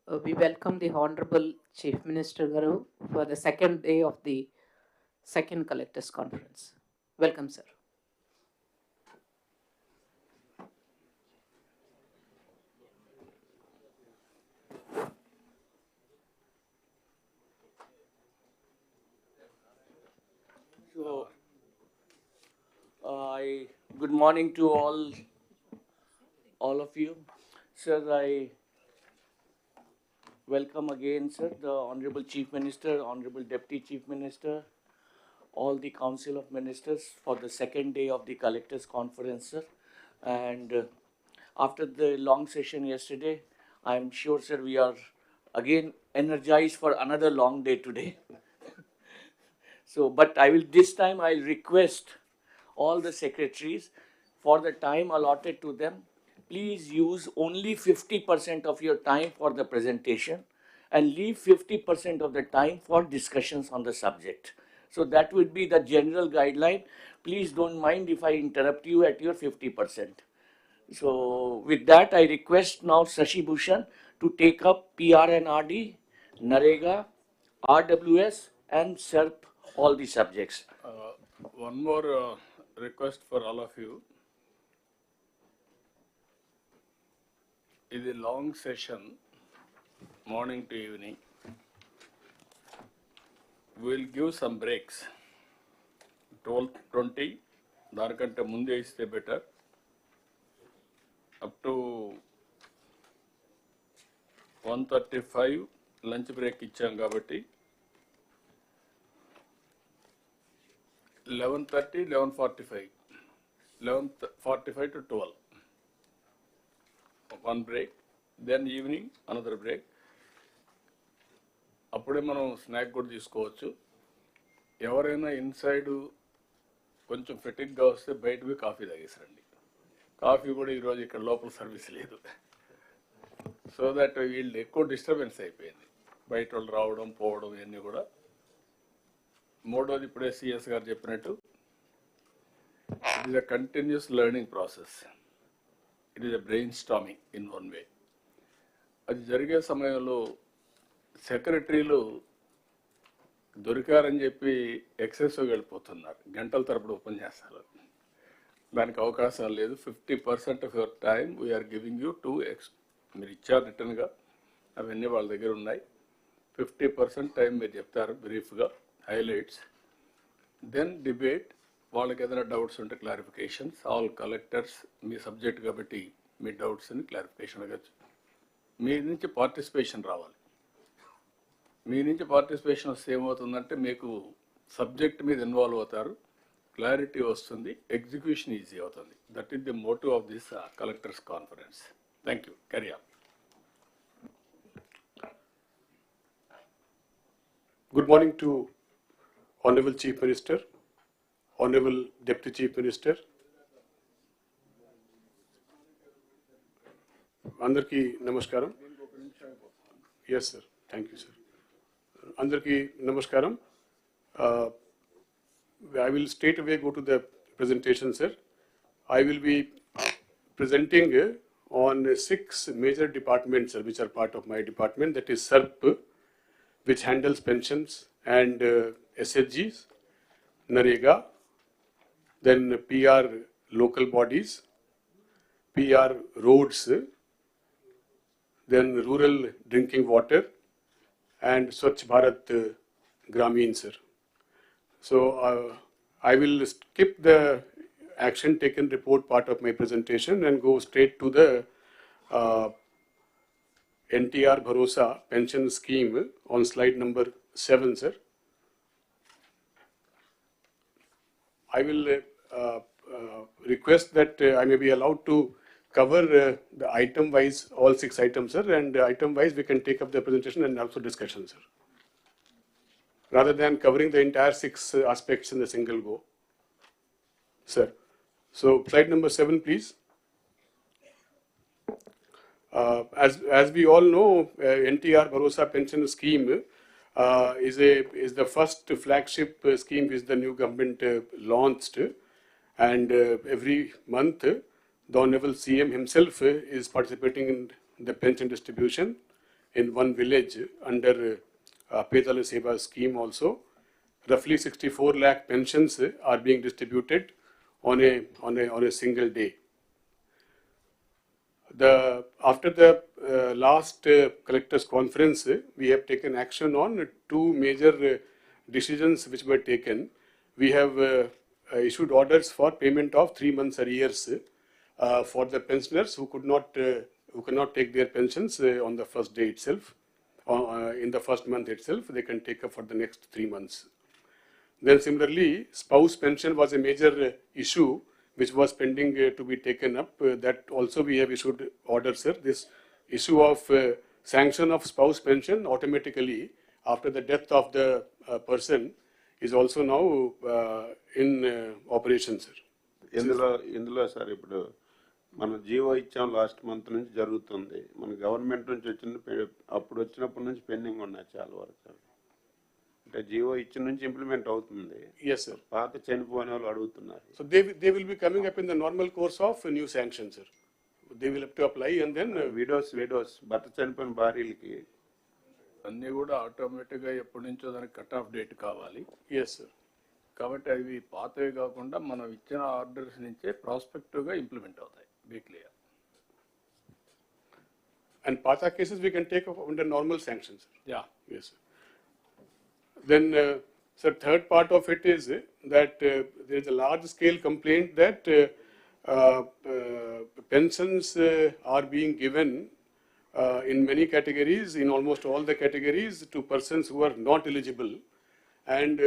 we welcome the Honorable Chief Minister Garu for the second day of the second Collectors Conference. Welcome, sir. So, good morning to all of you. Sir, I welcome again, sir, the Honorable Chief Minister, Honorable Deputy Chief Minister, all the Council of Ministers for the second day of the Collectors Conference, sir. And after the long session yesterday, I'm sure, sir, we are again energized for another long day today. So, but this time I'll request all the secretaries, for the time allotted to them, please use only 50% of your time for the presentation and leave 50% of the time for discussions on the subject. So that would be the general guideline. Please don't mind if I interrupt you at your 50%. So with that, I request now Shashi Bhushan to take up PRNRD, NAREGA, RWS and SERP, all the subjects. One more request for all of you. It is a long session, morning to evening. We'll give some breaks. 12:20, దానికంటే ముందే ఇస్తే better. Up to 1:35 lunch break ఇచ్చాం కాబట్టి 11:30, 11:45, 11:45 to 12. One break, then evening another break. అప్పుడే మనం snack కూడా తీసుకోవచ్చు. ఎవరైనా ఇన్సైడ్ కొంచెం ఫెటిక్గా వస్తే బయటకు కాఫీ తాగేసరండి. కాఫీ కూడా ఈరోజు ఇక్కడ లోపల సర్వీస్ లేదు. సో దట్ వీళ్ళు ఎక్కువ డిస్టర్బెన్స్ అయిపోయింది, బయట వాళ్ళు రావడం పోవడం ఇవన్నీ కూడా. మూడోది ఇప్పుడే సిఎస్ గారు చెప్పినట్టు, it is a continuous learning process. It is a brain storming in one way. అది జరిగే సమయంలో సెక్రటరీలు దొరికారని చెప్పి ఎక్సెసివ్గా వెళ్ళిపోతున్నారు, గంటల తరపుడు ఉపన్యాసాలు. దానికి అవకాశం లేదు. 50% of your time we are giving you to మీరు ఇచ్చారు రిటర్న్గా, అవన్నీ వాళ్ళ దగ్గర ఉన్నాయి. 50% టైం మీరు చెప్తారు బ్రీఫ్గా, హైలైట్స్, దెన్ డిబేట్. వాళ్ళకి ఏదైనా డౌట్స్ ఉంటే క్లారిఫికేషన్స్. ఆల్ కలెక్టర్స్ మీ సబ్జెక్ట్ కాబట్టి మీ డౌట్స్ని క్లారిఫికేషన్ అవ్వచ్చు. మీ నుంచి పార్టిసిపేషన్ రావాలి. మీ నుంచి పార్టిసిపేషన్ వస్తే ఏమవుతుందంటే మీకు సబ్జెక్ట్ మీద ఇన్వాల్వ్ అవుతారు, క్లారిటీ వస్తుంది, ఎగ్జిక్యూషన్ ఈజీ అవుతుంది. That is the motive of this collectors conference. Thank you. Carry on. Good morning to Honorable Chief Minister, Honorable Deputy Chief Minister, Andarki Namaskaram. Yes, sir. Thank you, sir. Andarki Namaskaram. I will straight away go to the presentation, sir. I will be presenting on 6 major departments, sir, which are part of my department. That is SERP, which handles pensions and SHGs, NAREGA, then PR local bodies, PR roads, then rural drinking water, and Swachh Bharat Gramin, sir. So I will skip the action taken report part of my presentation and go straight to the NTR Bharosa pension scheme on slide number 7, sir. I will request that I may be allowed to cover the item wise, all 6 items, sir, and item wise we can take up the presentation and also discussion, sir, rather than covering the entire 6 aspects in the single go, sir. So slide number 7, please. As we all know, NTR Bharosa pension scheme is the first flagship scheme which the new government launched, and every month the Honorable CM himself is participating in the pension distribution in one village under Petala Seva scheme also. Roughly 64 lakh pensions are being distributed on a single day. After the last collectors conference, we have taken action on two major decisions which were taken. We have issued orders for payment of 3 months arrears for the pensioners who cannot take their pensions on the first day itself, in the first month itself. They can take up for the next 3 months. Then similarly, spouse pension was a major issue which was pending to be taken up. That also we have issued orders, sir. This issue of sanction of spouse pension automatically after the death of the person is also now in operation, sir. ఇందులో sir ఇప్పుడు మన GO ఇచ్చాం last month నుంచి జరుగుతుంది. మన government నుంచి అప్పుడు వచ్చినప్పటి నుంచి పెండింగ్ ఉన్నాయి చాలా వరకు సార్. అంటే జీవో ఇచ్చిన నుంచి ఇంప్లిమెంట్ అవుతుంది. Yes, sir. పాత చనిపోయిన వాళ్ళు అడుగుతున్నారు. So they will be coming up in the normal course of new sanctions, sir. They will have to apply and then widows భర్త చనిపోయిన భార్యలకి అన్నీ కూడా ఆటోమేటిక్గా ఎప్పటి నుంచో దానికి కట్ ఆఫ్ డేట్ కావాలి. yes, sir. కాబట్టి అవి పాతవి కాకుండా మనం ఇచ్చిన ఆర్డర్స్ నుంచే ప్రాస్పెక్టివ్గా ఇంప్లిమెంట్ అవుతాయి weekly. And Pata cases we can take up under normal sanctions, sir. Yeah. Yes, sir. Then, sir, third part of it is that there is a large scale complaint that pensions are being given in many categories, in almost all the categories, to persons who are not eligible. And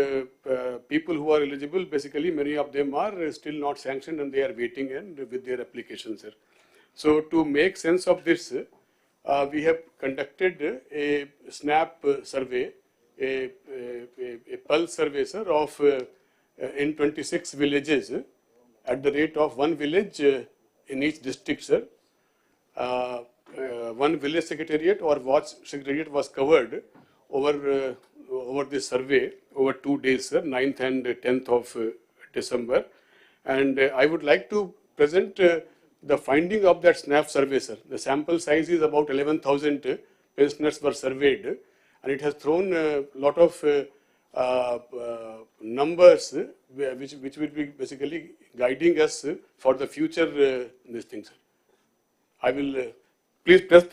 people who are eligible, basically many of them are still not sanctioned and they are waiting and with their applications, sir. So to make sense of this, we have conducted a SNAP survey, a pulse survey, sir, of in 26 villages at the rate of one village in each district, sir. One village secretariat or watch secretariat was covered over this survey over 2 days, sir, 9th and 10th of December. And I would like to present the finding of that SNAP survey, sir. The sample size is about 11,000 pensioners were surveyed, and it has thrown a lot of numbers which will be basically guiding us for the future this thing, sir. I will please press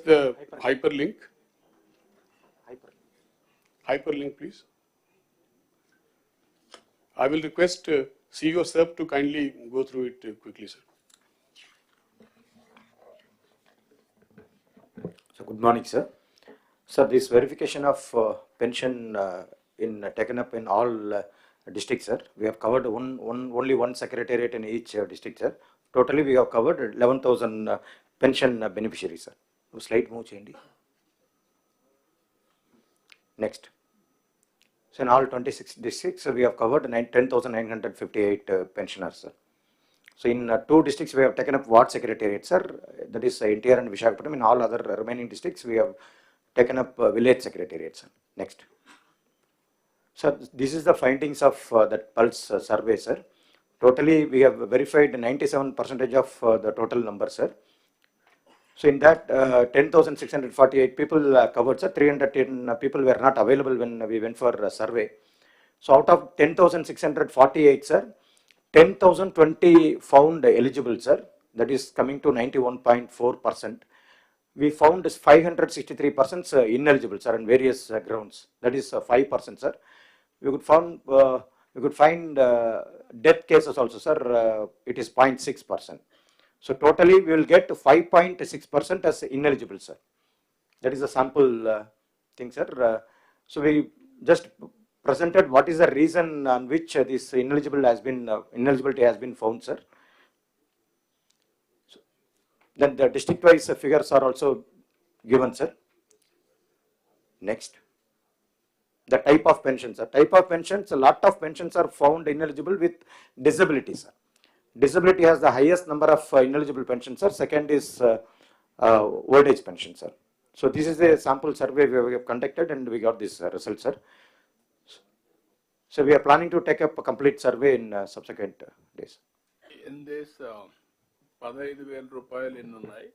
the hyperlink. Hyperlink, please. I will request CEO sir to kindly go through it quickly, sir. So good morning, sir. Sir, this verification of pension taken up in all districts, sir. We have covered only one secretariat in each district, sir. Totally, we have covered 11,000 pension beneficiaries, sir. Slide move cheyandi. Next. So in all 26 districts, we have covered 10,958 pensioners, sir. So in 2 districts, we have taken up ward secretariat, sir. That is NTR and Visakhapatnam. In all other remaining districts, we have taken up village secretariat, sir. Next. Sir, this is the findings of that pulse survey, sir. Totally, we have verified 97% of the total number, sir. So in that 10,648 people covered, sir. 310 people were not available when we went for a survey. So out of 10,648, sir, 10,020 found eligible, sir. That is coming to 91.4%. We found 563 persons ineligible, sir, on various grounds. That is 5%, sir. We could find death cases also, sir. It is 0.6%. So totally we will get 5.6% as ineligible, sir. That is a sample thing, sir. So we just presented what is the reason on which this ineligibility has been found, sir. So then the district-wise figures are also given, sir. Next. The type of pensions, sir. Type of pensions, a lot of pensions are found ineligible with disability, sir. Disability has the highest number of ineligible pensions, sir. Second is old age pension, sir. So this is a sample survey we have conducted and we got this result, sir. So we are planning to take up a complete survey in subsequent days. In this 15,000 రూపాయలు ఎన్ని ఉన్నాయి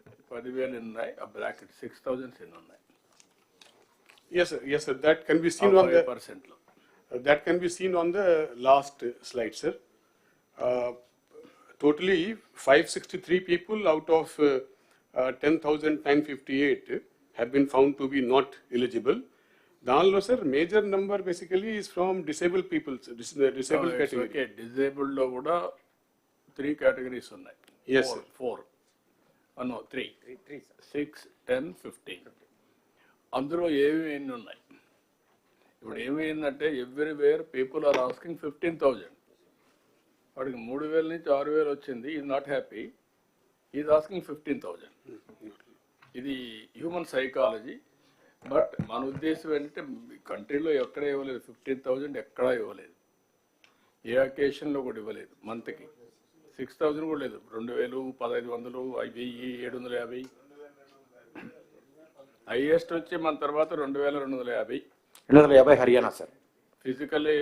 10,000 ఉన్నాయి, ఆ bracket 6,000 ఎన్ని ఉన్నాయి? Yes, sir. Yes, sir. That can be seen on the 5%. that can be seen on the last slide, sir. Totally 563 people out of 10,958 have been found to be not eligible. Danlo, sir, major number basically is from disabled people, sir, disabled category. Okay, disabled లో కూడా 3 categories ఉన్నాయి. Yes, sir. 4. No, 3. 6, 10, 15. అందులో ఎన్ని ఉన్నాయి? ఇప్పుడు ఏమైందంటే everywhere people are asking 15,000. వాడికి 3,000 నుంచి 6,000 వచ్చింది, is not happy, is asking 15,000. ఇది హ్యూమన్ సైకాలజీ. బట్ మన ఉద్దేశం ఏంటంటే కంట్రీలో ఎక్కడ ఇవ్వలేదు 15,000, ఎక్కడా ఇవ్వలేదు, ఏ అకేషన్లో కూడా ఇవ్వలేదు. మంత్కి 6,000 కూడా లేదు, 2,000, 1,500, 1,000, 750. హైయెస్ట్ వచ్చి మన తర్వాత 2,250. 250 హర్యానా సార్. ఫిజికలీ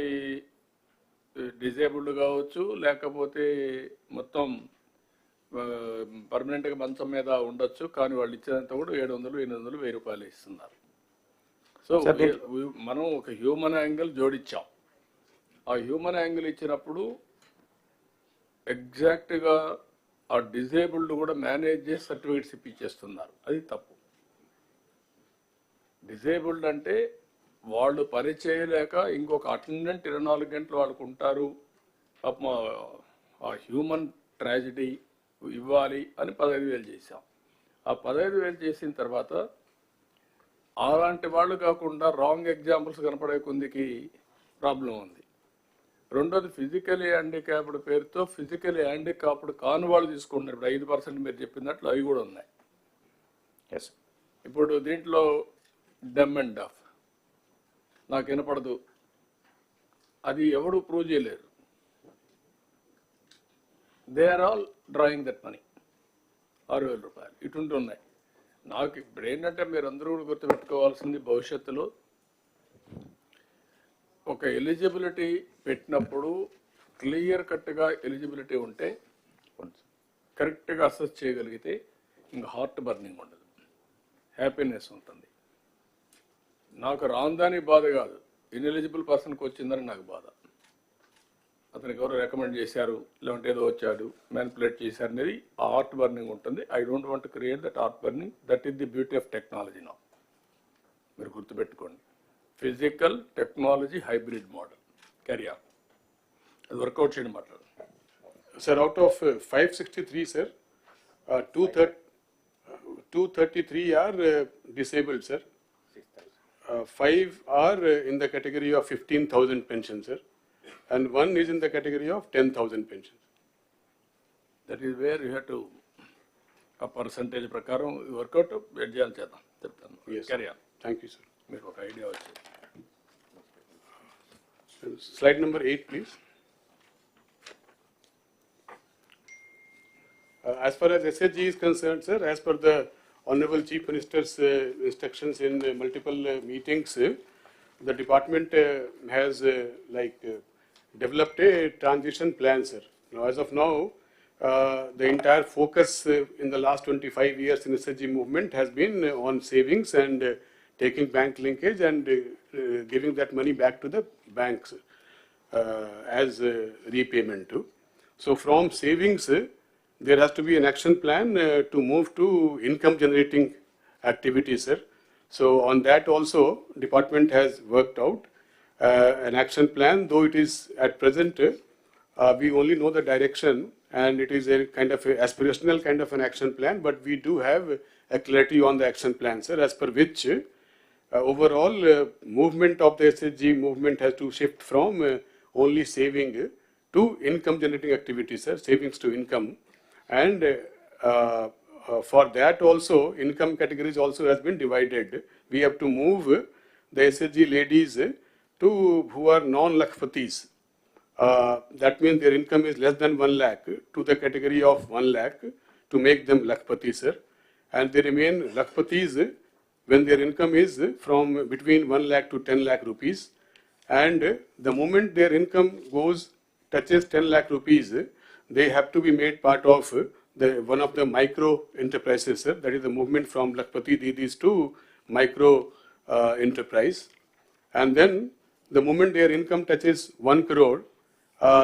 డిజేబుల్డ్ కావచ్చు, లేకపోతే మొత్తం పర్మనెంట్గా మంచం మీద ఉండొచ్చు, కానీ వాళ్ళు ఇచ్చేదంతా కూడా 700, 800, 1,000 రూపాయలు ఇస్తున్నారు. సో మనం ఒక హ్యూమన్ యాంగిల్ జోడించాం. ఆ హ్యూమన్ యాంగిల్ ఇచ్చినప్పుడు ఎగ్జాక్ట్గా ఆ డిజేబుల్డ్ కూడా మేనేజ్ చేసి సర్టిఫికేట్స్ ఇప్పించేస్తున్నారు. అది తప్పు. డిజేబుల్డ్ అంటే వాళ్ళు పని చేయలేక ఇంకొక అటెండెంట్ 24 గంటలు వాళ్ళకు ఉంటారు, ఆ హ్యూమన్ ట్రాజడీ ఇవ్వాలి అని 15,000 చేశాం. ఆ 15,000 చేసిన తర్వాత అలాంటి వాళ్ళు కాకుండా రాంగ్ ఎగ్జాంపుల్స్ కనపడే కొందికి ప్రాబ్లం ఉంది. రెండోది ఫిజికలీ హ్యాండిక్యాప్డ్ పేరుతో ఫిజికలీ హ్యాండిక్యాప్డ్ కాని వాళ్ళు తీసుకుంటున్నారు. ఇప్పుడు 5% మీరు చెప్పినట్లు అవి కూడా ఉన్నాయి. ఇప్పుడు దీంట్లో డమ్ అండ్ డఫ్, నాకు వినపడదు, అది ఎవడు ప్రూవ్ చేయలేరు. They are all drawing that money, 6,000 రూపాయలు ఇటువంటి ఉన్నాయి. నాకు ఇప్పుడు ఏంటంటే మీరు అందరూ కూడా గుర్తుపెట్టుకోవాల్సింది, భవిష్యత్తులో ఒక ఎలిజిబిలిటీ పెట్టినప్పుడు క్లియర్ కట్గా ఎలిజిబిలిటీ ఉంటే, కరెక్ట్గా అసెస్ చేయగలిగితే ఇంకా హార్ట్ బర్నింగ్ ఉండదు, హ్యాపీనెస్ ఉంటుంది. నాకు రాందాని బాధ కాదు, ఇన్ఎలిజిబుల్ పర్సన్కి వచ్చిందని నాకు బాధ. అతనికి ఎవరు రికమెండ్ చేశారు, లేదంటే ఏదో వచ్చాడు మ్యానిపులేట్ చేశారు అనేది ఆ హార్ట్ బర్నింగ్ ఉంటుంది. I don't want to create that heart burning. That is the beauty of technology now. మీరు గుర్తుపెట్టుకోండి, physical technology hybrid model carry on. అది వర్కౌట్ చేయడం మాట్లాడు. Sir, out of 563, sir, 233 are disabled, sir. 5 are in the category of 15,000 pension, sir, and 1 is in the category of 10,000 pension. That is where you have to ఆ percentage ప్రకారం work out చేయాలి, చేద్దాం, చెప్తాను. Yes. Carry on. Thank you, sir. మీకు ఒక idea వచ్చింది. Slide number 8, please. As far as SHG is concerned, sir, as per the Honorable Chief Minister's instructions in multiple meetings, the department has developed a transition plan, sir. Now, as of now, the entire focus in the last 25 years in SHG movement has been on savings and taking bank linkage and giving that money back to the banks as repayment too. So from savings, there has to be an action plan to move to income generating activities, sir. So on that also, department has worked out an action plan, though it is at present, we only know the direction and it is a kind of a aspirational kind of an action plan, but we do have a clarity on the action plan, sir, as per which overall movement of the SHG movement has to shift from only saving to income generating activities, sir, savings to income. And for that also, income categories also has been divided. We have to move the SHG ladies to who are non-lakhpatis. That means their income is less than 1 lakh to the category of 1 lakh to make them lakhpatis, sir. And they remain lakhpatis when their income is from between 1 lakh to 10 lakh rupees. And the moment their income touches 10 lakh rupees, they have to be made part of one of the micro enterprises, sir. That is the movement from Lakpati Didis to micro enterprise. And then the moment their income touches 1 crore,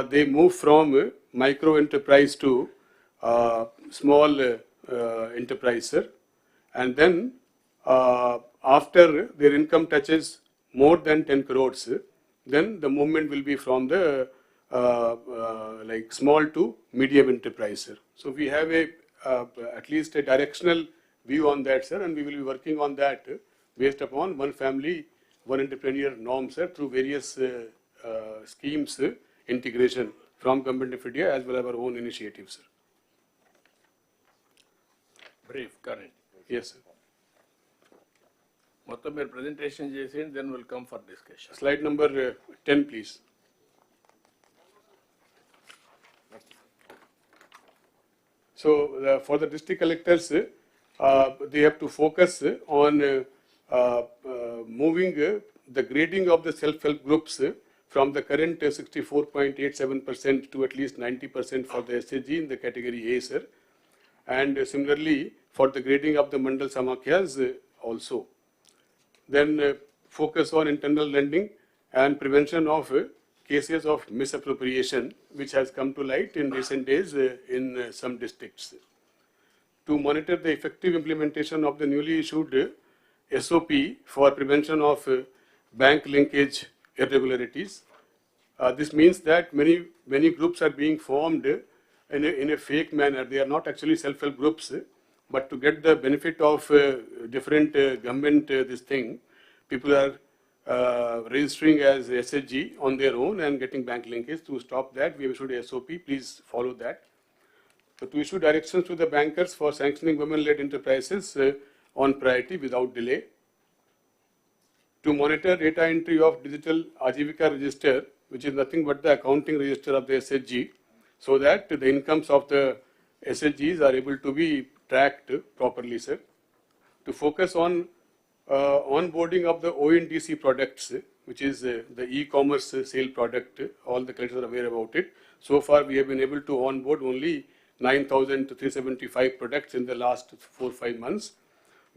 they move from micro enterprise to small enterprise, sir. And then after their income touches more than 10 crores, then the movement will be from the like small to medium enterprise, sir. So we have a at least a directional view on that, sir, and we will be working on that based upon one family, one entrepreneur norm, sir, through various schemes integration from Government of India as well as our own initiatives, sir. Brief, current. Yes, sir. మొత్తం మీరు presentation చేసేయండి, then we'll come for discussion. Slide number 10, please. So for the district collectors, they have to focus on moving the grading of the self-help groups from the current 64.87% to at least 90% for the SHG in the category A, sir. And similarly for the grading of the Mandal Samakhyas also. Then focus on internal lending and prevention of cases of misappropriation, which has come to light in recent days in some districts. To monitor the effective implementation of the newly issued SOP for prevention of bank linkage irregularities. This means that many groups are being formed in a fake manner. They are not actually self-help groups, but to get the benefit of different government this thing, people are registering as SHG on their own and getting bank linkage. To stop that, we have issued a SOP. Please follow that. So to issue directions to the bankers for sanctioning women-led enterprises on priority without delay. To monitor data entry of digital Ajivika register, which is nothing but the accounting register of the SHG, so that the incomes of the SHGs are able to be tracked properly, sir. To focus on onboarding of the ONDC products, which is the e-commerce sale product. All the collectors are aware about it. So far, we have been able to onboard only 9,375 products in the last 4-5 months.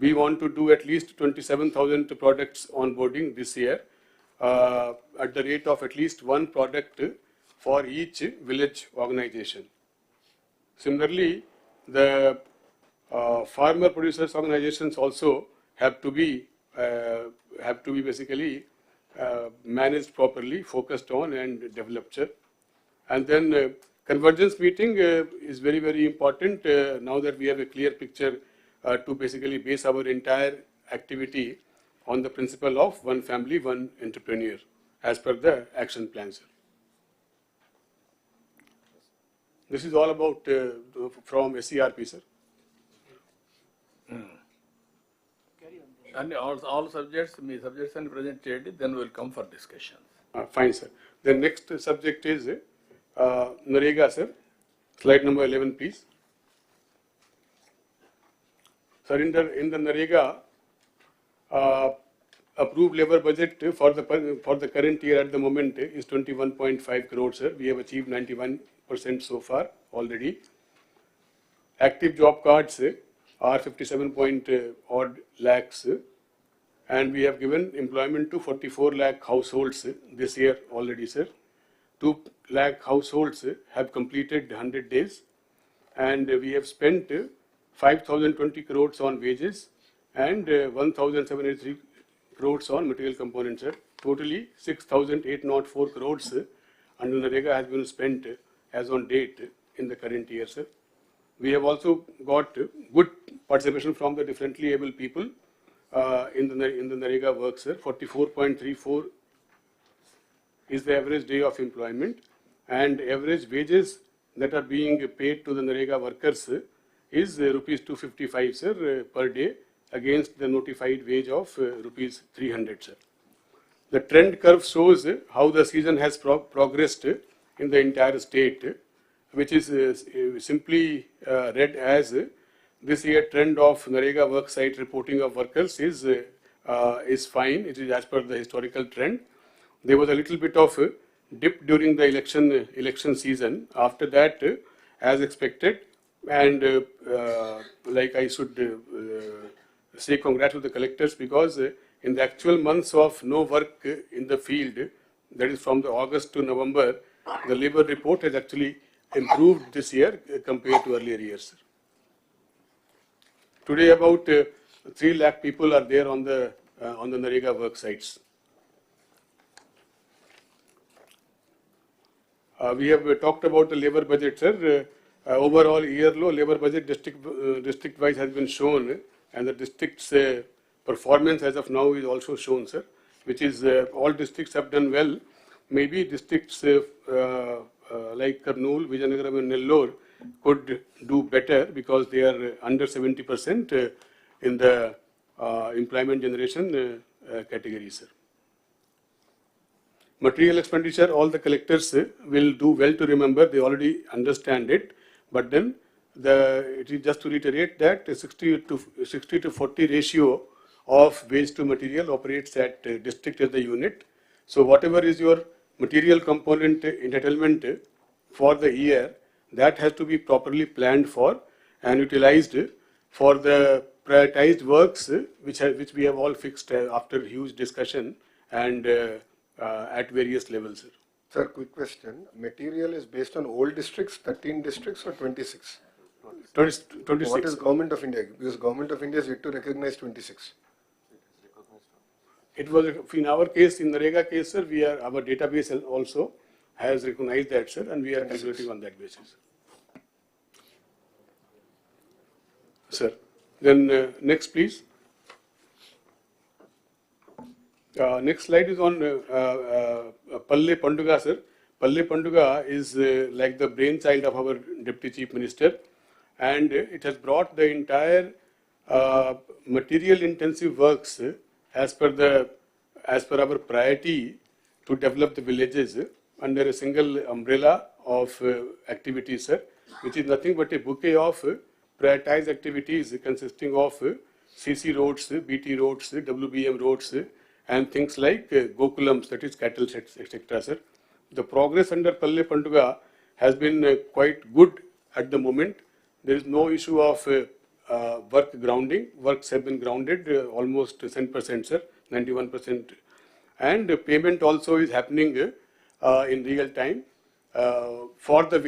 We want to do at least 27,000 products onboarding this year at the rate of at least one product for each village organization. Similarly, the farmer producers organizations also have to be basically managed properly, focused on and developed, sir. And then convergence meeting is very, very important now that we have a clear picture to basically base our entire activity on the principle of one family, one entrepreneur as per the action plan, sir. This is all about from SCRP, sir. And all subjects, me subjects and presented, then we'll come for discussion. Fine, sir. The next subject is NREGA, sir. Slide number 11, please. Sir, in the NREGA, approved labor budget for the current year at the moment is 21.5 crores, sir. We have achieved 91% so far already. Active job cards are 57 lakhs, and we have given employment to 44 lakh households this year already, sir. 2 lakh households have completed 100 days, and we have spent 5,020 crores on wages and 1,783 crores on material components, sir. Totally 6,804 crores under NREGA has been spent as on date in the current year, sir. We have also got good participation from the differently able people in the NREGA work, sir. 44.34 is the average day of employment, and average wages that are being paid to the NREGA workers is rupees 255, sir, per day against the notified wage of rupees 300, sir. The trend curve shows how the season has progressed in the entire state, which is simply read as this year trend of NREGA work site reporting of workers is fine. It is as per the historical trend. There was a little bit of dip during the election season. After that, as expected, And like I should say congrats to the collectors, because in the actual months of no work in the field, that is from the August to November, the labor report has actually improved this year compared to earlier years. Today about 3 lakh people are there on the NREGA work sites. We have talked about the labor budget, sir. Overall year low labor budget district wise has been shown, and the district's performance as of now is also shown, sir, which is all districts have done well. Maybe districts like Kurnool, Vijayanagar and Nellore could do better because they are under 70% in the employment generation category, sir. Material expenditure, all the collectors will do well to remember, they already understand it, but then it is just to reiterate that 60 to 40 ratio of waste to material operates at district as the unit. So whatever is your material component entitlement for the year, that has to be properly planned for and utilized for the prioritized works which we have all fixed after huge discussion and at various levels. Sir, quick question. Material is based on old districts, 13 districts or 26? 26. What is Government of India? Because Government of India is yet to recognize 26. It was, in our case, in the NREGA case, sir, our database also has recognized that, sir, and we are calculating on that basis. Sir, then next, please. Next slide is on Palle Panduga, sir. Palle Panduga is like the brainchild of our Deputy Chief Minister, and it has brought the entire material intensive works as per our priority to develop the villages under a single umbrella of activities, sir, which is nothing but a bouquet of prioritized activities consisting of CC roads, BT roads, WBM roads, and things like Gokulams, that is cattle, etc., sir. The progress under Palle Panduga has been quite good at the moment. There is no issue of work grounding. Works have been grounded almost 10%, sir, 91%. And payment also is happening in real time. For the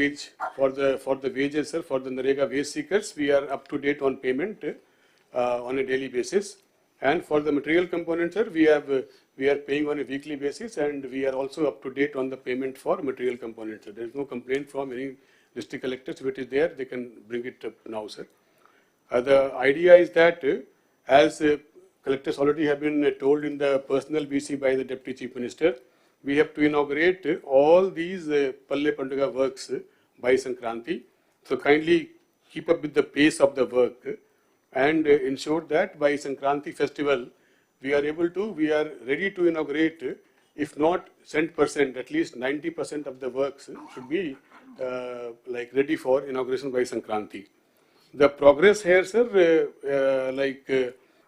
wages, sir, for the NREGA wage seekers, we are up to date on payment on a daily basis. And for the material component, sir, we are paying on a weekly basis, and we are also up to date on the payment for material components. So there is no complaint from any district collectors. If it is there, they can bring it up now, sir. The idea is that as collectors already have been told in the personal BC by the Deputy Chief Minister, we have to inaugurate all these Palle Panduga works by Sankranti. So kindly keep up with the pace of the work and ensure that by Sankranti festival we are ready to inaugurate, if not 100%, at least 90% of the works should be like ready for inauguration by Sankranti. The progress here, sir,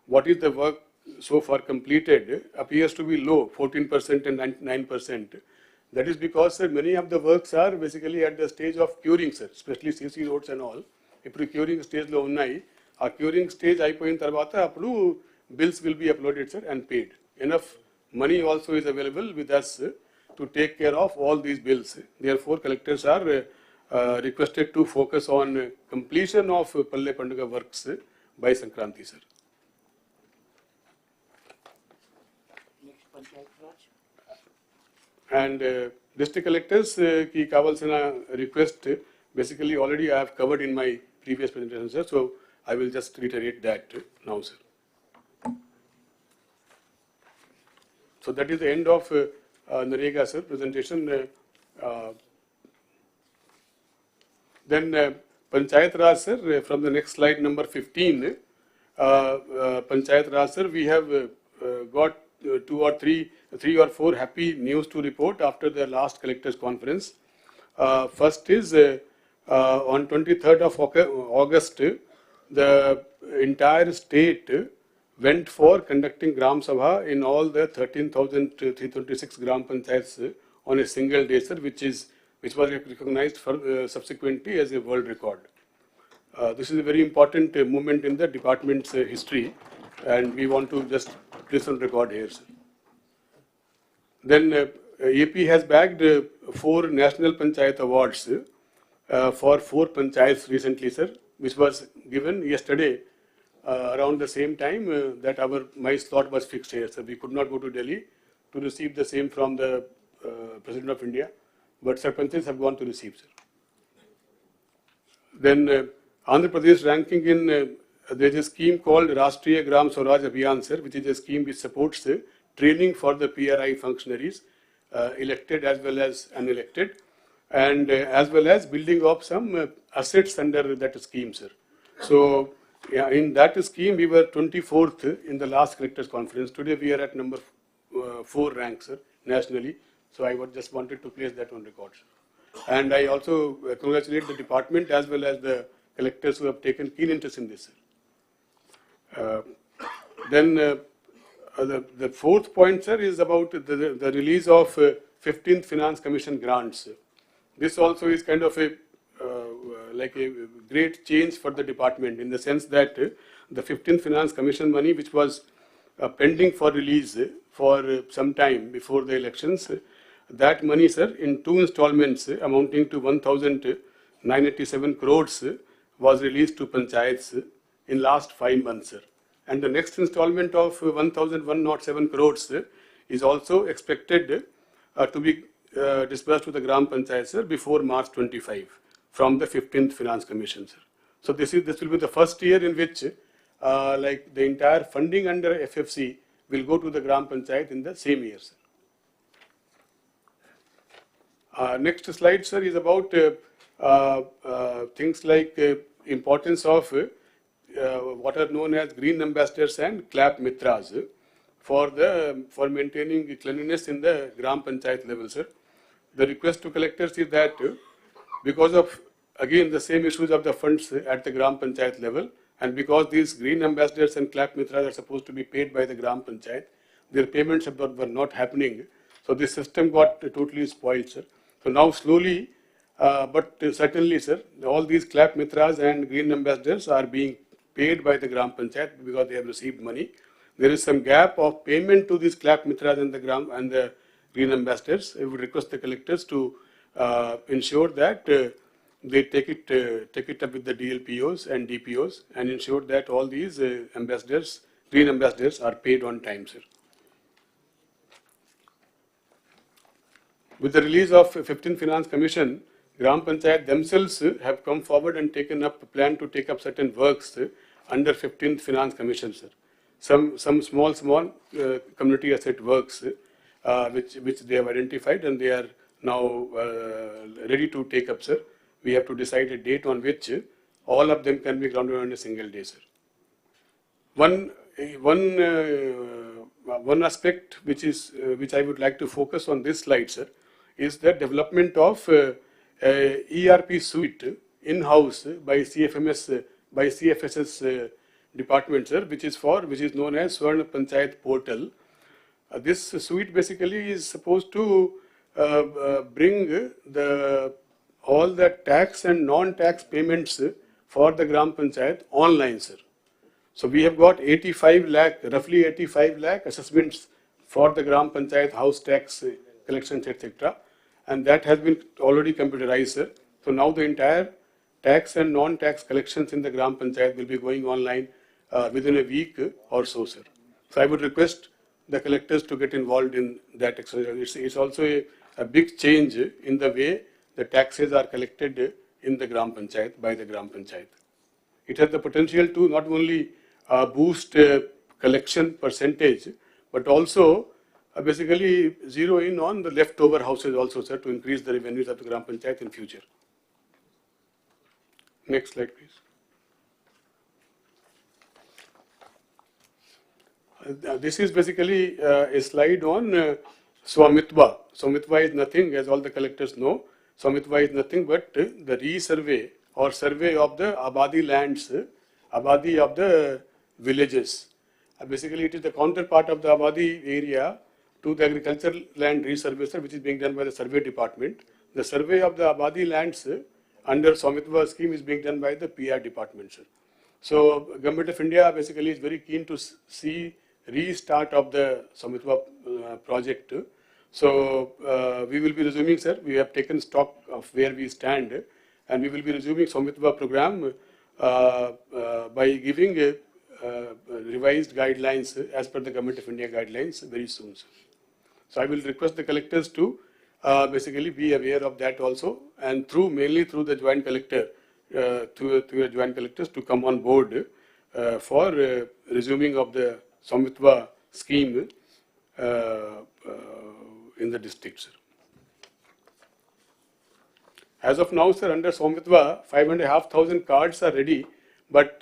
what is the work so far completed appears to be low, 14% and 9%. That is because, sir, many of the works are basically at the stage of curing, sir, especially CC roads and all. If the curing stage lo unnai, a curing stage అయిపోయిన తర్వాత అప్పుడు bills will be uploaded, sir, and paid. Enough money also is available with us to take care of all these bills. Therefore, collectors are requested to focus on completion of Palle Panduga works by Sankranti, sir. Next, Panchayat Raj. And district collectors ki kavalsina request basically already I have covered in my previous presentation, sir. So I will just reiterate that now, sir. So that is the end of NREGA, sir, presentation. Then Panchayat Raj, sir, from the next slide, number 15. Panchayat Raj, sir, we have got three or four happy news to report after the last collectors conference. First is on 23rd of August, the entire state went for conducting Gram Sabha in all the 13,326 Gram Panchayats on a single day, sir, which was recognized for, subsequently as a world record. This is a very important moment in the department's history, and we want to just place on record here, sir. Then AP has bagged 4 National Panchayat Awards for 4 panchayats recently, sir, which was given yesterday around the same time that my slot was fixed here. So we could not go to Delhi to receive the same from the President of India, but sarpanches have gone to receive, sir. Then Andhra Pradesh ranking in, there is a scheme called Rashtriya Gram Swaraj Abhiyan, sir, which is a scheme which supports training for the PRI functionaries, elected as well as unelected, and as well as building up some assets under that scheme, sir. So yeah, in that scheme, we were 24th in the last collectors conference. Today we are at number 4 rank, sir, nationally. So I just wanted to place that on record, sir. And I also congratulate the department as well as the collectors who have taken keen interest in this, sir. Then the 4th point, sir, is about the release of 15th Finance Commission grants. This also is kind of a like a great change for the department, in the sense that the 15th Finance Commission money, which was pending for release for some time before the elections, that money, sir, in 2 installments amounting to 1,987 crores was released to panchayats in last 5 months, sir. And the next installment of 1,107 crores is also expected to be disbursed to the Gram Panchayat, sir, before March 25 from the 15th Finance Commission, sir. So this will be the first year in which like the entire funding under FFC will go to the Gram Panchayat in the same year, sir. Next slide, sir, is about things like importance of what are known as green ambassadors and clap mitras for maintaining cleanliness in the Gram Panchayat level, sir. The request to collectors is that because of, again, the same issues of the funds at the Gram Panchayat level, and because these green ambassadors and clap mitras are supposed to be paid by the Gram Panchayat, their payments were not happening. So this system got totally spoiled, sir. So now slowly, but certainly, sir, all these clap mitras and green ambassadors are being paid by the Gram Panchayat because they have received money. There is some gap of payment to these clap mitras and the green ambassadors. I would request the collectors to ensure that they take it up with the DLPOs and DPOs and ensure that all these ambassadors, green ambassadors, are paid on time, sir. With the release of 15th Finance Commission, Gram Panchayat themselves have come forward and taken up a plan to take up certain works under 15th Finance Commission, sir. Some small community asset works which they have identified, and they are now ready to take up, sir. We have to decide a date on which all of them can be grounded on a single day, sir. One aspect which I would like to focus on this slide, sir, is the development of ERP suite in-house by CFS's department, sir, which is known as Swarna Panchayat Portal. This suite basically is supposed to bring all the tax and non-tax payments for the Gram Panchayat online, sir. So we have got roughly 85 lakh assessments for the Gram Panchayat house tax collections, etc. And that has been already computerized, sir. So now the entire tax and non-tax collections in the Gram Panchayat will be going online within a week or so, sir. So I would request the collectors to get involved in that exercise. It's also a big change in the way the taxes are collected in the Gram Panchayat by the Gram Panchayat. It has the potential to not only boost collection percentage, but also basically zero in on the leftover houses also, sir, to increase the revenues of the Gram Panchayat in future. Next slide, please. This is basically a slide on Swamitva. Swamitva is nothing, as all the collectors know. Swamitva is nothing but the resurvey or survey of the Abadi lands, Abadi of the villages. Basically, it is the counterpart of the Abadi area to the agricultural land resurvey, which is being done by the survey department. The survey of the Abadi lands under Swamitva scheme is being done by the PR department, sir. So Government of India basically is very keen to see restart of the Swamitva project. So we will be resuming, sir. We have taken stock of where we stand, and we will be resuming Swamitva program by giving revised guidelines as per the Government of India guidelines very soon, sir. So I will request the collectors to basically be aware of that also, and mainly through the joint collector, to the joint collectors to come on board for resuming of the Swamitva scheme in the district, sir. As of now, sir, under Swamitva, 5,500 cards are ready, but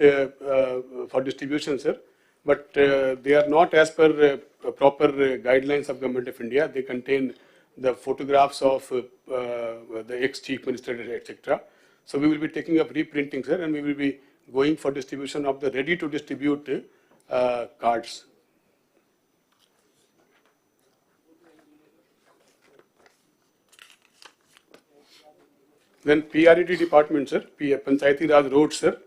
for distribution, sir. But they are not as per proper guidelines of Government of India. They contain the photographs of the ex-chief minister, etc. So we will be taking up reprinting, sir, and we will be going for distribution of the ready to distribute cards. Then PRED department, sir, Panchayat Raj road, sir,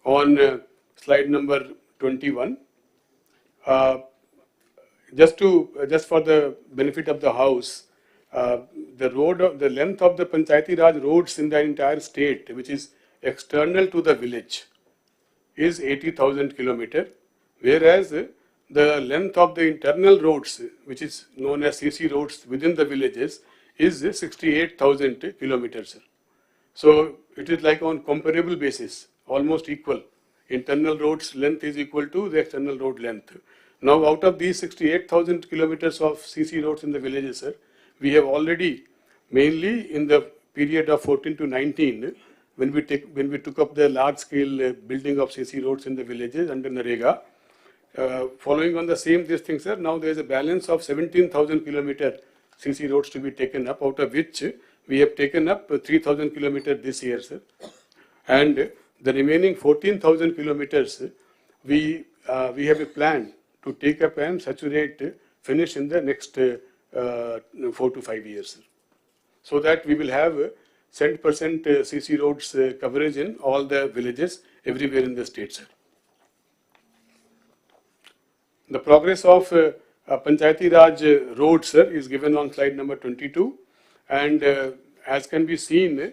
on slide number 21. Just for the benefit of the house, the length of the Panchayat Raj roads in the entire state, which is external to the village, is 80,000 kilometer, whereas the length of the internal roads, which is known as CC roads within the villages, is 68,000 kilometers. So it is like on comparable basis, almost equal. Internal roads length is equal to the external road length. Now, out of these 68,000 kilometers of CC roads in the villages, sir, we have already, mainly in the period of 14 to 19, when we took up the large-scale building of CC roads in the villages under NREGA, following on the same this thing, sir, now there is a balance of 17,000 kilometer CC roads to be taken up, out of which we have taken up 3,000 kilometers this year, sir, and the remaining 14,000 kilometers we have a plan to take up and saturate, finish in the next 4 to 5 years, sir. So that we will have 100% CC roads coverage in all the villages everywhere in the state, sir. The progress of Panchayati Raj road, sir, is given on slide number 22, and as can be seen,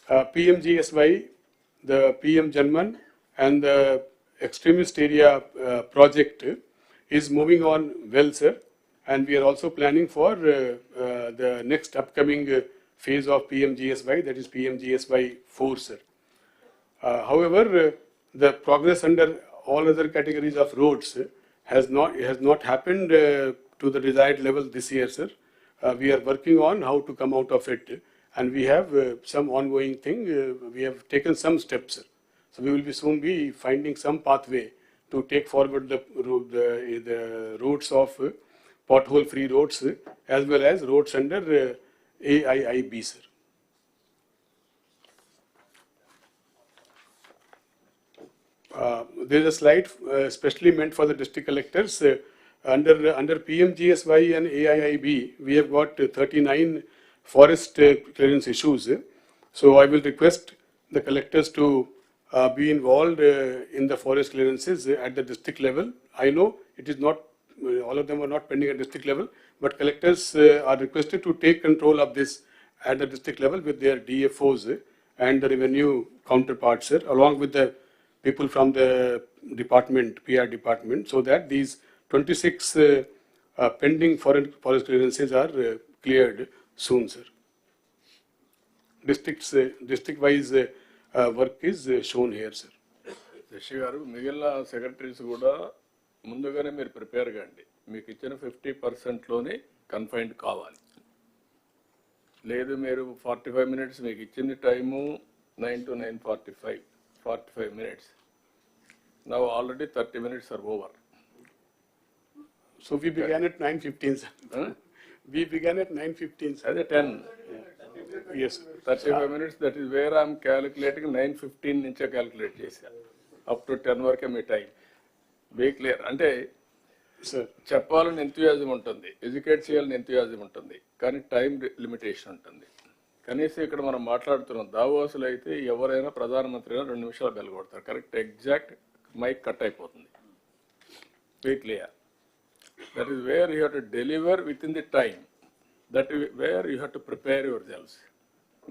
PMGSY, the PM Janman, and the extremist area project is moving on well, sir, and we are also planning for the next upcoming phase of PMGSY, that is PMGSY 4, sir. However, the progress under all other categories of roads has not happened to the desired level this year, sir. We are working on how to come out of it, and we have some ongoing thing. We have taken some steps, sir. So we will be soon be finding some pathway to take forward the roads of pothole-free roads as well as roads under AIIB, sir. There is a slide specially meant for the district collectors. Under PMGSY and AIIB, we have got 39 forest clearance issues. So I will request the collectors to be involved in the forest clearances at the district level. I know it is not, all of them are not pending at district level, but collectors are requested to take control of this at the district level with their DFOs and the revenue counterparts, along with the people from the department, PR department, so that these 26 pending forest clearances are cleared soon, sir. District-wise work is shown here, sir. Shashi గారు మిగిలిన secretaries కూడా ముందుగానే మీరు prepare కండి. మీకు ఇచ్చిన 50%లోనే confined కావాలి. లేదు మీరు 45 minutes మీకు ఇచ్చిన time 9 to 9:45, 45 minutes. Now already 30 minutes are over. So we began at 9:15, sir. Huh? We began at 9:15, sir. అదే 10. Yes. 35 minutes, that is where I am calculating. 9:15 నుంచే క్యాలిక్యులేట్ చేశాను. అప్ టు 10 వరకే మీ time. Be clear. అంటే చెప్పాలని ఎంతూయాజం ఉంటుంది, educate చేయాలని ఎంతూయాజం ఉంటుంది, కానీ టైం లిమిటేషన్ ఉంటుంది. కనీసం ఇక్కడ మనం మాట్లాడుతున్నాం దావోసులు అయితే ఎవరైనా ప్రధానమంత్రి అయినా 2 నిమిషాలు బెల్ కొడతారు. కరెక్ట్ ఎగ్జాక్ట్ మైక్ కట్ అయిపోతుంది. Very clear. That is where you have to deliver with in the time. That is where you have to prepare your cells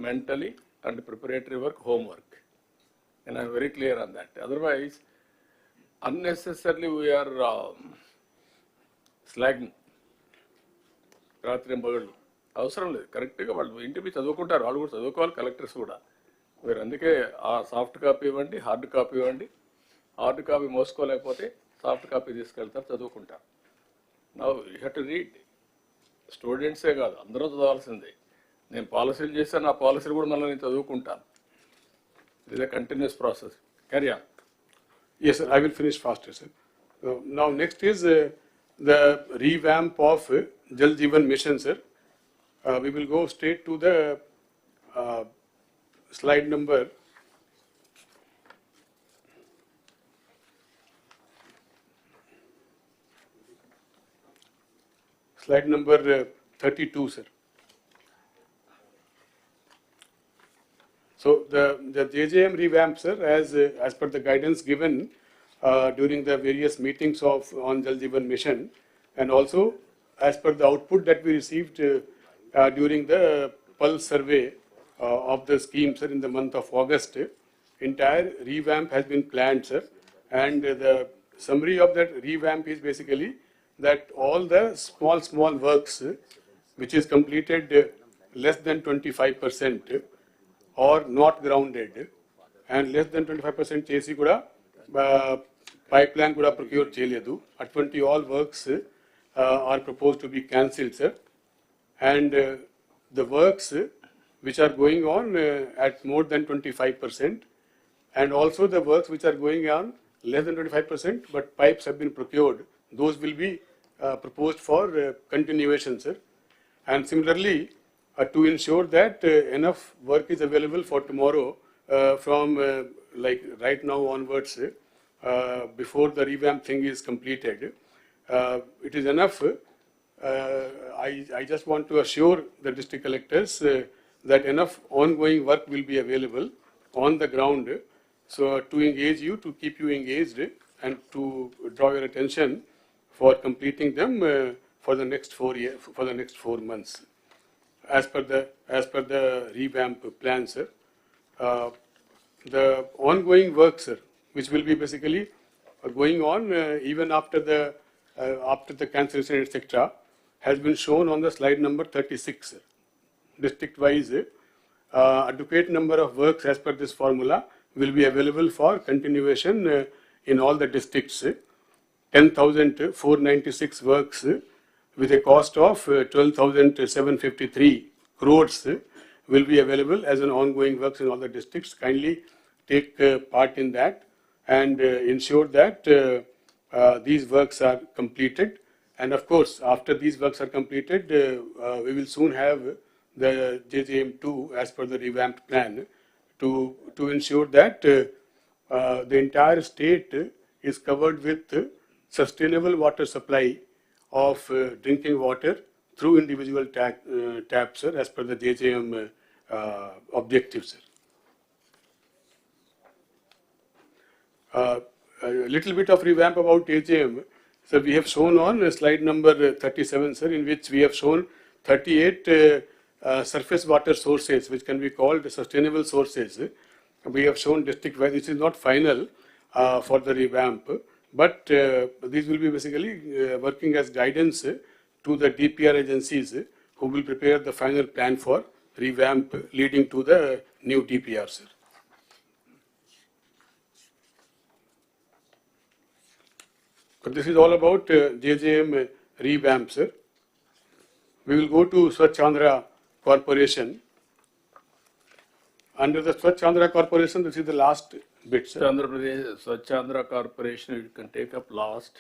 mentally and preparatory work, homework. And I'm very clear on that. Otherwise, unnecessarily we are slagging. రాత్రి పగళ్ళు అవసరం లేదు. కరెక్ట్గా వాళ్ళు ఇంటికి చదువుకుంటారు, వాళ్ళు కూడా చదువుకోవాలి, కలెక్టర్స్ కూడా. మీరు అందుకే ఆ సాఫ్ట్ కాపీ ఇవ్వండి, హార్డ్ కాపీ ఇవ్వండి. హార్డ్ కాపీ మోసుకోలేకపోతే సాఫ్ట్ కాపీ తీసుకెళ్తారు, చదువుకుంటారు. Now you have to read. స్టూడెంట్సే కాదు, అందరూ చదవాల్సిందే. నేను పాలసీలు చేస్తాను, ఆ పాలసీలు కూడా మళ్ళీ నేను చదువుకుంటాను. It is a continuous process. Carry on. Yes, sir. I will finish faster, sir. Now, next is the revamp of Jal Jeevan Mission, sir. We will go straight to the slide number. Slide number 32, sir. So the JJM revamp, sir, as per the guidance given during the various meetings on Jal Jeevan Mission, and also as per the output that we received during the pulse survey of the scheme, sir, in the month of August, entire revamp has been planned, sir, and the summary of that revamp is basically that all the small works which is completed less than 25%. Or not grounded, and less than 25% చేసి కూడా pipeline కూడా procure చేయలేదు. అటువంటి all works are proposed to be cancelled, sir. And the works which are going on at more than 25%, and also the works which are going on less than 25%, but pipes have been procured, those will be proposed for continuation, sir. And similarly, to ensure that enough work is available for tomorrow from like right now onwards, before the revamp thing is completed, it is enough. I just want to assure the district collectors that enough ongoing work will be available on the ground, so to engage you, to keep you engaged, and to draw your attention for completing them for the next 4 years, for the next 4 months. As per the revamp plan, sir, the ongoing work, sir, which will be basically going on even after the cancellation, etc., has been shown on the slide number 36, sir. District-wise, adequate number of works as per this formula will be available for continuation in all the districts. 10,496 works with a cost of 12,753 crores will be available as an ongoing works in all the districts. Kindly take part in that and ensure that these works are completed. And of course, after these works are completed, we will soon have the JJM2 as per the revamped plan to ensure that the entire state is covered with sustainable water supply of drinking water through individual taps, sir, as per the JJM objectives, sir. A little bit of revamp about JJM. So we have shown on slide number 37, sir, in which we have shown 38 surface water sources which can be called sustainable sources. We have shown district-wise. This is not final for the revamp, but these will be basically working as guidance to the DPR agencies who will prepare the final plan for revamp leading to the new DPR, sir. But this is all about JJM revamp, sir. We will go to Swachh Andhra Corporation. Under the Swachh Andhra Corporation, this is the last bit, sir. Andhra Pradesh, Swachh Andhra Corporation, you can take up last.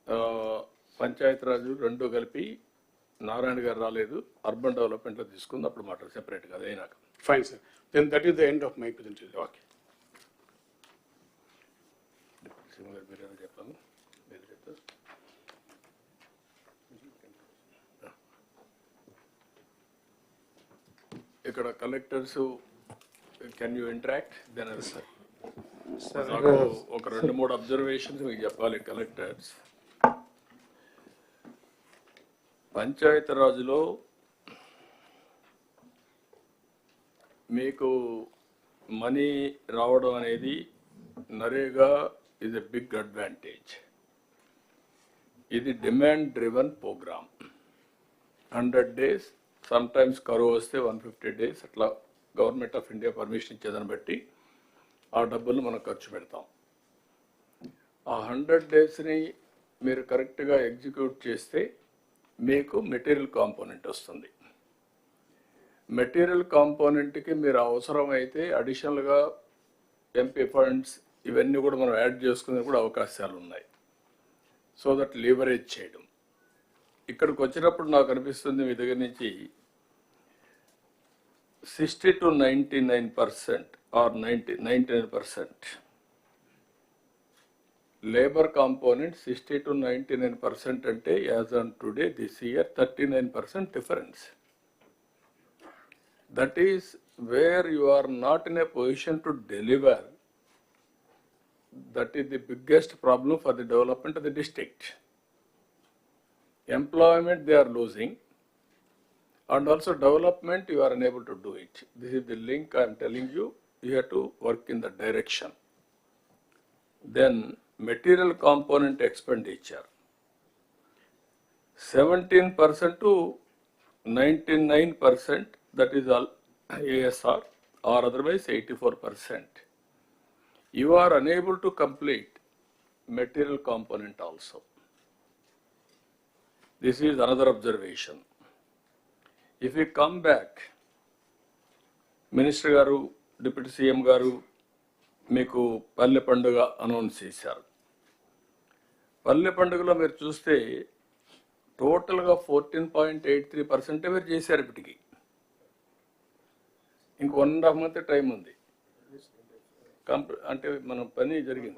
Panchayat Raj rendu కలిపి నారాయణ గారు రాలేదు, urban డెవలప్మెంట్లో తీసుకుంది, అప్పుడు మాట సెపరేట్గా అదైనాక. Fine, sir. Then that is the end of my presentation. Okay. మీరు చెప్పాను, మీరు చెప్తారు. ఇక్కడ collectors can you interact then sir నాకు ఒక 2-3 అబ్జర్వేషన్స్ మీకు చెప్పాలి. కలెక్టర్స్ పంచాయతీ రాజులో మీకు మనీ రావడం అనేది NREGA is a big advantage. ఇది demand driven programme. 100 days, sometimes కరువు వస్తే 150 days అట్లా గవర్నమెంట్ ఆఫ్ ఇండియా పర్మిషన్ ఇచ్చేదాన్ని బట్టి ఆ డబ్బులు మనం ఖర్చు పెడతాం. ఆ 100 daysని మీరు కరెక్ట్గా ఎగ్జిక్యూట్ చేస్తే మీకు మెటీరియల్ కాంపోనెంట్ వస్తుంది. మెటీరియల్ కాంపోనెంట్కి మీరు అవసరమైతే అడిషనల్గా ఎంపీ ఫండ్స్ ఇవన్నీ కూడా మనం యాడ్ చేసుకునే కూడా అవకాశాలు ఉన్నాయి. సో దట్ లీవరేజ్ చేయడం. ఇక్కడికి వచ్చినప్పుడు నాకు అనిపిస్తుంది మీ దగ్గర నుంచి 60 to 99% or 99% labour component 60 to 99% అంటే as on today this year 39% difference. That is where you are not in a position to deliver. That is the biggest problem for the development of the district. Employment they are losing, and also development you are unable to do it. This is the link I am telling you. You have to work in that direction. Then material component expenditure 17% to 99%, that is all ASR, or otherwise 84%. You are unable to complete material component also. This is another observation. If we come back, Minister Garu, Deputy CM Garu, మీకు పల్లె పండుగ announce చేశారు. పల్లె పండుగలో మీరు చూస్తే టోటల్గా 14.83% మీరు చేశారు. ఇప్పటికి ఇంక 1.5 month టైం ఉంది. అంటే మనం పని జరిగింది,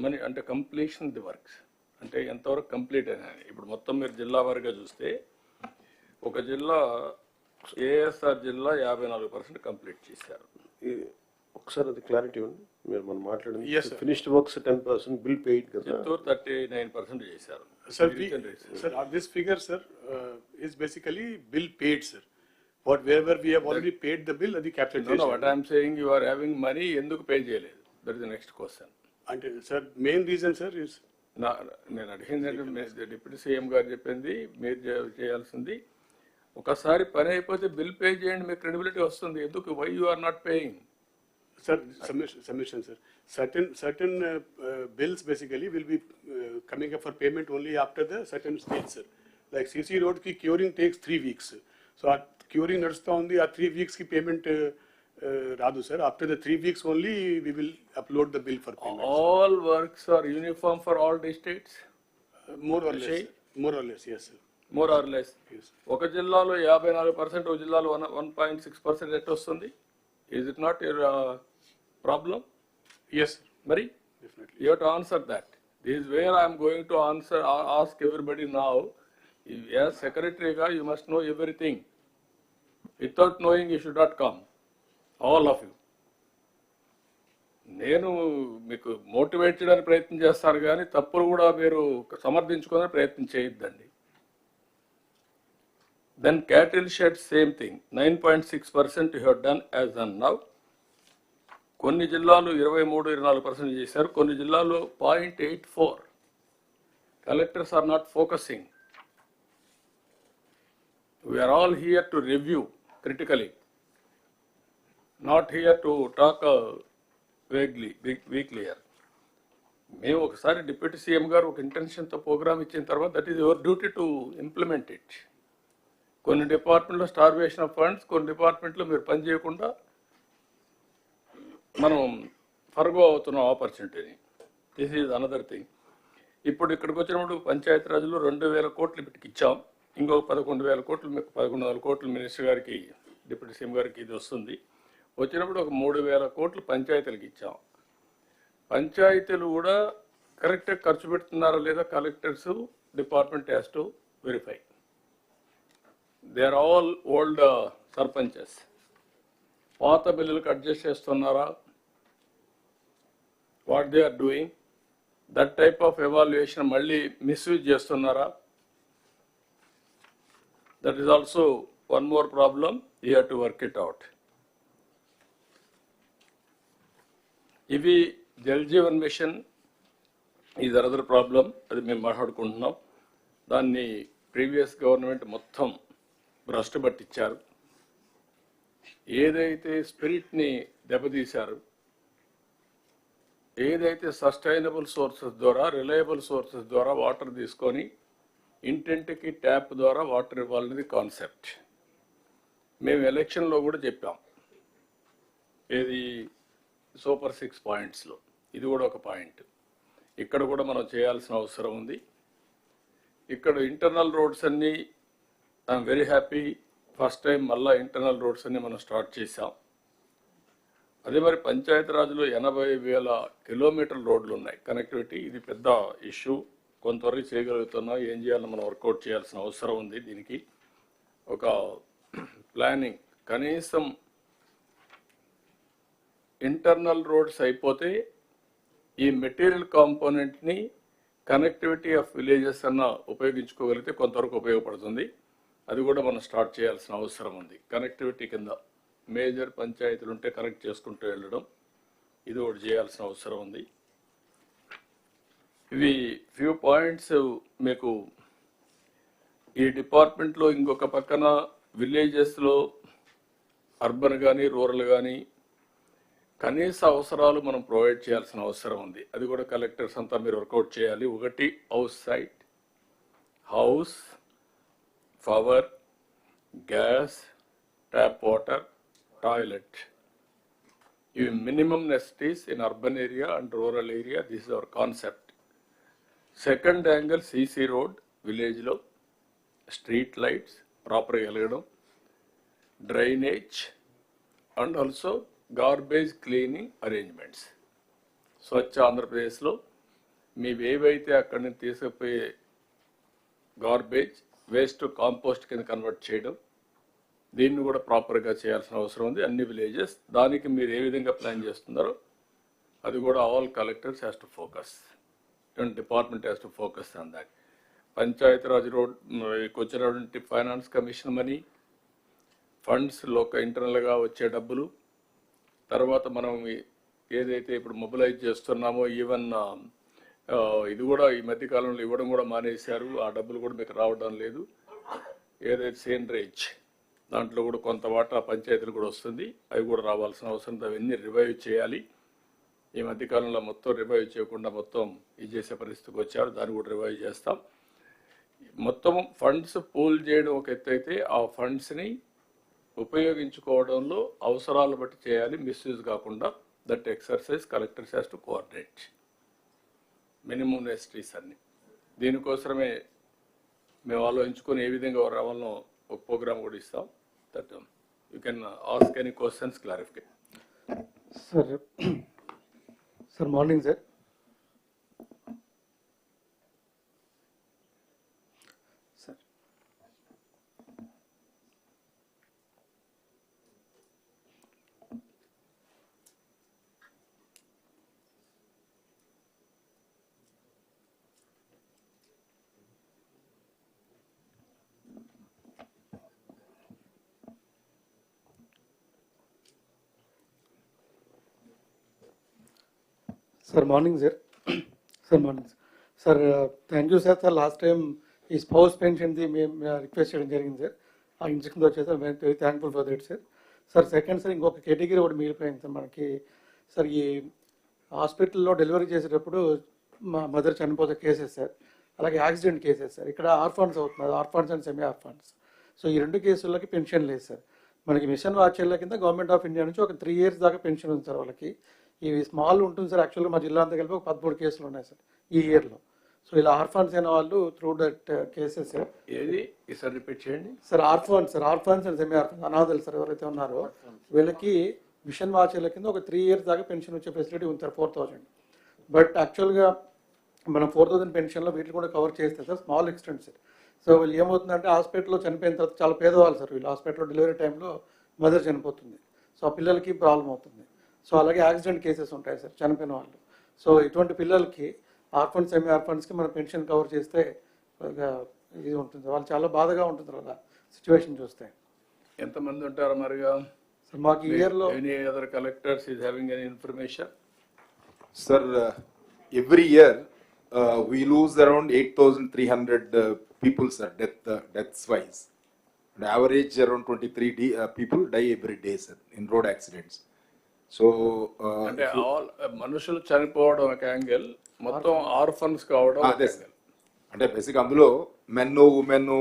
మనీ అంటే కంప్లీషన్ ది వర్క్స్ అంటే ఎంతవరకు కంప్లీట్ అయినా. ఇప్పుడు మొత్తం మీరు జిల్లా వారిగా చూస్తే ఒక జిల్లా ఏఎస్ఆర్ జిల్లా 54% కంప్లీట్ చేశారు. ఒకసారి అది క్లారిటీ ఉంది. మీరు మనం మాట్లాడింది ఫినిష్డ్ వర్క్స్ 10%, బిల్ పెయిడ్ కదా, చిత్తూరు 39% చేశారు. Sir, this figure, sir, is basically bill paid, sir. Wherever we have already paid the bill, the capitalization. No, what I am saying, you are having money, ఎందుకు pay చేయలేదు? That is the next question. And sir, main reason, sir, is నేను అడిగిందంటే deputy CM గారు చెప్పింది మీరు చేయాల్సింది. ఒకసారి పని అయిపోతే బిల్ పే చేయండి, మీకు క్రెడిబిలిటీ వస్తుంది. ఎందుకు why you are not paying? Sir, submission, sir. Certain bills basically will be coming up for payment only after the certain stage, sir. Like CC road ki curing takes 3 weeks. So our curing నడుస్తూ ఉంది, ఆ 3 weeks కి payment రాదు sir. After the 3 weeks only we will upload the bill for payment. All works are uniform for all districts? More or less, yes sir. More or less. Yes. ఒక జిల్లాలో 54%, ఒక జిల్లాలో 1.6% at వస్తుంది. Is it not your problem? Yes sir. మరి Definitely. you have to answer that. This is where I am going to ask everybody now. As secretary, you must know everything. Without knowing, you should not come. All of you. నేను మీకు motivate చేయడానికి ప్రయత్నం చేస్తారు కానీ తప్పులు కూడా మీరు సమర్థించుకోవడానికి ప్రయత్నం చేయొద్దండి. Then cattle shed, same thing. 9.6% you have done as on now. కొన్ని జిల్లాలు 23-24% చేశారు, కొన్ని జిల్లాలు 0.84. Collectors are not focusing. We are all here to review critically, not here to talk vaguely, weakly here. మేము ఒకసారి డిప్యూటీ సీఎం గారు ఒక ఇంటెన్షన్తో programme ఇచ్చిన తర్వాత that is your duty to implement it. కొన్ని డిపార్ట్మెంట్లో స్టార్వేషన్ ఆఫ్ ఫండ్స్, కొన్ని డిపార్ట్మెంట్లో మీరు పని చేయకుండా మనం ఫర్గో అవుతున్న ఆపర్చునిటీని. This is another thing. ఇప్పుడు ఇక్కడికి వచ్చినప్పుడు పంచాయతీ రాజులో 2,000 కోట్లు ఇప్పటికి ఇచ్చాం. ఇంకొక 11,000 కోట్లు, మీకు 11,000 కోట్లు మినిస్టర్ గారికి, డిప్యూటీ సీఎం గారికి ఇది వస్తుంది. వచ్చినప్పుడు ఒక 3,000 కోట్లు పంచాయతీలకు ఇచ్చాం. పంచాయతీలు కూడా కరెక్ట్గా ఖర్చు పెడుతున్నారా లేదా collectors, department has to verify. They are all old sarpanches పాత బిల్లులకు అడ్జస్ట్ చేస్తున్నారా, what they are doing, that type of evaluation మళ్ళీ మిస్యూజ్ చేస్తున్నారా, that is also one more problem, you have to work it out. ఇవి Jal Jeevan mission is another problem, అది మేము మాట్లాడుకుంటున్నాం. దాన్ని ప్రీవియస్ గవర్నమెంట్ మొత్తం భ్రష్టు పట్టించారు. ఏదైతే స్పిరిట్ని దెబ్బతీశారు, ఏదైతే సస్టైనబుల్ సోర్సెస్ ద్వారా, రిలయబుల్ సోర్సెస్ ద్వారా వాటర్ తీసుకొని ఇంటింటికి ట్యాప్ ద్వారా వాటర్ ఇవ్వాలనేది కాన్సెప్ట్. మేము ఎలక్షన్లో కూడా చెప్పాం, ఏది సూపర్ 6 పాయింట్స్లో ఇది కూడా ఒక పాయింట్. ఇక్కడ కూడా మనం చేయాల్సిన అవసరం ఉంది. ఇక్కడ ఇంటర్నల్ రోడ్స్ అన్నీ I'm very happy, first time మళ్ళీ ఇంటర్నల్ రోడ్స్ అన్నీ మనం స్టార్ట్ చేసాం. అదే మరి పంచాయతీ రాజ్లో 80,000 కిలోమీటర్ల రోడ్లు ఉన్నాయి కనెక్టివిటీ. ఇది పెద్ద ఇష్యూ, కొంతవరకు చేయగలుగుతున్నాం. ఏం చేయాలో మనం వర్కౌట్ చేయాల్సిన అవసరం ఉంది. దీనికి ఒక ప్లానింగ్, కనీసం ఇంటర్నల్ రోడ్స్ అయిపోతే ఈ మెటీరియల్ కాంపోనెంట్ని కనెక్టివిటీ ఆఫ్ విలేజెస్ అన్న ఉపయోగించుకోగలిగితే కొంతవరకు ఉపయోగపడుతుంది. అది కూడా మనం స్టార్ట్ చేయాల్సిన అవసరం ఉంది. కనెక్టివిటీ కింద మేజర్ పంచాయతీలు ఉంటే కనెక్ట్ చేసుకుంటూ వెళ్ళడం, ఇది ఒకటి చేయాల్సిన అవసరం ఉంది. ఇవి ఫ్యూ పాయింట్స్ మీకు ఈ డిపార్ట్మెంట్లో. ఇంకొక పక్కన విలేజెస్లో అర్బన్ కానీ రూరల్ కానీ కనీస అవసరాలు మనం ప్రొవైడ్ చేయాల్సిన అవసరం ఉంది. అది కూడా కలెక్టర్స్ అంతా మీరు వర్కౌట్ చేయాలి. ఒకటి house site, house, power, gas, tap water, toilet. ఇవి minimum necessities in urban area and rural area. This is our concept. Second angle CC road విలేజ్లో, స్ట్రీట్ లైట్స్ ప్రాపర్గా వెలగడం, drainage and also garbage cleaning arrangements. Swachh ఆంధ్రప్రదేశ్లో మీవేవైతే అక్కడి నుంచి తీసుకుపోయే garbage waste compost కింద కన్వర్ట్ చేయడం, దీన్ని కూడా ప్రాపర్గా చేయాల్సిన అవసరం ఉంది అన్ని విలేజెస్. దానికి మీరు ఏ విధంగా ప్లాన్ చేస్తున్నారో అది కూడా all collectors has to focus, department has to focus on that. Panchayati Raj road వచ్చినటువంటి ఫైనాన్స్ కమిషన్ మనీ, ఫండ్స్ ఇంటర్నల్గా వచ్చే డబ్బులు, తర్వాత మనం ఏదైతే ఇప్పుడు మొబిలైజ్ చేస్తున్నామో, ఈవెన్ ఇది కూడా ఈ మధ్యకాలంలో ఇవ్వడం కూడా మానేశారు. ఆ డబ్బులు కూడా మీకు రావడం లేదు. ఏదైతే సేనరేజ్ దాంట్లో కూడా కొంత వాటా పంచాయతీలు కూడా వస్తుంది, అవి కూడా రావాల్సిన అవసరం. అవన్నీ రివైవ్ చేయాలి. ఈ మధ్యకాలంలో మొత్తం రివైవ్ చేయకుండా మొత్తం ఇది చేసే పరిస్థితికి వచ్చారు. దాన్ని కూడా రివైవ్ చేస్తాం. మొత్తం ఫండ్స్ పూల్ చేయడం ఒక ఎత్తు అయితే, ఆ ఫండ్స్ని ఉపయోగించుకోవడంలో అవసరాలు బట్టి చేయాలి, మిస్యూజ్ కాకుండా. That exercise collectors has to coordinate minimum నెసిటీస్ అన్ని. దీనికోసమే మేము ఆలోచించుకొని ఏ విధంగా రావాలనో ఒక ప్రోగ్రామ్ కూడా ఇస్తాం. That you can ask any questions, clarification. Sir morning sir. Sir morning sir. Sir morning sir. Thank you sir. Sir last time ఈ స్పౌస్ పెన్షన్ది మేము రిక్వెస్ట్ చేయడం జరిగింది సార్. ఆ ఇన్స్ట్రక్షన్స్ వచ్చేసి sir very thankful for that sir. Sir second sir ఇంకొక category ఒకటి మిగిలిపోయింది sir మనకి. సార్ ఈ హాస్పిటల్లో డెలివరీ చేసేటప్పుడు మా మదర్ చనిపోతే కేసెస్ సార్, అలాగే యాక్సిడెంట్ కేసెస్ సార్. ఇక్కడ ఆర్ఫాన్స్ అవుతున్నారు, orphans and semi orphans. So ఈ రెండు కేసులకి పెన్షన్ లేదు సార్. మనకి మిషన్ వాచర్ల కింద గవర్నమెంట్ ఆఫ్ ఇండియా నుంచి ఒక 3 years దాకా పెన్షన్ ఉంది సార్ వాళ్ళకి. ఇవి స్మాల్ ఉంటుంది సార్. యాక్చువల్గా మా జిల్లా అంతా కలిపి ఒక 13 కేసులు ఉన్నాయి సార్ ఈ ఇయర్లో. సో ఇలా ఆర్ఫాన్స్ అయిన వాళ్ళు త్రూ దట్ కేసెస్ సార్. ఏది ఈసారి రిపీట్ చేయండి sir. Orphans and semi orphans అనాథలు సార్ ఎవరైతే ఉన్నారో వీళ్ళకి మిషన్ వాచర్ల కింద ఒక 3 years దాకా పెన్షన్ వచ్చే ఫెసిలిటీ ఉంది సార్ 4,000. బట్ యాక్చువల్గా మనం 4,000 పెన్షన్లో వీటిని కూడా కవర్ చేస్తే sir small extent sir. So వీళ్ళు ఏమవుతుందంటే హాస్పిటల్లో చనిపోయిన తర్వాత చాలా పేదవాళ్ళు సార్ వీళ్ళు, హాస్పిటల్లో డెలివరీ టైంలో మదర్ చనిపోతుంది, సో ఆ పిల్లలకి ప్రాబ్లం అవుతుంది. సో అలాగే యాక్సిడెంట్ కేసెస్ ఉంటాయి సార్ చనిపోయిన వాళ్ళు. సో ఇటువంటి పిల్లలకి ఆర్ఫన్స్ సెమీ ఆర్ఫన్స్కి మనం పెన్షన్ కవర్ చేస్తే ఇది ఉంటుంది, వాళ్ళు చాలా బాధగా ఉంటుంది అలా సిచ్యువేషన్ చూస్తే. ఎంతమంది ఉంటారు మరిగా? సో మాకు ఈ ఇయర్లో any other collectors is having any information? Sir, every year we lose around 8,300 people, sir, deaths wise. On average, around 23 people die every day, sir, in road accidents. So, అంటే all మనుషులు చనిపోవడం ఒక angle, మొత్తం orphans కావడం అదే sir. అంటే basic అందులో men women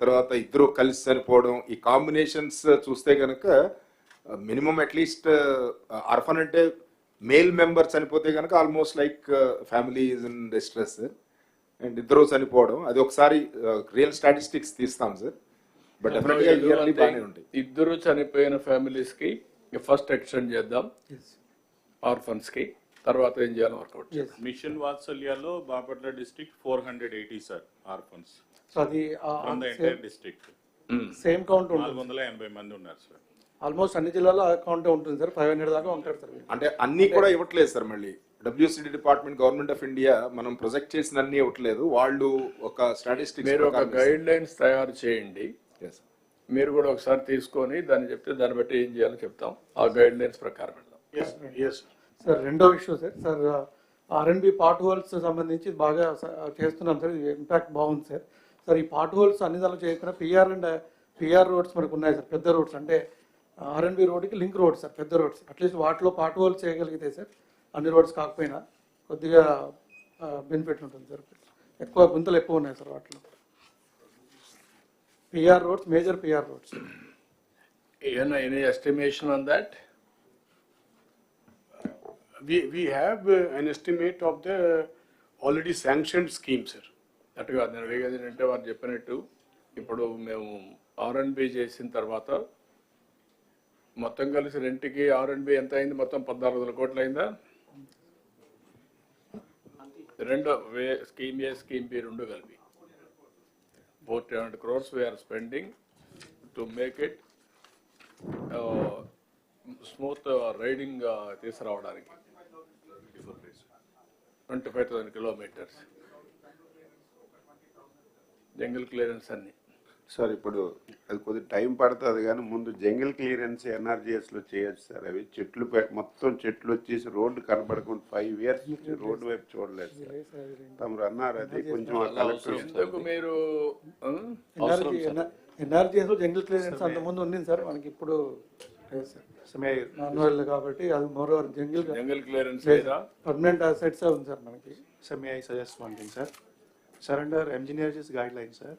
తర్వాత ఇద్దరు కలిసి చనిపోవడం, ఈ కాంబినేషన్స్ చూస్తే కనుక మినిమం అట్లీస్ట్ ఆర్ఫన్ అంటే మేల్ మెంబర్ చనిపోతే కనుక almost like family is in distress, and ఇద్దరు చనిపోవడం అది ఒకసారి రియల్ స్టాటిస్టిక్స్ తీస్తాం సార్. బట్ డెఫినెట్గా ఇయర్లీ బాగానే ఉంటాయి. ఇద్దరు చనిపోయిన ఫ్యామిలీస్ కి ఫస్ట్ ఎక్స్టెండ్ చేద్దాం, ఆర్ఫన్స్ కి తర్వాత ఏం చేయాలి వర్కౌట్. మిషన్ వాత్సల్యాలో Bapatla district 480 sir orphans. So అది from the entire district same count 480 మంది ఉన్నారు సార్. ఆల్మోస్ట్ అన్ని జిల్లాలో అకౌంట్ ఉంటుంది సార్, 500 దాకా ఉంటారు సార్. అంటే అన్ని కూడా ఇవ్వట్లేదు సార్, మళ్ళీ WCD department government of India మనం ప్రొజెక్ట్ చేసిన అన్ని ఇవ్వట్లేదు, వాళ్ళు ఒక స్టాటిస్టిక్స్ మీరు ఒక గైడ్ లైన్స్ తయారు చేయండి, మీరు కూడా ఒకసారి తీసుకొని దాన్ని చెప్తే దాన్ని బట్టి ఏం చేయాలో చెప్తాం, ఆ గైడ్ లైన్స్ ప్రకారం వెళ్దాం. సార్ రెండో issue sir R&B part holes సంబంధించి బాగా చేస్తున్నాం సార్, ఇంపాక్ట్ బాగుంది సార్. సార్ ఈ పార్ట్ హోల్స్ అన్ని దానిలో చేయకుండా పిఆర్ రోడ్స్ మనకు ఉన్నాయి సార్, పెద్ద రోడ్స్ అంటే R&B రోడ్కి లింక్ రోడ్స్ సార్, పెద్ద రోడ్స్. అట్లీస్ట్ వాటిలో పార్ట్ హోల్స్ చేయగలిగితే సార్ అన్ని రోడ్స్ కాకపోయినా కొద్దిగా బెనిఫిట్ ఉంటుంది సార్. ఎక్కువ గుంతలు ఎక్కువ ఉన్నాయి సార్ వాటిలో, PR roads, major PR roads. Any estimation on that? We have an estimate of the already sanctioned scheme, sir. అట్టుగా నేను వేగది అంటే వారు చెప్పినట్టు ఇప్పుడు మేము R&B చేసిన తర్వాత మొత్తం కలిసి రెంట్కి R&B ఎంత అయింది? మొత్తం 14,000 కోట్లు అయిందా? రెండు స్కీమ్ ఏ స్కీమ్ బి రెండు కలిపి 400 crores we are spending to make it smooth riding తీసుకురావడానికి 25,000 kilometers జంగిల్ క్లియరెన్స్ అన్ని. సార్ ఇప్పుడు అది కొద్దిగా టైం పడుతుంది కానీ ముందు జంగిల్ క్లియరెన్స్ NRGSలో చేయొచ్చు సార్. అవి చెట్లు మొత్తం చెట్లు వచ్చేసి రోడ్డు కనబడకుండా 5 years రోడ్డు వైపు చూడలేదు సార్. తమరు అన్నారు అది కొంచెం ఎందుకు మీరు ఎన్ఆర్జీఎస్ జంగిల్ క్లియరెన్స్ అంత ముందు ఉంది సార్, మనకి ఇప్పుడు కాబట్టి అది more over jungle clearance permanent assets ఉంది సార్ మనకి. Sir, may I suggest one thing, sir? Sir, under MGNREGS guidelines, sir,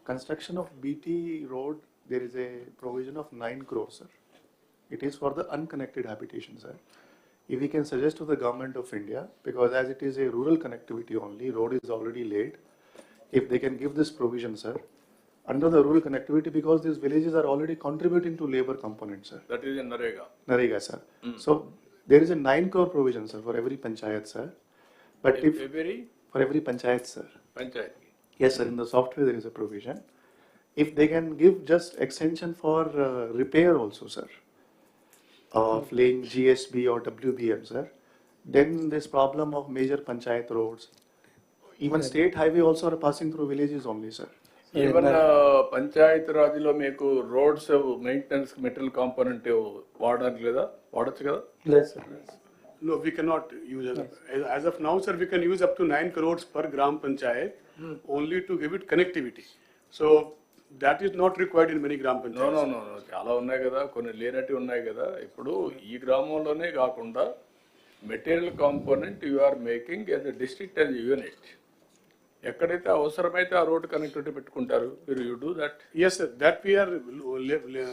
construction of BT road, there is a provision of 9 crores, sir. It is for the unconnected habitation, sir. If we can suggest to the government of India, because as it is a rural connectivity only, road is already laid, if they can give this provision, sir, under the rural connectivity, because these villages are already contributing to labor component, sir. That is in NREGA, sir. So there is a 9 crore provision, sir, for every panchayat, sir. But for every panchayat, sir. Panchayat. Yes, sir. In the software there is a provision. If they can give just extension for repair also, sir, of laying GSB or WBM, sir, then this problem of major panchayat roads, even state highway also are passing through villages only, sir. Even panchayat రాజ్లో మీకు roads maintenance material component వాడడానికి లేదా? వాడచ్చు కదా? లేదు sir. No, we cannot use as of now, sir. We can use up to 9 crores per gram panchayat only to give it connectivity. So that is not required in many gram panchayats. No. చాలా ఉన్నాయి కదా, కొన్ని లేనట్టు ఉన్నాయి కదా. ఇప్పుడు ఈ గ్రామంలోనే కాకుండా material component you are making as a district as unit. ఎక్కడైతే అవసరమైతే ఆ రోడ్ కనెక్టివిటీ పెట్టుకుంటారు మీరు. You do that? Yes, sir. That we are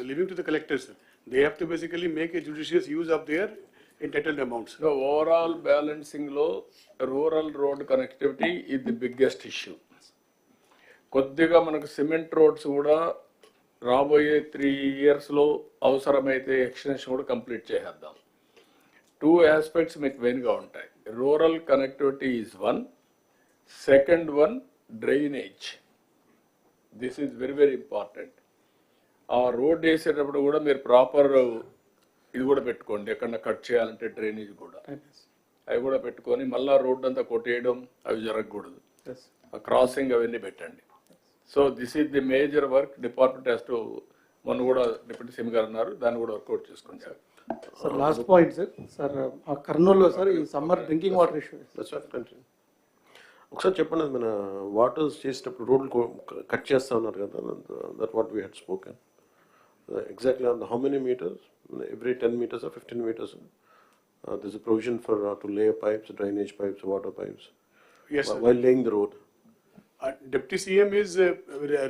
leaving to the collectors, sir. They have to basically make a judicious use of their entitled amounts. So overall balancing లో rural road connectivity is the biggest issue. కొద్దిగా మనకు cement roads కూడా రాబోయే 3 years లో అవసరమైతే extension కూడా complete చేసేద్దాం. 2 aspects మీకు మెయిన్గా ఉంటాయి. Rural connectivity is one, second one drainage. This is very very important. ఆ రోడ్ వేసేటప్పుడు కూడా మీరు ప్రాపర్ ఇది కూడా పెట్టుకోండి, ఎక్కడన్నా కట్ చేయాలంటే డ్రైనేజ్ కూడా అవి కూడా పెట్టుకొని మళ్ళీ రోడ్ అంతా కొట్టేయడం అవి జరగకూడదు. ఆ క్రాసింగ్ అవన్నీ పెట్టండి. So this is the major work department has to, మొన్న కూడా డిప్యూటీ సీఎం గారు అన్నారు, దాన్ని కూడా వర్కౌట్ చేసుకోండి sir. Sir last point sir, sir ఆ కర్నూలులో సార్ ఈ సమ్మర్ డ్రింకింగ్ వాటర్ ఇష్యూ ఒకసారి చెప్పండి, మన వాటర్స్ చేసేటప్పుడు రోడ్లు కట్ చేస్తా ఉన్నారు కదా, that what we had spoken exactly on how many metres, every 10 meters or 15 meters there's a provision for to lay pipes, drainage pipes, water pipes. Yes, while laying the road. Deputy CM is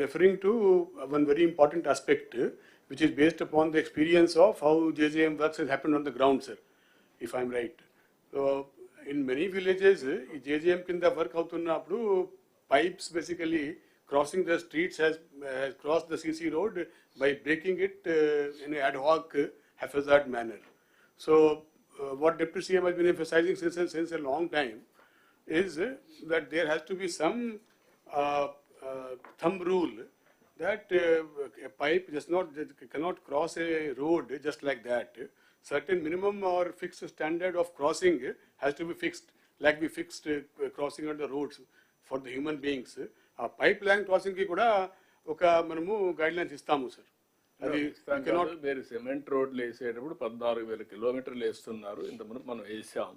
referring to one very important aspect which is based upon the experience of how JJM works has happened on the ground, sir, if I'm right. So in many villages JJM kinda work avutunnappudu pipes basically crossing the streets has crossed the CC road by breaking it in an ad hoc haphazard manner. So what Deputy CM has been emphasizing since a long time is that there has to be some thumb rule that a pipe cannot cross a road just like that. Certain minimum or fixed standard of crossing has to be fixed, like we fixed crossing on the roads for the human beings. A pipeline crossing ki kuda oka manamu guidelines istamu, sir. అది మీరు cement రోడ్లు వేసేటప్పుడు 14,000 kilometers వేస్తున్నారు, ఇంతకుముందు మనం వేసాం.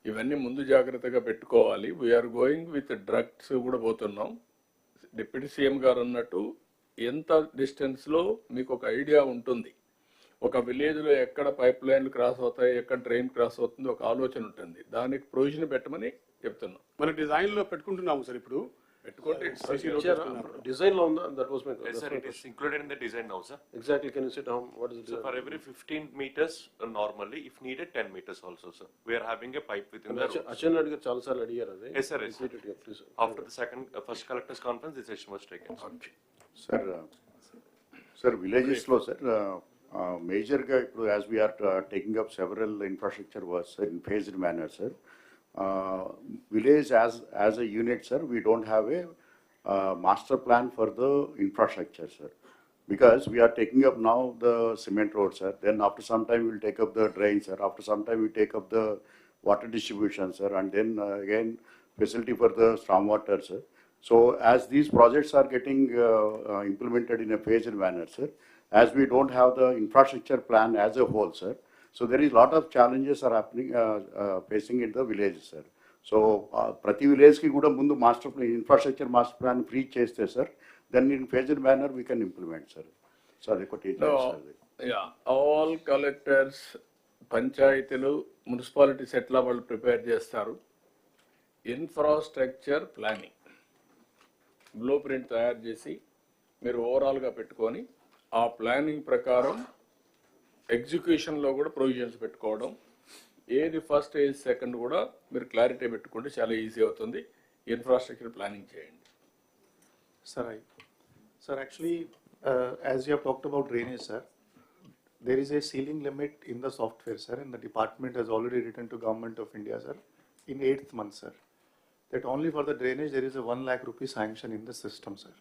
ఇవన్నీ ముందు జాగ్రత్తగా పెట్టుకోవాలి. వీఆర్ గోయింగ్ విత్ డ్రగ్స్ కూడా పోతున్నాం. డిప్యూటీ సీఎం గారు అన్నట్టు ఎంత డిస్టెన్స్లో మీకు ఒక ఐడియా ఉంటుంది. ఒక విలేజ్లో ఎక్కడ పైప్ లైన్లు క్రాస్ అవుతాయి, ఎక్కడ డ్రైన్ క్రాస్ అవుతుంది, ఒక ఆలోచన ఉంటుంది. దానికి ప్రొవిజన్ పెట్టమని చెప్తున్నాం. మన డిజైన్లో పెట్టుకుంటున్నాము సార్. ఇప్పుడు design law, that was my question. Yes, sir, it is included in the design now, sir. Exactly, can you say what is the design? So for every 15 meters normally, if needed 10 meters also, sir. We are having a pipe within the road. Achan Reddy garu chaala saarlu adigaru ade. Yes, sir, yes, sir. After the first collectors conference, this decision was taken. Sir, villages lo sir, major ga ippudu as we are taking up several infrastructure works in phased manner, sir. Village as a unit, sir, we don't have a master plan for the infrastructure, sir, because we are taking up now the cement road, sir. Then after some time we'll take up the drains, sir. After some time we take up the water distribution, sir, and then again facility for the stormwater, sir. So as these projects are getting implemented in a phased manner, sir, as we don't have the infrastructure plan as a whole, sir, so there is a lot of challenges are happening, facing in the villages, sir. So prati village ki kuda mundu master plan, infrastructure master plan free cheste, sir, then in phased manner we can implement, sir. So yeah, all collectors, panchayatulu, municipalities etla vallu prepare chestaru infrastructure planning blueprint తయారు చేసి మీరు overall గా పెట్టుకొని ఆ planning ప్రకారం ఎగ్జిక్యూషన్లో కూడా provisions పెట్టుకోవడం, ఏది ఫస్ట్ ఏది సెకండ్ కూడా మీరు క్లారిటీ పెట్టుకుంటే చాలా ఈజీ అవుతుంది. ఇన్ఫ్రాస్ట్రక్చర్ ప్లానింగ్ చేయండి. Sir, actually, as you have talked about drainage, sir, there is a ceiling limit in the software, sir, and the department has already written to Government of India, sir, in 8th month, sir, that only for the drainage there is a 1 lakh rupee sanction in the system, sir.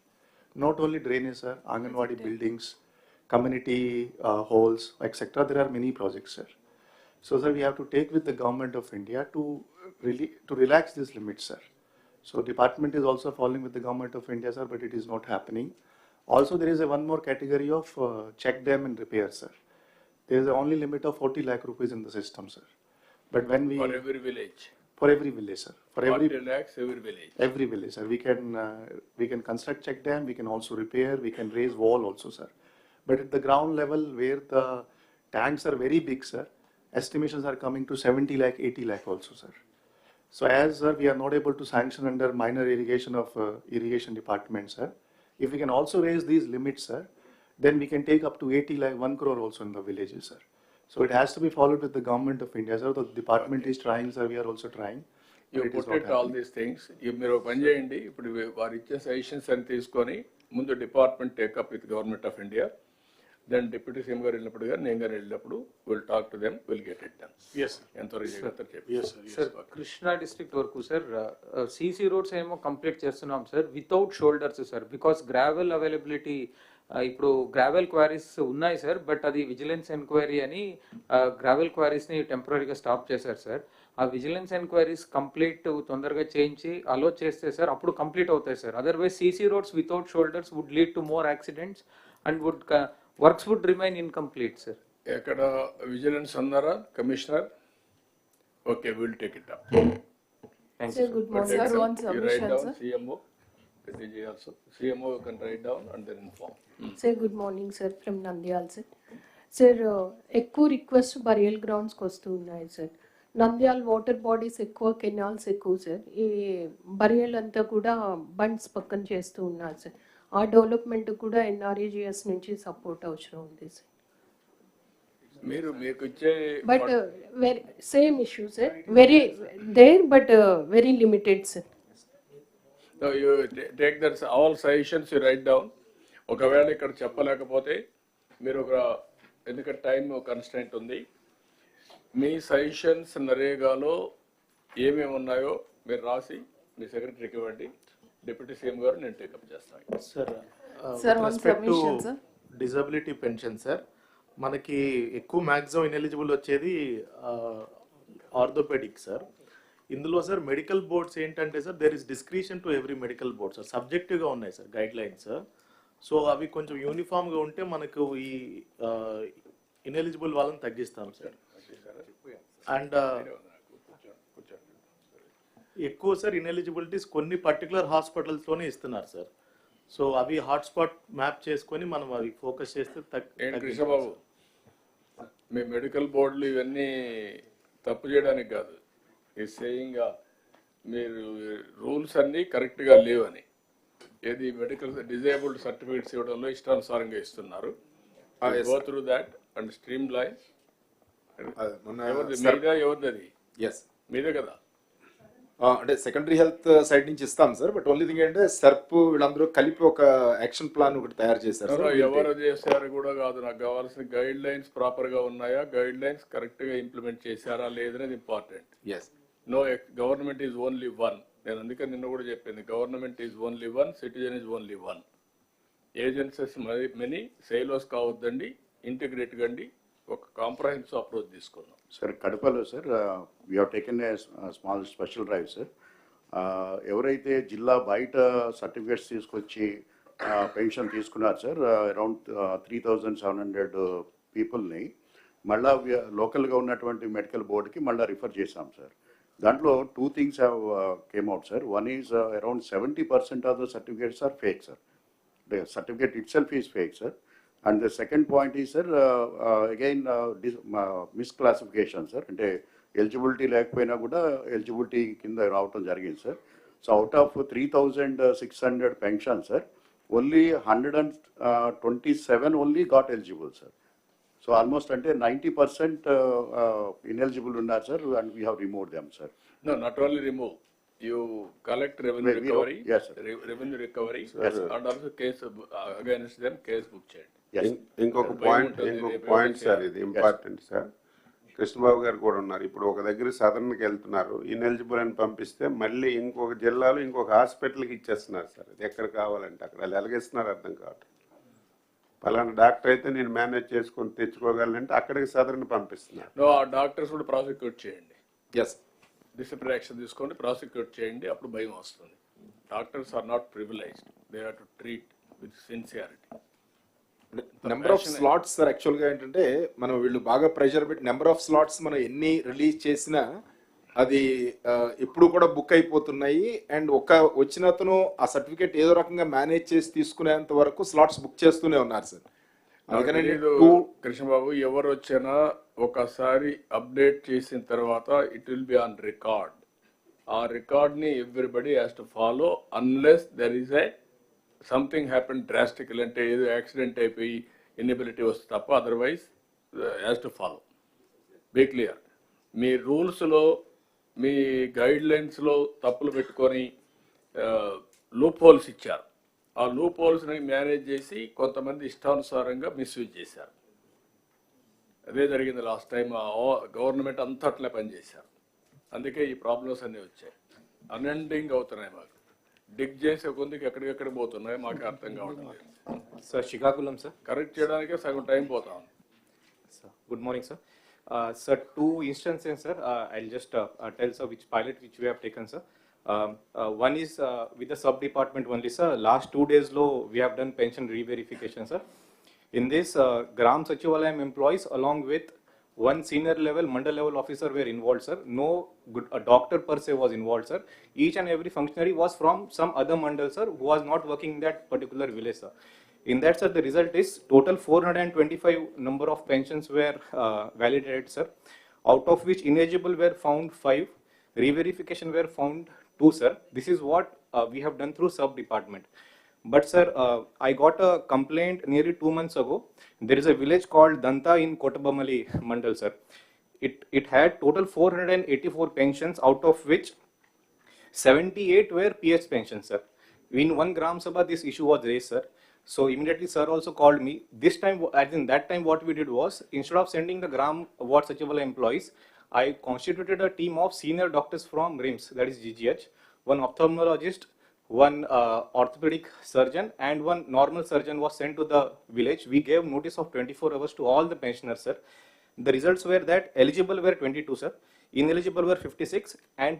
Not only drainage, sir, Anganwadi buildings, community halls, etc. There are many projects, sir. So, sir, we have to take with the Government of India to relax this limit, sir. So, department is also following with the Government of India, sir, but it is not happening. Also, there is a one more category of check dam and repair, sir. There is a only limit of 40 lakh rupees in the system, sir. But when we for every village. For every village, sir. For 40 lakhs every village. Every village, sir. We can construct check dam. We can also repair. We can raise wall also, sir. But at the ground level, where the tanks are very big, sir, estimations are coming to 70 lakh, 80 lakh also, sir. So as sir, we are not able to sanction under minor irrigation of irrigation department, sir. If we can also raise these limits, sir, then we can take up to 80 lakh, 1 crore also in the villages, sir. So it has to be followed with the Government of India, sir. The department is trying, sir. We are also trying. You put it all these things. మీరు పని చేయండి. ఇప్పుడు వారు ఇచ్చే suggestions అని తీసుకొని ముందు department take up with government of India. Then Deputy CM గారు వెళ్ళినప్పుడు కానీ నేను కానీ వెళ్ళినప్పుడు will talk to them, will get it done. Yes, sir. ఎంతవరకు చేయగలుగుతారు చెప్పి. Yes, sir. Yes. Sir Krishna district వరకు సార్ సీసీ రోడ్స్ ఏమో కంప్లీట్ చేస్తున్నాం sir without shoulders sir because gravel availability ఇప్పుడు గ్రావెల్ క్వారీస్ ఉన్నాయి సార్ బట్ అది విజిలెన్స్ ఎంక్వైరీ అని గ్రావెల్ క్వారీస్ని టెంపరీగా స్టాప్ చేశారు సార్ ఆ విజిలెన్స్ ఎంక్వైరీస్ కంప్లీట్ తొందరగా చేయించి అలో చేస్తే సార్ అప్పుడు కంప్లీట్ అవుతాయి sir otherwise CC roads without shoulders would lead to more accidents and works would remain incomplete sir. ఎక్కడ విజిలెన్స్ అన్నారా commissioner? Okay, we'll take it up. Thank Sir, you. good morning. Sir, one You write submission, down sir. CMO. Also. CMO can write down and then inform. Sir, good morning, sir, from Nandyal, sir. Sir, ఎక్కువ request burial గ్రౌండ్స్కి వస్తూ ఉన్నాయి sir. Nandyal water bodies ఎక్కువ, canals ఎక్కువ sir. ఈ burial అంతా కూడా bunds పక్కన చేస్తూ ఉన్నారు సార్. ఆ డెవలప్మెంట్ కూడా NREGS నుంచి సపోర్ట్ అవసరం ఉంది సార్. మీకు ఇచ్చే but very same issue sir, very there but very limited sir. So you take that all suggestions you write down. ఒకవేళ ఇక్కడ చెప్పలేకపోతే మీరు ఒక ఎందుకంటే టైం కన్స్టెంట్ ఉంది మీ సజెషన్స్ నరేగాలో ఏమేమి ఉన్నాయో మీరు రాసి మీ సెక్రటరీకి ఇవ్వండి. డిప్యూటీ సీఎం గారు నేను టేకప్ చేస్తాను. Sir one submission sir. Disability pension sir మనకి ఎక్కువ మ్యాక్సిమం ఇనెలిజిబుల్ వచ్చేది ఆర్థోపెడిక్ సార్. ఇందులో సార్ మెడికల్ బోర్డ్స్ ఏంటంటే sir there is discretion to every medical board sir, సబ్జెక్టివ్గా ఉన్నాయి సార్ గైడ్ లైన్స్. సో అవి కొంచెం యూనిఫామ్గా ఉంటే మనకు ఈ ఇనెలిజిబుల్ వాళ్ళని తగ్గిస్తాం సార్. అండ్ ఎక్కువ సార్ ఇనెలిజిబిలిటీస్ కొన్ని పర్టికులర్ హాస్పిటల్స్లోనే ఇస్తున్నారు సార్. సో అవి హాట్స్పాట్ మ్యాప్ చేసుకొని మనం అవి ఫోకస్ చేస్తే కృష్ణబాబు మీ మెడికల్ బోర్డులు ఇవన్నీ తప్పు చేయడానికి కాదు, ఈ సేయింగ్ మీరు రూల్స్ అన్నీ కరెక్ట్గా లేవని. ఏది మెడికల్ డిజేబుల్డ్ సర్టిఫికేట్స్ ఇవ్వడంలో ఇష్టానుసారంగా ఇస్తున్నారు. Go through that and stream line. మీదే ఎవరిది? మీదే కదా. అంటే సెకండరీ హెల్త్ సైడ్ నుంచి ఇస్తాం సార్. బట్ ఓన్లీ థింగ్ ఏంటంటే సర్ప్ వీళ్ళందరూ కలిపి ఒక యాక్షన్ ప్లాన్ ఒకటి తయారు చేశారు. ఎవరు చేశారు కూడా కాదు, నాకు కావాల్సిన గైడ్ లైన్స్ ప్రాపర్ గా ఉన్నాయా, గైడ్ లైన్స్ కరెక్ట్ గా ఇంప్లిమెంట్ చేశారా లేదనేది important. No government is only one. నేను అందుకని నిన్న కూడా చెప్పింది, government is only one, citizen is only one. Agencies many silos కావద్దండి, ఇంటిగ్రేట్ కండి, ఒక కాంప్రహెన్సివ్ అప్రోచ్ తీసుకుందాం. సార్ కడపలో sir we have taken a small special drive sir. ఎవరైతే జిల్లా బయట సర్టిఫికేట్స్ తీసుకొచ్చి పెన్షన్ తీసుకున్నారు సార్ అరౌండ్ 3,700 పీపుల్ని మళ్ళా లోకల్గా ఉన్నటువంటి మెడికల్ బోర్డుకి మళ్ళీ రిఫర్ చేశాం సార్. దాంట్లో 2 things have came out sir. One is around 70% of the certificates are fake sir. The certificate itself is fake sir. And the second point is sir again misclassification sir. అంటే eligibility లేకపోయినా కూడా eligibility కింద రావటం జరిగింది sir. So out of 3,600 pension sir only 127 only got eligible sir. So almost అంటే 90% ineligible ఉన్నారు sir, and we have removed them sir. No, not only remove, you collect revenue recovery, yes sir, revenue recovery, yes, and also case against them case book చేయండి. ఇంకొక point sir, ఇది important sir. Krishnababu గారు కూడా ఉన్నారు. ఇప్పుడు ఒక దగ్గర సదర్న్కి వెళ్తున్నారు, ఇన్ఎలిజిబుల్ అని పంపిస్తే మళ్ళీ ఇంకొక జిల్లాలో ఇంకొక హాస్పిటల్కి ఇచ్చేస్తున్నారు సార్. అది ఎక్కడ కావాలంటే అక్కడ వాళ్ళు ఎలాగేస్తున్నారు అర్థం కావట్లేదు. పలానా డాక్టర్ అయితే నేను మేనేజ్ చేసుకొని తెచ్చుకోగలనంటే అక్కడికి సదరని పంపిస్తున్నారు. నో, ఆ డాక్టర్స్ కూడా ప్రాసిక్యూట్ చేయండి. డిసిప్లినరీ యాక్షన్ తీసుకోండి, ప్రాసిక్యూట్ చేయండి, అప్పుడు భయం వస్తుంది. Doctors are not privileged, they have to treat with sincerity. Number of slots sir యాక్చువల్గా ఏంటంటే మనం వీళ్ళు బాగా ప్రెషర్ పెట్టి నెంబర్ ఆఫ్ స్లాట్స్ మనం ఎన్ని రిలీజ్ చేసినా అది ఎప్పుడు కూడా బుక్ అయిపోతున్నాయి. అండ్ వచ్చిన అతను ఆ సర్టిఫికేట్ ఏదో రకంగా మేనేజ్ చేసి తీసుకునేంత వరకు స్లాట్స్ బుక్ చేస్తూనే ఉన్నారు సార్. అందుకని కృష్ణబాబు ఎవరు వచ్చినా ఒకసారి అప్డేట్ చేసిన తర్వాత it will be on record. ఆ రికార్డ్ని everybody has to follow unless there is a something happen drastical, అంటే ఏదో యాక్సిడెంట్ అయిపోయి ఇన్ఎబిలిటీ వస్తే తప్ప, otherwise has to follow. Be clear. మీ రూల్స్లో మీ గైడ్ లైన్స్లో తప్పులు పెట్టుకొని లూప్ హోల్స్ ఇచ్చారు. ఆ లూప్ హోల్స్ని మేనేజ్ చేసి కొంతమంది ఇష్టానుసారంగా మిస్యూజ్ చేశారు. అదే జరిగింది లాస్ట్ టైం. గవర్నమెంట్ అంతా అట్లే పనిచేశారు, అందుకే ఈ ప్రాబ్లమ్స్ అన్నీ వచ్చాయి. అన్ఎండింగ్ అవుతున్నాయి మాకు. డిగ్ చేసే కొందికి ఎక్కడికెక్కడ పోతున్నాయి మాకు అర్థం కావడం లేదు. సార్ శ్రీకాకుళం సార్ కరెక్ట్ చేయడానికే సగం టైం పోతా ఉంది. Good morning, sir. Sir, two instances, sir. I'll just tell sir which pilot which we have taken, sir. One is with the sub department only, sir. Last 2 days low we have done pension re-verification, sir. In this, Gram Sachivalayam employees along with one senior level mandal level officer were involved, sir. No good a doctor per se was involved, sir. Each and every functionary was from some other mandal, sir, who was not working in that particular village, sir. In that, sir, the result is total 425 number of pensions were validated, sir, out of which ineligible were found 5, re-verification were found 2, sir. This is what we have done through sub-department. But, sir, I got a complaint nearly 2 months ago. There is a village called Danta in Kotabamali Mandal, sir. It had total 484 pensions, out of which 78 were PS pensions, sir. In one Gram Sabha, this issue was raised, sir. So immediately sir also called me. This time, as in that time, what we did was, instead of sending the Gram Ward Sachivalaya employees, I constituted a team of senior doctors from RIMS, that is GGH, one ophthalmologist, one orthopedic surgeon, and one normal surgeon was sent to the village. We gave notice of 24 hours to all the pensioners, sir. The results were that eligible were 22, sir. Ineligible were 56, and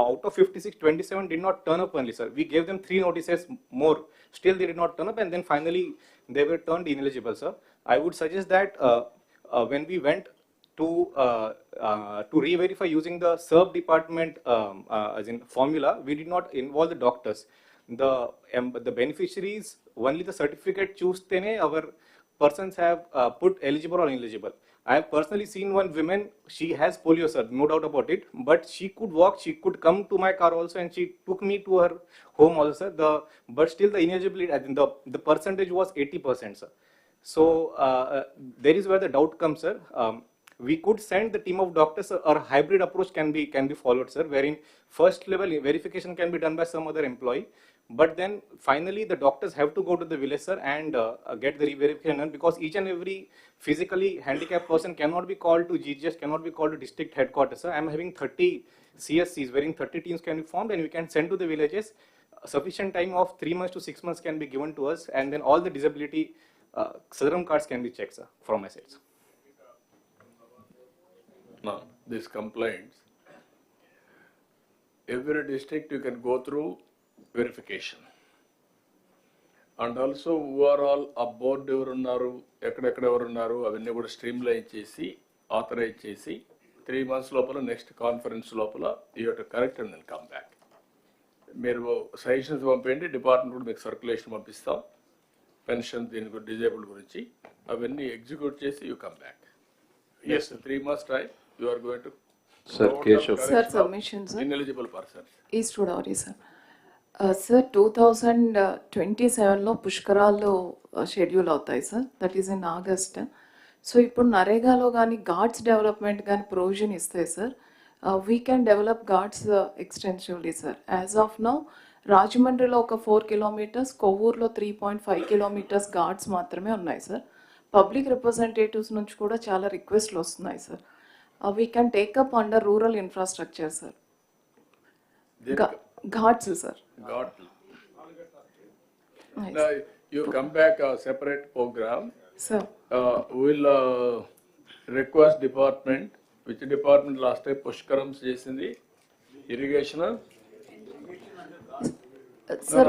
out of 56, 27 did not turn up only, sir. We gave them 3 notices more. Still they did not turn up, and then finally they were turned ineligible, sir. I would suggest that when we went to re-verify using the sub-department as in formula, we did not involve the doctors. The beneficiaries, only the certificate choose our persons have put eligible or ineligible. I have personally seen one woman, she has polio, sir, no doubt about it, but she could walk, she could come to my car also, and she took me to her home also, sir. But still the ineligibility, I think the percentage was 80%, sir. So there is where the doubt comes, sir. We could send the team of doctors, or hybrid approach can be followed, sir, wherein first level verification can be done by some other employee, but then finally the doctors have to go to the village, sir, and get the re-verification done, because each and every physically handicapped person cannot be called to GGS, cannot be called to district headquarters, sir. I am having 30 CSCs, wherein 30 teams can be formed, and we can send to the villages. Sufficient time of 3 months to 6 months can be given to us, and then all the disability serum cards can be checked, sir, from my side, sir. Now, these complaints, every district you can go through verification. And also overall a board ఎవరు ఉన్నారు, ఎక్కడెక్కడ ఎవరు ఉన్నారు, అవన్నీ కూడా streamline చేసి authorise చేసి 3 months లోపల నెక్స్ట్ కాన్ఫరెన్స్ లోపల you have to correct and then come back. మీరు సజెషన్స్ పంపేయండి, డిపార్ట్మెంట్ కూడా మీకు సర్క్యులేషన్ పంపిస్తాం, పెన్షన్ దీని డిజేబుల్ గురించి అవన్నీ ఎగ్జిక్యూట్ చేసి you come back. Yes, 3 months time you are going to Sir, Keshav. Sir, submission, sir. Ineligible persons. East Godavari, sir. Sir, 2027 లో పుష్కరాలు షెడ్యూల్ అవుతాయి, sir. That is in August. So ఇప్పుడు నరేగాలో కానీ Ghats development కానీ provision ఇస్తాయి, sir. We can develop Ghats extensively, sir. As of now రాజమండ్రిలో ఒక 4 kilometers, కొవ్వూరులో 3.5 kilometers Ghats మాత్రమే ఉన్నాయి, సార్. పబ్లిక్ రిప్రజెంటేటివ్స్ నుంచి కూడా చాలా రిక్వెస్ట్లు వస్తున్నాయి, sir. We can take up under rural infrastructure, sir. Ghats, sir. Now, you come back a separate program. Sir. We'll request department, which department last time Pushkarams చేసింది, irrigation? Sir,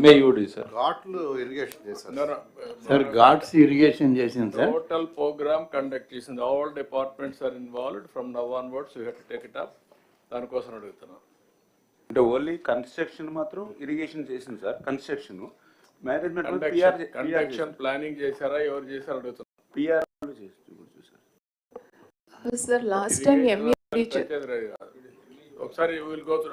MAUD, sir. ఘాట్లు irrigation చేశారు. Sir, Ghats irrigation చేసింది, sir. Total program conduct చేసింది. All departments are involved. From now onwards, we have to take it up. దానికోసం అడుగుతున్నాం. అంటే only construction మాత్రం irrigation చేసింది, sir. Construction management construction planning చేశారా, ఎవరు చేశారు అడుగుతున్నాం. పిఆర్ సార్ లాస్ట్ టైం ఒకసారి will go through.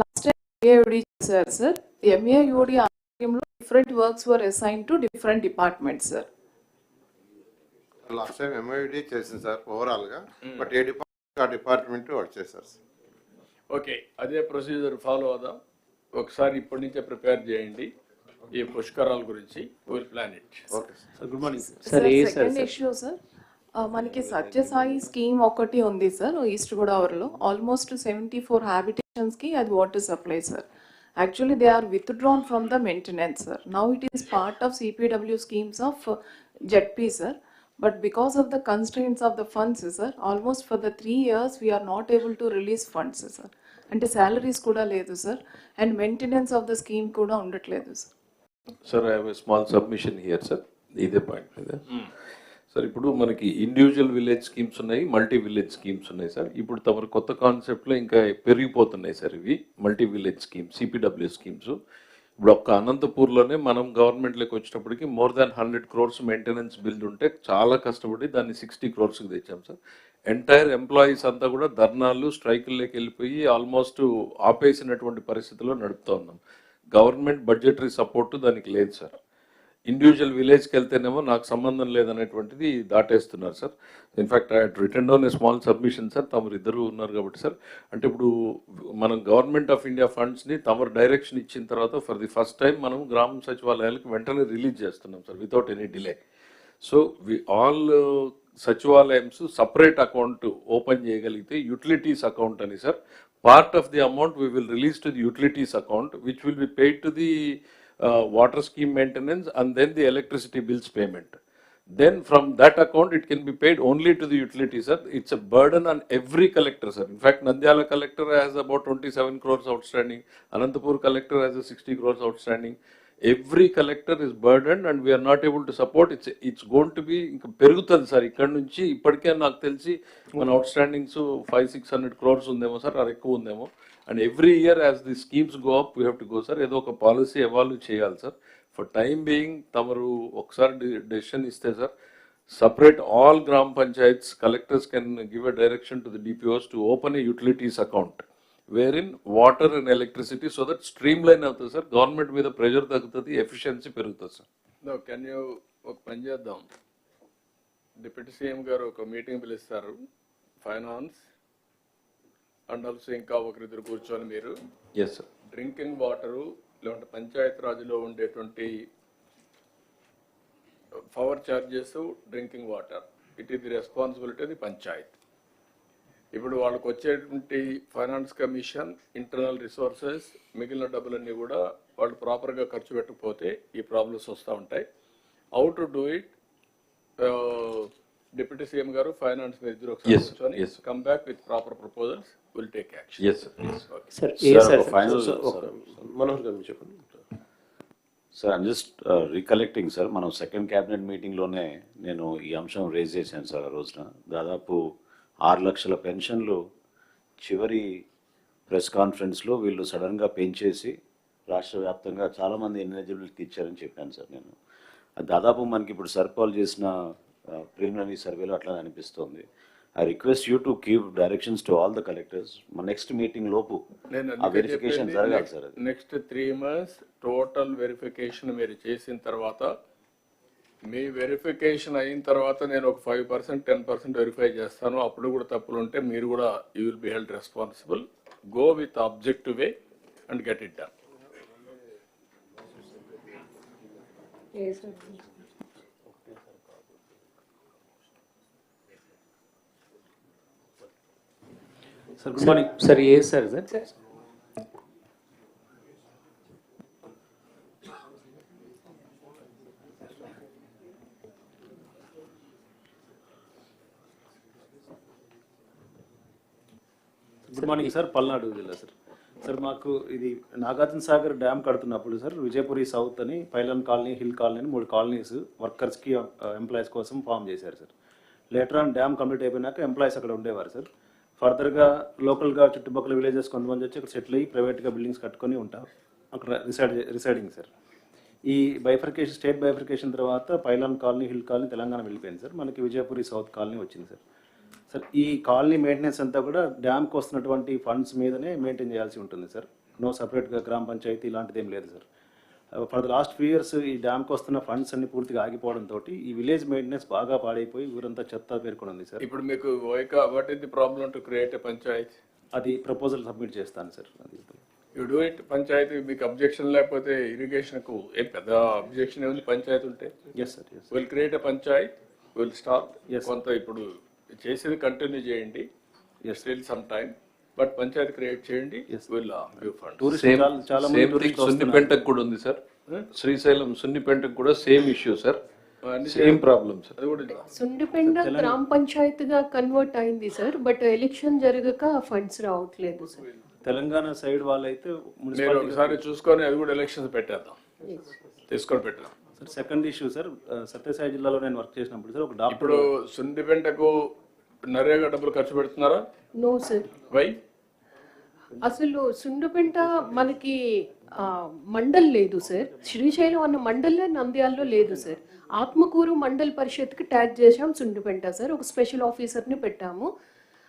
Last time MAUD చేశారు, సార్. MAUD ఆధ్వర్యంలో different works were assign to different departments, sir. Last time MAUD చేసింది, సార్, ఓవరాల్ గా. బట్ ఏ డిపార్ట్మెంట్ ఆ డిపార్ట్మెంట్ వర్క్ చేశారు, సార్. ఓకే, అదే procedure follow అవుదాం. ఒకసారి ఇప్పటి నుంచే ప్రిపేర్ చేయండి. ఈ పుష్కరాల గురించి will plan it. Okay sir, good morning sir. Second issue sir, మనకి సత్యసాయి స్కీమ్ ఒకటి ఉంది సార్ ఈస్ట్ గోదావరిలో. ఆల్మోస్ట్ 74 హ్యాబిటేషన్స్కి అది water supply sir. Actually, they are withdrawn from the maintenance, sir. Now it is part of CPW schemes of ZP, sir. But because of the constraints of the funds, sir, almost for the 3 years, we are not able to release funds, sir. And the salaries kuda ledu, sir. And maintenance of the scheme kuda undatledu, sir. Sir, I have a small submission here, sir. Iదే point మీద sir, ఇప్పుడు మనకి individual village schemes ఉన్నాయి, multi village schemes ఉన్నాయి sir. ఇప్పుడు తమరు కొత్త కాన్సెప్ట్లో ఇంకా పెరిగిపోతున్నాయి సార్ ఇవి multi village schemes, CPW schemes. ఇప్పుడు ఒక్క అనంతపూర్లోనే మనం గవర్నమెంట్లోకి వచ్చేటప్పటికి more than 100 crores maintenance bill ఉంటే చాలా కష్టపడి దాన్ని 60 crores తెచ్చాం సార్. ఎంటైర్ ఎంప్లాయీస్ అంతా కూడా ధర్నాలు, స్ట్రైకుల్లోకి వెళ్ళిపోయి ఆల్మోస్ట్ ఆపేసినటువంటి పరిస్థితిలో నడుపుతూ ఉన్నాం. గవర్నమెంట్ బడ్జెటరీ సపోర్టు దానికి లేదు సార్. ఇండివిజువల్ విలేజ్కి వెళ్తేనేమో నాకు సంబంధం లేదనేటువంటిది దాటేస్తున్నారు sir. In fact I return down a small submission sir. తమరు ఇద్దరు ఉన్నారు కాబట్టి సార్, అంటే ఇప్పుడు మనం గవర్నమెంట్ ఆఫ్ ఇండియా ఫండ్స్ని తమరు డైరెక్షన్ ఇచ్చిన తర్వాత ఫర్ ది ఫస్ట్ టైం మనం గ్రామ సచివాలయాలకు వెంటనే రిలీజ్ చేస్తున్నాం sir without any delay. So all సచివాలయమ్స్ సపరేట్ అకౌంట్ ఓపెన్ చేయగలిగితే యూటిలిటీస్ అకౌంట్ అని sir, part of the amount we will release to the utilities account which will be paid to the water scheme maintenance and then the electricity bills payment. Then from that account it can be paid only to the utility, sir. It's a burden on every collector, sir. In fact, Nandyala collector has about 27 crores outstanding. Anantapur collector has a 60 crores outstanding. Every collector is burdened and we are not able to support. It's going to be perugutadi, sir. Ikkada nunchi ippadike naaku telisi mana outstandings 500-600 crores undemo, sir, or ekku undemo. And every year as the schemes go up, we have to go, sir. Edo oka policy evaluate cheyali, sir. For time being, tamaru okkasari decision iste, sir. Separate all gram panchayats, collectors can give a direction to the DPOs to open a utilities account, wherein water and electricity, so that streamline avutadi, sir. Government మీద pressure తగ్గుతుంది, efficiency పెరుగుతుంది, sir. No, can you ఒక పని చేద్దాం, deputy CM గారు ఒక meeting పిలుస్తారు, finance and also ఇంకా ఒకరిద్దరు కూర్చొని మీరు ఎస్ సార్ డ్రింకింగ్ వాటరు లేదంటే పంచాయత్ రాజ్లో ఉండేటువంటి power charges, drinking water, it is the responsibility of the Panchayat. ఇప్పుడు వాళ్ళకి వచ్చేటువంటి ఫైనాన్స్ కమిషన్, ఇంటర్నల్ రిసోర్సెస్, మిగిలిన డబ్బులన్నీ కూడా వాళ్ళు ప్రాపర్గా ఖర్చు పెట్టకపోతే ఈ ప్రాబ్లమ్స్ వస్తూ ఉంటాయి. How to do it, deputy CM గారు ఫైనాన్స్ మీద ఇద్దరు ఒకసారి కూర్చొని come back with proper proposals, will take action. Manohar గారు చెప్పండి sir. I'm just recollecting sir, మనం సెకండ్ క్యాబినెట్ మీటింగ్లోనే నేను ఈ అంశం రేజ్ చేశాను సార్. ఆ రోజున దాదాపు 6 లక్షల పెన్షన్లు చివరి ప్రెస్ కాన్ఫరెన్స్లో వీళ్ళు సడన్గా పెంచేసి రాష్ట్ర వ్యాప్తంగా చాలామంది ఎలిజిబిలిటీ ఇచ్చారని చెప్పాను సార్ నేను. దాదాపు మనకి ఇప్పుడు సర్పాల్ చేసిన ప్రిలిమినరీ సర్వేలో అట్లా అనిపిస్తుంది. I request you to give directions to all the collectors. My next meeting lopu verification జరగాలి sir. Next 3 months total verification మీరు చేసిన తర్వాత, మీ వెరిఫికేషన్ అయిన తర్వాత నేను ఒక 5% 10% వెరిఫై చేస్తాను. అప్పుడు కూడా తప్పులు ఉంటే మీరు కూడా you will be held responsible. Go with objective way and get it done. Sir, good morning sir. ఏ sir sir good morning sir, Palnadu జిల్లా సార్. సార్, మాకు ఇది నాగార్జున సాగర్ డ్యామ్ కడుతున్నప్పుడు సార్ విజయపురి సౌత్ అని, పైలన్ కాలనీ, హిల్ కాలనీ అని 3 colonies వర్కర్స్కి employees కోసం form చేశారు sir. Later on dam complete అయిపోయినాక ఎంప్లాయీస్ అక్కడ ఉండేవారు సార్. ఫర్దర్గా లోకల్గా చుట్టుపక్కల విలేజెస్ కొంతమంది వచ్చి అక్కడ సెటిల్ అయ్యి ప్రైవేట్గా బిల్డింగ్స్ కట్టుకొని ఉంటారు, అక్కడ రిసైడింగ్ సార్. ఈ బైఫర్కేషన్, స్టేట్ బైఫర్కేషన్ తర్వాత pylon colony, hill colony Telangana వెళ్ళిపోయింది సార్. మనకి విజయపురి సౌత్ కాలనీ వచ్చింది సార్. సార్, ఈ కాలనీ మెయింటెనెన్స్ అంతా కూడా డ్యామ్కి వస్తున్నటువంటి ఫండ్స్ మీదనే మెయింటైన్ చేయాల్సి ఉంటుంది సార్. నో సపరేట్గా గ్రామ పంచాయతీ ఇలాంటిది ఏం లేదు sir. For the last 2 years ఈ డ్యామ్కి వస్తున్న ఫండ్స్ అన్ని పూర్తిగా ఆగిపోవడంతో ఈ విలేజ్ మెయింటెనెన్స్ బాగా పాడైపోయి ఊరంతా చెత్త పేర్కొని ఉంది సార్. ఇప్పుడు మీకు what is the problem to create a Panchayat? అది ప్రపోజల్ సబ్మిట్ చేస్తాను సార్. అది యూ డూ ఇట్ పంచాయతీ మీకు అబ్జెక్షన్ లేకపోతే ఇరిగేషన్కు ఏం పెద్ద అబ్జెక్షన్ ఏముంది పంచాయతీ ఉంటే yes sir yes will create a panchayat will start కొంత ఇప్పుడు చేసేది కంటిన్యూ చేయండి still some time but panchayati create చేయండి విల్ గివ్ ఫండ్ సున్నిపెంటకు కూడా ఉంది సార్ శ్రీశైలం సున్నిపెంటకు కూడా same issue sir same problem sir అది కూడా సుండిపెండ గ్రామ పంచాయతీగా కన్వర్ట్ అయింది సార్ బట్ ఎలక్షన్ జరగక ఫండ్స్ రావట్లేదు సార్ తెలంగాణ సైడ్ వాళ్ళైతే మీరు ఒకసారి చూసుకొని అది కూడా ఎలక్షన్స్ పెట్టేద్దాం తీసుకొని పెట్టాం sir second issue sir Sathya Sai జిల్లాలో నేను వర్క్ చేసినప్పుడు సార్ ఒక డాక్టర్ ఇప్పుడు సుండిపెంటకు నరేగా డబ్బులు ఖర్చు పెడుతున్నారా నో సార్ వై అసలు సుండుపెంట మనకి మండల్ లేదు సార్ శ్రీశైలం అన్న మండలే నంద్యాలలో లేదు సార్ ఆత్మకూరు మండల్ పరిషత్కి ట్యాగ్ చేసాం సుండుపెంట సార్ ఒక స్పెషల్ ఆఫీసర్ని పెట్టాము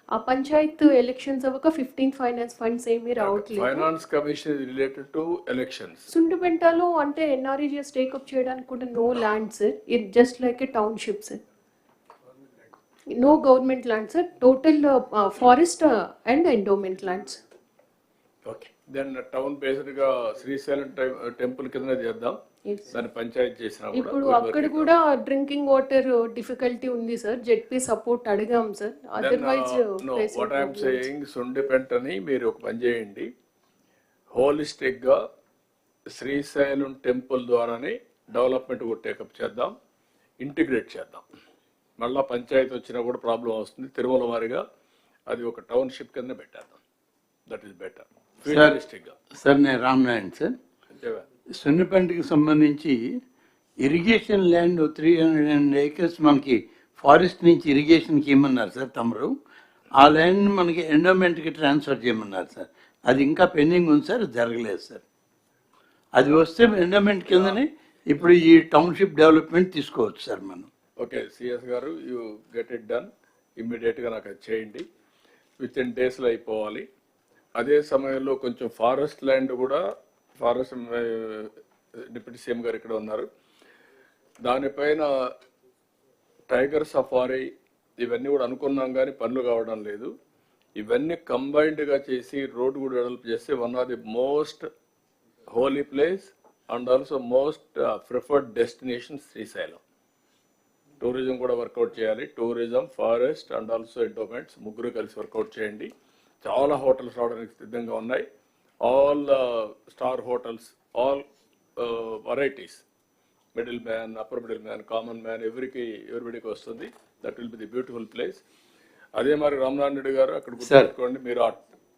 ఆ పంచాయత్ ఎలక్షన్స్ అవ్వక 15 ఫైనాన్స్ ఫండ్స్ ఏమీ రావట్లేదు finance commission related to elections సుండుపెంటలో అంటే ఎన్ఆర్ఈజీఎస్ టేకప్ చేయడానికి కూడా no land sir it just like a township sir no government land sir total forest and endowment lands okay then town based గా Srisailam temple కింద చేద్దాం దాన్ని పంచాయతీ చేసినా ఇప్పుడు అక్కడ కూడా డ్రింకింగ్ వాటర్ డిఫికల్టీ ఉంది సార్ జెడ్పీ సపోర్ట్ అడిగాం sir otherwise what I'm saying సుండిపెంటని మీరు ఒక పని చేయండి హోలిస్టిక్ గా శ్రీశైలం టెంపుల్ ద్వారానే డెవలప్మెంట్ కూడా టేకప్ చేద్దాం ఇంటిగ్రేట్ చేద్దాం మళ్ళీ పంచాయతీ వచ్చినా కూడా ప్రాబ్లం వస్తుంది తిరుమల వారిగా అది ఒక టౌన్షిప్ కింద పెట్టేద్దాం దట్ ఈస్ బెటర్ ఫ్యూచరిస్టిక్గా సార్ నేను రామనారాయణ సార్ సున్నిపెంటకి సంబంధించి ఇరిగేషన్ ల్యాండ్ 300 acres మనకి ఫారెస్ట్ నుంచి ఇరిగేషన్కి ఇమ్మన్నారు సార్ తమరు ఆ ల్యాండ్ మనకి ఎండోమెంట్కి ట్రాన్స్ఫర్ చేయమన్నారు సార్ అది ఇంకా పెండింగ్ ఉంది సార్ జరగలేదు సార్ అది వస్తే ఎండోమెంట్ కిందనే ఇప్పుడు ఈ టౌన్షిప్ డెవలప్మెంట్ తీసుకోవచ్చు సార్ మనం ఓకే సిఎస్ గారు యూ గెట్ ఇట్ డన్ ఇమ్మీడియట్గా నాకు అది చేయండి విత్ ఇన్ డేస్లో అయిపోవాలి అదే సమయంలో కొంచెం ఫారెస్ట్ ల్యాండ్ కూడా ఫారెస్ట్ డిప్యూటీ సీఎం గారు ఇక్కడ ఉన్నారు దానిపైన టైగర్ సఫారీ ఇవన్నీ కూడా అనుకున్నాం కానీ పనులు కావడం లేదు ఇవన్నీ కంబైన్డ్గా చేసి రోడ్ కూడా డెవలప్ చేస్తే one of the most holy place and also most preferred destination Srisailam tourism కూడా వర్కౌట్ చేయాలి tourism forest and also endowments ముగ్గురు కలిసి వర్కౌట్ చేయండి చాలా హోటల్స్ రావడానికి సిద్ధంగా ఉన్నాయి all star hotels all varieties middle man upper middle man common man ఎవరిబడికి వస్తుంది that will be the beautiful place అదే మరి రామనారాయణ రెడ్డి గారు అక్కడ గుర్తుపెట్టుకోండి మీరు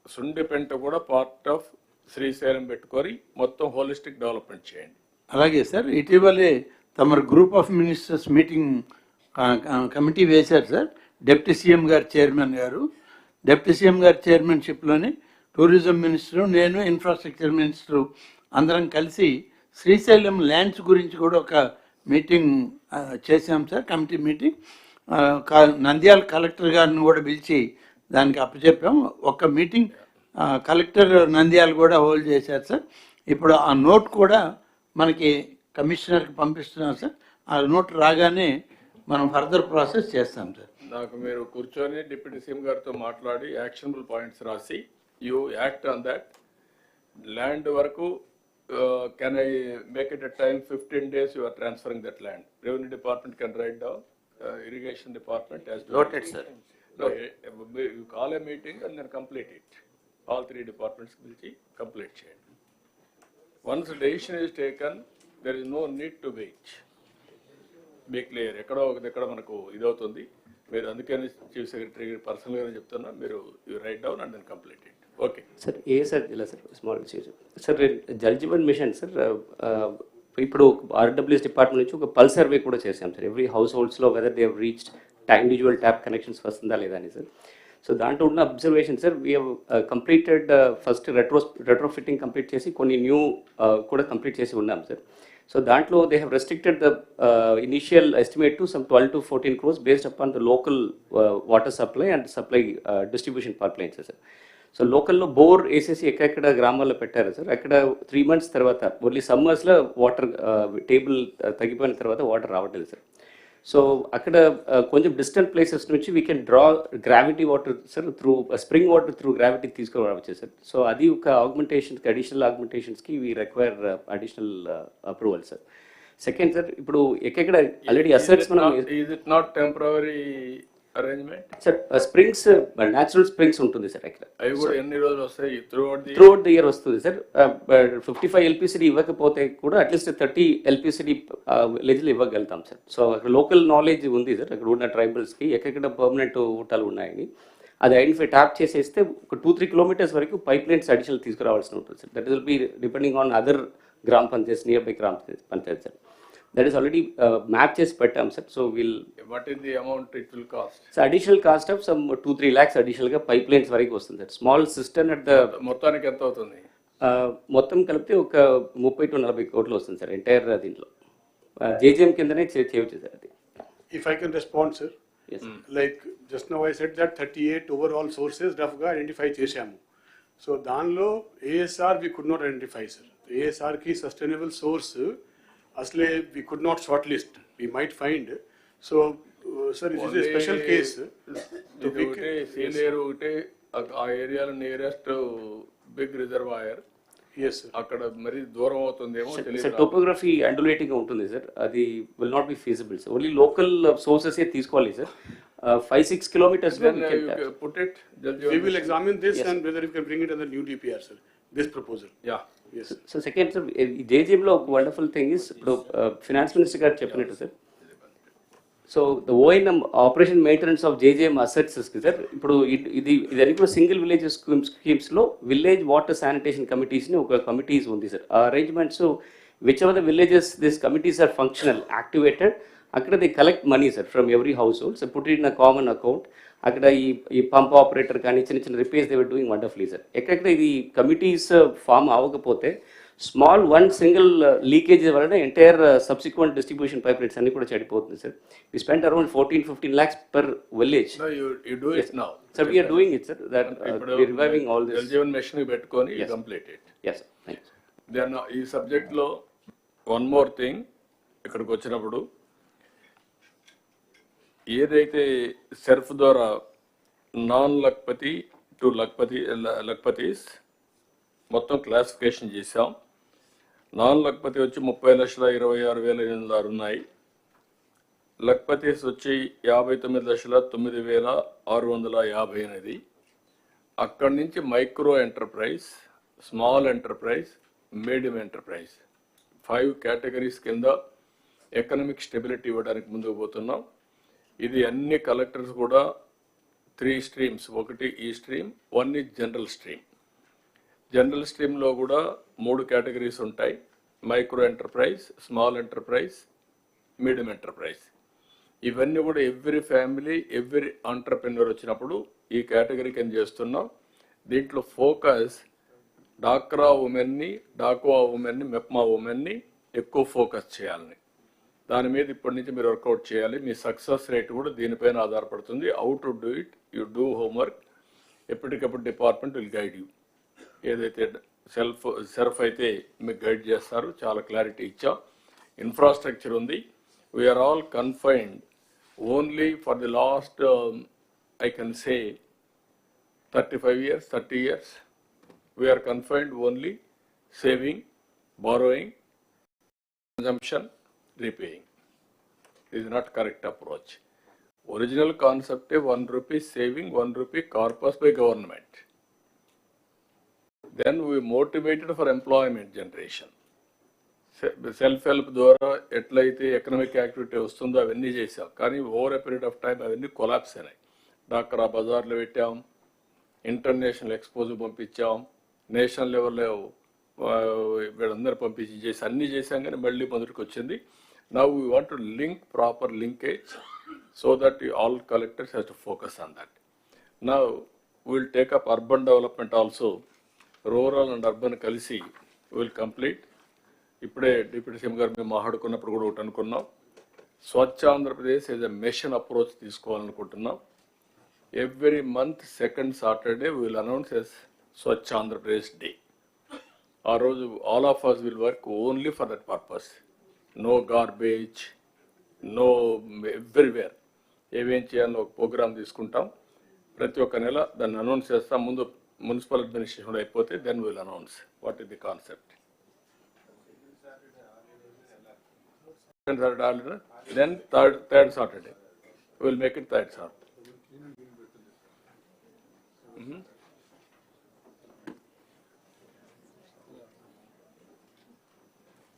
సుండిపెంట కూడా పార్ట్ ఆఫ్ శ్రీశైలం పెట్టుకొని మొత్తం హోలిస్టిక్ డెవలప్మెంట్ చేయండి అలాగే సార్ ఇటీవలే తమ group of ministers meeting committee వేశారు సార్ డిప్యూటీ సీఎం గారు చైర్మన్ గారు డిప్యూటీ సీఎం గారి చైర్మన్షిప్లోనే టూరిజం మినిస్టరు నేను ఇన్ఫ్రాస్ట్రక్చర్ మినిస్టరు అందరం కలిసి శ్రీశైలం ల్యాండ్స్ గురించి కూడా ఒక మీటింగ్ చేశాం sir committee meeting Nandyal collector గారిని కూడా పిలిచి దానికి అప్పచెప్పాం ఒక మీటింగ్ కలెక్టర్ నంద్యాల కూడా హోల్డ్ చేశారు సార్ ఇప్పుడు ఆ నోట్ కూడా మనకి కమిషనర్కి పంపిస్తున్నాం సార్ ఆ నోట్ రాగానే మనం ఫర్దర్ ప్రాసెస్ చేస్తాం సార్ నాకు మీరు కూర్చొని డిప్యూటీ సీఎం గారితో మాట్లాడి యాక్షనబుల్ పాయింట్స్ రాసి you act on that land వరకు can I make it a time 15 days you are transferring that land revenue department can write down irrigation department has noted sir no you call a meeting and then complete it all 3 departments will complete చేయండి once the decision is taken there is no need to wait be clear ఎక్కడ మనకు ఇదవుతుంది మీరు అందుకని chief secretary పర్సనల్గానే చెప్తున్నా మీరు you write down and then complete it okay sir sir ఇలా sir small sir Jal Jeevan mission sir ఇప్పుడు ఆర్డబ్ల్యూఎస్ డిపార్ట్మెంట్ నుంచి ఒక పల్ సర్వే కూడా చేసాం సార్ ఎవ్రీ హౌస్ హోల్డ్స్లో whether they have reached individual tap connections వస్తుందా లేదా అని సార్ సో దాంట్లో ఉన్న observation sir we have completed first retrofitting complete చేసి కొన్ని న్యూ కూడా కంప్లీట్ చేసి ఉన్నాం సార్ సో దాంట్లో they have restricted the initial estimate to some 12 to 14 crores based upon the local water supply and supply distribution pipelines sir so లోకల్లో bore వేసేసి ఎక్కడెక్కడ గ్రామాల్లో పెట్టారు సార్ అక్కడ 3 months తర్వాత ఓన్లీ సమ్మర్స్లో వాటర్ టేబుల్ తగ్గిపోయిన తర్వాత వాటర్ రావట్లేదు సార్ సో అక్కడ కొంచెం డిస్టెంట్ ప్లేసెస్ నుంచి we can draw gravity water sir through spring water through gravity తీసుకురావచ్చు సార్. సో అది ఒక ఆగ్మెంటేషన్స్కి అడిషనల్ ఆగ్మెంటేషన్స్కి we require additional approval sir. Second sir, ఇప్పుడు ఎక్కడ ఆల్రెడీ అసెట్స్ మనం is it not temporary arrangement sir springs natural springs ఉంటుంది sir అక్కడ. అవి కూడా ఎన్ని రోజులు వస్తాయి? త్రూఅవుట్ ది ఇయర్ వస్తుంది సార్. 55 ఎల్పిసిడి ఇవ్వకపోతే కూడా అట్లీస్ట్ 30 ఎల్పిసిడి విలేజ్లు ఇవ్వగలుగుతాం సార్. సో అక్కడ లోకల్ నాలెడ్జ్ ఉంది సార్, అక్కడ ఉన్న ట్రైబల్స్కి ఎక్కడ పర్మనెంట్ ఊటాలు ఉన్నాయని అది ఐడెంటిఫై ట్యాప్ చేసేస్తే ఒక 2-3 కిలోమీటర్స్ వరకు పైప్ లైన్స్ అడిషనల్ తీసుకురావాల్సి ఉంటుంది sir. That will B depending on other గ్రామ పంచాయత్ నియర్ బై గ్రామ Panchayat sir. That is already map chase pettam sir. So we'll. What is the amount it will cost? So additional cost of some 2-3 lakhs additional ga pipelines variki vastundi sir. Small cistern at the. మొత్తానికి ఎంత అవుతుంది? మొత్తం కలిపితే ఒక 30-40 కోట్లు వస్తుంది sir entire దీంట్లో. JJM కిందనే చేయవచ్చు సార్ అది. If I can respond sir. Yes. Like just now I said that 38 overall sources రఫ్గా ఐడెంటిఫై చేశాము. సో దానిలో ASR we could not identify sir. ASR కి sustainable source asle we could not shortlist. We might find. So sir, it is a special case. To pick senior ఒకటే ఆ ఏరియాలో nearest big reservoir. Yes sir. అక్కడ మరి దూరం అవుతుందేమో తెలియదు. Sir topography అండులేటింగ్ ఉంటుంది సార్, అది will not be feasible sir. Only local sources తీసుకోవాలి sir. 5-6 kilometers Then you put it. We will examine this and whether you can bring it under new DPR sir. This proposal. Yeah. Yes. So second sir, జేజేఎంలో ఒక wonderful thing is ఇప్పుడు finance minister గారు చెప్పినట్టు sir. So the ONM operation maintenance of JJM assets sir. ఇప్పుడు ఇది కూడా single village స్కీమ్స్లో village water sanitation కమిటీస్ని ఒక కమిటీస్ ఉంది సార్. ఆ arrangements which ever the villages this committees are functional activated, అక్కడ they collect money sir from every household. So put it in a common account. అక్కడ ఈ pump operator కానీ చిన్న repairs they were doing wonderfully sir. ఎక్కడెక్కడ ఇది committees form అవ్వకపోతే small single leakage వలన entire subsequent distribution pipe lines అన్ని కూడా చెడిపోతుంది sir. We spend around 14-15 lakhs per village. No, you do it now. Sir, we are doing it sir. That we are reviving all this. Jal Jeevan Mission పెట్టుకొని complete it. Yes sir. Thank you. Then ఈ subject లో one more thing, ఇక్కడికి వచ్చినప్పుడు ఏదైతే సెర్ఫ్ ద్వారా non Lakhpati to లక్పతీస్ మొత్తం classification చేశాం. Non Lakhpati వచ్చి 30,26,806 ఉన్నాయి. లక్పతీస్ వచ్చి 59,09,658. అక్కడి నుంచి micro enterprise, small enterprise, medium enterprise 5 categories కింద ఎకనామిక్ స్టెబిలిటీ ఇవ్వడానికి ముందుకు పోతున్నాం. ఇది అన్ని కలెక్టర్స్ కూడా 3 streams, ఒకటి ఈ stream, 1 is general stream. General స్ట్రీమ్లో కూడా 3 కేటగిరీస్ ఉంటాయి: micro enterprise, small enterprise, medium enterprise. ఇవన్నీ కూడా ఎవ్రీ ఫ్యామిలీ, ఎవ్రీ ఆంటర్ప్రెన్యూర్ వచ్చినప్పుడు ఈ కేటగిరీ కింద చేస్తున్నాం. దీంట్లో ఫోకస్ డాక్రా ఉమెన్ని, డాక్వా ఉమెన్ని, మెప్మా ఉమెన్ని ఎక్కువ ఫోకస్ చేయాలని, దాని మీద ఇప్పటి నుంచి మీరు వర్కౌట్ చేయాలి. మీ సక్సెస్ రేట్ కూడా దీనిపైన ఆధారపడుతుంది. How to do it, you do homework. ఎప్పటికప్పుడు డిపార్ట్మెంట్ విల్ గైడ్ యూ. ఏదైతే సెర్ఫ్ అయితే మీకు గైడ్ చేస్తారు. చాలా క్లారిటీ ఇచ్చాం. ఇన్ఫ్రాస్ట్రక్చర్ ఉంది. We're all confined only for the last I can say 35 years, 30 years. We are confined only saving, borrowing, consumption, repaying. This is not correct approach. Original concept is 1 rupee saving, 1 rupee corpus by government. Then we motivated for employment generation. Self-help ద్వారా ఎట్లయితే economic activity వస్తుందో అవన్నీ చేసాం. కానీ over a period of time అవన్నీ collapse అయినాయి. డాక్రా బజార్లో పెట్టాం, ఇంటర్నేషనల్ ఎక్స్పోజ్ పంపించాం, నేషనల్ లెవెల్లో వీళ్ళందరూ పంపించి చేసి అన్నీ చేసాం. కానీ మళ్ళీ మొదటికి వచ్చింది. Now we want to link proper linkage so that all collectors have to focus on that. Now we will take up urban development also. Rural and urban కలిసి we will complete. ఇప్పుడే డిప్యూటీ సీఎం గారు మేము మాట్లాడుకున్నప్పుడు కూడా ఒకటి అనుకున్నాం. Swachh Andhra Pradesh as a mission approach తీసుకోవాలనుకుంటున్నాం. Every month second Saturday we will announce as Swachh Andhra Pradesh day. ఆ రోజు all of us will work only for that purpose. No garbage, no everywhere ఏమేం చేయాలని ఒక ప్రోగ్రామ్ తీసుకుంటాం. ప్రతి ఒక్క నెల దాన్ని అనౌన్స్ చేస్తాం. ముందు మున్సిపల్ అడ్మినిస్ట్రేషన్ అయిపోతే then will announce what is the concept. Then third Saturday. We will make it third Saturday.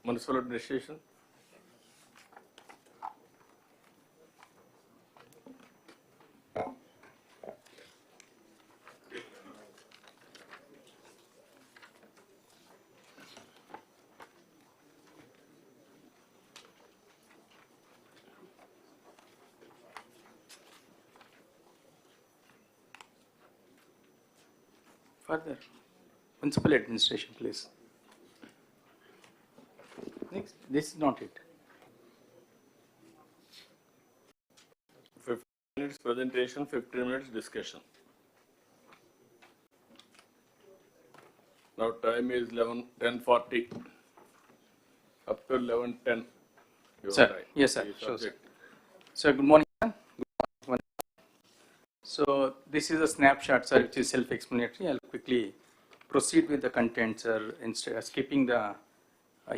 Municipal administration. Further, municipal administration, please. Next, this is not it. 15 minutes presentation, 15 minutes discussion. Now time is 10:40. Up to 11:10. Sir, yes, sir. Sure, sir. Sir, good morning, sir. Good morning. So this is a snapshot, sir, which is self-explanatory. I'll quickly proceed with the content, sir, instead of skipping the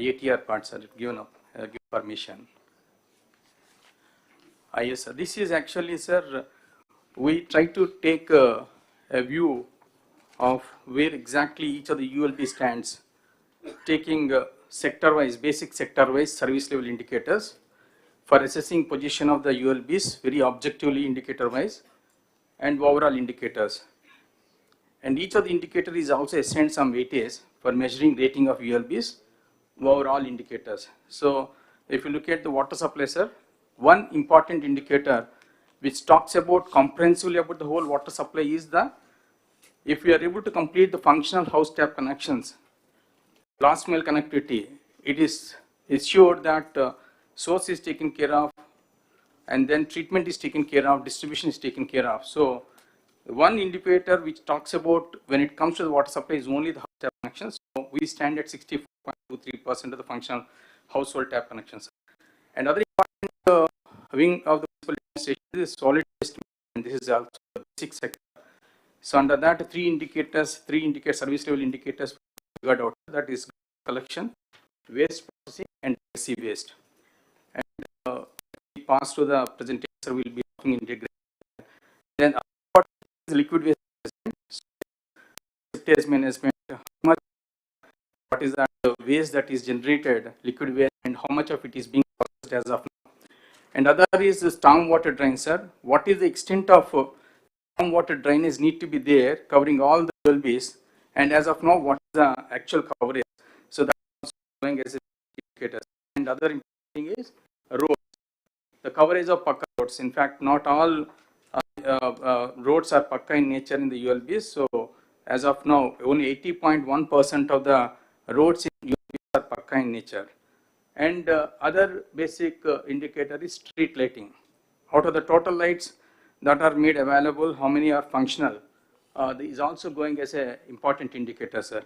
ATR part, sir, given permission. Yes, sir. This is actually, sir, we try to take a view of where exactly each of the ULB stands, taking sector-wise, basic sector-wise service level indicators for assessing position of the ULBs, very objectively indicator-wise, and overall indicators. And each of the indicator is also assigned some weightage for measuring rating of ULBs, overall indicators. So if you look at the water supply, sir, one important indicator which talks about comprehensively about the whole water supply is the, if we are able to complete the functional house tap connections, last mile connectivity, it is assured that source is taken care of, and then treatment is taken care of, distribution is taken care of. So one indicator which talks about when it comes to the water supply is only the house tap connections. So we stand at 64.23% of the functional household tap connections. And other important wing of the municipal administration is solid waste, and this is also the basic sector. So under that, three service level indicators figured out. That is collection, waste processing, and legacy waste. And we pass to the presentation, we will be talking integration. Then what is liquid waste management? What is that waste that is generated, liquid waste, and how much of it is being processed as of now? And other is the stormwater drain, sir. What is the extent of stormwater drainage need to be there, covering all the ULBs, and as of now, what is the actual coverage? So that is going as an indicator. And other important thing is roads. The coverage of Pakka roads. In fact, not all roads are Pakka in nature in the ULBs. So as of now, only 80.1% of the roads in ULBs are Pakka in nature. And other basic indicator is street lighting. Out of the total lights that are made available, how many are functional? Is also going as an important indicator, sir.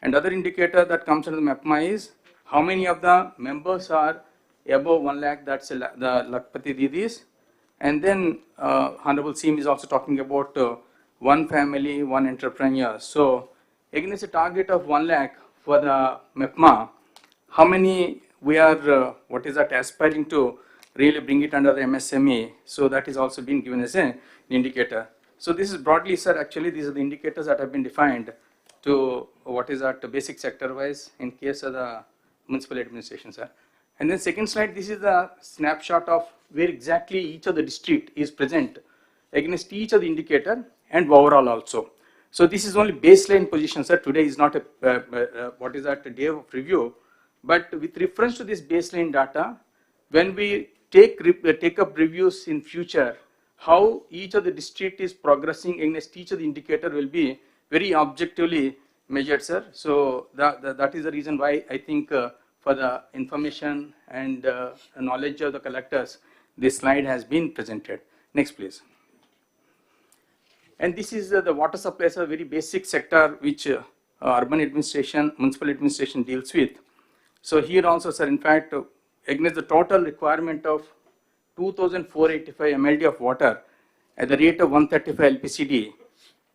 And other indicator that comes under the MAPMA is how many of the members are above 1 lakh, that's the Lakpati Didis. And then Hon'ble CM is also talking about one family, one entrepreneur. So against a target of 1 lakh for the MAPMA, how many we are, what is that, aspiring to really bring it under the MSME? So that is also being given as an indicator. So this is broadly, sir, actually these are the indicators that have been defined to what is that basic sector wise in case of the municipal administration, sir. And then second slide, this is the snapshot of where exactly each of the district is present against each of the indicator and overall also. So this is only baseline position, sir. Today is not a what is that, a day of review, but with reference to this baseline data, when we take up reviews in future, how each of the district is progressing against each of the indicator will be very objectively measured, sir. So that is the reason why I think for the information and knowledge of the collectors, this slide has been presented. Next, please. And this is the water supply, is a very basic sector which urban administration, municipal administration deals with. So here also, sir, in fact, against the total requirement of 2,485 mld of water at the rate of 135 LPCD.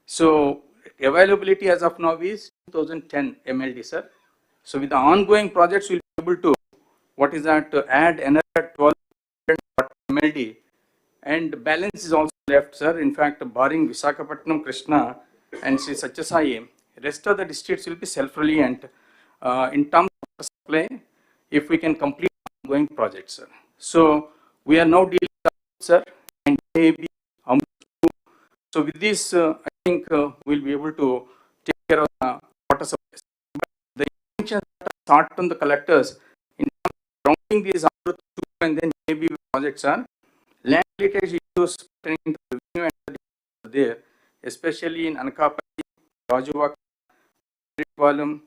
So availability as of now is 2010 mld, sir. So with the ongoing projects, we'll be able to, what is that, to add another 12 mld, and balance is also left, sir. In fact, barring Visakhapatnam, Krishna, and Sri Satyasai, rest of the districts will be self-reliant in terms of supply if we can complete ongoing projects, sir. So we are now dealing with, sir, and maybe so with this, I think we'll be able to take care of the water supply. But the intention start on the collectors in terms of rounding these and then maybe projects are land related issues pertaining to revenue and there, especially in Anakapalli, Rajuvaka, Palam,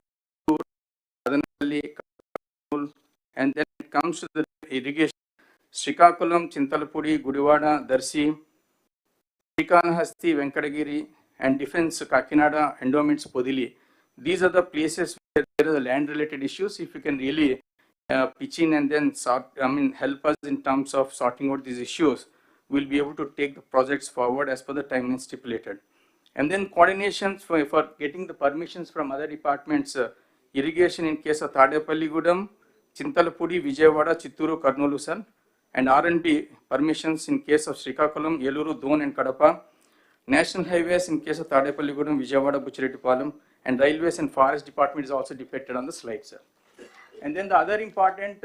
and then it comes to the irrigation. Srikakulam, Chintalapudi, Gudivada, Darsi, Srikanahasti, Venkatagiri, and defense Kakinada, endowments Podili. These are the places where there are the land related issues. If you can really pitch in and then help us in terms of sorting out these issues, we'll be able to take the projects forward as per the timeline stipulated. And then coordinations for getting the permissions from other departments, irrigation in case of Tadepalli Gudam, Chintalapudi, Vijayawada, Chitturu, Karnoolu, sir, and R&B permissions in case of Srikakulam, Yeluru, Don, and Kadapa, national highways in case of Tadepalli Gudam, Vijayawada, Buchirettipalam, and railways and forest department is also depicted on the slide, sir. And then the other important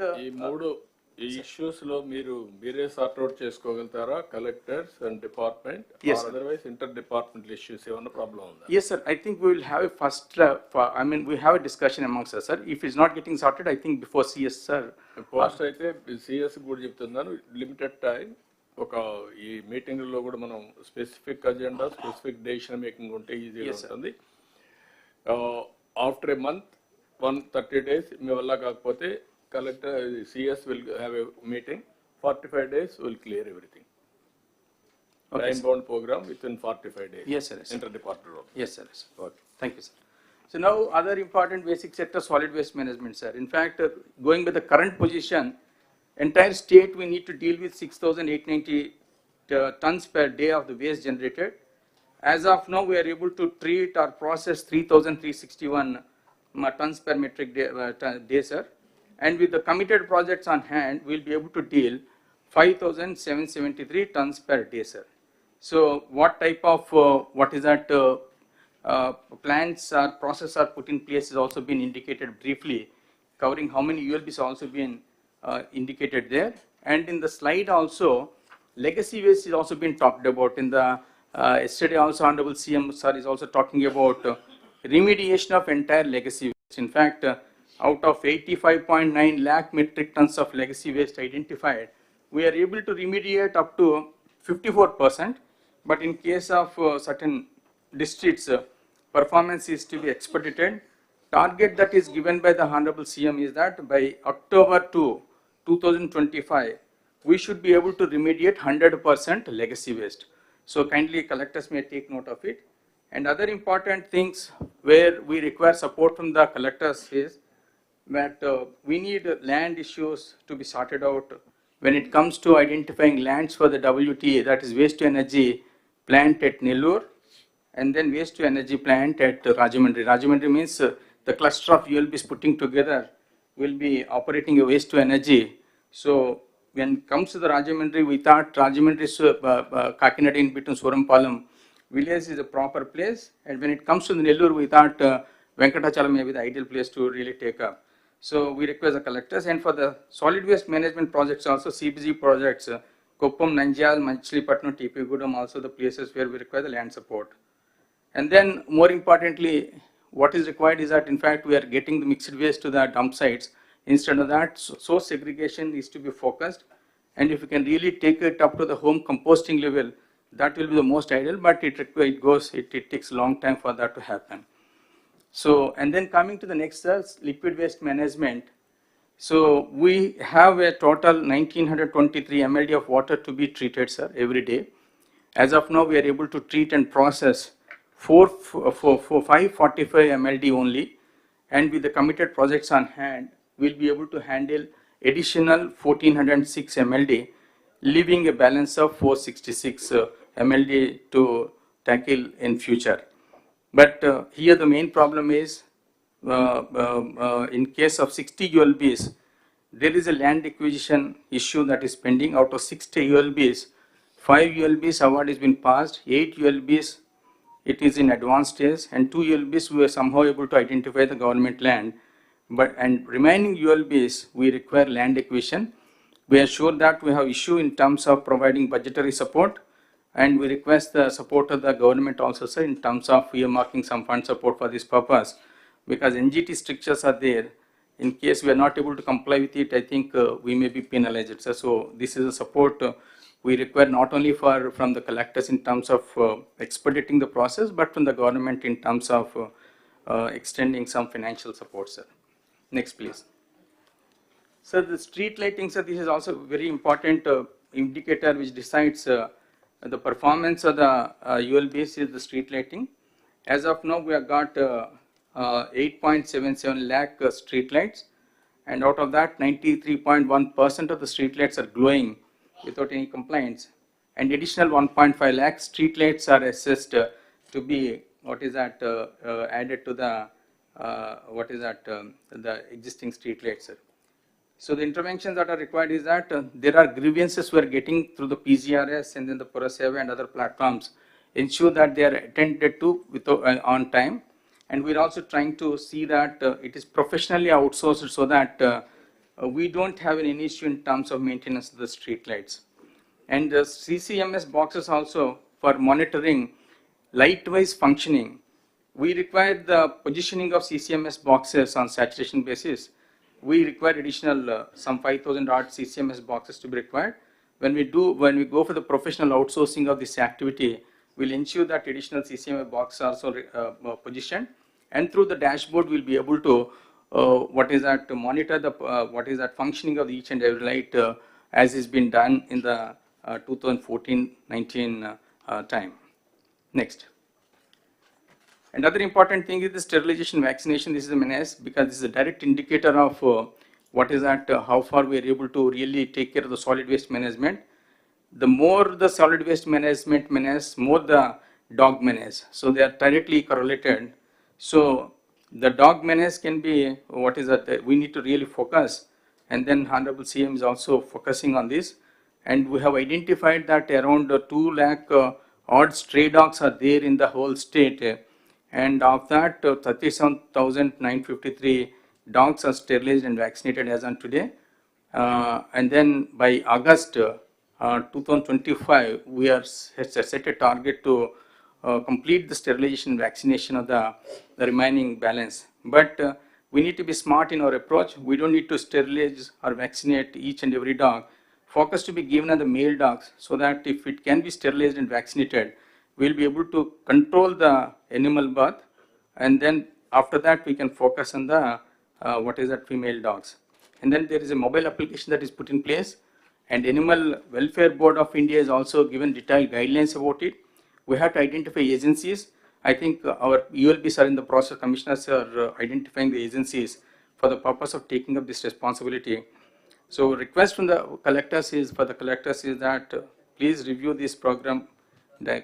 issues lo mere sort out cheskogaltara collectors and department, yes, or otherwise interdepartmental issues evana problem unda? Yes, sir. I think we will have a first we have a discussion amongst us, sir. If it's not getting sorted, I think before CS, sir. Post aithe CS kuda cheptunnanu, limited time oka ee meeting lo kuda manam specific agenda, specific decision making unte easy ga untundi. After a month, 130 days me valla kakapothe collector CS will have a meeting. 45 days will clear everything. Okay, time bound program within 45 days. Yes, sir. Yes, interdepartmental. Yes, sir. Yes. Okay. Thank you, sir. So now other important basic sector, solid waste management, sir. In fact, going by the current position, entire state we need to deal with 6,890 tons per day of the waste generated. As of now, we are able to treat or process 3,361 tons per metric day, sir. And with the committed projects on hand, we'll be able to deal 5,773 tons per day, sir. So what type of, plants or process are put in place is also been indicated briefly, covering how many ULBs also been indicated there. And in the slide also, legacy waste is also been talked about. In the yesterday also, Honorable CM sir is also talking about remediation of entire legacy waste. In fact, out of 85.9 lakh metric tons of legacy waste identified, we are able to remediate up to 54%. But in case of certain districts, performance is to be expedited. Target that is given by the Honorable CM is that by October 2025, we should be able to remediate 100% legacy waste. So kindly collectors may take note of it. And other important things where we require support from the collectors is that we need land issues to be sorted out when it comes to identifying lands for the WTA, that is waste to energy plant at Nellore, and then waste to energy plant at Rajahmundry. Rajahmundry means the cluster of ULBs putting together will be operating a waste to energy. So when it comes to the Rajahmundry, we thought Rajahmundry Kakinada in between Surampalam village is a proper place, and when it comes to the Nellore, we thought Venkatachalam may be the ideal place to really take up. So we request the collectors, and for the solid waste management projects also, CBG projects, Koppam, Nanjal, Machilipatnam, TP Gudam, also the places where we require the land support. And then more importantly, what is required is that in fact we are getting the mixed waste to the dump sites. Instead of that, source segregation is to be focused, and if you can really take it up to the home composting level, that will be the most ideal, but it takes a long time for that to happen. So, and then coming to the next, liquid waste management. So we have a total 1,923 mld of water to be treated, sir, every day. As of now, we are able to treat and process 545 mld only, and with the committed projects on hand, we'll be able to handle additional 1,406 mld. leaving a balance of 466 MLD to tackle in future. But here the main problem is in case of 60 ULBs, there is a land acquisition issue that is pending. Out of 60 ULBs, 5 ULBs award has been passed, 8 ULBs it is in advanced stage, and 2 ULBs we were somehow able to identify the government land. And remaining ULBs we require land acquisition. We are sure that we have issue in terms of providing budgetary support, and we request the support of the government also, sir, in terms of earmarking some fund support for this purpose, because NGT strictures are there. In case we are not able to comply with it, I think we may be penalized, sir. So this is a support we require not only from the collectors in terms of expediting the process, but from the government in terms of extending some financial support, sir. Next, please. So the street lighting, sir, this is also a very important indicator which decides the performance of the ULBs is the street lighting. As of now, we have got 8.77 lakh street lights, and out of that 93.1% of the street lights are glowing without any complaints, and additional 1.5 lakh street lights are assessed to be added to the the existing street lights, sir. So the interventions that are required is that there are grievances we are getting through the PGRS and then the Puraseva and other platforms, ensure that they are attended to on time, and we are also trying to see that it is professionally outsourced so that we don't have any issue in terms of maintenance of the street lights. And the CCMS boxes also for monitoring light-wise functioning. We require the positioning of CCMS boxes on saturation basis. We require additional some 5,000 odd CCMS boxes to be required. When we go for the professional outsourcing of this activity, we'll ensure that additional CCMS boxes are also positioned, and through the dashboard we'll be able to to monitor the functioning of each and every light as is been done in the 2014-19 time. Next. Another important thing is the sterilization vaccination. This is a menace because this is a direct indicator of how far we are able to really take care of the solid waste management. The more the solid waste management menace, more the dog menace. So they are directly correlated. So the dog menace can be we need to really focus, and then Honorable CM is also focusing on this, and we have identified that around 2 lakh odd stray dogs are there in the whole state, and of that 37,953 dogs are sterilized and vaccinated as on today, and then by August 2025 we are set a target to complete the sterilization vaccination of the remaining balance. But we need to be smart in our approach. We don't need to sterilize or vaccinate each and every dog. Focus to be given on the male dogs, so that if it can be sterilized and vaccinated, we'll be able to control the animal birth, and then after that we can focus on the female dogs. And then there is a mobile application that is put in place, and Animal Welfare Board of India has also given detailed guidelines about it. We have to identify agencies. I think our ULBs are in the process, commissioners are identifying the agencies for the purpose of taking up this responsibility. So request from the collectors is that please review this program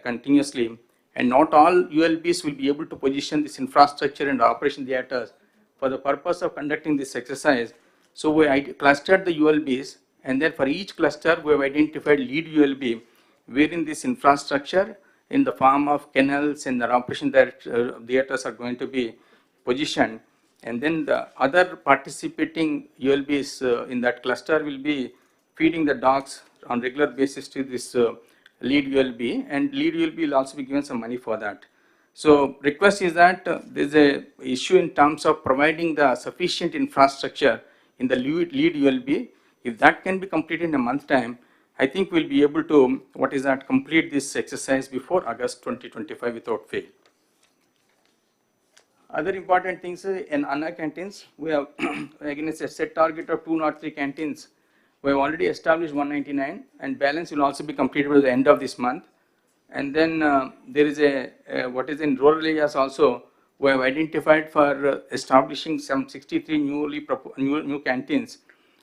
continuously, and not all ULBs will be able to position this infrastructure and operation theaters for the purpose of conducting this exercise. So we clustered the ULBs, and then for each cluster we have identified lead ULB wherein this infrastructure in the form of kennels and the operation theaters are going to be positioned, and then the other participating ULBs in that cluster will be feeding the dogs on regular basis to this lead ULB, and lead ULB will also be given some money for that. So request is that there is a issue in terms of providing the sufficient infrastructure in the lead ULB. If that can be completed in a month time, I think we'll be able to complete this exercise before August 2025 without fail. Other important things in Anna canteens, we have against a set target of 203 canteens. We have already established 199, and balance will also be completed by the end of this month. And then there is in rural areas also, we have identified for establishing some 63 new canteens,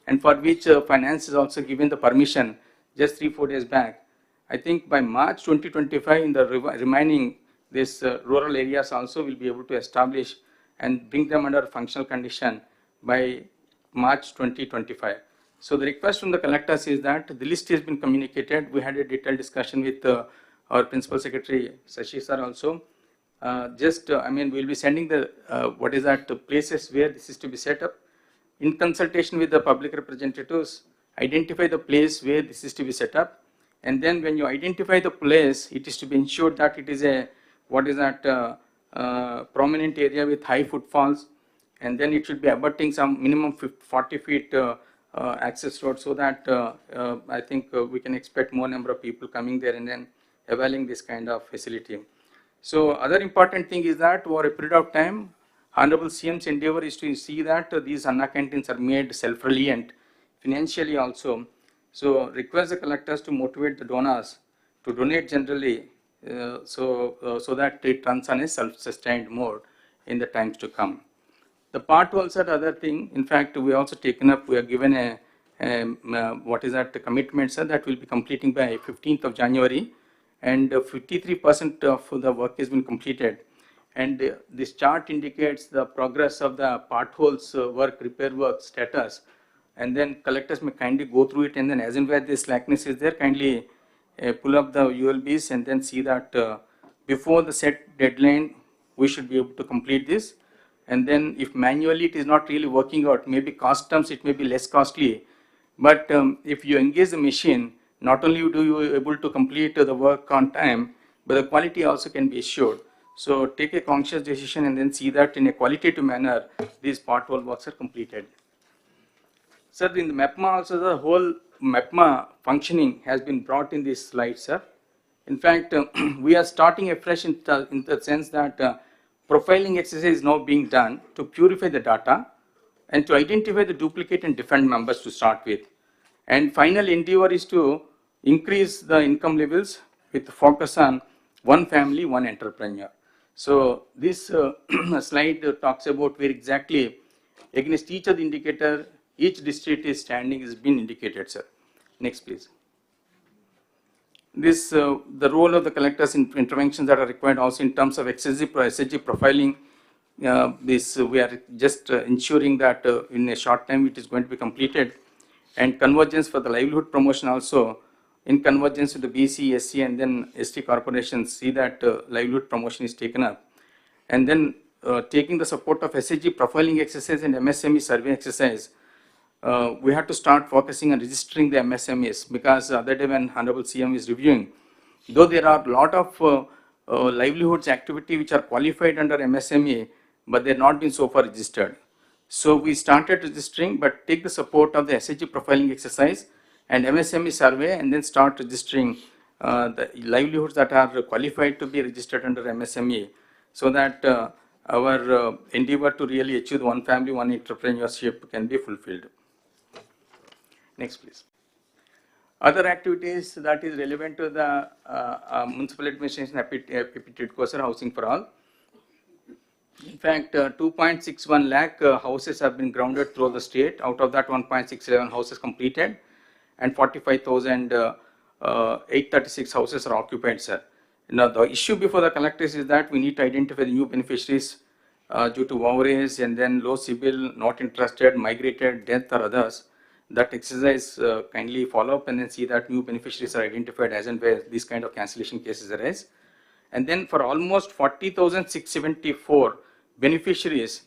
and for which finance is also given the permission. just 3-4 days back. I think by March 2025, in the remaining these rural areas also will be able to establish and bring them under functional condition by March 2025. So the request from the collectors is that the list has been communicated. We had a detailed discussion with our Principal Secretary, Sashi sir also. We'll be sending the places where this is to be set up. In consultation with the public representatives, identify the place where this is to be set up. And then when you identify the place, it is to be ensured that it is a, prominent area with high footfalls. And then it should be abutting some minimum 40 feet access road, so that I think we can expect more number of people coming there and then availing this kind of facility. So other important thing is that over a period of time, Honorable CM's endeavor is to see that these Anna canteens are made self-reliant financially also. So request the collectors to motivate the donors to donate generally, so that it runs on a self-sustained mode in the times to come. The part also, the other thing, in fact, we also taken up, we are given a commitment, sir, that will be completing by 15th of January, and 53% of the work has been completed. And this chart indicates the progress of the potholes work, repair work status. And then collectors may kindly go through it, and then as and where this slackness is there, kindly pull up the ULBs and then see that before the set deadline, we should be able to complete this. And then if manually it is not really working out, maybe cost terms it may be less costly. But if you engage the machine, not only do you able to complete the work on time, but the quality also can be assured. So take a conscious decision and then see that in a qualitative manner, these pothole works are completed. Sir, in the MEPMA also, the whole MEPMA functioning has been brought in this slide, sir. In fact, we are starting afresh in the sense that profiling exercise is now being done to purify the data and to identify the duplicate and defunct members to start with. And final endeavor is to increase the income levels with focus on one family, one entrepreneur. So this slide talks about where exactly against each of the indicator, each district is standing is been indicated, sir. Next, please. This, the role of the collectors in interventions that are required also in terms of SHG profiling. We are just ensuring that in a short time it is going to be completed, and convergence for the livelihood promotion also, in convergence with the BC, SC and then ST corporations, see that livelihood promotion is taken up. And then taking the support of SHG profiling exercise and MSME survey exercise, we have to start focusing on registering the MSMEs, because the other day when Honorable CM is reviewing, though there are a lot of livelihoods activity which are qualified under MSME, but they have not been so far registered. So we started registering, but take the support of the SHG profiling exercise and MSME survey, and then start registering the livelihoods that are qualified to be registered under MSME, so that our endeavor to really achieve one family, one entrepreneurship can be fulfilled. Next, please. Other activities that is relevant to the municipal administration aptitude course are housing for all. In fact, 2.61 lakh houses have been grounded through the state. Out of that, 1.67 houses completed, and 45,836 houses are occupied, sir. Now, the issue before the collectors is that we need to identify the new beneficiaries due to overage and then low CIBIL, not interested, migrated, death or others. That exercise kindly follow up and then see that new beneficiaries are identified as and where these kind of cancellation cases arise. And then for almost 40,674 beneficiaries,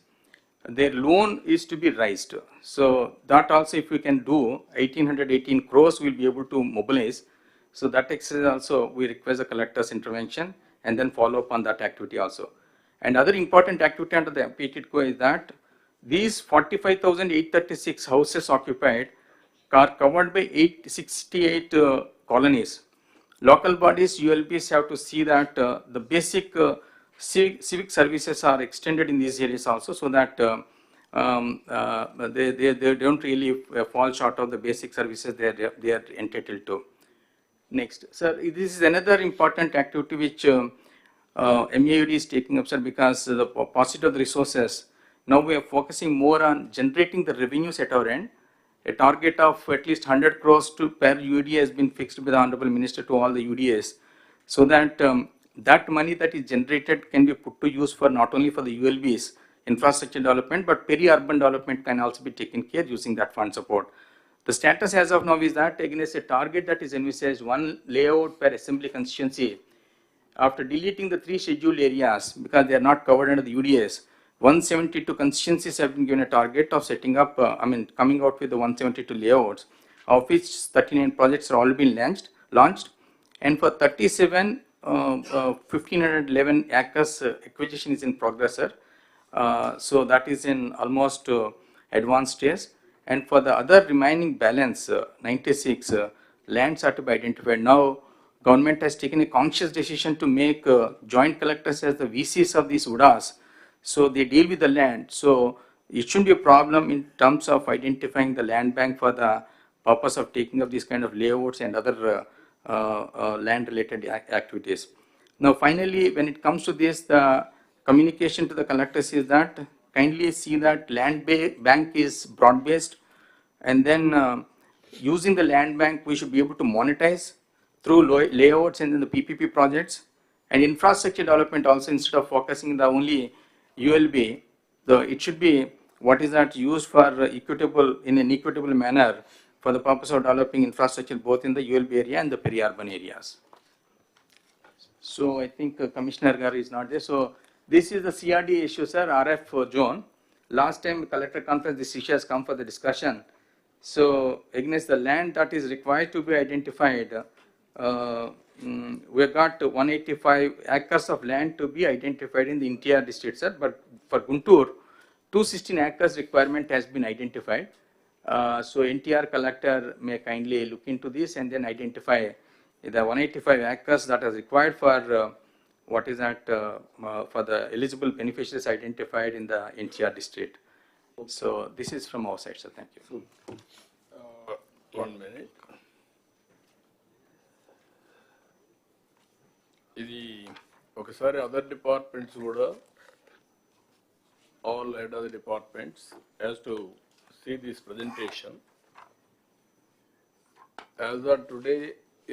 their loan is to be raised. So that also, if we can do 1,818 crores, we'll be able to mobilize. So that exercise also, we request the collector's intervention and then follow up on that activity also. And other important activity under the PTIDCO is that these 45,836 houses occupied are covered by 868 colonies. Local bodies, ULBs have to see that the basic civic services are extended in these areas also, so that they don't really fall short of the basic services they are entitled to. Next, sir, this is another important activity which MAUD is taking up, sir, because the paucity of the resources. Now we are focusing more on generating the revenues at our end, a target of at least 100 crores per UDA has been fixed by the Honorable Minister to all the UDAs, so that that money that is generated can be put to use for not only for the ULBs, infrastructure development, but peri-urban development can also be taken care using that fund support. The status as of now is that against a target that is envisaged, one layout per assembly constituency, after deleting the 3 scheduled areas because they are not covered under the UDAs, 172 constituencies have been given a target of setting up, coming out with the 172 layouts, of which 39 projects are already been launched, and for 37, 1511 acres acquisition is in progress, sir. So that is in almost advanced stage, and for the other remaining balance, 96 lands are to be identified. Now, government has taken a conscious decision to make joint collectors as the VCs of these UDAs. So they deal with the land. So it shouldn't be a problem in terms of identifying the land bank for the purpose of taking up these kind of layouts and other land related activities. Now finally, when it comes to this, the communication to the collectors is that kindly see that land bank is broad based, and then using the land bank we should be able to monetize through layouts and then the PPP projects, and infrastructure development also, instead of focusing the only ULB, it should be what is that used for equitable, in an equitable manner for the purpose of developing infrastructure both in the ULB area and the peri-urban areas. So I think Commissioner Gar is not there. So this is the CRD issue, sir, RF zone. Last time collector conference, this issue has come for the discussion. So against the land that is required to be identified, we have got 185 acres of land to be identified in the interior district, sir. But for Guntur, 216 acres requirement has been identified. So NTR collector may kindly look into this and then identify the 185 acres that is required for what is that for the eligible beneficiaries identified in the NTR district. So this is from our side, sir. Thank you. 1 minute. ఇది ఒకసారి other departments కూడా all head of the departments has to see this presentation. As of today,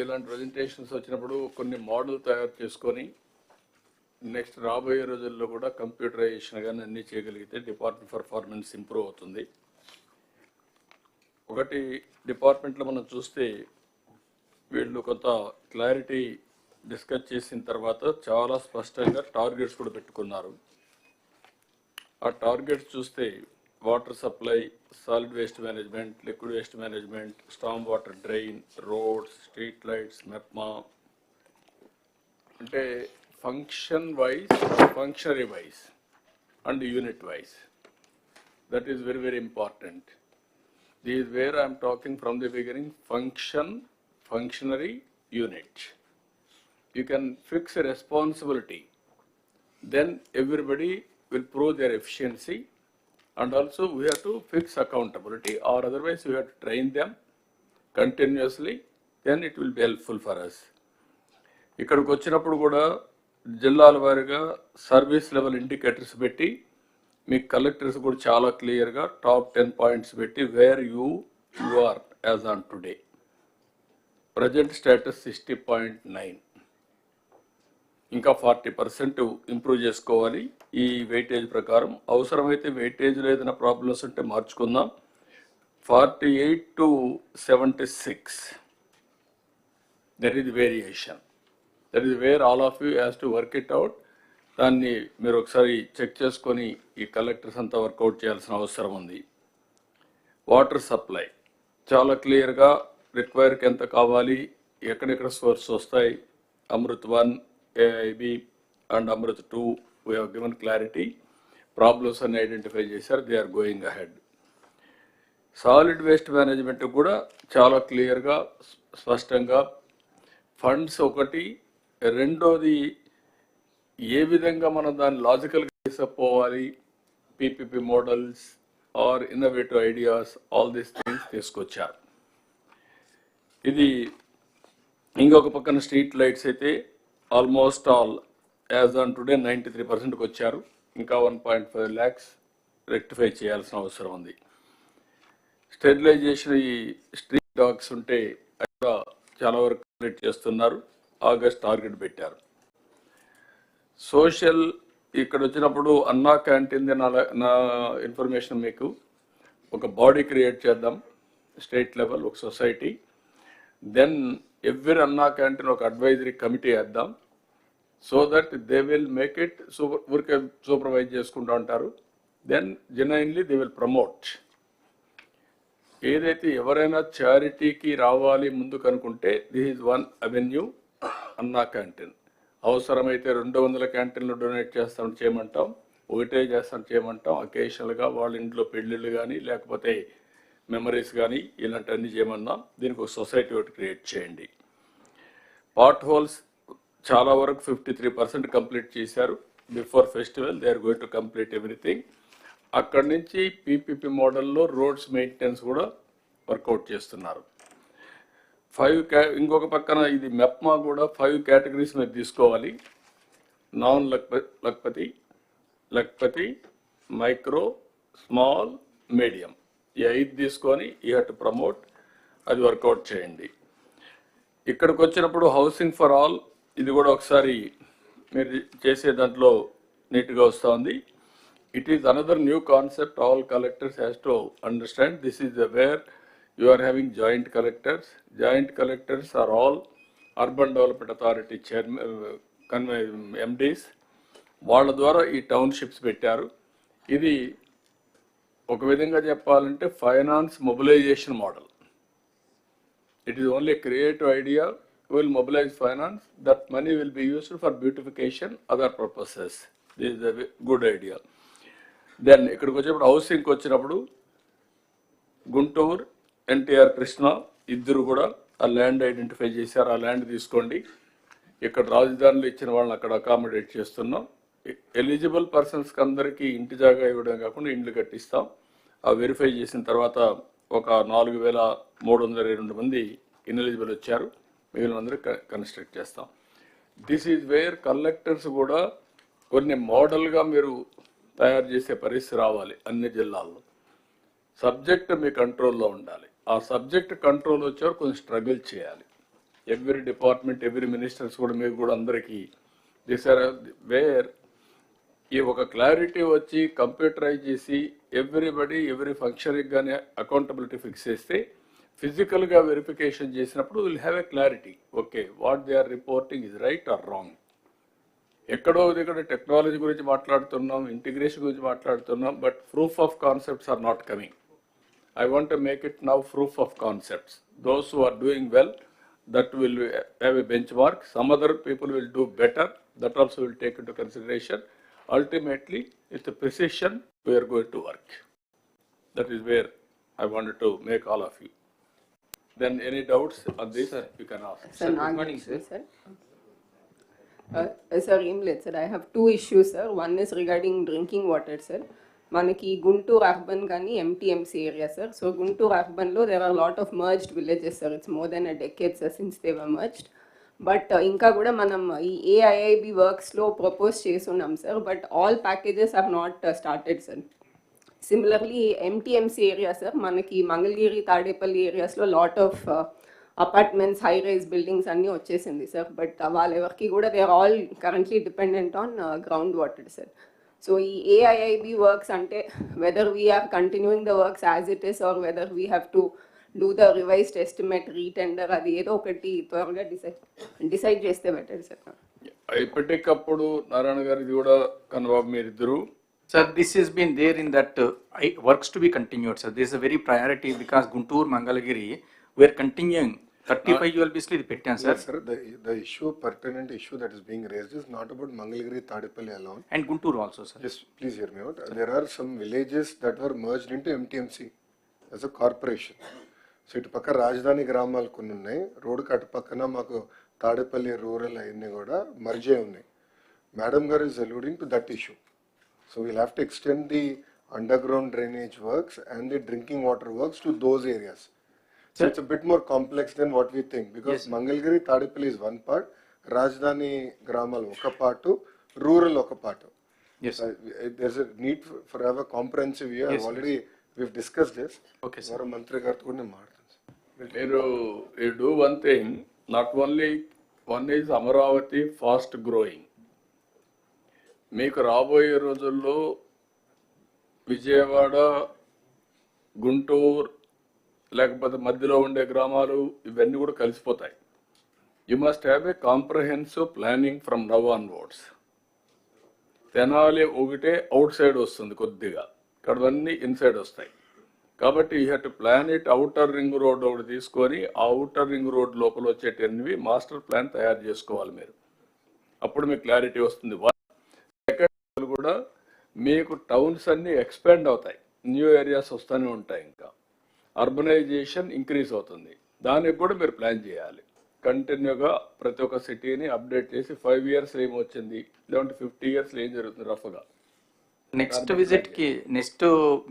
ఇలాంటి presentations వచ్చినప్పుడు కొన్ని model తయారు చేసుకొని next రాబోయే రోజుల్లో కూడా కంప్యూటరైజేషన్ కానీ అన్నీ చేయగలిగితే డిపార్ట్మెంట్ పర్ఫార్మెన్స్ ఇంప్రూవ్ అవుతుంది. ఒకటి డిపార్ట్మెంట్లో మనం చూస్తే వీళ్ళు కొంత క్లారిటీ డిస్కస్ చేసిన తర్వాత చాలా స్పష్టంగా టార్గెట్స్ కూడా పెట్టుకున్నారు. ఆ టార్గెట్స్ చూస్తే water supply, solid waste management, liquid waste management, storm water drain, roads, street lights, MEPMA, అంటే function wise, functionary wise and unit wise. That is very, very important. This is where I am talking from the beginning, functionary unit. You can fix a responsibility, then everybody will prove their efficiency, and also we have to fix accountability, or otherwise we have to train them continuously, then it will be helpful for us. ఇక్కడికి వచ్చినప్పుడు కూడా జిల్లాల వారీగా service level indicators పెట్టి మీ collectors కూడా చాలా క్లియర్గా top 10 points పెట్టి where you are as on today. Present status 60.9, ఇంకా 40% ఇంప్రూవ్ చేసుకోవాలి ఈ వెయిటేజ్ ప్రకారం. అవసరమైతే వెయిటేజ్లో ఏదైనా ప్రాబ్లమ్స్ ఉంటే మార్చుకుందాం. 48 to 76, that is variation. That is wear all of you has to work it out. దాన్ని మీరు ఒకసారి చెక్ చేసుకొని ఈ కలెక్టర్స్ అంతా వర్కౌట్ చేయాల్సిన అవసరం ఉంది. వాటర్ సప్లై చాలా క్లియర్గా రిక్వైర్కి ఎంత కావాలి, ఎక్కడెక్కడ సోర్స్ వస్తాయి. Amrit 1, AIB and Amrit 2, we have given clarity. Problems are identified చేశారు, they are going ahead. Solid waste management కూడా చాలా క్లియర్గా స్పష్టంగా ఫండ్స్ ఒకటి, రెండోది ఏ విధంగా మనం దాన్ని లాజికల్గా తీసుకుపోవాలి, PPP models are innovative ideas, all these things తీసుకొచ్చారు. ఇది ఇంకొక పక్కన స్ట్రీట్ లైట్స్ అయితే almost all as on today 93%కి వచ్చారు. ఇంకా 1.5 lakhs రెక్టిఫై చేయాల్సిన అవసరం ఉంది. స్టెరిలైజేషన్ ఈ స్ట్రీట్ డాగ్స్ ఉంటే అక్కడ చాలా వరకు కంప్లీట్ చేస్తున్నారు. ఆగస్ట్ టార్గెట్ పెట్టారు. సోషల్ ఇక్కడ వచ్చినప్పుడు అన్నా క్యాంటీన్ నా ఇన్ఫర్మేషన్ మీకు ఒక బాడీ క్రియేట్ చేద్దాం, స్టేట్ లెవెల్ ఒక society. Then every Anna canteen ఒక అడ్వైజరీ కమిటీ వేద్దాం. So that they will make it ఊరికే సూపర్వైజ్ చేసుకుంటూ ఉంటారు. Then genuinely they will promote. ఏదైతే ఎవరైనా చారిటీకి రావాలి ముందుకు అనుకుంటే this is one avenue Anna canteen. అవసరమైతే 200 క్యాంటీన్లు డొనేట్ చేస్తాం చేయమంటాం, ఒకటే చేస్తాం చేయమంటాం. అకేషనల్గా వాళ్ళ ఇంట్లో పెళ్ళిళ్ళు కానీ లేకపోతే మెమరీస్ కానీ ఇలాంటివన్నీ చేయమన్నాం. దీనికి ఒక సొసైటీ ఒకటి క్రియేట్ చేయండి. పాట్ హోల్స్ చాలా వరకు 53% కంప్లీట్ చేశారు. Before festival they are going to complete everything. అక్కడి నుంచి పీపీపీ మోడల్లో రోడ్స్ మెయింటెనెన్స్ కూడా వర్కౌట్ చేస్తున్నారు. ఇంకొక పక్కన ఇది మెప్మా కూడా 5 కేటగిరీస్ మీద తీసుకోవాలి. Non Lakhpati, micro, small, medium, ఈ 5 తీసుకొని యూ హ్యావ్ టు ప్రమోట్. అది వర్కౌట్ చేయండి. ఇక్కడికి వచ్చినప్పుడు హౌసింగ్ ఫర్ ఆల్ ఇది కూడా ఒకసారి మీరు చేసే దాంట్లో నీట్గా వస్తుంది. It is another new concept all collectors has to understand. This is where you are having joint collectors. Joint collectors are all Urban Development Authority chairman, MDs. వాళ్ళ ద్వారా ఈ టౌన్షిప్స్ పెట్టారు. ఇది ఒక విధంగా చెప్పాలంటే finance mobilization model. It is only a creative idea. We will mobilize finance. That money will be used for beautification, other purposes. This is a good idea. Then ఇక్కడికి వచ్చేప్పుడు హౌసింగ్కి వచ్చినప్పుడు గుంటూరు, ఎన్టీఆర్, కృష్ణ ఇద్దరు కూడా ఆ ల్యాండ్ ఐడెంటిఫై చేశారు. ఆ ల్యాండ్ తీసుకోండి. ఇక్కడ రాజధానిలో ఇచ్చిన వాళ్ళని అక్కడ అకామిడేట్ చేస్తున్నాం. ఎలిజిబుల్ పర్సన్స్కి అందరికీ ఇంటి జాగా ఇవ్వడం కాకుండా ఇండ్లు కట్టిస్తాం. ఆ వెరిఫై చేసిన తర్వాత ఒక 4,322 మంది ఇన్ఎలిజిబుల్ వచ్చారు. మిగిలిన అందరూ కన్స్ట్రక్ట్ చేస్తాం. దిస్ ఈజ్ వేర్ కలెక్టర్స్ కూడా కొన్ని మోడల్గా మీరు తయారు చేసే పరిస్థితి రావాలి. అన్ని జిల్లాల్లో సబ్జెక్ట్ మీ కంట్రోల్లో ఉండాలి. ఆ సబ్జెక్ట్ కంట్రోల్ వచ్చేవారు కొంచెం స్ట్రగుల్ చేయాలి. ఎవ్రీ డిపార్ట్మెంట్, ఎవ్రీ మినిస్టర్స్ కూడా మీకు కూడా అందరికీ దిస్ ఆర్ వేర్ ఈ ఒక క్లారిటీ వచ్చి కంప్యూటరైజ్ చేసి ఎవ్రీ ఫంక్షన్కి కానీ అకౌంటబిలిటీ ఫిక్స్ చేస్తే ఫిజికల్గా వెరిఫికేషన్ చేసినప్పుడు will have a clarity. Okay, what they are reporting is right or wrong. ఎక్కడో దగ్గర టెక్నాలజీ గురించి మాట్లాడుతున్నాం, ఇంటిగ్రేషన్ గురించి మాట్లాడుతున్నాం, but proof of concepts are not coming. I want to make it now proof of concepts. Those who are doing well, that will have a benchmark. Some other people will do better. That also will take into consideration. Ultimately, it's a precision we are going to work. That is where I wanted to make all of you. Then any doubts on this, sir, you can ask. Sir, good morning, sir. Sir, sir, I have 2 issues, sir. One is regarding drinking water, sir. మనకి Guntur urban కానీ MTMC area sir. So Guntur అర్బన్లో there are lot of merged villages sir. It's more then a decade sir since they were merged. But ఇంకా కూడా మనం ఈ AIIB వర్క్స్లో propose చేస్తున్నాం sir. But all packages are not started sir. Similarly MTMC area sir, మనకి మంగళగిరి, తాడేపల్లి ఏరియాస్లో lot of apartments, high rise buildings అన్నీ వచ్చేసింది సార్. బట్ వాళ్ళెవరికి కూడా they are all currently dependent on ground water sir. So, AIIB works ante whether we are continuing the works as it is or whether we have to do the revised estimate, retender, adi edo okati tvarga decide cheste better sir. ఇప్పటికప్పుడు నారాయణ గారు ఇది కూడా కనుబాబు మీరిద్దరు. Sir, this has been there in that works to be continued, sir. This is a very priority because Guntur, Mangalagiri, we are continuing. 35 ULBs ఇది పెట్టాం sir. Sir, the issue, pertinent issue that is being raised is not about Mangalagiri, Tadepalli alone. And Guntur also, sir. Just please hear me out. There are some villages that were merged into MTMC as a corporation. So ఇటు పక్క రాజధాని గ్రామాలు కొన్ని ఉన్నాయి, రోడ్డుకి అటు పక్కన మాకు తాడేపల్లి రూరల్ అవన్నీ కూడా మర్జ్ అయి ఉన్నాయి. మేడం గారు is alluding to that issue. So we'll have to extend the underground drainage works and the drinking water works to those areas. So it's a bit more complex than what we think, because yes, Mangalgiri, Tadepalli is one part, Rajdhani Gramal oka part, rural oka part. Yes. There's a need for have a comprehensive view. Yes, I've already we've discussed this. Okay, sir. గౌరవ మంత్రి గారితో కూడా నేను మీరు you do one thing, not only one is Amaravati fast growing. మీకు రాబోయే రోజుల్లో విజయవాడ, గుంటూరు లేకపోతే మధ్యలో ఉండే గ్రామాలు ఇవన్నీ కూడా కలిసిపోతాయి. You must have a comprehensive planning from now onwards. Tenali ఒకటే అవుట్ సైడ్ వస్తుంది కొద్దిగా, ఇక్కడవన్నీ ఇన్సైడ్ వస్తాయి. కాబట్టి you have to plan it. Outer ring road ఒకటి తీసుకొని ఆ అవుటర్ రింగ్ రోడ్ లోపల వచ్చేటవి మాస్టర్ ప్లాన్ తయారు చేసుకోవాలి మీరు. అప్పుడు మీకు క్లారిటీ వస్తుంది. సెకండ్ కూడా మీకు టౌన్స్ అన్నీ ఎక్స్పాండ్ అవుతాయి, న్యూ ఏరియాస్ వస్తూనే ఉంటాయి, ఇంకా అర్బనైజేషన్ ఇంక్రీజ్ అవుతుంది. దానికి కూడా మీరు ప్లాన్ చేయాలి. కంటిన్యూగా ప్రతి ఒక్క సిటీని అప్డేట్ చేసి 5 years ఏమొచ్చింది, లేదంటే 50 years ఏం జరుగుతుంది రఫ్గా. Next visit ki, next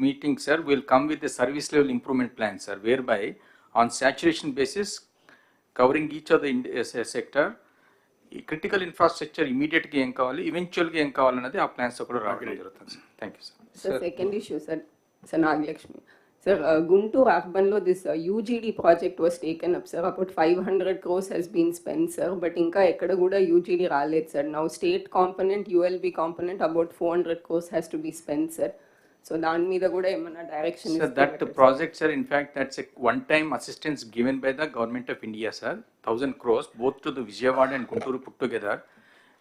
meeting, sir, will come with a service level improvement plan, sir, whereby on saturation basis, covering each of the sector, critical infrastructure immediate ki em kavali, eventual ki em kavali anadi aa plans lo kuda raavadam jarugutundi, sir. Thank you, sir. Sir, second issue, sir, Nagalakshmi. Sir, Guntur Arbanlo, this UGD project was taken up, sir. About 500 crores has been spent, sir. But inka ekkada kuda UGD raalet, sir. Now state component, ULB component, about 400 crores has to be spent, sir. So dan meeda kuda emana direction Sir, that project, sir, in fact, that's a one-time assistance given by the government of India, sir. 1,000 crores, both to the Vijayawada and Guntur put together.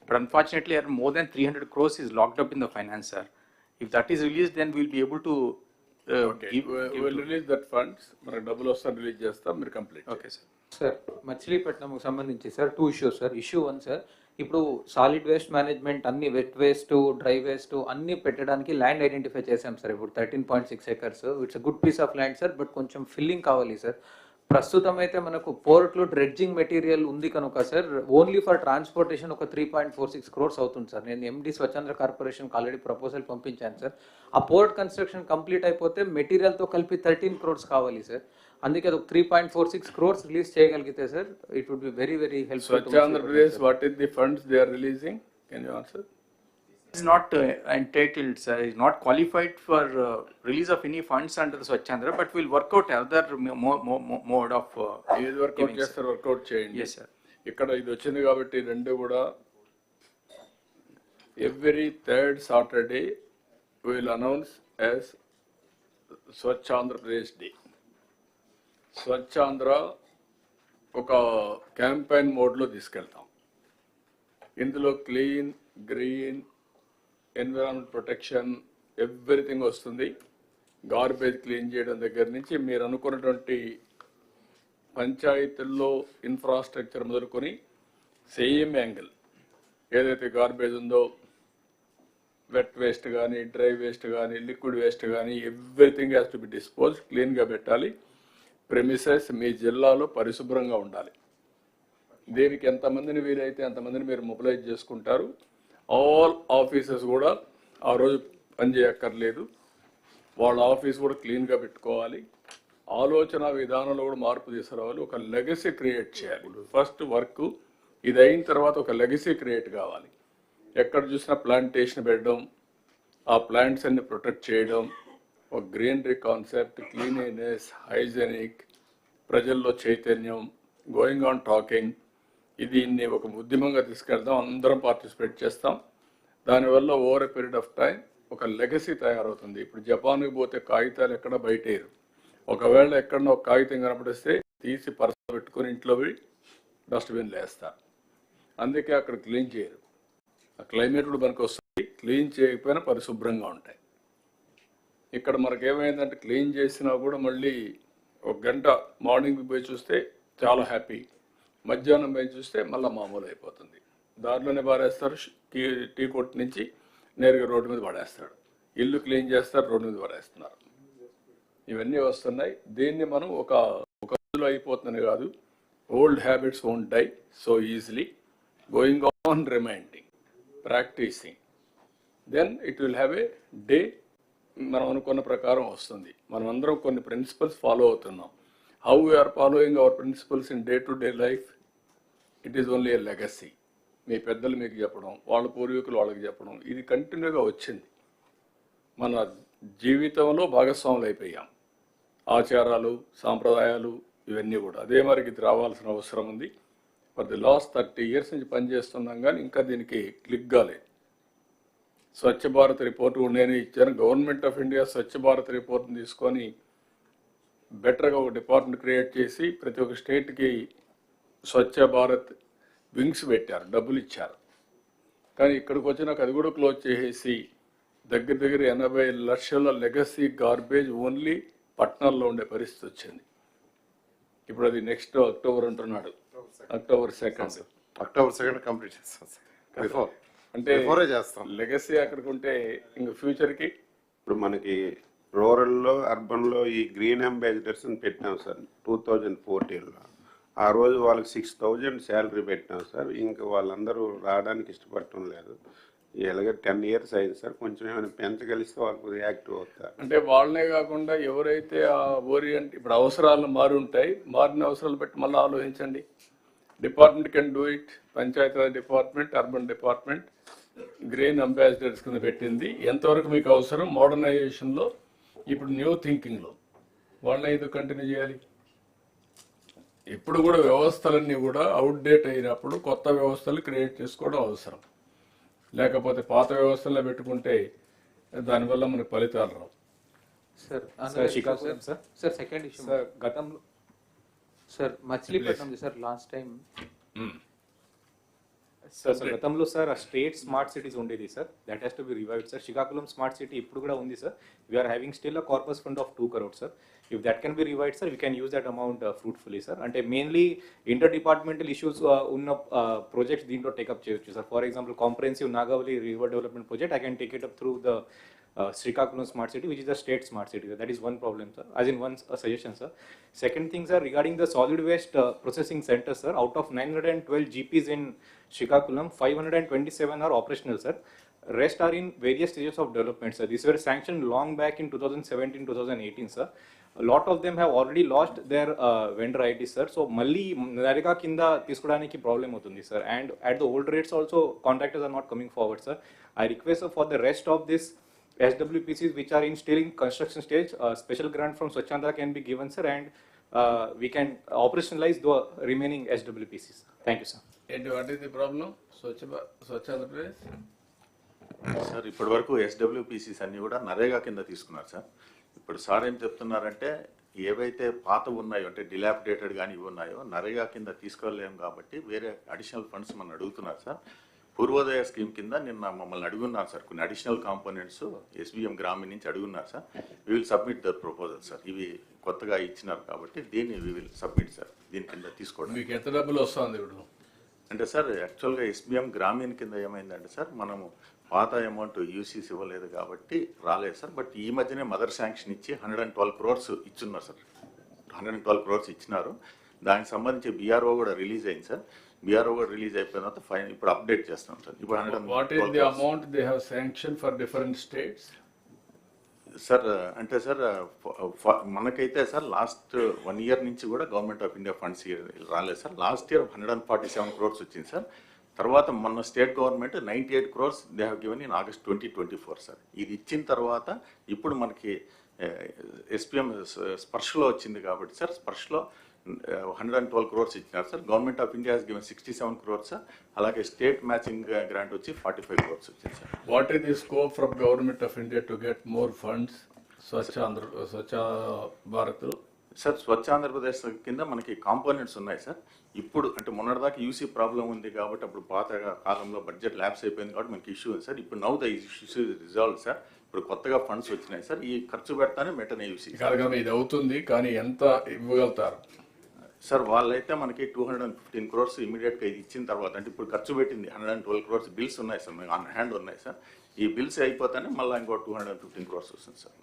But unfortunately, more than 300 crores is locked up in the finance, sir. If that is released, then we'll be able to we'll release that funds. మనకు డబ్బులు వస్తాను release చేస్తాం, మీరు complete. Okay sir. Sir మచిలీపట్నంకు సంబంధించి sir 2 issues sir. Issue 1 sir, ఇప్పుడు solid waste management అన్ని wet waste, dry waste అన్ని పెట్టడానికి ల్యాండ్ ఐడెంటిఫై చేసాం సార్. ఇప్పుడు 13.6 acres, it's a good piece of land sir. But కొంచెం ఫిల్లింగ్ కావాలి సార్. ప్రస్తుతం అయితే మనకు పోర్ట్లో డ్రెడ్జింగ్ మెటీరియల్ ఉంది కనుక సార్, ఓన్లీ ఫర్ ట్రాన్స్పోర్టేషన్ ఒక 3.46 crores అవుతుంది సార్. నేను ఎండి స్వచ్ఛంద్ర కార్పొరేషన్కి ఆల్రెడీ ప్రపోజల్ పంపించాను సార్. ఆ పోర్ట్ కన్స్ట్రక్షన్ కంప్లీట్ అయిపోతే మెటీరియల్తో కలిపి 13 crores కావాలి సార్. అందుకే అది 3.46 crores రిలీజ్ చేయగలిగితే sir, it would be very very helpful. Swachh Andhra Pradesh, what is the funds they are releasing? Can you answer? Is not entitled, sir, is not qualified for release of any funds under the Swachhandra, but we'll work out other mode of ఏది work out చేస్తారు, work out చేయండి. Yes, sir. ఇక్కడ ఇది వచ్చింది కాబట్టి రెండు కూడా every third Saturday we will announce as Swachhandrapradesh Day. Swachhandhra ఒక క్యాంపెయిన్ మోడ్లో తీసుకెళ్తాం. ఇందులో clean, green, environment protection, everything వస్తుంది. గార్బేజ్ క్లీన్ చేయడం దగ్గర నుంచి మీరు అనుకున్నటువంటి పంచాయతీల్లో ఇన్ఫ్రాస్ట్రక్చర్ మొదలుకొని సేమ్ యాంగిల్ ఏదైతే గార్బేజ్ ఉందో, వెట్ వేస్ట్ కానీ, డ్రై వేస్ట్ కానీ, లిక్విడ్ వేస్ట్ కానీ, everything has to B dispose. క్లీన్గా పెట్టాలి. ప్రెమిసెస్ మీ జిల్లాలో పరిశుభ్రంగా ఉండాలి. దీనికి ఎంతమందిని వీలైతే అంతమందిని మీరు మొబిలైజ్ చేసుకుంటారు. ఆల్ ఆఫీసెస్ కూడా ఆ రోజు పనిచేయక్కర్లేదు, వాళ్ళ ఆఫీస్ కూడా క్లీన్గా పెట్టుకోవాలి. ఆలోచన విధానంలో కూడా మార్పు తీసుకురావాలి. ఒక లెగసీ క్రియేట్ చేయాలి. ఫస్ట్ వర్క్ ఇది అయిన తర్వాత ఒక లెగసీ క్రియేట్ కావాలి. ఎక్కడ చూసినా ప్లాంటేషన్ పెట్టడం, ఆ ప్లాంట్స్ అన్ని ప్రొటెక్ట్ చేయడం, ఒక గ్రీనరీ కాన్సెప్ట్, క్లీనినెస్, హైజెనిక్, ప్రజల్లో చైతన్యం, గోయింగ్ ఆన్ టాకింగ్, దీన్ని ఒక ఉద్యమంగా తీసుకెళ్దాం. అందరం పార్టిసిపేట్ చేస్తాం. దానివల్ల over a period of time ఒక లెగసీ తయారవుతుంది. ఇప్పుడు జపాన్కి పోతే కాగితాలు ఎక్కడ బయటేరు. ఒకవేళ ఎక్కడన్నా ఒక కాగితం కనపడిస్తే తీసి పర్సు పెట్టుకుని ఇంట్లో పోయి డస్ట్బిన్లు వేస్తారు. అందుకే అక్కడ క్లీన్ చేయరు. ఆ క్లైమేట్ కూడా మనకు వస్తుంది. క్లీన్ చేయకపోయినా పరిశుభ్రంగా ఉంటాయి. ఇక్కడ మనకు ఏమైందంటే క్లీన్ చేసినా కూడా మళ్ళీ ఒక గంట మార్నింగ్ పోయి చూస్తే చాలా హ్యాపీ, మధ్యాహ్నం పోయి చూస్తే మళ్ళీ మామూలు అయిపోతుంది. దారిలోనే పారేస్తారు. టీ కొట్టు నుంచి నేరుగా రోడ్డు మీద పడేస్తాడు. ఇల్లు క్లీన్ చేస్తారు, రోడ్డు మీద పడేస్తున్నారు. ఇవన్నీ వస్తున్నాయి. దీన్ని మనం ఒక రోజులో అయిపోతుంది కాదు. Old habits won't die so easily. Going on, reminding, practising, then it will have a day. మనం అనుకున్న ప్రకారం వస్తుంది. మనం అందరం కొన్ని ప్రిన్సిపల్స్ ఫాలో అవుతున్నాం. How we're following our principles in day to day life, it is only a legacy. మీ పెద్దలు మీకు చెప్పడం, వాళ్ళ పూర్వీకులు వాళ్ళకి చెప్పడం, ఇది కంటిన్యూగా వచ్చింది. మన జీవితంలో భాగస్వాములు అయిపోయాం. ఆచారాలు, సాంప్రదాయాలు ఇవన్నీ కూడా అదే మరికి ఇది రావాల్సిన అవసరం ఉంది. ఫర్ ది లాస్ట్ 30 years నుంచి పనిచేస్తున్నాం కానీ ఇంకా దీనికి క్లిక్ కాలేదు. స్వచ్ఛ భారత్ రిపోర్ట్ నేను ఇచ్చాను. Government of India Swachh Bharat రిపోర్ట్ని తీసుకొని బెటర్గా ఒక డిపార్ట్మెంట్ క్రియేట్ చేసి ప్రతి ఒక్క స్టేట్కి స్వచ్ఛ భారత్ వింగ్స్ పెట్టారు, డబ్బులు ఇచ్చారు. కానీ ఇక్కడికి వచ్చినాక అది కూడా క్లోజ్ చేసేసి దగ్గర 80 లక్షల లెగసీ గార్బేజ్ ఓన్లీ పట్టణాల్లో ఉండే పరిస్థితి వచ్చింది. ఇప్పుడు అది నెక్స్ట్ అక్టోబర్ అంటున్నాడు. అక్టోబర్ 2 కంప్లీట్ చేస్తాం అంటే లెగసీ అక్కడికి ఉంటే ఇంకా ఫ్యూచర్కి ఇప్పుడు మనకి రూరల్లో అర్బన్లో ఈ గ్రీన్ అంబాసిడర్స్ అని పెట్టినాం సార్ 2014లో. ఆ రోజు వాళ్ళకి 6,000 శాలరీ పెట్టినాం సార్. ఇంకా వాళ్ళందరూ రావడానికి ఇష్టపడటం లేదు. ఇలాగే 10 years అయింది సార్. కొంచెం ఏమైనా పెంచగలిస్తే వాళ్ళకు రియాక్టివ్ అవుతారు. అంటే వాళ్ళనే కాకుండా ఎవరైతే ఆ ఓరియంట్ ఇప్పుడు అవసరాలు మారుంటాయి, మారిన అవసరాలు బట్టి మళ్ళీ ఆలోచించండి. Department can do it. Panchayat Raj department, urban department green ambassadors కింద పెట్టింది. ఎంతవరకు మీకు అవసరం మోడర్నైజేషన్లో, ఇప్పుడు న్యూ థింకింగ్లో వాళ్ళని ఇది కంటిన్యూ చేయాలి. ఇప్పుడు కూడా వ్యవస్థలన్నీ కూడా అవుట్డేట్ అయినప్పుడు కొత్త వ్యవస్థలు క్రియేట్ చేసుకోవడం అవసరం. లేకపోతే పాత వ్యవస్థల్లో పెట్టుకుంటే దానివల్ల మనకు ఫలితాలు రావు. సార్ సెకండ్ ఇష్యూ సార్ గతంలో sir Machilipatnam sir last time sir గతంలో సార్ ఆ స్టేట్ స్మార్ట్ సిటీస్ ఉండేది sir. That has to be revived sir. Srikakulam smart city ఇప్పుడు కూడా ఉంది sir. We're having still a corpus fund of 2 crores sir. If that can be revived sir, we can use that amount fruitfully sir. అంటే mainly interdepartmental issues ఉన్న projects దీంట్లో take up చేయొచ్చు sir. For example comprehensive Nagavali river development project I can take it up through the Srikakulam smart city, which is a state smart city. That is one problem, sir. As in one suggestion, sir. Second thing, sir, regarding the solid waste processing center, sir, out of 912 GPs in Srikakulam, 527 are operational, sir. Rest are in various stages of development, sir. These were sanctioned long back in 2017-2018, sir. A lot of them have already lost their vendor ID, sir. So, Malli Narega Kinda Tiskodaniki problem utundi, sir. And at the old rates also, contractors are not coming forward, sir. I request, sir, for the rest of this SWPCs which are still in construction stage, special grant from Swachhandra can be given, sir, and we can operationalize the remaining SWPCs. Thank you, sir. And what is the problem? Swachhandra Pradesh? Sir ఇప్పటి వరకు ఎస్డబ్ల్యూపీసీస్ అన్ని కూడా నరేగా కింద తీసుకున్నారు sir. ఇప్పుడు sir ఏం చెప్తున్నారంటే ఏవైతే పాత ఉన్నాయో అంటే డిలాపిడేటెడ్ కానీ ఇవి ఉన్నాయో నరేగా కింద తీసుకోలేము కాబట్టి వేరే అడిషనల్ ఫండ్స్ మనం అడుగుతున్నారు సార్. పూర్వోదయ స్కీమ్ కింద నిన్న మమ్మల్ని అడుగున్నారు సార్. కొన్ని అడిషనల్ కాంపోనెంట్స్ ఎస్బీఎం గ్రామీణ నుంచి అడుగున్నారు sir. We will submit the proposal sir. ఇవి కొత్తగా ఇచ్చినారు కాబట్టి దీన్ని వీ విల్ సబ్మిట్ సార్. దీని కింద తీసుకోవడం మీకు ఎంత డబ్బులు వస్తుంది ఇప్పుడు అంటే సార్ యాక్చువల్గా ఎస్బీఎం గ్రామీణ కింద ఏమైందంటే సార్ మనము పాత అమౌంట్ యూసీస్ ఇవ్వలేదు కాబట్టి రాలేదు సార్. బట్ ఈ మధ్యనే మదర్ శాంక్షన్ ఇచ్చి 112 crores ఇచ్చున్నారు సార్. 112 crores ఇచ్చినారు. దానికి సంబంధించి బీఆర్ఓ కూడా రిలీజ్ అయింది సార్. బీఆర్ఓ కూడా రిలీజ్ అయిపోయిన తర్వాత ఫైన్ ఇప్పుడు అప్డేట్ చేస్తాం సార్. ఇప్పుడు what is the amount they have sanction for different states sir? అంటే సార్ మనకైతే సార్ లాస్ట్ 1 year నుంచి కూడా గవర్నమెంట్ ఆఫ్ ఇండియా ఫండ్స్ రాలేదు సార్. లాస్ట్ ఇయర్ 147 crores వచ్చింది సార్. తర్వాత మొన్న state government 98 crores they have given in August 2024 sir. ఇది ఇచ్చిన తర్వాత ఇప్పుడు మనకి ఎస్పీఎం స్పర్శలో వచ్చింది కాబట్టి సార్ స్పర్శలో 112 crores ఇచ్చినారు sir. Government of India has given 67 crores sir. అలాగే స్టేట్ మ్యాచింగ్ గ్రాంట్ వచ్చి 45 crores వచ్చింది sir. What is the scope from government of India to get more funds Swachh Bharat? Sir Swachh Andhra Pradesh కింద మనకి కాంపోనెంట్స్ ఉన్నాయి సార్. ఇప్పుడు అంటే మొన్నటిదాకా యూసీ ప్రాబ్లం ఉంది కాబట్టి అప్పుడు పాత కాలంలో బడ్జెట్ ల్యాబ్స్ అయిపోయింది కాబట్టి మనకి ఇష్యూ ఉంది సార్. ఇప్పుడు now the issue resolve sir. ఇప్పుడు కొత్తగా ఫండ్స్ వచ్చినాయి సార్. ఈ ఖర్చు పెడతానే మెటనే యూసీ ఇది అవుతుంది. కానీ ఎంత ఇవ్వగలుగుతారు సార్? వాళ్ళైతే మనకి 215 crores ఇమీడియట్గా ఇది ఇచ్చిన తర్వాత అంటే ఇప్పుడు ఖర్చు పెట్టింది 112 crores బిల్స్ ఉన్నాయి సార్. మీకు ఆన్ హ్యాండ్ ఉన్నాయి సార్. ఈ బిల్స్ అయిపోతానే మళ్ళీ ఇంకో 215 crores వస్తుంది సార్.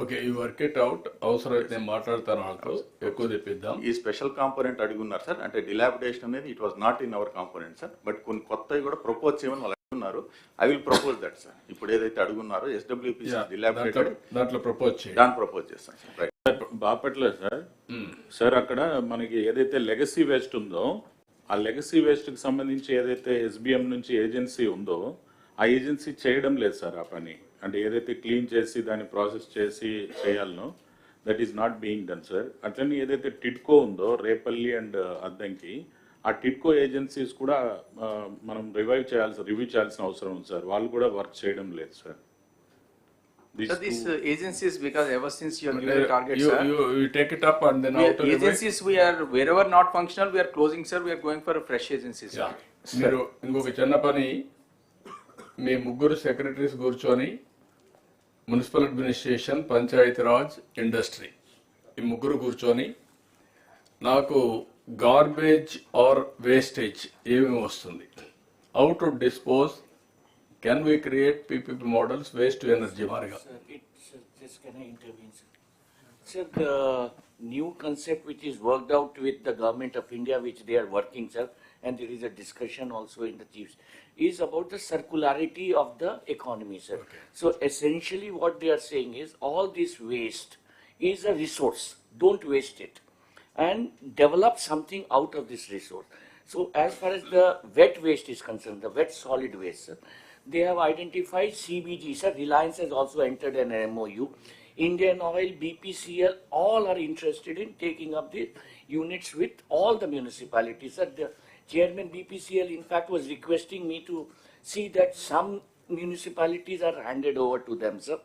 ఓకే, ఈ వర్క్ ఇట్ అవుట్. అవసరమైతే నేను మాట్లాడతాను వాళ్ళతో, ఎక్కువ తెప్పిద్దాం. ఈ స్పెషల్ కాంపోనెంట్ అడుగున్నారు సార్. అంటే డిలాపిడేషన్ అనేది it was not in our component sir. But కొన్ని కొత్తవి కూడా ప్రపోజ్ చేయమని వాళ్ళు అడుగున్నారు. I will propose that sir. ఇప్పుడు ఏదైతే అడుగున్నారో ఎస్డబ్ల్యూపీసీ డిలాపిడేటెడ్ దాంట్లో ప్రపోజ్ చేయండి. దాన్ని ప్రపోజ్ చేస్తాను sir. Right. Bapatla sir. Sir అక్కడ మనకి ఏదైతే లెగసీ వేస్ట్ ఉందో ఆ లెగసీ వేస్ట్కి సంబంధించి ఏదైతే ఎస్బీఎం నుంచి ఏజెన్సీ ఉందో ఆ ఏజెన్సీ చేయడం లేదు సార్ ఆ పని. అంటే ఏదైతే క్లీన్ చేసి దాన్ని ప్రాసెస్ చేసి చేయాలనో that is not being done sir. అట్లనే ఏదైతే టిడ్కో ఉందో రేపల్లి అండ్ అద్దంకి, ఆ టిడ్కో ఏజెన్సీస్ కూడా మనం రివ్యూ చేయాల్సిన అవసరం ఉంది సార్. వాళ్ళు కూడా వర్క్ చేయడం లేదు sir. So these agencies, because ever since you are giving the target, sir, you take it up and then after agencies we are wherever not functional we are closing, sir. We are going for a fresh agencies. Yeah. మీరు ఇంకొక చిన్న పని, మీ ముగ్గురు secretaries కూర్చొని municipal administration, Panchayati Raj, industry, ఈ ముగ్గురు కూర్చొని నాకు గార్బేజ్ ఆర్ వేస్టేజ్ ఏమేమి వస్తుంది, how to dispose, can we create PPP models, waste to energy marga? Sir, just can I intervene, sir? Sir, the new concept which is worked out with the government of India, which they are working, sir, and there is a discussion also in the chiefs, is about the circularity of the economy, sir. Okay. So essentially what they are saying is all this waste is a resource. Don't waste it and develop something out of this resource. So as far as the wet waste is concerned, the wet solid waste, sir, they have identified CBG, sir. Reliance has also entered an MOU. Indian Oil, BPCL, all are interested in taking up the units with all the municipalities. Sir, the chairman BPCL, in fact, was requesting me to see that some municipalities are handed over to them, sir.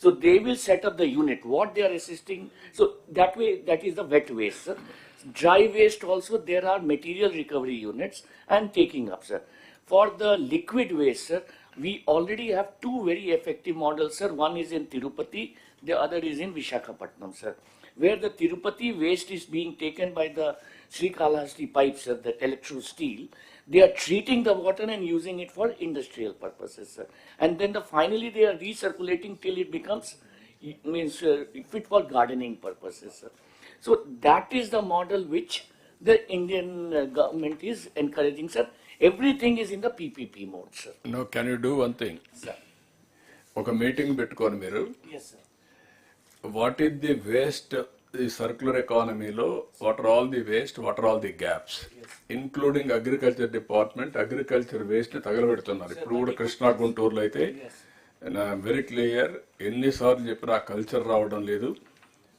So they will set up the unit. What they are assisting, so that way, that is the wet waste, sir. Dry waste also, there are material recovery units and taking up, sir. For the liquid waste, sir, we already have two very effective models, sir. One is in Tirupati, the other is in Visakhapatnam, sir, where the Tirupati waste is being taken by the Srikalahasti pipes, sir, the electro steel. They are treating the water and using it for industrial purposes, sir. And then finally they are recirculating till it becomes fit for gardening purposes, sir. So that is the model which the Indian government is encouraging, sir. Everything is in the PPP mode, sir. No, can you do one thing? Sir. ఒక meeting పెట్టుకొని మీరు, Yes, sir. What is the waste, ఈ circular ఎకానమీలో what are all the waste, what are all the gaps, including agriculture department, agriculture waste ని తగలబెడుతున్నారు. ఇప్పుడు కూడా కృష్ణా గుంటూరులో అయితే వెరీ క్లియర్, ఎన్నిసార్లు చెప్పినా ఆ కల్చర్ రావడం లేదు.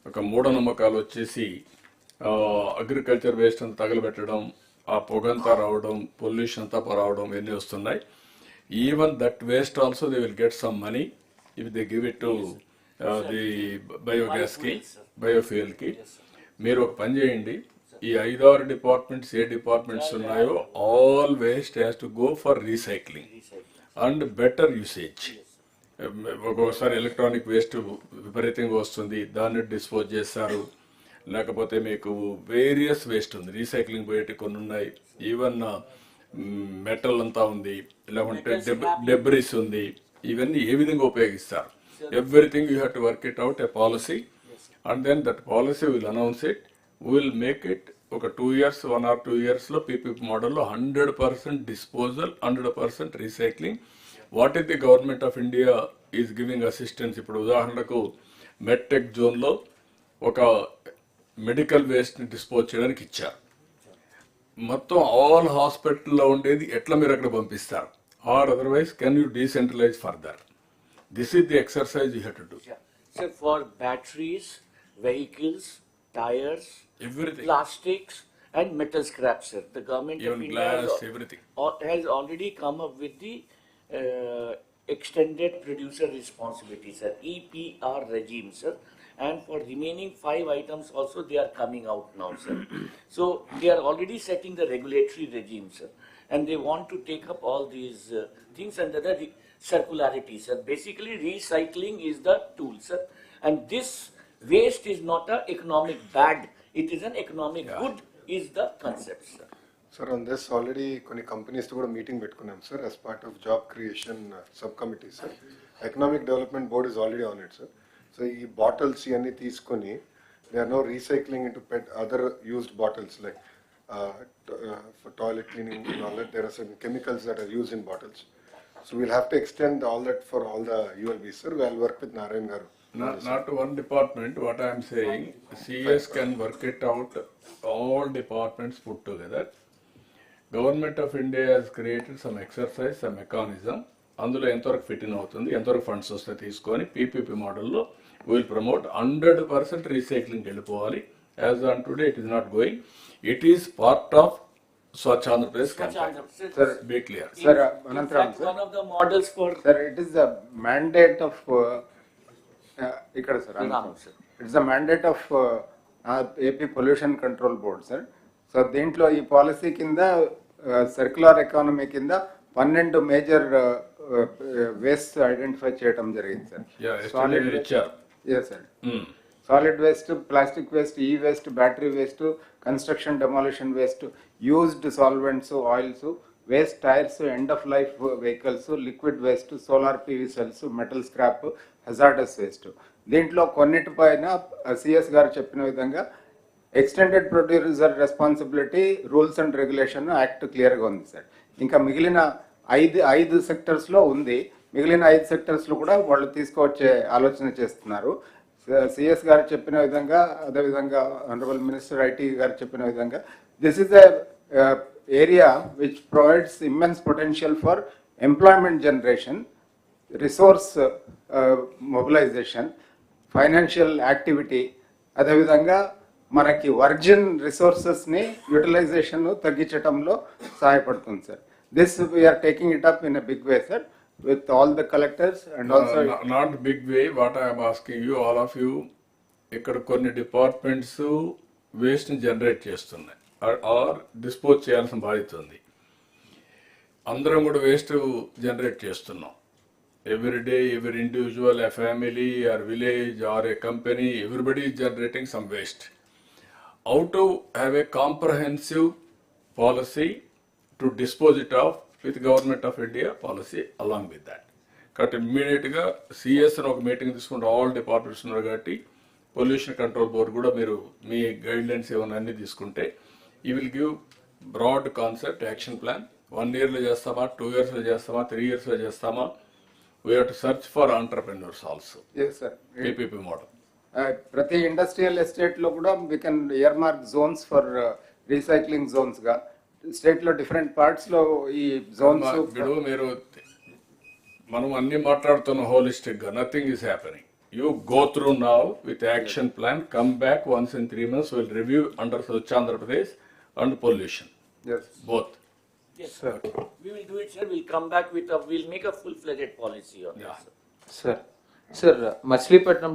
ఒక మూఢనమ్మకాలు వచ్చేసి అగ్రికల్చర్ వేస్ట్ అంతా తగలబెట్టడం, ఆ పొగంతా రావడం, పొల్యూషన్ అంతా రావడం, ఇవన్నీ వస్తున్నాయి. Even that waste also they will get some money if they give it to the biogas కి, బయోఫ్యూయల్ కి. మీరు ఒక పని చేయండి, ఈ 5-6 డిపార్ట్మెంట్స్ ఏ డిపార్ట్మెంట్స్ ఉన్నాయో all waste has to go for recycling and better usage. ఒక్కొక్కసారి ఎలక్ట్రానిక్ వేస్ట్ విపరీతంగా వస్తుంది, దాన్ని డిస్పోజ్ చేస్తారు. లేకపోతే మీకు వేరియస్ వేస్ట్ ఉంది, రీసైక్లింగ్ పోయేటి కొన్ని ఉన్నాయి, ఈవెన్ మెటల్ అంతా ఉంది, లేకుంటే డెబ్రిస్ ఉంది. ఇవన్నీ ఏ విధంగా ఉపయోగిస్తారు? Everything you have to work it out, a policy, and then that policy will announce it, will make it. ఒక 2 years, 1 or 2 years లో PPP మోడల్లో 100% disposal, 100% recycling. What is the government of India is giving assistance? ఇప్పుడు ఉదాహరణకు medtech జోన్లో ఒక medical వేస్ట్ని dispose చేయడానికి ఇచ్చారు. మొత్తం ఆల్ హాస్పిటల్లో ఉండేది ఎట్లా మీరు అక్కడ పంపిస్తారు? Or otherwise can you decentralise further? This is the exercise you have to do. Sir, for batteries, vehicles, tires, everything, plastics and metal scrap, sir, the government even of India glass, everything has already come up with the extended producer responsibility, sir, EPR regime, sir. And for remaining 5 items also they are coming out now, sir. So they are already setting the regulatory regime, sir, and they want to take up all these things under the circularity, sir. Basically recycling is the tool, sir, and this waste is not an economic bad, it is an economic good is the concept, sir. Sir, on this already కొన్ని companies తో కూడా meeting పెట్టుకున్నాం sir, as part of job creation subcommittee, sir. Economic Development Board is already on it, sir. So ఈ bottles ఇవన్నీ తీసుకొని they are now recycling into other used bottles like for toilet cleaning and all that. There are some chemicals that are used in bottles. So we'll have to extend all that for all the ULBs, sir. We'll work with Narayan garu. Not one department. What I am saying, CS can work it out, all departments put together. Government of India has created some exercise, some mechanism. అందులో ఎంతవరకు fit in అవుతుంది, ఎంతవరకు funds వస్తే తీసుకొని PPP మోడల్లో will promote 100% recycling వెళ్ళిపోవాలి. As on today it is not going. It is part of Swachh Andhra Pradesh campaign. Sir, be clear. Sir, Anantram, sir. One of the models for. Sir, it is the mandate of. Sir, it is the mandate of AP Pollution Control Board, sir. So, దీంట్లో ఈ policy కింద circular economy కింద 12 major waste identify చేయడం జరిగింది sir. Yes, sir. Solid waste, plastic waste, e-waste, battery waste, construction demolition waste, used solvents, oils, waste tires, end of life vehicles, liquid waste, solar PV cells, metal scrap, hazardous waste. దీంట్లో కొన్నిటిపైన CS గారు చెప్పిన విధంగా extended producer responsibility rules and regulation act క్లియర్గా ఉంది sir. ఇంకా మిగిలిన ఐదు సెక్టర్స్లో ఉంది. మిగిలిన 5 సెక్టర్స్లో కూడా వాళ్ళు తీసుకువచ్చే ఆలోచన చేస్తున్నారు. సిఎస్ గారు చెప్పిన విధంగా, అదేవిధంగా ఆనరబుల్ మినిస్టర్ ఐటీ గారు చెప్పిన విధంగా, this is a area which provides immense potential for employment generation, resource mobilization, financial activity, అదేవిధంగా మనకి వర్జిన్ రిసోర్సెస్ని యూటిలైజేషన్ తగ్గించడంలో సహాయపడుతుంది sir. This we're taking it up in a big way sir, with all the collectors and also not big way. What I am asking you, all of you, ఇక్కడ కొన్ని departments waste ని generate చేస్తున్నాయి ఆర్ డిస్పోజ్ చేయాల్సిన బాధ్యత ఉంది. అందరం కూడా వేస్ట్ జనరేట్ చేస్తున్నాం. Every day, every individual, a family or village or a company, everybody is generating some waste. How to have a comprehensive policy to dispose it off with Government of India policy along with that. కాబట్టి ఇమ్మీడియట్గా CS అని ఒక meeting తీసుకుంటే all departments ఉన్నారు కాబట్టి pollution control board కూడా మీరు మీ guide lines ఏమైనా అన్ని తీసుకుంటే you will give broad concept action plan. 1 yearలో చేస్తామా, 2 yearsలో చేస్తామా, 3 yearsలో చేస్తామా? We have to search for entrepreneurs also. yes sir, PPP model. ప్రతి ఇండస్ట్రియల్ ఎస్టేట్ లో కూడా we can earmark zones for recycling zones గా స్టేట్ లో డిఫరెంట్ పార్ట్స్ లో ఈ జోన్స్. ఇప్పుడు మీరు మనం అన్ని మాట్లాడుతున్న హోలిస్టిక్ గా nothing is happening. You go through now with action plan, come back once in 3 months, will review under Swachh Andhra Pradesh and pollution. Both. Yes, sir. We will do it, sir. We'll come back with we'll make a full-fledged policy on this. Sir. Sir Machilipatnam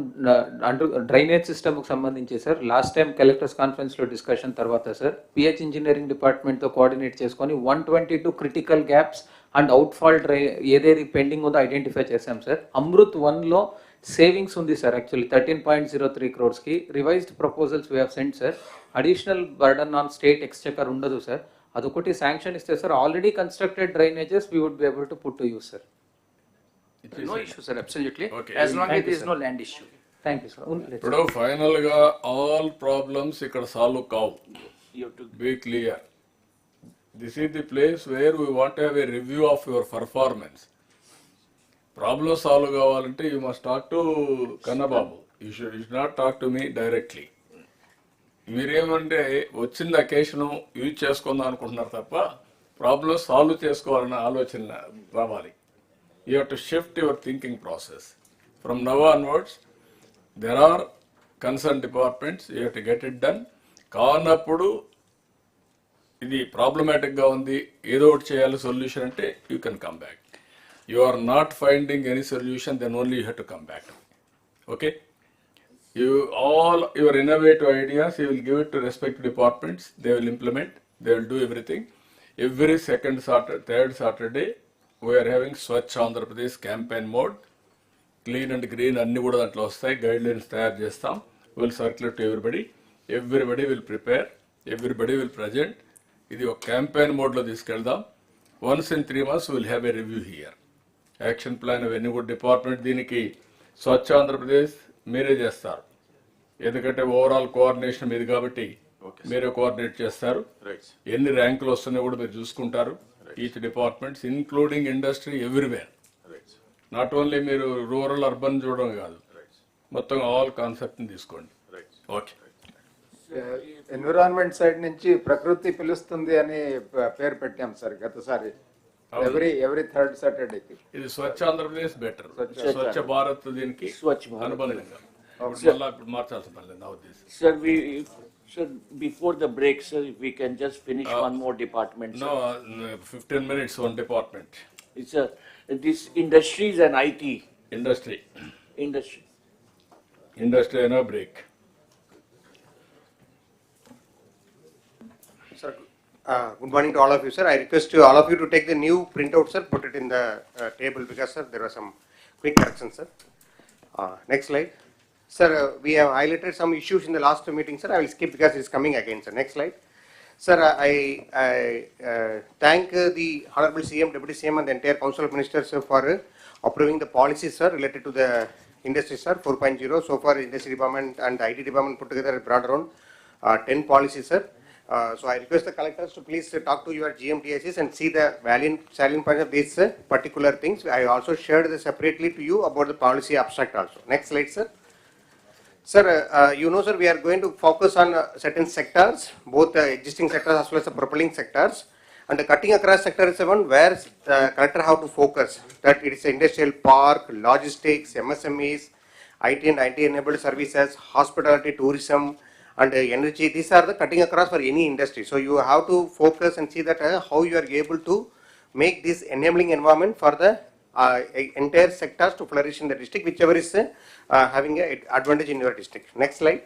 drainage సిస్టమ్కి సంబంధించి sir last time collectors కాన్ఫరెన్స్లో discussion తర్వాత sir PH engineering డిపార్ట్మెంట్తో coordinate చేసుకొని 122 critical gaps and outfall ఏదేది pending ఉందో identify చేశాం sir. Amrut 1లో సేవింగ్స్ ఉంది sir actually 13.03 crores. Revised proposals we have sent sir. Additional burden on state exchequer ఉండదు సార్. అదొకటి శాంక్షన్ ఇస్తే sir already constructed drainages we would be able to put to use sir. No issue, sir. Absolutely. Okay. As long as there is no land issue. Thank you, sir. ఇప్పుడు final గా all problems ఇక్కడ solve కావు. Be clear. This is the place where we want to have a review of your performance. Problem solve కావాలంటే you must talk to Kannababu. You should not talk to me directly. మీరేమంటే వచ్చిన occasion use చేసుకుందాం అనుకుంటున్నారు తప్ప problem solve చేసుకోవాలన్న ఆలోచన రావాలి. You have to shift your thinking process. From now onwards, there are concerned departments, you have to get it done. కానప్పుడు ఇది ప్రాబ్లమాటిక్గా ఉంది, ఏదో ఒకటి చేయాలి సొల్యూషన్ అంటే you can come back. You are not finding any solution, then only you have to come back. Okay, you all your innovative ideas you will give it to respective departments, they will implement, they will do everything. Every second Saturday, third Saturday we are having Swachh Andhra Pradesh campaign mode. Clean and green అన్ని కూడా దాంట్లో వస్తాయి. Guide lines తయారు చేస్తాం. Will circulate to everybody will prepare, everybody will present. ఇది ఒక campaign మోడ్లో తీసుకెళ్దాం. Once in 3 months will have A review here. Action plan అవన్నీ కూడా డిపార్ట్మెంట్ దీనికి స్వచ్ఛ ఆంధ్రప్రదేశ్ మీరే చేస్తారు, ఎందుకంటే ఓవరాల్ కోఆర్డినేషన్ మీది కాబట్టి మీరే కోఆర్డినేట్ చేస్తారు. ఎన్ని ర్యాంకులు వస్తున్నాయో కూడా మీరు చూసుకుంటారు. Each departments, including industry, everywhere. Not only మీరు రూరల్ అర్బన్ చూడడం కాదు, మొత్తం ఆల్ కాన్సెప్ట్ తీసుకోండి. ఓకే. ఎన్విరాన్మెంట్ సైడ్ నుంచి ప్రకృతి పిలుస్తుంది అని పేరు పెట్టాం సార్ గతసారి. every third Saturday. ఇది స్వచ్ఛ ఆంధ్రప్రదేశ్ బెటర్, స్వచ్ఛ భారత్ దీనికి అనుబంధంగా ఇప్పుడు మార్చాల్సిన పని లేదు నా ఉద్దేశం. Sir, before the break, sir, if we can just finish one more department. No, 15 minutes one department. It's this industries and IT. Industry. Industry and a break. Sir, good morning to all of you, sir. I request all of you to take the new printout, sir, put it in the table because, sir, there was some quick corrections, sir. Next slide. Sir, we have highlighted some issues in the last meeting, sir. I will skip because it's coming again, sir. Next slide. Sir, I thank the Honorable CM, Deputy CM and the entire Council of Ministers for approving the policies, sir, related to the industry, sir, 4.0. So far, Industry Department and the IT Department put together brought around 10 policies, sir. So I request the collectors to please talk to your GMTSs and see the salient point of these particular things. I also shared this separately to you about the policy abstract also. Next slide, sir. Sir, you know, sir, we are going to focus on certain sectors, both existing sectors as well as the propelling sectors. And the cutting across sector is the one where the collector have to focus. That it is industrial park, logistics, MSMEs, IT and IT-enabled services, hospitality, tourism, and energy. These are the cutting across for any industry. So you have to focus and see that how you are able to make this enabling environment for the entire sectors to flourish in the district, whichever is having an advantage in your district. Next slide.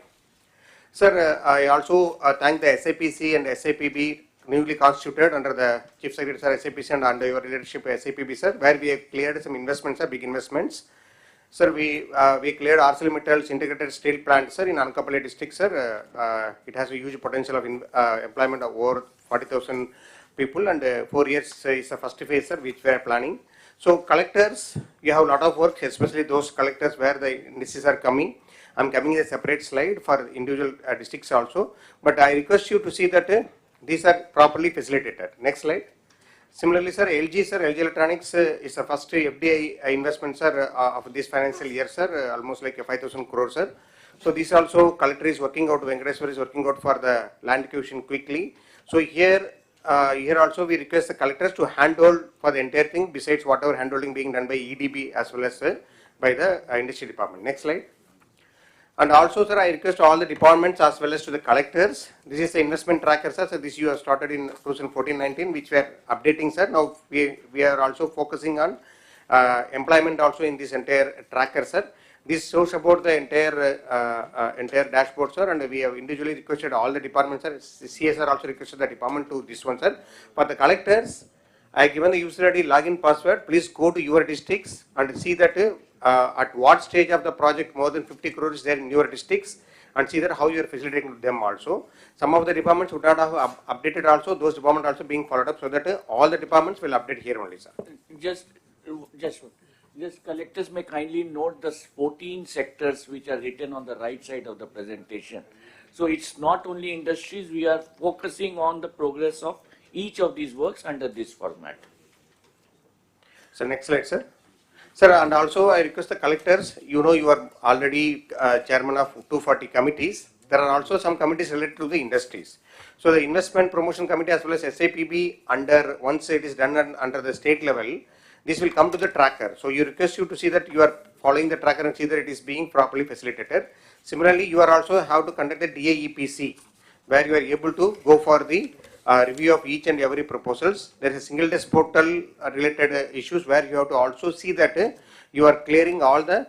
Sir, I also thank the SAPC and SAPB newly constituted under the Chief Secretary, sir, SAPC and under your leadership SAPB, sir, where we have cleared some investments, sir, big investments. Sir, we cleared ArcelorMittal's integrated steel plant, sir, in Ankappally district, sir. It has a huge potential of employment of over 40,000 people, and 4 years is the first phase, sir, which we are planning. So collectors, you have a lot of work, especially those collectors where the indices are coming. I'm coming a separate slide for individual districts also, but I request you to see that these are properly facilitated. Next slide. Similarly, sir, LG, sir, LG Electronics is the first FDI investment, sir, of this financial year, sir, almost like 5,000 crores, sir. So this also collector is working out, Venkateswar is working out for the land acquisition quickly. So here also we request the collectors to handhold for the entire thing besides whatever handholding being done by EDB as well as by the industry department. Next slide. And also, sir, I request all the departments as well as to the collectors. This is the investment tracker, sir. So this you have started in 2014-19, which we are updating, sir. Now we are also focusing on employment also in this entire tracker, sir. This shows about the entire dashboard, sir, and we have individually requested all the departments, sir. CSR also requested the department to this one, sir. For the collectors, I have given the user ID login password. Please go to your districts and see that at what stage of the project more than 50 crores is there in your districts, and see that how you are facilitating them also. Some of the departments would not have updated also, those departments also being followed up, so that all the departments will update here only, sir. Just collectors may kindly note the 14 sectors which are written on the right side of the presentation. So it's not only industries, we are focusing on the progress of each of these works under this format. So next slide, sir. Sir, and also I request the collectors, you know you are already chairman of 240 committees. There are also some committees related to the industries. So the investment promotion committee as well as SAPB, once it is done under the state level, this will come to the tracker. So you request you to see that you are following the tracker and see that it is being properly facilitated. Similarly, you are also have to conduct the DAEPC, where you are able to go for the review of each and every proposals. There is a single desk portal related issues where you have to also see that you are clearing all the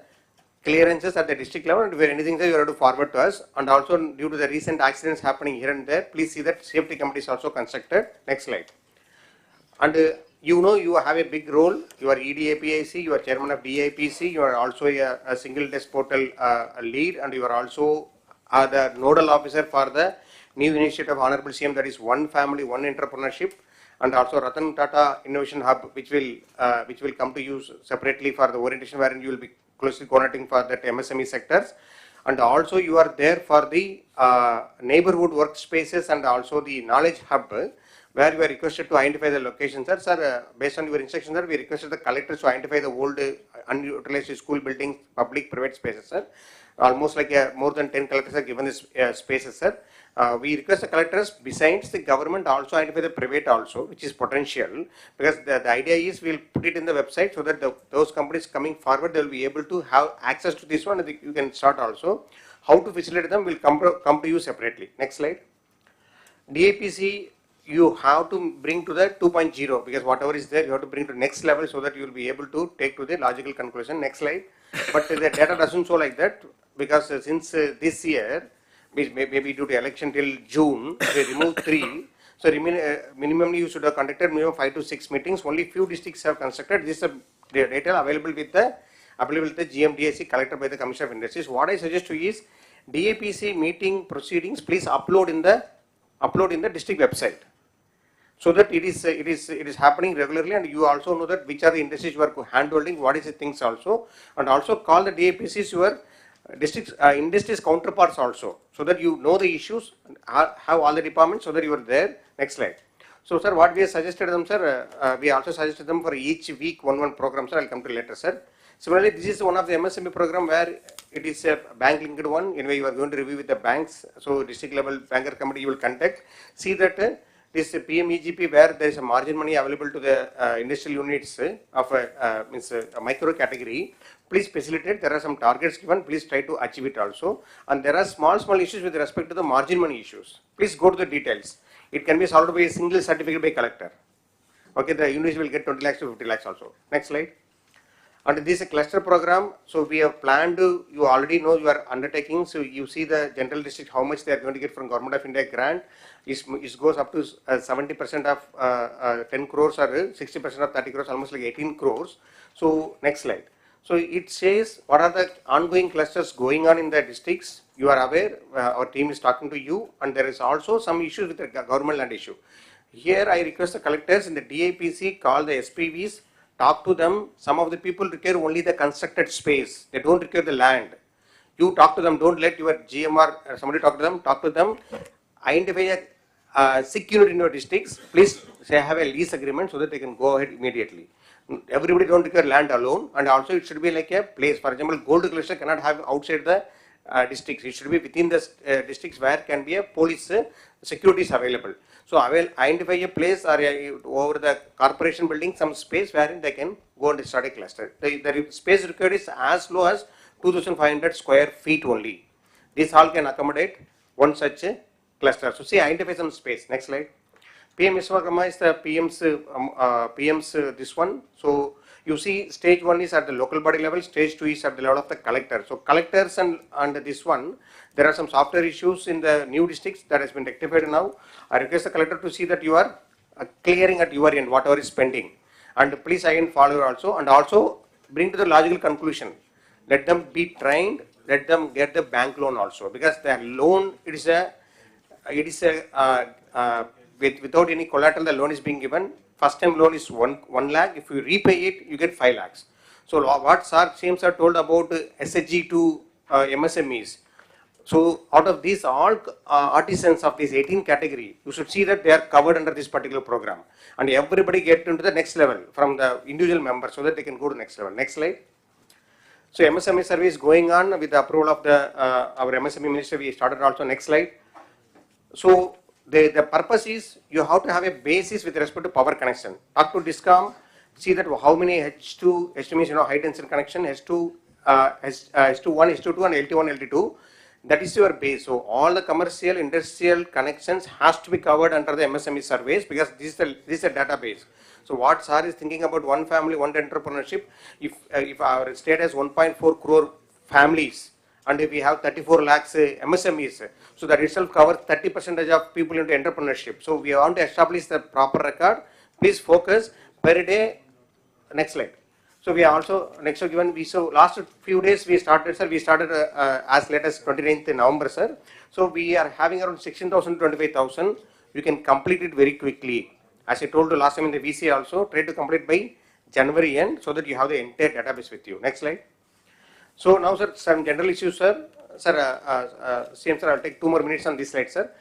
clearances at the district level, and where anything that you have to forward to us. And also due to the recent accidents happening here and there, please see that safety committee is also constructed. Next slide. And you know you have a big role. You are EDAPIC, you are chairman of DAPC, you are also a single desk portal lead, and you are also the nodal officer for the new initiative of Honorable CM, that is one family, one entrepreneurship, and also Ratan Tata Innovation Hub, which will come to use separately for the orientation, wherein you will be closely coordinating for that MSME sectors. And also you are there for the neighborhood workspaces and also the knowledge hub, where we are requested to identify the locations. Sir, based on your instructions, sir, we requested the collectors to identify the old unutilized school buildings, public private spaces, sir. Almost like more than 10 collectors are given this spaces, sir. We request the collectors, besides the government, also identify the private also, which is potential, because the idea is we'll put it in the website so that those companies coming forward, they'll be able to have access to this one, and you can start also. How to facilitate them will come to you separately. Next slide. DAPC, you have to bring to the 2.0, because whatever is there, you have to bring to next level so that you will be able to take to the logical conclusion. Next slide. But the data doesn't show like that, because since this year, maybe due to election till June, they removed 3. So minimally you should have conducted minimum 5 to 6 meetings. Only few districts have constructed. This is the data available with the GMDAC collected by the Commissioner of Industries. What I suggest to you is DAPC meeting proceedings, please upload in the district website, so that it is happening regularly, and you also know that which are the industries you are handholding, what is the things also, and also call the DAPCs your districts industries counterparts also, so that you know the issues, have all the departments, so that you are there. Next slide. So sir, what we have suggested them, sir, we also suggested them for each week one program, sir. I'll come to later, sir. Similarly, this is one of the MSME program where it is a bank linked one. Anyway, you are going to review with the banks. So district level banker committee you will contact. See that this PMEGP, where there is a margin money available to the industrial units of a micro category, please facilitate. There are some targets given. Please try to achieve it also. And there are small issues with respect to the margin money issues. Please go to the details. It can be solved by a single certificate by collector. Okay, the units will get 20 lakhs to 50 lakhs also. Next slide. And this is a cluster program, so we have planned, you already know you are undertaking, so you see the general district, how much they are going to get from Government of India grant. It goes up to 70% of 10 crores or 60% of 30 crores, almost like 18 crores. So next slide. So it says what are the ongoing clusters going on in the districts. You are aware, our team is talking to you, and there is also some issues with the government land issue. Here I request the collectors in the DAPC, call the SPVs, talk to them. Some of the people require only the constructed space. They don't require the land. You talk to them. Don't let your GMR somebody talk to them. Identify a sick unit in your districts. Please say have a lease agreement so that they can go ahead immediately. Everybody don't require land alone, and also it should be like a place. For example, gold cluster cannot have outside the districts. It should be within the districts where can be a police securities available. So I will identify a place or over the corporation building some space wherein they can go and start a cluster. The space required is as low as 2,500 square feet only. This hall can accommodate one such a cluster. So see, identify some space. Next slide. PM Vishwakarma is the PM's this one. So you see stage 1 is at the local body level, stage 2 is at the level of the collector. So collectors and this one, there are some software issues in the new districts that has been rectified now. I request the collector to see that you are clearing at your end whatever is pending. And please again follow also, and also bring to the logical conclusion. Let them be trained, let them get the bank loan also, because the loan, without any collateral, the loan is being given. First time loan is 1 lakh. If you repay it, you get 5 lakhs. So what James are told about SHG to MSMEs. So out of these all artisans of this 18 category, you should see that they are covered under this particular program, and everybody get into the next level from the individual members so that they can go to next level. Next slide. So MSME survey is going on with the approval of our MSME minister. We started also. Next slide. So the purpose is you have to have a basis with respect to power connection. Talk to DISCOM, see that how many H2 means high density connection, H2, H21, H22 and LT1, LT2. That is your base. So all the commercial, industrial connections has to be covered under the MSME surveys, because this is a database. So what SAR is thinking about one family, one entrepreneurship. If our state has 1.4 crore families, and if we have 34 lakhs MSMEs, so that itself covers 30% of people into entrepreneurship. So we want to establish the proper record. Please focus per day. Next slide. So we are also next given. So last few days we started, sir. We started as late as 29th November, sir. So we are having around 16,000 to 25,000. You can complete it very quickly. As I told you last time in the VC also, try to complete by January end so that you have the entire database with you. Next slide. So now, sir, some general issues, sir. CM sir, I'll take 2 more minutes on this slide, sir.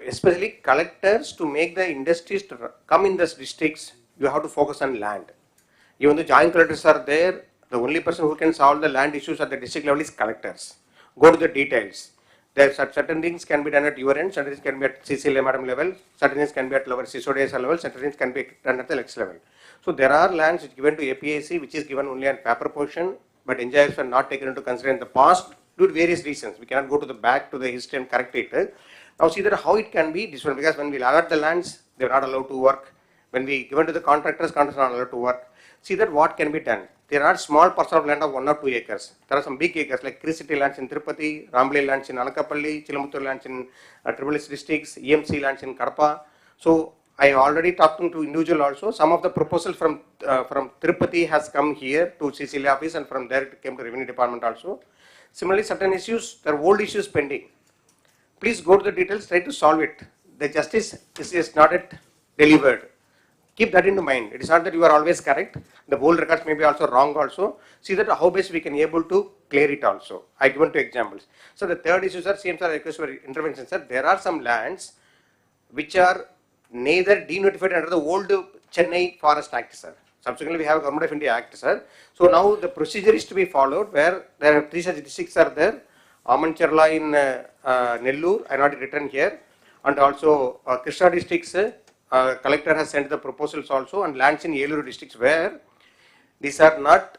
Especially collectors, to make the industries to come in these districts, you have to focus on land. Even the joint collectors are there, The only person who can solve the land issues at the district level is collectors. Go to the details. There are certain things can be done at your end, certain things can be at CCLA madam level, certain things can be at lower CSODS level, certain things can be done at the Lex level. So there are lands which given to APAC, which is given only on paper portion, but engineers were not taken into consideration in the past due to various reasons. We cannot go to the back to the history and correct it. Now see that how it can be different, because when we allot the lands, they are not allowed to work. When we given to the contractors, contractors are not allowed to work. See that what can be done. There are small parcels of land of 1 or 2 acres. There are some big acres like City lands in Tirupati, Hon'ble lands in Anakapalli, Chilamuttur lands in Tribal districts, EMC lands in Kadapa. So I already talked to individual also. Some of the proposals from Tirupati has come here to CCLA office, and from there it came to Revenue Department also. Similarly, certain issues, there are old issues pending. Please go to the details, try to solve it. The justice is not yet delivered. Keep that in mind. It is not that you are always correct. The whole records may be also wrong also. See that how best we can able to clear it also. I given 2 examples. So the third issue, sir, CM sir, request for intervention, sir. There are some lands which are neither denotified under the old Chennai Forest Act, sir. Subsequently, we have Government of India Act, sir. So now the procedure is to be followed, where there are 3 such districts are there. Amancherla in Nellore, I not written here, and also Krishna districts. Collector has sent the proposals also, and lands in Yelloor districts where these are not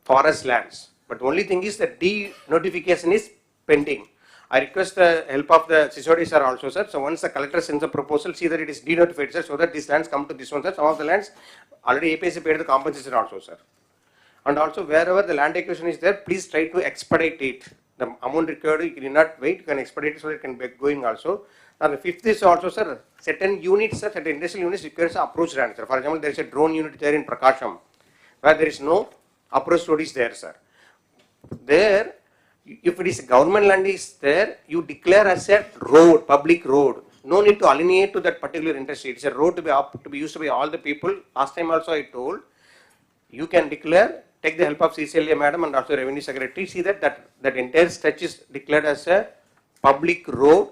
forest lands. But the only thing is that de-notification is pending. I request the help of the CSOD sir also, sir. So once the collector sends a proposal, see that it is de-notified, sir, so that these lands come to this one, sir. Some of the lands already APC paid the compensation also, sir. And also wherever the land acquisition is there, please try to expedite it. The amount required, you cannot wait, you can expedite it so that it can be going also. And the fifth is also, sir, certain units, sir, certain industrial units requires approach land, sir. For example, there is a drone unit there in Prakasham, where there is no approach road is there, sir. There, if it is government land is there, you declare as a road, public road. No need to alienate to that particular industry. It's a road to be used by all the people. Last time also I told, you can declare, take the help of CCLA madam and also Revenue Secretary, see that entire stretch is declared as a public road.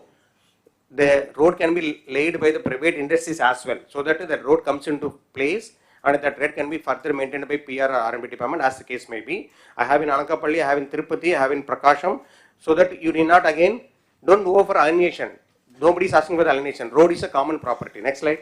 The road can be laid by the private industries as well, so that the road comes into place, and that road can be further maintained by PR or R&B department, as the case may be. I have in Anakapalli, I have in Tirupati, I have in Prakasham, so that you need not again, don't go for alienation. Nobody is asking for the alienation. Road is a common property. Next slide.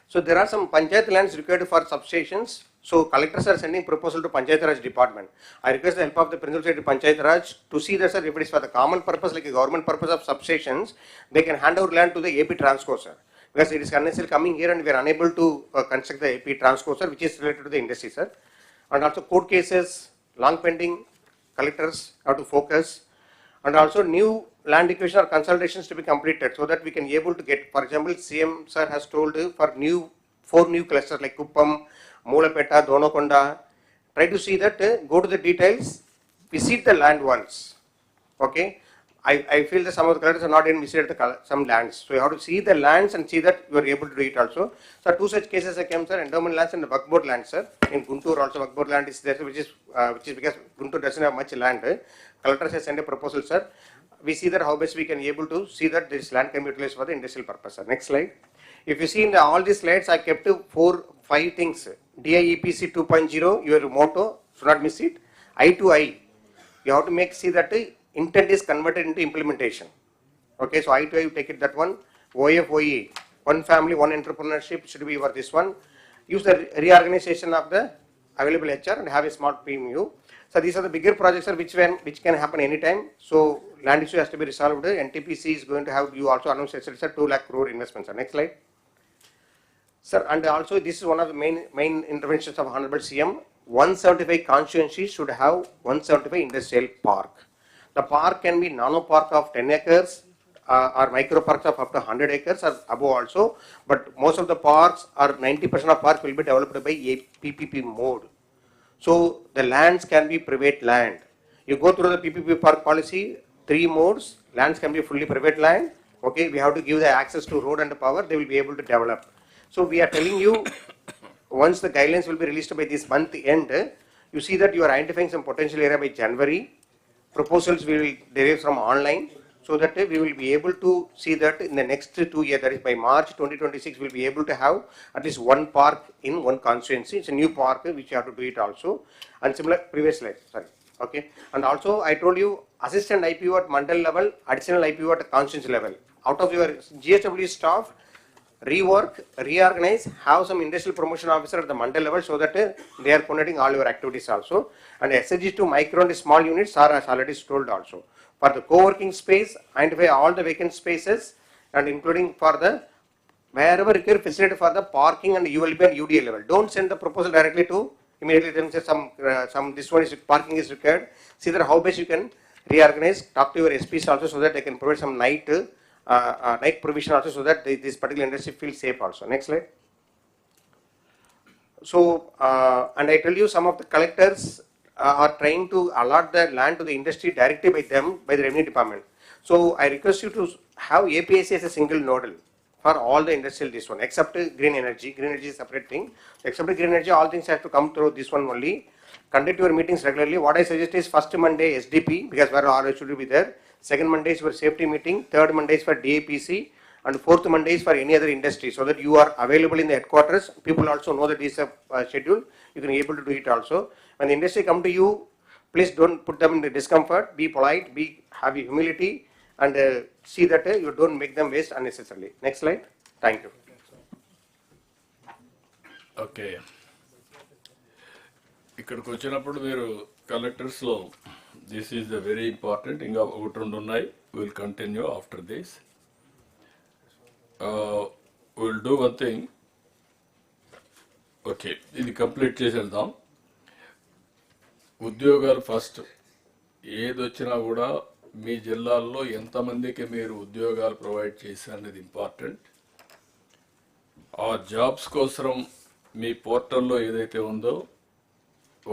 So there are some Panchayat lands required for substations. So collectors are sending proposal to Panchayat Raj department. I request the help of the Principal Secretary Panchayat Raj to see that, sir, if it is for the common purpose, like a government purpose of substations, they can hand over land to the AP Transco, sir. Because it is unnecessarily coming here and we are unable to construct the AP Transco, sir, which is related to the industry, sir. And also court cases, long pending, collectors have to focus. And also new land acquisition or consultations to be completed, so that we can be able to get, for example, CM sir has told for 4 new clusters like Kuppam, Moolapeta, Donakonda. Try to see that, go to the details, visit the land once. Okay, I feel that some of the collectors are not even visited some lands, so you have to see the lands and see that you are able to do it also. So 2 such cases I came, sir, endowment lands and the Waqf board land, sir. In Guntur also Waqf board land is there, which is because Guntur doesn't have much land. Collectors has sent a proposal, sir. We see that how best we can be able to see that this land can be utilized for the industrial purpose, sir. Next slide. If you see in all these slides, I kept 4-5 things. DIEPC 2.0, your motto, should not miss it. I to I, you have to see that intent is converted into implementation. Okay, so I to I, you take it that one. OFOE, one family, one entrepreneurship should be for this one. Use the reorganization of the available HR and have a small PMU. So these are the bigger projects, sir, which can happen anytime. So land issue has to be resolved. NTPC is going to have, you also announced, sir, 2 lakh crore investments. Sir. Next slide. Sir, and also this is one of the main interventions of Hon'ble CM. 175 constituencies should have 175 industrial park. The park can be nano park of 10 acres or micro parks of up to 100 acres or above also. But most of the parks or 90% of parks will be developed by a PPP mode. So the lands can be private land. You go through the PPP park policy, 3 modes. Lands can be fully private land. Okay, we have to give the access to road and power. They will be able to develop. So we are telling you, once the guidelines will be released by this month end, you see that you are identifying some potential area by January. Proposals will derive from online. so that we will be able to see that in the next 2 years, that is by March 2026, we'll be able to have at least one park in one constituency. It's a new park which you have to do it also. And similar, previous slide, sorry. Okay. And also I told you assistant IPO at mandal level, additional IPO at constituency level. Out of your GSW staff, rework, reorganize, have some industrial promotion officer at the mandal level so that they are coordinating all your activities also. And SHG to micro and small units are as already told also. For the co-working space, identify all the vacant spaces and including for the wherever required facility for the parking and ULB and UDA level. Don't send the proposal directly to immediately then say some this one is parking is required. See that how best you can reorganize, talk to your SPs also so that they can provide some night provision also so that this particular industry feels safe also. Next slide. So, and I tell you some of the collectors are trying to allot the land to the industry directly by them, by the revenue department. So, I request you to have APIC as a single nodal for all the industrial this one, except green energy. Green energy is a separate thing. Except green energy, all things have to come through this one only. Conduct your meetings regularly. What I suggest is first Monday SDP, because where all should be there. Second Monday is for safety meeting. Third Monday is for DAPC. And fourth Monday is for any other industry, so that you are available in the headquarters. People also know that this is a schedule. You can be able to do it also. When the industry come to you, please don't put them in the discomfort. Be polite, have humility, and see that you don't make them waste unnecessarily. Next slide. Thank you. Okay. ఇక్కడికి వచ్చినప్పుడు మీరు కలెక్టర్స్లో this is the very important. ఇంకా ఒకటి రెండు ఉన్నాయి. Will continue after this. Will do one thing. Okay, ఇది complete చేసి వెళ్దాం. ఉద్యోగాలు ఫస్ట్. ఏది వచ్చినా కూడా మీ జిల్లాల్లో ఎంతమందికి మీరు ఉద్యోగాలు ప్రొవైడ్ చేశారనేది ఇంపార్టెంట్. ఆ జాబ్స్ కోసం మీ పోర్టల్లో ఏదైతే ఉందో,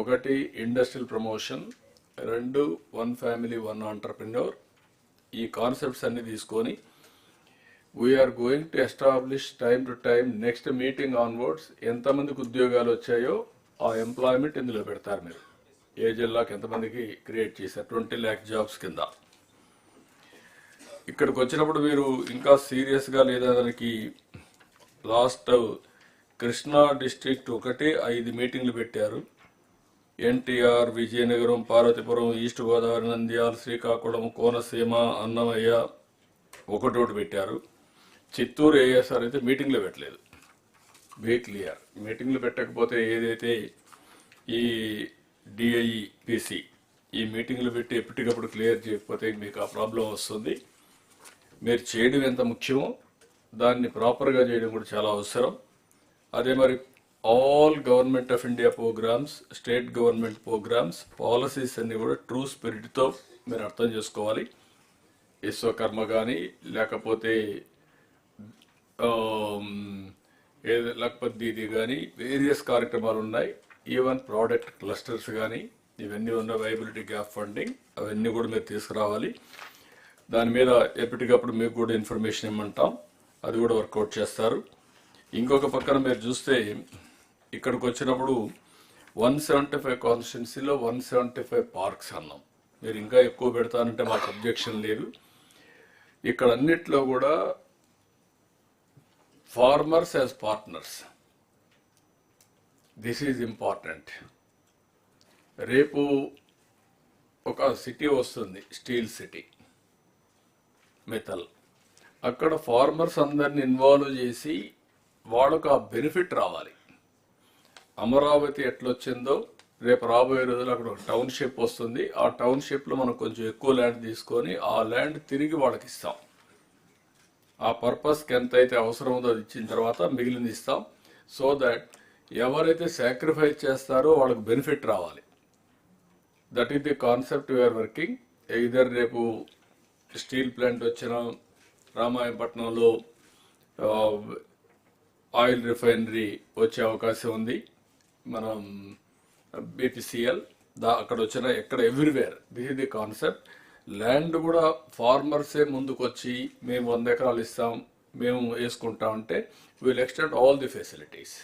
ఒకటి ఇండస్ట్రియల్ ప్రమోషన్, రెండు వన్ ఫ్యామిలీ వన్ ఆంటర్ప్రెన్యూర్, ఈ కాన్సెప్ట్స్ అన్ని తీసుకొని we're going to establish time to time next meeting onwards ఎంతమందికి ఉద్యోగాలు వచ్చాయో ఆ ఎంప్లాయ్మెంట్ ఇందులో పెడతారు. మీరు ఏ జిల్లాకి ఎంతమందికి క్రియేట్ చేశారు 20 lakh జాబ్స్ కింద. ఇక్కడికి వచ్చినప్పుడు మీరు ఇంకా సీరియస్గా లేదా దానికి లాస్ట్ కృష్ణా డిస్ట్రిక్ట్ ఒకటి 5 మీటింగ్లు పెట్టారు. ఎన్టీఆర్, విజయనగరం, పార్వతీపురం, ఈస్ట్ గోదావరి, నంద్యాల, శ్రీకాకుళం, కోనసీమ, అన్నమయ్య ఒకటోటి పెట్టారు. చిత్తూరు ఏఎస్ఆర్ అయితే మీటింగ్లో పెట్టలేదు. Be clear. మీటింగ్లు పెట్టకపోతే ఏదైతే ఈ డిఐపిసి ఈ మీటింగ్లు పెట్టి ఎప్పటికప్పుడు క్లియర్ చేయకపోతే మీకు ఆ ప్రాబ్లం వస్తుంది. మీరు చేయడం ఎంత ముఖ్యమో దాన్ని ప్రాపర్గా చేయడం కూడా చాలా అవసరం. అదే మరి all government of India programs, state government programs, policies అన్ని కూడా ట్రూ స్పిరిట్తో మీరు అర్థం చేసుకోవాలి. విశ్వకర్మ కానీ లేకపోతే లేకపోతే ఇది కానీ వేరియస్ కార్యక్రమాలు ఉన్నాయి. ఈవెన్ ప్రోడక్ట్ క్లస్టర్స్ కానీ ఇవన్నీ ఉన్న వైబిలిటీ గ్యాప్ ఫండింగ్ అవన్నీ కూడా మీరు తీసుకురావాలి. దాని మీద ఎప్పటికప్పుడు మీకు కూడా ఇన్ఫర్మేషన్ ఇమ్మంటాం, అది కూడా వర్కౌట్ చేస్తారు. ఇంకొక పక్కన మీరు చూస్తే ఇక్కడికి వచ్చినప్పుడు 175 కాన్స్టిట్యున్సీలో 175 పార్క్స్ అన్నాం. మీరు ఇంకా ఎక్కువ పెడతానంటే మాకు అబ్జెక్షన్ లేదు. ఇక్కడ అన్నిట్లో కూడా farmers as partners, this is important. రేపు ఒక సిటీ వస్తుంది, స్టీల్ సిటీ, మెటల్. అక్కడ ఫార్మర్స్ అందరిని ఇన్వాల్వ్ చేసి వాళ్ళకు ఆ బెనిఫిట్ రావాలి. అమరావతి ఎట్లొచ్చిందో రేపు రాబోయే రోజుల్లో అక్కడ ఒక టౌన్షిప్ వస్తుంది. ఆ టౌన్షిప్లో మనం కొంచెం ఎక్కువ ల్యాండ్ తీసుకొని ఆ ల్యాండ్ తిరిగి వాళ్ళకి ఇస్తాం. ఆ పర్పస్కి ఎంతైతే అవసరం ఉందో అది ఇచ్చిన తర్వాత మిగిలింది ఇస్తాం. సో దట్ ఎవరైతే సాక్రిఫైస్ చేస్తారో వాళ్ళకి బెనిఫిట్ రావాలి. That is the concept we're working. ఇదర్ రేపు స్టీల్ ప్లాంట్ వచ్చిన రామాయపట్నంలో ఆయిల్ రిఫైనరీ వచ్చే అవకాశం ఉంది. మనం బీపీసీఎల్ అక్కడ వచ్చిన ఎక్కడ everywhere this is the concept. Land కూడా ఫార్మర్సే ముందుకు వచ్చి మేము 100 ఎకరాలు ఇస్తాం, మేము వేసుకుంటామంటే will extend all the facilities.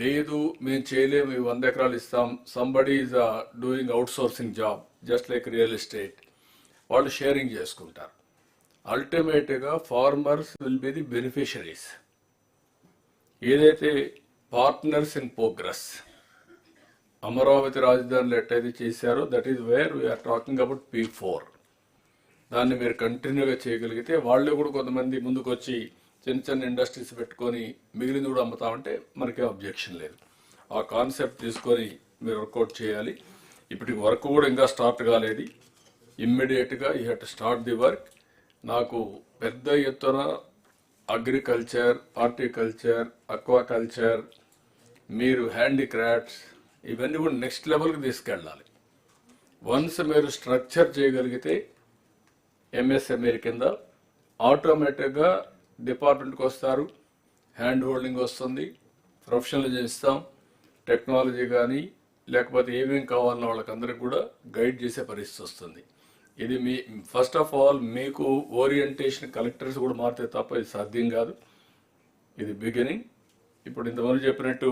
లేదు మేము చేయలేము, 100 ఎకరాలు ఇస్తాం, somebody is doing outsourcing job just like real estate, వాళ్ళు షేరింగ్ చేసుకుంటారు. అల్టిమేట్గా farmers will be the beneficiaries. ఏదైతే పార్ట్నర్స్ ఇన్ ప్రోగ్రెస్ అమరావతి రాజధానిలో ఎట్టయితే చేశారో that is where we're talking about P4. దాన్ని మీరు కంటిన్యూగా చేయగలిగితే వాళ్ళు కూడా కొంతమంది ముందుకు వచ్చి చిన్న చిన్న ఇండస్ట్రీస్ పెట్టుకొని మిగిలింది కూడా అమ్ముతామంటే మనకేం అబ్జెక్షన్ లేదు. ఆ కాన్సెప్ట్ తీసుకొని మీరు వర్కౌట్ చేయాలి. ఇప్పటికి వర్క్ కూడా ఇంకా స్టార్ట్ కాలేదు. ఇమ్మీడియట్గా you have to start the work. నాకు పెద్ద ఎత్తున అగ్రికల్చర్, హార్టికల్చర్, అక్వాకల్చర్, మీరు హ్యాండీక్రాఫ్ట్స్ ఇవన్నీ కూడా నెక్స్ట్ లెవెల్కి తీసుకెళ్ళాలి. వన్స్ మీరు స్ట్రక్చర్ చేయగలిగితే ఎంఎస్ఎంఈ కింద ఆటోమేటిక్గా డిపార్ట్మెంట్కి వస్తారు, హ్యాండ్ హోల్డింగ్ వస్తుంది, ప్రొఫెషనలైజేషన్ ఇస్తాం, టెక్నాలజీ కానీ లేకపోతే ఏమేం కావాలన్న వాళ్ళకందరికీ కూడా గైడ్ చేసే పరిస్థితి వస్తుంది. ఇది మీ ఫస్ట్ ఆఫ్ ఆల్ మీకు ఓరియంటేషన్ కలెక్టర్స్ కూడా మారితే తప్ప ఇది సాధ్యం కాదు. ఇది బిగినింగ్. ఇప్పుడు ఇంతమంది చెప్పినట్టు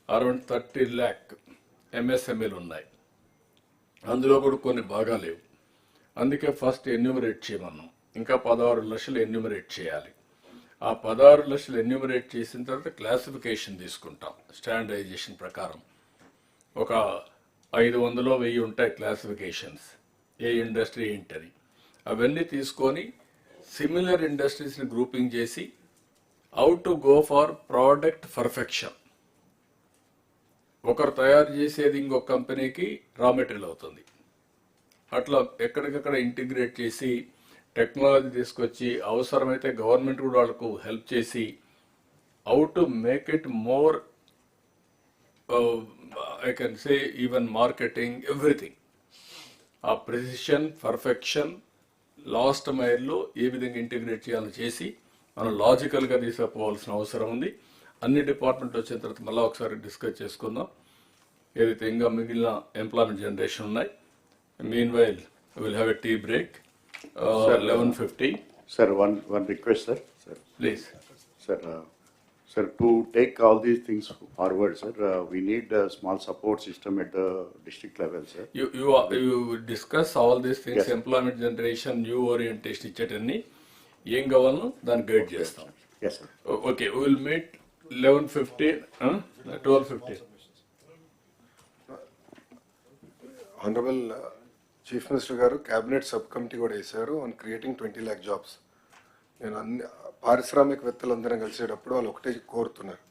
అరౌండ్ 30 lakh ఎంఎస్ఎంఈలు ఉన్నాయి. అందులో కూడా కొన్ని బాగా లేవు. అందుకే ఫస్ట్ ఎన్యూమరేట్ చేయమన్నాం. ఇంకా 16 లక్షలు ఎన్యూమరేట్ చేయాలి. ఆ 16 లక్షలు ఎన్యూమరేట్ చేసిన తర్వాత క్లాసిఫికేషన్ తీసుకుంటాం. స్టాండర్డైజేషన్ ప్రకారం ఒక 500-1000 ఉంటాయి క్లాసిఫికేషన్స్, ఏ ఇండస్ట్రీ ఏంటని. అవన్నీ తీసుకొని సిమిలర్ ఇండస్ట్రీస్ని గ్రూపింగ్ చేసి how to go for product perfection. ఒకరు తయారు చేసేది ఇంకొక కంపెనీకి రా మెటీరియల్ అవుతుంది. అట్లా ఎక్కడికక్కడ ఇంటిగ్రేట్ చేసి టెక్నాలజీ తీసుకొచ్చి అవసరమైతే గవర్నమెంట్ కూడా వాళ్ళకు హెల్ప్ చేసి how to make it more I can say even marketing everything. ఆ ప్రెసిషన్, పర్ఫెక్షన్ లాస్ట్ మైల్లో ఏ విధంగా ఇంటిగ్రేట్ చేయాలని చేసి మనం లాజికల్గా తీసుకుపోవాల్సిన అవసరం ఉంది. అన్ని డిపార్ట్మెంట్ వచ్చిన తర్వాత మళ్ళీ ఒకసారి డిస్కస్ చేసుకుందాం. ఏదైతే ఇంకా మిగిలిన ఎంప్లాయ్మెంట్ జనరేషన్ ఉన్నాయి. Meanwhile will have a tea break 11:50. Sir, one request, sir. Please. Sir, to take all these things forward, sir, we need a small support system at the district level, sir. You discuss all these things, Yes. employment generation, new orientation ఇచ్చేటన్ని ఏం కావాలో దాన్ని guide చేస్తాం. Yes, sir. Okay, we will meet 11:50, 12:50. Honorable Chief Minister గారు cabinet sub committee కూడా వేశారు on creating 20 lakh jobs. నేను అన్ని పారిశ్రామికవేత్తలందరం కలిసేటప్పుడు వాళ్ళు ఒకటే కోరుతున్నారు,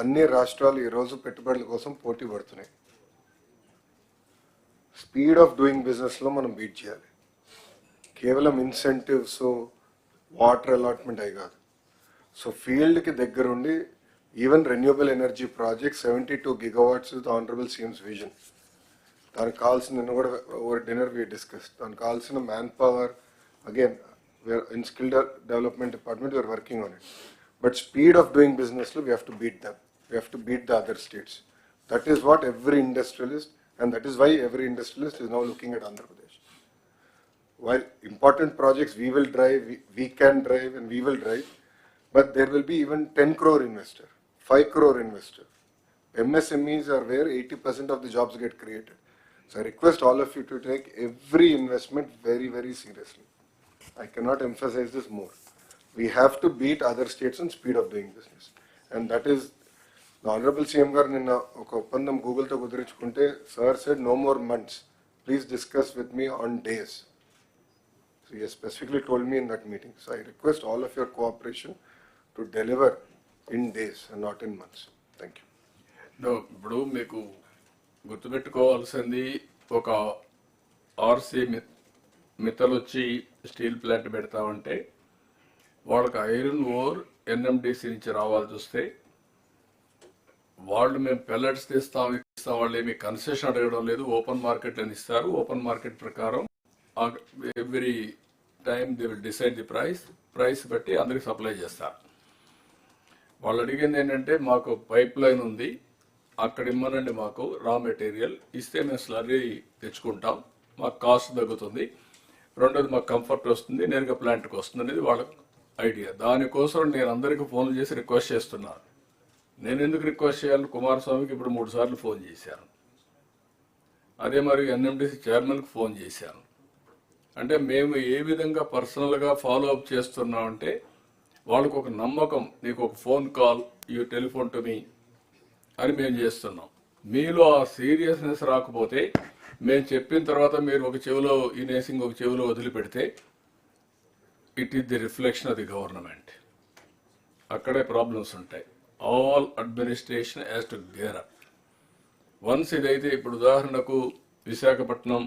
అన్ని రాష్ట్రాలు ఈరోజు పెట్టుబడుల కోసం పోటీ పడుతున్నాయి. స్పీడ్ ఆఫ్ డూయింగ్ బిజినెస్లో మనం బీట్ చేయాలి. కేవలం ఇన్సెంటివ్స్, వాటర్ అలాట్మెంట్ అయి కాదు. సో ఫీల్డ్కి దగ్గరుండి even renewable energy project 72 gigawatts the honourable CMs vision. దానికి కావాల్సిన నిన్న కూడా ఓవర్ డిన్నర్ వి డిస్కస్. దానికి కావాల్సిన manpower again in skill development department we're working on it. But speed of doing బిజినెస్లో we have to beat them. We have to beat the other states. That is what every industrialist and that is why every industrialist is now looking at Andhra Pradesh. While important projects we will drive, we can drive and we will drive, but there will be even 10 crore investor, 5 crore investor. MSMEs are where 80% of the jobs get created. So I request all of you to take every investment very, very seriously. I cannot emphasize this more. We have to beat other states on speed of doing business. And that is, the Honorable CM garu ninna oka oppandam Google to kudirichukunte, sir said no more months. Please discuss with me on days. So he has specifically told me in that meeting. So I request all of your cooperation to deliver in days and not in months. Thank you. No, ఇప్పుడు మీకు గుర్తుపెట్టుకోవాల్సింది ఒక RC మిత్తలు వచ్చి steel plant పెడతామంటే వాళ్ళకి iron ore NMDC నుంచి రావాల్సి వస్తే వాళ్ళు మేము పెల్లెట్స్ తీస్తాం వాళ్ళు ఏమి కన్సెషన్ అడగడం లేదు. ఓపెన్ మార్కెట్ అని ఇస్తారు. ఓపెన్ మార్కెట్ ప్రకారం every time they will decide the price బట్టి అందరికి సప్లై చేస్తారు. వాళ్ళు అడిగింది ఏంటంటే మాకు పైప్ లైన్ ఉంది, అక్కడ ఇమ్మనండి, మాకు రా మెటీరియల్ ఇస్తే మేము స్లరీ తెచ్చుకుంటాం, మాకు కాస్ట్ తగ్గుతుంది, రెండోది మాకు కంఫర్ట్ వస్తుంది, నేరుగా ప్లాంట్కి వస్తుంది అనేది వాళ్ళ ఐడియా. దానికోసం నేను అందరికీ ఫోన్లు చేసి రిక్వెస్ట్ చేస్తున్నాను. నేను ఎందుకు రిక్వెస్ట్ చేయాలి? కుమారస్వామికి ఇప్పుడు 3 సార్లు ఫోన్ చేశాను. అదే మరి ఎన్ఎండిసి చైర్మన్కి ఫోన్ చేశాను. అంటే మేము ఏ విధంగా పర్సనల్గా ఫాలో అప్ చేస్తున్నామంటే వాళ్ళకు ఒక నమ్మకం, నీకు ఒక phone call, you telephone to me అని మేము చేస్తున్నాం. మీలో ఆ సీరియస్నెస్ రాకపోతే, మేము చెప్పిన తర్వాత మీరు ఒక చెవిలో ఇనేసి ఇంకొక చెవిలో వదిలిపెడితే, it is the reflection of the government. అక్కడే ప్రాబ్లమ్స్ ఉంటాయి. All administration has to gear up. Once ఇదైతే, ఇప్పుడు ఉదాహరణకు విశాఖపట్నం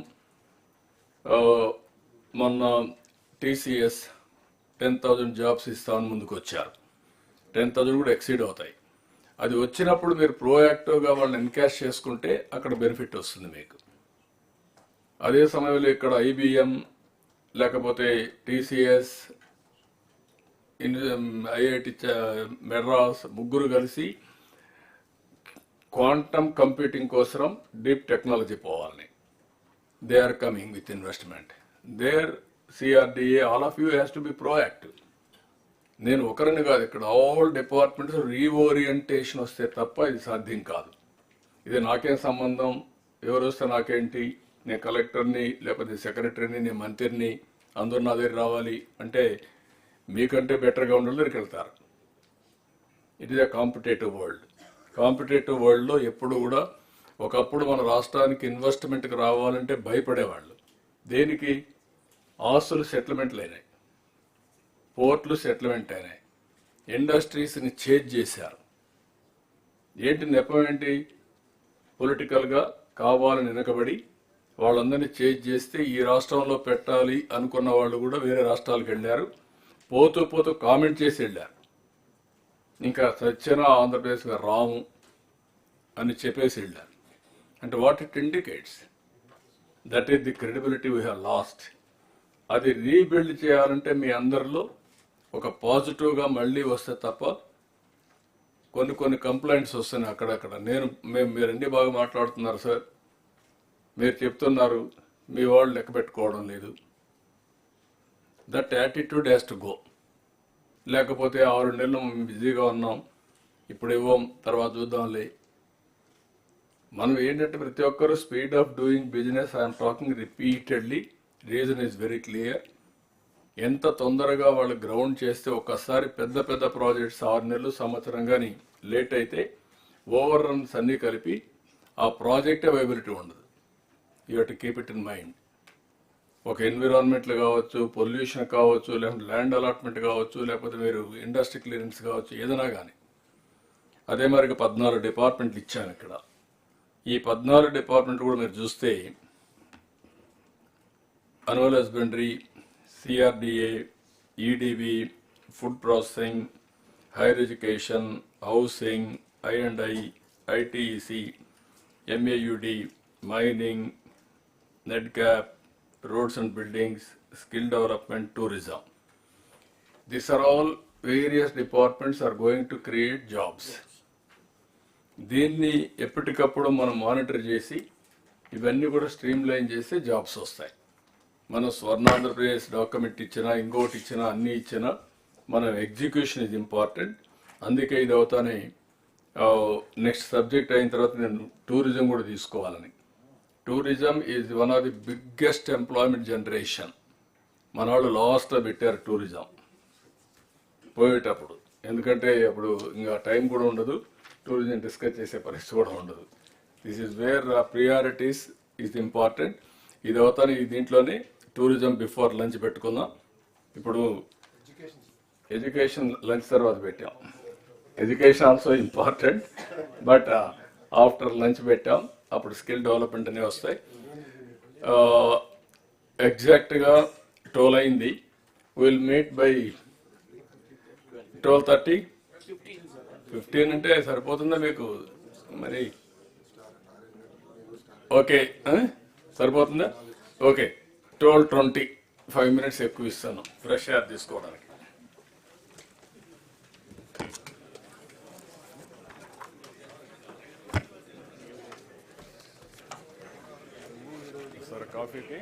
మొన్న టీసీఎస్ 10,000 జాబ్స్ ఇస్తామని ముందుకు వచ్చారు. 10,000 కూడా ఎక్సీడ్ అవుతాయి. అది వచ్చినప్పుడు మీరు ప్రోయాక్టివ్గా వాళ్ళని ఎన్కాష్ చేసుకుంటే అక్కడ బెనిఫిట్ వస్తుంది మీకు. అదే సమయంలో ఇక్కడ ఐబిఎం లేకపోతే టీసీఎస్, ఐఐటి మెడ్రాస్ ముగ్గురు కలిసి క్వాంటమ్ కంప్యూటింగ్ కోసం డీప్ టెక్నాలజీ పోవాలని. They are coming with investment. There CRDA, all of you has to be proactive. నేను ఒకరిని కాదు, ఇక్కడ ఆల్ డిపార్ట్మెంట్స్ రీఓరియంటేషన్ వస్తే తప్ప ఇది సాధ్యం కాదు. ఇది నాకేం సంబంధం, ఎవరు వస్తే నాకేంటి, నేను కలెక్టర్ని లేకపోతే సెక్రటరీని, నేను మంత్రిని, అందరూ నా దగ్గర రావాలి అంటే మీకంటే బెటర్గా ఉండాలి దగ్గరికి వెళ్తారు. It is a competitive world. Competitive వరల్డ్లో ఎప్పుడు కూడా, ఒకప్పుడు మన రాష్ట్రానికి ఇన్వెస్ట్మెంట్కి రావాలంటే భయపడేవాళ్ళు. దేనికి? ఆస్తులు సెటిల్మెంట్లు అయినాయి, పోర్ట్లు సెటిల్మెంట్ అయినాయి, ఇండస్ట్రీస్ని చేంజ్ చేశారు. ఏంటి నెపం ఏంటి? పొలిటికల్గా కావాలని వెనకబడి వాళ్ళందరినీ చేంజ్ చేస్తే ఈ రాష్ట్రంలో పెట్టాలి అనుకున్న వాళ్ళు కూడా వేరే రాష్ట్రాలకు వెళ్ళారు. పోతూ పోతూ కామెంట్ చేసి వెళ్ళారు. ఇంకా సత్యన ఆంధ్రప్రదేశ్గా రాము అని చెప్పేసి వెళ్ళారు. అంటే what it indicates? That is the credibility we have lost. అది రీబిల్డ్ చేయాలంటే మీ అందరిలో ఒక పాజిటివ్గా మళ్ళీ వస్తే తప్ప, కొన్ని కంప్లైంట్స్ వస్తున్నాయి అక్కడక్కడ. మీరు అన్ని బాగా మాట్లాడుతున్నారు సార్, మీరు చెప్తున్నారు, మీ వాళ్ళు లెక్క పెట్టుకోవడం లేదు. That attitude has to go. లేకపోతే 6 నెలలు బిజీగా ఉన్నాం, ఇప్పుడు ఇవ్వం, తర్వాత చూద్దాంలే. మనం ఏంటంటే ప్రతి ఒక్కరు speed of doing business, I'm talking repeatedly, reason is very clear. ఎంత తొందరగా వాళ్ళు గ్రౌండ్ చేస్తే, ఒక్కసారి పెద్ద పెద్ద ప్రాజెక్ట్స్ 6 నెలలు సంవత్సరం కానీ లేట్ అయితే ఓవర్ రన్స్ అన్నీ కలిపి ఆ ప్రాజెక్ట్ అవైలబిలిటీ ఉండదు. You have to keep it in mind. ఒక ఎన్విరాన్మెంట్లు కావచ్చు, పొల్యూషన్ కావచ్చు, లేకపోతే ల్యాండ్ అలాట్మెంట్ కావచ్చు, లేకపోతే మీరు ఇండస్ట్రీ క్లియరెన్స్ కావచ్చు, ఏదైనా కానీ. అదే మరికి 14 డిపార్ట్మెంట్లు ఇచ్చాను ఇక్కడ. ఈ 14 డిపార్ట్మెంట్ కూడా మీరు చూస్తే, Animal husbandry, CRDA, EDB, food processing, higher education, housing, I&I, ITEC, MAUD, mining, NEDCAP, roads and buildings, skill development, tourism. These are all various departments are going to create jobs. దీన్ని ఎప్పటికప్పుడు మనం monitor చేసి ఇవన్నీ కూడా stream line చేస్తే jobs వస్తాయి. మనం Swarnandhra Pradesh document ఇచ్చినా, ఇంకోటి ఇచ్చినా, అన్నీ ఇచ్చినా, మనం ఎగ్జిక్యూషన్ ఇస్ ఇంపార్టెంట్. అందుకే ఇది అవుతానే నెక్స్ట్ సబ్జెక్ట్ అయిన తర్వాత నేను టూరిజం కూడా తీసుకోవాలని. Tourism is one of the biggest employment generation. మన వాళ్ళు లాస్ట్లో పెట్టారు టూరిజం పోయేటప్పుడు. ఎందుకంటే అప్పుడు ఇంకా టైం కూడా ఉండదు, టూరిజం డిస్కస్ చేసే పరిస్థితి కూడా ఉండదు. This is wear priorities is important. ఇది అవుతాను. ఈ దీంట్లోనే టూరిజం బిఫోర్ లంచ్ పెట్టుకుందాం. ఇప్పుడు ఎడ్యుకేషన్ లంచ్ తర్వాత పెట్టాం. Education also important, but after lunch పెట్టాం. అప్పుడు స్కిల్ డెవలప్మెంట్ అనేవి వస్తాయి. ఎగ్జాక్ట్గా 12 అయింది. Will meet by 12:30. 15 అంటే సరిపోతుందా మీకు? మరి ఓకే, సరిపోతుందా? ఓకే, 12:20, 5 minutes ఎక్కువ ఇస్తాను ఫ్రెష్ ఎయిర్ తీసుకోవడానికి. సరే, కాఫీకి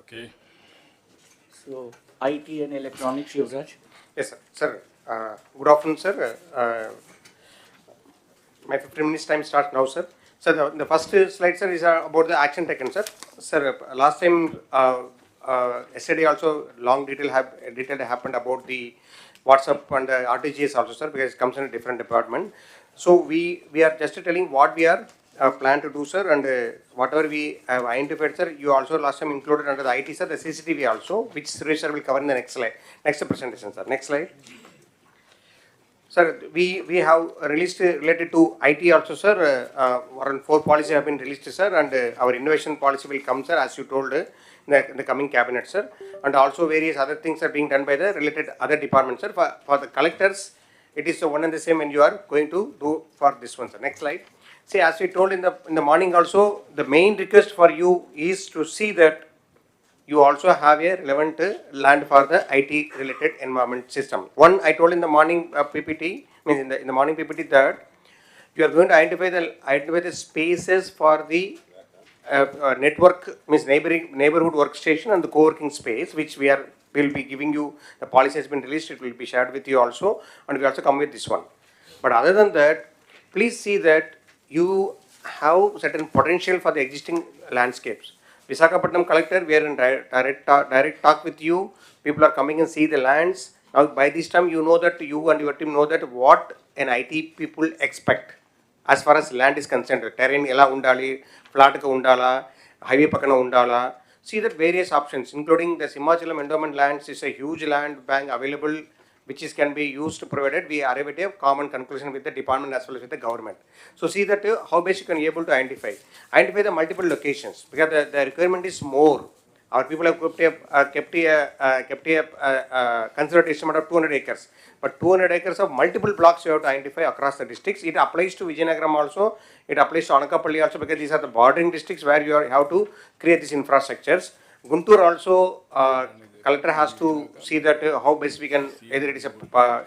Okay. So, IT and electronics, Yuvraj? Yes, sir. Sir, good afternoon, sir. My 15 minutes time starts now, sir. Sir, the first slide, sir, is about the action taken, sir. Sir, last time, yesterday also, long detail happened about the WhatsApp and RTGS also, sir, because it comes in a different department. So we are just telling what we are plan to do, sir, and whatever we have identified, sir. You also last time included under the IT, sir, the CCTV also, which Suresh sir will cover in the next slide, next presentation, sir. Next slide. Sir, we have released related to IT also, sir. Around 4 policies have been released, sir, and our innovation policy will come, sir, as you told in the coming cabinet, sir. And also various other things are being done by the related other departments, sir. For the collectors, it is one and the same when you are going to do for this one, sir. Next slide. See, as we told in the morning also, the main request for you is to see that you also have a relevant land for the IT related environment system. One, I told in the morning PPT, means in the morning PPT, that you are going to identify the spaces for the network, means neighborhood workstation and the co-working space, which we will be giving you. The policy has been released, it will be shared with you also, and we also come with this one. But other than that, please see that you have certain potential for the existing landscapes. Visakhapatnam collector, we are in direct talk with you. People are coming and see the lands. Now by this time you know that, you and your team know that what an IT people expect as far as land is concerned. Terrain ela undali, flat ka undala, highway pakana undala. See that various options, including the Himachalam endowment lands is a huge land bank available, which can be used, provided we arrive at a common conclusion with the department as well as with the government. So see that how best you can be able to identify the multiple locations, because the requirement is more. Our people have kept a considered estimate of 200 acres. But 200 acres of multiple blocks you have to identify across the districts. It applies to Vijayanagaram also, it applies to Anakapalli also, because these are the bordering districts where you have to create these infrastructures. Guntur also, collector has to see that how best we can, either it is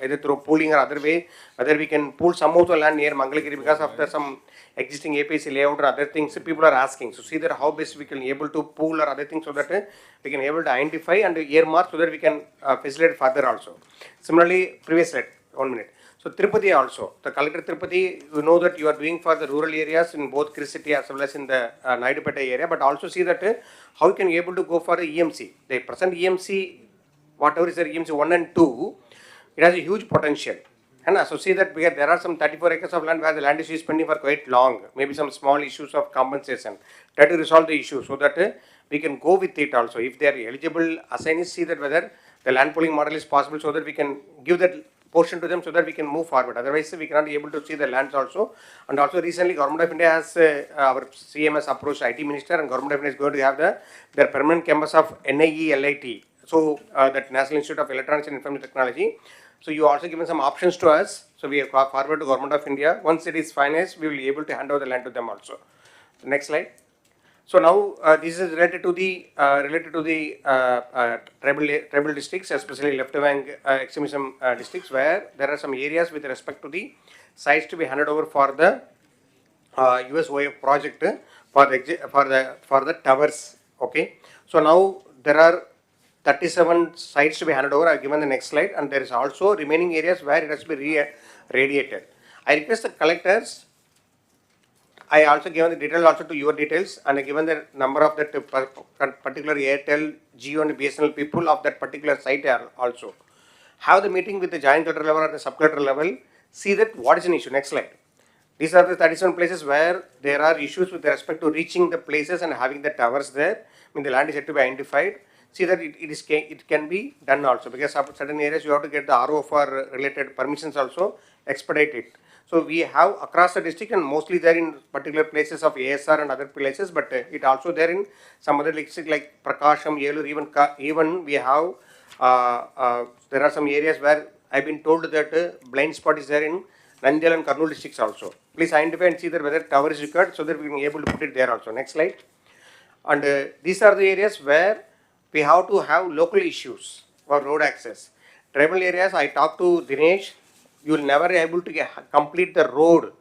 either through pooling or other way, whether we can pool some of the land near Mangalagiri, because of some existing APC layout or other things people are asking. So see that how best we can able to pool or other things, so that we can able to identify and earmark, so that we can facilitate further also. Similarly, previous slide, 1 minute. So Tirupati also, the collector Tirupati, you know that you are doing for the rural areas in both Kris City as well as in the Naidupeta area, but also see that how you can be able to go for the EMC. The present EMC, whatever is the EMC 1 and 2, it has a huge potential. And so see that because there are some 34 acres of land where the land is pending for quite long, maybe some small issues of compensation. Try to resolve the issue so that we can go with it also. If they are eligible assignees, see that whether the land pooling model is possible, so that we can give that portion to them, so that we can move forward. Otherwise, we cannot be able to see the lands also. And also recently, Government of India has, our CMS approached IT Minister, and Government of India is going to have their permanent campus of NIE LIT. So that National Institute of Electronics and Information Technology. So you also given some options to us. So we have forward to Government of India. Once it is finalized, we will be able to hand over the land to them also. Next slide. So now this is related to the tribal districts, especially left wing extremism districts, where there are some areas with respect to the sites to be handed over for the USOF project for the towers. Okay. So now there are 37 sites to be handed over. I have given the next slide, and there is also remaining areas where it has to be radiated. I request the collectors. I also given the details also to your details, and I given the number of that particular Airtel, Jio and BSNL people of that particular site also. Have the meeting with the joint collector level or the sub collector level. See that what is an issue. Next slide. These are the 37 places where there are issues with respect to reaching the places and having the towers there. I mean, the land is yet to be identified. See that it can be done also, because of certain areas you have to get the RO for related permissions also, expedite it. So we have across the district, and mostly there in particular places of ASR and other places, but it also there in some other districts like Prakasham, Yelur, even we have there are some areas where I've been told that blind spot is there in Nandyal and Kurnool districts also. Please identify and see that whether tower is required, so that we can be able to put it there also. Next slide. And these are the areas where we have to have local issues for road access. Tribal areas, I talked to Dinesh, you will never be able to complete the road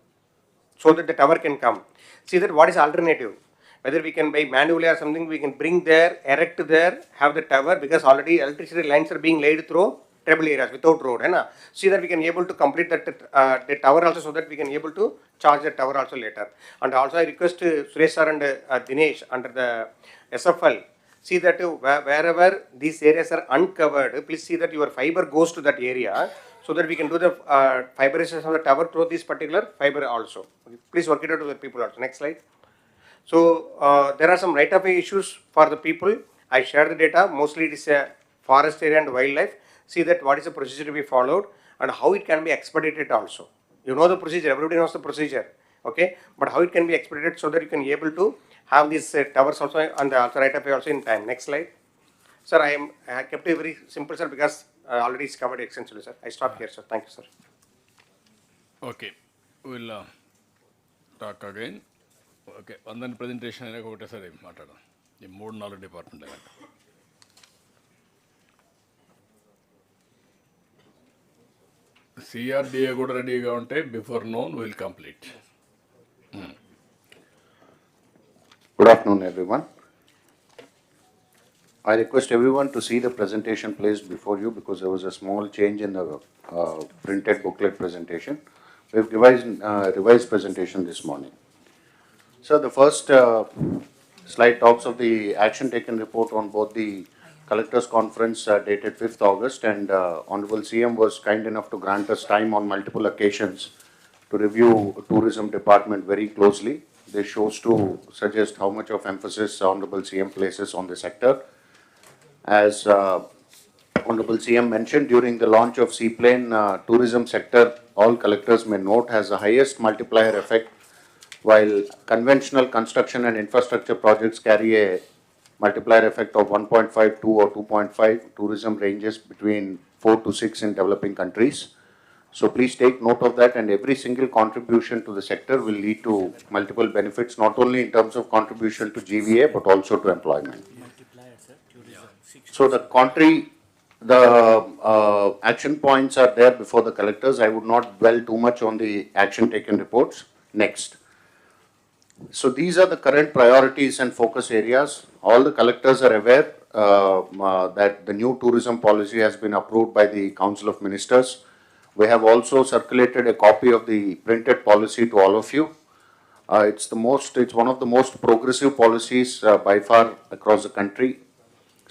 so that the tower can come. See that what is alternative. Whether we can by manually or something, we can bring there, erect there, have the tower, because already electricity lines are being laid through tribal areas without road. See that we can able to complete that the tower also, so that we can able to charge the tower also later. And also I request Suresh sir and Dinesh under the SFL, see that wherever these areas are uncovered, please see that your fiber goes to that area, so that we can do the fiberization of the tower through this particular fiber also. Please work it out to the people also. Next slide. So there are some right-of-way issues for the people. I share the data. Mostly it is a forest area and wildlife. See that what is the procedure to be followed and how it can be expedited also. You know the procedure. Everybody knows the procedure. Okay, but how it can be expedited so that you can be able to have these towers also and also right-of-way also in time. Next slide. Sir, I kept it very simple, sir, because already it's covered extensively, sir. I stop here, sir. Thank you, sir. Okay, we'll talk again. Okay, and then presentation అనేది ఒకటేసారి మాట్లాడదాం ఈ 3-4 department CRDA కూడా రెడీగా ఉంటే before known will complete. Good afternoon, everyone. I request everyone to see the presentation placed before you, because there was a small change in the printed booklet presentation. We have revised presentation this morning. So the first slide talks of the action taken report on both the collectors conference dated 5th August and Honorable CM was kind enough to grant us time on multiple occasions to review tourism department very closely. This shows to suggest how much of emphasis Honorable CM places on the sector. As Honorable CM mentioned, during the launch of Seaplane, tourism sector, all collectors may note, has the highest multiplier effect, while conventional construction and infrastructure projects carry a multiplier effect of 1.52 or 2.5. Tourism ranges between 4 to 6 in developing countries. So please take note of that, and every single contribution to the sector will lead to multiple benefits, not only in terms of contribution to GVA, but also to employment. So the action points are there before the collectors. I would not dwell too much on the action taken reports. Next. So these are the current priorities and focus areas. All the collectors are aware that the new tourism policy has been approved by the Council of Ministers. We have also circulated a copy of the printed policy to all of you. It's one of the most progressive policies by far across the country.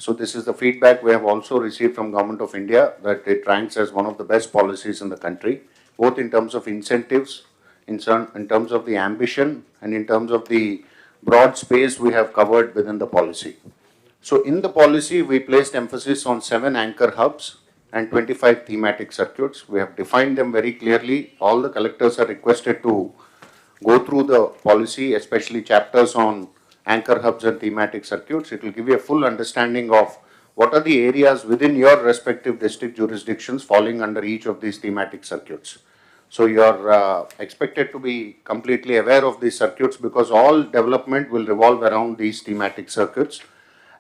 So this is the feedback we have also received from Government of India, that it ranks as one of the best policies in the country, both in terms of incentives, in terms of the ambition, and in terms of the broad space we have covered within the policy. So in the policy, we placed emphasis on 7 anchor hubs and 25 thematic circuits. We have defined them very clearly. All the collectors are requested to go through the policy, especially chapters on anchor hubs and thematic circuits. It will give you a full understanding of what are the areas within your respective district jurisdictions falling under each of these thematic circuits. So you are expected to be completely aware of these circuits, because all development will revolve around these thematic circuits.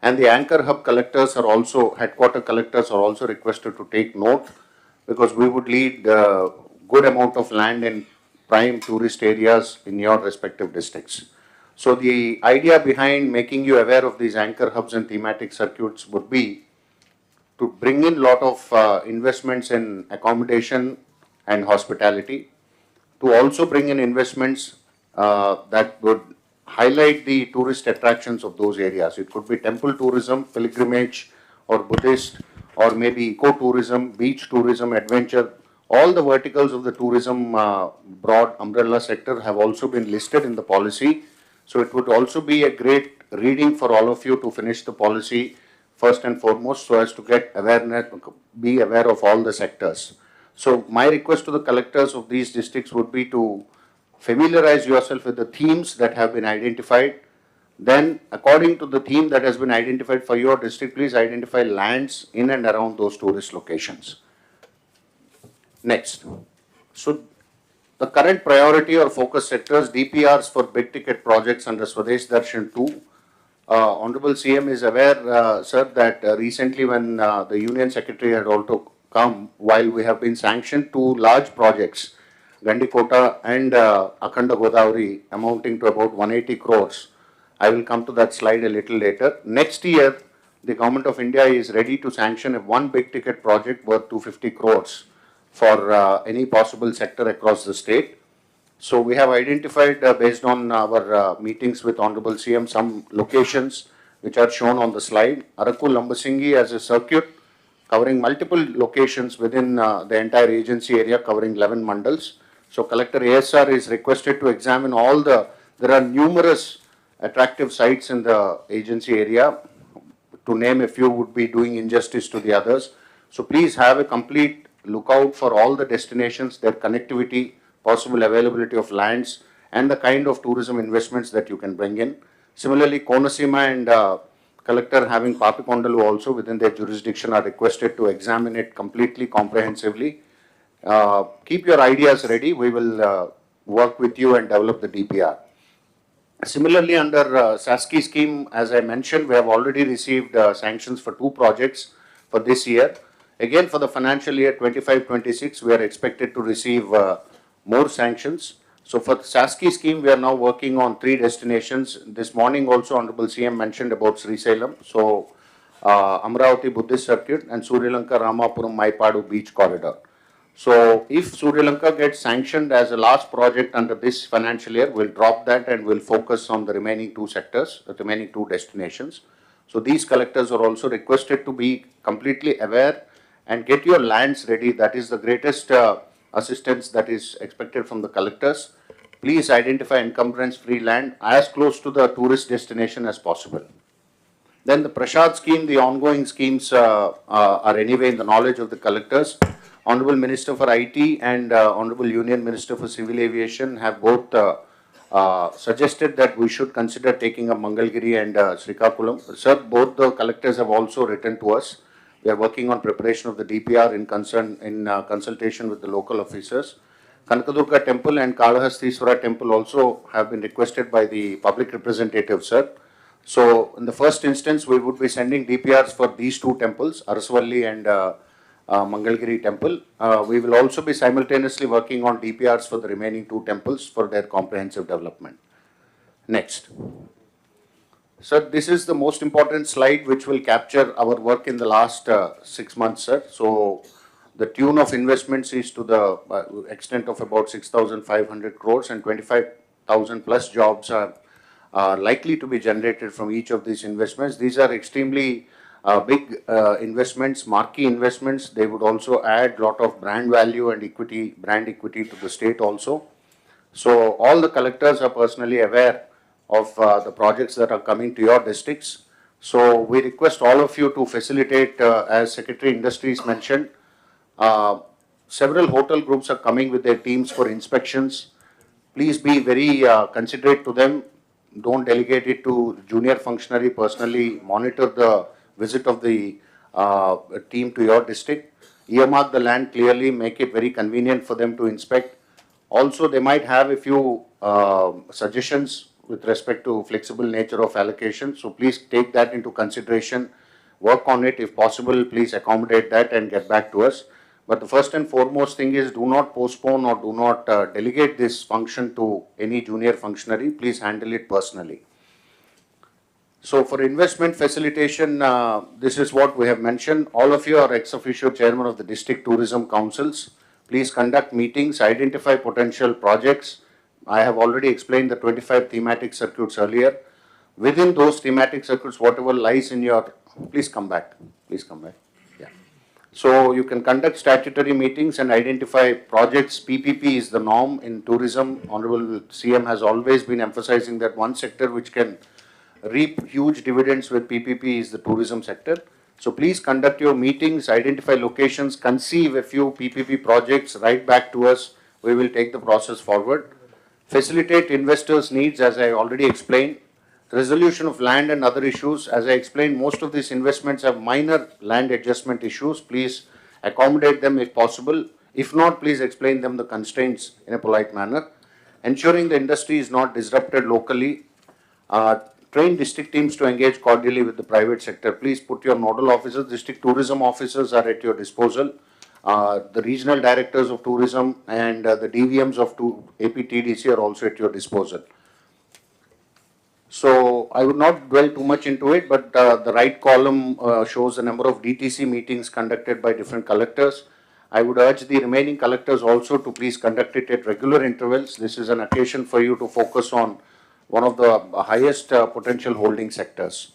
And the anchor hub collectors are also, headquarter collectors are also requested to take note, because we would lead good amount of land in prime tourist areas in your respective districts. So the idea behind making you aware of these anchor hubs and thematic circuits would be to bring in lot of investments in accommodation and hospitality, to also bring in investments that would highlight the tourist attractions of those areas. It could be temple tourism, pilgrimage, or Buddhist, or maybe eco-tourism, beach tourism, adventure. All the verticals of the tourism broad umbrella sector have also been listed in the policy. So it would also be a great reading for all of you to finish the policy first and foremost, so as to get awareness, be aware of all the sectors. So my request to the collectors of these districts would be to familiarize yourself with the themes that have been identified. Then, according to the theme that has been identified for your district, please identify lands in and around those tourist locations. Next. So the current priority or focus sectors, DPRs for big ticket projects under Swadesh Darshan 2. Honorable CM is aware, sir, that recently when the Union Secretary had also come, while we have been sanctioned 2 large projects, Gandikota and Akhanda Godavari, amounting to about 180 crores. I will come to that slide a little later. Next year, the Government of India is ready to sanction one big ticket project worth 250 crores for any possible sector across the state. So we have identified, based on our meetings with Honorable CM, some locations which are shown on the slide. Araku Lambasingi as a circuit covering multiple locations within the entire agency area, covering 11 mandals. So Collector ASR is requested to examine there are numerous attractive sites in the agency area. To name a few would be doing injustice to the others. So please have a complete lookout for all the destinations, their connectivity, possible availability of lands, and the kind of tourism investments that you can bring in. Similarly, Konasima and Collector having Papikondalu also within their jurisdiction are requested to examine it completely, comprehensively. Keep your ideas ready. We will work with you and develop the DPR. Similarly, under SASKI scheme, as I mentioned, we have already received sanctions for 2 projects for this year. Again, for the financial year 25-26, we are expected to receive more sanctions. So for the SASKI scheme, we are now working on 3 destinations. This morning also, Honorable CM mentioned about Sri Salem. So Amaravati Buddhist Circuit and Sri Lanka Ramapuram Maipadu Beach Corridor. So if Sri Lanka gets sanctioned as a last project under this financial year, we'll drop that and we'll focus on the remaining 2 sectors, the remaining 2 destinations. So these collectors are also requested to be completely aware and get your lands ready. That is the greatest assistance that is expected from the collectors. Please identify encumbrance-free land as close to the tourist destination as possible. Then the Prashad scheme, the ongoing schemes are anyway in the knowledge of the collectors. Honorable Minister for IT and Honorable Union Minister for Civil Aviation have both suggested that we should consider taking up Mangalgiri and Srikakulam. Sir, both the collectors have also written to us. We are working on preparation of the DPR in consultation with the local officers. Kanakadurga Temple and Kalahastishwara Temple also have been requested by the public representative, sir. So in the first instance, we would be sending DPRs for these 2 temples, Arasvalli and Mangalgiri Temple. We will also be simultaneously working on DPRs for the remaining 2 temples for their comprehensive development. Next. Sir, this is the most important slide which will capture our work in the last 6 months, sir. So the tune of investments is to the extent of about 6,500 crores and 25,000 plus jobs are likely to be generated from each of these investments. These are extremely big investments, marquee investments. They would also add a lot of brand value and equity, brand equity to the state also. So all the collectors are personally aware of the projects that are coming to your districts. So we request all of you to facilitate, as Secretary Industries mentioned, several hotel groups are coming with their teams for inspections. Please be very considerate to them. Don't delegate it to junior functionary. Personally monitor the visit of the team to your district. Earmark the land clearly, make it very convenient for them to inspect. Also, they might have a few suggestions with respect to flexible nature of allocation. So please take that into consideration. Work on it. If possible, please accommodate that and get back to us. But the first and foremost thing is, do not postpone or do not delegate this function to any junior functionary. Please handle it personally. So for investment facilitation, this is what we have mentioned. All of you are ex officio chairman of the district tourism councils. Please conduct meetings, identify potential projects. I have already explained the 25 thematic circuits earlier. Within those thematic circuits, whatever lies in your, please come back. Please come back. Yeah. So you can conduct statutory meetings and identify projects. PPP is the norm in tourism. Honorable CM has always been emphasizing that one sector which can reap huge dividends with PPP is the tourism sector. So please conduct your meetings, identify locations, conceive a few PPP projects, write back to us. We will take the process forward. Facilitate investors' needs, as I already explained. Resolution of land and other issues. As I explained, most of these investments have minor land adjustment issues. Please accommodate them if possible. If not, please explain them the constraints in a polite manner. Ensuring the industry is not disrupted locally. Train district teams to engage cordially with the private sector. Please put your nodal officers, district tourism officers are at your disposal. The regional directors of tourism and the DVMs of APTDC are also at your disposal. So I would not dwell too much into it, but the right column shows the number of DTC meetings conducted by different collectors. I would urge the remaining collectors also to please conduct it at regular intervals. This is an occasion for you to focus on one of the highest potential holding sectors.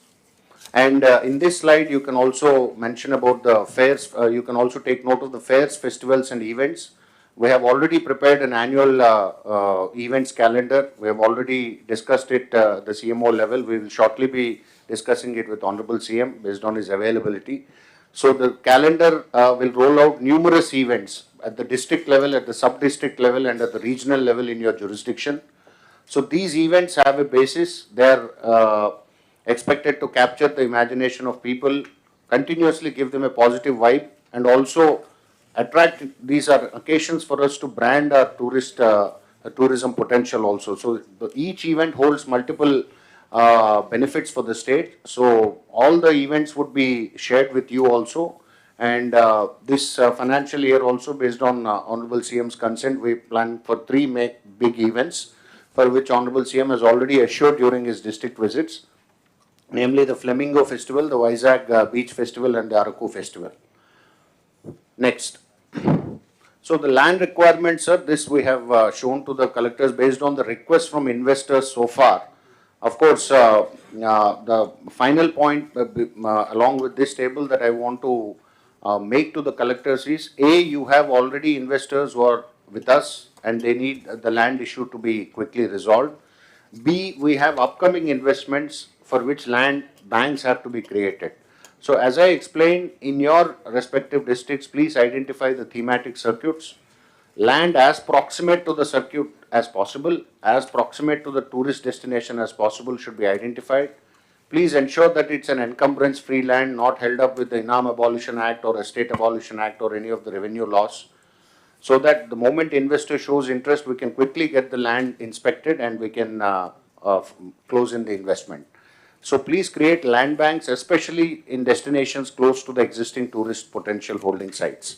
And in this slide, you can also mention about the fairs. You can also take note of the fairs, festivals, and events. We have already prepared an annual events calendar. We have already discussed it at the CMO level. We will shortly be discussing it with Honorable CM based on his availability. So the calendar will roll out numerous events at the district level, at the sub-district level, and at the regional level in your jurisdiction. So these events have a basis. They are expected to capture the imagination of people, continuously give them a positive vibe, and also attract. These are occasions for us to brand our tourism potential also. So each event holds multiple benefits for the state. So all the events would be shared with you also. And this financial year also, based on Honorable CM's consent, we plan for 3 big events, for which Honorable CM has already assured during his district visits, namely the Flamingo Festival, the Vizag Beach Festival, and the Araku Festival. Next. So the land requirements, sir, this we have shown to the collectors based on the request from investors so far. Of course, the final point along with this table that I want to make to the collectors is, A, you have already investors who are with us and they need the land issue to be quickly resolved. B, we have upcoming investments for which land banks have to be created. So as I explained, in your respective districts, please identify the thematic circuits. Land as proximate to the circuit as possible, as proximate to the tourist destination as possible should be identified. Please ensure that it's an encumbrance-free land, not held up with the Inam Abolition Act or Estate Abolition Act or any of the revenue laws, so that the moment investor shows interest, we can quickly get the land inspected and we can close in the investment. So please create land banks, especially in destinations close to the existing tourist potential holding sites.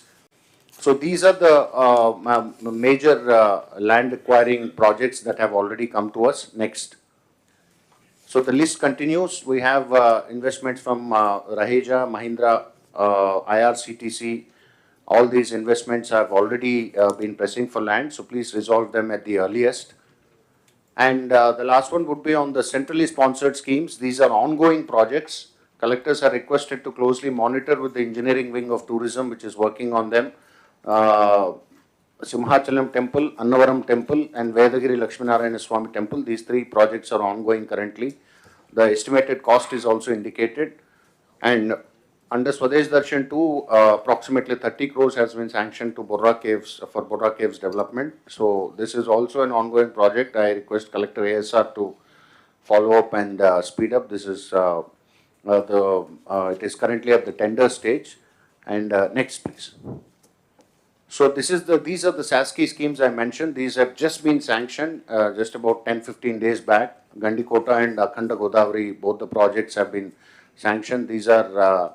So these are the major land acquiring projects that have already come to us. Next. So the list continues. We have investments from Raheja, Mahindra, IRCTC. All these investments have already been pressing for land, so please resolve them at the earliest. And the last one would be on the centrally sponsored schemes. These are ongoing projects. Collectors are requested to closely monitor with the engineering wing of tourism, which is working on them. Simhachalam Temple, Annavaram Temple, and Vedagiri Lakshminarayana Swami Temple. These 3 projects are ongoing currently. The estimated cost is also indicated. And under Swadesh Darshan 2, approximately 30 crores has been sanctioned to Borra Caves for Borra Caves development. So this is also an ongoing project. I request Collector ASR to follow up and speed up. This is it is currently at the tender stage. And next, please. So these are the SASKI schemes I mentioned. These have just been sanctioned just about 10-15 days back. Gandikota and Akhanda Godavari, both the projects have been sanctioned. These are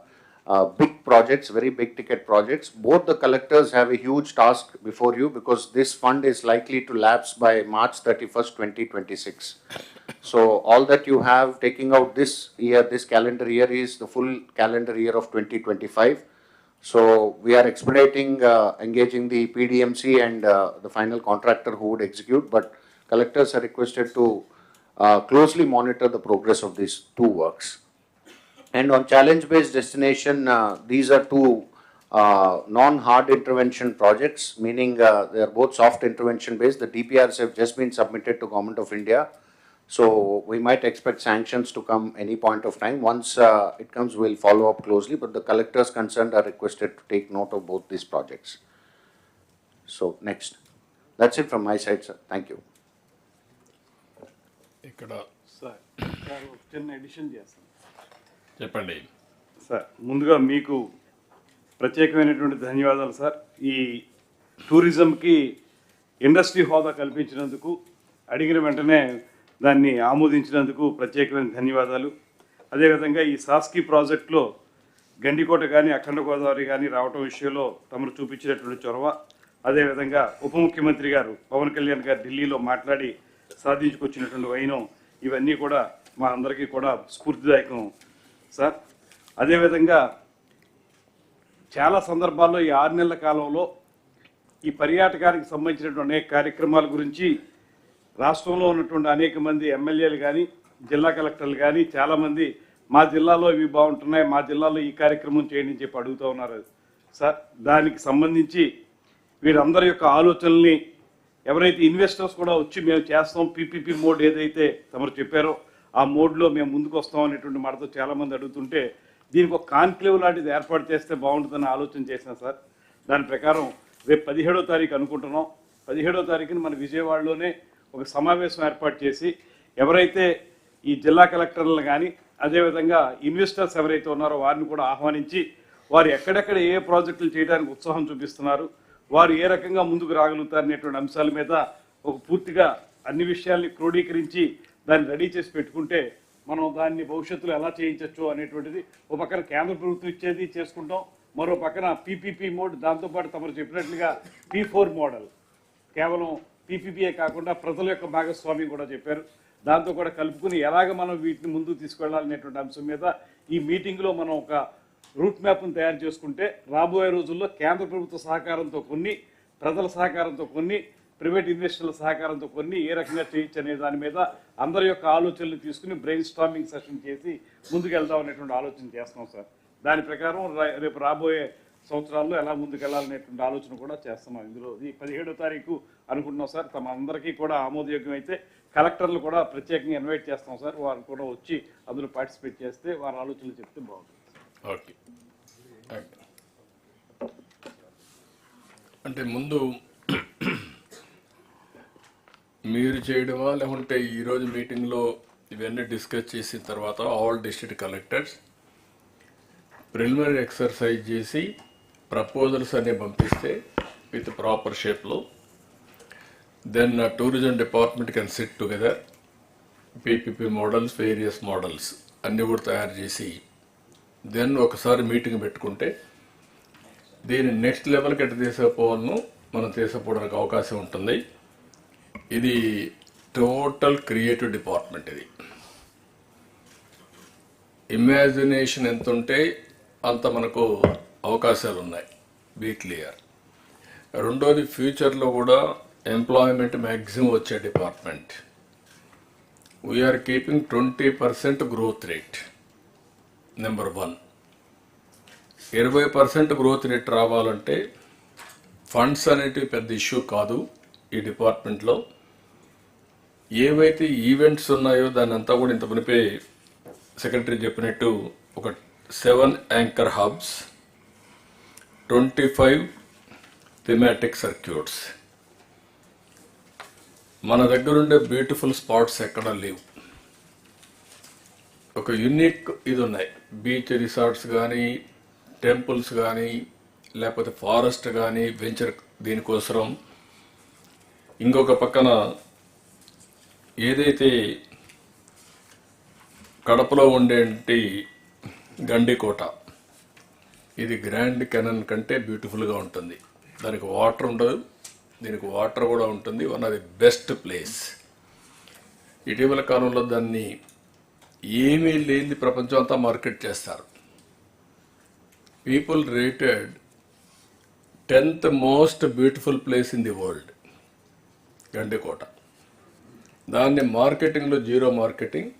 big projects, very big ticket projects. Both the collectors have a huge task before you because this fund is likely to lapse by March 31st, 2026. So all that you have taking out this year, this calendar year, is the full calendar year of 2025. So we are expediting, engaging the PDMC and the final contractor who would execute, but collectors are requested to closely monitor the progress of these 2 works. And on challenge-based destination, these are 2 non-hard intervention projects, meaning they are both soft intervention based. The DPRs have just been submitted to Government of India. So we might expect sanctions to come any point of time. Once it comes, we'll follow up closely, but the collectors concerned are requested to take note of both these projects. So next. That's it from my side, sir. Thank you. Sir చిన్న edition చేస్తాను. చెప్పండి sir ముందుగా మీకు ప్రత్యేకమైనటువంటి ధన్యవాదాలు sir. ఈ టూరిజంకి industry హోదా కల్పించినందుకు, అడిగిన వెంటనే దాన్ని ఆమోదించినందుకు ప్రత్యేకమైన ధన్యవాదాలు. అదేవిధంగా ఈ సాస్కి ప్రాజెక్టులో గండికోట కానీ అఖండ గోదావరి కానీ రావటం విషయంలో తమరు చూపించినటువంటి చొరవ, అదేవిధంగా ఉప ముఖ్యమంత్రి గారు పవన్ కళ్యాణ్ గారు ఢిల్లీలో మాట్లాడి సాధించుకొచ్చినటువంటి వైనం, ఇవన్నీ కూడా మా అందరికీ కూడా స్ఫూర్తిదాయకం సార్. అదేవిధంగా చాలా సందర్భాల్లో ఈ 6 నెలల కాలంలో ఈ పర్యాటకానికి సంబంధించినటువంటి అనేక కార్యక్రమాల గురించి రాష్ట్రంలో ఉన్నటువంటి అనేక మంది ఎమ్మెల్యేలు కానీ జిల్లా కలెక్టర్లు కానీ చాలామంది మా జిల్లాలో ఇవి బాగుంటున్నాయి, మా జిల్లాలో ఈ కార్యక్రమం చేయండి అని చెప్పి అడుగుతూ ఉన్నారు సార్. దానికి సంబంధించి వీరందరి యొక్క ఆలోచనల్ని ఎవరైతే ఇన్వెస్టర్స్ కూడా వచ్చి మేము చేస్తాం పీపీపీ మోడ్ ఏదైతే తమరు చెప్పారో ఆ మోడ్లో మేము ముందుకు వస్తాం అనేటువంటి మాటతో చాలామంది అడుగుతుంటే దీనికి ఒక కాన్క్లేవ్ లాంటిది ఏర్పాటు చేస్తే బాగుంటుందని ఆలోచన చేసిన సార్. దాని ప్రకారం రేపు 17వ తారీఖు అనుకుంటున్నాం. 17వ తారీఖున మన విజయవాడలోనే ఒక సమావేశం ఏర్పాటు చేసి ఎవరైతే ఈ జిల్లా కలెక్టర్లను కానీ అదేవిధంగా ఇన్వెస్టర్స్ ఎవరైతే ఉన్నారో వారిని కూడా ఆహ్వానించి వారు ఎక్కడెక్కడ ఏ ప్రాజెక్టులు చేయడానికి ఉత్సాహం చూపిస్తున్నారు, వారు ఏ రకంగా ముందుకు రాగలుగుతారు అనేటువంటి అంశాల మీద ఒక పూర్తిగా అన్ని విషయాల్ని క్రోడీకరించి దాన్ని రెడీ చేసి పెట్టుకుంటే మనం దాన్ని భవిష్యత్తులో ఎలా చేయించవచ్చు అనేటువంటిది ఒక పక్కన కేంద్ర ప్రభుత్వం ఇచ్చేది చేసుకుంటాం, మరో పక్కన పీపీపీ మోడ్, దాంతోపాటు తమరు చెప్పినట్లుగా P4 మోడల్, కేవలం పీపీపీఏ కాకుండా ప్రజల యొక్క భాగస్వామ్యం కూడా చెప్పారు, దాంతో కూడా కలుపుకుని ఎలాగ మనం వీటిని ముందుకు తీసుకెళ్లాలనేటువంటి అంశం మీద ఈ మీటింగ్లో మనం ఒక రూట్ మ్యాప్ను తయారు చేసుకుంటే రాబోయే రోజుల్లో కేంద్ర ప్రభుత్వ సహకారంతో కొన్ని, ప్రజల సహకారంతో కొన్ని, ప్రైవేట్ ఇన్వెస్టర్ల సహకారంతో కొన్ని ఏ రకంగా చేయొచ్చు అనే దాని మీద అందరి యొక్క ఆలోచనలు తీసుకుని బ్రెయిన్ స్టార్మింగ్ సెషన్ చేసి ముందుకు వెళ్దాం అనేటువంటి ఆలోచన చేస్తున్నాం సార్. దాని ప్రకారం రేపు రాబోయే సంవత్సరాల్లో ఎలా ముందుకు వెళ్ళాలనేటువంటి ఆలోచన కూడా చేస్తున్నాం. ఇందులో ఈ 17వ తారీఖు అనుకుంటున్నాం సార్. తమ అందరికీ కూడా ఆమోదయోగ్యం అయితే కలెక్టర్లు కూడా ప్రత్యేకంగా ఇన్వైట్ చేస్తాం సార్. వారు కూడా వచ్చి అందులో పార్టిసిపేట్ చేస్తే వారి ఆలోచనలు చెప్తే బాగుంటుంది. ఓకే, అంటే ముందు మీరు చేయడమా లేకుంటే ఈరోజు మీటింగ్లో ఇవన్నీ డిస్కస్ చేసిన తర్వాత all district collectors preliminary exercise చేసి ప్రపోజల్స్ అన్ని పంపిస్తే విత్ ప్రాపర్ షేప్లో then tourism department can sit together PPP models, various models అన్నీ కూడా తయారు చేసి దెన్ ఒకసారి మీటింగ్ పెట్టుకుంటే దీన్ని నెక్స్ట్ లెవెల్కి ఎట్లా తీసుకుపోవాలను మనం తీసుకుపోవడానికి అవకాశం ఉంటుంది. ఇది టోటల్ క్రియేటివ్ డిపార్ట్మెంట్. ఇది ఇమాజినేషన్ ఎంత ఉంటే అంత మనకు అవకాశాలు ఉన్నాయి, బీ క్లియర్. రెండోది ఫ్యూచర్లో కూడా ఎంప్లాయ్మెంట్ మ్యాక్సిమం వచ్చే department. We're keeping 20% growth rate. Number 1. 20% growth rate రావాలంటే ఫండ్స్ అనేటివి పెద్ద ఇష్యూ కాదు. ఈ డిపార్ట్మెంట్లో ఏవైతే ఈవెంట్స్ ఉన్నాయో దాన్ని అంతా కూడా ఇంత మునిపే సెక్రటరీ చెప్పినట్టు ఒక 7 యాంకర్ హబ్స్, 25 థిమాటిక్ సర్క్యూట్స్. మన దగ్గర ఉండే బ్యూటిఫుల్ స్పాట్స్ ఎక్కడ లేవు. ఒక యూనిక్ ఇది ఉన్నాయి. బీచ్ రిసార్ట్స్ కానీ, టెంపుల్స్ కానీ, లేకపోతే ఫారెస్ట్ కానీ వెంచర్ దీనికోసం. ఇంకొక పక్కన ఏదైతే కడపలో ఉండేటి గండికోట, ఇది గ్రాండ్ కెనన్ కంటే బ్యూటిఫుల్గా ఉంటుంది. దానికి వాటర్ ఉండదు, దీనికి వాటర్ కూడా ఉంటుంది. One of the best place. ఇటీవల కాలంలో దాన్ని ఏమీ లేని ప్రపంచం అంతా మార్కెట్ చేస్తారు. People rated 10th most beautiful place in the world Gandikota. దాన్ని మార్కెటింగ్లో zero marketing.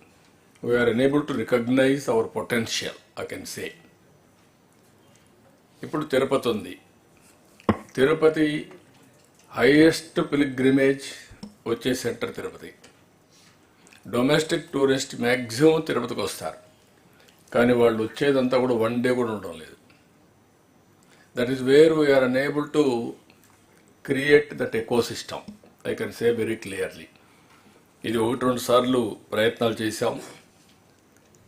We're enable to recognise our potential, I can say. ఇప్పుడు తిరుపతి ఉంది. తిరుపతి హైయెస్ట్ పిలిగ్రిమేజ్ వచ్చే centre Tirupati. Domestic tourist maximum తిరుపతికి వస్తారు, కానీ వాళ్ళు వచ్చేదంతా కూడా 1 డే కూడా ఉండడం లేదు. That is where we're unable to create that ecosystem, I can say very clearly. ఇది 1-2 సార్లు ప్రయత్నాలు చేశాం.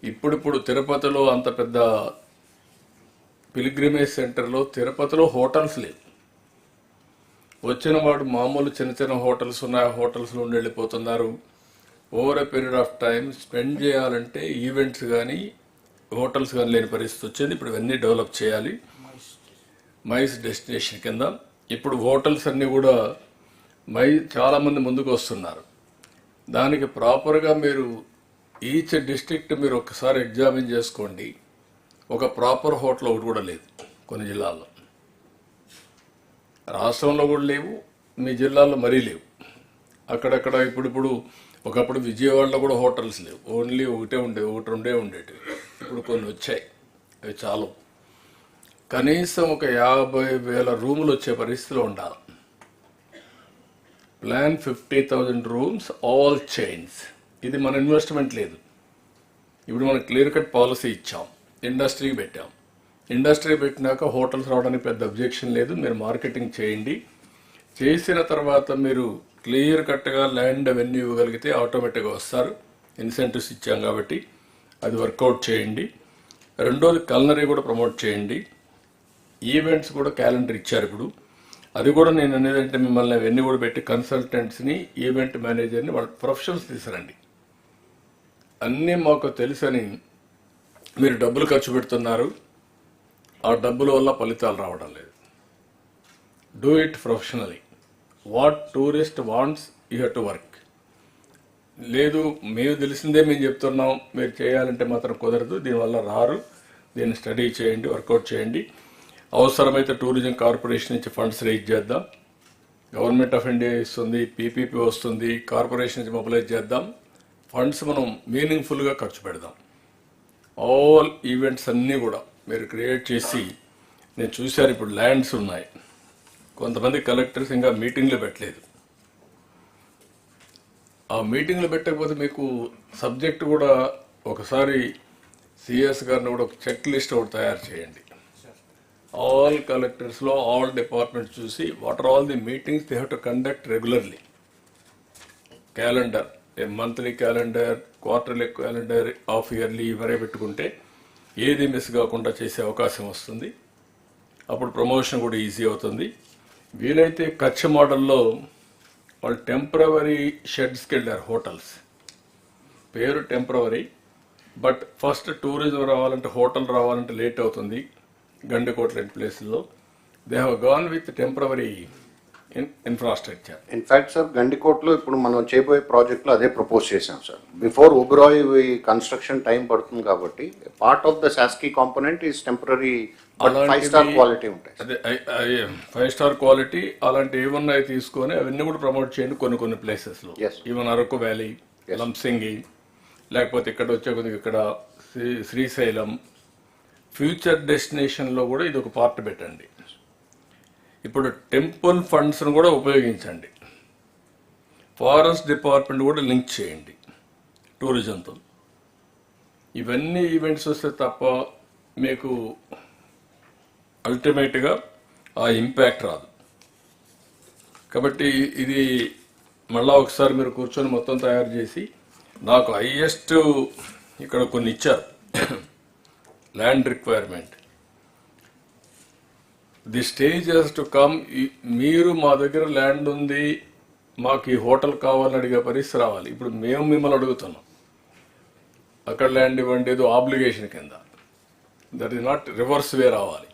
ఇప్పుడిప్పుడు తిరుపతిలో అంత పెద్ద పిలిగ్రిమేజ్ సెంటర్లో తిరుపతిలో హోటల్స్ లేవు. వచ్చిన వాడు మామూలు చిన్న చిన్న హోటల్స్ ఉన్నాయి, హోటల్స్లో ఉండి వెళ్ళిపోతున్నారు. Over a period of time spend చేయాలంటే ఈవెంట్స్ కానీ హోటల్స్ కానీ లేని పరిస్థితి వచ్చింది. ఇప్పుడు ఇవన్నీ డెవలప్ చేయాలి మైస్ డెస్టినేషన్ కింద. ఇప్పుడు హోటల్స్ అన్నీ కూడా చాలామంది ముందుకు వస్తున్నారు. దానికి ప్రాపర్గా మీరు ఈచ్ డిస్ట్రిక్ట్ మీరు ఒకసారి ఎగ్జామిన్ చేసుకోండి, ఒక ప్రాపర్ హోటల్ ఒకటి కూడా లేదు కొన్ని జిల్లాల్లో. రాష్ట్రంలో కూడా లేవు, మీ జిల్లాలో మరీ లేవు. అక్కడక్కడ ఇప్పుడు ఒకప్పుడు విజయవాడలో కూడా హోటల్స్ లేవు, ఓన్లీ ఒకటి రెండే ఉండేటివి. ఇప్పుడు కొన్ని వచ్చాయి, అవి చాలు. కనీసం ఒక 50,000 రూములు వచ్చే పరిస్థితిలో ఉండాలి. Plan 50,000 rooms, all chains. ఇది మన ఇన్వెస్ట్మెంట్ లేదు. ఇప్పుడు మనం క్లియర్ కట్ పాలసీ ఇచ్చాం, ఇండస్ట్రీకి పెట్టాం. ఇండస్ట్రీ పెట్టినాక హోటల్స్ రావడానికి పెద్ద అబ్జెక్షన్ లేదు. మీరు మార్కెటింగ్ చేయండి. చేసిన తర్వాత మీరు క్లియర్ కట్గా ల్యాండ్ అవన్నీ ఇవ్వగలిగితే ఆటోమేటిక్గా వస్తారు. ఇన్సెంటివ్స్ ఇచ్చాం కాబట్టి అది వర్కౌట్ చేయండి. రెండోది కల్నరీ కూడా ప్రమోట్ చేయండి. ఈవెంట్స్ కూడా క్యాలెండర్ ఇచ్చారు ఇప్పుడు. అది కూడా నేను అనేదంటే మిమ్మల్ని అవన్నీ కూడా పెట్టి కన్సల్టెంట్స్ని, ఈవెంట్ మేనేజర్ని, వాళ్ళ ప్రొఫెషనల్స్ తీసుకురండి. అన్నీ మాకు తెలుసని మీరు డబ్బులు ఖర్చు పెడుతున్నారు, ఆ డబ్బుల వల్ల ఫలితాలు రావడం లేదు. Do it professionally. What tourist wants you have to work. లేదు మేము తెలిసిందే మేము చెప్తున్నాం, మీరు చేయాలంటే మాత్రం కుదరదు, దీనివల్ల రారు. దీన్ని స్టడీ చేయండి, వర్కౌట్ చేయండి. అవసరమైతే టూరిజం కార్పొరేషన్ నుంచి ఫండ్స్ రేజ్ చేద్దాం. గవర్నమెంట్ ఆఫ్ ఇండియా ఇస్తుంది, పీపీపీ వస్తుంది, కార్పొరేషన్ నుంచి మొబిలైజ్ చేద్దాం. ఫండ్స్ మనం మీనింగ్ఫుల్గా ఖర్చు పెడదాం. ఆల్ ఈవెంట్స్ అన్నీ కూడా మీరు క్రియేట్ చేసి, నేను చూశాను ఇప్పుడు ల్యాండ్స్ ఉన్నాయి, కొంతమంది కలెక్టర్స్ ఇంకా మీటింగ్లు పెట్టలేదు. ఆ మీటింగ్లు పెట్టకపోతే మీకు సబ్జెక్ట్ కూడా ఒకసారి సిఎస్ గారిని కూడా ఒక చెక్ లిస్ట్ ఒకటి తయారు చేయండి. ఆల్ కలెక్టర్స్లో ఆల్ డిపార్ట్మెంట్స్ చూసి what are all the meetings they have to conduct regularly. Calendar, monthly calendar, quarterly calendar, half yearly ఇవరే పెట్టుకుంటే ఏది మిస్ కాకుండా చేసే అవకాశం వస్తుంది. అప్పుడు ప్రమోషన్ కూడా ఈజీ అవుతుంది. వీలైతే కచ్ మోడల్లో వాళ్ళు టెంపరవరీ షెడ్స్కి వెళ్ళారు. హోటల్స్ పేరు టెంపరవరీ, బట్ ఫస్ట్ టూరిజం రావాలంటే, హోటల్ రావాలంటే లేట్ అవుతుంది. గండికోట లాంటి ప్లేసుల్లో they have gone with temporary infrastructure. In fact sir, గండికోటలో ఇప్పుడు మనం చేయబోయే ప్రాజెక్ట్లో అదే ప్రపోజ్ చేసాం sir. Before Oberoi construction time పడుతుంది కాబట్టి part of the SASCI component is temporary, 5 star quality ఉంటాయి. అదే 5 స్టార్ క్వాలిటీ అలాంటి ఏమన్నాయి తీసుకొని అవన్నీ కూడా ప్రమోట్ చేయండి కొన్ని ప్లేసెస్లో. ఈవెన్ అరకు వ్యాలీ, లంసింగి, లేకపోతే ఇక్కడ వచ్చే కొద్దిగా ఇక్కడ శ్రీశైలం, ఫ్యూచర్ డెస్టినేషన్లో కూడా ఇది ఒక పార్ట్ పెట్టండి. ఇప్పుడు టెంపుల్ ఫండ్స్ను కూడా ఉపయోగించండి. ఫారెస్ట్ డిపార్ట్మెంట్ కూడా లింక్ చేయండి టూరిజంతో. ఇవన్నీ ఈవెంట్స్ వస్తే తప్ప మీకు అల్టిమేట్గా ఆ ఇంపాక్ట్ రాదు. కాబట్టి ఇది మళ్ళా ఒకసారి మీరు కూర్చొని మొత్తం తయారు చేసి, నాకు హైయెస్ట్ ఇక్కడ కొన్ని ఇచ్చారు land requirement. The stage has to come. మీరు మా దగ్గర ల్యాండ్ ఉంది, మాకు ఈ హోటల్ కావాలని అడిగే పరిస్థితి రావాలి. ఇప్పుడు మేము మిమ్మల్ని అడుగుతున్నాం, అక్కడ ల్యాండ్ ఇవ్వండి, ఏదో ఆబ్లిగేషన్ కింద. దట్ ఈస్ నాట్ రివర్స్ వే రావాలి.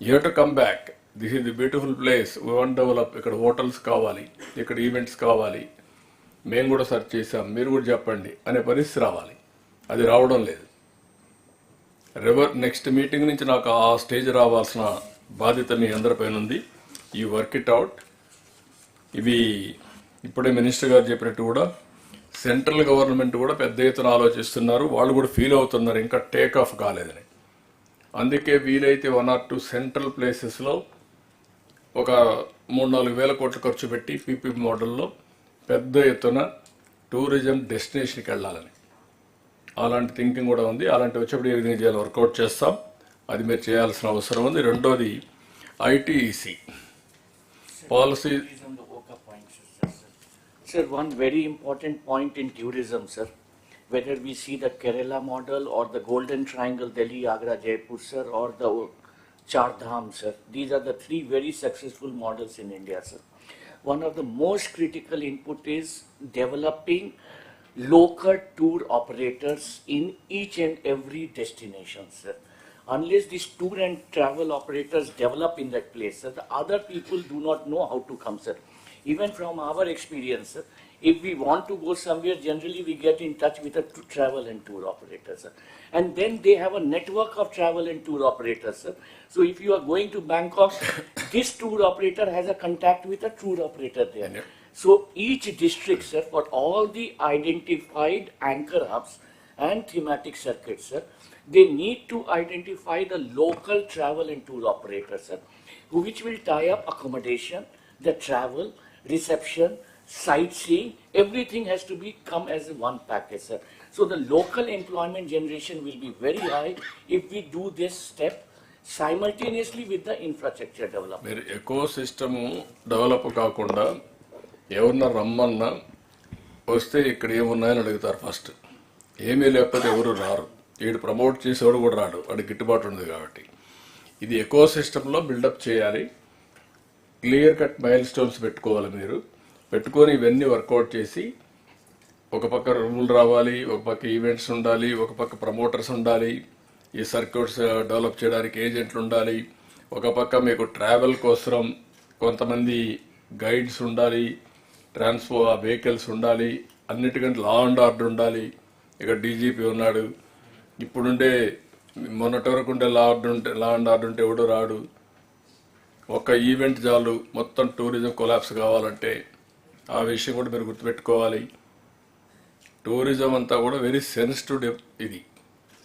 You have to come back. This is the beautiful place, we want develop. ఇక్కడ హోటల్స్ కావాలి, ఇక్కడ ఈవెంట్స్ కావాలి, మేము కూడా సెర్చ్ చేసాం, మీరు కూడా చెప్పండి అనే పరిస్థితి రావాలి. అది రావడం లేదు. నెక్స్ట్ మీటింగ్ నుంచి నాకు ఆ స్టేజ్ రావాల్సిన బాధ్యత మీ అందరిపైన ఉంది. ఈ వర్క్ ఇట్ అవుట్. ఇవి ఇప్పుడే మినిస్టర్ గారు చెప్పినట్టు కూడా సెంట్రల్ గవర్నమెంట్ కూడా పెద్ద ఎత్తున ఆలోచిస్తున్నారు. వాళ్ళు కూడా ఫీల్ అవుతున్నారు ఇంకా టేక్ ఆఫ్ కాలేదని. అందుకే వీలైతే 1 or 2 సెంట్రల్ ప్లేసెస్లో ఒక 3-4 వేల కోట్లు ఖర్చు పెట్టి పీపీపీ మోడల్లో పెద్ద ఎత్తున టూరిజం డెస్టినేషన్కి వెళ్ళాలని అలాంటి థింకింగ్ కూడా ఉంది. అలాంటి వచ్చేప్పుడు ఏ విధంగా చేయాలి వర్కౌట్ చేస్తాం. అది మీరు చేయాల్సిన అవసరం ఉంది. రెండోది ITEC policy. Sir, one very important point in tourism, sir. Whether we see the Kerala model or the Golden Triangle, Delhi, Agra, Jaipur, sir, or the Char Dham, sir. These are the 3 very successful models in India, sir. One of the most critical input is developing local tour operators in each and every destination, sir. Unless these tour and travel operators develop in that place, sir, the other people do not know how to come, sir. Even from our experience, sir, If we want to go somewhere, generally we get in touch with a travel and tour operator, sir. And then they have a network of travel and tour operators, sir. So if you are going to Bangkok, this tour operator has a contact with a tour operator there. So each district, sir, for all the identified anchor hubs and thematic circuits, sir, they need to identify the local travel and tour operators, sir, which will tie up accommodation, the travel, reception, sightseeing, everything has to be come as a one package, sir. So the local employment generation will be very high if we do this step simultaneously with the infrastructure development. మీరు eco system develop కాకుండా ఎవరన్నా రమ్మన్నా వస్తే ఇక్కడ ఏమున్నాయని అడుగుతారు first. ఏమీ లేకపోతే ఎవరు రారు. వీడు ప్రమోట్ చేసేవాడు కూడా రాడు, వాడికి గిట్టుబాటు ఉంది కాబట్టి. ఇది ఎకో సిస్టంలో బిల్డప్ చేయాలి. క్లియర్ కట్ మైల్ స్టోన్స్ పెట్టుకోవాలి. మీరు పెట్టుకొని ఇవన్నీ వర్కౌట్ చేసి ఒక పక్క రూల్ రావాలి, ఒక పక్క ఈవెంట్స్ ఉండాలి, ఒక పక్క ప్రమోటర్స్ ఉండాలి, ఈ సర్క్యూట్స్ డెవలప్ చేయడానికి ఏజెంట్లు ఉండాలి, ఒక పక్క మీకు ట్రావెల్ కోసం కొంతమంది గైడ్స్ ఉండాలి, వెహికల్స్ ఉండాలి, అన్నిటికంటే లా అండ్ ఆర్డర్ ఉండాలి. ఇక్కడ డీజీపీ ఉన్నాడు. ఇప్పుడుండే మొన్నటి వరకు ఉండే లా అండ్ ఆర్డర్ ఉంటే ఎవడు రాడు. ఒక ఈవెంట్ చాలు మొత్తం టూరిజం కొలాప్స్ కావాలంటే. ఆ విషయం కూడా మీరు గుర్తుపెట్టుకోవాలి. టూరిజం అంతా కూడా వెరీ సెన్సిటివ్. ఇది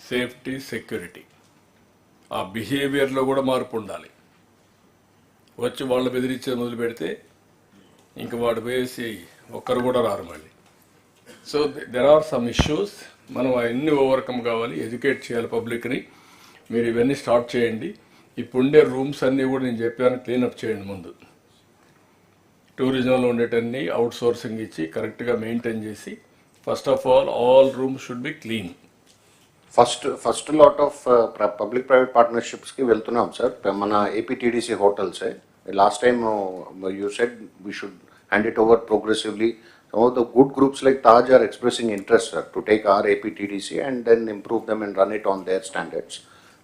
సేఫ్టీ, సెక్యూరిటీ, ఆ బిహేవియర్లో కూడా మార్పు ఉండాలి. వచ్చి వాళ్ళు బెదిరించేది మొదలు పెడితే ఇంక వాడు వేసి ఒక్కరు కూడా రారు మళ్ళీ. So there are some issues. మనం అవన్నీ ఓవర్కమ్ కావాలి, ఎడ్యుకేట్ చేయాలి పబ్లిక్ని. మీరు ఇవన్నీ స్టార్ట్ చేయండి. ఇప్పుడుండే రూమ్స్ అన్నీ కూడా నేను చెప్పాను క్లీనప్ చేయండి ముందు. టూరిజంలో ఉండేటన్ని అవుట్ సోర్సింగ్ ఇచ్చి కరెక్ట్గా మెయింటైన్ చేసి first of all rooms should be clean. First lot of public private పార్ట్నర్షిప్స్కి వెళ్తున్నాం సార్. మన ఏపీటీడీసీ హోటల్సే last time you said we should hand it over progressively. Some of the good groups like Taj are expressing interest, sir, to take our APTDC and then improve them and run it on their standards.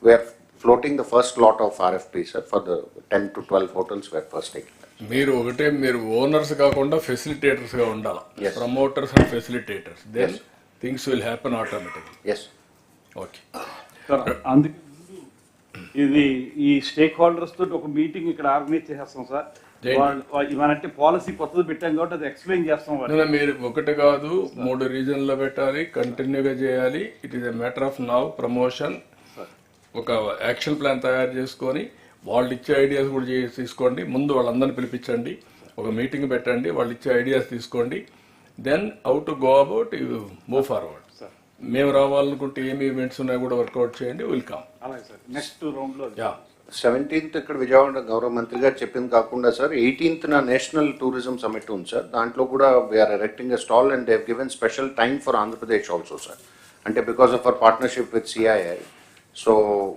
We are floating the first lot of RFP, sir, for the 10 to 12 hotels we are first taking. మీరు owners కాకుండా facilitators గా ఉండాలి. Promoters and facilitators. Then things will happen automatically. Yes. Okay sir, అందుకే ఇది ఈ stake holders తోటి ఒక meeting ఇక్కడ ఆర్గనైజ్ చేసేస్తాం సార్. ఇవన్నీ పాలసీ కొత్తది పెట్టాం కాబట్టి అది ఎక్స్ప్లెయిన్ చేస్తాం. మీరు ఒకటి కాదు 3 రీజన్లో పెట్టాలి, కంటిన్యూగా చేయాలి. It is a matter of now promotion. ఒక యాక్షన్ ప్లాన్ తయారు చేసుకొని వాళ్ళు ఇచ్చే ఐడియాస్ కూడా తీసుకోండి. ముందు వాళ్ళందరినీ పిలిపించండి, ఒక మీటింగ్ పెట్టండి, వాళ్ళు ఇచ్చే ఐడియాస్ తీసుకోండి. Then how to go about you move forward. మేము రావాలనుకుంటే ఏమి ఈవెంట్స్ ఉన్నాయి కూడా వర్కౌట్ చేయండి. వెల్కమ్. నెక్స్ట్ రౌండ్ లో 17th ఇక్కడ విజయవాడ గౌరవ మంత్రి గారు చెప్పింది కాకుండా sir 18th national tourism summit ఉంది సార్. దాంట్లో కూడా we're erecting a stall and they given special time for Andhra Pradesh also sir. అంటే because of our partnership with CII. So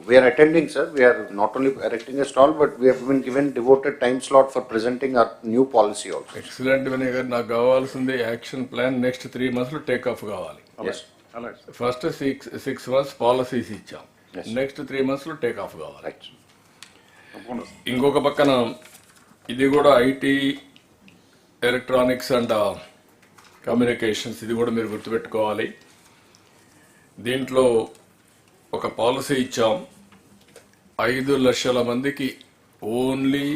we're attending sir. We're not only erecting a stall but we have been given devoted time slot for presenting our new policy also. Excellent Vinay garu. నాకు కావాల్సింది action plan next 3 months take off కావాలి. First 6 months policies ఇచ్చాం. Next 3 months take off కావాలి. ఇంకొక పక్కన ఇది కూడా IT, electronics and communications, ఇది కూడా మీరు గుర్తుపెట్టుకోవాలి. దీంట్లో ఒక పాలసీ ఇచ్చాం. 5 లక్షల మందికి only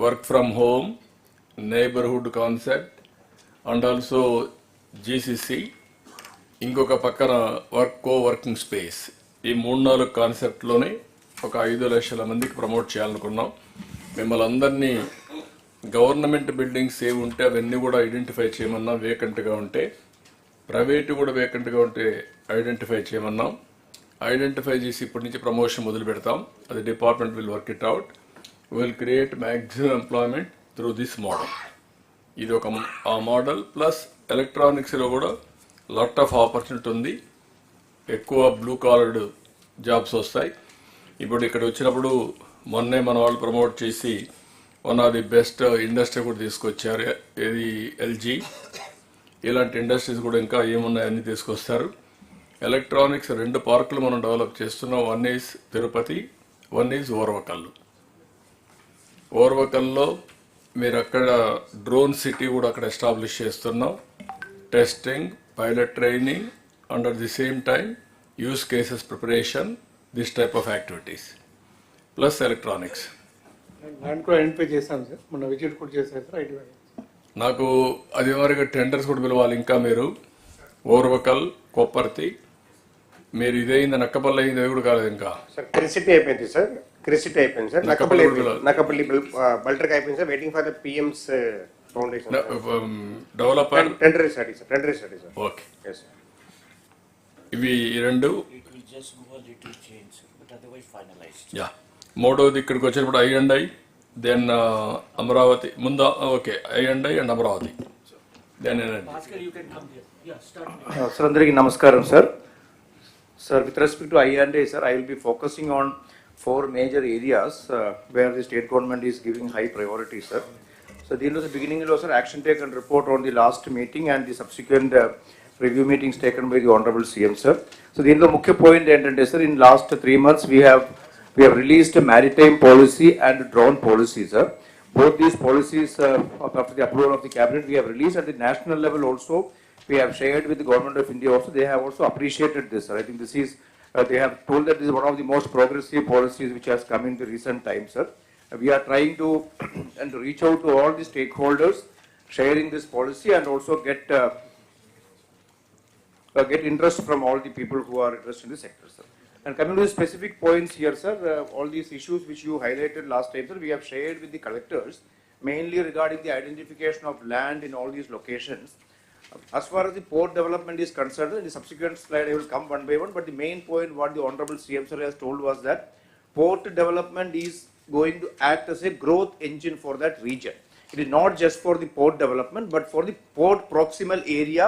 work from home, neighbourhood concept and also GCC. ఇంకొక పక్కన వర్కింగ్ స్పేస్. ఈ 3-4 కాన్సెప్ట్లోనే ఒక 5 లక్షల మందికి ప్రమోట్ చేయాలనుకున్నాం. మిమ్మల్ని అందరినీ గవర్నమెంట్ బిల్డింగ్స్ ఏవి ఉంటే అవన్నీ కూడా ఐడెంటిఫై చేయమన్నాం. వేకెంట్గా ఉంటే, ప్రైవేటు కూడా వేకెంట్గా ఉంటే ఐడెంటిఫై చేయమన్నాం. ఐడెంటిఫై చేసి ఇప్పటి నుంచి ప్రమోషన్ మొదలు పెడతాం. అది department will work it out. Will create maximum employment through this model. ఇది ఒక ఆ మోడల్. ప్లస్ ఎలక్ట్రానిక్స్లో కూడా లాట్ ఆఫ్ ఆపర్చునిటీ ఉంది. ఎక్కువ బ్లూ కాలర్డ్ జాబ్స్ వస్తాయి. ఇప్పుడు ఇక్కడ వచ్చినప్పుడు మొన్నే మన వాళ్ళు ప్రమోట్ చేసి one of the best industry కూడా తీసుకొచ్చారు. ఇది ఎల్జీ. ఇలాంటి ఇండస్ట్రీస్ కూడా ఇంకా ఏమున్నాయని తీసుకొస్తారు. ఎలక్ట్రానిక్స్ 2 పార్కులు మనం డెవలప్ చేస్తున్నాం. 1 ఈజ్ తిరుపతి, 1 ఈజ్ ఓర్వకల్లు. ఓర్వకల్లో మీరు అక్కడ డ్రోన్ సిటీ కూడా అక్కడ ఎస్టాబ్లిష్ చేస్తున్నాం. Testing, pilot training, under the same time use cases preparation, this type of activities plus electronics. Land కూడా ఐడెంటిఫై చేశాం సార్, మొన్న విజిట్ కూడా చేశారు సార్. ఐటీ నాకు అది వరకు టెండర్స్ కూడా పిలవాలి. ఇంకా మీరు ఓర్వకల్, కొప్పర్తి, మీరు ఇదైంది నక్కపల్లి అయింది, అది కూడా కాలేదు ఇంకా. సార్ క్రిసిటీ అయిపోయింది సార్, క్రిసిటీ అయిపోయింది సార్, నక్కపల్లి బల్టర్కి అయిపోయింది sir. Waiting for the PM's foundation developer tender ready study sir, tender ready study sir. Okay, ఇవి రెండు. యా, మూడోది ఇక్కడికి వచ్చినప్పుడు I&I, దెన్ అమరావతి ముందు. Okay, I&I and Amaravati. Then sir అందరికీ నమస్కారం sir. Sir, with respect to I&A, sir, I will be focusing on 4 major areas where the state government is giving high priority, sir. So, the beginning, sir, action taken report on the last meeting and the subsequent review meetings taken by the Honorable CM, sir. So, the mukhya point, sir, in last 3 months, we have released a maritime policy and drone policy, sir. Both these policies, after the approval of the cabinet, we have released at the national level also. We have shared with the government of India also. They have also appreciated this, sir. I think this is, they have told that this is one of the most progressive policies which has come in the recent times, sir. We are trying to and to reach out to all the stakeholders, sharing this policy and also get interest from all the people who are interested in the sector, sir. And coming to the specific points here, sir, all these issues which you highlighted last time, sir, we have shared with the collectors, mainly regarding the identification of land in all these locations. As far as the port development is concerned, in the subsequent slide I will come one by one, but the main point what the Honorable CM sir has told was that port development is going to act as a growth engine for that region. It is not just for the port development, but for the port proximal area,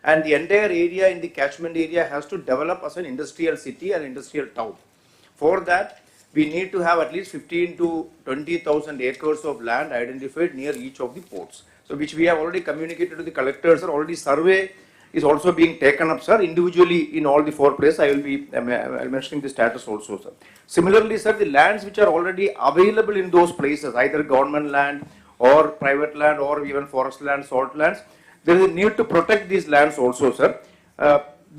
and the entire area in the catchment area has to develop as an industrial city and industrial town. For that, we need to have at least 15 to 20,000 acres of land identified near each of the ports. So, which we have already communicated to the collectors, sir. Already survey is also being taken up, sir, individually in all the 4 places. I will be mentioning the status also, sir. Similarly, sir, the lands which are already available in those places, either government land or private land or even forest land, salt lands, there is a need to protect these lands also, sir.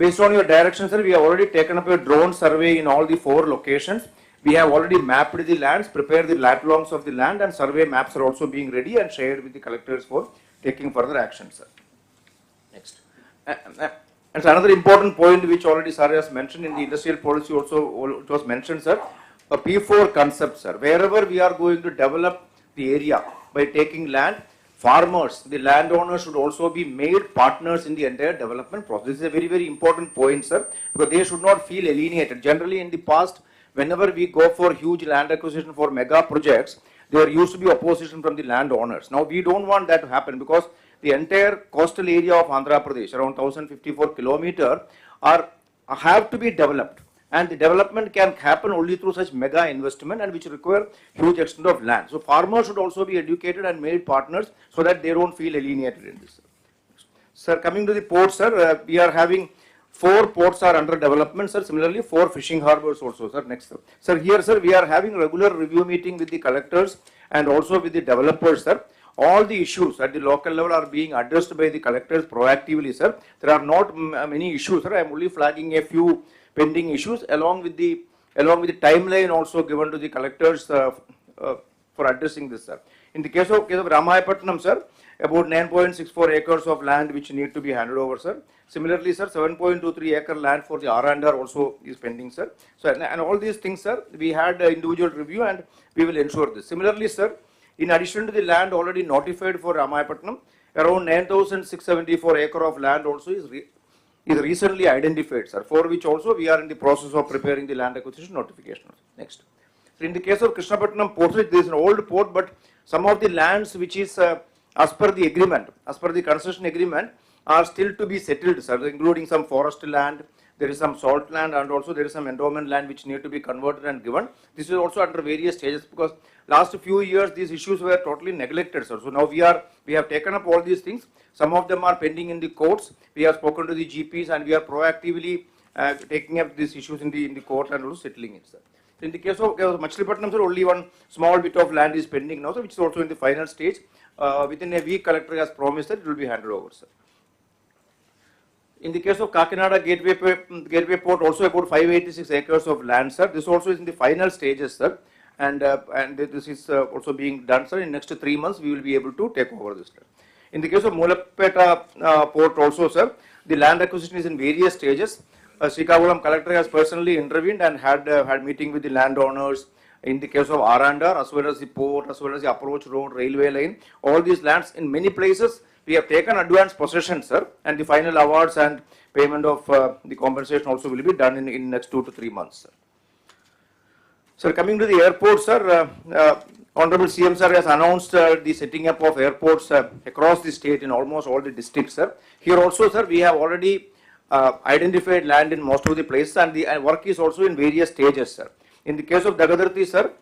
Based on your direction, sir, we have already taken up a drone survey in all the 4 locations. We have already mapped the lands, prepared the lat longs of the land, and survey maps are also being ready and shared with the collectors for taking further action, sir. Next. And so another important point which already sir has mentioned in the industrial policy also, it was mentioned, sir, a P4 concept, sir. Wherever we are going to develop the area by taking land, farmers, the landowners should also be made partners in the entire development process. This is a very, very important point, sir, because they should not feel alienated. Generally, in the past, whenever we go for huge land acquisition for mega projects, there used to be opposition from the landowners. Now, we don't want that to happen because the entire coastal area of Andhra Pradesh, around 1054 kilometers, have to be developed. And the development can happen only through such mega investment and which require huge extent of land. So, farmers should also be educated and made partners so that they don't feel alienated in this. Sir, coming to the ports, sir, we are having 4 ports are under development, sir. Similarly, 4 fishing harbors also, sir. Next, sir. Sir, here, sir, we are having regular review meeting with the collectors and also with the developers, sir. All the issues at the local level are being addressed by the collectors proactively, sir. There are not many issues, sir. I am only flagging a few pending issues along with the timeline also given to the collectors for addressing this, sir. In the case of Ramayapatnam, sir, about 9.64 acres of land which need to be handed over, sir. Similarly, sir, 7.23 acre land for the R&R also is pending, sir. So, and all these things, sir, we had individual review and we will ensure this. Similarly, sir, in addition to the land already notified for Ramayapatnam, around 9,674 acre of land also is recently identified, sir, for which also we are in the process of preparing the land acquisition notification. Next. So, in the case of Krishnapatnam port, there is an old port, but some of the lands which is as per the agreement, as per the concession agreement, are still to be settled, sir, including some forest land, there is some salt land, and also there is some endowment land which need to be converted and given. This is also under various stages because last few years these issues were totally neglected, sir. So now we have taken up all these things. Some of them are pending in the courts. We have spoken to the GPs and we are proactively taking up these issues in the court and also settling it, sir. In the case of Machilipatnam, sir, only one small bit of land is pending now, sir, which is also in the final stage. Within a week, collector has promised that it will be handed over, sir. In the case of Kakinada Gateway Port, also about 586 acres of land, sir. This also is in the final stages, sir. And this is also being done, sir. In next 3 months, we will be able to take over this. Sir. In the case of Mulapeta Port also, sir, the land acquisition is in various stages. Srikakulam collector has personally intervened and had meeting with the landowners. In the case of Arandar, as well as the port, as well as the approach road, railway line, all these lands in many places we have taken advanced possession, sir, and the final awards and payment of the compensation also will be done in next 2 to 3 months, sir. Sir, coming to the airport, sir, Honorable CM sir has announced the setting up of airports across the state in almost all the districts, sir. Here also, sir, we have already identified land in most of the places, and the work is also in various stages, sir. In the case of Dagadarthi, sir,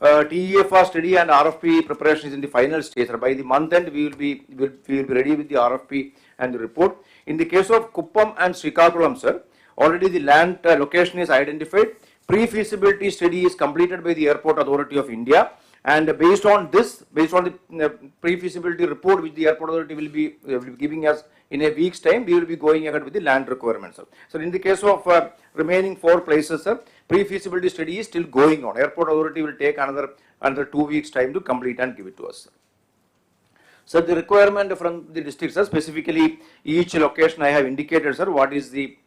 TEFR study and RFP preparation is in the final stage, sir. By the month end, we will be ready with the RFP and the report. In the case of Kuppam and Srikakulam, sir, already the land location is identified. Pre-feasibility study is completed by the Airport Authority of India, and based on the pre-feasibility report which the Airport Authority will be giving us in a week's time, we will be going ahead with the land requirements, sir. So in the case of remaining 4 places, sir, pre-feasibility study is still going on. Airport Authority will take another 2 weeks time to complete and give it to us, sir. So the requirement from the districts, sir, specifically each location I have indicated, sir, what is the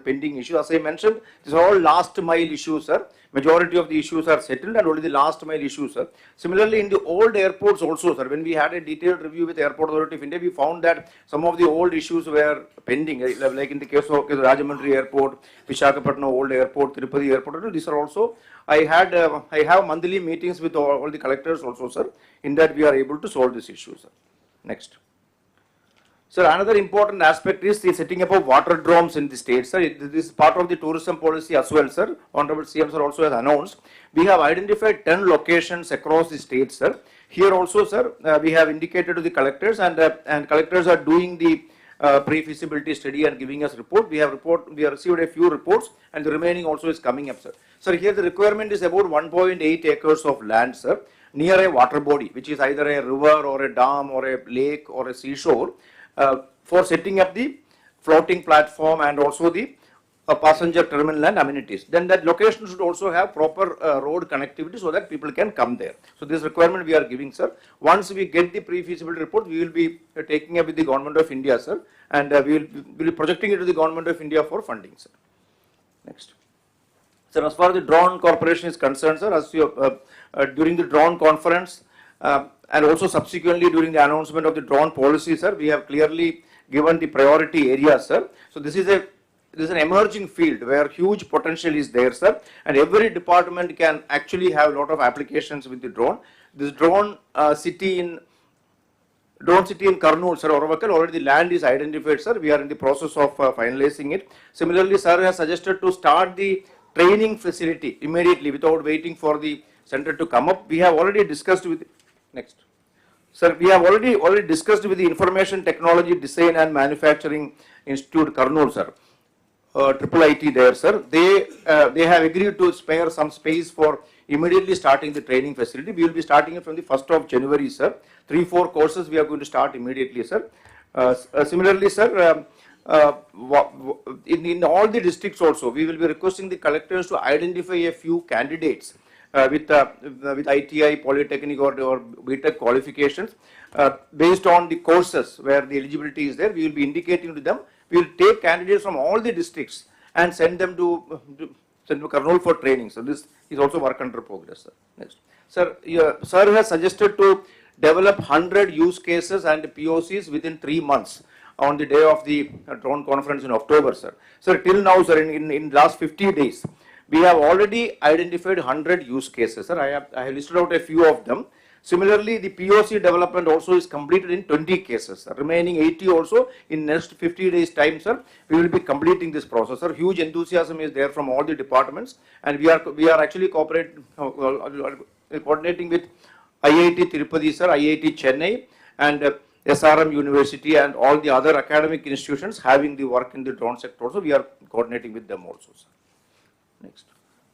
pending issue. As I mentioned, these are all last mile issues, sir. Majority of the issues are settled and only the last mile issues, sir. Similarly, in the old airports also, sir, when we had a detailed review with Airport Authority of India, we found that some of the old issues were pending, like in the case of Rajahmundry Airport, Visakhapatnam Old Airport, Tirupati Airport. These are also, I have monthly meetings with all the collectors also, sir. In that we are able to solve this issue, sir. Next. Sir, another important aspect is the setting up of water drones in the state, sir. This is part of the tourism policy as well, sir. Honorable CM sir also has announced. We have identified 10 locations across the state, sir. Here also, sir, we have indicated to the collectors, and collectors are doing the pre-feasibility study and giving us report. We have received a few reports, and the remaining also is coming up, sir. Sir, here the requirement is about 1.8 acres of land, sir, near a water body, which is either a river or a dam or a lake or a seashore, for setting up the floating platform and also the passenger terminal and amenities. Then that location should also have proper road connectivity so that people can come there. So this requirement we are giving, sir. Once we get the pre-feasibility report, we will be taking up with the Government of India, sir, and we will be projecting it to the Government of India for funding, sir. Next. Sir, as far as the drone corporation is concerned, sir, as you, during the drone conference and also subsequently during the announcement of the drone policy, sir, we have clearly given the priority areas, sir. So this is an emerging field where huge potential is there, sir, and every department can actually have a lot of applications with the drone. This drone city in Kurnool, sir, Oravakal, already the land is identified, sir. We are in the process of finalizing it. Similarly, sir has suggested to start the training facility immediately without waiting for the center to come up. We have already discussed with, next. Sir, we have already discussed with the Information Technology Design and Manufacturing Institute, Kurnool, sir. Triple IT there, sir. They have agreed to spare some space for immediately starting the training facility. We will be starting it from the 1st of January, sir. 3-4 courses we are going to start immediately, sir. Similarly, sir, in all the districts also, we will be requesting the collectors to identify a few candidates with ITI, Polytechnic or BTech qualifications based on the courses where the eligibility is there. We will be indicating to them. We will take candidates from all the districts and send them to Kurnool for training. So this is also work under progress, sir. Next. Sir, sir has suggested to develop 100 use cases and POCs within 3 months on the day of the drone conference in October, sir. Sir, till now, sir, in last 50 days, we have already identified 100 use cases, sir. I have listed out a few of them. Similarly, the POC development also is completed in 20 cases, sir. Remaining 80 also in next 50 days time, sir, we will be completing this process, sir. Huge enthusiasm is there from all the departments, and we are actually cooperating, coordinating with IIT Tirupati, sir, IIT Chennai, and SRM University and all the other academic institutions having the work in the drone sector also. We are coordinating with them also, sir. Next.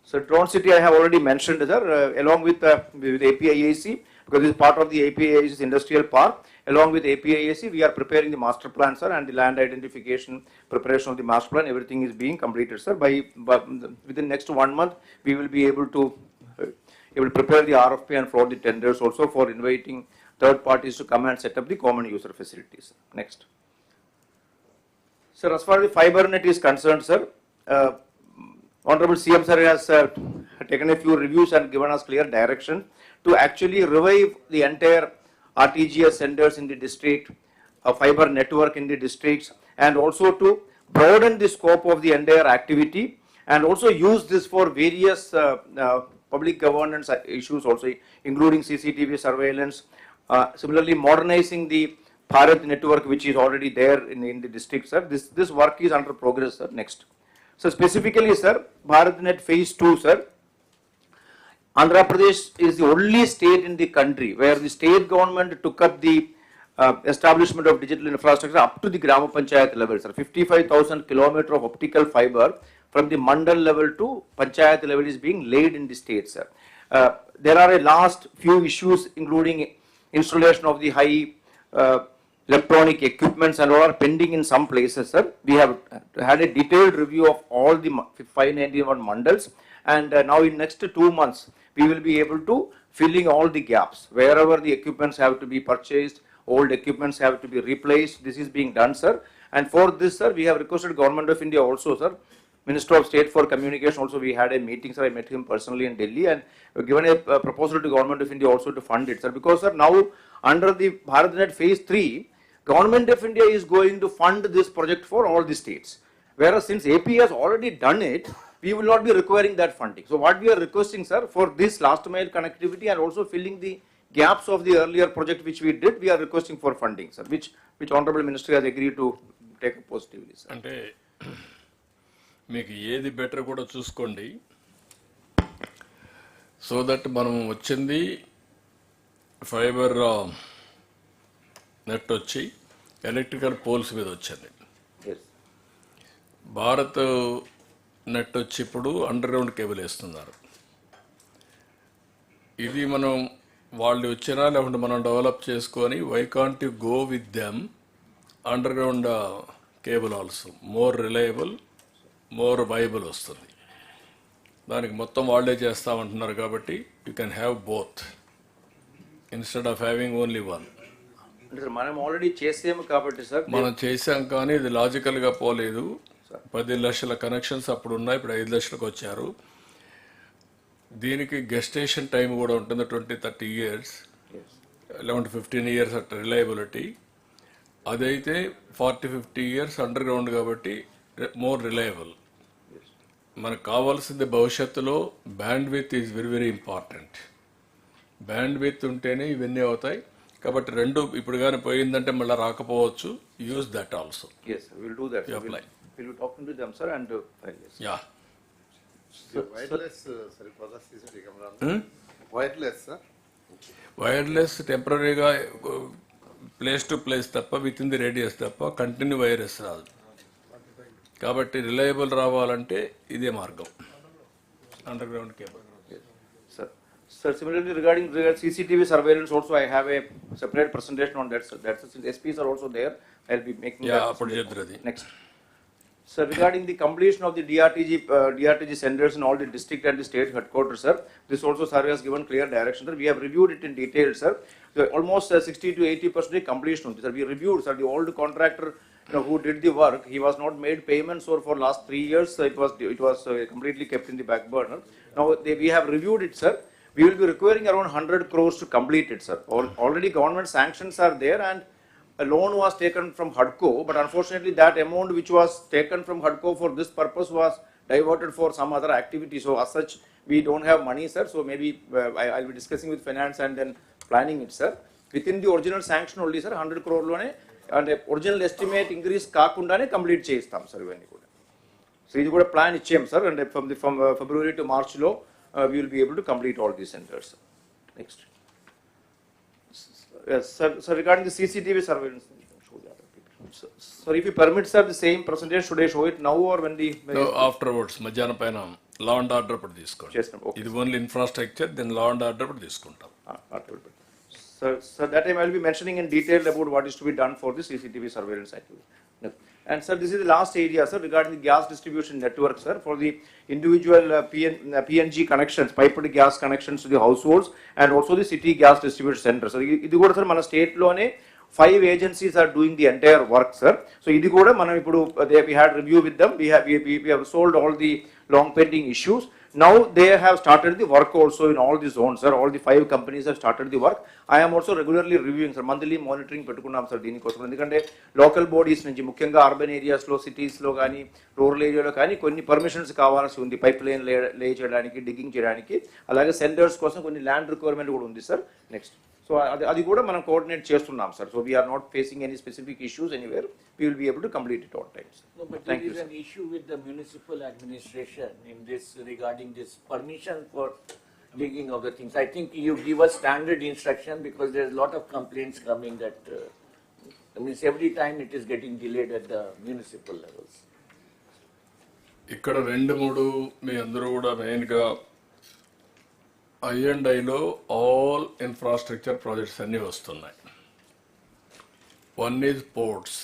So Drone City I have already mentioned, sir, along with APIAC, because this is part of the APIAC's industrial park. Along with APIAC, we are preparing the master plan, sir, and the land identification, preparation of the master plan, everything is being completed, sir. Within next 1 month, we will be able to prepare the RFP and float the tenders also for inviting third parties to come and set up the common user facilities. Next. Sir, as far as the fiber net is concerned, sir, Honorable CM sir has taken a few reviews and given us clear direction to actually revive the entire RTGS centers in the district, a fiber network in the districts, and also to broaden the scope of the entire activity and also use this for various public governance issues also, including CCTV surveillance. Similarly, modernizing the Bharat network, which is already there in the district, sir. This work is under progress, sir. Next. So specifically, sir, BharatNet Phase 2, sir, Andhra Pradesh is the only state in the country where the state government took up the establishment of digital infrastructure up to the Grama Panchayat level, sir. 55,000 kilometers of optical fiber from the Mandal level to Panchayat level is being laid in the state, sir. There are a last few issues, including installation of the high electronic equipments and all are pending in some places, sir. We have had a detailed review of all the 591 mandals, and now in next 2 months, we will be able to filling all the gaps. Wherever the equipments have to be purchased, old equipments have to be replaced, this is being done, sir. And for this, sir, we have requested Government of India also, sir. Minister of State for Communication also, we had a meeting, sir. I met him personally in Delhi, and given a proposal to Government of India also to fund it, sir. Because, sir, now under the BharatNet Phase 3, Government of India is going to fund this project for all the states. Whereas since AP has already done it, we will not be requiring that funding. So what we are requesting, sir, for this last mile connectivity and also filling the gaps of the earlier project which we did, we are requesting for funding, sir, which Honorable Minister has agreed to take up positively, sir. అంటే మీకు ఏది better కూడా చూసుకోండి, so that మనం వచ్చింది fibre net వచ్చి electrical poles మీద వచ్చింది. భారత్ నెట్ వచ్చి ఇప్పుడు అండర్ గ్రౌండ్ కేబుల్ వేస్తున్నారు. ఇది మనం వాళ్ళు వచ్చినా లేకుంటే మనం డెవలప్ చేసుకొని why can't you go with them underground cable also more reliable, more viable వస్తుంది. దానికి మొత్తం వాళ్ళే చేస్తామంటున్నారు కాబట్టి you can have both instead of having only one. మనం ఆల్రెడీ చేసాము కాబట్టి సార్, మనం చేసాం కానీ ఇది లాజికల్గా పోలేదు. 10 లక్షల కనెక్షన్స్ అప్పుడు ఉన్నాయి, ఇప్పుడు 5 లక్షలకు వచ్చారు. దీనికి గెస్టేషన్ టైం కూడా ఉంటుంది 20-30 years, 11-15 years అట్ రిలయబిలిటీ. అదైతే 40-50 years అండర్ గ్రౌండ్ కాబట్టి మోర్ రిలయబుల్. మనకు కావాల్సింది భవిష్యత్తులో band with is very very important. Band with ఉంటేనే ఇవన్నీ అవుతాయి. కాబట్టి రెండు ఇప్పుడు కానీ పోయిందంటే మళ్ళీ రాకపోవచ్చు. Use that also. Yes, we'll do that. We'll be talking to them, sir, and yeah. Wireless, wireless, sir. Wireless టెంపరీగా ప్లేస్ టు ప్లేస్ తప్ప విత్ ఇన్ ది రేడియస్ తప్ప కంటిన్యూ వైరస్ రాదు. కాబట్టి రిలయబుల్ రావాలంటే ఇదే మార్గం, under ground cable. Sir, similarly regarding CCTV surveillance also, I have a separate presentation on that, sir. That's since SPs are also there, I'll be making that. Next. Sir, regarding the completion of the DRTG centers in all the district and the state headquarters, sir, this also sir has given clear direction, sir. We have reviewed it in detail, sir. So almost 60-80% completion. Sir, we reviewed, sir, the old contractor who did the work, he was not made payments for last 3 years. It was completely kept in the back burner. Now we have reviewed it, sir. We will be requiring around 100 crores to complete it, sir. Already government sanctions are there, and a loan was taken from HUDCO, but unfortunately that amount which was taken from HUDCO for this purpose was diverted for some other activity. So as such, we don't have money, sir. So maybe I'll be discussing with finance and then planning it, sir. Within the original sanction only, sir, 100 crore lone and original estimate increase kaakundane complete chestam, sir. So this is plan ichcham, sir, and from February to March lo we will be able to complete all these centers. Next. Yes, sir, regarding the CCTV surveillance, So if you permit, sir, the same presentation, should I show it now or when the... No, afterwards, మధ్యాహ్నం పైన లా and order అప్పుడు తీసుకోండి. ఇది only infrastructure, then law and order అప్పుడు తీసుకుంటాం. So that time I will be mentioning in detail about what is to be done for the CCTV surveillance activity. And sir, this is the last area, sir, regarding the gas distribution network, sir, for the individual PNG connections, piped gas connections to the households and also the city gas distribution center. So, ఇది కూడా sir మన state లోనే 5 agencies are doing the entire work, sir. So, ఇది కూడా మనం ఇప్పుడు we had review with them. We have solved all the long pending issues. Now they have started the work also in all the zones, sir. All the 5 companies have started the work. I am also regularly reviewing, sir. Monthly monitoring పెట్టుకున్నాం sir దీనికోసం. ఎందుకంటే local bodies నుంచి ముఖ్యంగా urban ఏరియాస్లో, సిటీస్లో కానీ, rural ఏరియాలో కానీ కొన్ని పర్మిషన్స్ కావాల్సి ఉంది. పైప్ లైన్ లే చేయడానికి, డిగ్గింగ్ చేయడానికి, అలాగే సెంటర్స్ కోసం కొన్ని ల్యాండ్ రిక్వైర్మెంట్ కూడా ఉంది సార్. నెక్స్ట్, సో అది కూడా మనం కోఆర్డినేట్ చేస్తున్నాం sir. So we're not facing any specific issues anywhere. We will be able to complete it on time, sir. No, but there is an issue with the municipal administration in this regarding this permission for digging of the things. I think you give a standard instruction because there is a lot of complaints coming that means every time it is getting delayed at the municipal levels. ఇక్కడ 2-3 మీ అందరూ కూడా మెయిన్గా I&Iలో all infrastructure projects అన్నీ వస్తున్నాయి. One is ports.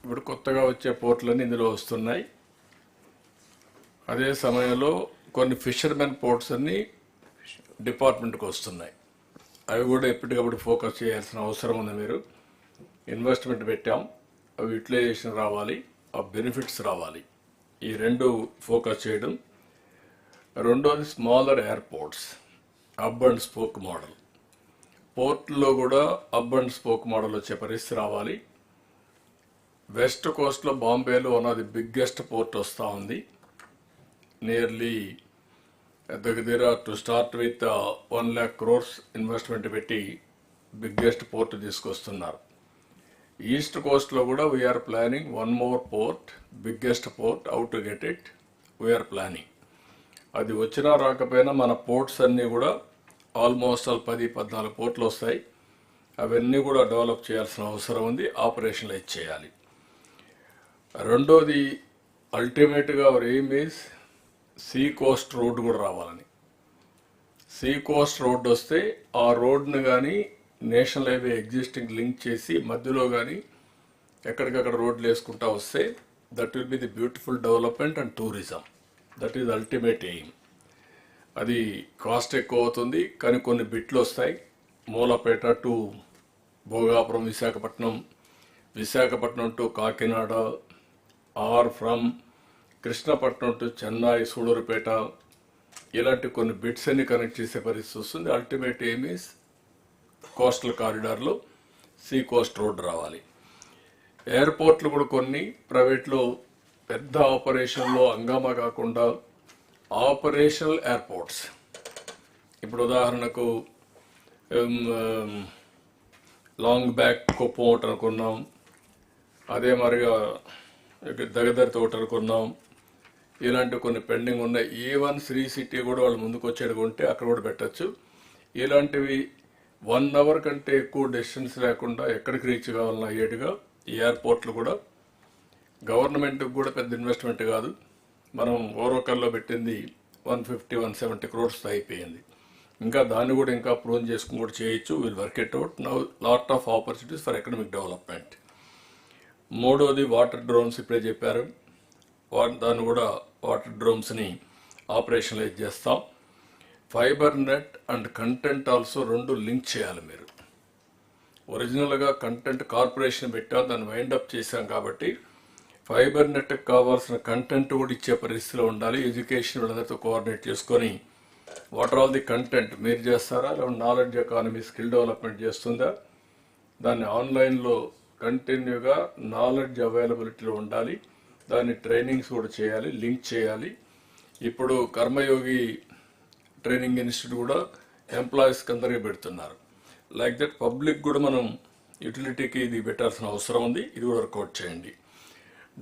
ఇప్పుడు కొత్తగా వచ్చే పోర్ట్లన్నీ ఇందులో వస్తున్నాయి. అదే సమయంలో కొన్ని ఫిషర్మెన్ పోర్ట్స్ అన్నీ డిపార్ట్మెంట్కి వస్తున్నాయి. అవి కూడా ఎప్పటికప్పుడు ఫోకస్ చేయాల్సిన అవసరం ఉంది. మీరు ఇన్వెస్ట్మెంట్ పెట్టాం, అవి యూటిలైజేషన్ రావాలి, ఆ బెనిఫిట్స్ రావాలి. ఈ 2 ఫోకస్ చేయడం. రెండోది smaller airports, hub and spoke model. పోర్ట్లో కూడా హబ్ అండ్ స్పోక్ మోడల్ వచ్చే పరిస్థితి రావాలి. వెస్ట్ కోస్ట్లో బాంబేలో ఉన్నది బిగ్గెస్ట్ పోర్ట్ వస్తూ ఉంది. నియర్లీ దగ్గర to start with 1 lakh crores investment పెట్టి బిగ్గెస్ట్ పోర్ట్ తీసుకొస్తున్నారు. ఈస్ట్ కోస్ట్లో కూడా we're planning 1 more port, biggest port. How to get it we're planning. అది వచ్చినా రాకపోయినా మన పోర్ట్స్ అన్నీ కూడా ఆల్మోస్ట్ 10-14 పోర్ట్లు వస్తాయి. అవన్నీ కూడా డెవలప్ చేయాల్సిన అవసరం ఉంది, ఆపరేషనలైజ్ చేయాలి. రెండోది అల్టిమేట్గా hour aim is see coast road కూడా రావాలని. సీ కోస్ట్ రోడ్ వస్తే ఆ రోడ్ను కానీ నేషనల్ హైవే ఎగ్జిస్టింగ్ లింక్ చేసి మధ్యలో కానీ ఎక్కడికక్కడ రోడ్లు వేసుకుంటా వస్తే that will be the beautiful development and tourism. That is ultimate aim. అది కాస్ట్ ఎక్కువ అవుతుంది కానీ కొన్ని బిట్లు వస్తాయి. Mulapeta to Bhogapuram, Visakhapatnam to Kakinada, or from Krishnapatnam to Chennai, Sullurpeta, ఇలాంటి కొన్ని బిట్స్ అన్ని కనెక్ట్ చేసే పరిస్థితి వస్తుంది. అల్టిమేట్ ఎయిమ్ ఈజ్ కోస్టల్ కారిడార్లో సీ కోస్ట్ రోడ్ రావాలి. ఎయిర్పోర్ట్లు కూడా కొన్ని ప్రైవేట్లో పెద్ద ఆపరేషన్లో హంగామా కాకుండా ఆపరేషనల్ ఎయిర్పోర్ట్స్. ఇప్పుడు ఉదాహరణకు లాంగ్ బ్యాక్ కుప్పం ఒకటి అనుకున్నాం, అదే మరిగా దగ్గదరితో ఒకటి అనుకున్నాం. ఇలాంటి కొన్ని పెండింగ్ ఉన్నాయి. ఈవెన్ శ్రీ సిటీ కూడా వాళ్ళు ముందుకు వచ్చేది ఉంటే అక్కడ కూడా పెట్టచ్చు. ఇలాంటివి 1 hour కంటే ఎక్కువ డిస్టెన్స్ లేకుండా ఎక్కడికి రీచ్ కావాలన్నా అయ్యేట్టుగా ఈ ఎయిర్పోర్ట్లు కూడా గవర్నమెంట్కి కూడా పెద్ద ఇన్వెస్ట్మెంట్ కాదు. మనం ఓరోకల్లో పెట్టింది 150-170 crores అయిపోయింది. ఇంకా దాన్ని కూడా ఇంకా ప్రూవ్ చేసుకుని కూడా చేయొచ్చు. Will work it out. Now lot of opportunities for economic development. మూడోది వాటర్ డ్రోన్స్. ఇప్పుడే చెప్పారు, దాన్ని కూడా వాటర్ డ్రోన్స్ని ఆపరేషనలైజ్ చేస్తాం. Fibre net and content also 2 link చేయాలి. మీరు ఒరిజినల్గా కంటెంట్ కార్పొరేషన్ పెట్టాం, దాన్ని వైండప్ చేశాం కాబట్టి ఫైబర్ నెట్కి కావాల్సిన కంటెంట్ కూడా ఇచ్చే పరిస్థితిలో ఉండాలి. ఎడ్యుకేషన్ వీళ్ళందరితో కోఆర్డినేట్ చేసుకొని what are all the content మీరు చేస్తారా, లేకపోతే నాలెడ్జ్ ఎకానమీ స్కిల్ డెవలప్మెంట్ చేస్తుందా, దాన్ని ఆన్లైన్లో కంటిన్యూగా నాలెడ్జ్ అవైలబిలిటీలో ఉండాలి. దాన్ని ట్రైనింగ్స్ కూడా చేయాలి, లింక్ చేయాలి. ఇప్పుడు కర్మయోగి ట్రైనింగ్ ఇన్స్టిట్యూట్ కూడా ఎంప్లాయీస్కి అందరికీ పెడుతున్నారు. లైక్ దట్ పబ్లిక్ కూడా మనం యూటిలిటీకి ఇది పెట్టాల్సిన అవసరం ఉంది. ఇది కూడా వర్కౌట్ చేయండి.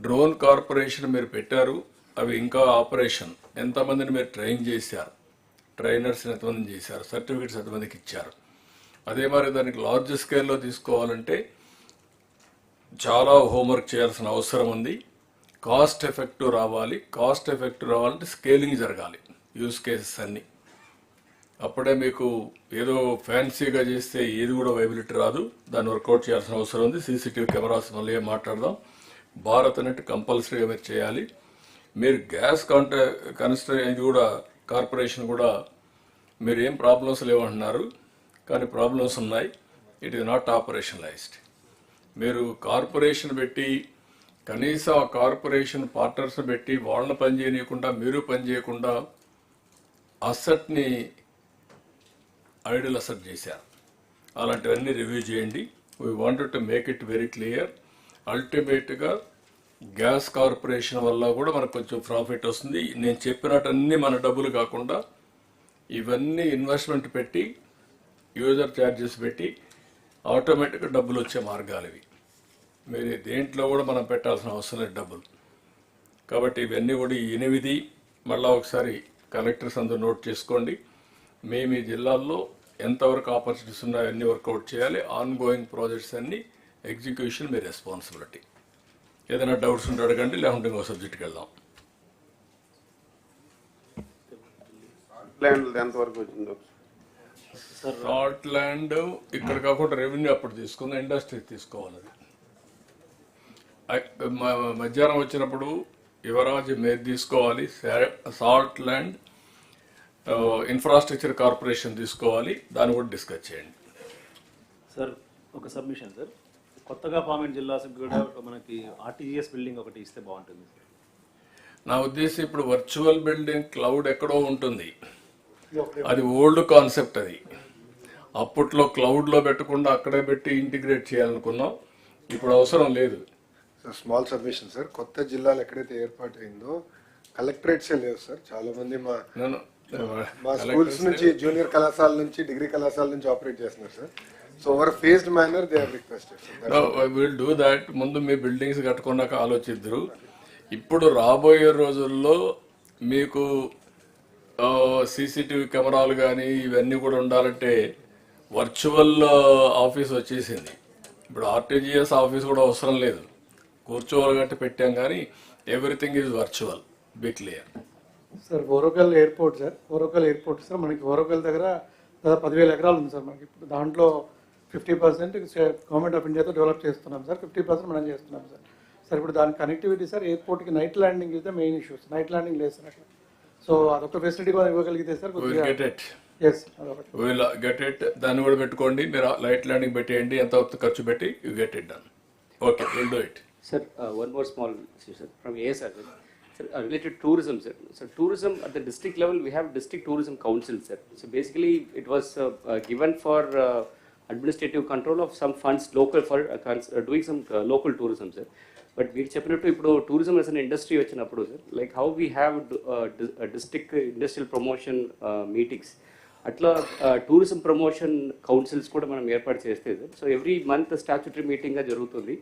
డ్రోన్ కార్పొరేషన్ మీరు పెట్టారు, అవి ఇంకా ఆపరేషన్ ఎంతమందిని మీరు ట్రైన్ చేశారు, ట్రైనర్స్ ఎంతమందిని చేశారు, సర్టిఫికెట్స్ ఎంతమందికి ఇచ్చారు. అదే మరి దానికి లార్జ్ స్కేల్లో తీసుకోవాలంటే చాలా హోంవర్క్ చేయాల్సిన అవసరం ఉంది. కాస్ట్ ఎఫెక్టివ్ రావాలి. కాస్ట్ ఎఫెక్టివ్ రావాలంటే స్కేలింగ్ జరగాలి యూస్ కేసెస్ అన్నీ. అప్పుడే మీకు ఏదో ఫ్యాన్సీగా చేస్తే ఏది కూడా వైబిలిటీ రాదు. దాన్ని వర్కౌట్ చేయాల్సిన అవసరం ఉంది. సీసీటీవీ కెమెరాస్ మళ్ళీ ఏం మాట్లాడదాం. భారత్ అనేది కంపల్సరీగా మీరు చేయాలి. మీరు గ్యాస్ ఇది కూడా కార్పొరేషన్ కూడా మీరు ఏం ప్రాబ్లమ్స్ లేవంటున్నారు, కానీ ప్రాబ్లమ్స్ ఉన్నాయి. It is not ఆపరేషనలైజ్డ్. మీరు కార్పొరేషన్ పెట్టి కనీసం ఆ కార్పొరేషన్ పార్ట్నర్స్ పెట్టి వాళ్ళని పని చేయనీయకుండా మీరు పని చేయకుండా అసెట్ని ఐడల్ అసెట్ చేశారు. అలాంటివన్నీ రివ్యూ చేయండి. We wanted to make it very clear. అల్టిమేట్గా గ్యాస్ కార్పొరేషన్ వల్ల కూడా మనకు కొంచెం ప్రాఫిట్ వస్తుంది. నేను చెప్పినట్టన్నీ మన డబ్బులు కాకుండా ఇవన్నీ ఇన్వెస్ట్మెంట్ పెట్టి యూజర్ ఛార్జెస్ పెట్టి ఆటోమేటిక్గా డబ్బులు వచ్చే మార్గాలు ఇవి. మీరు దేంట్లో కూడా మనం పెట్టాల్సిన అవసరం లేదు డబ్బులు. కాబట్టి ఇవన్నీ కూడా ఈ 8 మళ్ళీ ఒకసారి కలెక్టర్స్ అందరూ నోట్ చేసుకోండి. మేము ఈ జిల్లాల్లో ఎంతవరకు ఆపర్చునిటీస్ ఉన్నాయో అన్నీ వర్కౌట్ చేయాలి. ఆన్ గోయింగ్ ప్రాజెక్ట్స్ అన్నీ ఎగ్జిక్యూషన్ మీ రెస్పాన్సిబిలిటీ. ఏదైనా డౌట్స్ ఉంటే అడగండి, లేకుంటే ఇంకో సబ్జెక్ట్కి వెళ్దాం. ఎంతవరకు వచ్చిందో సాల్ట్ ల్యాండ్ ఇక్కడ కాకుండా రెవెన్యూ అప్పుడు తీసుకుందాం, ఇండస్ట్రీ తీసుకోవాలి. మధ్యాహ్నం వచ్చినప్పుడు యువరాజ్ మీరు తీసుకోవాలి, సాల్ట్ ల్యాండ్ ఇన్ఫ్రాస్ట్రక్చర్ కార్పొరేషన్ తీసుకోవాలి, దాన్ని కూడా డిస్కస్ చేయండి. సార్ ఒక సబ్మిషన్ సార్, కొత్తగా ఫామ్ అయిన జిల్లాలకు కూడా మనకి ఆర్టీజీఎస్ బిల్డింగ్ ఒకటి ఇస్తే బాగుంటుంది. నా ఉద్దేశం ఇప్పుడు వర్చువల్ బిల్డింగ్ క్లౌడ్ ఎక్కడో ఉంటుంది, అది ఓల్డ్ కాన్సెప్ట్. అది అప్పట్లో క్లౌడ్లో పెట్టకుండా అక్కడే పెట్టి ఇంటిగ్రేట్ చేయాలనుకున్నాం, ఇప్పుడు అవసరం లేదు. స్మాల్ సబ్మిషన్ సార్, కొత్త జిల్లాలు ఎక్కడైతే ఏర్పాటు అయిందో కలెక్టరేట్సే లేవు సార్. చాలా మంది మా స్కూల్స్ నుంచి, జూనియర్ కళాశాల నుంచి, డిగ్రీ కళాశాల నుంచి ఆపరేట్ చేస్తున్నారు sir. So over phased manner they have requested. Will do that. ముందు మీ బిల్డింగ్స్ కట్టుకున్నాక ఆలోచిద్దరు. ఇప్పుడు రాబోయే రోజుల్లో మీకు సీసీటీవీ కెమెరాలు కానీ ఇవన్నీ కూడా ఉండాలంటే వర్చువల్ ఆఫీస్ వచ్చేసింది. ఇప్పుడు ఆర్టీజీఎస్ ఆఫీస్ కూడా అవసరం లేదు, కూర్చోవాలి గట్టి పెట్టాం, కానీ everything is virtual. Be clear. Sir Orvakal airport sir మనకి ఓరోకల్ దగ్గర దాదాపు 10,000 ఎకరాలు ఉంది సార్. మనకి ఇప్పుడు దాంట్లో 50% గవర్నమెంట్ ఆఫ్ ఇండియాతో డెవలప్ చేస్తున్నాం సార్, 50% మనం చేస్తున్నాం సార్. సార్ ఇప్పుడు దాని కనెక్టివిటీ సార్, ఎయిర్పోర్ట్కి night landing is the main issues. Night landing లేదు సార్ అట్లా. సో అదొక ఫెసిలిటీ కూడా ఇవ్వగలిగితే సార్ గెట్ ఇట్. దాన్ని కూడా పెట్టుకోండి. మీరు లైట్ ల్యాండింగ్ పెట్టేయండి, ఎంత ఖర్చు పెట్టి you get it done. Okay, will do it. Sir, one more small issue, sir, from ASR. Sir, related to tourism, sir. So tourism at the district level, we have district tourism council, sir. So basically, it was given for administrative control of some funds local for doing some local tourism, sir. But we చెప్పినట్టు ఇప్పుడు tourism as an industry వచ్చినప్పుడు, sir, like how we have district industrial promotion meetings. అట్లా tourism promotion councils కూడా మనం ఏర్పాటు చేస్తే sir. So every month statutory మీటింగ్గా జరుగుతుంది.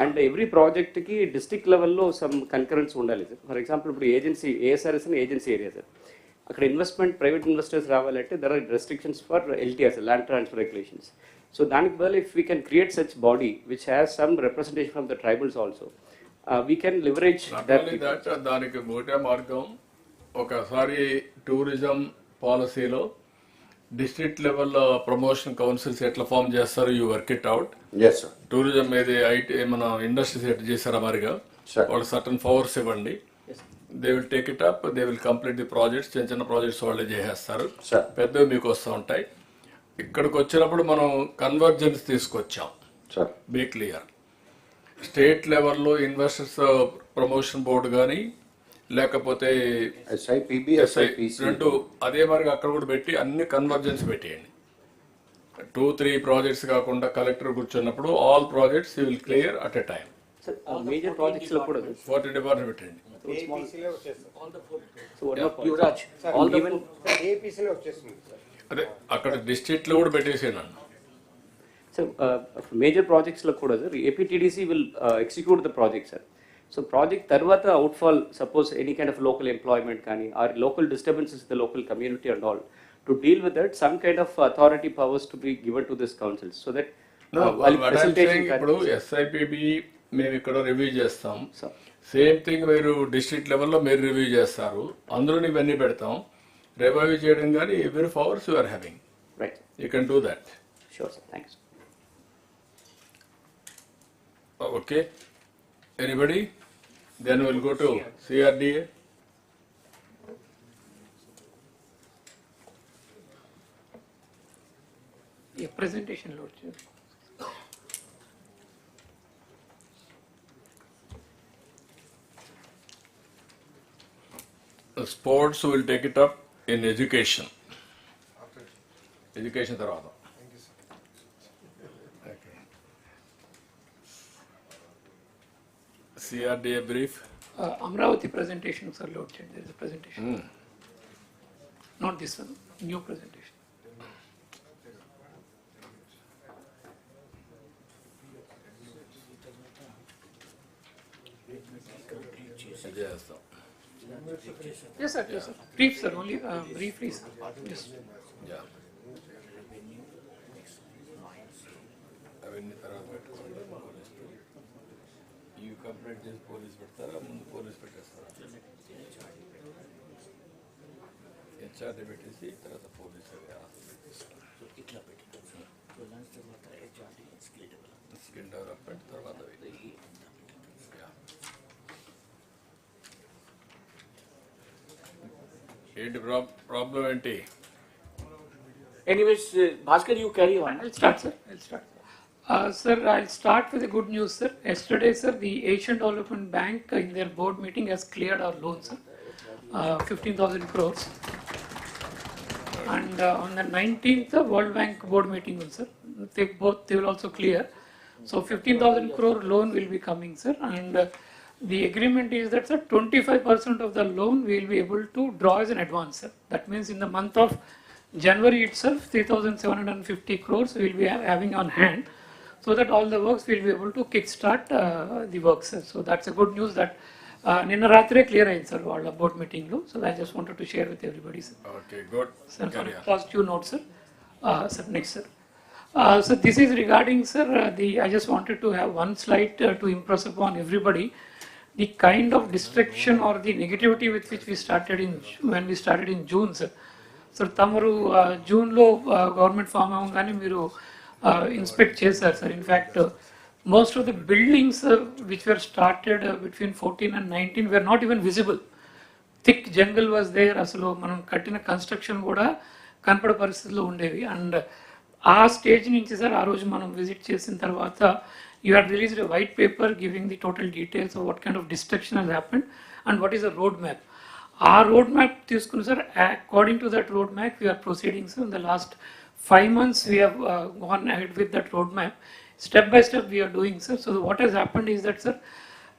అండ్ ఎవ్రీ ప్రాజెక్ట్కి డిస్ట్రిక్ట్ లెవెల్లో సమ్ కన్కరెన్స్ ఉండాలి సార్. ఫర్ ఎగ్జాంపుల్ ఇప్పుడు ఏజెన్సీ, ఏఎస్ఆర్ఎస్ అని ఏజెన్సీ ఏరియా సార్. అక్కడ ఇన్వెస్ట్మెంట్ ప్రైవేట్ ఇన్వెస్టర్స్ రావాలంటే there are restrictions for LTR sir, land transfer regulations. So దానికి బదులు if we can create such body which has some representation from the tribals also, we can leverage that. దానికి ఒకటే మార్గం, ఒకసారి tourism పాలసీలో district లెవెల్లో promotion councils ఎట్లా form చేస్తారు, you work it out. Tourism ఏది ఐటీ మన ఇండస్ట్రీ సెట్ చేశారా మరిగా, వాళ్ళు సర్టన్ పవర్స్ ఇవ్వండి. They will take it up, they will complete the projects. చిన్న చిన్న ప్రాజెక్ట్స్ వాళ్ళే చేసేస్తారు, పెద్దవి మీకు వస్తూ ఉంటాయి. ఇక్కడికి వచ్చినప్పుడు మనం కన్వర్జెన్స్ తీసుకొచ్చాం. Be clear. స్టేట్ లెవెల్లో ఇన్వెస్టర్స్ ప్రమోషన్ బోర్డు కానీ లేకపోతే రెండు అదే మరి అక్కడ కూడా పెట్టి అన్ని కన్వర్జెన్స్ పెట్టేయండి. 2-3 ప్రాజెక్ట్స్ కాకుండా కలెక్టర్ కూర్చున్నప్పుడు all projects you will clear at a time. Major projects లో కూడా 40 డిపార్ట్మెంట్ పెట్టండి. అదే అక్కడ డిస్ట్రిక్ట్ లో కూడా పెట్టేసేయండి. సో మేజర్ ప్రాజెక్ట్స్ లో కూడా sir APTDC will execute the project sir. So project తర్వాత outfall, suppose any kind of local employment కానీ or local disturbances the local community and all, to deal with that some kind of authority powers to be given to this councils, so that No, వాళ్ళ what I'm facilitation saying, ఇప్పుడు SIPB మేము ఇక్కడ review చేస్తాం. So, same thing మీరు district లెవెల్లో మీరు review చేస్తారు. అందులో ఇవన్నీ పెడతాం. రివ్యూ చేయడం కానీ every powers you are having. right. You can do that. Sure, sir. Thanks. Okay. Anybody? Then we'll go to CRDA. Yeah, presentation load. The sports will take it up in education. Education తర్వాత. Okay. CRDA brief. Amaravati presentation, sir, load check. There is a presentation. Not this one, new presentation. చేస్తాం. Yes, sir. Yes, sir. Brief, sir. Only briefly, sir. Yes. Yeah. అవన్నీ తర్వాత పెట్టుకోండి. ఈ complaint చేసి police పెడతారా, ముందు police పెట్టేస్తారా? HRD పెట్టేసి తర్వాత పోలీస్ ఇట్లా పెట్టినాం సార్. తర్వాత హెచ్ఆర్డీ స్కిల్ డెవలప్మెంట్ తర్వాత ఏంటి ప్రాబ్లం ఏంటి? Anyways, Bhaskar, you carry on. I'll start, sir. Sir, I'll start with the good news, sir. Yesterday, sir, the Asian Development Bank in their board meeting has cleared our loan, sir. 15,000 crores. And on the 19th, the World Bank board meeting, sir. They will also clear. So 15,000 crore loan will be coming, sir. And the agreement is that, sir, 25% of the loan we will be able to draw as an advance, sir. That means in the month of January itself, 3,750 crores we will be having on hand, so that all the works we will be able to kickstart the works, sir. So that's a good news that నిన్న రాత్రే clear అయింది sir వాళ్ళ board మీటింగ్లో. So I just wanted to share with everybody sir. Okay, good. Sir, on a positive note, sir. Sir, next, sir. So this is regarding, sir, I just wanted to have one slide to impress upon everybody the kind of destruction or the negativity with which we started when we started in June, sir. So tamaru June lo government farm avangane meeru inspect chesaru, sir. In fact, most of the buildings which were started between 14 and 19 were not even visible. Thick jungle was there. Asalu manam kattina construction kuda కనపడే పరిస్థితుల్లో ఉండేవి. And ఆ stage నుంచి sir ఆ రోజు మనం visit చేసిన తర్వాత you had released a white paper giving the total details of what kind of destruction he's happened and what is the road map. ఆ రోడ్ మ్యాప్ తీసుకుని sir according to that road map we're proceeding sir. In the last 5 months we have gone ahead with that road map. Step by step we are doing, sir. So what has happened is that, sir,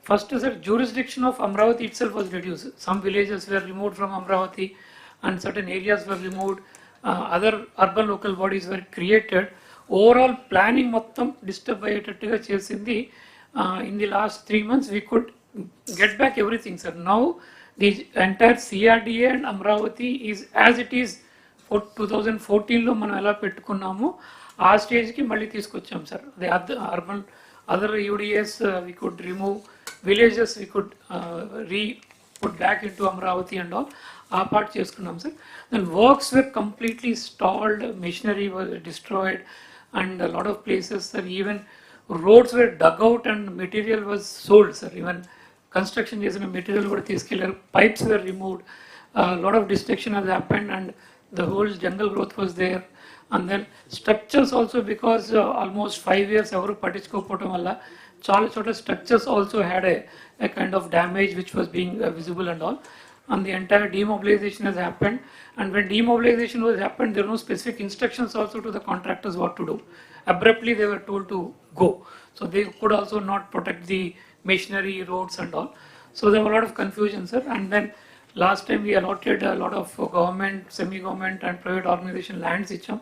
first, sir, jurisdiction of Amaravati itself was reduced. Some villages were removed from Amaravati and certain areas were removed. Other urban local bodies were created. Overall planning మొత్తం disturb అయ్యేటట్టుగా చేసింది. In the last 3 months we could get back everything, sir. Now the entire CRDA and Amaravati is as it is 2014లో మనం ఎలా పెట్టుకున్నామో ఆ స్టేజ్కి మళ్ళీ తీసుకొచ్చాం sir. The urban other UDS we could remove, villages we could put back into Amaravati and all. ఆ part చేసుకున్నాం సార్. Then works were completely stalled, machinery was destroyed and a lot of places, sir, even roads were dug out and material was sold, sir. Even construction చేసిన material కూడా తీసుకెళ్లారు. Pipes were removed. A lot of destruction has happened and the whole jungle growth was there. And then structures also, because almost 5 years ఎవరు పట్టించుకోకపోవడం వల్ల చాలా చోట structures also had a kind of damage which was being visible and all. And the entire demobilization has happened. And when demobilization was happened, there were no specific instructions also to the contractors what to do. Abruptly they were told to go. So they could also not protect the machinery, roads and all. So there was a lot of confusion, sir. And then last time we allotted a lot of government, semi-government and private organization lands icham.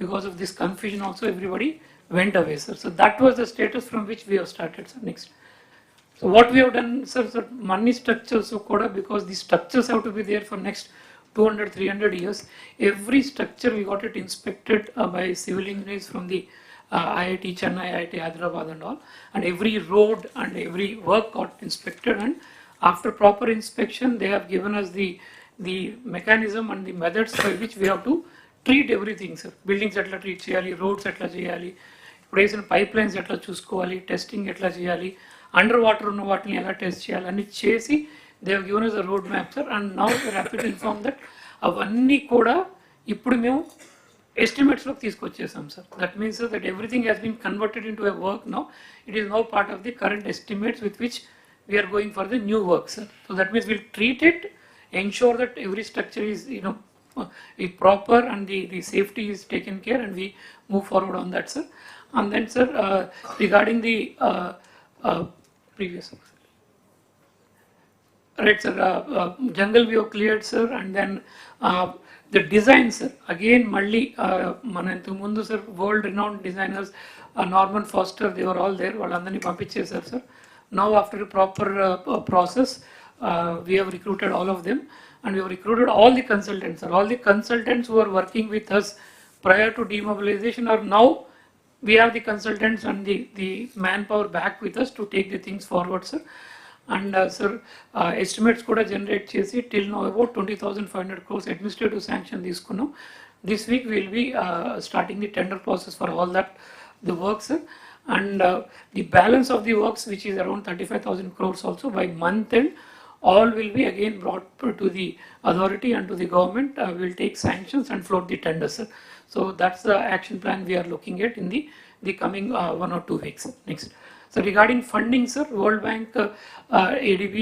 Because of this confusion also everybody went away, sir. So that was the status from which we have started, sir. Next. So what we have done, sir, money structures kuda, because the structures have to be there for next 200-300 years. Every structure we got it inspected by civil engineers from the IIT Chennai, IIT Hyderabad and all, and every road and every work got inspected, and after proper inspection they have given us the mechanism and the methods by which we have to treat everything, sir. Buildings ఎట్లా treat చేయాలి, roads ఎట్లా చేయాలి, ఇప్పుడు వేసిన pipe lines ఎట్లా చూసుకోవాలి, testing ఎట్లా చేయాలి, అండర్ వాటర్ ఉన్న వాటిని ఎలా టెస్ట్ చేయాలి అన్ని చేసి they have given us a road map, sir. And now we are happy to inform that అవన్నీ కూడా ఇప్పుడు మేము ఎస్టిమేట్స్లోకి తీసుకొచ్చేసాం, sir. That means that everything has been converted into a work now. It is now part of the current estimates with which we are going for the new work, sir. So that means we'll treat it, ensure that every structure is, is proper and the safety is taken care, and we move forward on that, sir. And then, sir, regarding the previous, right, sir, jungle we have cleared, sir, and then the design, sir, again Malli Manantu Mundu, sir, world renowned designers, Norman Foster, they were all there, Valandani Pampichesar, sir. Now after a proper process, we have recruited all of them, and we have recruited all the consultants, sir. All the consultants who are working with us prior to demobilization are now, we have the consultants and the manpower back with us to take the things forward, sir. And sir, estimates kuda generate chesi till now about 20,500 crores administrative sanction తీసుకున్నాం. This week we will be starting the tender process for all that, the work, sir. And the balance of the works, which is around 35,000 crores also, by month end, all will be again brought to the authority and to the government. Will take sanctions and float the tenders, sir. So that's the action plan we are looking at in the coming 1 or 2 weeks. Next. So regarding funding, sir, World Bank, ADB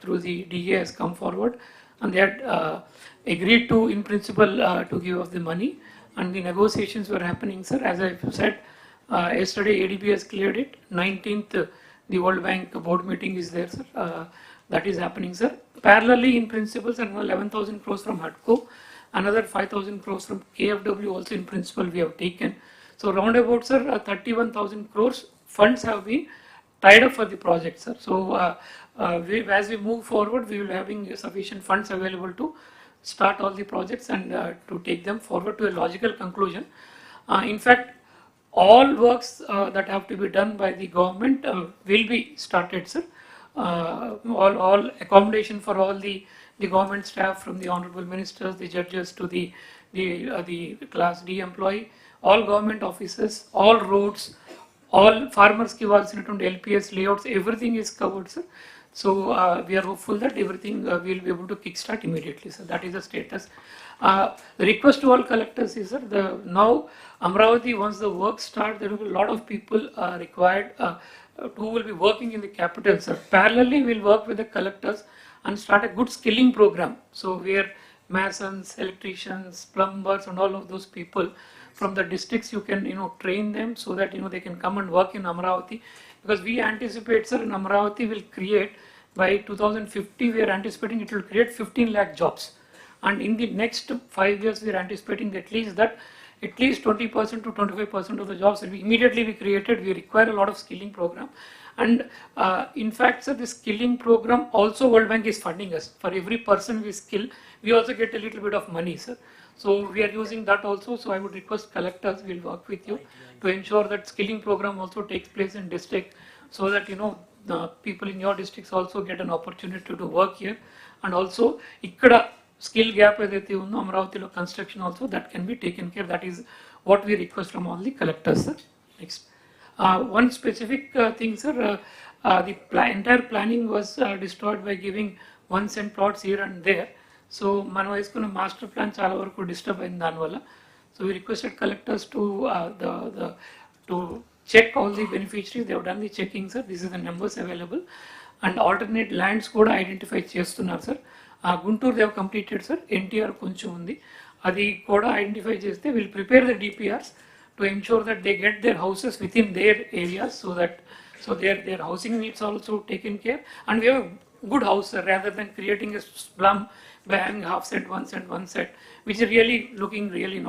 through the DA has come forward, and they had agreed to, in principle, to give us the money, and the negotiations were happening, sir. As I said, yesterday ADB has cleared it. 19th, the World Bank board meeting is there, sir. That is happening, sir. Parallelly, in principle, sir, 11,000 crores from HUDCO, another 5,000 crores from KFW also in principle we have taken. So roundabout, sir, 31,000 crores funds have been tied up for the project, sir. So as we move forward, we will having sufficient funds available to start all the projects and to take them forward to a logical conclusion. In fact, all works that have to be done by the government will be started, sir. All accommodation for all the government staff, from the honorable ministers, the judges, to the class D employee, all government offices, all roads, all farmers ki valsinatundi LPS layouts, everything is covered, sir. So we are hopeful that everything we will be able to kickstart immediately, sir. That is the status. The request to all collectors is, sir, now Amaravati, once the work starts, there will be a lot of people required who will be working in the capital, sir. Parallelly, we will work with the collectors and start a good skilling program. So where masons, electricians, plumbers, and all of those people from the districts, you can train them so that they can come and work in Amaravati, because we anticipate, sir, in Amaravati will create by 2050, we are anticipating it will create 15 lakh jobs. And in the next 5 years, we are anticipating at least 20% to 25% of the jobs will be immediately be created. We require a lot of skilling program. And in fact, sir, the skilling program also World Bank is funding us. For every person we skill, we also get a little bit of money, sir. So we are using that also. So I would request collectors will work with you to ensure that skilling program also takes place in district, so that the people in your districts also get an opportunity to work here. And also ikkada skill gap ఏదైతే ఉందో అమరావతిలో construction also, that can be taken care. That is what we request from all the collectors, sir. Next. One specific thing, sir, the entire planning was destroyed by giving 1 cent plots here and there. So మనం వేసుకున్న master plan చాలా వరకు disturb అయింది దానివల్ల. So we requested collectors to to check all the beneficiaries. They have done the checking, sir. This is the numbers available, and alternate lands కూడా identify చేస్తున్నారు, sir. Guntur they have completed, sir. NTR కొంచెం ఉంది, అది కూడా identify చేస్తే will prepare the DPRs to ensure that they get their houses within their areas, so that their housing needs also taken care, and we have a good house, sir, rather than creating a slum by having half set, one set, which is really looking really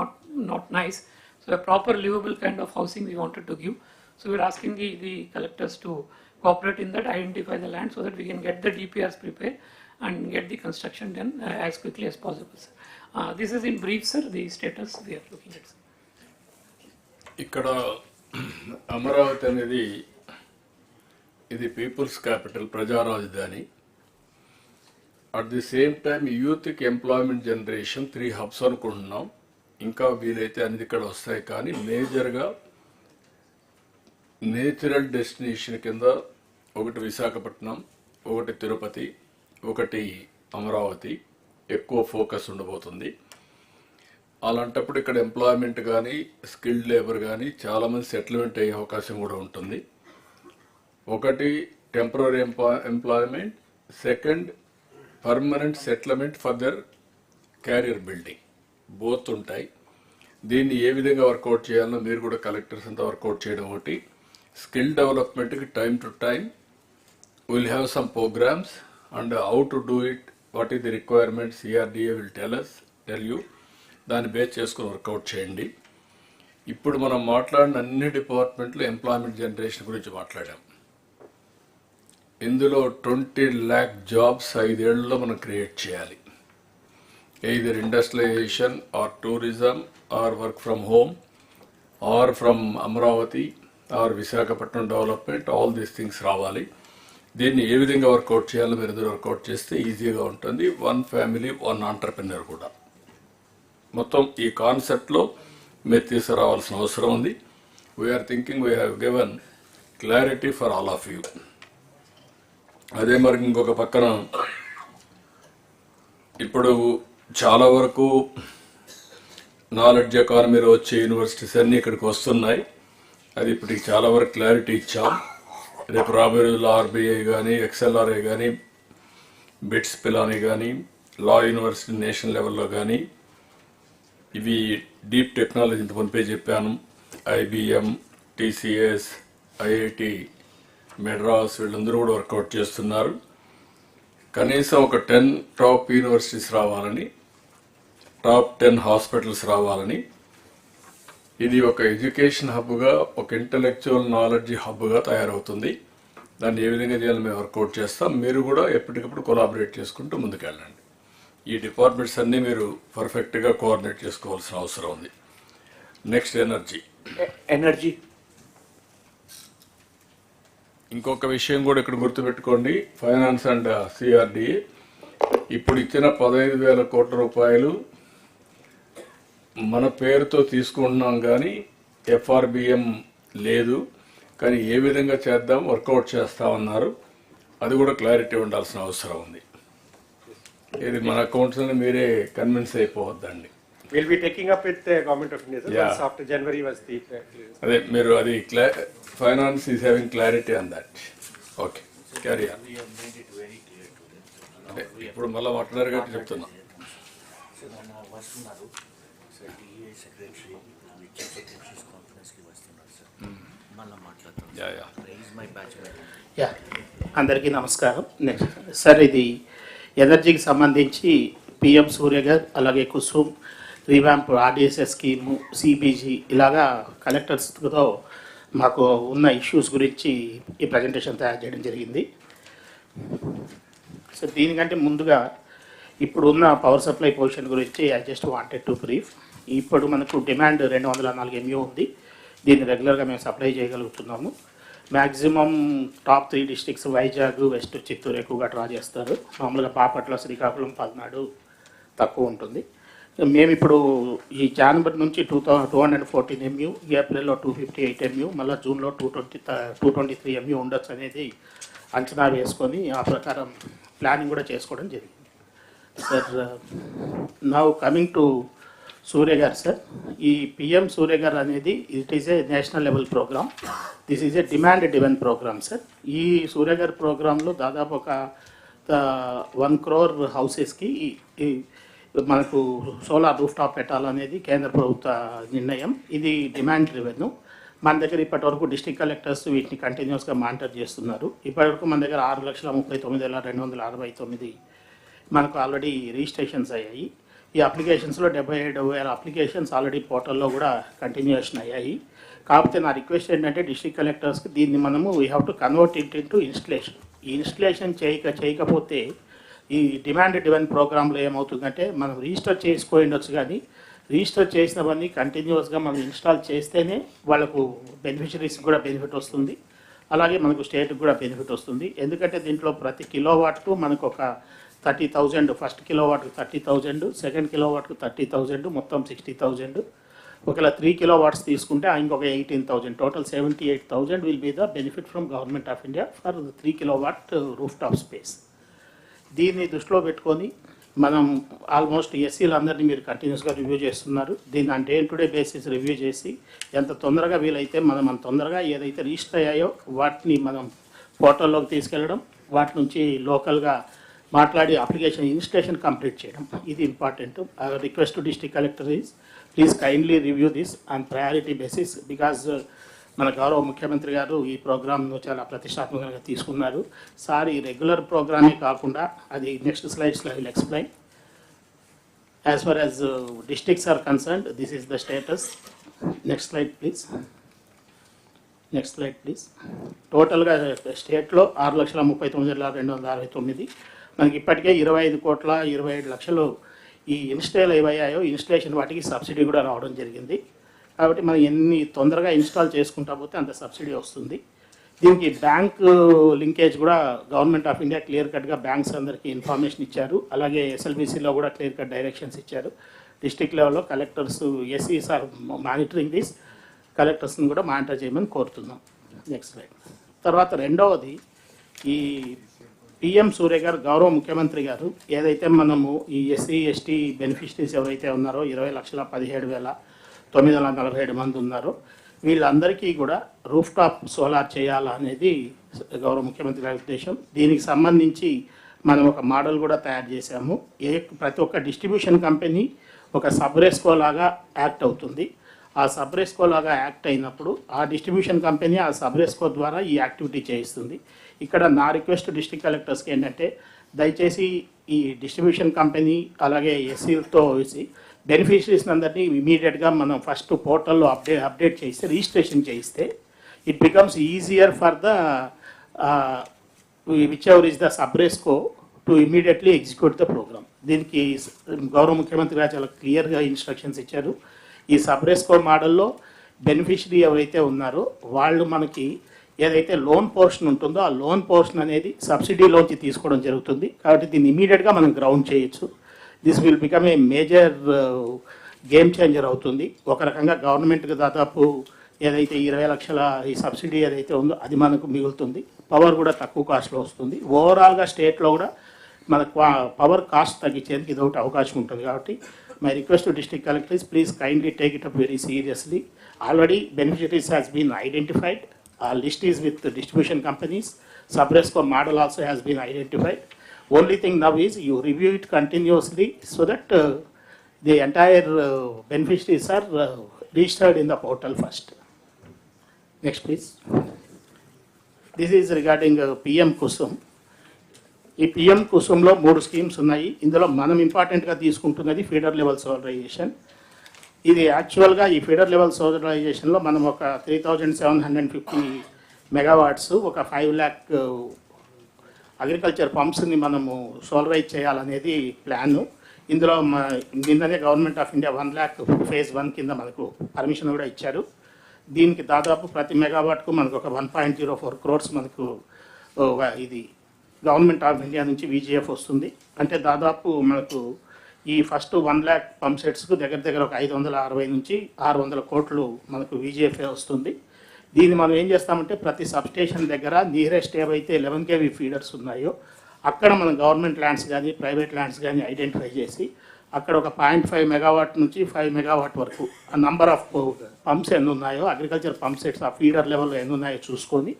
not nice. So a proper livable kind of housing we wanted to give. So we are asking the collectors to cooperate in that, identify the land so that we can get the DPRs prepared and get the construction done as quickly as possible, sir. This is in brief, sir, the status we are looking at, sir. ఇక్కడ అమరావతి అనేది ఇది peoples capital, ప్రజా రాజధాని. At the same time యూత్కి employment generation 3 hubs అనుకుంటున్నాం. ఇంకా వీలైతే అన్ని ఇక్కడ వస్తాయి. కానీ మేజర్గా నేచురల్ డెస్టినేషన్ కింద ఒకటి విశాఖపట్నం, ఒకటి తిరుపతి, ఒకటి అమరావతి ఎక్కువ ఫోకస్ ఉండబోతుంది. అలాంటప్పుడు ఇక్కడ ఎంప్లాయ్మెంట్ కానీ స్కిల్డ్ లేబర్ కానీ చాలామంది సెటిల్మెంట్ అయ్యే అవకాశం కూడా ఉంటుంది. ఒకటి temporary employment, second permanent settlement for their carrier building, both ఉంటాయి. దీన్ని ఏ విధంగా వర్కౌట్ చేయాలో మీరు కూడా కలెక్టర్స్ అంతా వర్కౌట్ చేయడం ఒకటి. స్కిల్ డెవలప్మెంట్కి time to time will have some programmes and how to do it, what is the requirement, CRDA will tell you. దాన్ని బేస్ చేసుకుని వర్కౌట్ చేయండి. ఇప్పుడు మనం మాట్లాడిన అన్ని డిపార్ట్మెంట్లు ఎంప్లాయ్మెంట్ జనరేషన్ గురించి మాట్లాడాం. ఇందులో 20 lakh జాబ్స్ 5 ఏళ్లలో మనం క్రియేట్ చేయాలి. Either industrialisation or tourism or work from home or from Amaravati or Visakhapatnam development, all these things రావాలి. దీన్ని ఏ విధంగా వర్కౌట్ చేయాలో మీరు ఇద్దరు వర్కౌట్ చేస్తే ఈజీగా ఉంటుంది. 1 ఫ్యామిలీ 1 ఆంటర్ప్రెన్యూర్ కూడా మొత్తం ఈ కాన్సెప్ట్లో మీరు తీసుకురావాల్సిన అవసరం ఉంది. We're thinking we have given clarity for all of you. అదే మరి ఇంకొక పక్కన ఇప్పుడు చాలా వరకు నాలెడ్జ్ ఎకానమీలో వచ్చే యూనివర్సిటీస్ అన్నీ ఇక్కడికి వస్తున్నాయి. అది ఇప్పటికి చాలా వరకు క్లారిటీ ఇచ్చాం. రేపు రాబోయే రోజుల్లో ఆర్బీఐ కానీ, ఎక్స్ఎల్ఆర్ఐ కానీ, బిట్స్ పిలాని కానీ, లా యూనివర్సిటీ నేషనల్ లెవెల్లో కానీ, ఇవి డీప్ టెక్నాలజీ ఇంత మునిపే చెప్పాను, ఐబిఎం, టీసీఎస్, ఐఐటి మెడ్రాస్ వీళ్ళందరూ కూడా వర్కౌట్ చేస్తున్నారు. కనీసం ఒక 10 టాప్ యూనివర్సిటీస్ రావాలని, టాప్ 10 హాస్పిటల్స్ రావాలని. ఇది ఒక ఎడ్యుకేషన్ హబ్గా, ఒక ఇంటలెక్చువల్ నాలెడ్జ్ హబ్గా తయారవుతుంది. దాన్ని ఏ విధంగా చేయాలో మేము వర్కౌట్ చేస్తాం. మీరు కూడా ఎప్పటికప్పుడు కొలాబరేట్ చేసుకుంటూ ముందుకెళ్ళండి. ఈ డిపార్ట్మెంట్స్ అన్నీ మీరు పర్ఫెక్ట్గా కోఆర్డినేట్ చేసుకోవాల్సిన అవసరం ఉంది. Next energy. ఇంకొక విషయం కూడా ఇక్కడ గుర్తుపెట్టుకోండి, ఫైనాన్స్ అండ్ సిఆర్డిఏ ఇప్పుడు ఇచ్చిన 15,000 కోట్ల రూపాయలు మన పేరుతో తీసుకుంటున్నాం, కానీ ఎఫ్ఆర్బిఎం లేదు. కానీ ఏ విధంగా చేద్దాం వర్కౌట్ చేస్తామన్నారు, అది కూడా క్లారిటీ ఉండాల్సిన అవసరం ఉంది. ఇది మన అకౌంట్స్ మీరే convince అయిపోవద్దండి. We'll be taking up with the Government of India, sir. Yeah. Once after January was the... అదే మీరు అది finance is having clarity on that. Okay, carry on. అదే ఇప్పుడు మళ్ళీ మాట్లాడారు కాబట్టి చెప్తున్నా. అందరికీ నమస్కారం. సార్, ఇది ఎనర్జీకి సంబంధించి పిఎం సూర్య గారు, అలాగే Kusum, revamp, RDSS scheme, CBG ఇలాగా కలెక్టర్స్తో మాకు ఉన్న ఇష్యూస్ గురించి ఈ ప్రజెంటేషన్ తయారు చేయడం జరిగింది. సో దీనికంటే ముందుగా ఇప్పుడు ఉన్న పవర్ సప్లై పొజిషన్ గురించి I just wanted to brief. ఇప్పుడు మనకు డిమాండ్ 204 MU ఉంది. దీన్ని రెగ్యులర్గా మేము సప్లై చేయగలుగుతున్నాము. Maximum top 3 districts Vizag, west Chittoor ఎక్కువగా డ్రా చేస్తారు. మామూలుగా బాపట్ల, శ్రీకాకుళం, పల్నాడు తక్కువ ఉంటుంది. మేము ఇప్పుడు ఈ జనవరి నుంచి 214 MU, ఏప్రిల్లో 258 MU, మళ్ళీ జూన్లో 223 MU ఉండొచ్చు అనేది అంచనా వేసుకొని ఆ ప్రకారం ప్లానింగ్ కూడా చేసుకోవడం జరిగింది. Sir, now coming to Surya garu. Sir, ఈ పిఎం సూర్య గారు అనేది it is a national level programme. This is a demand driven programme. Sir, ఈ సూర్య గారి ప్రోగ్రాంలో దాదాపు ఒక 1 crore హౌసెస్కి మనకు సోలార్ రూఫ్ టాప్ పెట్టాలనేది కేంద్ర ప్రభుత్వ నిర్ణయం. ఇది డిమాండ్ డ్రివెన్. మన దగ్గర ఇప్పటివరకు డిస్ట్రిక్ట్ కలెక్టర్స్ వీటిని కంటిన్యూస్గా మానిటర్ చేస్తున్నారు. ఇప్పటివరకు మన దగ్గర 6,39,269 మనకు ఆల్రెడీ రిజిస్ట్రేషన్స్ అయ్యాయి. ఈ అప్లికేషన్స్లో 77,000 అప్లికేషన్స్ ఆల్రెడీ పోర్టల్లో కూడా కంటిన్యూషన్ అయ్యాయి. కాకపోతే నా రిక్వెస్ట్ ఏంటంటే డిస్ట్రిక్ట్ కలెక్టర్స్కి దీన్ని మనము we have to convert it into installation. ఈ ఇన్స్టలేషన్ చేయకపోతే ఈ డిమాండ్ డ్రివెన్ ప్రోగ్రాంలో ఏమవుతుందంటే మనం రిజిస్టర్ చేసుకోండొచ్చు, కానీ రిజిస్టర్ చేసినవన్నీ కంటిన్యూస్గా మనం ఇన్స్టాల్ చేస్తేనే వాళ్ళకు బెనిఫిషరీస్ కూడా బెనిఫిట్ వస్తుంది, అలాగే మనకు స్టేట్కి కూడా బెనిఫిట్ వస్తుంది. ఎందుకంటే దీంట్లో ప్రతి కిలోవాట్కు మనకు ఒక 30,000, ఫస్ట్ కిలోవాట్కు 30,000, సెకండ్ కిలోవాట్కు 30,000, మొత్తం 60,000. ఒకవేళ 3 kilowatts తీసుకుంటే ఇంకొక 18,000, total 78,000 will be the benefit from government of India for 3 kilowatt roof top space. దీన్ని దృష్టిలో పెట్టుకొని మనం ఆల్మోస్ట్ ఎస్సీలు అందరినీ మీరు కంటిన్యూస్గా రివ్యూ చేస్తున్నారు. దీన్ని అంటే day to day basis review చేసి ఎంత తొందరగా వీలైతే మనం అంత తొందరగా ఏదైతే రిజిస్టర్ అయ్యాయో వాటిని మనం పోర్టల్లోకి తీసుకెళ్ళడం, వాటి నుంచి లోకల్గా మాట్లాడి అప్లికేషన్ ఇన్స్టేషన్ కంప్లీట్ చేయడం, ఇది important. Request to district collector is please kindly review this on priority basis because మన గౌరవ ముఖ్యమంత్రి గారు ఈ ప్రోగ్రామ్ను చాలా ప్రతిష్టాత్మకంగా తీసుకున్నారు. సార్ ఈ రెగ్యులర్ ప్రోగ్రామే కాకుండా అది నెక్స్ట్ స్లైడ్స్లో I will explain. As far as districts are concerned, this is the status. Next slide please. Next slide please. టోటల్గా స్టేట్లో 6,39,269, మనకి ఇప్పటికే 25,27,00,000 ఈ ఇన్స్టాల్ ఏవయ్యాయో ఇన్స్టలేషన్ వాటికి సబ్సిడీ కూడా రావడం జరిగింది. కాబట్టి మనం ఎన్ని తొందరగా ఇన్స్టాల్ చేసుకుంటా పోతే అంత సబ్సిడీ వస్తుంది. దీనికి బ్యాంక్ లింకేజ్ కూడా గవర్నమెంట్ ఆఫ్ ఇండియా క్లియర్ కట్గా బ్యాంక్స్ అందరికీ ఇన్ఫర్మేషన్ ఇచ్చారు. అలాగే ఎస్ఎల్బిసిలో కూడా క్లియర్ కట్ డైరెక్షన్స్ ఇచ్చారు. డిస్ట్రిక్ట్ లెవెల్లో కలెక్టర్స్ ఎస్ఈస్ ఆర్ మానిటరింగ్ దిస్, కలెక్టర్స్ని కూడా మానిటర్ చేయమని కోరుతున్నాం. Next slide. తర్వాత రెండవది ఈ పిఎం సూర్య గారు గౌరవ ముఖ్యమంత్రి గారు ఏదైతే మనము ఈ ఎస్సీ ఎస్టీ బెనిఫిషరీస్ ఎవరైతే ఉన్నారో 20,17,947 మంది ఉన్నారో వీళ్ళందరికీ కూడా రూఫ్ టాప్ సోలార్ చేయాలనేది గౌరవ ముఖ్యమంత్రి గారి ఉద్దేశం. దీనికి సంబంధించి మనం ఒక మోడల్ కూడా తయారు చేశాము. ప్రతి ఒక్క డిస్ట్రిబ్యూషన్ కంపెనీ ఒక సబ్రెస్కో లాగా యాక్ట్ అవుతుంది. ఆ సబ్రెస్కో లాగా యాక్ట్ అయినప్పుడు ఆ డిస్ట్రిబ్యూషన్ కంపెనీ ఆ సబ్రెస్కో ద్వారా ఈ యాక్టివిటీ చేయిస్తుంది. ఇక్కడ నా రిక్వెస్ట్ డిస్ట్రిక్ట్ కలెక్టర్స్కి ఏంటంటే దయచేసి ఈ డిస్ట్రిబ్యూషన్ కంపెనీ అలాగే ఎస్సీలతో వేసి బెనిఫిషరీస్ అందరినీ ఇమీడియట్గా మనం ఫస్ట్ పోర్టల్లో అప్డేట్ చేస్తే రిజిస్ట్రేషన్ చేయిస్తే it becomes easier for the whichever is the సబ్రెస్కో to immediately execute the programme. దీనికి గౌరవ ముఖ్యమంత్రి గారు చాలా క్లియర్గా ఇన్స్ట్రక్షన్స్ ఇచ్చారు. ఈ సబ్రెస్కో మోడల్లో బెనిఫిషరీ ఎవరైతే ఉన్నారో వాళ్ళు మనకి ఏదైతే లోన్ పోర్షన్ ఉంటుందో ఆ లోన్ పోర్షన్ అనేది సబ్సిడీలోంచి తీసుకోవడం జరుగుతుంది. కాబట్టి దీన్ని ఇమీడియట్గా మనం గ్రౌండ్ చేయొచ్చు. This will become a major game changer అవుతుంది. ఒక రకంగా గవర్నమెంట్కి దాదాపు ఏదైతే 20 లక్షల ఈ సబ్సిడీ ఏదైతే ఉందో అది మనకు మిగులుతుంది. పవర్ కూడా తక్కువ కాస్ట్లో వస్తుంది. ఓవరాల్గా స్టేట్లో కూడా మన పవర్ కాస్ట్ తగ్గించేందుకు ఇది ఒకటి అవకాశం ఉంటుంది. కాబట్టి my request to district collector is please kindly take it up very seriously. Already beneficiaries has been identified. Our list is with the distribution companies. Sub-resco model also has been identified. Only thing now is you review it continuously so that the entire beneficiaries are registered in the portal first. Next please. This is regarding PM Kusum. ఈ PM కుసుమ్లో 3 schemes ఉన్నాయి. ఇందులో మనం ఇంపార్టెంట్గా తీసుకుంటున్నది feeder level solarisation. ఇది యాక్చువల్గా ఈ feeder level సోలరైజేషన్లో మనం ఒక 3,750 మెగావాట్స్ ఒక 5 lakh అగ్రికల్చర్ పంప్స్ని మనము సోలరైజ్ చేయాలనేది ప్లాను. ఇందులో నిన్ననే government of India 1 lakh phase 1 కింద మనకు పర్మిషన్ కూడా ఇచ్చారు. దీనికి దాదాపు ప్రతి మెగావాట్కు మనకు ఒక 1.04 crores మనకు ఇది గవర్నమెంట్ ఆఫ్ ఇండియా నుంచి విజిఎఫ్ వస్తుంది. అంటే దాదాపు మనకు ఈ ఫస్ట్ 1 lakh పంప్ సెట్స్కు దగ్గర ఒక 560 నుంచి 600 కోట్లు మనకు విజిఎఫ్ఏ వస్తుంది. దీన్ని మనం ఏం చేస్తామంటే ప్రతి సబ్స్టేషన్ దగ్గర నియరెస్ట్ ఏవైతే 11 kV ఫీడర్స్ ఉన్నాయో అక్కడ మనం గవర్నమెంట్ ల్యాండ్స్ కానీ ప్రైవేట్ ల్యాండ్స్ కానీ ఐడెంటిఫై చేసి అక్కడ ఒక 0.5 మెగావాట్ నుంచి 5 మెగావాట్ వరకు ఆ నంబర్ ఆఫ్ పంప్స్ ఎన్ని ఉన్నాయో అగ్రికల్చర్ పంప్ సెట్స్ ఆ ఫీడర్ లెవెల్లో ఎన్ని ఉన్నాయో చూసుకొని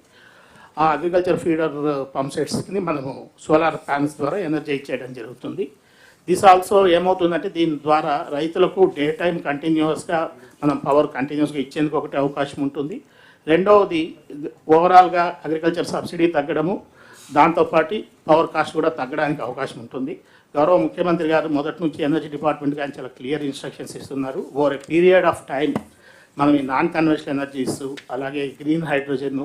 ఆ అగ్రికల్చర్ ఫీడర్ పంప్ సెట్స్ని మనము సోలార్ ప్యానల్స్ ద్వారా ఎనర్జైజ్ చేయడం జరుగుతుంది. దిస్ ఆల్సో ఏమవుతుందంటే దీని ద్వారా రైతులకు డే టైం కంటిన్యూస్గా మనం పవర్ కంటిన్యూస్గా ఇచ్చేందుకు ఒకటి అవకాశం ఉంటుంది. రెండవది ఓవరాల్గా అగ్రికల్చర్ సబ్సిడీ తగ్గడము, దాంతోపాటు పవర్ కాస్ట్ కూడా తగ్గడానికి అవకాశం ఉంటుంది. గౌరవ ముఖ్యమంత్రి గారు మొదటి నుంచి ఎనర్జీ డిపార్ట్మెంట్ కానీ చాలా క్లియర్ ఇన్స్ట్రక్షన్స్ ఇస్తున్నారు. Over a period of time మనం ఈ నాన్ కన్వెన్షనల్ ఎనర్జీస్ అలాగే గ్రీన్ హైడ్రోజన్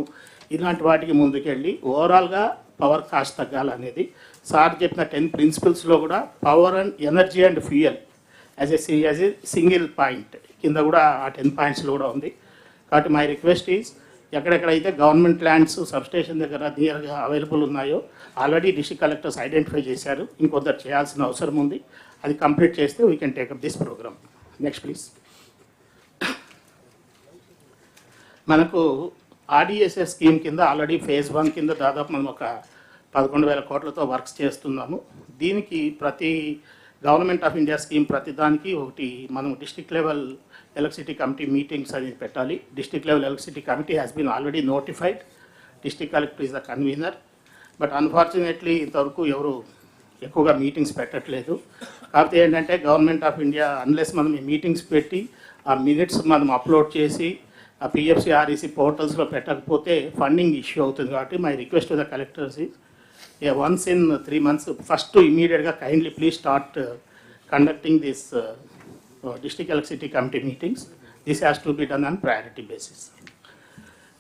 ఇలాంటి వాటికి ముందుకెళ్ళి ఓవరాల్గా పవర్ కాస్ట్ తగ్గాలనేది సార్ చెప్పిన 10 ప్రిన్సిపల్స్లో కూడా power and energy and fuel as a single point కింద కూడా ఆ 10 పాయింట్స్లో కూడా ఉంది. కాబట్టి మై రిక్వెస్ట్ ఈజ్ ఎక్కడెక్కడైతే గవర్నమెంట్ ల్యాండ్స్ సబ్స్టేషన్ దగ్గర నియర్గా అవైలబుల్ ఉన్నాయో ఆల్రెడీ డిస్ట్రిక్ట్ కలెక్టర్స్ ఐడెంటిఫై చేశారు, ఇంకొందరు చేయాల్సిన అవసరం ఉంది. అది కంప్లీట్ చేస్తే we can take up this programme. Next please. మనకు ఆర్డిఎస్ఎస్ స్కీమ్ కింద ఆల్రెడీ ఫేజ్ 1 కింద దాదాపు మనం ఒక 11,000 కోట్లతో వర్క్స్ చేస్తున్నాము. దీనికి ప్రతి గవర్నమెంట్ ఆఫ్ ఇండియా స్కీమ్ ప్రతి దానికి ఒకటి మనం district level electricity committee meetings అనేది పెట్టాలి. District level electricity committee has been already notified. District collector is the convener. But unfortunately ఇంతవరకు ఎవరు ఎక్కువగా మీటింగ్స్ పెట్టట్లేదు. కాకపోతే ఏంటంటే గవర్నమెంట్ ఆఫ్ ఇండియా అన్లెస్ మనం ఈ మీటింగ్స్ పెట్టి ఆ మినిట్స్ మనం అప్లోడ్ చేసి ఆ పిఎఫ్సి ఆర్ఈసి పోర్టల్స్లో పెట్టకపోతే ఫండింగ్ ఇష్యూ అవుతుంది. కాబట్టి my request to the collectors is once in 3 months, first immediately kindly please start conducting this district electricity committee meetings. This has to be done on priority basis.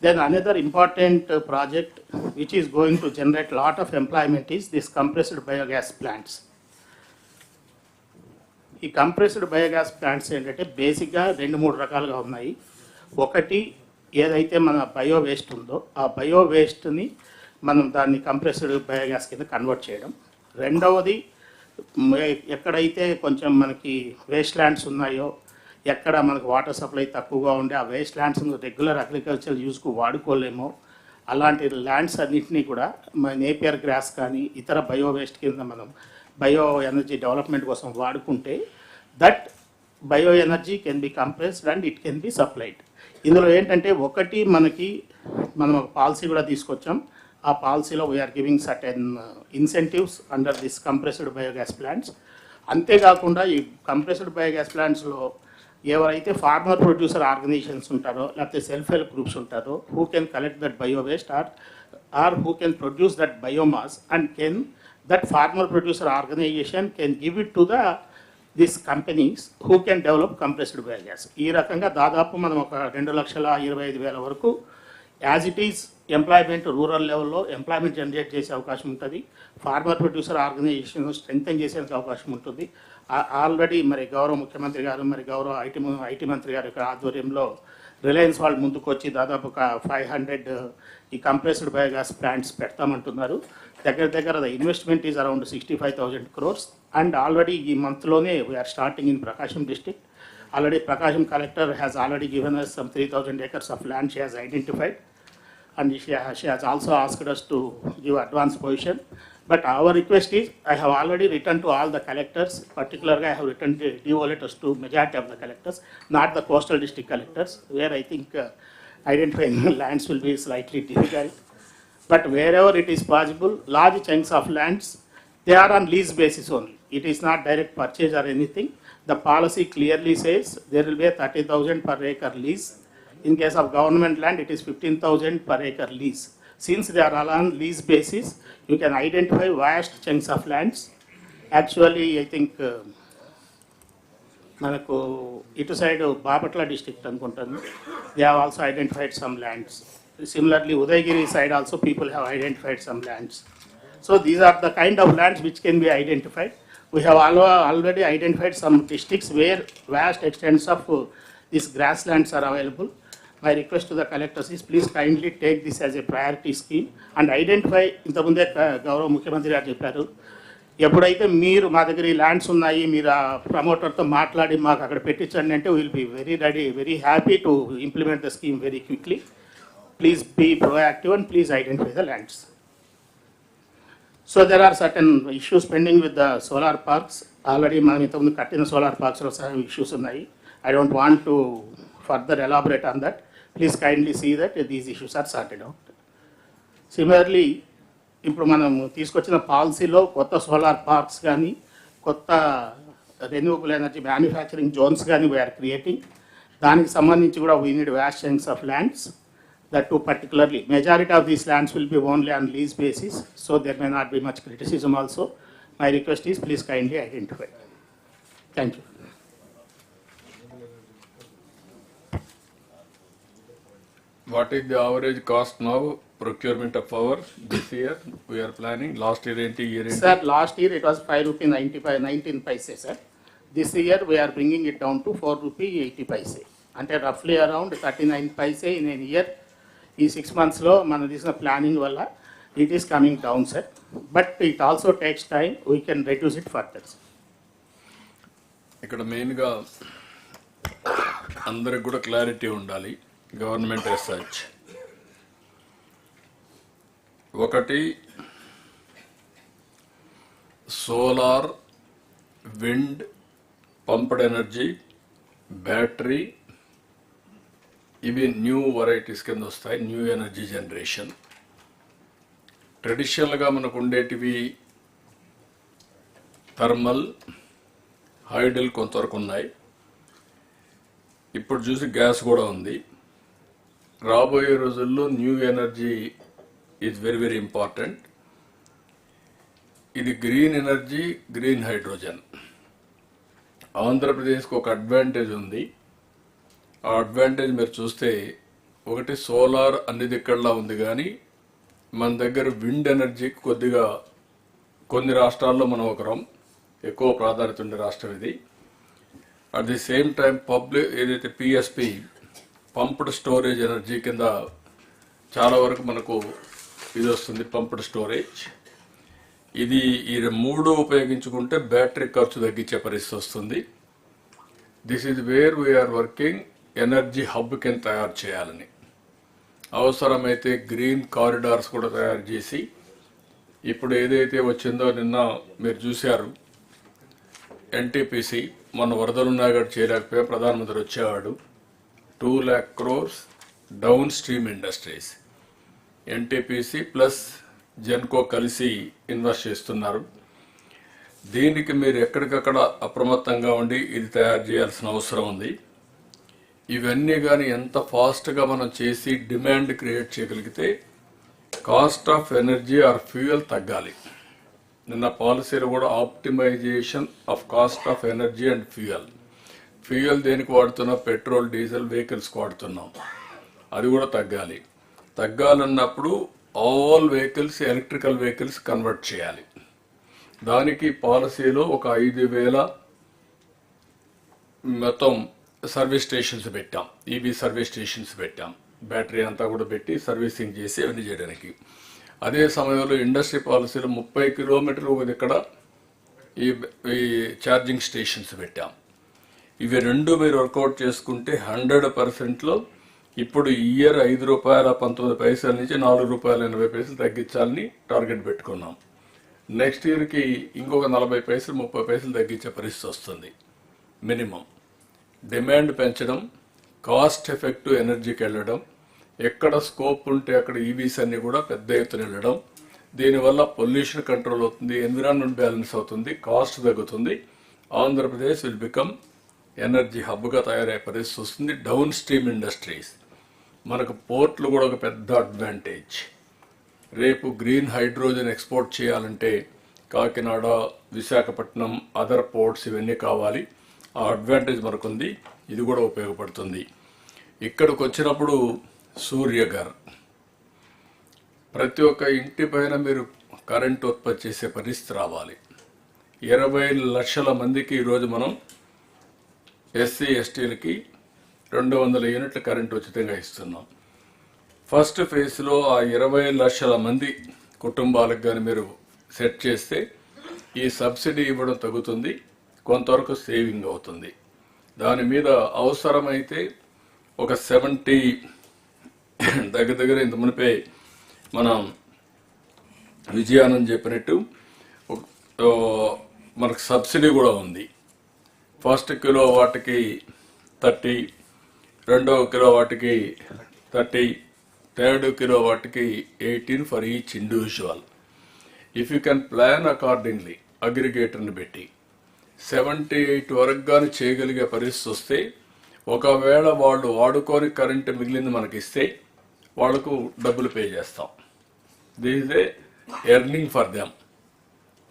Then another important project which is going to generate lot of employment is this compressed biogas plants. ఈ compressed biogas plants ఏంటంటే బేసిక్గా 2-3 రకాలుగా ఉన్నాయి. ఒకటి ఏదైతే మన bio waste ఉందో ఆ బయో వేస్ట్ని మనం దాన్ని కంప్రెస్డ్ బయోగ్యాస్ కింద కన్వర్ట్ చేయడం. రెండవది ఎక్కడైతే కొంచెం మనకి వేస్ట్ ల్యాండ్స్ ఉన్నాయో, ఎక్కడ మనకు వాటర్ సప్లై తక్కువగా ఉండే ఆ వేస్ట్ ల్యాండ్స్ రెగ్యులర్ అగ్రికల్చర్ యూస్కు వాడుకోలేమో అలాంటి ల్యాండ్స్ అన్నింటినీ కూడా మన నేపియర్ గ్రాస్ కానీ ఇతర బయో వేస్ట్ కింద మనం బయో ఎనర్జీ డెవలప్మెంట్ కోసం వాడుకుంటే that bio energy can be compressed and it can be supplied. ఇందులో ఏంటంటే ఒకటి మనం ఒక పాలసీ కూడా తీసుకొచ్చాం. ఆ పాలసీలో we're giving certain incentives under this compressed biogas plants. అంతేకాకుండా ఈ కంప్రెస్డ్ బయోగ్యాస్ ప్లాంట్స్లో ఎవరైతే ఫార్మర్ ప్రొడ్యూసర్ ఆర్గనైజేషన్స్ ఉంటారో లేకపోతే సెల్ఫ్ హెల్ప్ గ్రూప్స్ ఉంటారో who can collect that bio waste or who can produce that biomass and that farmer producer organization can give it to these companies who can develop compressed biogas. ఈ రకంగా దాదాపు మనం ఒక 2,25,000 వరకు as it is employment rural లెవెల్లో employment generate చేసే అవకాశం ఉంటుంది. ఫార్మర్ ప్రొడ్యూసర్ ఆర్గనైజేషన్ స్ట్రెంగ్తన్ చేసేందుకు అవకాశం ఉంటుంది. ఆల్రెడీ మరి గౌరవ ముఖ్యమంత్రి గారు మరి గౌరవ ఐటీ మంత్రి గారి యొక్క ఆధ్వర్యంలో రిలయన్స్ వాళ్ళు ముందుకు వచ్చి దాదాపు ఒక 500 ఈ కంప్రెస్డ్ బయోగ్యాస్ ప్లాంట్స్ పెడతామంటున్నారు. దగ్గర the investment is around 65,000 crores and already ఈ మంత్లోనే we're starting in Prakasam district. Already Prakasam collector has already given us some 3,000 acres of land she has identified and she has also asked us to give advance position. But our request is, I have already written to all the collectors, particularly I have written the DO letters to majority of the collectors, not the coastal district collectors, where I think identifying lands will be slightly difficult. But wherever it is possible, large chunks of lands, they are on lease basis only. It is not direct purchase or anything. The policy clearly says there will be a 30,000 per acre lease. In case of government land, it is 15,000 per acre lease. Since they are all on lease basis, you can identify vast chunks of lands. Actually, I think మనకు ఇటు side Bapatla district అనుకుంటాను, they have also identified some lands. Similarly, Udayagiri side also people have identified some lands. So these are the kind of lands which can be identified. We have already identified some districts where vast extents of these grasslands are available. My request to the collectors is please kindly take this as a priority scheme and identify. ఇంతకుముందే గౌరవ ముఖ్యమంత్రి గారు చెప్పారు, ఎప్పుడైతే మీరు మా దగ్గర ఈ ల్యాండ్స్ ఉన్నాయి మీరు ఆ ప్రమోటర్తో మాట్లాడి మాకు అక్కడ పెట్టించండి అంటే will be very ready, very happy to implement the scheme very quickly. Please be proactive and please identify the lands. So there are certain issues pending with the solar parks. Already మనం ఇంతకుముందు కట్టిన solar parks లో some issues ఉన్నాయి. I don't want to further elaborate on that. Please kindly see that these issues are sorted out. Similarly, ఇప్పుడు మనం తీసుకొచ్చిన పాలసీలో కొత్త సోలార్ పార్క్స్ కానీ కొత్త రెన్యూవబుల్ ఎనర్జీ మ్యానుఫ్యాక్చరింగ్ జోన్స్ కానీ వీఆర్ క్రియేటింగ్. దానికి సంబంధించి కూడా we need vast chunks of lands. That too particularly, majority of these lands will be only on lease basis, so there may not be much criticism also. My request is please kindly identify. Thank you. What is the average cost now, procurement of power this year we are planning? Last year enti year enti? Sir, last year it was ₹5.19, sir. This year we are bringing it down to 4 rupee 80 paise. అంటే రఫ్లీ around 39 paise in a year. ఈ 6 monthsలో మనం తీసిన planning వల్ల it is coming down, sir. But it also takes time. We can reduce it further, sir. ఇక్కడ మెయిన్గా అందరికి కూడా clarity ఉండాలి. గవర్నమెంట్ యాజ్ సచ్ ఒకటి solar, wind, pumped energy, battery, ఇవి న్యూ వెరైటీస్ కింద వస్తాయి. New energy generation. ట్రెడిషనల్గా మనకు ఉండేటివి థర్మల్, హైడల్ కొంతవరకు ఉన్నాయి. ఇప్పుడు చూసి గ్యాస్ కూడా ఉంది. రాబోయే రోజుల్లో new energy is very very important. ఇది గ్రీన్ ఎనర్జీ, గ్రీన్ హైడ్రోజన్. ఆంధ్రప్రదేశ్కి ఒక అడ్వాంటేజ్ ఉంది. ఆ అడ్వాంటేజ్ మీరు చూస్తే ఒకటి సోలార్ అన్ని దిక్కల్లా ఉంది, కానీ మన దగ్గర విండ్ ఎనర్జీకి కొద్దిగా కొన్ని రాష్ట్రాల్లో మనం ఒకరం ఎక్కువ ప్రాధాన్యత ఉండే రాష్ట్రం ఇది. At the same time public ఏదైతే పిఎస్పి పంప్డ్ స్టోరేజ్ ఎనర్జీ కింద చాలా వరకు మనకు ఇది వస్తుంది, పంప్డ్ స్టోరేజ్. ఇది ఈ మూడు ఉపయోగించుకుంటే బ్యాటరీ ఖర్చు తగ్గించే పరిస్థితి వస్తుంది. This is where we're working. Energy hub కింద తయారు చేయాలని, అవసరమైతే గ్రీన్ కారిడార్స్ కూడా తయారు చేసి, ఇప్పుడు ఏదైతే వచ్చిందో నిన్న మీరు చూశారు ఎన్టీపీసీ మొన్న వరదలున్నా కూడా చేయలేకపోయా, ప్రధానమంత్రి వచ్చేవాడు. 2 lakh crores down stream industries, NTPC plus Genco కలిసి ఇన్వెస్ట్ చేస్తున్నారు. దీనికి మీరు ఎక్కడికక్కడ అప్రమత్తంగా ఉండి ఇది తయారు చేయాల్సిన అవసరం ఉంది. ఇవన్నీ కానీ ఎంత ఫాస్ట్గా మనం చేసి డిమాండ్ క్రియేట్ చేయగలిగితే cost of energy or fuel తగ్గాలి. నిన్న పాలసీలో కూడా optimisation of cost of energy and fuel. Fuel దేనికి వాడుతున్నాం? పెట్రోల్, డీజిల్ వెహికల్స్కి వాడుతున్నాం. అది కూడా తగ్గాలి. తగ్గాలన్నప్పుడు all vehicles electrical vehicles convert చేయాలి. దానికి పాలసీలో ఒక 5,000 మొత్తం సర్వీస్ స్టేషన్స్ పెట్టాం. ఈవీ సర్వీస్ స్టేషన్స్ పెట్టాం. బ్యాటరీ అంతా కూడా పెట్టి సర్వీసింగ్ చేసి అవన్నీ చేయడానికి. అదే సమయంలో ఇండస్ట్రీ పాలసీలో 30 కిలోమీటర్లు ఇక్కడ ఈ ఛార్జింగ్ స్టేషన్స్ పెట్టాం. ఇవి రెండు మీరు వర్కౌట్ చేసుకుంటే 100%లో ఇప్పుడు ఇయర్ ₹5.19 నుంచి ₹4.80 తగ్గించాలని టార్గెట్ పెట్టుకున్నాం. నెక్స్ట్ ఇయర్కి ఇంకొక 40 పైసలు 30 పైసలు తగ్గించే పరిస్థితి వస్తుంది మినిమం. డిమాండ్ పెంచడం, కాస్ట్ ఎఫెక్టివ్ ఎనర్జీకి వెళ్ళడం, ఎక్కడ స్కోప్ ఉంటే అక్కడ ఈవీస్ అన్ని కూడా పెద్ద ఎత్తున వెళ్ళడం. దీనివల్ల పొల్యూషన్ కంట్రోల్ అవుతుంది, ఎన్విరాన్మెంట్ బ్యాలెన్స్ అవుతుంది, కాస్ట్ తగ్గుతుంది. ఆంధ్రప్రదేశ్ విల్ బికమ్ ఎనర్జీ హబ్గా తయారయ్యే పరిస్థితి వస్తుంది. డౌన్ స్ట్రీమ్ ఇండస్ట్రీస్, మనకు పోర్ట్లు కూడా ఒక పెద్ద అడ్వాంటేజ్. రేపు గ్రీన్ హైడ్రోజన్ ఎక్స్పోర్ట్ చేయాలంటే కాకినాడ, విశాఖపట్నం, అదర్ పోర్ట్స్ ఇవన్నీ కావాలి. ఆ అడ్వాంటేజ్ మనకుంది. ఇది కూడా ఉపయోగపడుతుంది. ఇక్కడికి వచ్చినప్పుడు సూర్యఘర్, ప్రతి ఒక్క ఇంటి పైన మీరు కరెంట్ ఉత్పత్తి చేసే పరిస్థితి రావాలి. 20 లక్షల మందికి ఈరోజు మనం ఎస్సీ ఎస్టీలకి 200 యూనిట్ల కరెంట్ ఉచితంగా ఇస్తున్నాం. ఫస్ట్ ఫేజ్లో ఆ 20 లక్షల మంది కుటుంబాలకు కానీ మీరు సెట్ చేస్తే ఈ సబ్సిడీ ఇవ్వడం తగ్గుతుంది, కొంతవరకు సేవింగ్ అవుతుంది. దాని మీద అవసరమైతే ఒక 70 దగ్గర ఇంత మునిపే మనం విజయానంద్ చెప్పినట్టు మనకు సబ్సిడీ కూడా ఉంది. ఫస్ట్ కిలో వాటికి 30, రెండవ కిలో వాటికి 30, థర్డ్ కిలో వాటికి 18 for each individual. If you can plan accordingly అగ్రిగేటర్ని పెట్టి 78 వరకు కానీ చేయగలిగే పరిస్థితి వస్తే, ఒకవేళ వాళ్ళు వాడుకొని కరెంటు మిగిలింది మనకి ఇస్తే వాళ్లకు డబ్బులు పే చేస్తాం. This is a earning for them.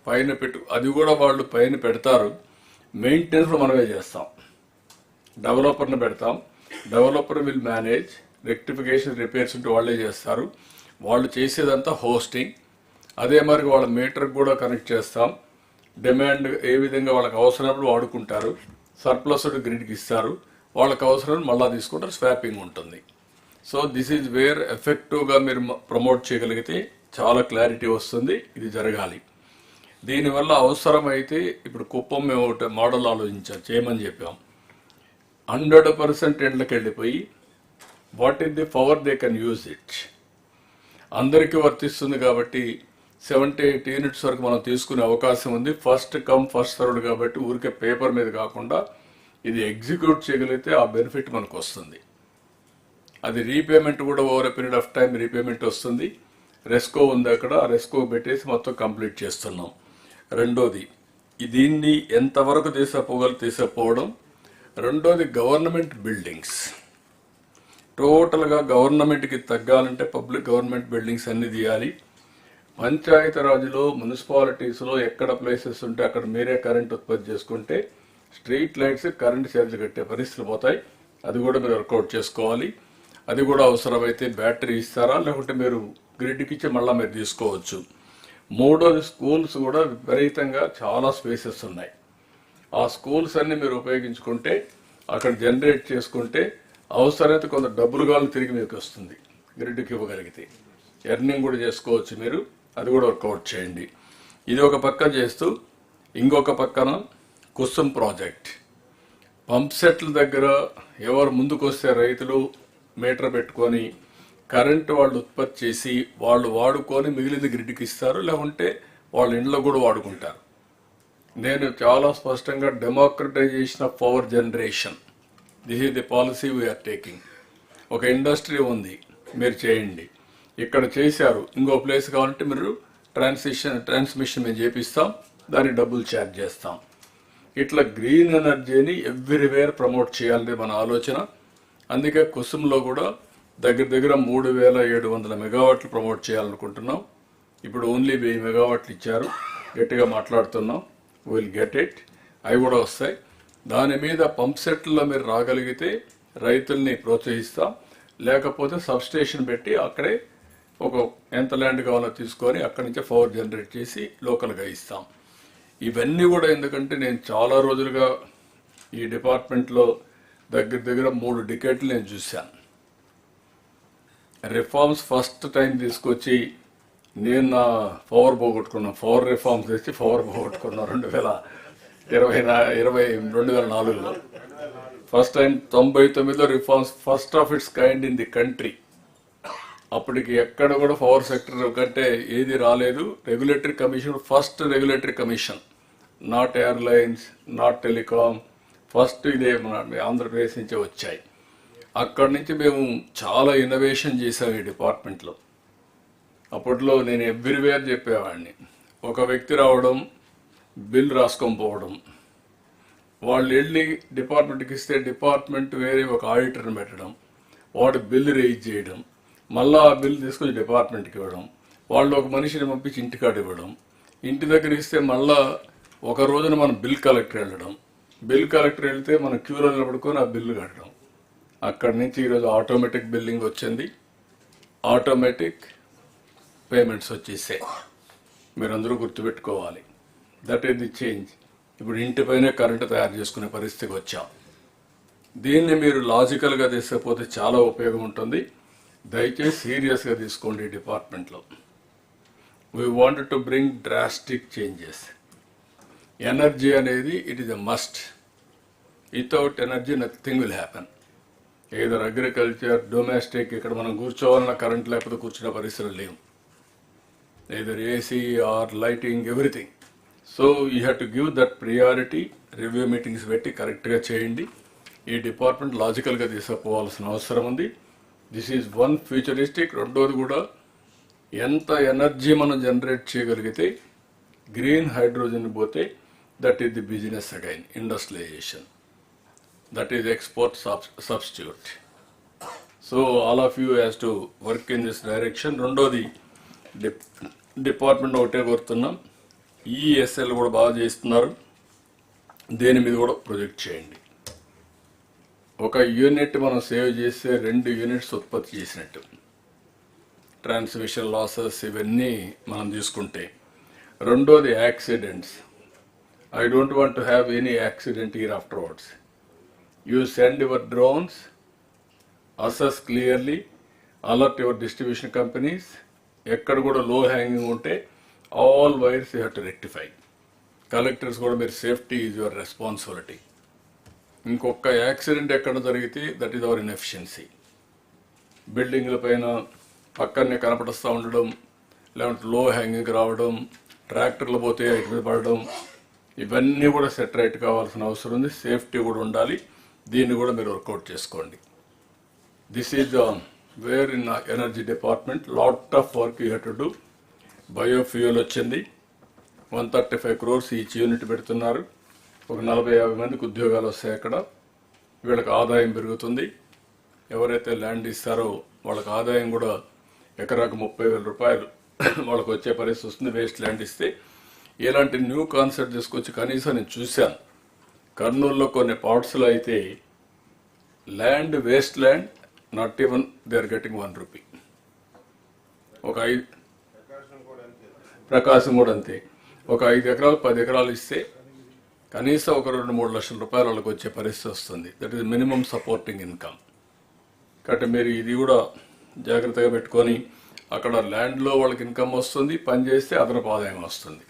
పైన అది కూడా వాళ్ళు పైన పెడతారు, మెయింటెనెన్స్ మనమే చేస్తాం. డెవలపర్ని పెడతాం, developer will manage, rectification repairs ఉంటే వాళ్ళే చేస్తారు. వాళ్ళు చేసేదంతా హోస్టింగ్. అదే మరి వాళ్ళ మీటర్కి కూడా కనెక్ట్ చేస్తాం. డిమాండ్ ఏ విధంగా వాళ్ళకి అవసరమైనప్పుడు వాడుకుంటారు, సర్ప్లస్ గ్రిడ్కి ఇస్తారు, వాళ్ళకి అవసరం మళ్ళీ తీసుకుంటారు, స్వాపింగ్ ఉంటుంది. సో దిస్ ఈజ్ వేర్ ఎఫెక్టివ్గా మీరు ప్రమోట్ చేయగలిగితే చాలా క్లారిటీ వస్తుంది. ఇది జరగాలి. దీనివల్ల అవసరమైతే ఇప్పుడు కుప్పం మేము ఒకటి మోడల్ ఆలోచించాం, చేయమని చెప్పాం. 100% ఎండ్లకు వెళ్ళిపోయి what is the power they can use it, అందరికీ వర్తిస్తుంది కాబట్టి 78 యూనిట్స్ వరకు మనం తీసుకునే అవకాశం ఉంది. ఫస్ట్ కమ్ ఫస్ట్ సర్వ్డ్ కాబట్టి ఊరికే పేపర్ మీద కాకుండా ఇది ఎగ్జిక్యూట్ చేయగలిగితే ఆ బెనిఫిట్ మనకు వస్తుంది. అది రీపేమెంట్ కూడా over a period of time repayment వస్తుంది. రెస్కో ఉంది అక్కడ, ఆ రెస్కో పెట్టేసి మొత్తం కంప్లీట్ చేస్తున్నాం. రెండోది దీన్ని ఎంతవరకు తీసుకుపోవడం. రెండోది గవర్నమెంట్ బిల్డింగ్స్ టోటల్గా గవర్నమెంట్కి తగ్గాలంటే పబ్లిక్ గవర్నమెంట్ బిల్డింగ్స్ అన్ని తీయాలి. పంచాయతీ రాజ్లో మున్సిపాలిటీస్లో ఎక్కడ ప్లేసెస్ ఉంటే అక్కడ మీరే కరెంట్ ఉత్పత్తి చేసుకుంటే స్ట్రీట్ లైట్స్ కరెంట్ ఛార్జీలు కట్టే పరిస్థితులు పోతాయి. అది కూడా మీరు వర్కౌట్ చేసుకోవాలి. అది కూడా అవసరమైతే బ్యాటరీ ఇస్తారా, లేకుంటే మీరు గ్రిడ్కి ఇచ్చి మళ్ళీ మీరు తీసుకోవచ్చు. మూడోది స్కూల్స్ కూడా విపరీతంగా చాలా స్పేసెస్ ఉన్నాయి. ఆ స్కూల్స్ అన్ని మీరు ఉపయోగించుకుంటే అక్కడ జనరేట్ చేసుకుంటే అవసరమైతే కొంత డబ్బులు కావాలి తిరిగి మీకు వస్తుంది. గ్రిడ్కి ఇవ్వగలిగితే ఎర్నింగ్ కూడా చేసుకోవచ్చు మీరు. అది కూడా వర్కౌట్ చేయండి. ఇది ఒక పక్క చేస్తూ ఇంకొక పక్కన కుసుం ప్రాజెక్ట్ పంప్ సెట్ల దగ్గర ఎవరు ముందుకు వస్తే రైతులు మీటర్ పెట్టుకొని కరెంటు వాళ్ళు ఉత్పత్తి చేసి వాళ్ళు వాడుకొని మిగిలింది గ్రిడ్కి ఇస్తారు, లేకుంటే వాళ్ళ ఇంట్లో కూడా వాడుకుంటారు. నేను చాలా స్పష్టంగా democratisation of power generation, this is the policy we're taking. ఒక ఇండస్ట్రీ ఉంది, మీరు చేయండి. ఇక్కడ చేశారు, ఇంకో ప్లేస్ కావాలంటే మీరు ట్రాన్స్మిషన్ మేము చేపిస్తాం, దానికి డబ్బులు ఛార్జ్ చేస్తాం. ఇట్లా గ్రీన్ ఎనర్జీని ఎవ్రీవేర్ ప్రమోట్ చేయాలనేది మన ఆలోచన. అందుకే కుసుంలో కూడా దగ్గర 3700 మెగావాట్లు ప్రమోట్ చేయాలనుకుంటున్నాం. ఇప్పుడు ఓన్లీ 1000 మెగావాట్లు ఇచ్చారు, గట్టిగా మాట్లాడుతున్నాం. విల్ గెట్ ఇట్, అవి కూడా వస్తాయి. దాని మీద పంప్ సెట్లో మీరు రాగలిగితే రైతుల్ని ప్రోత్సహిస్తాం, లేకపోతే సబ్స్టేషన్ పెట్టి అక్కడే ఒక ఎంత ల్యాండ్ కావాలో తీసుకొని అక్కడి నుంచే పవర్ జనరేట్ చేసి లోకల్గా ఇస్తాం. ఇవన్నీ కూడా ఎందుకంటే నేను చాలా రోజులుగా ఈ డిపార్ట్మెంట్లో దగ్గర 3 డికేట్లు నేను చూశాను. రిఫార్మ్స్ ఫస్ట్ టైం తీసుకొచ్చి నేను నా పవర్ పోగొట్టుకున్నాను. పవర్ రిఫార్మ్స్ తెచ్చి పవర్ పోగొట్టుకున్నాను 2004లో. ఫస్ట్ టైం 99లో reforms first of its kind in the country. అప్పటికి ఎక్కడ కూడా పవర్ సెక్టర్ కంటే ఏది రాలేదు. Regulatory commission, first regulatory commission, not airlines, not telecom, first ఇదే మన ఆంధ్రప్రదేశ్ నుంచే వచ్చాయి. అక్కడి నుంచి మేము చాలా ఇన్నోవేషన్ చేసాం ఈ డిపార్ట్మెంట్లో. అప్పట్లో నేను ఎవ్రీవేర్ చెప్పేవాడిని. ఒక వ్యక్తి రావడం, బిల్ రాసుకొని పోవడం, వాళ్ళు వెళ్ళి డిపార్ట్మెంట్కి ఇస్తే డిపార్ట్మెంట్ వేరే ఒక ఆడిటర్ని పెట్టడం, వాడు బిల్ రేజ్ చేయడం, మళ్ళీ ఆ బిల్ తీసుకొని డిపార్ట్మెంట్కి ఇవ్వడం, వాళ్ళు ఒక మనిషిని పంపించి ఇంటికాడ ఇవ్వడం, ఇంటి దగ్గర ఇస్తే మళ్ళా ఒక రోజున మనం బిల్ కలెక్టర్ వెళ్ళడం, బిల్ కలెక్టర్ వెళ్తే మనం క్యూలో నిలబడుకొని ఆ బిల్లు కట్టడం. అక్కడి నుంచి ఈరోజు ఆటోమేటిక్ బిల్లింగ్ వచ్చింది, ఆటోమేటిక్ పేమెంట్స్ వచ్చేసాయి. మీరందరూ గుర్తుపెట్టుకోవాలి, దట్ ఈస్ ది చేంజ్. ఇప్పుడు ఇంటిపైనే కరెంటు తయారు చేసుకునే పరిస్థితికి వచ్చాం. దీన్ని మీరు లాజికల్గా తీసుకపోతే చాలా ఉపయోగం ఉంటుంది. దయచేసి సీరియస్గా తీసుకోండి ఈ డిపార్ట్మెంట్లో. We wanted to bring drastic changes. Energy అనేది it is a must. Without energy nothing will happen. Either agriculture, domestic, ఇక్కడ మనం కూర్చోవాలన్న కరెంట్ లేకపోతే కూర్చునే పరిస్థితులు లేవు. Either AC or lighting, everything. So you have to give that priority. Review meetings పెట్టి కరెక్ట్గా చేయండి. ఈ డిపార్ట్మెంట్ లాజికల్గా తీసుకుపోవాల్సిన అవసరం ఉంది. This is one futuristic. రెండోది కూడా ఎంత ఎనర్జీ మనం జనరేట్ చేయగలిగితే గ్రీన్ హైడ్రోజన్ పోతే that is the business again, industrialisation, that is export substitute. So all of you has to work in this direction. రెండోది డిపార్ట్మెంట్ ఒకటే కోరుతున్నాం, ఈఎస్ఎల్ కూడా బాగా చేస్తున్నారు, దేని మీద కూడా ప్రొజెక్ట్ చేయండి. ఒక యూనిట్ మనం సేవ్ చేస్తే 2 యూనిట్స్ ఉత్పత్తి చేసినట్టు. ట్రాన్స్మిషన్ లాసెస్ ఇవన్నీ మనం తీసుకుంటే. రెండోది accidents. I don't want to have any accident here afterwards. You send your drones, assess clearly, alert your distribution companies, ఎక్కడ కూడా low hanging ఉంటే all wires you have to rectify. Collectors కూడా మీరు safety is your responsibility. ఇంకొక accident ఎక్కడ జరిగితే that is our inefficiency. బిల్డింగ్ల పైన పక్కనే కనపడుస్తూ ఉండడం, లేదంటే లో హ్యాంగింగ్ రావడం, ట్రాక్టర్లు పోతే ఇటు మీద పడడం, ఇవన్నీ కూడా సెట్ రైట్ కావాల్సిన అవసరం ఉంది. సేఫ్టీ కూడా ఉండాలి. దీన్ని కూడా మీరు వర్కౌట్ చేసుకోండి. This is wear in energy department lot of work you have to do. Biofuel వచ్చింది, 135 crores ఈచ్ యూనిట్ పెడుతున్నారు. ఒక 40-50 మందికి ఉద్యోగాలు వస్తాయి. అక్కడ వీళ్ళకి ఆదాయం పెరుగుతుంది. ఎవరైతే ల్యాండ్ ఇస్తారో వాళ్ళకి ఆదాయం కూడా ఎకరాకు 30,000 రూపాయలు వాళ్ళకి వచ్చే పరిస్థితి వస్తుంది వేస్ట్ ల్యాండ్ ఇస్తే. ఇలాంటి న్యూ కాన్సెప్ట్ తీసుకొచ్చి కనీసం నేను చూశాను. కర్నూలులో కొన్ని పార్ట్స్లో అయితే land waste land not even they are getting 1 rupee. ఒక ప్రకాశం కూడా అంతే. ఒక 5 ఎకరాలు 10 ఎకరాలు ఇస్తే కనీసం ఒక 2-3 లక్షల రూపాయలు వాళ్ళకి వచ్చే పరిస్థితి వస్తుంది. That is minimum supporting income. కాబట్టి మీరు ఇది కూడా జాగ్రత్తగా పెట్టుకొని అక్కడ ల్యాండ్లో వాళ్ళకి ఇన్కమ్ వస్తుంది, పని చేస్తే అదనపు ఆదాయం వస్తుంది.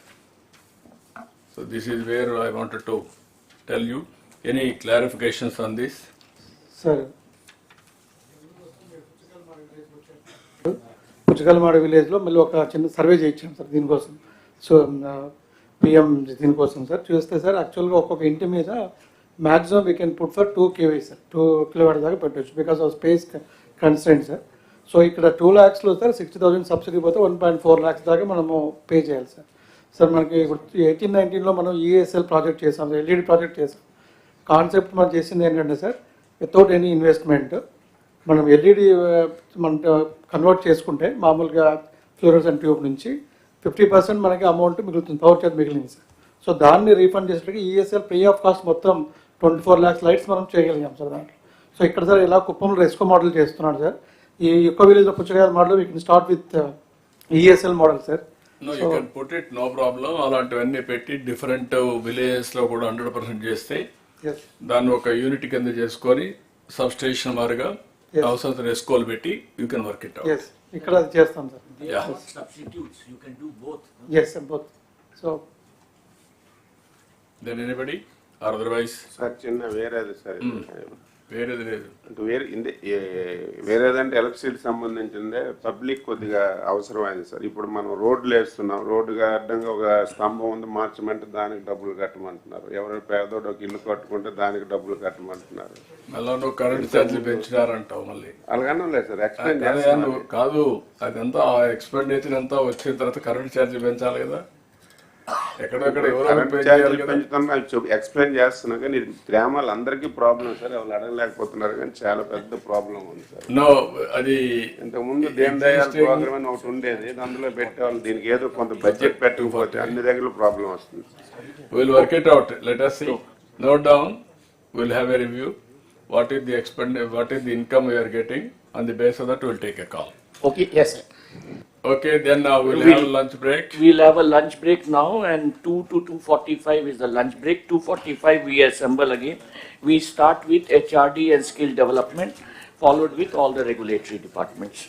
So this is where I wanted to tell you. Any clarifications on this? Sir, Puchakalmada విలేజ్లో మళ్ళీ ఒక చిన్న సర్వే చేయించాం సార్ దీనికోసం. సో పిఎం దీనికోసం సార్ చూస్తే సార్ యాక్చువల్గా ఒక్కొక్క ఇంటి మీద maximum we can put for 2 kV sir, 2 kilowatt దాకా పెట్టవచ్చు because of space constraint sir. So ఇక్కడ 2 lakhsలో సార్ 60,000 సబ్సిడీ పోతే 1.4 lakhs దాకా మనము పే చేయాలి సార్. సార్ మనకి ఇప్పుడు 18-19లో మనం ఈఎస్ఎల్ ప్రాజెక్ట్ చేసాం, ఎల్ఈడి ప్రాజెక్ట్ చేసాం. కాన్సెప్ట్ మనం చేసింది ఏంటంటే సార్, వితౌట్ ఎనీ ఇన్వెస్ట్మెంట్ మనం ఎల్ఈడి మనం కన్వర్ట్ చేసుకుంటే మామూలుగా ఫ్లోరోసెంట్ ట్యూబ్ నుంచి 50% మనకి అమౌంట్ మిగులుతుంది, పవర్ ఛార్జ్ మిగిలింది సార్. సో దాన్ని రీఫండ్ చేసేటప్పుడు ఈఎస్ఎల్ ఫ్రీ ఆఫ్ కాస్ట్ మొత్తం 24 lakhs లైట్స్ మనం చేయగలిగాం సార్ దాంట్లో. సో ఇక్కడ సార్ ఇలా కుప్పంలో రెస్కో మోడల్ చేస్తున్నాడు సార్. ఈ యొక్క విలేజ్లో పుచ్చకాయల model we can start with ESL model sir. No you can put it, no problem. అలాంటివన్నీ పెట్టి డిఫరెంట్ విలేజెస్లో కూడా 100% చేస్తే దాన్ని ఒక యూనిట్ కింద చేసుకొని సబ్ స్టేషన్ వారిగా అవసరం రెస్కోలు పెట్టి you can work it out. ఇక్కడ అది చేస్తాం sir. Substitutes, you can do both. Yes, sir, both. So then anybody or otherwise? Sir చిన్న వేరేది సార్, వేరేది లేదు. వేరేదంటే ఎలక్ట్రిసిటీ సంబంధించిందే పబ్లిక్ కొద్దిగా అవసరమైంది సార్. ఇప్పుడు మనం రోడ్లు వేస్తున్నాం, రోడ్డుగా అడ్డంగా ఒక స్తంభం ఉంది మార్చమంటే దానికి డబ్బులు కట్టమంటున్నారు. ఎవరైనా పేదోడు ఒక ఇల్లు కట్టుకుంటే దానికి డబ్బులు కట్టమంటున్నారు. మళ్ళీ నువ్వు కరెంట్ ఛార్జీలు పెంచినారంటావు మళ్ళీ. అలాగనే లేదు సార్, ఎక్స్ప్లెయిన్ చేస్తాను. కాదు, అదంతా ఆ ఎక్స్పెండిచర్ అంతా వచ్చిన తర్వాత కరెంట్ ఛార్జీలు పెంచాలి కదా. ఎక్కడెక్కడ ఎక్స్ప్లెయిన్ చేస్తున్నా కానీ ఇది గ్రామాలు అందరికీ ప్రాబ్లం సార్. ఎవరు అడగలేకపోతున్నారు కానీ చాలా పెద్ద ప్రాబ్లం ఉంది సార్. నో, అది ఇంతకుముందు దీన్ దయాళ్ ప్రోగ్రామ్ అని ఒకటి ఉండేది, అందులో పెట్టేవాళ్ళు. దీనికి ఏదో కొంత బడ్జెట్ పెట్టకపోతే అన్ని దగ్గర ప్రాబ్లం వస్తుంది. Will work it out. Let us see, note down, we'll have a review. What is the income we are getting? On the basis of that we'll take a call. Okay, yes sir. Okay, then we'll have a lunch break. We'll have a lunch break now, and 2 to 2:45 is the lunch break. 2:45 we assemble again. We start with HRD and skill development, followed with all the regulatory departments.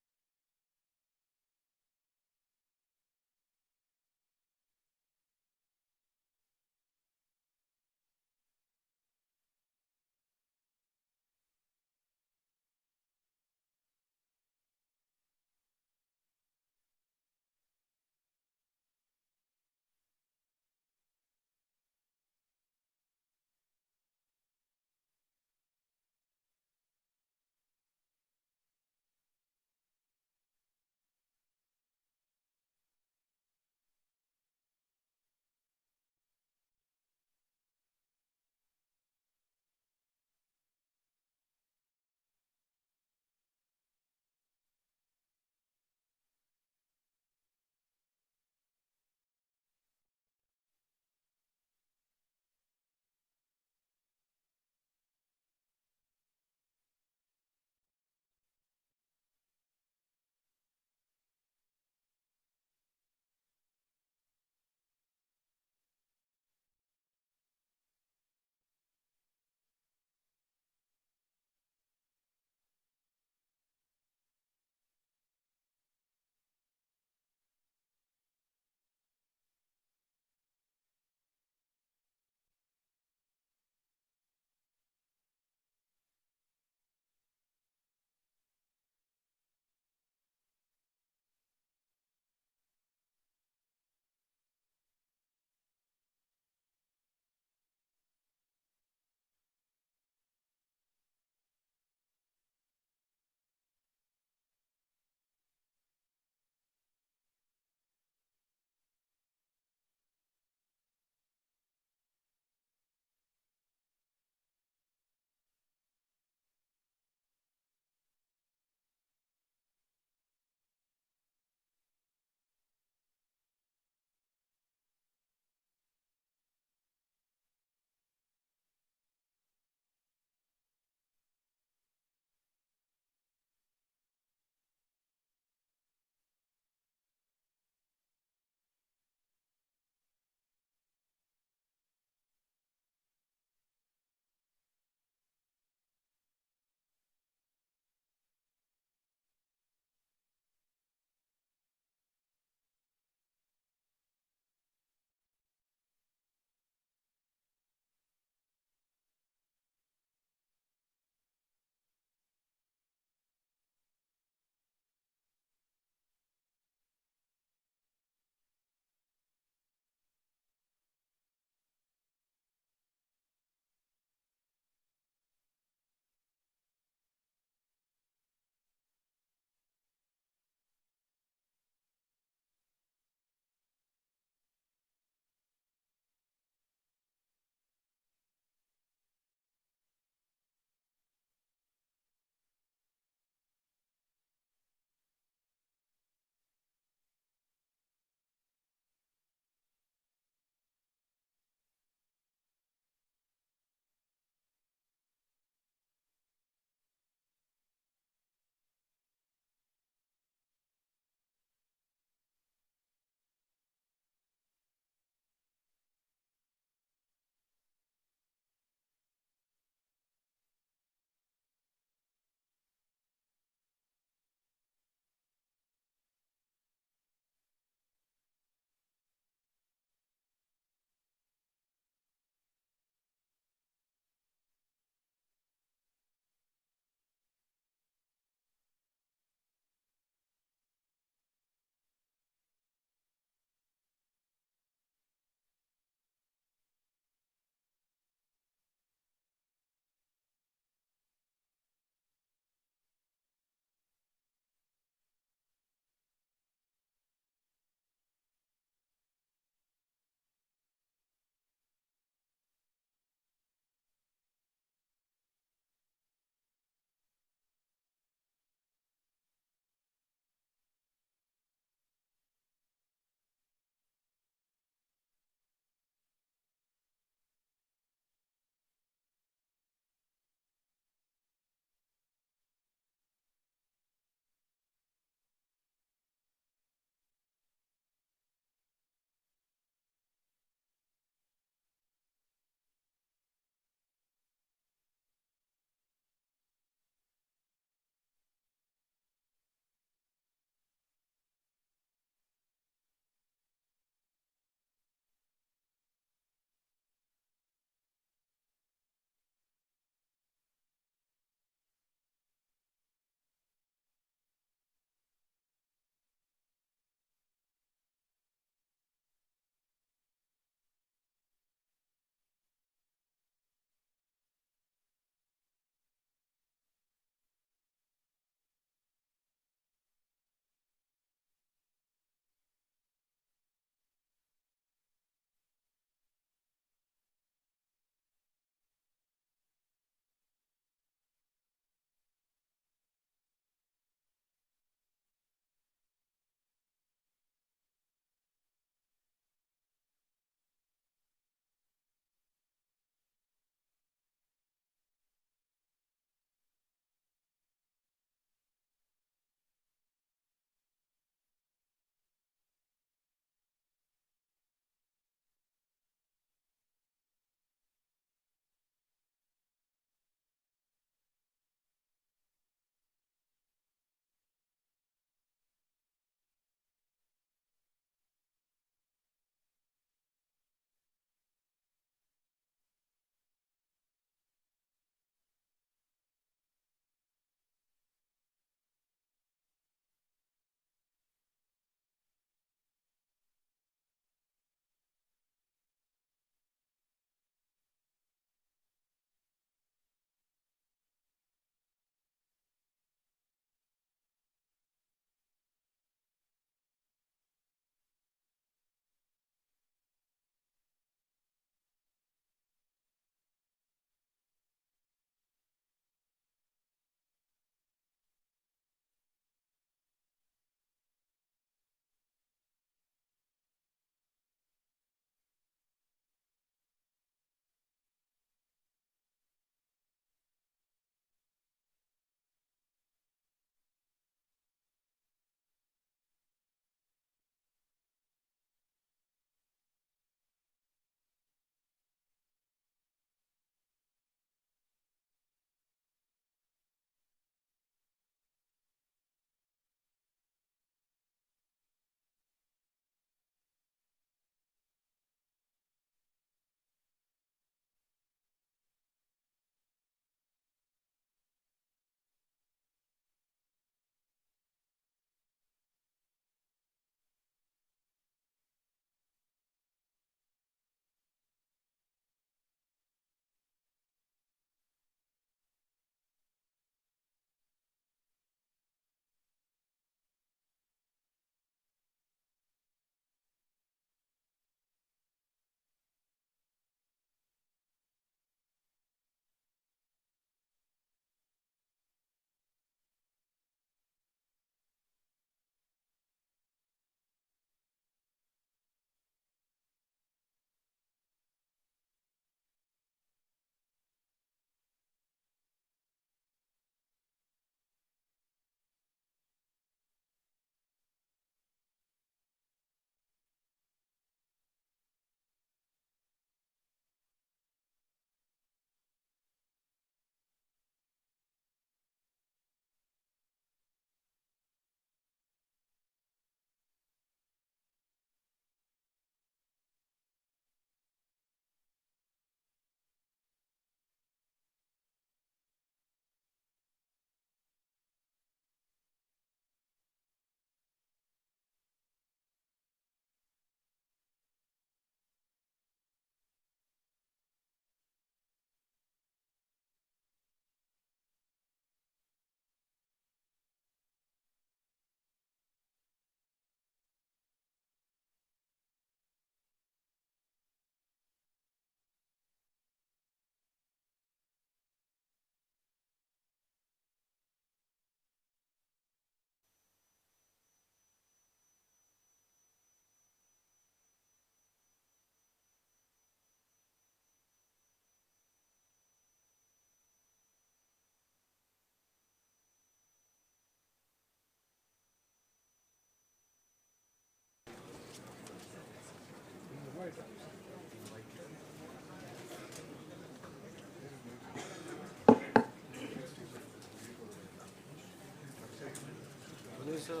Then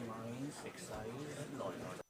mines, excise, law and order.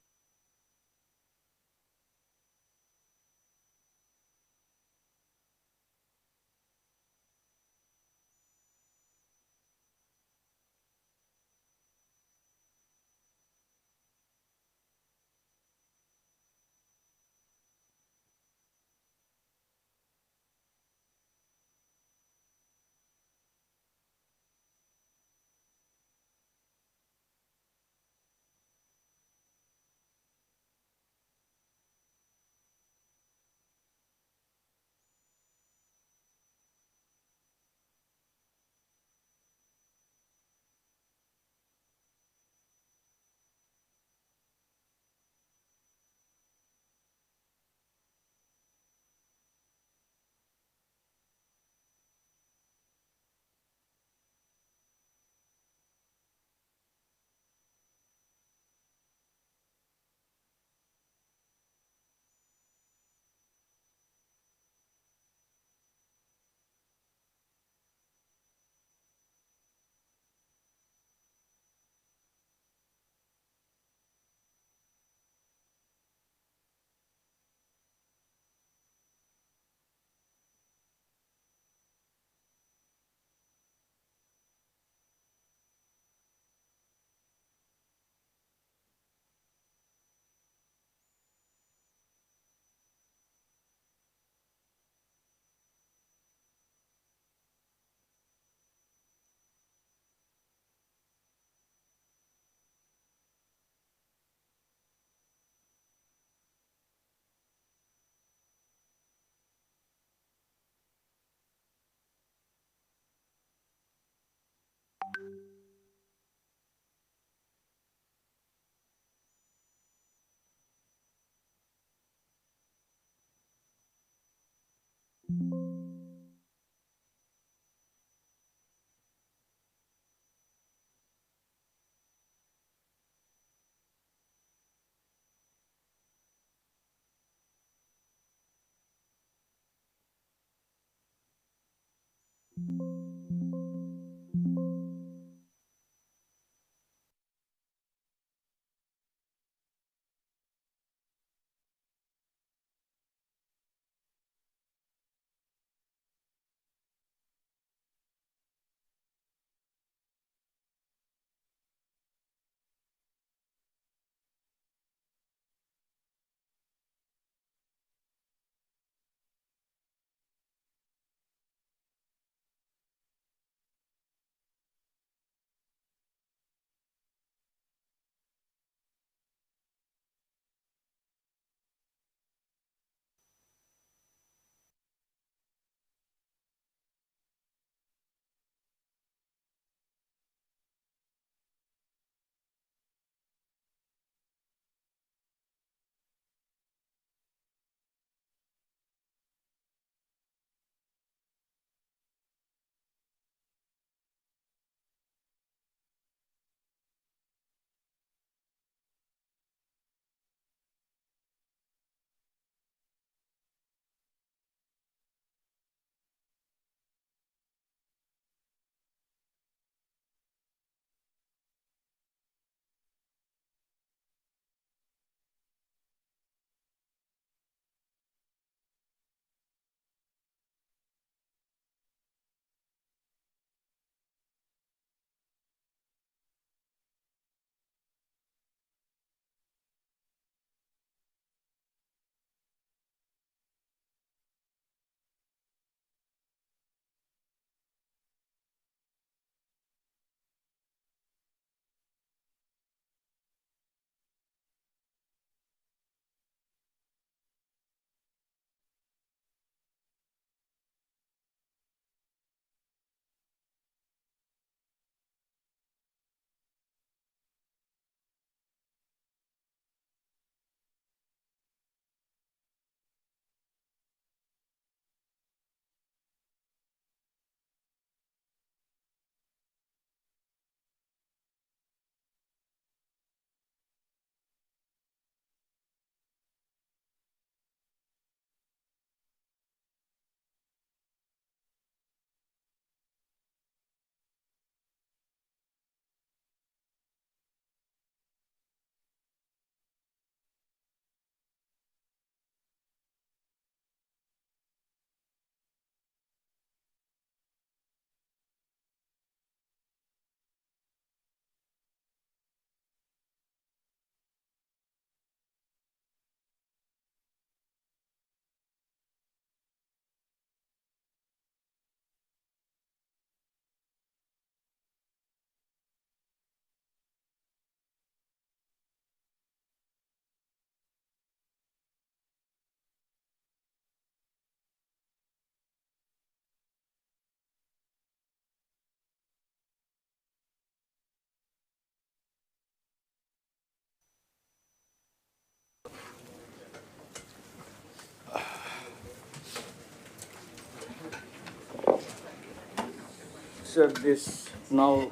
sir, this now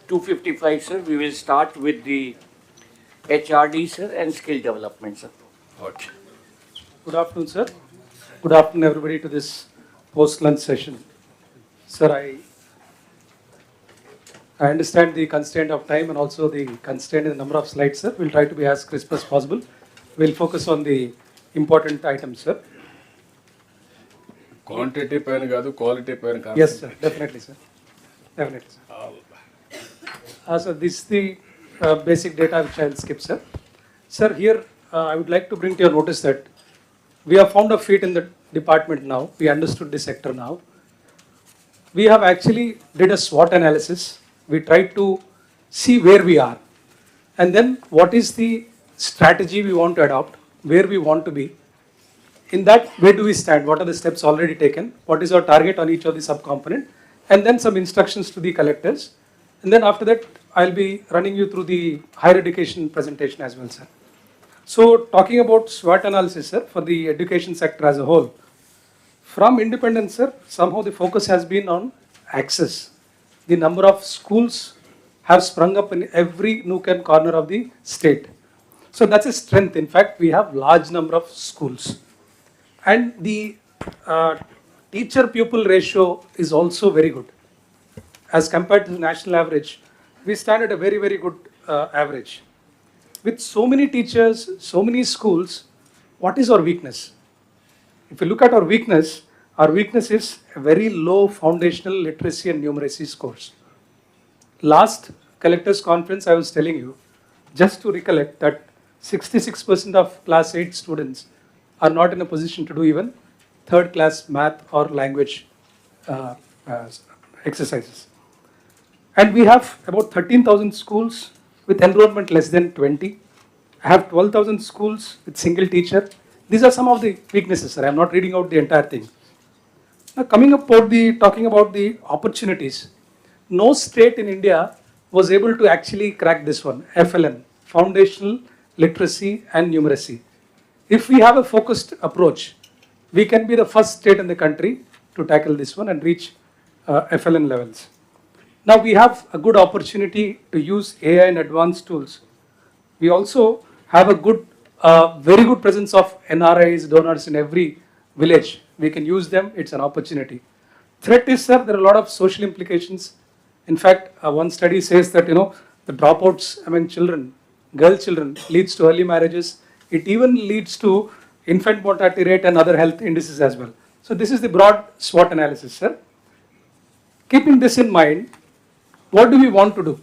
255, sir. We will start with the HRD, sir, and skill development, sir. Okay. Good afternoon, sir. Good afternoon, everybody, to this post-lunch session. Sir, I understand the constraint of time and also the constraint in the number of slides, sir. We'll try to be as crisp as possible. We'll focus on the important items, sir. Quantity pain kaadu, quality pain. Yes, sir. Definitely, sir. Definitely, sir. So this is the basic data which I will skip, sir. Sir, here I would like to bring to your notice that we have found a feet in the department now. We understood the sector now. We have actually did a SWOT analysis. We tried to see where we are. And then what is the strategy we want to adopt, where we want to be. In that, where do we stand? What are the steps already taken? What is our target on each of the subcomponent? And then some instructions to the collectors. And then after that, I'll be running you through the higher education presentation as well, sir. So talking about SWOT analysis, sir, for the education sector as a whole. From independence, sir, somehow the focus has been on access. The number of schools have sprung up in every nook and corner of the state. So that's a strength. In fact, we have large number of schools. And the teacher-pupil ratio is also very good. As compared to the national average, we stand at a very, very good average. With so many teachers, so many schools, what is our weakness? If you look at our weakness is a very low foundational literacy and numeracy scores. Last collectors conference, I was telling you, just to recollect that 66% of class 8 students are not in a position to do even third class math or language exercises. And we have about 13,000 schools with enrollment less than 20. I have 12,000 schools with single teacher. These are some of the weaknesses, sir. I am not reading out the entire thing. Now coming up talking about the opportunities. No state in India was able to actually crack this one, FLN, Foundational Literacy and Numeracy. If we have a focused approach, we can be the first state in the country to tackle this one and reach FLN levels. Now we have a good opportunity to use AI and advanced tools. We also have a good, very good presence of NRIs, donors in every village. We can use them, it's an opportunity. Threat is, sir, there are a lot of social implications. In fact, one study says that, the dropouts among children, girl children, leads to early marriages. It even leads to infant mortality rate and other health indices as well. So this is the broad SWOT analysis, sir. Keeping this in mind, what do we want to do?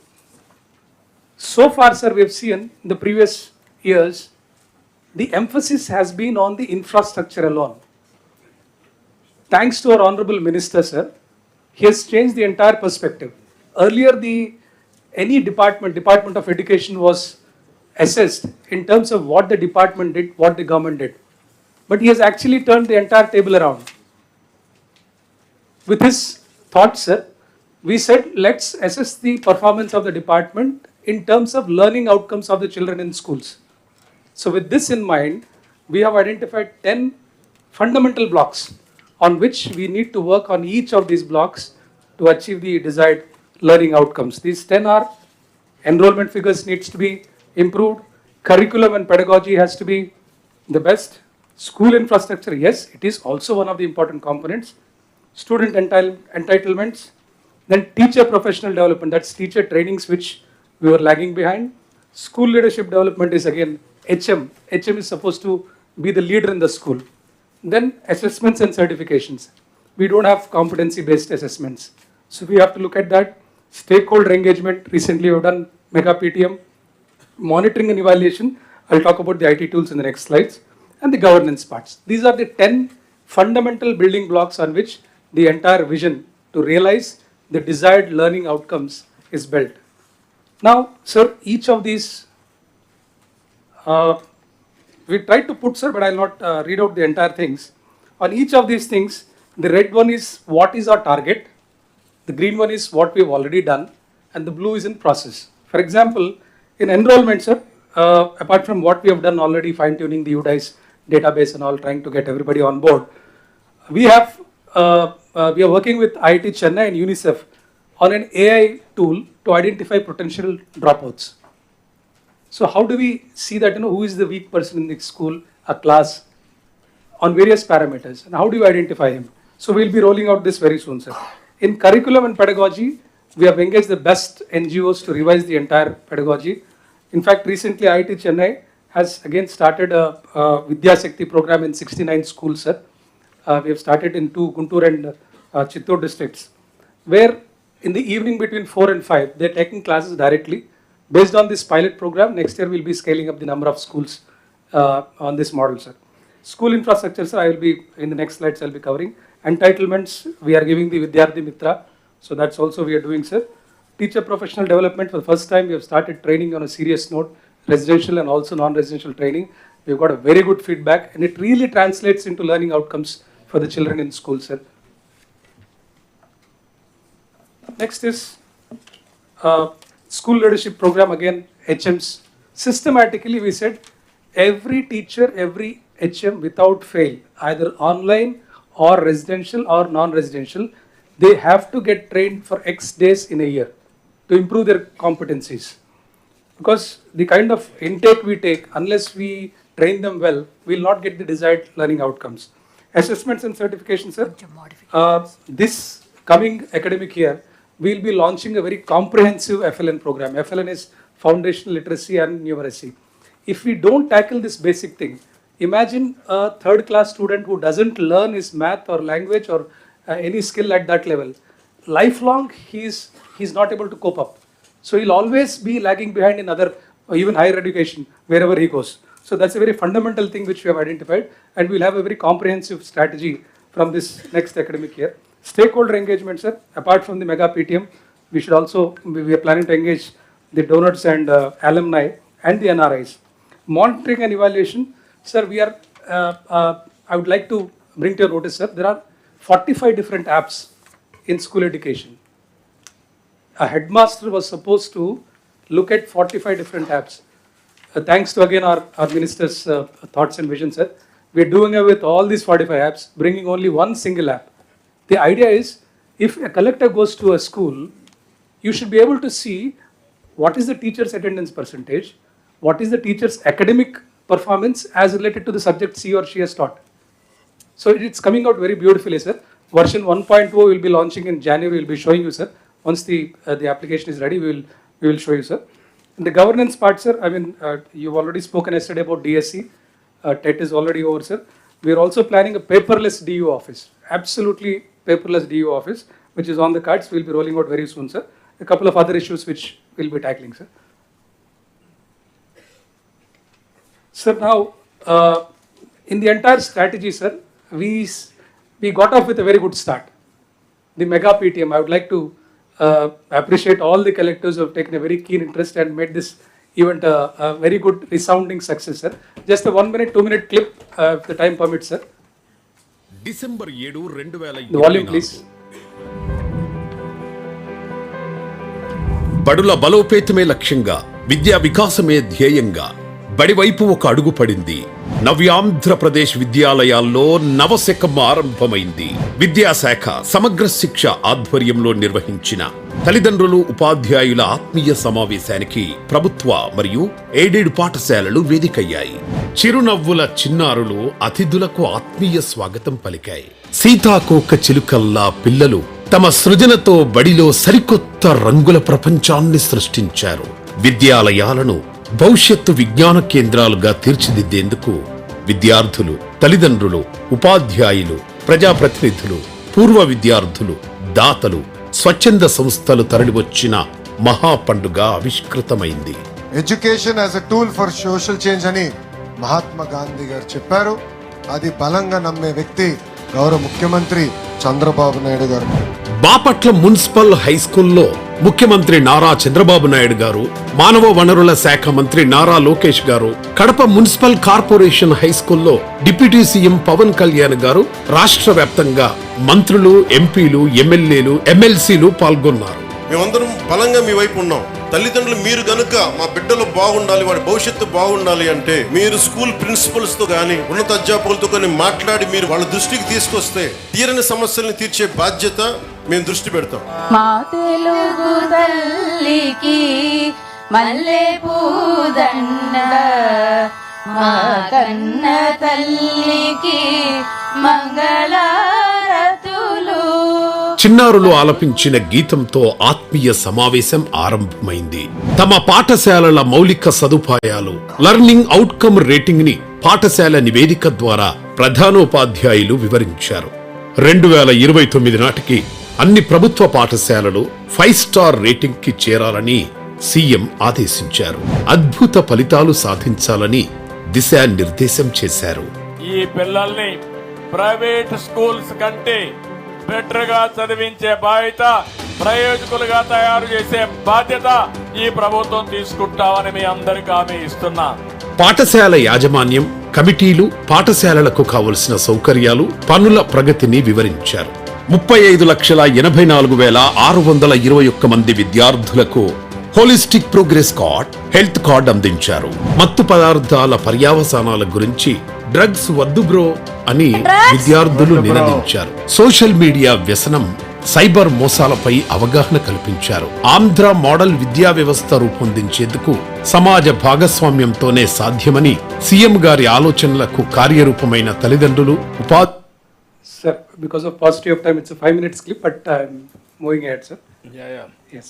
So far, sir, we have seen in the previous years, the emphasis has been on the infrastructure alone. Thanks to our Honorable Minister, sir, he has changed the entire perspective. Earlier, any department of education was assessed in terms of what the department did, what the government did. But he has actually turned the entire table around. With his thoughts, sir, we said, let's assess the performance of the department in terms of learning outcomes of the children in schools. So with this in mind, we have identified 10 fundamental blocks on which we need to work on each of these blocks to achieve the desired learning outcomes. These 10 are: enrollment figures needs to be improved, curriculum and pedagogy has to be the best, school infrastructure, yes, it is also one of the important components, student entitlements, then teacher professional development, that's teacher trainings which we were lagging behind. School leadership development is again HM. HM is supposed to be the leader in the school. Then assessments and certifications. We don't have competency based assessments. So we have to look at that. Stakeholder engagement, recently we've done mega PTM. Monitoring and evaluation, I'll talk about the IT tools in the next slides. And the governance parts. These are the 10 fundamental building blocks on which the entire vision to realize the desired learning outcomes is built. Now, sir, each of these, we tried to put, sir, but I'll not read out the entire things. On each of these things, the red one is what is our target, the green one is what we've already done, and the blue is in process. For example, in enrollment, sir, apart from what we have done already, fine-tuning the UDICE database and all, trying to get everybody on board, we are working with IIT Chennai and UNICEF on an AI tool to identify potential dropouts. So how do we see that, who is the weak person in the school, a class, on various parameters, and how do you identify him? So we'll be rolling out this very soon, sir. In curriculum and pedagogy, we have engaged the best NGOs to revise the entire pedagogy. In fact, recently IIT Chennai has again started a Vidya Shakti program in 69 schools, sir. We have started in 2 Guntur and Chittor districts, where in the evening between 4 and 5, they're taking classes directly. Based on this pilot program, next year we'll be scaling up the number of schools on this model, sir. School infrastructure, sir, I will be, in the next slides, I'll be covering. Entitlements, we are giving the Vidyarthi Mitra, so that's also we are doing, sir. Teacher professional development, for the first time we have started training on a serious note, residential and also non-residential training. We've got a very good feedback, and it really translates into learning outcomes for the children in school, sir. Next is school leadership program, again, HMs. Systematically, we said every teacher, every HM without fail, either online or residential or non-residential, they have to get trained for X days in a year to improve their competencies. Because the kind of intake we take, unless we train them well, we will not get the desired learning outcomes. Assessments and certifications, sir. This coming academic year, we will be launching a very comprehensive FLN program. FLN is Foundational Literacy and Numeracy. If we don't tackle this basic thing, imagine a third class student who doesn't learn his math or language or any skill at that level. Lifelong, he's not able to cope up. So he'll always be lagging behind in other, or even higher education, wherever he goes. So that's a very fundamental thing which we have identified, and we'll have a very comprehensive strategy from this next academic year. Stakeholder engagement, sir. Apart from the mega PTM, we should also, we are planning to engage the donors and alumni and the NRIs. Monitoring and evaluation, sir, we are, I would like to bring to your notice, sir, there are 45 different apps in school education. A headmaster was supposed to look at 45 different apps. Thanks to again our minister's thoughts and vision, sir. We are doing away with all these 45 apps, bringing only one single app. The idea is, if a collector goes to a school, you should be able to see what is the teacher's attendance percentage, what is the teacher's academic performance as related to the subject he or she has taught. So it's coming out very beautifully, sir. Version 1.0 will be launching in January. We'll be showing you, sir. Once the application is ready, we will show you, sir. In the governance part, sir, I mean, you've already spoken yesterday about DSC. TET is already over, sir. We are also planning a paperless DU office, absolutely paperless DU office, which is on the cards. We'll be rolling out very soon, sir. A couple of other issues which we'll be tackling, sir. Sir, now, in the entire strategy, sir, we got off with a very good start. The mega PTM, I would like to appreciate all the collectors who have taken a very keen interest and made this event a very good resounding success, sir. Just a 1 minute, 2 minute clip, if the time permits, sir. December 7, 2024. The volume, please. బడుల బలోపేతమే లక్ష్యంగా విద్యా వికాసమే ధ్యేయంగా బడివైపు ఒక అడుగు పడింది. నవ్యాంధ్రప్రదేశ్ విద్యాలయాల్లో నవశకం ఆరంభమైంది. విద్యాశాఖ సమగ్ర శిక్ష ఆధ్వర్యంలో నిర్వహించిన తల్లిదండ్రులు ఉపాధ్యాయుల ఆత్మీయ సమావేశానికి ప్రభుత్వ మరియు ఎయిడెడ్ పాఠశాలలు వేదికయ్యాయి. చిరునవ్వుల చిన్నారులు అతిథులకు ఆత్మీయ స్వాగతం పలికాయి. సీతాకోక చిలుకల్లా పిల్లలు తమ సృజనతో బడిలో సరికొత్త రంగుల ప్రపంచాన్ని సృష్టించారు. విద్యాలయాలను భవిష్యత్తు విజ్ఞాన కేంద్రాలుగా తీర్చిదిద్దేందుకు విద్యార్థులు, తల్లిదండ్రులు, ఉపాధ్యాయులు, ప్రజాప్రతినిధులు, పూర్వ విద్యార్థులు, దాతలు, స్వచ్ఛంద సంస్థలు తరలివచ్చిన మహా పండుగ ఆవిష్కృతమైంది. Education as a tool for social change అని మహాత్మా గాంధీ గారు చెప్పారు. అది బలంగా నమ్మే వ్యక్తి గౌరవ ముఖ్యమంత్రి చంద్రబాబు నాయుడు గారు. బాపట్ల మున్సిపల్ హై స్కూల్లో ముఖ్యమంత్రి నారా చంద్రబాబు నాయుడు గారు, మానవ వనరుల శాఖ మంత్రి నారా లోకేష్ గారు, కడప మున్సిపల్ కార్పొరేషన్ హై స్కూల్లో డిప్యూటీ సీఎం పవన్ కళ్యాణ్ గారు, రాష్ట్ర వ్యాప్తంగా మంత్రులు, ఎంపీలు, ఎమ్మెల్యేలు, ఎమ్మెల్సీలు పాల్గొన్నారు. మేమందరం బలంగా మీ వైపు ఉన్నాం. తల్లిదండ్రులు మీరు గనుక మా బిడ్డలు బాగుండాలి, వాడి భవిష్యత్తు బాగుండాలి అంటే మీరు స్కూల్ ప్రిన్సిపల్స్ తో గానీ ఉన్నత అధ్యాపకులతో కానీ మాట్లాడి మీరు వాళ్ళ దృష్టికి తీసుకొస్తే తీరని సమస్యల్ని తీర్చే బాధ్యత మేము దృష్టి పెడతాం. మా తెలుగు తల్లికి మల్లె పూదండ, మా కన్న తల్లికి మంగళారతులు. చిన్నారులు ఆలపించిన గీతంతో ఆత్మీయ సమావేశం ఆరంభమైంది. తమ పాఠశాలల మౌలిక సదుపాయాలు, లర్నింగ్ అవుట్కమ్ రేటింగ్ ని పాఠశాల నివేదిక ద్వారా ప్రధానోపాధ్యాయులు వివరించారు. 2029 నాటికి అన్ని ప్రభుత్వ పాఠశాలలు 5 స్టార్ రేటింగ్ కి చేరాలని సీఎం ఆదేశించారు. అద్భుత ఫలితాలు సాధించాలని దిశానిర్దేశం చేశారు. ఈ పిల్లల్ని ప్రైవేట్ స్కూల్స్ కంటే బెటర్ గా చదివించే బాధ్యత, ప్రయోజకులుగా తయారు చేసే బాధ్యత ఈ ప్రభుత్వం తీసుకుంటామని మీ అందరికీ హామీ ఇస్తున్నా. పాఠశాల యాజమాన్యం, కమిటీలు పాఠశాలలకు కావలసిన సౌకర్యాలు, పనుల ప్రగతిని వివరించారు. 35,84,621 మంది విద్యార్థులకు holistic progress card, health card అందించారు. మత్తు పదార్థాల పర్యావసానాల గురించి డ్రగ్స్ వద్దు బ్రో అని విద్యార్థులు నినదించారు. సోషల్ మీడియా వ్యసనం, సైబర్ మోసాలపై అవగాహన కల్పించారు. ఆంధ్ర మోడల్ విద్యా వ్యవస్థ రూపొందించేందుకు సమాజ భాగస్వామ్యంతోనే సాధ్యమని సీఎం గారి ఆలోచనలకు కార్యరూపమైన తల్లిదండ్రులు, Sir, because of paucity of time, it's a 5 minutes clip, but I'm moving ahead, sir. Yeah. Yes.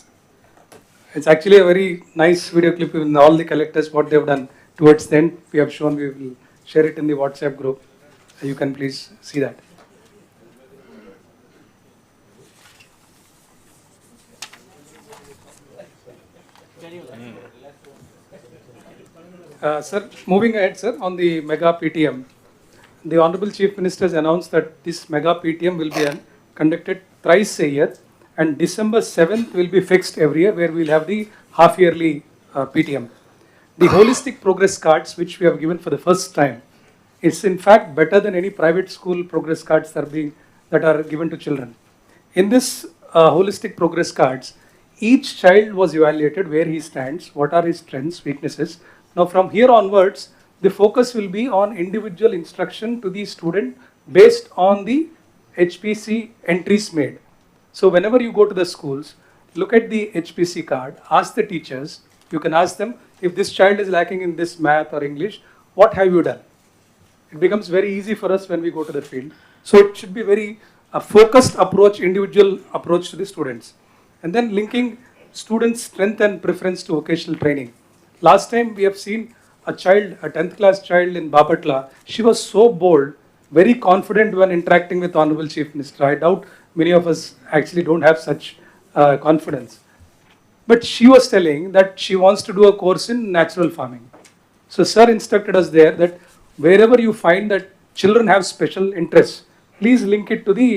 It's actually a very nice video clip with all the collectors, what they've done towards the end. We have shown, we will share it in the WhatsApp group. You can please see that. Sir, moving ahead, sir, on the mega PTM. The Honorable Chief Minister has announced that this mega PTM will be conducted thrice a year, and December 7th will be fixed every year, where we'll have the half-yearly PTM. The holistic progress cards, which we have given for the first time, is in fact better than any private school progress cards that are given to children. In this holistic progress cards, each child was evaluated where he stands, what are his strengths, weaknesses. Now from here onwards, the focus will be on individual instruction to the student based on the HPC entries made. So whenever you go to the schools, look at the HPC card, ask the teachers, you can ask them, if this child is lacking in this math or English, what have you done? It becomes very easy for us when we go to the field. So it should be very focused approach, individual approach to the students. And then linking students' strength and preference to vocational training. Last time we have seen a 10th class child in Bapatla, she was so bold, very confident when interacting with Honorable Chief Minister. I doubt many of us actually don't have such confidence. But she was telling that she wants to do a course in natural farming. So sir instructed us there that wherever you find that children have special interests, please link it to the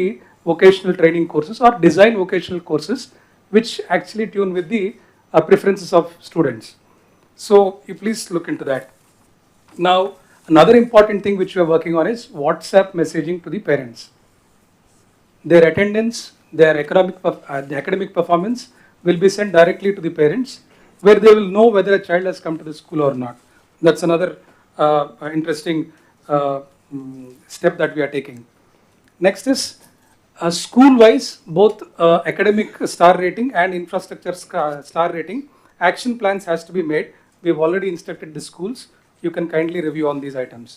vocational training courses or design vocational courses which actually tune with the preferences of students. So you please look into that. Now, another important thing which we are working on is WhatsApp messaging to the parents. Their attendance, their academic performance will be sent directly to the parents, where they will know whether a child has come to the school or not. That's another interesting step that we are taking. Next is school-wise, both academic star rating and infrastructure star rating action plans has to be made. We've already instructed the schools. You can kindly review on these items.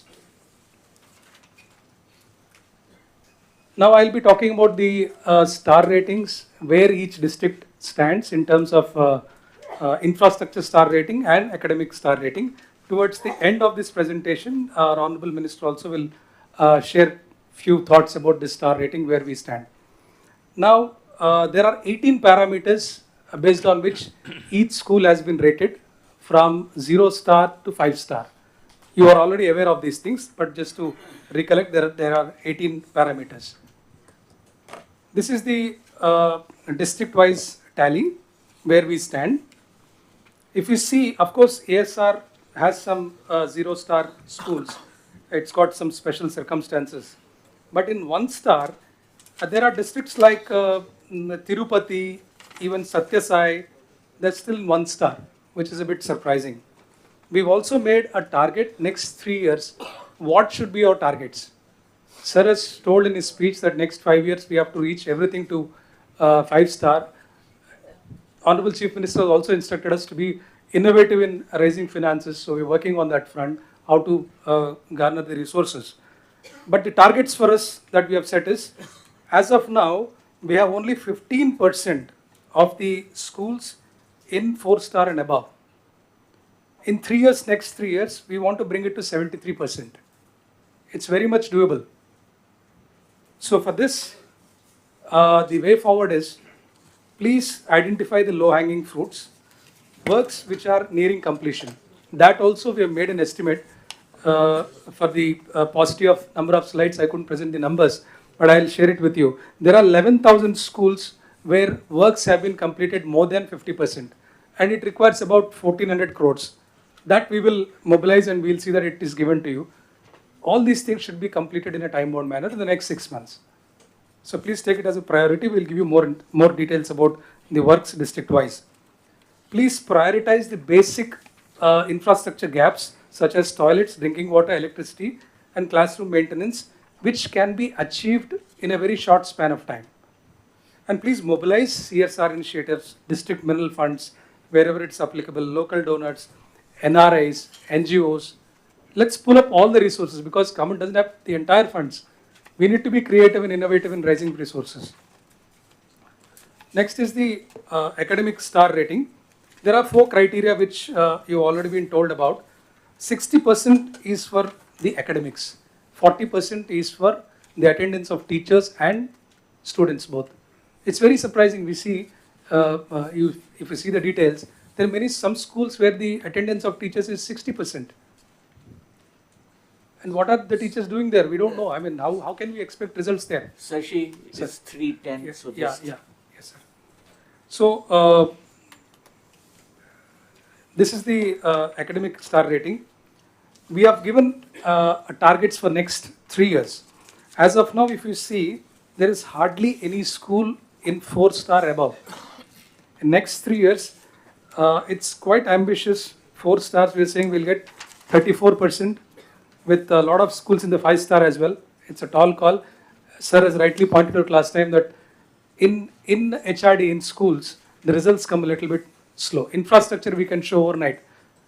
Now I'll be talking about the star ratings, where each district stands in terms of infrastructure star rating and academic star rating. Towards the end of this presentation, our Honorable Minister also will share few thoughts about this star rating, where we stand. Now, there are 18 parameters based on which each school has been rated from 0 star to 5 star. You are already aware of these things, but just to recollect, there are 18 parameters. This is the district-wise tally where we stand. If you see, of course, ASR has some 0 star schools. It's got some special circumstances. But in 1 star, there are districts like Tirupati, even Satyasai, that's still 1 star, which is a bit surprising. We've also made a target next 3 years. What should be our targets? Sir has told in his speech that next 5 years we have to reach everything to 5-star. Honorable Chief Minister also instructed us to be innovative in raising finances, so we're working on that front, how to garner the resources. But the targets for us that we have set is, as of now, we have only 15% of the schools in 4-star and above. In 3 years, next 3 years, we want to bring it to 73%. It's very much doable. So for this, the way forward is, please identify the low-hanging fruits, works which are nearing completion. That also we have made an estimate for the paucity of number of slides. I couldn't present the numbers, but I'll share it with you. There are 11,000 schools where works have been completed more than 50%, and it requires about 1,400 crores. That we will mobilize and we'll see that it is given to you. All these things should be completed in a time-bound manner in the next 6 months. So please take it as a priority. We'll give you more details about the works district-wise. Please prioritize the basic infrastructure gaps such as toilets, drinking water, electricity, and classroom maintenance, which can be achieved in a very short span of time. And please mobilize CSR initiatives, district mineral funds, wherever it's applicable, local donors, NRIs, NGOs. Let's pull up all the resources because government doesn't have the entire funds. We need to be creative and innovative in raising resources. Next is the academic star rating. There are 4 criteria which you've already been told about. 60% is for the academics. 40% is for the attendance of teachers and students both. It's very surprising. We see, if you see the details, there are some schools where the attendance of teachers is 60%. And what are the teachers doing there? We don't know. I mean, how can we expect results there? Sashi is 310. Yes, So yes, sir. So this is the academic star rating. We have given targets for next 3 years. As of now, if you see, there is hardly any school in 4-star above. In next 3 years, it's quite ambitious. 4 stars, we're saying we'll get 34%. With a lot of schools in the 5-star as well. It's a tall call. Sir has rightly pointed out last time that in HRD, in schools, the results come a little bit slow. Infrastructure we can show overnight,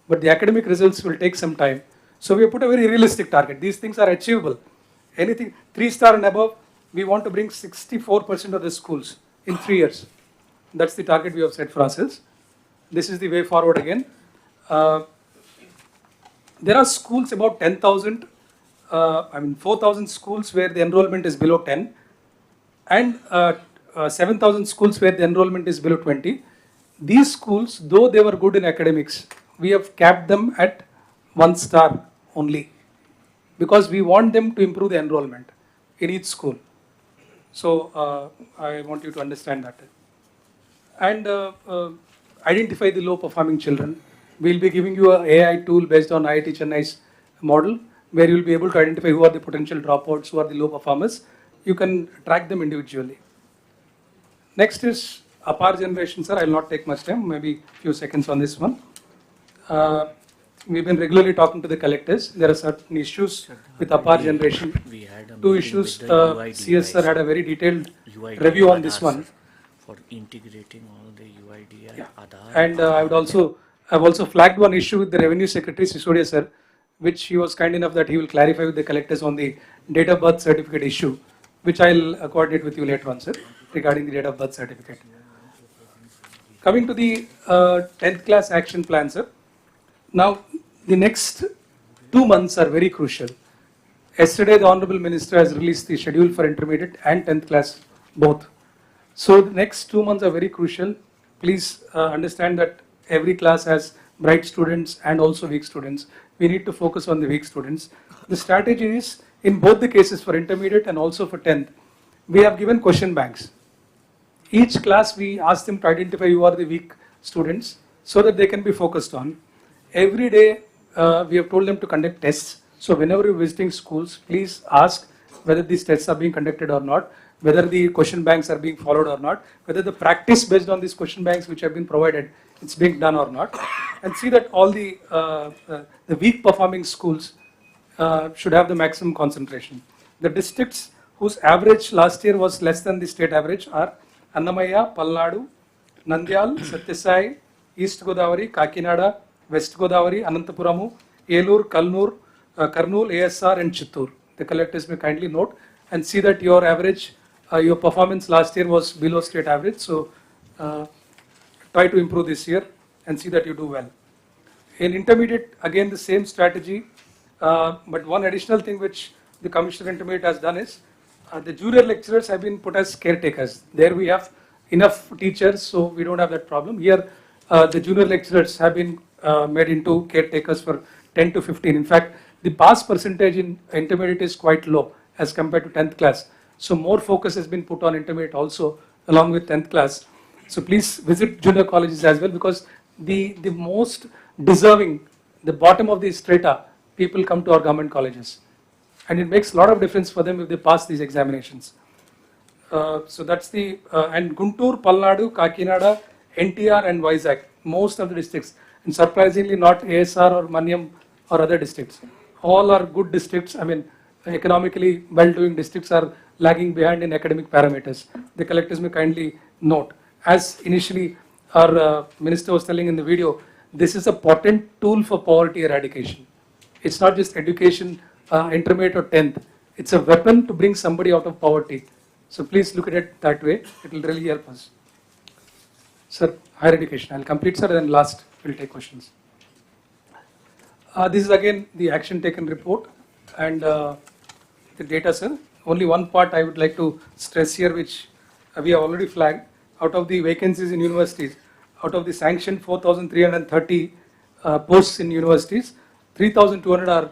but the academic results will take some time. So we have put a very realistic target. These things are achievable. Anything 3-star and above, we want to bring 64% of the schools in 3 years. That's the target we have set for ourselves. This is the way forward again. There are schools about 10,000, 4,000 schools where the enrollment is below 10, and 7,000 schools where the enrollment is below 20. These schools, though they were good in academics, we have capped them at 1 star only because we want them to improve the enrollment in each school. So I want you to understand that. And identify the low performing children. We'll be giving you an AI tool based on IIT Chennai's model, where you'll be able to identify who are the potential dropouts, who are the low performers. You can track them individually. Next is APAR generation, sir. I'll not take much time, maybe a few seconds on this one. We've been regularly talking to the collectors. There are certain issues with APAR generation. 2 issues. CS sir had a very detailed review on this one. For integrating all the UID Aadhaar. And I've also flagged one issue with the Revenue Secretary, Sisodia sir, which he was kind enough that he will clarify with the collectors on the date of birth certificate issue, which I'll coordinate with you later on, sir, regarding the date of birth certificate. Coming to the 10th class action plan, sir. Now, the next 2 months are very crucial. Yesterday, the Honorable Minister has released the schedule for intermediate and 10th class both. So the next 2 months are very crucial. Please understand that every class has bright students and also weak students. We need to focus on the weak students. The strategy is, in both the cases for intermediate and also for 10th, we have given question banks. Each class we ask them to identify who are the weak students so that they can be focused on. Every day we have told them to conduct tests. So whenever you're visiting schools, please ask whether these tests are being conducted or not, whether the question banks are being followed or not, whether the practice based on these question banks which have been provided, it's being done or not, and see that all the weak performing schools should have the maximum concentration. The districts whose average last year was less than the state average are Annamaya, Palnadu, Nandyal, Satyasai, East Godavari, Kakinada, West Godavari, Anantapuramu, Elur, Kalnur, Karnool, ASR and Chittur. The collectors may kindly note and see that your average, your performance last year was below state average. So try to improve this year and see that you do well. In intermediate, again the same strategy, but one additional thing which the Commissioner Intermediate has done is the junior lecturers have been put as caretakers. There we have enough teachers, so we don't have that problem. Here the junior lecturers have been made into caretakers for 10 to 15. In fact, the pass percentage in intermediate is quite low as compared to 10th class. So more focus has been put on intermediate also along with 10th class. So please visit junior colleges as well, because the most deserving, the bottom of the strata, people come to our government colleges. And it makes a lot of difference for them if they pass these examinations. So that's the, and Guntur, Palnadu, Kakinada, NTR and Vizag, most of the districts, and surprisingly not ASR or Manyam or other districts. All are good districts. I mean, economically well-doing districts are lagging behind in academic parameters. The collectors may kindly note. As initially our minister was telling in the video, this is a potent tool for poverty eradication. It's not just education, intermediate or 10th. It's a weapon to bring somebody out of poverty. So please look at it that way. It will really help us. Sir, higher education. I'll complete, sir, and then last we'll take questions. This is again the action taken report and the data, sir. Only one part I would like to stress here, which we have already flagged. Out of the vacancies in universities, out of the sanctioned 4,330 posts in universities, 3,200 are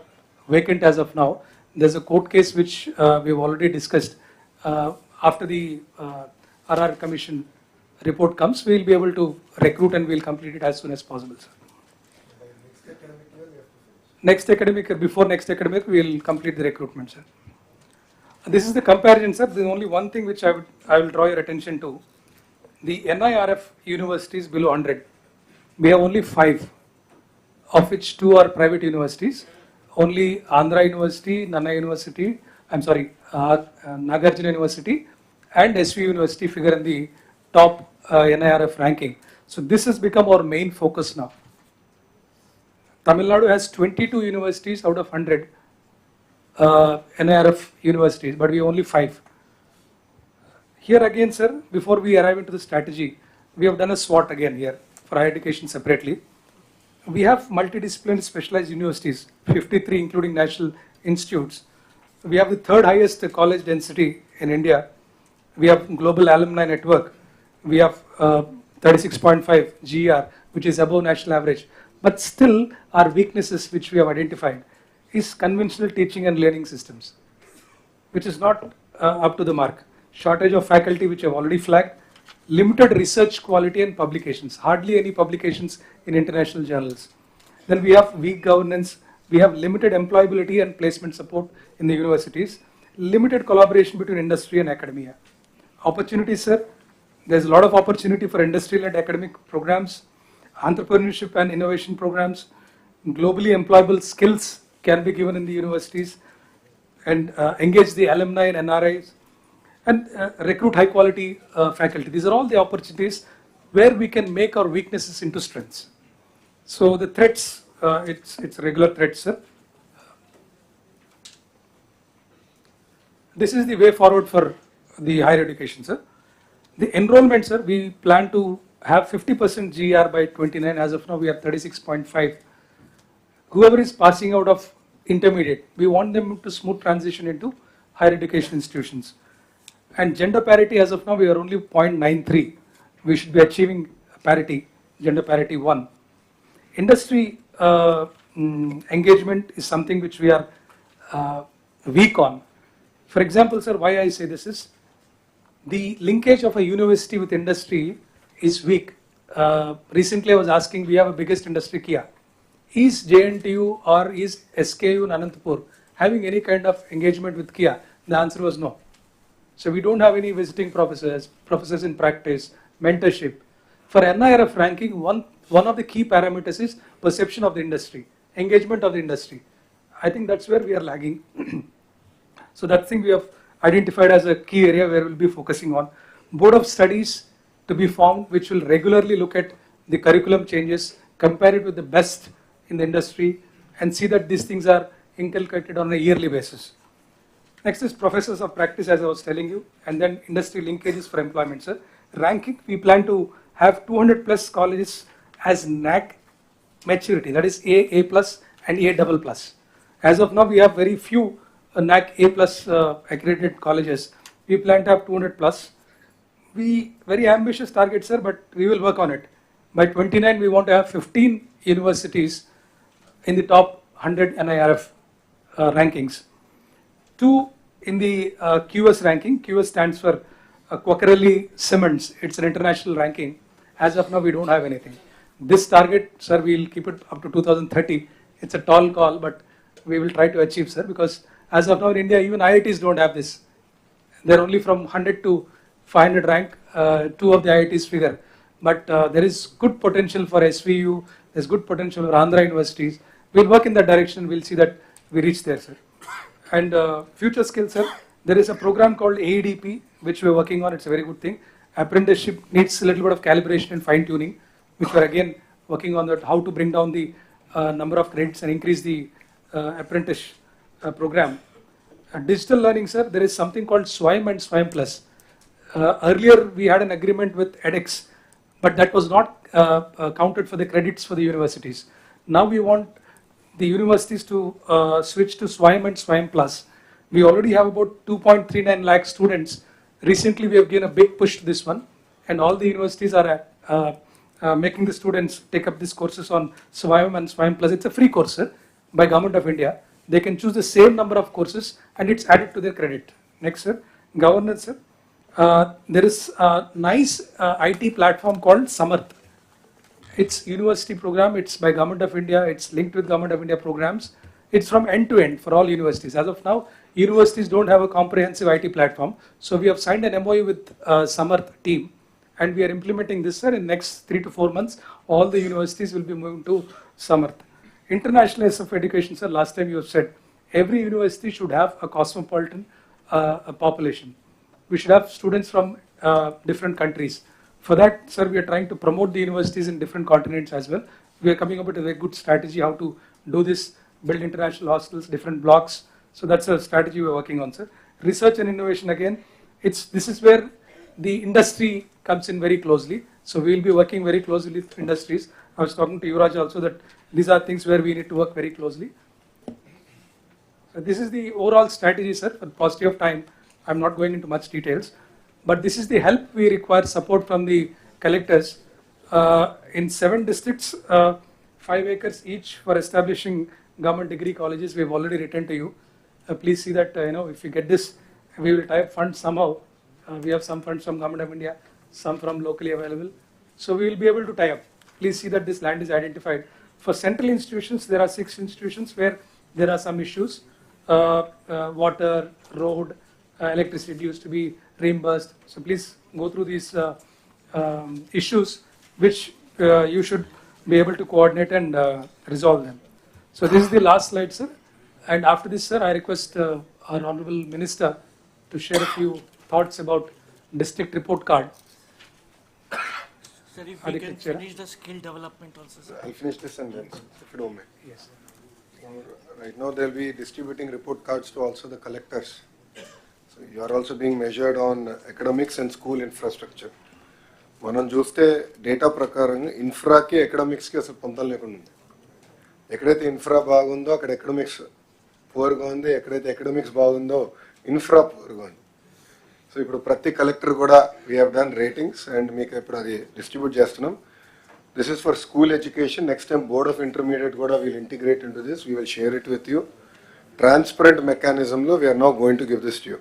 vacant as of now. There's a court case which we've already discussed. After the RR Commission report comes, we'll be able to recruit and we'll complete it as soon as possible, sir. Next academic year, before next academic, we'll complete the recruitment, sir. This is the comparison, sir. There's only one thing which I will draw your attention to. The NIRF universities below 100, we have only 5, of which 2 are private universities. Only Andhra University, Nagarjuna University and SV University figure in the top NIRF ranking. So this has become our main focus now. Tamil Nadu has 22 universities out of 100 NIRF universities, but we have only 5. Here again, sir, before we arrive into the strategy, we have done a SWOT again here for higher education separately. We have multidisciplinary specialized universities, 53 including national institutes. We have the 3rd highest college density in India. We have global alumni network. We have 36.5 GER, which is above national average. But still our weaknesses which we have identified is conventional teaching and learning systems, which is not up to the mark. Shortage of faculty, which I have already flagged. Limited research quality and publications. Hardly any publications in international journals. Then we have weak governance. We have limited employability and placement support in the universities. Limited collaboration between industry and academia. Opportunities, sir. There's a lot of opportunity for industry-led academic programs, entrepreneurship and innovation programs. Globally employable skills can be given in the universities, and engage the alumni and NRIs. And recruit high quality faculty. These are all the opportunities where we can make our weaknesses into strengths. So the threats, it's regular threats, sir. This is the way forward for the higher education, sir. The enrollment, sir, we plan to have 50% GER by 29. As of now, we are 36.5. Whoever is passing out of intermediate, we want them to smooth transition into higher education institutions. And gender parity, as of now, we are only 0.93. We should be achieving parity, gender parity 1. Industry engagement is something which we are weak on. For example, sir, why I say this is, the linkage of a university with industry is weak. Recently I was asking, we have a biggest industry, Kia. Is JNTU or is SKU in Anantapur having any kind of engagement with Kia? The answer was no. So we don't have any visiting professors, professors in practice, mentorship. For NIRF ranking, one of the key parameters is perception of the industry, engagement of the industry. I think that's where we are lagging. So that thing we have identified as a key area where we'll be focusing on. board of studies to be formed, which will regularly look at the curriculum changes, compare it with the best in the industry, and see that these things are inculcated on a yearly basis. Next is professors of practice, as I was telling you, and then industry linkages for employment, sir. Ranking, we plan to have 200 plus colleges as NAC maturity, that is A plus and A double plus. As of now, we have very few NAC A plus accredited colleges. We plan to have 200 plus. Very ambitious target, sir, but we will work on it. By 29, we want to have 15 universities in the top 100 NIRF rankings. 2 in the QS ranking. QS stands for Quacquarelli Simmons. It's an international ranking. As of now, we don't have anything. This target, sir, we will keep it up to 2030. It's a tall call, but we will try to achieve, sir, because as of now in India, even IITs don't have this. They're only from 100 to 500 rank, 2 of the IITs figure. But there is good potential for SVU, there's good potential for Andhra universities. We'll work in that direction, we'll see that we reach there, sir. And future skills, sir, there is a program called AEDP, which we're working on, it's a very good thing. Apprenticeship needs a little bit of calibration and fine tuning, which we're again working on that, how to bring down the number of credits and increase the apprentice program. Digital learning, sir, there is something called SWIME and SWIME Plus. Earlier, we had an agreement with edX, but that was not counted for the credits for the universities. Now we want the universities to switch to SWIME and SWIME Plus. We already have about 2.39 lakh students. Recently, we have given a big push to this one, and all the universities are making the students take up these courses on SWIME and SWIME Plus. It's a free course, sir, by Government of India. They can choose the same number of courses, and it's added to their credit. Next, sir, governance, sir. There is a nice IT platform called Samarth. It's university program, it's by Government of India, it's linked with Government of India programs. It's from end to end for all universities. As of now, universities don't have a comprehensive IT platform. So we have signed an MOU with Samarth team, and we are implementing this, sir. In next 3 to 4 months, all the universities will be moving to Samarth. Internationalization of education, sir, last time you have said, every university should have a cosmopolitan population. We should have students from different countries. For that, sir, we are trying to promote the universities in different continents as well. We are coming up with a very good strategy how to do this, build international hostels, different blocks. So that's a strategy we are working on, sir. Research and innovation, again, this is where the industry comes in very closely. So we will be working very closely with industries. I was talking to Yuvraj also that these are things where we need to work very closely. So this is the overall strategy, sir. For the paucity of time, I'm not going into much details. But this is the help we require support from the collectors. In 7 districts, 5 acres each for establishing government degree colleges. We've already written to you. Please see that, if you get this, we will tie up funds somehow. We have some funds from Government of India, some from locally available. So we will be able to tie up. Please see that this land is identified. For central institutions, there are 6 institutions where there are some issues. Water, road, electricity used to be reimbursed. So please go through these issues which you should be able to coordinate and resolve them. So this is the last slide, sir. And after this, sir, I request our Honorable Minister to share a few thoughts about district report card. Sir, if we can finish the skill development also, sir. I'll finish this and then, if you don't mind. Yes. Right now, they'll be distributing report cards to also the collectors. So you are also being measured on academics and school infrastructure. మనం చూస్తే data ప్రకారంగా ఇన్ఫ్రాకి ఎకడమిక్స్కి అసలు పొంతలు లేకుండా ఉంది. ఎక్కడైతే infra బాగుందో అక్కడ academics పూర్గా ఉంది, ఎక్కడైతే ఎకడమిక్స్ బాగుందో ఇన్ఫ్రా పూర్గా ఉంది. సో ఇప్పుడు ప్రతి కలెక్టర్ కూడా we have done ratings and మీకు ఇప్పుడు అది డిస్ట్రిబ్యూట్ చేస్తున్నాం. This is for school education. Next time board of intermediate కూడా we'll integrate into this. We will share it with you. Transparent మెకానిజంలో we're now going to give this to you.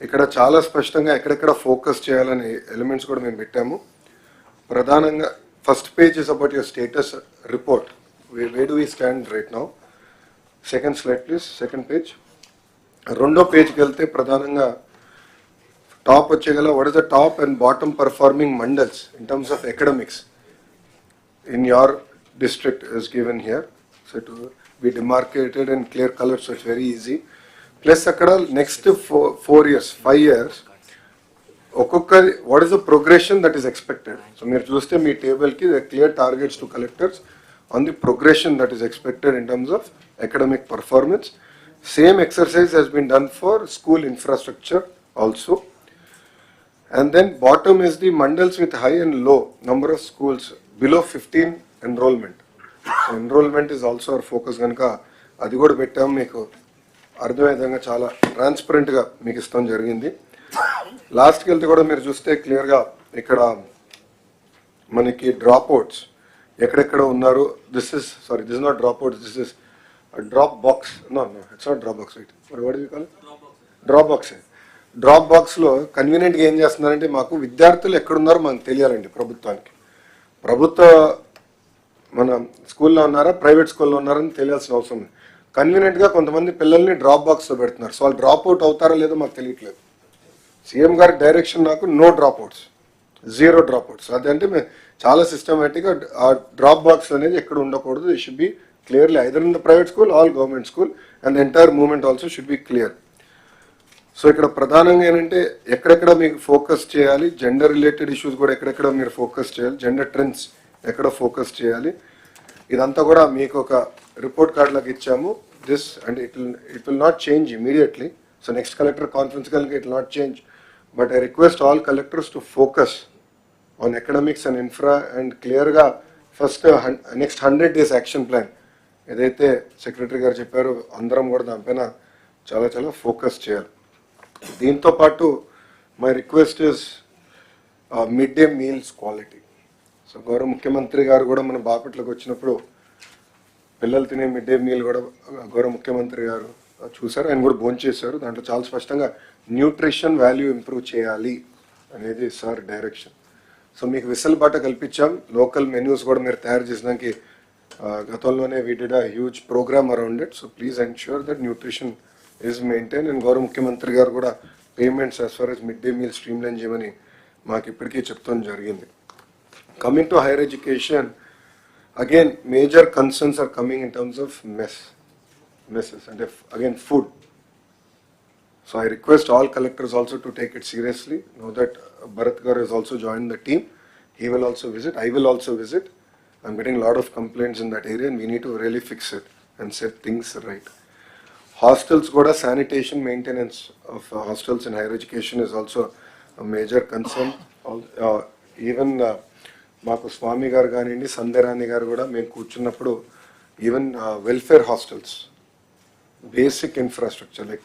ఇక్కడ చాలా స్పష్టంగా ఎక్కడెక్కడ focus చేయాలని elements కూడా మేము పెట్టాము. ప్రధానంగా first page is about your status report. Where do we stand right now. Second slide please. Second page. రెండో పేజ్కి వెళ్తే ప్రధానంగా టాప్ వచ్చేగల what is the top and bottom performing mandals in terms of academics in your district is given here. So to be demarcated in clear colors, so it's very easy. Plus akkada next 4 years, 5 years, ఒక్కొక్కరి what is the progression that is expected. So మీరు చూస్తే మీ టేబుల్కి clear targets to collectors on the progression that is expected in terms of academic performance. Same exercise has been done for school infrastructure also. And then bottom is the mandals with high and low number of schools below 15 enrollment. So enrollment is also our focus ganaka adi kuda pettam meeku అర్థమయ్యేదంగా చాలా ట్రాన్స్పరెంట్గా మీకు ఇస్తాం జరిగింది. లాస్ట్కి వెళ్తే కూడా మీరు చూస్తే క్లియర్గా ఇక్కడ మనకి డ్రాప్ అవుట్స్ ఎక్కడెక్కడ ఉన్నారు. This is not dropouts, this is drop box. No it's not drop box, right? మరి what you call drop box. Drop బాక్స్లో కన్వీనియంట్గా ఏం చేస్తున్నారంటే మాకు విద్యార్థులు ఎక్కడున్నారో మనకు తెలియాలండి ప్రభుత్వానికి. ప్రభుత్వ మన స్కూల్లో ఉన్నారా ప్రైవేట్ స్కూల్లో ఉన్నారని తెలియాల్సిన అవసరం ఉంది. కన్వీనియంట్గా కొంతమంది పిల్లల్ని డ్రాప్ బాక్స్లో పెడుతున్నారు. సో వాళ్ళు డ్రాప్ అవుట్ అవుతారో లేదో మాకు తెలియట్లేదు. సీఎం గారి డైరెక్షన్ నాకు no dropouts, zero dropouts. అదంటే మేము చాలా సిస్టమేటిక్గా ఆ డ్రాప్ బాక్స్ అనేది ఎక్కడ ఉండకూడదు. The should be clearly either in the private school all government school and the entire movement also should be clear. So ఇక్కడ ప్రధానంగా ఏంటంటే ఎక్కడెక్కడ మీకు ఫోకస్ చేయాలి, జెండర్ రిలేటెడ్ ఇష్యూస్ కూడా ఎక్కడెక్కడ మీరు ఫోకస్ చేయాలి, జెండర్ ట్రెండ్స్ ఎక్కడ ఫోకస్ చేయాలి, ఇదంతా కూడా మీకు ఒక రిపోర్ట్ కార్డ్ లాగా ఇచ్చాము. This and it will not change immediately. So next collector conference కనుక it will not change, but I request all collectors to focus on economics and infra and క్లియర్గా first next 100 days action plan ఏదైతే secretary గారు చెప్పారో అందరం కూడా దానిపైన చాలా చాలా ఫోకస్ చేయాలి. దీంతో పాటు my request is mid day meals quality. So గౌరవ ముఖ్యమంత్రి గారు కూడా మన బాపట్లకు వచ్చినప్పుడు పిల్లలు తినే మిడ్ డే మీల్ కూడా గౌరవ ముఖ్యమంత్రి గారు చూశారు, ఆయన కూడా భోంచేశారు. దాంట్లో చాలా స్పష్టంగా న్యూట్రిషన్ వాల్యూ ఇంప్రూవ్ చేయాలి అనేది సార్ డైరెక్షన్. సో మీకు వెసులుబాట కల్పించాం. లోకల్ మెన్యూస్ కూడా మీరు తయారు చేసినానికి గతంలోనే we did a huge programme around it. So please ensure that nutrition is maintain. And గౌరవ ముఖ్యమంత్రి గారు కూడా payments as far as mid day meal streamline చేయమని మాకు ఇప్పటికీ చెప్తాం జరిగింది. Coming to higher education, again major concerns are coming in terms of messes and again food. So I request all collectors also to take it seriously. Know that Bharat Garu has also joined the team. He will also visit. I will also visit. I'm getting a lot of complaints in that area and we need to really fix it and set things right. Hostels goda sanitation maintenance of hostels in higher education is also a major concern. Even మాకు స్వామి గారు కానివ్వండి సంధ్యరాణి గారు కూడా మేము కూర్చున్నప్పుడు even welfare hostels basic infrastructure like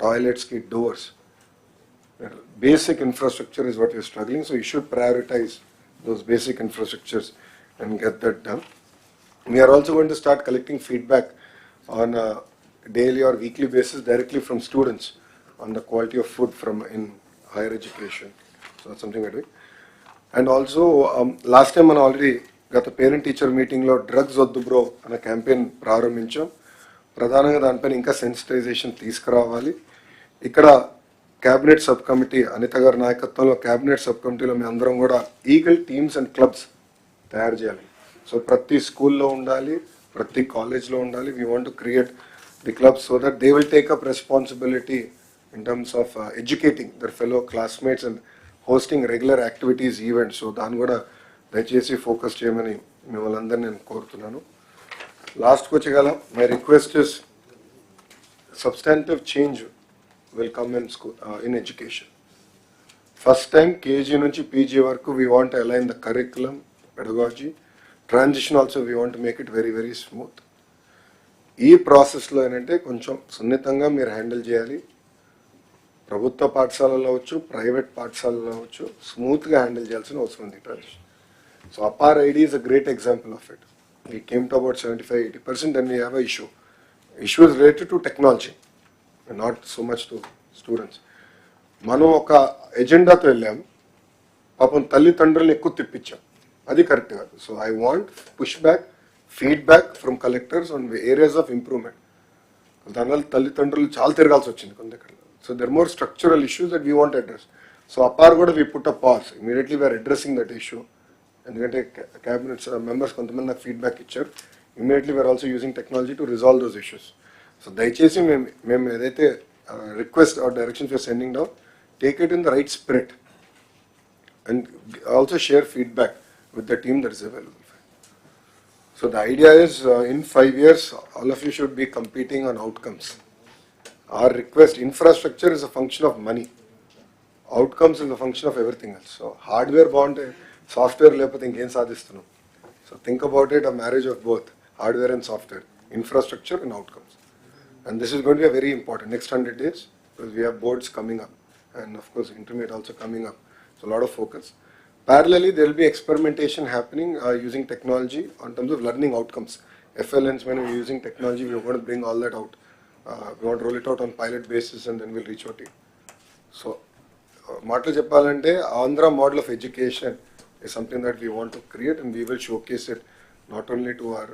టాయిలెట్స్కి doors, basic infrastructure is what we are struggling. So you should prioritize those basic infrastructures and get that done. We are also going to start collecting feedback on a daily or weekly basis directly from students on the quality of food from in higher education. So that's something we're doing. And also last time మనం already గత parent teacher మీటింగ్లో drugs వద్దు bro అనే campaign ప్రారంభించాం. ప్రధానంగా దానిపైన ఇంకా sensitization తీసుకురావాలి. ఇక్కడ క్యాబినెట్ సబ్ కమిటీ అనిత గారి నాయకత్వంలో క్యాబినెట్ సబ్ కమిటీలో మేము అందరం కూడా ఈగల్ టీమ్స్ అండ్ క్లబ్స్ తయారు చేయాలి. సో ప్రతి స్కూల్లో ఉండాలి, ప్రతి కాలేజ్లో ఉండాలి. We want to create the clubs so that they will take up responsibility in terms of educating their fellow classmates and hosting regular activities events. So దాన్ని కూడా దయచేసి ఫోకస్ చేయమని మిమ్మల్ని అందరినీ నేను కోరుతున్నాను. లాస్ట్కి వచ్చేగల my request is substantive change will come in school, in education. First time KG నుంచి PG వరకు we want to align the curriculum, pedagogy, transition also we want to make it very very smooth. ఈ ప్రాసెస్లో ఏంటంటే కొంచెం సున్నితంగా మీరు handle చేయాలి. ప్రభుత్వ పాఠశాలలో అవచ్చు, ప్రైవేట్ పాఠశాలలో అవచ్చు, స్మూత్గా హ్యాండిల్ చేయాల్సిన అవసరం ఉంది transition. So APAAR ID is a great example of it. We came to about 75-80% and we have a issue. Issue is related to technology. Not so much to students. మనం ఒక ఎజెండాతో వెళ్ళాం, పాపం తల్లిదండ్రులను ఎక్కువ తిప్పించాం, అది కరెక్ట్ కాదు. So I want push back, feedback from collectors on areas of improvement. దానివల్ల తల్లిదండ్రులు చాలా తిరగాల్సి వచ్చింది కొంత దగ్గర. So there more structural issues that we want address. So APAAR కూడా we put a pass, immediately we're addressing that issue. ఎందుకంటే cabinet members కొంతమంది నాకు ఫీడ్బ్యాక్ ఇచ్చారు. Immediately we're also using technology to resolve those issues. So దయచేసి మేము ఏదైతే request or directions for sending down take it in the right spirit, and also share feedback with the team that is available. So the idea is in 5 years, all of you should be competing on outcomes. Our request, infrastructure is a function of money. Outcomes is a function of everything else. So hardware bound, software level inken sadhistunam. So think about it, a marriage of both hardware and software, infrastructure and outcomes. And this is going to be a very important next 100 days because we have boards coming up and of course intermediate also coming up. So a lot of focus. Parallelly, there will be experimentation happening using technology on terms of learning outcomes. FLNs, when we're using technology, we're going to bring all that out. We want to roll it out on pilot basis and then we'll reach out to you. So, Matla Cheppalante, Andhra model of education is something that we want to create and we will showcase it not only to our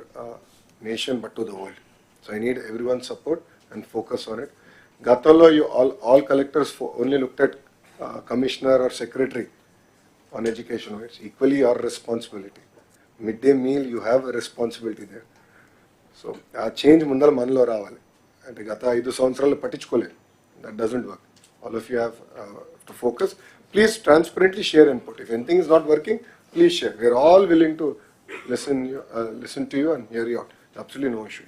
nation but to the world. So I need everyone's support and focus on it. Gatalo, you all collectors only looked at commissioner or secretary on education. It's equally your responsibility. Midday meal, you have a responsibility there. So, change mundala manalo ravali. Ante gata 5 samvatsaralu pattichukoledu. That doesn't work. All of you have to focus. Please transparently share input. If anything is not working, please share. We are all willing to listen to you and hear you out. Absolutely no issue.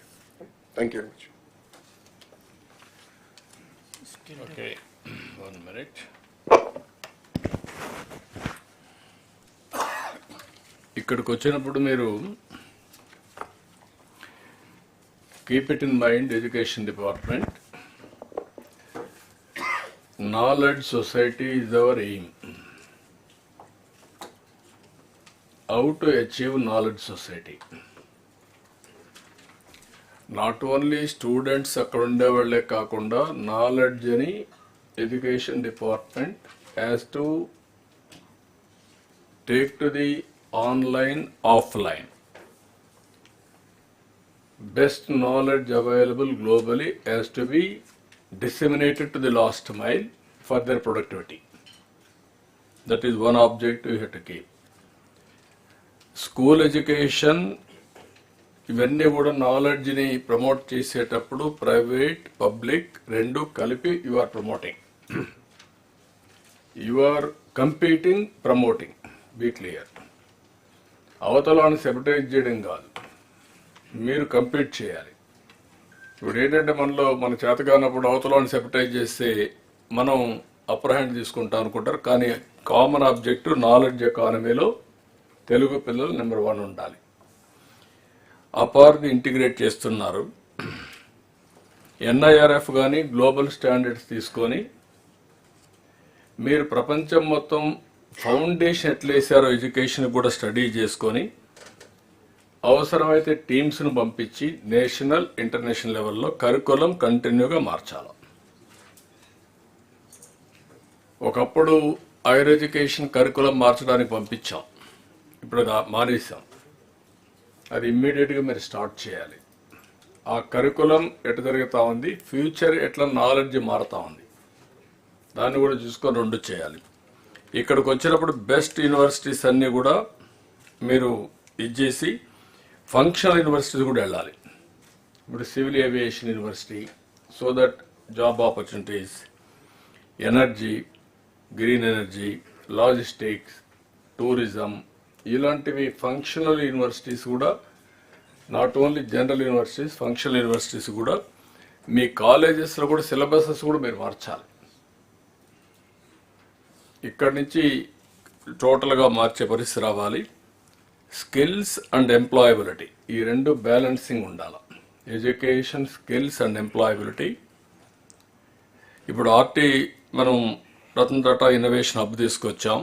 Thank you very much. Okay, 1 minute. ఇక్కడికి వచ్చినప్పుడు మీరు keep it in mind education department knowledge society is our aim. How to achieve knowledge society? Not only students అక్కడ ఉండేవాళ్లే కాకుండా knowledge అని education department has to take to the online, offline. Best knowledge available globally has to be disseminated to the last mile for their productivity. That is one objective you have to keep. School education, ఇవన్నీ కూడా నాలెడ్జ్ని promote చేసేటప్పుడు private public రెండు కలిపి you are promoting. You are competing, promoting. Be clear. అవతలాన్ని separate చేయడం కాదు, మీరు కంప్లీట్ చేయాలి. ఇప్పుడు ఏంటంటే మన చేత కానప్పుడు అవతలాన్ని సెపరేట్ చేస్తే మనం అప్పర్ హ్యాండ్ తీసుకుంటాం అనుకుంటారు. కానీ కామన్ ఆబ్జెక్టివ్ నాలెడ్జ్ ఎకానమీలో తెలుగు పిల్లలు నెంబర్ 1 ఉండాలి. అపార్ది ఇంటిగ్రేట్ చేస్తున్నారు. NIRF కానీ గ్లోబల్ స్టాండర్డ్స్ తీసుకొని మీరు ప్రపంచం మొత్తం ఫౌండేషన్ ఎట్లా వేసారో ఎడ్యుకేషన్ కూడా స్టడీ చేసుకొని అవసరమైతే టీమ్స్ను పంపించి నేషనల్ ఇంటర్నేషనల్ లెవెల్లో కరికులం కంటిన్యూగా మార్చాలి. ఒకప్పుడు హైయర్ ఎడ్యుకేషన్ కరికులం మార్చడానికి పంపించాం, ఇప్పుడు మానేసాం. అది ఇమ్మీడియట్గా మీరు స్టార్ట్ చేయాలి. ఆ కరికులం ఎటు జరుగుతూ ఉంది, ఫ్యూచర్ ఎట్లా నాలెడ్జ్ మారుతూ ఉంది, దాన్ని కూడా చూసుకొని 2 చేయాలి. ఇక్కడికి వచ్చినప్పుడు బెస్ట్ యూనివర్సిటీస్ అన్నీ కూడా మీరు ఇచ్చేసి ఫంక్షనల్ యూనివర్సిటీస్ కూడా వెళ్ళాలి. ఇప్పుడు civil aviation university, so that job opportunities, energy, green energy, logistics, tourism, ఇలాంటివి ఫంక్షనల్ యూనివర్సిటీస్ కూడా, not only general universities, functional universities కూడా మీ కాలేజెస్లో కూడా సిలబసెస్ కూడా మీరు మార్చాలి. ఇక్కడి నుంచి టోటల్గా మార్చే పరిస్థితి రావాలి. స్కిల్స్ అండ్ ఎంప్లాయబిలిటీ, ఈ 2 బ్యాలెన్సింగ్ ఉండాలి. Education, skills and employability. ఇప్పుడు మనం రతన్ టాటా ఇన్నోవేషన్ హబ్ తీసుకొచ్చాం.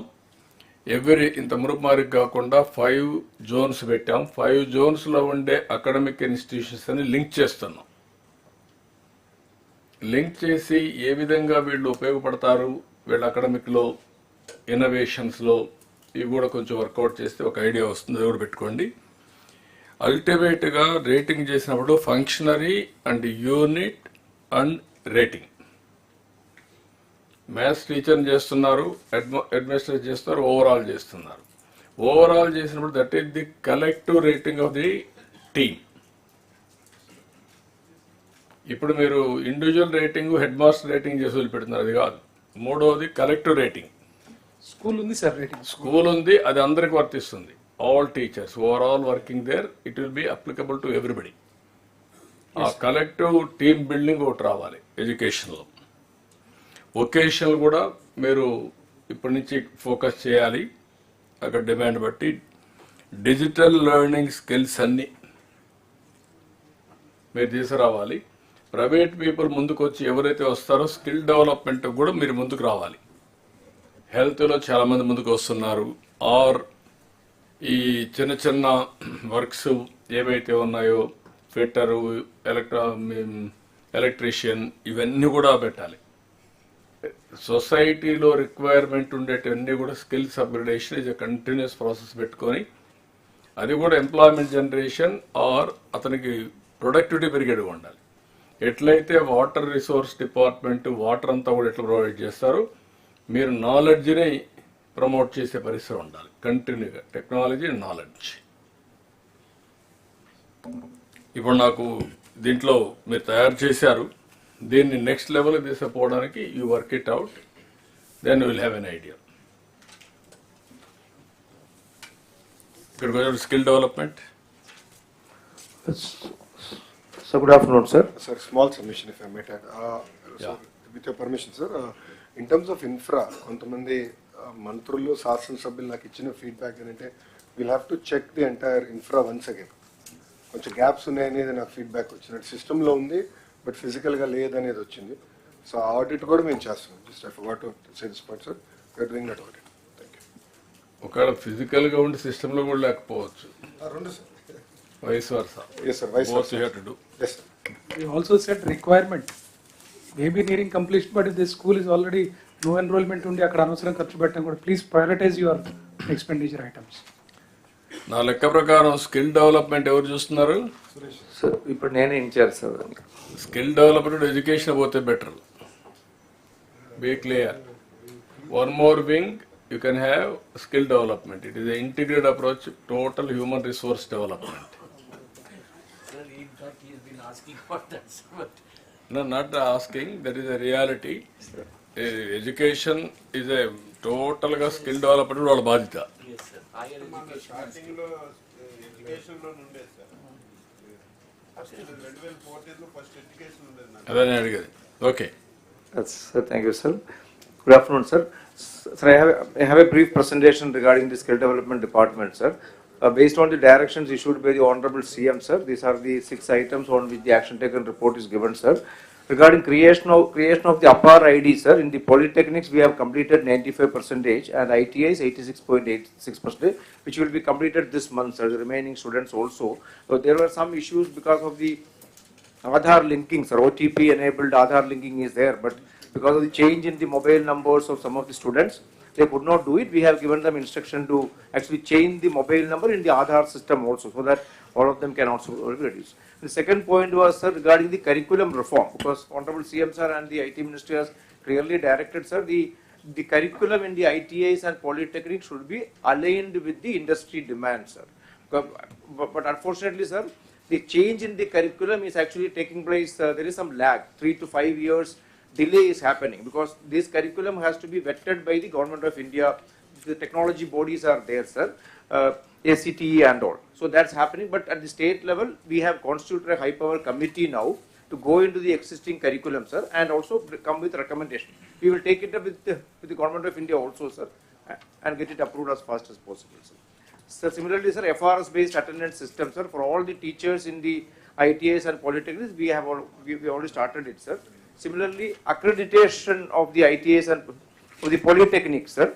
ఇంత మురుమారికి కాకుండా 5 జోన్స్ పెట్టాం. 5 జోన్స్లో ఉండే అకాడమిక్ ఇన్స్టిట్యూషన్స్ అని లింక్ చేస్తున్నాం. లింక్ చేసి ఏ విధంగా వీళ్ళు ఉపయోగపడతారు, వీళ్ళ అకాడమిక్లో, ఇన్నోవేషన్స్లో, ఇవి కూడా కొంచెం వర్కౌట్ చేస్తే ఒక ఐడియా వస్తుంది. అది కూడా పెట్టుకోండి. అల్టిమేట్గా రేటింగ్ చేసినప్పుడు functionary and unit and rating. Maths టీచర్ని చేస్తున్నారు, అడ్మినిస్ట్రేటర్ చేస్తున్నారు, ఓవరాల్ చేస్తున్నారు. ఓవరాల్ చేసినప్పుడు that is the collective rating of the team. ఇప్పుడు మీరు individual rating, headmaster rating చేసి వదిలిపెడుతున్నారు, అది కాదు. మూడవది కలెక్టివ్ రేటింగ్. స్కూల్ ఉంది సార్ రేటింగ్. స్కూల్ ఉంది, అది అందరికి వర్తిస్తుంది. All teachers overall working there, it will be applicable to everybody. ఆ కలెక్టివ్ టీమ్ బిల్డింగ్ ఒకటి రావాలి ఎడ్యుకేషన్లో. వొకేషనల్ కూడా మీరు ఇప్పటి నుంచి ఫోకస్ చేయాలి అక్కడ డిమాండ్ బట్టి. డిజిటల్ లెర్నింగ్ స్కిల్స్ అన్నీ మీరు తీసుకురావాలి. ప్రైవేట్ పీపుల్ ముందుకు వచ్చి ఎవరైతే వస్తారో స్కిల్ డెవలప్మెంట్ కూడా మీరు ముందుకు రావాలి. హెల్త్లో చాలామంది ముందుకు వస్తున్నారు. ఆర్ ఈ చిన్న చిన్న వర్క్స్ ఏవైతే ఉన్నాయో ఫిట్టరు, ఎలక్ట్రీషియన్, ఇవన్నీ కూడా పెట్టాలి. సొసైటీలో రిక్వైర్మెంట్ ఉండేటివన్నీ కూడా skills upgradation is a continuous process పెట్టుకొని, అది కూడా ఎంప్లాయ్మెంట్ జనరేషన్ ఆర్ అతనికి ప్రొడక్టివిటీ పెరిగేట్టుగా ఉండాలి. ఎట్లయితే వాటర్ రిసోర్స్ డిపార్ట్మెంట్ వాటర్ అంతా కూడా ఎట్లా ప్రొవైడ్ చేస్తారో, మీరు నాలెడ్జ్ని ప్రమోట్ చేసే పరిస్థితి ఉండాలి కంటిన్యూగా. Technology and knowledge. ఇప్పుడు నాకు దీంట్లో మీరు తయారు చేశారు, దీన్ని నెక్స్ట్ లెవెల్కి తీసుకుపోవడానికి you work it out, then will have an idea. ఇక్కడికి వచ్చి skill development. So good afternoon, sir. Sir, small submission if I may add. With your permission, sir. In terms of infra, కొంతమంది మంత్రులు శాసనసభ్యులు నాకు ఇచ్చిన feedback ఏంటంటే will have to check the entire infra once again. కొంచెం gaps ఉన్నాయనేది నాకు feedback వచ్చినట్టు. సిస్టంలో ఉంది బట్ ఫిజికల్గా లేదనేది వచ్చింది. సో ఆ ఆడిట్ కూడా మేము చేస్తాం. Just I forgot to say this point, sir. We are doing that audit. Thank you. ఒకవేళ ఫిజికల్గా ఉండి సిస్టంలో కూడా లేకపోవచ్చు. రెండు sir. Vice versa. Yes, sir. Vice Both versa. you have to do. Yes, sir. We also set requirement. Maybe nearing completion, but if the school is already no enrollment undi akkada anavasaram kharchu pettam kuda please prioritize your expenditure items. నా లెక్క ప్రకారం skill development ఎవరు చూస్తున్నారు? Sir ఇప్పుడు నేనే incharge sir. Skill development education పోతే better. Be clear. One more wing you can have skill development. It is an integrated approach, total human resource development. Sir, he thought he has been asking for that, sir, but No, not asking, that is a reality. Education is a total skill development వాళ్ళ బాధ్యత. yes, sir. Higher education. Starting లో education లో ఉండేది sir. First 2014 లో first education ఉండేది. అదే అడిగేది. Okay. Sir, thank you, sir. Good afternoon, sir. Sir, I have a brief presentation regarding the skill development department, sir. Based on the directions issued by the Honorable CM, sir, these are the 6 items on which the action taken report is given, sir. Regarding creation of the APAR ID, sir, in the polytechnics we have completed 95% and ITIs 86.86%, which will be completed this month, sir. The remaining students also. So there were some issues because of the Aadhaar linking, sir. OTP enabled Aadhaar linking is there, but because of the change in the mobile numbers of some of the students, they could not do it. We have given them instruction to actually change the mobile number in the Aadhaar system also, so that all of them can also reduce. The second point was, sir, regarding the curriculum reform, because Honorable CM, sir, and the IT Ministry has clearly directed, sir, the curriculum in the ITIs and polytechnics should be aligned with the industry demand, sir. But unfortunately, sir, the change in the curriculum is actually taking place. There is some lag, 3 to 5 years delay is happening, because this curriculum has to be vetted by the Government of India. The technology bodies are there, sir, ACTE and all. So that's happening, but at the state level, we have constituted a high power committee now to go into the existing curriculum, sir, and also come with recommendation. We will take it up with the Government of India also, sir, and get it approved as fast as possible, sir. Sir, similarly, sir, FRS based attendance system, sir, for all the teachers in the ITIs and polytechnics, we already started it, sir. Similarly, accreditation of the ITIs and of the polytechnics, sir.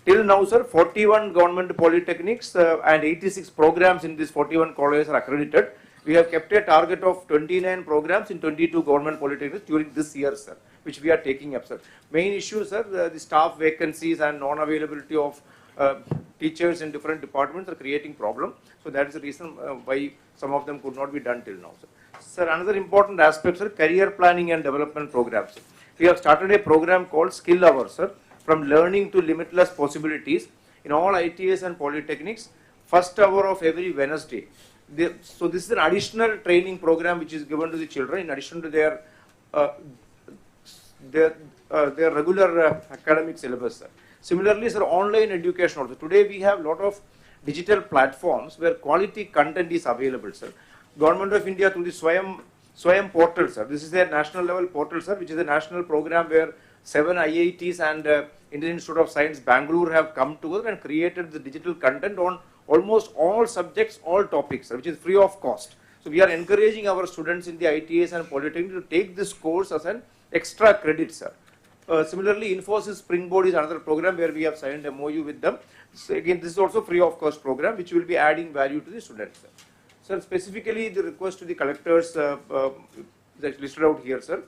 Till now, sir, 41 government polytechnics and 86 programs in these 41 colleges are accredited. We have kept a target of 29 programs in 22 government polytechnics during this year, sir, which we are taking up, sir. Main issue, sir, the staff vacancies and non-availability of teachers in different departments are creating problem. So that is the reason why some of them could not be done till now, sir. Sir, another important aspect, sir, career planning and development programs. We have started a program called Skill Hour, sir, from learning to limitless possibilities in all ITS and polytechnics, first hour of every Wednesday. So this is an additional training program which is given to the children in addition to their their regular academic syllabus, sir. Similarly, sir, online education also. Today we have a lot of digital platforms where quality content is available, sir. Government of India through the Swayam portal, sir. This is a national level portal, sir, which is a national program where 7 IITs and Indian Institute of Science, Bangalore have come together and created the digital content on almost all subjects, all topics, sir, which is free of cost. So we are encouraging our students in the ITAs and Polytechnic to take this course as an extra credit, sir. Similarly, Infosys Springboard is another program where we have signed a MOU with them. So again, this is also free of cost program which will be adding value to the students, sir. Sir, specifically the request to the collectors is listed out here, sir.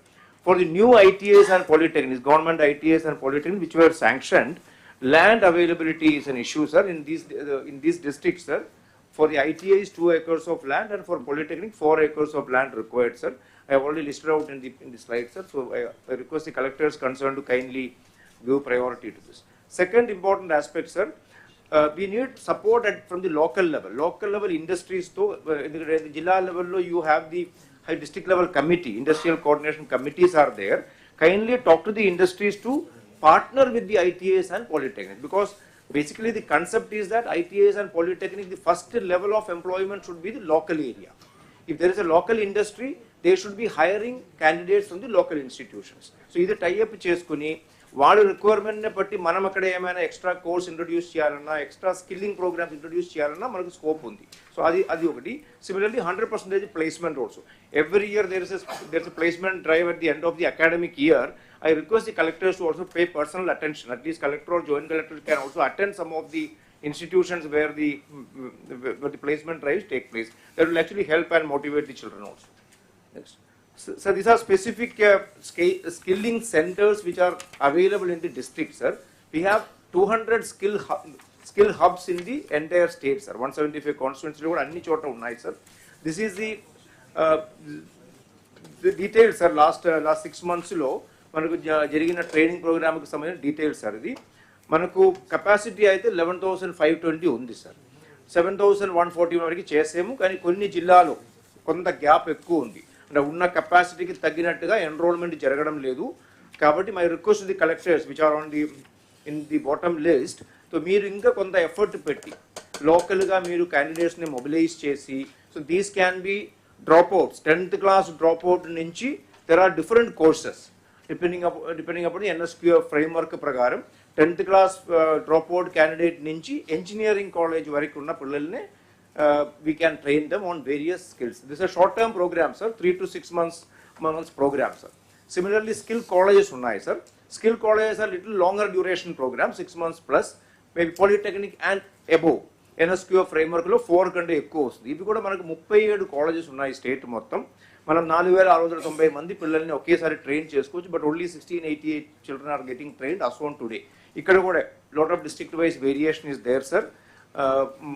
For the new ITAs and Polytechnics, government ITAs and Polytechnics which were sanctioned, land availability is an issue, sir, in these districts, sir. For the ITA is 2 acres of land, and for Polytechnic 4 acres of land required, sir. I have already listed out in the slide, sir. So I request the collectors concerned to kindly give priority to this. Second important aspect, sir, we need support from the local level. Local level industries, though, in the Jilla level, you have the district level committee, industrial coordination committees are there. Kindly talk to the industries to partner with the ITAs and Polytechnic, because basically the concept is that ITAs and Polytechnic, the first level of employment should be the local area. If there is a local industry, they should be hiring candidates from the local institutions. So either tie up cheskuni, వాడు రిక్వైర్మెంట్ని బట్టి మనం అక్కడ ఏమైనా extra course introduce చేయాలన్నా, extra skilling programmes introduce చేయాలన్నా మనకు scope ఉంది. So అది ఒకటి. Similarly 100% placement also. Every year there is a placement drive at the end of the academic year. I request the collectors to also pay personal attention. At least collector or joint collector can also attend some of the institutions where the placement drives take place. That will actually help and motivate the children also. Next. So these are specific skilling centers which are available in the district, sir. We have 200 skill hubs in the entire state, sir. 175 constituencies lo anni chota unnai, sir. This is the details, sir. Last 6 months lo మనకు జరిగిన training ప్రోగ్రామ్కి సంబంధించిన details sir. ఇది మనకు capacity అయితే 11,520 ఉంది sir. 7,141 వరకు చేసాము, కానీ కొన్ని జిల్లాలో కొంత గ్యాప్ ఎక్కువ ఉంది. అంటే ఉన్న కెపాసిటీకి తగ్గినట్టుగా ఎన్రోల్మెంట్ జరగడం లేదు. కాబట్టి my request the collectors which are on the in the bottom list, so మీరు ఇంకా కొంత ఎఫర్ట్ పెట్టి లోకల్గా మీరు క్యాండిడేట్స్ని మొబిలైజ్ చేసి, so these can be dropouts. 10th class dropout నుంచి there are different courses depending upon the NSQF framework prakaram. 10th class dropout candidate nunchi engineering college varaku unna pillalne we can train them on various skills. This is a short term program, sir. 3 to 6 months program, sir. Similarly, skill colleges unnai, sir. Skill colleges are little longer duration program, 6 months plus, maybe Polytechnic and above. NSQF framework lo 4 కంటే ఎక్కువ వస్తుంది. ఇవి కూడా మనకు 37 colleges ఉన్నాయి state మొత్తం. మనం 4,690 మంది పిల్లల్ని ఒకేసారి ట్రైన్ చేసుకోవచ్చు. But only 1688 children are getting trained as on today. ఇక్కడ కూడా lot of district wise variation is there, sir.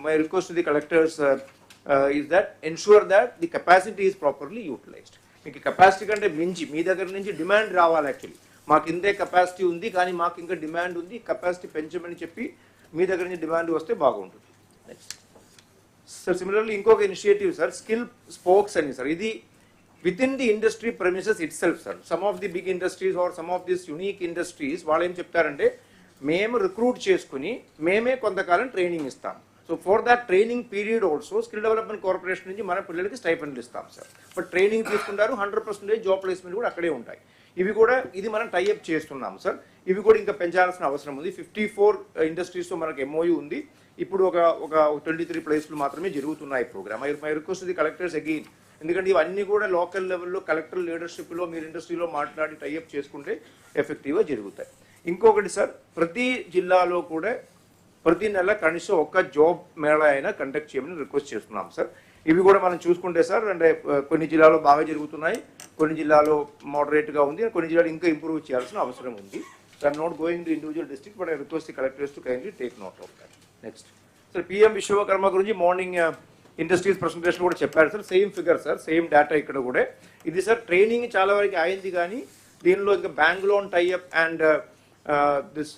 My request to the collectors is that ensure that the capacity is properly utilised. మీకు capacity కంటే మించి మీ దగ్గర నుంచి demand రావాలి. Actually మాకు ఇంతే కెపాసిటీ ఉంది, కానీ మాకు ఇంకా డిమాండ్ ఉంది, కెపాసిటీ పెంచమని చెప్పి మీ దగ్గర నుంచి డిమాండ్ వస్తే బాగుంటుంది. నెక్స్ట్ సార్, సిమిలర్లీ ఇంకొక ఇనిషియేటివ్ సార్, స్కిల్ స్పోక్స్ అని సార్. ఇది within the industry premises itself, sir. Some of the big industries or some of these unique industries వాళ్ళు ఏం చెప్తారంటే, మేము రిక్రూట్ చేసుకుని మేమే కొంతకాలం ట్రైనింగ్ ఇస్తాం. So for that training period also skill development corporation నుంచి మన పిల్లలకి స్టైపెండ్లు ఇస్తాం, సార్. బట్ ట్రైనింగ్ తీసుకుంటారు, 100% జాబ్ ప్లేస్మెంట్ కూడా అక్కడే ఉంటాయి. ఇవి కూడా ఇది మనం టైఅప్ చేస్తున్నాం, సార్. ఇవి కూడా ఇంకా పెంచాల్సిన అవసరం ఉంది. 54 ఇండస్ట్రీస్తో మనకు ఎంఓయూ ఉంది. ఇప్పుడు ఒక 23 ప్లేస్లు మాత్రమే జరుగుతున్నాయి programme. My request the collectors again, ఎందుకంటే ఇవన్నీ కూడా లోకల్ లెవెల్లో కలెక్టర్ లీడర్షిప్లో మీరు ఇండస్ట్రీలో మాట్లాడి టైఅప్ చేసుకుంటే ఎఫెక్టివ్గా జరుగుతాయి. ఇంకొకటి సార్, ప్రతి జిల్లాలో కూడా ప్రతి నెల కనీసం ఒక్క జాబ్ మేళా అయినా కండక్ట్ చేయమని రిక్వెస్ట్ చేస్తున్నాం, సార్. ఇవి కూడా మనం చూసుకుంటే సార్, అంటే కొన్ని జిల్లాలో బాగా జరుగుతున్నాయి, కొన్ని జిల్లాలో మోడరేట్గా ఉంది, కొన్ని జిల్లాలో ఇంకా ఇంప్రూవ్ చేయాల్సిన అవసరం ఉంది. So I'm not going to individual district, but I request the collectors to kindly take note of that. Next sir, PM Vishwakarma గురించి మార్నింగ్ ఇండస్ట్రీస్ ప్రెసెంటేషన్ కూడా చెప్పారు, sir. Same figure, sir, same data ఇక్కడ కూడా. ఇది sir training చాలా వరకు అయింది, కానీ దీనిలో ఇంకా bank loan tie up and this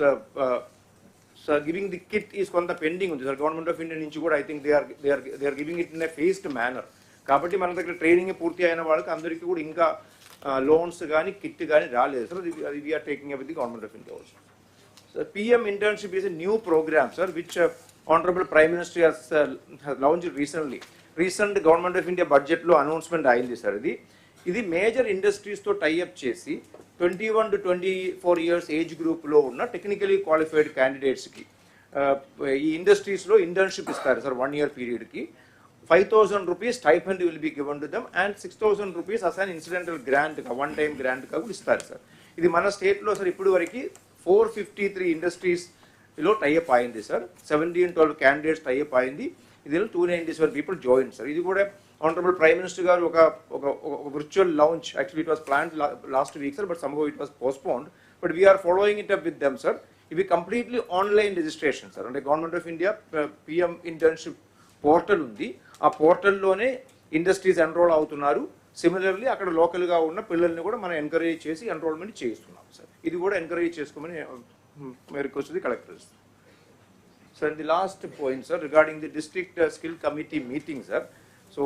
giving the kit is కొంత పెండింగ్ ఉంది, సార్. గవర్నమెంట్ ఆఫ్ ఇండియా నుంచి కూడా I think they are giving it in a phased manner. కాబట్టి మన దగ్గర ట్రైనింగ్ పూర్తి అయిన వాళ్ళకి అందరికీ కూడా ఇంకా లోన్స్ కానీ కిట్ కానీ రాలేదు సార్. అది we're taking up with the government of India also. So PM internship is a new program, sir, which Honorable Prime Minister has launched recently. Recent Government of India budget lo announcement ayindi sir. Idi major industries to tie up chesi 21 to 24 years age group lo unna technically qualified candidates ki ee industries lo internship istaru sir 1 year period ki. 5,000 rupees stipend will be given to them and 6,000 rupees as an incidental grant, one time grant ka istaru sir. Idi mana state lo sir ippudu variki 453 industries లో tie up అయింది sir. 17-12 candidates tie up అయింది. ఇది 297 people join sir. ఇది కూడా honourable prime minister garu ఒక virtual launch, actually it was planned last week sir, but somehow it was postponed, but we're following it up with them sir. ఇవి completely online registration sir. అంటే government of India PM internship portal ఉంది, ఆ పోర్టల్లోనే industries enrol అవుతున్నారు. Similarly అక్కడ లోకల్గా ఉన్న పిల్లల్ని కూడా మనం ఎంకరేజ్ చేసి ఎన్రోల్మెంట్ చేయిస్తున్నాం సార్. ఇది కూడా ఎంకరేజ్ చేసుకోమని request the collectors. Sir the last point sir regarding the district skill committee meeting sir. So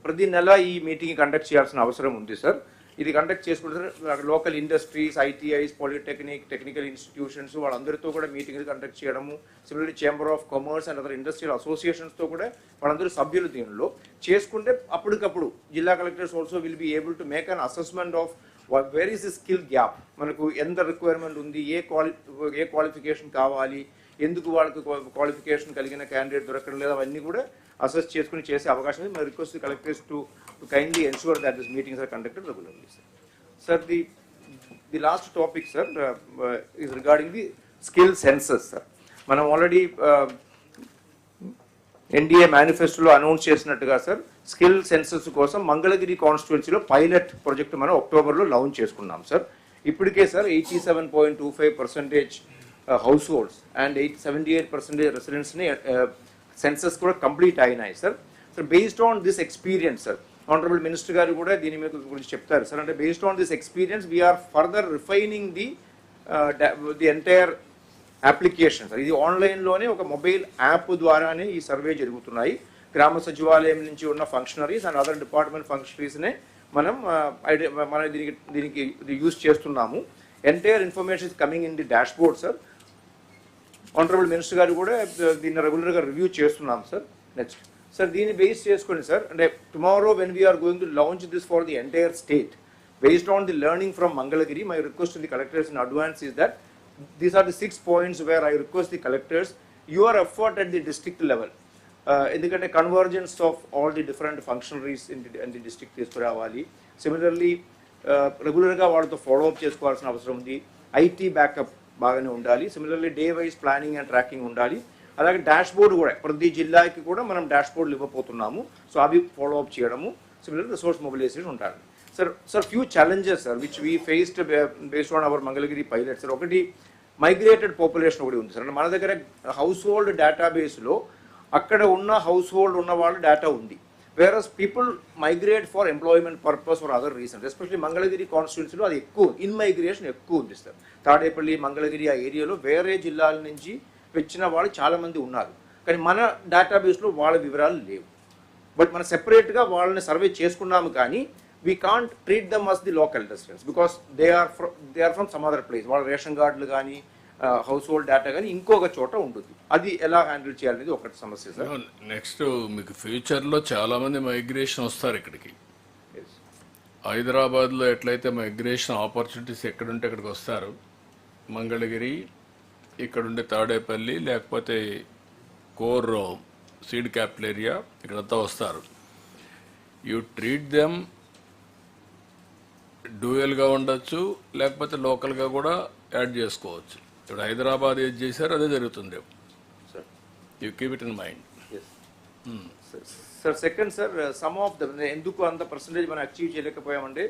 ప్రతి నెల ఈ మీటింగ్ కండక్ట్ చేయాల్సిన అవసరం ఉంది సార్. ఇది కండక్ట్ చేసుకుంటే sir local industries, ITIs, polytechnic, technical institutions వాళ్ళందరితో కూడా మీటింగ్లు కండక్ట్ చేయడము. Similarly chamber of commerce and other industrial అసోసియేషన్స్తో కూడా వాళ్ళందరూ సభ్యులు దీనిలో చేసుకుంటే అప్పటికప్పుడు జిల్లా collectors also will be able to make an assessment of where is the skill gap, మనకు ఎంత రిక్వైర్మెంట్ ఉంది, ఏ క్వాలిఫికేషన్ కావాలి, ఎందుకు వాళ్ళకి క్వాలిఫికేషన్ కలిగిన క్యాండిడేట్ దొరకడం లేదు, అవన్నీ కూడా అసెస్ చేసుకుని చేసే అవకాశం ఉంది. My request collectors to kindly ensure that these meetings are conducted regularly. Sir, the last topic, sir, is regarding the skill census, sir. మనం ఆల్రెడీ ఎన్డీఏ మేనిఫెస్టోలో అనౌన్స్ చేసినట్టుగా సార్ స్కిల్ సెన్సస్ కోసం మంగళగిరి కాన్స్టిట్యున్సీలో పైలట్ ప్రాజెక్ట్ మనం అక్టోబర్లో launch చేసుకున్నాం sir. ఇప్పటికే sir 87.25% households and 78% రెసిడెంట్స్ని సెన్సస్ కూడా కంప్లీట్ అయినాయి sir. Sir based on this experience sir, honourable minister గారు కూడా దీని మీద గురించి చెప్తారు సార్. అంటే based on this experience we're further refining the entire application sir. ఇది ఆన్లైన్లోనే ఒక మొబైల్ యాప్ ద్వారానే ఈ సర్వే జరుగుతున్నాయి. గ్రామ సచివాలయం నుంచి ఉన్న ఫంక్షనరీస్ అండ్ అదర్ డిపార్ట్మెంట్ ఫంక్షనరీస్నే మనం దీనికి యూజ్ చేస్తున్నాము. Entire information is coming in the dashboard sir. Honourable minister గారు కూడా దీన్ని రెగ్యులర్గా రివ్యూ చేస్తున్నాం సార్. నెక్స్ట్ సార్ దీన్ని బేస్ చేసుకోండి సార్. అంటే tomorrow when we're going to launch this for the entire state based on the learning from Mangalagiri, my request to the collectors in advance is that these are the 6 points where I request the collectors your effort at the district level. ఎందుకంటే convergence of all the different functionaries in the district తీసుకురావాలి. Similarly రెగ్యులర్గా వాళ్ళతో follow up చేసుకోవాల్సిన అవసరం ఉంది. IT backup బాగానే ఉండాలి. Similarly day wise planning and tracking ఉండాలి. అలాగే డాష్ బోర్డ్ కూడా ప్రతి జిల్లాకి కూడా మనం డాష్ బోర్డులు ఇవ్వబోతున్నాము. సో అవి ఫాలోఅప్ చేయడము, సిమిలర్ రిసోర్స్ మొబిలైజేషన్ ఉండాలి. Sir few challenges sir which we faced based on hour Mangalagiri pilot sir. ఒకటి మైగ్రేటెడ్ పాపులేషన్ ఒకటి ఉంది సార్. అంటే మన దగ్గర హౌస్ హోల్డ్ డేటాబేస్లో అక్కడ ఉన్న హౌస్ హోల్డ్ ఉన్న వాళ్ళ డేటా ఉంది. Various people migrate for employment purpose for other reasons. Especially Mangalagiri కాన్స్టిట్యున్సీలో అది ఎక్కువ, ఇన్ మైగ్రేషన్ ఎక్కువ ఉంది సార్. తాడేపల్లి, మంగళగిరి ఆ ఏరియాలో వేరే జిల్లాల నుంచి వచ్చిన వాళ్ళు చాలామంది ఉన్నారు, కానీ మన డేటాబేస్లో వాళ్ళ వివరాలు లేవు. బట్ మనం సెపరేట్గా వాళ్ళని సర్వే చేసుకున్నాము, కానీ we can't treat them as the local residents because they are from some other place. వాళ్ళ రేషన్ కార్డులు కానీ హౌస్ హోల్డ్ డేటా కానీ ఇంకొక చోట ఉంటుంది. అది ఎలా హ్యాండిల్ చేయాలనేది ఒకటి సమస్య సార్. నెక్స్ట్ మీకు ఫ్యూచర్లో చాలామంది మైగ్రేషన్ వస్తారు ఇక్కడికి. హైదరాబాద్లో ఎట్లయితే మైగ్రేషన్ ఆపర్చునిటీస్ ఎక్కడుంటే అక్కడికి వస్తారు, మంగళగిరి ఇక్కడుండే తాడేపల్లి లేకపోతే కోర్ సీడ్ క్యాపిటల్ ఏరియా ఇక్కడంతా వస్తారు. యూ ట్రీట్ దెమ్ డ్యూయల్గా ఉండొచ్చు, లేకపోతే లోకల్గా కూడా యాడ్ చేసుకోవచ్చు. ఇప్పుడు హైదరాబాద్ ఏది చేశారు అదే జరుగుతుంది. You keep it in mind. Sir second sir some of the ఎందుకు అంత పర్సంటేజ్ మనం అచీవ్ చేయలేకపోయామంటే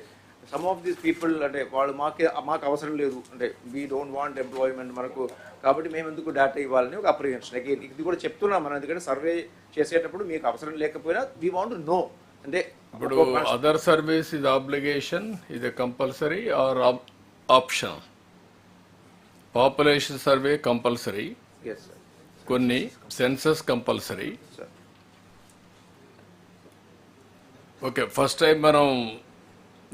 సమ్ ఆఫ్ దీస్ పీపుల్ అంటే వాళ్ళు మాకు అవసరం లేదు, అంటే వీ డోంట్ వాంట్ ఎంప్లాయ్మెంట్ మనకు, కాబట్టి మేము ఎందుకు డేటా ఇవ్వాలని ఒక అప్రిహెన్షన్. అగైన్ ఇది కూడా చెప్తున్నాం మనం, ఎందుకంటే సర్వే చేసేటప్పుడు మీకు అవసరం లేకపోయినా వీ వాంట్ టు నో. అంటే ఇప్పుడు అదర్ సర్వీస్ ఇది ఆబ్లిగేషన్, ఇది compulsory or option. Population survey compulsory, కొన్ని census compulsory. Okay, first time మనం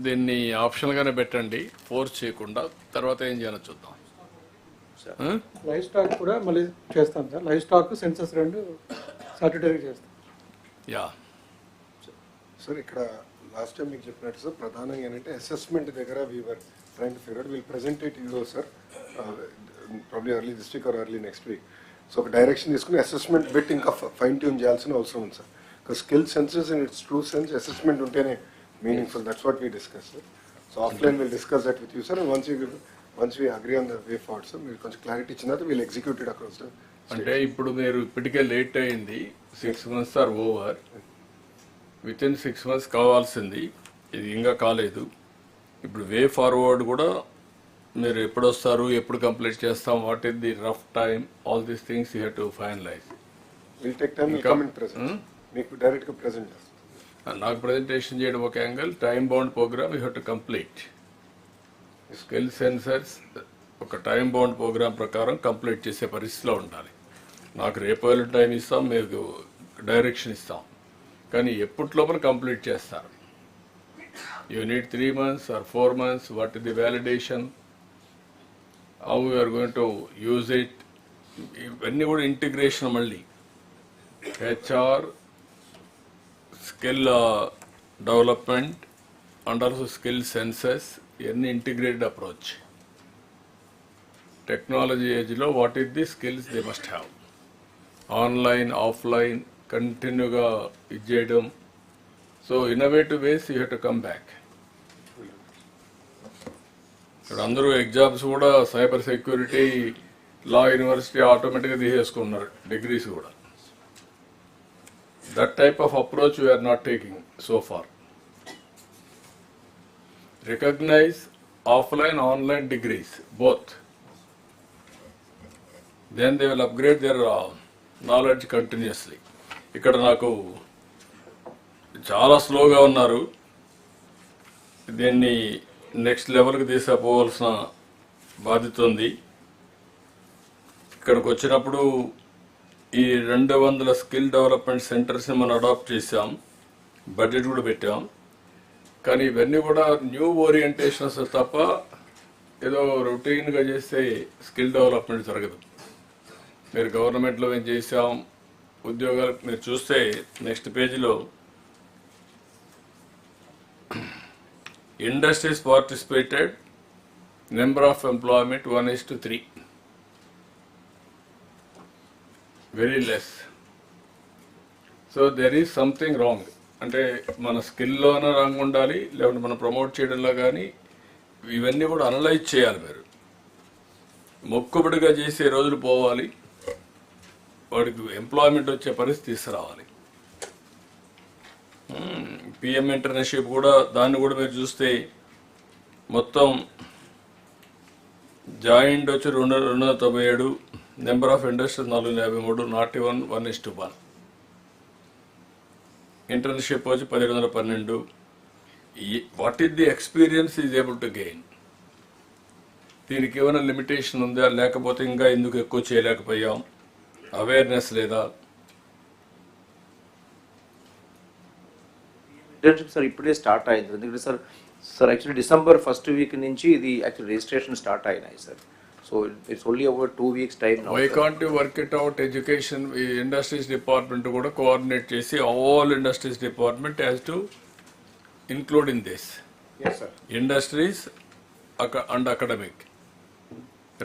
దీన్ని ఆప్షనల్గానే పెట్టండి, ఫోర్స్ చేయకుండా. తర్వాత ఏం చేయాలో చూద్దాం. లైవ్ స్టాక్ కూడా మళ్ళీ చేస్తాం సార్. లైవ్ స్టాక్ సెన్సస్ రెండు సాటర్డే చేస్తాం. యా సార్ ఇక్కడ లాస్ట్ టైం మీకు చెప్పినట్టు సార్ ప్రధానంగా ఏంటంటే అసెస్మెంట్ దగ్గర we're trying to figure will present it you sir probably early this week or early next week. So ఒక డైరెక్షన్ తీసుకుని అసెస్మెంట్ బిట్ ఇంకా ఫైన్ ట్యూన్ చేయాల్సిన అవసరం ఉంది సార్. Skill census in its true sense assessment ఉంటేనే మీనింగ్ఫుల్. That's what we discuss sir. So offline will discuss that with you sir. Once we agree on the way forward sir, మీరు కొంచెం clarity ఇచ్చిన తర్వాత వీల్ ఎగ్జిక్యూటెడ్ అక్రాస్ ద. అంటే ఇప్పుడు మీరు ఇప్పటికే లేట్ అయింది, 6 months are over. Within 6 months కావాల్సింది, ఇది ఇంకా కాలేదు. ఇప్పుడు వే ఫార్వర్డ్ కూడా మీరు ఎప్పుడు వస్తారు, ఎప్పుడు కంప్లీట్ చేస్తాం, what is the rough time, all these things you have to finalise. Will take time, will come in present. మీకు డైరెక్ట్గా ప్రెజెంట్ చేస్తాం. నాకు ప్రజెంటేషన్ చేయడం ఒక angle, time bound programme you have to complete. Skill census ఒక time bound programme ప్రకారం complete చేసే పరిస్థితిలో ఉండాలి. నాకు రేపు టైం ఇస్తాం, మీకు డైరెక్షన్ ఇస్తాం, కానీ ఎప్పటి లోపల కంప్లీట్ చేస్తారు. You need 3 months or 4 months, what is the validation, how you're going to use it, ఇవన్నీ కూడా ఇంటిగ్రేషన్. మళ్ళీ HR, skill development and also skill census, ఇవన్నీ ఇంటిగ్రేటెడ్ అప్రోచ్. టెక్నాలజీ ఏజ్లో what is the skills they must have, online offline కంటిన్యూగా ఇది చేయడం. So innovative ways you have to come back. ఇక్కడ అందరూ ఎగ్జామ్స్ కూడా సైబర్ సెక్యూరిటీ, లా university ఆటోమేటిక్గా తీసేసుకున్నారు, డిగ్రీస్ కూడా. That type of approach we're not taking so far. Recognize offline, online degrees, both. Then they will upgrade their knowledge continuously. ఇక్కడ నాకు చాలా స్లోగా ఉన్నారు, దీన్ని నెక్స్ట్ లెవెల్కి తీసుకుపోవాల్సిన బాధ్యత ఉంది. ఇక్కడికి వచ్చినప్పుడు ఈ 200 స్కిల్ డెవలప్మెంట్ సెంటర్స్ని మనం అడాప్ట్ చేసాం, బడ్జెట్ కూడా పెట్టాం. కానీ ఇవన్నీ కూడా న్యూ ఓరియంటేషన్స్ తప్ప ఏదో రొటీన్గా చేస్తే స్కిల్ డెవలప్మెంట్ జరగదు. మీరు గవర్నమెంట్లో ఏం చేసాం, ఉద్యోగాలు మీరు చూస్తే నెక్స్ట్ పేజీలో industries participated, number of employment 1:3, very less. So there is something wrong. అంటే మన స్కిల్లోనే రంగు ఉండాలి, లేకుంటే మనం ప్రమోట్ చేయడంలో కానీ ఇవన్నీ కూడా అనలైజ్ చేయాలి. మీరు మొక్కుబడిగా చేసే రోజులు పోవాలి, వాడికి ఎంప్లాయ్మెంట్ వచ్చే పరిస్థితి తీసుకురావాలి. పిఎం ఇంటర్న్షిప్ కూడా, దాన్ని కూడా మీరు చూస్తే మొత్తం జాయింట్ వచ్చి 297, number of industries 453, not even 1:1. Internship వచ్చి 1712. What is the experience is able to gain? దీనికి ఏమైనా లిమిటేషన్ ఉందా, లేకపోతే ఇంకా ఎందుకు ఎక్కువ చేయలేకపోయాం, అవేర్నెస్ లేదా? ఇంటర్న్షిప్ సార్ ఇప్పుడే స్టార్ట్ అయింది, ఎందుకంటే sir actually December 1st week నుంచి ఇది యాక్చువల్లీ రిజిస్ట్రేషన్ స్టార్ట్ అయినాయి sir. So it's only over 2 weeks time. Why can't you work it out? Education industries department కూడా కోఆర్డినేట్ చేసి all industries department has to include in this. Industries and academic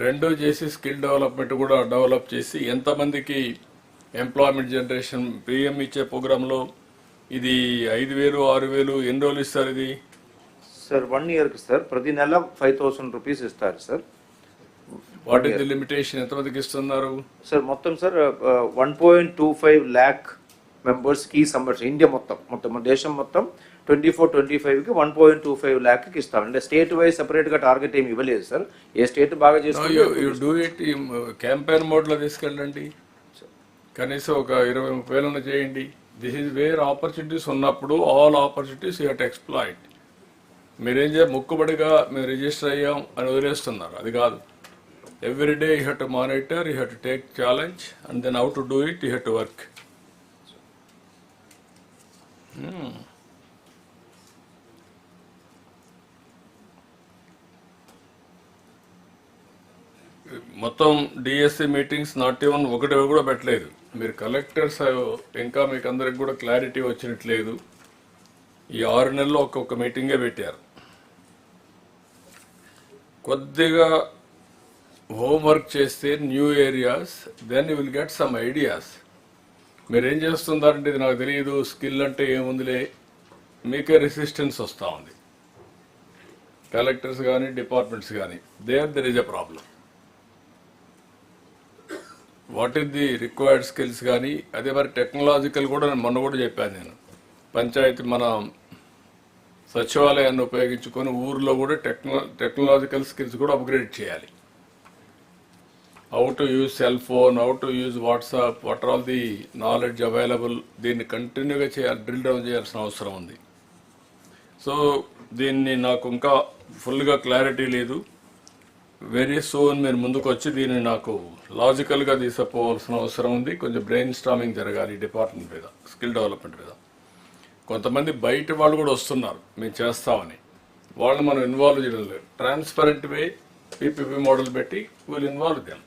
రెండు చేసి skill development కూడా develop చేసి ఎంతమందికి employment generation. PM ఇచ్చే ప్రోగ్రాంలో ఇది 5,000, 6,000 ఎన్ని రోజులు ఇస్తారు ఇది? సార్ 1 yearకి సార్ ప్రతి నెల 5,000 rupees ఇస్తారు sir. What is the limitation? ఎంతమందికి ఇస్తున్నారు సార్? మొత్తం సార్ 1.25 lakh మెంబర్స్కి సంబంధించి ఇండియా మొత్తం మన దేశం మొత్తం 24-25కి 1.25 lakh ఇస్తాం. అంటే స్టేట్ వైజ్ సెపరేట్గా టార్గెట్ ఏమి ఇవ్వలేదు సార్. ఏ స్టేట్ బాగా చేస్తుంది క్యాంపెయిన్ మోడ్లో తీసుకెళ్ళండి, కనీసం ఒక 20-30 చేయండి. దిస్ ఈజ్ వేర్ ఆపర్చునిటీస్ ఉన్నప్పుడు all opportunities you have to exploit. మీరేం చేయాలి, మొక్కుబడిగా మేము రిజిస్టర్ అయ్యాం అని వదిలేస్తున్నారు, అది కాదు. Every day you have to monitor, you have to take challenge and then how to do it, you have to work. మొత్తం డిఎస్సి మీటింగ్స్ నాట్ ఈవెన్ ఒకటి కూడా పెట్టలేదు. మీరు కలెక్టర్స్ ఇంకా మీకు అందరికి కూడా క్లారిటీ వచ్చినట్లేదు. ఈ 6 నెలల్లో ఒక్కొక్క మీటింగే పెట్టారు. కొద్దిగా హోంవర్క్ చేస్తే new areas then you will get some ideas. మీరేం చేస్తున్నారంటే ఇది నాకు తెలియదు, స్కిల్ అంటే ఏముందిలే, మీకే రెసిస్టెన్స్ వస్తూ ఉంది. కలెక్టర్స్ కానీ డిపార్ట్మెంట్స్ కానీ there is a problem. What is the required skills కానీ అదే మరి టెక్నాలజికల్ కూడా మొన్న కూడా చెప్పాను నేను. పంచాయతీ మన సచివాలయాన్ని ఉపయోగించుకొని ఊర్లో కూడా టెక్నాలజికల్ స్కిల్స్ కూడా అప్గ్రేడ్ చేయాలి. How to use cell phone, how to use WhatsApp, what are all the knowledge available, దీన్ని కంటిన్యూగా చేయాలి, డ్రిల్ డౌన్ చేయాల్సిన అవసరం ఉంది. సో దీన్ని నాకు ఇంకా ఫుల్గా క్లారిటీ లేదు. వెరీ సూన్ మీరు ముందుకు వచ్చి దీన్ని నాకు లాజికల్గా తీసుకుపోవాల్సిన అవసరం ఉంది. కొంచెం బ్రెయిన్ స్టామింగ్ జరగాలి డిపార్ట్మెంట్ మీద, స్కిల్ డెవలప్మెంట్ మీద. కొంతమంది బయట వాళ్ళు కూడా వస్తున్నారు మేము చేస్తామని, వాళ్ళు మనం ఇన్వాల్వ్ చేయడం లేదు. ట్రాన్స్పరెంట్ వే పీపీపీ మోడల్ పెట్టి వీళ్ళు ఇన్వాల్వ్ చేయాలి.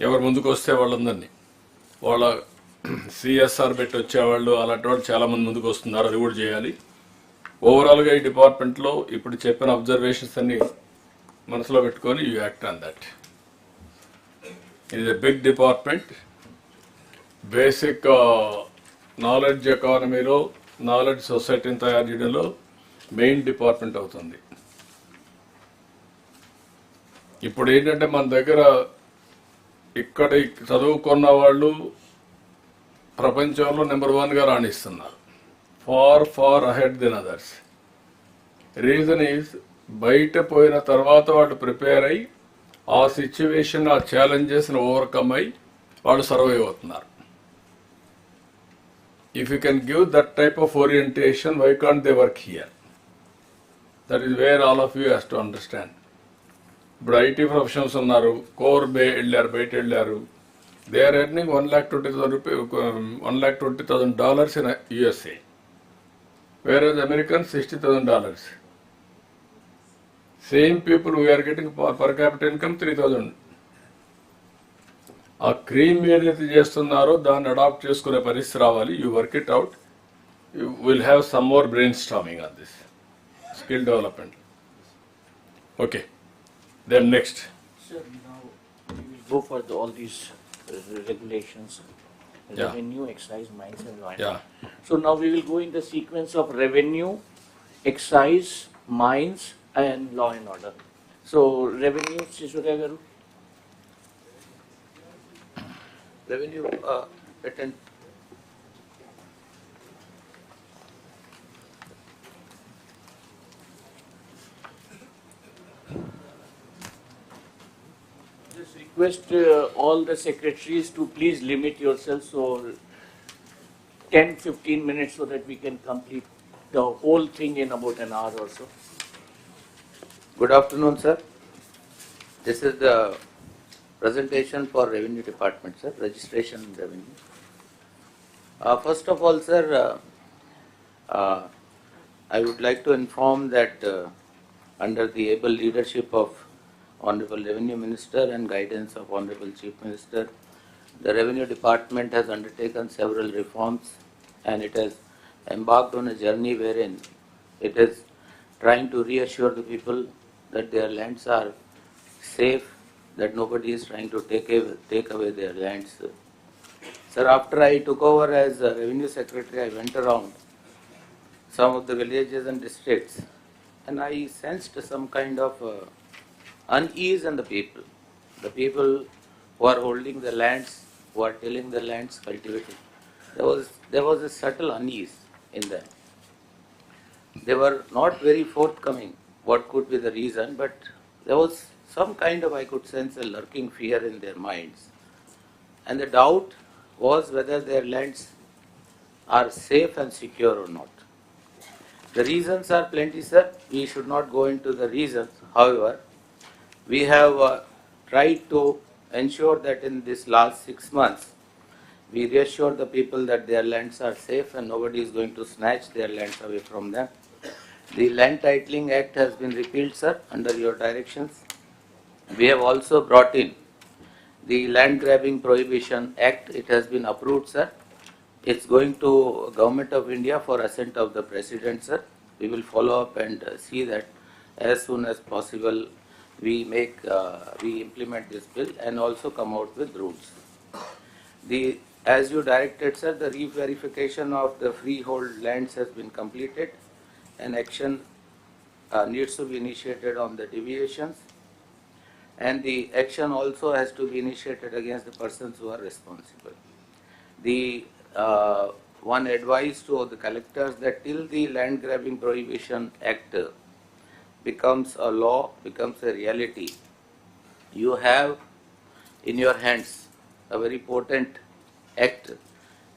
ఎవరు ముందుకు వస్తే వాళ్ళందరినీ, వాళ్ళ సిఎస్ఆర్ పెట్టి వచ్చేవాళ్ళు అలాంటి వాళ్ళు చాలామంది ముందుకు వస్తున్నారు, అది కూడా చేయాలి. ఓవరాల్గా ఈ డిపార్ట్మెంట్లో ఇప్పుడు చెప్పిన అబ్జర్వేషన్స్ అన్ని మనసులో పెట్టుకొని యూ యాక్ట్ ఆన్ దట్. ఇది a big department. Basic knowledge ఎకానమీలో, నాలెడ్జ్ సొసైటీని తయారు చేయడంలో మెయిన్ డిపార్ట్మెంట్ అవుతుంది. ఇప్పుడు ఏంటంటే మన దగ్గర ఇక్కడ చదువుకున్న వాళ్ళు ప్రపంచంలో నెంబర్ 1గా రాణిస్తున్నారు, far ahead than others. Reason is బయట పోయిన తర్వాత వాళ్ళు ప్రిపేర్ అయ్యి ఆ సిచ్యువేషన్, ఆ ఛాలెంజెస్ని ఓవర్కమ్ అయ్యి వాళ్ళు సర్వైవ్ అవుతున్నారు. If you can give that type of orientation, why can't they work here? That is where all of you has to understand. ఇప్పుడు ఐటీ ప్రొఫెషనల్స్ ఉన్నారు, కోర్ వెళ్ళారు, బయట వెళ్ళారు. They are earning $1,20,000 in USA, whereas Americans $60,000. Same people we are getting per capita income 3,000. ఆ cream ఏదైతే చేస్తున్నారో దాన్ని adapt చేసుకునే పరిస్థితి రావాలి. You work it out. You will have some more brainstorming on this skill development. Okay, then next. Sir, now we will go for all these regulations, revenue, excise, mines and law and order. So now we will go in the sequence of revenue, excise, mines and law and order. So revenue, Sisudaya garu. Revenue, attend. Just request all the secretaries to please limit yourselves so 10-15 minutes so that we can complete the whole thing in about an hour or so. Good afternoon, sir. This is the presentation for Revenue Department, sir, registration revenue. First of all, sir, I would like to inform that under the able leadership of Honorable Revenue Minister and guidance of Honorable Chief Minister, the Revenue Department has undertaken several reforms and it has embarked on a journey wherein it is trying to reassure the people that their lands are safe, that nobody is trying to take away their lands. Sir, after I took over as Revenue Secretary, I went around some of the villages and districts and I sensed some kind of unease in the people. The people who are holding the lands, who are tilling the lands, cultivating. There was a subtle unease in them. They were not very forthcoming what could be the reason, but there was some kind of, I could sense a lurking fear in their minds. And the doubt was whether their lands are safe and secure or not. The reasons are plenty, sir. We should not go into the reasons. However, we have tried to ensure that in this last 6 months, we reassure the people that their lands are safe and nobody is going to snatch their lands away from them. The Land Titling Act has been repealed, sir, under your directions. We have also brought in the Land Grabbing Prohibition Act. It has been approved, sir. It's going to Government of India for assent of the President, sir. We will follow up and see that as soon as possible we implement this bill and also come out with rules. As you directed, sir, the re-verification of the freehold lands has been completed and action needs to be initiated on the deviations, and the action also has to be initiated against the persons who are responsible. The one advice to the collectors that till the Land Grabbing Prohibition Act becomes a law, becomes a reality, you have in your hands a very potent act.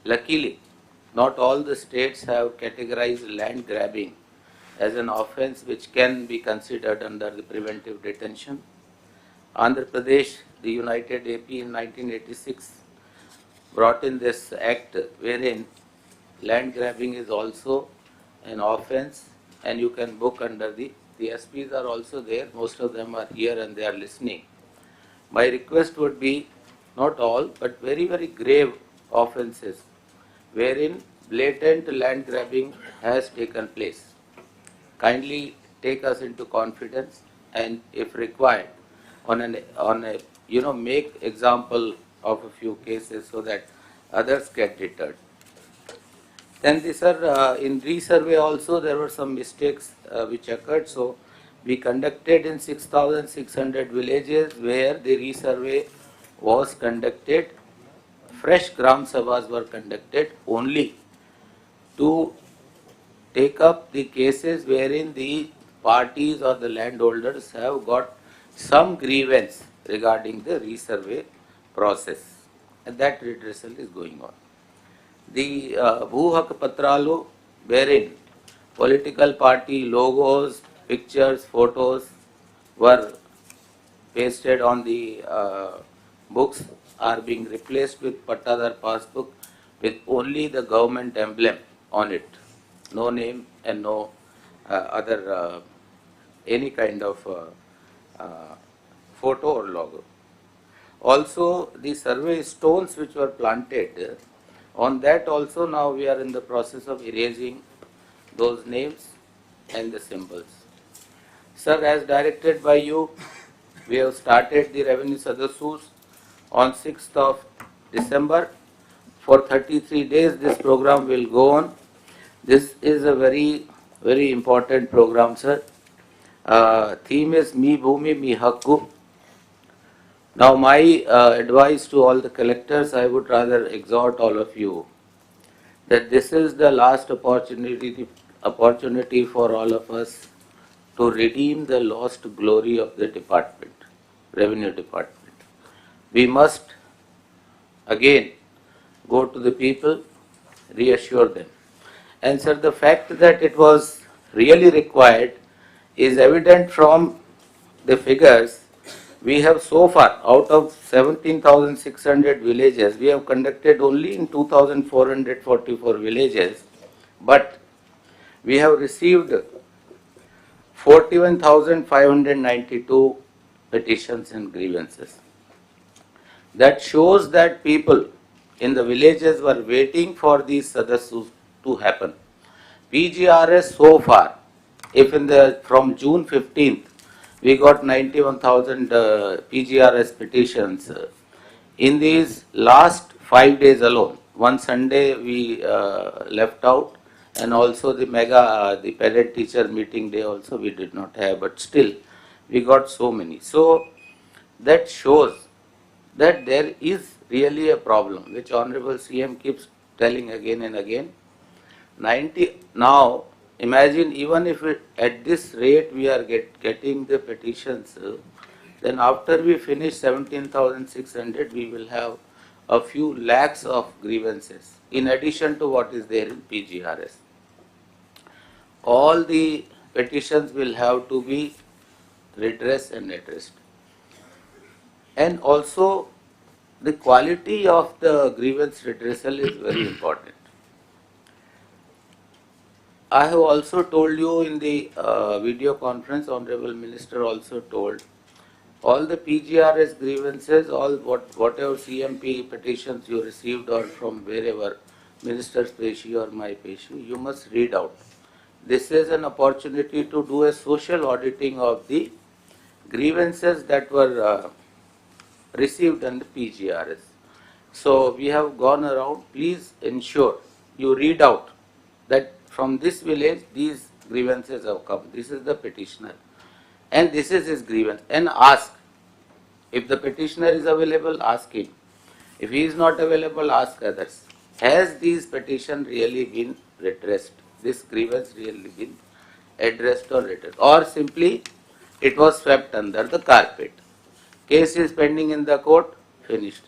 Luckily, not all the states have categorized land grabbing as an offence which can be considered under the preventive detention. Andhra Pradesh, the United AP in 1986 brought in this act wherein land grabbing is also an offence and you can book under the SPs are also there, most of them are here and they are listening. My request would be not all but very, very grave offences wherein blatant land grabbing has taken place. Kindly take us into confidence and if required make example of a few cases so that others get deterred. Then in resurvey also there were some mistakes which occurred. So we conducted in 6,600 villages where the resurvey was conducted. Fresh Gram Sabhas were conducted only to take up the cases wherein the parties or the landowners have got some grievance regarding the resurvey process, and that redressal is going on. The Bhuhak Patralu, wherein political party logos, pictures, photos were pasted on the books, are being replaced with Pattadar passbook with only the government emblem on it, no name and no other any kind of photo or logo. Also, the survey stones which were planted, on that also now we are in the process of erasing those names and the symbols. Sir, as directed by you, we have started the revenue sadassus on 6th of December. For 33 days this program will go on. This is a very, very important program, sir. Theme is Mi Bhumi Mi Hakku. Now my advice to all the collectors, I would rather exhort all of you that this is the last opportunity for all of us to redeem the lost glory of the department, revenue department. We must again go to the people, reassure them. And sir, the fact that it was really required is evident from the figures. We have so far, out of 17,600 villages, we have conducted only in 2,444 villages, but we have received 41,592 petitions and grievances. That shows that people in the villages were waiting for these sadassus to happen. PGRS so far, if from June 15th, we got 91,000 PGRS petitions. In these last 5 days alone, one Sunday we left out, and also the the parent teacher meeting day also we did not have, but still we got so many. So that shows that there is really a problem, which Honorable CM keeps telling again and again. Now, imagine even if at this rate we are getting the petitions, then after we finish 17,600, we will have a few lakhs of grievances in addition to what is there in PGRS. All the petitions will have to be redressed and addressed. And also, the quality of the grievance redressal is very important. I have also told you in the video conference, Honorable Minister also told, all the PGRS grievances, whatever CMP petitions you received or from wherever, Minister's Peshi or my Peshi, you must read out. This is an opportunity to do a social auditing of the grievances that were received under PGRS. So we have gone around. Please ensure you read out that from this village these grievances have come. This is the petitioner and this is his grievance, and ask. If the petitioner is available, ask him. If he is not available, ask others. Has these petition really been redressed? This grievance really been addressed or redressed? Or simply it was swept under the carpet. Case is pending in the court, finished.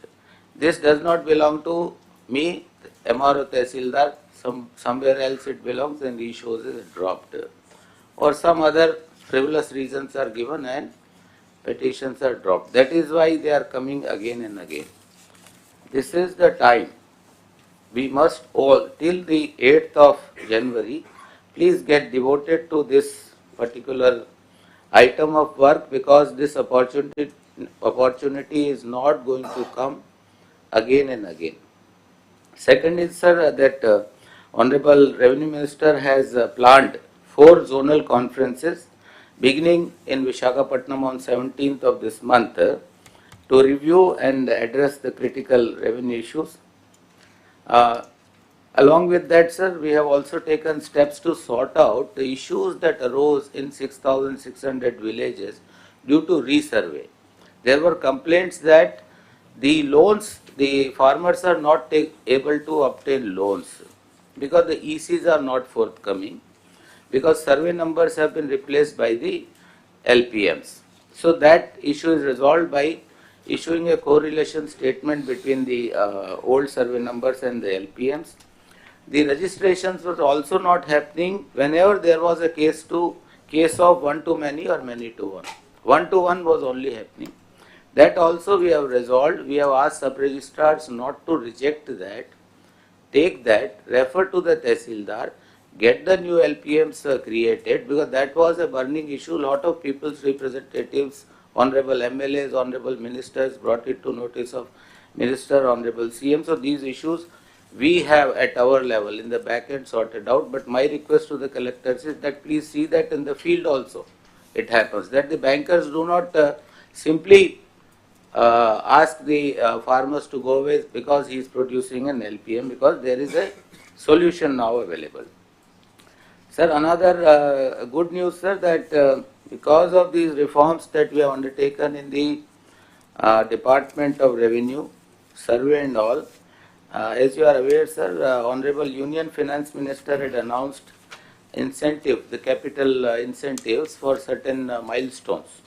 This does not belong to me, MRO Tehsildar, somewhere else it belongs, and he shows is dropped. Or some other frivolous reasons are given and petitions are dropped. That is why they are coming again and again. This is the time. We must all, till the 8th of January, please get devoted to this particular item of work, because this opportunity is not going to come again and again. Second is, sir, that Honorable Revenue Minister has planned 4 zonal conferences beginning in Visakhapatnam on 17th of this month to review and address the critical revenue issues. Along with that, sir, we have also taken steps to sort out the issues that arose in 6,600 villages due to resurvey. There were complaints that the loans, the farmers are not able to obtain loans because the ECs are not forthcoming, because survey numbers have been replaced by the LPMs. So that issue is resolved by issuing a correlation statement between the old survey numbers and the LPMs. The registrations was also not happening whenever there was a case of one to many or many to one. 1 to 1 was only happening. That also we have resolved. We have asked sub-registrars not to reject that. Take that, refer to the Tehsildar, get the new LPMs created, because that was a burning issue. Lot of people's representatives, honorable MLAs, honorable ministers brought it to notice of Minister, honorable CM. So these issues we have at our level in the back end sorted out. But my request to the collectors is that please see that in the field also it happens, that the bankers do not simply ask the farmers to go away because he is producing an LPM, because there is a solution now available. Sir, another good news, sir, that because of these reforms that we have undertaken in the Department of Revenue, survey and all, as you are aware, sir, Honorable Union Finance Minister had announced incentive, the capital incentives for certain milestones.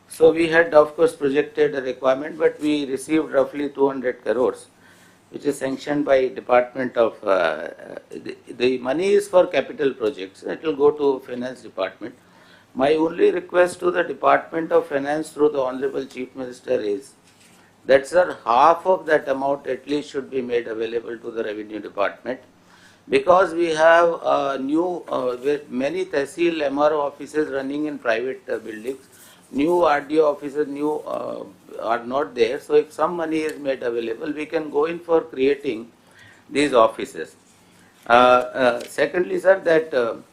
So we had, of course, projected a requirement, but we received roughly 200 crores, which is sanctioned by Department of, the money is for capital projects. It will go to Finance Department. My only request to the Department of Finance through the Honorable Chief Minister is that, sir, half of that amount at least should be made available to the Revenue Department, because we have many Tehsil MRO offices running in private buildings. New RDO offices are not there. So if some money is made available, we can go in for creating these offices. Secondly, sir, that of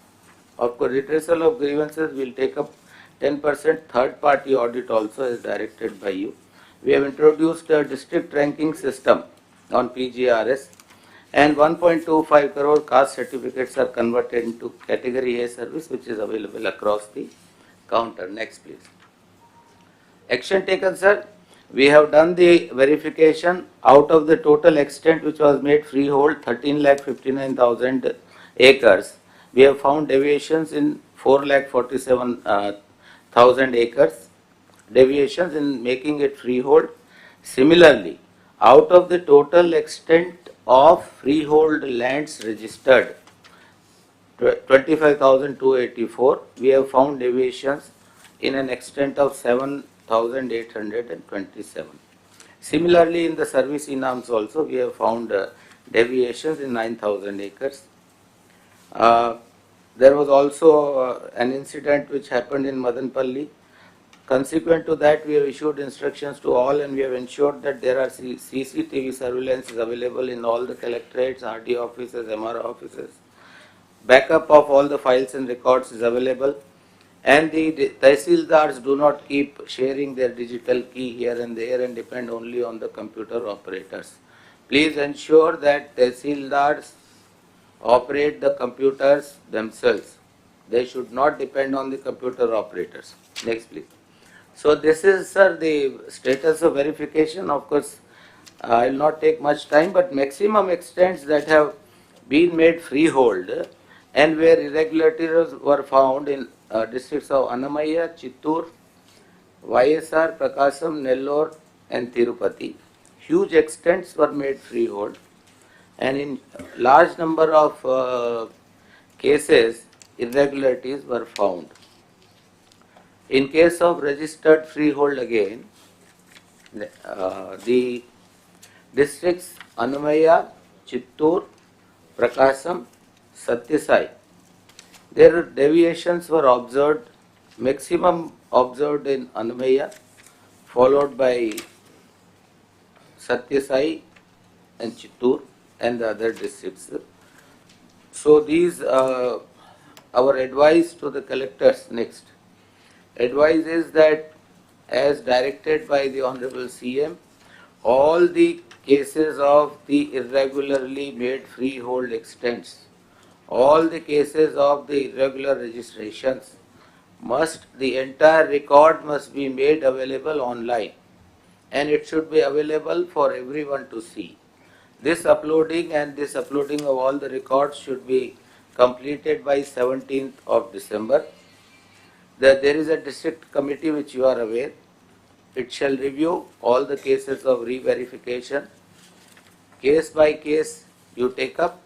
course redressal of grievances will take up 10%. Third party audit also is directed by you. We have introduced a district ranking system on PGRS, and 1.25 crore caste certificates are converted into category A service, which is available across the counter. Next, please. Action taken, sir. We have done the verification. Out of the total extent which was made freehold, 13,59,000 acres, we have found deviations in 4,47,000 acres, deviations in making it freehold. Similarly, out of the total extent of freehold lands registered, 25,284, we have found deviations in an extent of 7,827. Similarly, in the service enams also, we have found deviations in 9,000 acres. There was also an incident which happened in Madanpalli. Consequent to that, we have issued instructions to all, and we have ensured that there are CCTV surveillance is available in all the collectorates, RD offices, MR offices. Backup of all the files and records is available, and the Tehsildars do not keep sharing their digital key here and there and depend only on the computer operators. Please ensure that Tehsildars operate the computers themselves. They should not depend on the computer operators. Next, please. So this is, sir, the status of verification. Of course, I will not take much time, but maximum extents that have been made freehold and where irregularities were found in districts of Annamaya, Chittoor, YSR, Prakasam, Nellore and Tirupati. Huge extents were made freehold, and in large number of cases irregularities were found. In case of registered freehold again, the districts Annamaya, Chittoor, Prakasam, Satyasai, their deviations were observed, maximum observed in Annamaya, followed by Satyasai and Chittoor and the other districts. So these, our advice to the collectors next. Advice is that as directed by the Honorable CM, all the cases of the irregularly made freehold extents, all the cases of the irregular registrations the entire record must be made available online, and it should be available for everyone to see. This uploading of all the records should be completed by 17th of December. There is a district committee which you are aware. It shall review all the cases of re-verification. Case by case you take up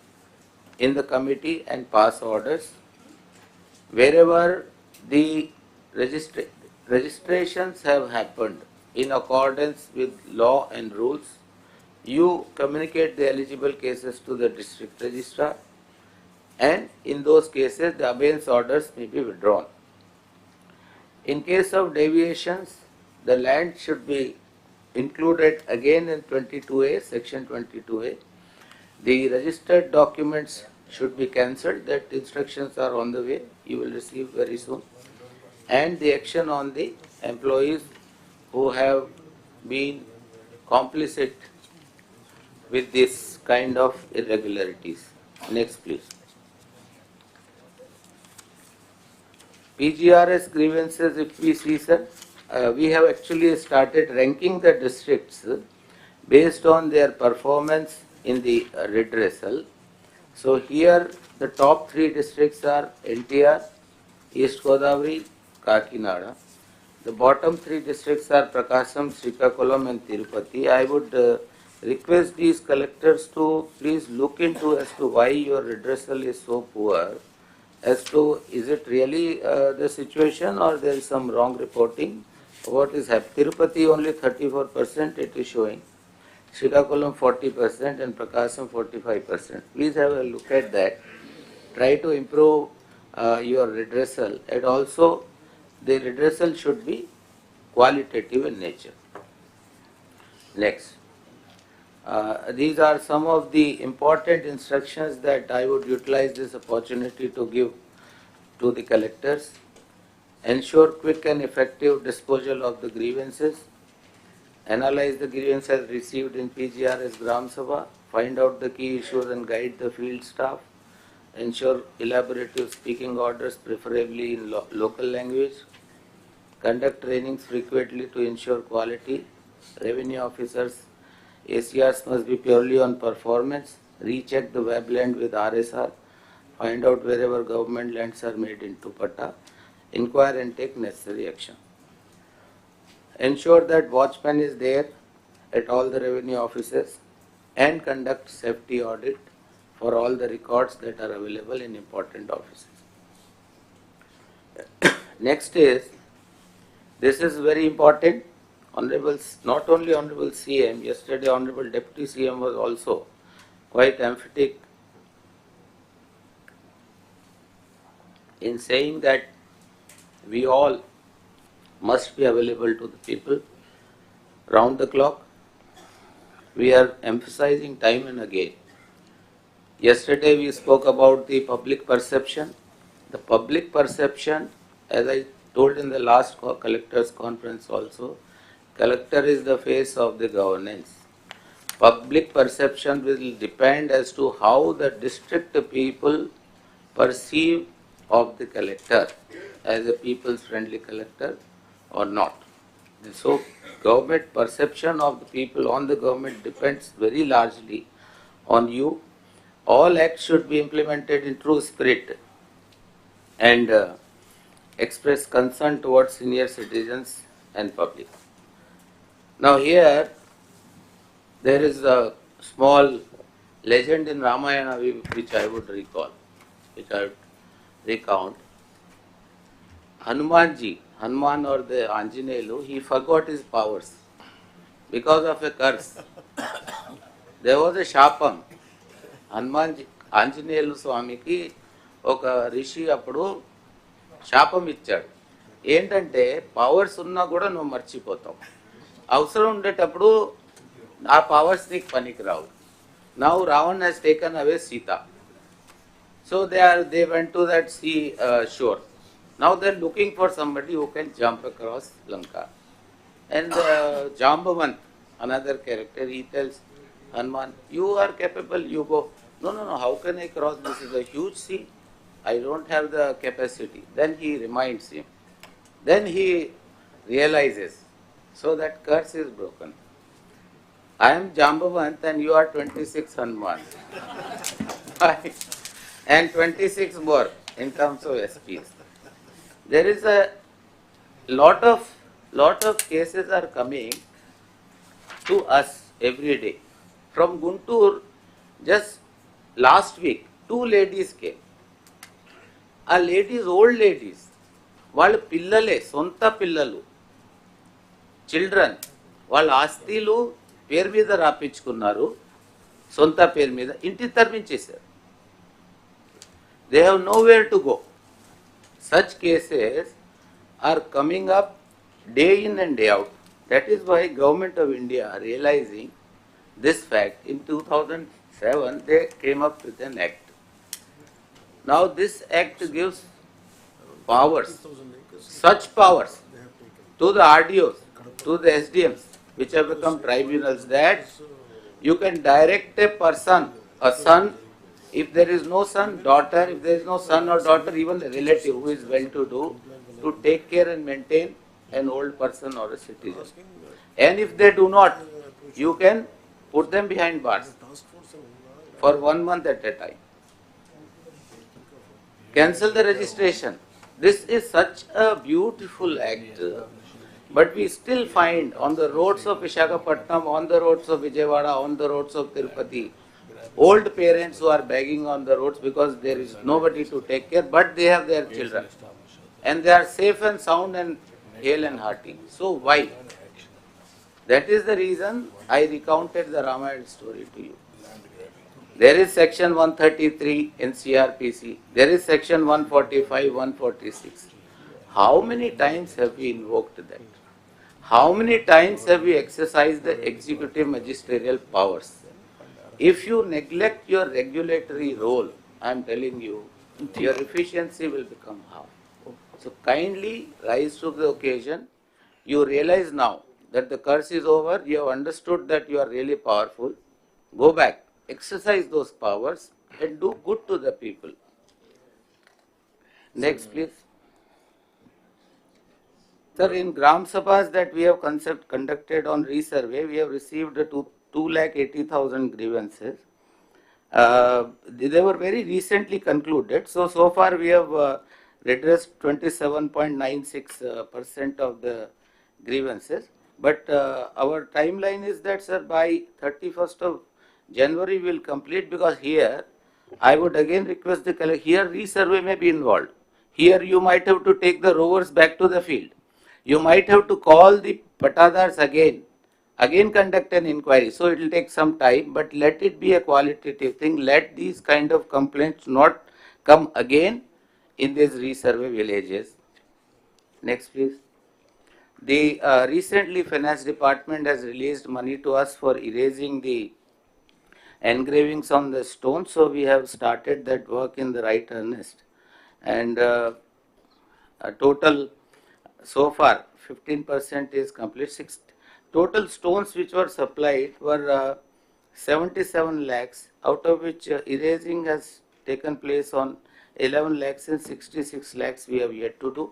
in the committee and pass orders. Wherever the registrations have happened in accordance with law and rules, you communicate the eligible cases to the district registrar, and in those cases the abeyance orders may be withdrawn. In case of deviations, the land should be included again in 22A, section 22A. The registered documents should be cancelled. That instructions are on the way. You will receive very soon. And the action on the employees who have been complicit with this kind of irregularities. Next, please. PGRS grievances, if we see, sir, we have actually started ranking the districts based on their performance in the redressal. So here the top 3 districts are NTR, East Godavari, Kakinada. The bottom 3 districts are Prakasam, Srikakulam and Tirupati. I would request these collectors to please look into as to why your redressal is so poor, as to is it really the situation or there is some wrong reporting. What is happening? Tirupati only 34% it is showing, Srikakulam 40% and Prakasam 45%. Please have a look at that. Try to improve your redressal, and also the redressal should be qualitative in nature. Next. These are some of the important instructions that I would utilize this opportunity to give to the collectors. Ensure quick and effective disposal of the grievances. Analyze the grievances received in PGRS Gram Sabha. Find out the key issues and guide the field staff. Ensure elaborative speaking orders, preferably in local language. Conduct trainings frequently to ensure quality. Revenue officers, ACRs must be purely on performance. Recheck the web land with RSR. Find out wherever government lands are made into Pata. Inquire and take necessary action. Ensure that watchman is there at all the revenue offices and conduct safety audit for all the records that are available in important offices. Next is, this is very important. Honorable, not only Honorable CM, yesterday Honorable Deputy CM was also quite emphatic in saying that we all must be available to the people round the clock. We are emphasizing time and again. Yesterday we spoke about the public perception. The public perception, as I told in the last collectors conference also, collector is the face of the governance. Public perception will depend as to how the district people perceive of the collector as a people's friendly collector or not. So government perception of the people on the government depends very largely on you. All acts should be implemented in true spirit and express concern towards senior citizens and public. Now here there is a small legend in Ramayana which I would recall, which I would recount. Hanuman or the Anjaneyulu, he forgot his powers because of a curse. There was a Shapam. Anjaneyulu స్వామికి ఒక ఋషి అప్పుడు శాపం ఇచ్చాడు. ఏంటంటే powers ఉన్నా కూడా నువ్వు మర్చిపోతావు, అవసరం ఉండేటప్పుడు ఆ పవర్స్ నీకు పనికి రావు. Now Ravan has taken away Sita. So they went to that sea shore. Now they are looking for somebody who can jump across Lanka. And Jambavant, another character, he tells Hanuman, you are capable, you go. No, how can I cross? This is a huge sea. I don't have the capacity. Then he reminds him. Then he realizes. So that curse is broken. I am Jambavant and you are 26 Hanuman. And 26 more in terms of SPs. There is a lot of cases are coming to us every day. From Guntur, just last week, 2 ladies came. A ladies, old ladies, వాళ్ళు పిల్లలే, సొంత పిల్లలు, children, వాళ్ళ ఆస్తిలు పేరు మీద రాపించుకున్నారు, సొంత పేరు మీద, ఇంటి తరమించేశారు. They have nowhere to go. Such cases are coming up day in and day out. That is why Government of India, realizing this fact, in 2007 they came up with an act. Now this act gives powers, such powers to the RDOs, to the SDMs, which have become tribunals, that you can direct a person, a son, if there is no son, daughter, if there is no son or daughter, even a relative who is well-to-do, to take care and maintain an old person or a citizen. And if they do not, you can put them behind bars for 1 month at a time. Cancel the registration. This is such a beautiful act, but we still find on the roads of Visakhapatnam, on the roads of Vijayawada, on the roads of Tirupati, old parents who are begging on the roads because there is nobody to take care, but they have their children and they are safe and sound and hale and hearty. So why? That is the reason I recounted the Ramayana story to you. There is section 133 in CRPC. There is section 145, 146. How many times have we invoked that? How many times have we exercised the executive magisterial powers? If you neglect your regulatory role, I am telling you, your efficiency will become half. So kindly rise to the occasion. You realize now that the curse is over. You have understood that you are really powerful. Go back, exercise those powers and do good to the people. Next, please. Sir, in Gram Sabhas that we have conducted on resurvey, we have received 2,80,000 grievances. They were very recently concluded. So far we have redressed 27.96% of the grievances. But our timeline is that, sir, by 31st of January we will complete, because here I would again request the collector, here resurvey may be involved. Here you might have to take the rovers back to the field. You might have to call the patadars again conduct an inquiry. So it will take some time, but let it be a qualitative thing. Let these kind of complaints not come again in these resurvey villages. Next, please. The recently finance department has released money to us for erasing the engravings on the stone, so we have started that work in the right earnest. And a total so far 15% is complete. Total stones which were supplied were 77 lakhs, out of which erasing has taken place on 11 lakhs and 66 lakhs we have yet to do.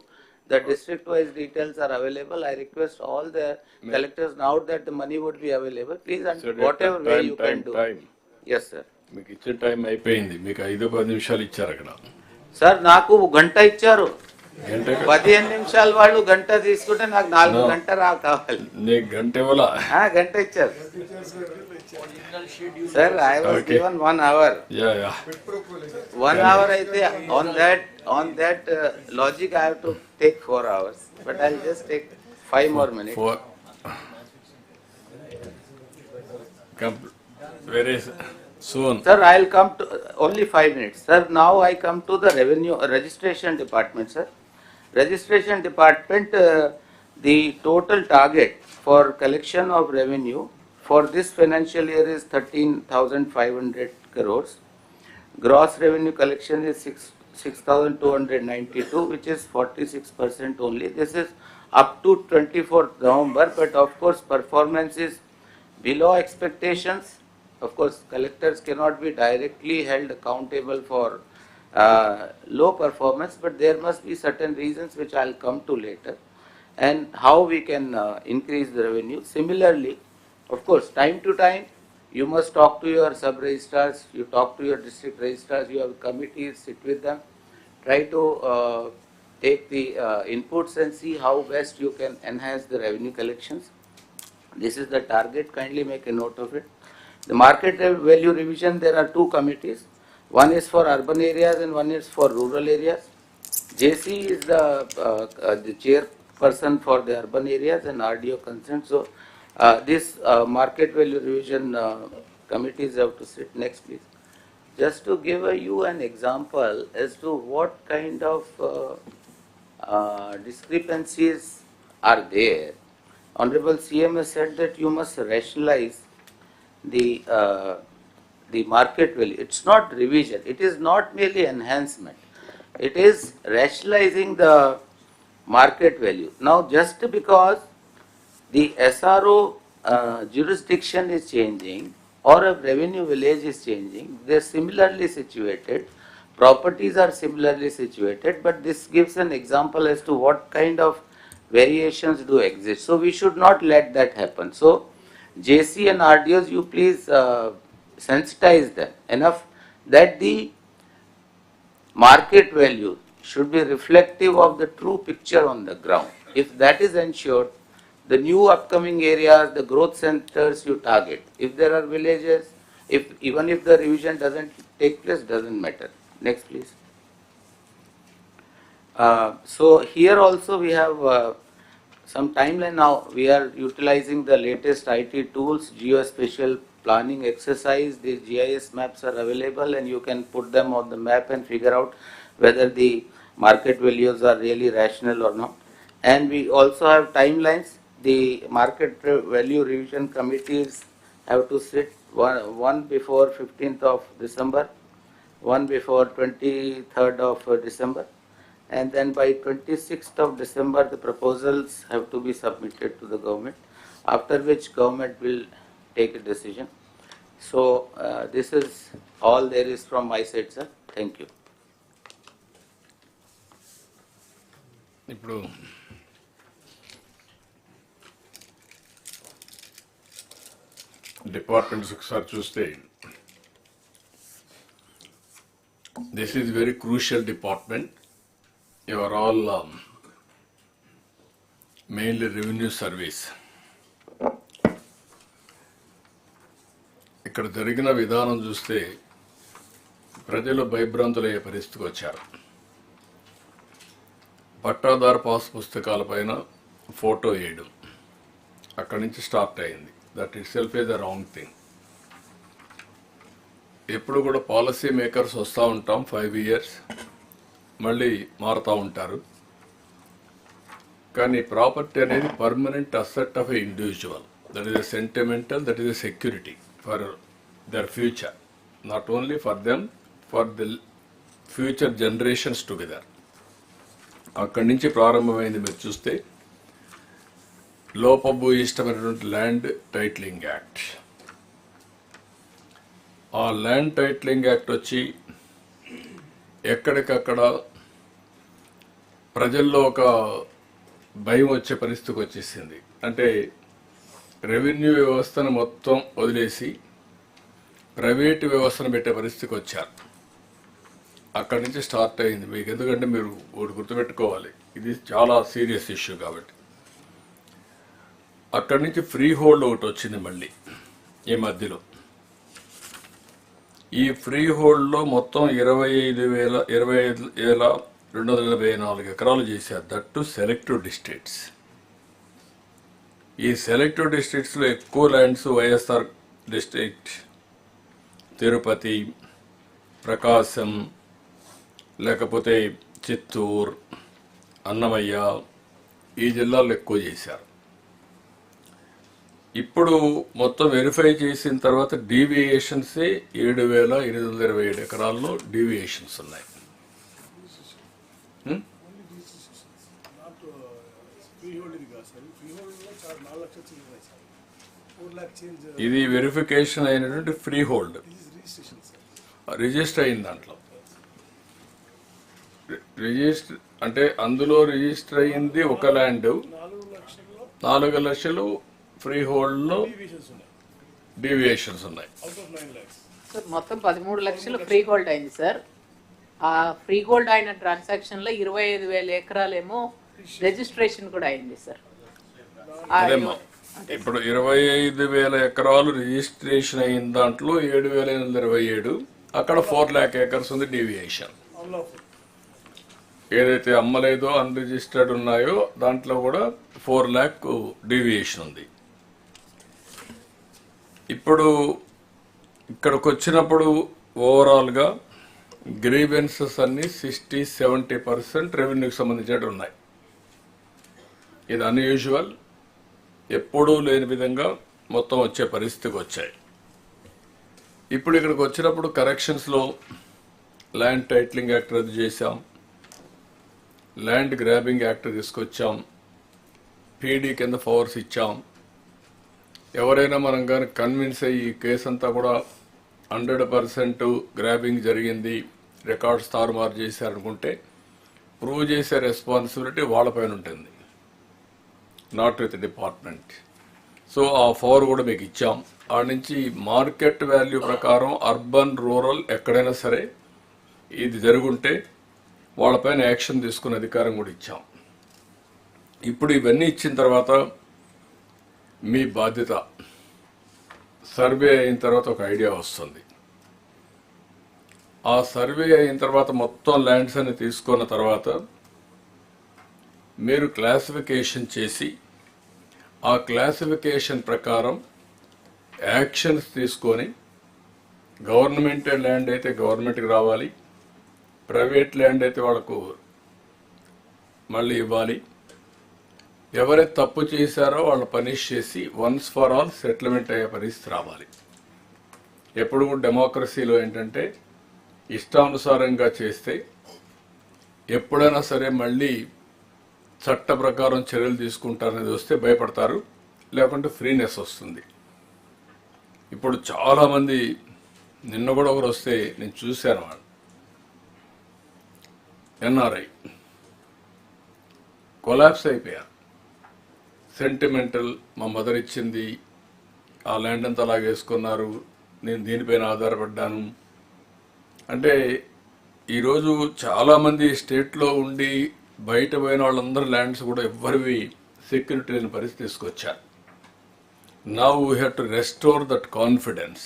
The district-wise details are available. I request all the collectors, now that the money would be available, please, and whatever way you can do. Yes, sir. మీకు ఇచ్చిన time అయిపోయింది. మీకు 5-10 నిమిషాలు ఇచ్చారు అక్కడ. Sir నాకు గంట ఇచ్చారు. 15 నిమిషాలు వాళ్ళు గంట తీసుకుంటే నాకు 4 గంట కావాలి. నీకు గంట ఇవ్వాలా? గంట ఇచ్చారు. Sir I was given 1 hour. Yeah. 1 hour అయితే on that logic I have to take 4 hours, but I'll just take 5 more minutes. Come very soon. Sir, I'll come to only 5 minutes. Sir, now I come to the revenue registration department, sir. Registration department, the total target for collection of revenue for this financial year is 13,500 crores. Gross revenue collection is 6,292, which is 46% only. This is up to 24th November, but of course performance is below expectations. Of course, collectors cannot be directly held accountable for low performance, but there must be certain reasons which I'll come to later, and how we can increase the revenue. Similarly, of course, time to time, you must talk to your sub-registrars, you talk to your district registrars, you have committees, sit with them, try to take the inputs and see how best you can enhance the revenue collections. This is the target, kindly make a note of it. The market value revision, there are 2 committees. One is for urban areas and one is for rural areas. JC is the chairperson for the urban areas and RDO consent. So this market value revision committees have to sit. Next, please. Just to give you an example as to what kind of discrepancies are there, Honorable CM has said that you must rationalize the market value. It's not revision. It is not merely enhancement. It is rationalizing the market value. Now, just because the SRO jurisdiction is changing or a revenue village is changing, they're similarly situated, properties are similarly situated, but this gives an example as to what kind of variations do exist. So we should not let that happen. So JC and RDOs, you please sensitize them enough that the market value should be reflective of the true picture on the ground. If that is ensured, the new upcoming areas, the growth centers you target. If there are villages, even if the revision doesn't take place, doesn't matter. Next, please. So here also we have some timeline. Now we are utilizing the latest IT tools, geospatial planning exercise. These GIS maps are available and you can put them on the map and figure out whether the market values are really rational or not. And we also have timelines. The market value revision committees have to sit one before 15th of December, one before 23rd of December. And then by 26th of December, the proposals have to be submitted to the government, after which government will take a decision. So this is all there is from my side, sir. Thank you. ఇప్పుడు departments ఒకసారి చూస్తే, this is very crucial department. You are all mainly revenue service. ఇక్కడ జరిగిన విధానం చూస్తే ప్రజలు భయభ్రాంతులయ్యే పరిస్థితికి వచ్చారు. పట్టాదారు పాస్ పుస్తకాలపైన ఫోటో వేయడం అక్కడి నుంచి స్టార్ట్ అయింది. That it self is the wrong thing. ఎప్పుడు కూడా పాలసీ మేకర్స్ వస్తూ ఉంటాం, 5 years మళ్ళీ మారుతూ ఉంటారు. కానీ ప్రాపర్టీ అనేది permanent asset of a individual. That is a sentimental, that is a security for their future, not only for them, for the future generations together. అక్కడి నుంచి ప్రారంభమైంది. మీరు చూస్తే లోపభూయిష్టమైనటువంటి ల్యాండ్ టైటిలింగ్ యాక్ట్. ఆ ల్యాండ్ టైటిలింగ్ యాక్ట్ వచ్చి ఎక్కడికక్కడ ప్రజల్లో ఒక భయం వచ్చే పరిస్థితికి వచ్చేసింది. అంటే రెవెన్యూ వ్యవస్థను మొత్తం వదిలేసి ప్రైవేటు వ్యవస్థను పెట్టే పరిస్థితికి వచ్చారు. అక్కడి నుంచి స్టార్ట్ అయింది మీకు. ఎందుకంటే మీరు ఒకటి గుర్తుపెట్టుకోవాలి, ఇది చాలా సీరియస్ ఇష్యూ కాబట్టి. అక్కడి నుంచి ఫ్రీ హోల్డ్ ఒకటి వచ్చింది మళ్ళీ ఈ మధ్యలో. ఈ ఫ్రీ హోల్డ్లో మొత్తం 25,284 ఎకరాలు చేశారు. That to selective districts. ఈ సెలెక్టివ్ డిస్ట్రిక్ట్స్లో ఎక్కువ ల్యాండ్స్ వైఎస్ఆర్ డిస్ట్రిక్ట్, తిరుపతి, ప్రకాశం, లేకపోతే చిత్తూరు, అన్నమయ్య, ఈ జిల్లాల్లో ఎక్కువ చేశారు. ఇప్పుడు మొత్తం వెరిఫై చేసిన తర్వాత డీవియేషన్సే 7,827 ఎకరాల్లో డీవియేషన్స్ ఉన్నాయి. ఇది వెరిఫికేషన్ అయినటువంటి ఫ్రీ హోల్డ్, రిజిస్టర్ అయిన దాంట్లో. రిజిస్టర్ అంటే అందులో రిజిస్టర్ అయింది ఒక ల్యాండ్, 4 లక్షలు ఫ్రీ హోల్డ్లో డీవియేషన్స్ ఉన్నాయి. సార్ మొత్తం 13 లక్షలు ఫ్రీ హోల్డ్ అయింది సార్. ఆ ఫ్రీ హోల్డ్ అయిన ట్రాన్సాక్షన్లో 25,000 ఎకరాలేమో రిజిస్ట్రేషన్ కూడా అయింది సార్. ఇప్పుడు 25,000 ఎకరాలు రిజిస్ట్రేషన్ అయిన దాంట్లో 7,827, అక్కడ 4 lakh acres ఉంది డీవియేషన్. ఏదైతే అమ్మలేదో అన్రిజిస్టర్డ్ ఉన్నాయో దాంట్లో కూడా 4 lakh డీవియేషన్ ఉంది. ఇప్పుడు ఇక్కడికి వచ్చినప్పుడు ఓవరాల్గా గ్రీవెన్సెస్ అన్ని 60-70% రెవెన్యూకి సంబంధించినట్టు ఉన్నాయి. ఇది అన్యూజువల్, ఎప్పుడూ లేని విధంగా మొత్తం వచ్చే పరిస్థితికి వచ్చాయి. ఇప్పుడు ఇక్కడికి వచ్చినప్పుడు కరెక్షన్స్లో ల్యాండ్ టైటిలింగ్ యాక్ట్ రద్దు చేశాం, ల్యాండ్ గ్రాబింగ్ యాక్ట్ తీసుకొచ్చాం, పీడీ కింద పవర్స్ ఇచ్చాం. ఎవరైనా మనం కానీ కన్విన్స్ అయ్యి ఈ కేసు అంతా కూడా 100% గ్రాబింగ్ జరిగింది, రికార్డ్స్ తారుమారు చేశారనుకుంటే ప్రూవ్ చేసే రెస్పాన్సిబిలిటీ వాళ్ళపైన ఉంటుంది, నాట్ విత్ డిపార్ట్మెంట్. సో ఆ పవర్ కూడా మీకు ఇచ్చాం. ఆ నుంచి మార్కెట్ వాల్యూ ప్రకారం అర్బన్, రూరల్ ఎక్కడైనా సరే ఇది జరుగుంటే వాళ్ళపైన యాక్షన్ తీసుకునే అధికారం కూడా ఇచ్చాం. ఇప్పుడు ఇవన్నీ ఇచ్చిన తర్వాత మీ బాధ్యత, సర్వే అయిన తర్వాత ఒక ఐడియా వస్తుంది. ఆ సర్వే అయిన తర్వాత మొత్తం ల్యాండ్స్ అని తీసుకున్న తర్వాత మీరు క్లాసిఫికేషన్ చేసి ఆ క్లాసిఫికేషన్ ప్రకారం యాక్షన్స్ తీసుకొని గవర్నమెంట్ ల్యాండ్ అయితే గవర్నమెంట్కి రావాలి, ప్రైవేట్ ల్యాండ్ అయితే వాళ్ళకు మళ్ళీ ఇవ్వాలి. ఎవరైతే తప్పు చేశారో వాళ్ళు పనిష్ చేసి వన్స్ ఫర్ ఆల్ సెటిల్మెంట్ అయ్యే పరిస్థితి రావాలి. ఎప్పుడు కూడా డెమోక్రసీలో ఏంటంటే ఇష్టానుసారంగా చేస్తే ఎప్పుడైనా సరే మళ్ళీ చట్ట ప్రకారం చర్యలు తీసుకుంటారనేది వస్తే భయపడతారు, లేకుంటే ఫ్రీనెస్ వస్తుంది. ఇప్పుడు చాలామంది, నిన్న కూడా ఒకరు వస్తే నేను చూశాను, వాళ్ళు ఎన్ఆర్ఐ కొలాప్స్ అయిపోయారు. సెంటిమెంటల్, మా మదర్ ఇచ్చింది, ఆ ల్యాండ్ అంతా లాగేసుకున్నారు, నేను దీనిపైన ఆధారపడ్డాను అంటే. ఈరోజు చాలామంది స్టేట్లో ఉండి బయట పోయిన వాళ్ళందరూ ల్యాండ్స్ కూడా ఎవ్వరివి సెక్యూరిటీ లేని పరిస్థితి తీసుకొచ్చారు. Now we have to restore that confidence.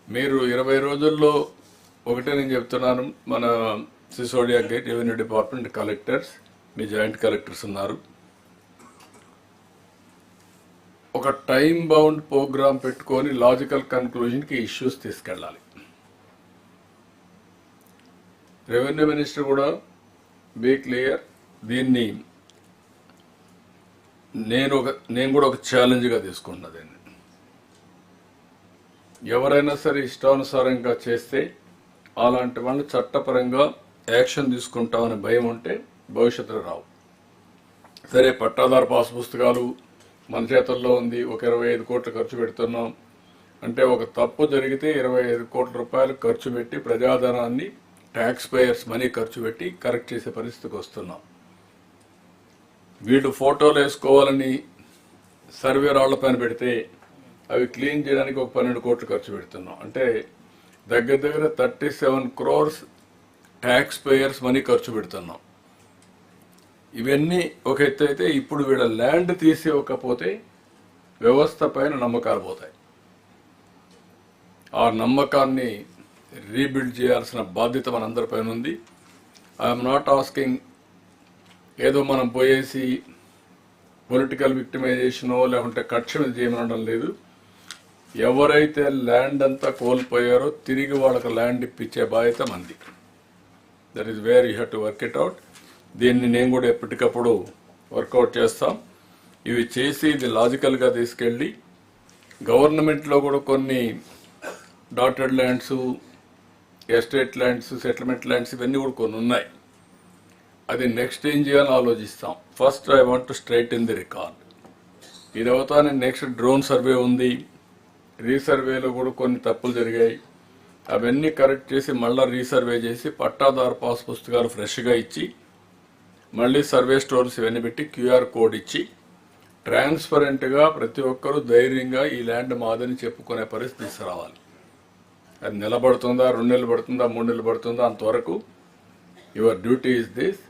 మీరు 20 రోజుల్లో ఒకటే నేను చెప్తున్నాను, మన సిసోడియా గేట్ రెవెన్యూ డిపార్ట్మెంట్ కలెక్టర్స్, మీ జాయింట్ కలెక్టర్స్ ఉన్నారు, ఒక టైం బౌండ్ ప్రోగ్రామ్ పెట్టుకొని లాజికల్ కన్క్లూజన్కి ఇష్యూస్ తీసుకెళ్ళాలి. రెవెన్యూ మినిస్టర్ కూడా బీ క్లియర్, దీన్ని నేను కూడా ఒక ఛాలెంజ్గా తీసుకుంటున్నా దీన్ని. ఎవరైనా సరే ఇష్టానుసారంగా చేస్తే అలాంటి వాళ్ళు చట్టపరంగా యాక్షన్ తీసుకుంటామని భయం ఉంటే భవిష్యత్తులో రావు. సరే, పట్టాదారు పాస్ పుస్తకాలు మన చేతుల్లో ఉంది, ఒక 25 కోట్లు ఖర్చు పెడుతున్నాం అంటే ఒక తప్పు జరిగితే 25 కోట్ల రూపాయలు ఖర్చు పెట్టి ప్రజాధనాన్ని ట్యాక్స్ పేయర్స్ మనీ ఖర్చు పెట్టి కరెక్ట్ చేసే పరిస్థితికి వస్తున్నాం. వీళ్ళు ఫోటోలు వేసుకోవాలని సర్వే రాళ్ల పైన పెడితే అవి క్లీన్ చేయడానికి ఒక 12 కోట్లు ఖర్చు పెడుతున్నాం. అంటే దగ్గర 37 crores ట్యాక్స్ పేయర్స్ మనీ ఖర్చు పెడుతున్నాం. ఇవన్నీ ఒక ఎత్తు అయితే, ఇప్పుడు వీళ్ళ ల్యాండ్ తీసివ్వకపోతే వ్యవస్థ పైన నమ్మకాలు పోతాయి. ఆ నమ్మకాన్ని రీబిల్డ్ చేయాల్సిన బాధ్యత మనందరిపైన ఉంది. ఐఎమ్ నాట్ ఆస్కింగ్ ఏదో మనం పోయేసి పొలిటికల్ విక్టిమైజేషనో లేకుంటే కక్ష మీద చేయమనడం లేదు. ఎవరైతే ల్యాండ్ అంతా కోల్పోయారో తిరిగి వాళ్ళకి ల్యాండ్ ఇప్పించే బాధ్యత మంది. That is where you have to work it out. దీన్ని నేను కూడా ఎప్పటికప్పుడు వర్కౌట్ చేస్తాం. ఇవి చేసి ఇది లాజికల్గా తీసుకెళ్ళి గవర్నమెంట్లో కూడా కొన్ని dotted lands, estate lands, settlement lands ఇవన్నీ కూడా కొన్ని ఉన్నాయి. అది నెక్స్ట్ ఏం చేయాలని ఆలోచిస్తాం. First I want to straight in the record. ఇది అవుతానే నెక్స్ట్ డ్రోన్ సర్వే ఉంది. రీసర్వేలో కూడా కొన్ని తప్పులు జరిగాయి. అవన్నీ కరెక్ట్ చేసి మళ్ళీ రీసర్వే చేసి పట్టాదారు పాస్ పుస్తకాలు ఫ్రెష్గా ఇచ్చి మళ్ళీ సర్వే స్టోర్స్ ఇవన్నీ పెట్టి క్యూఆర్ కోడ్ ఇచ్చి ట్రాన్స్పరెంట్గా ప్రతి ఒక్కరూ ధైర్యంగా ఈ ల్యాండ్ మాదని చెప్పుకునే పరిస్థితి తీసుకురావాలి. అది నిలబడుతుందా, 2 నెలలు పడుతుందా, 3 నెలలు పడుతుందా, అంతవరకు యువర్ డ్యూటీ ఇస్ దిస్.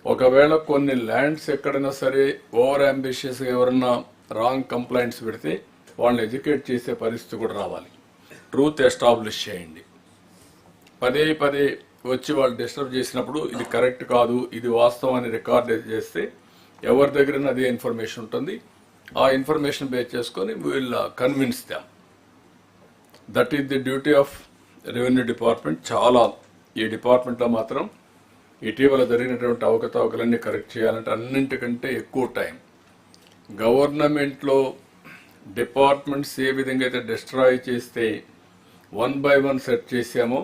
ఒకవేళ కొన్ని ల్యాండ్స్ ఎక్కడైనా సరే ఓవర్ అంబిషియస్గా ఎవరన్నా రాంగ్ కంప్లైంట్స్ పెడితే వాళ్ళని ఎడ్యుకేట్ చేసే పరిస్థితి కూడా రావాలి. ట్రూత్ ఎస్టాబ్లిష్ చేయండి. పదే వచ్చి వాళ్ళు డిస్టర్బ్ చేసినప్పుడు ఇది కరెక్ట్ కాదు, ఇది వాస్తవం అని రికార్డ్ చేస్తే ఎవరి దగ్గర అదే ఇన్ఫర్మేషన్ ఉంటుంది. ఆ ఇన్ఫర్మేషన్ బేస్ చేసుకొని will convince them. That is the duty of revenue department. చాలా ఈ డిపార్ట్మెంట్లో మాత్రం ఇటీవల జరిగినటువంటి అవకతవకలన్నీ కరెక్ట్ చేయాలంటే అన్నింటికంటే ఎక్కువ టైం గవర్నమెంట్లో డిపార్ట్మెంట్స్ ఏ విధంగా అయితే డిస్ట్రాయ్ చేస్తే 1 by 1 సెట్ చేసామో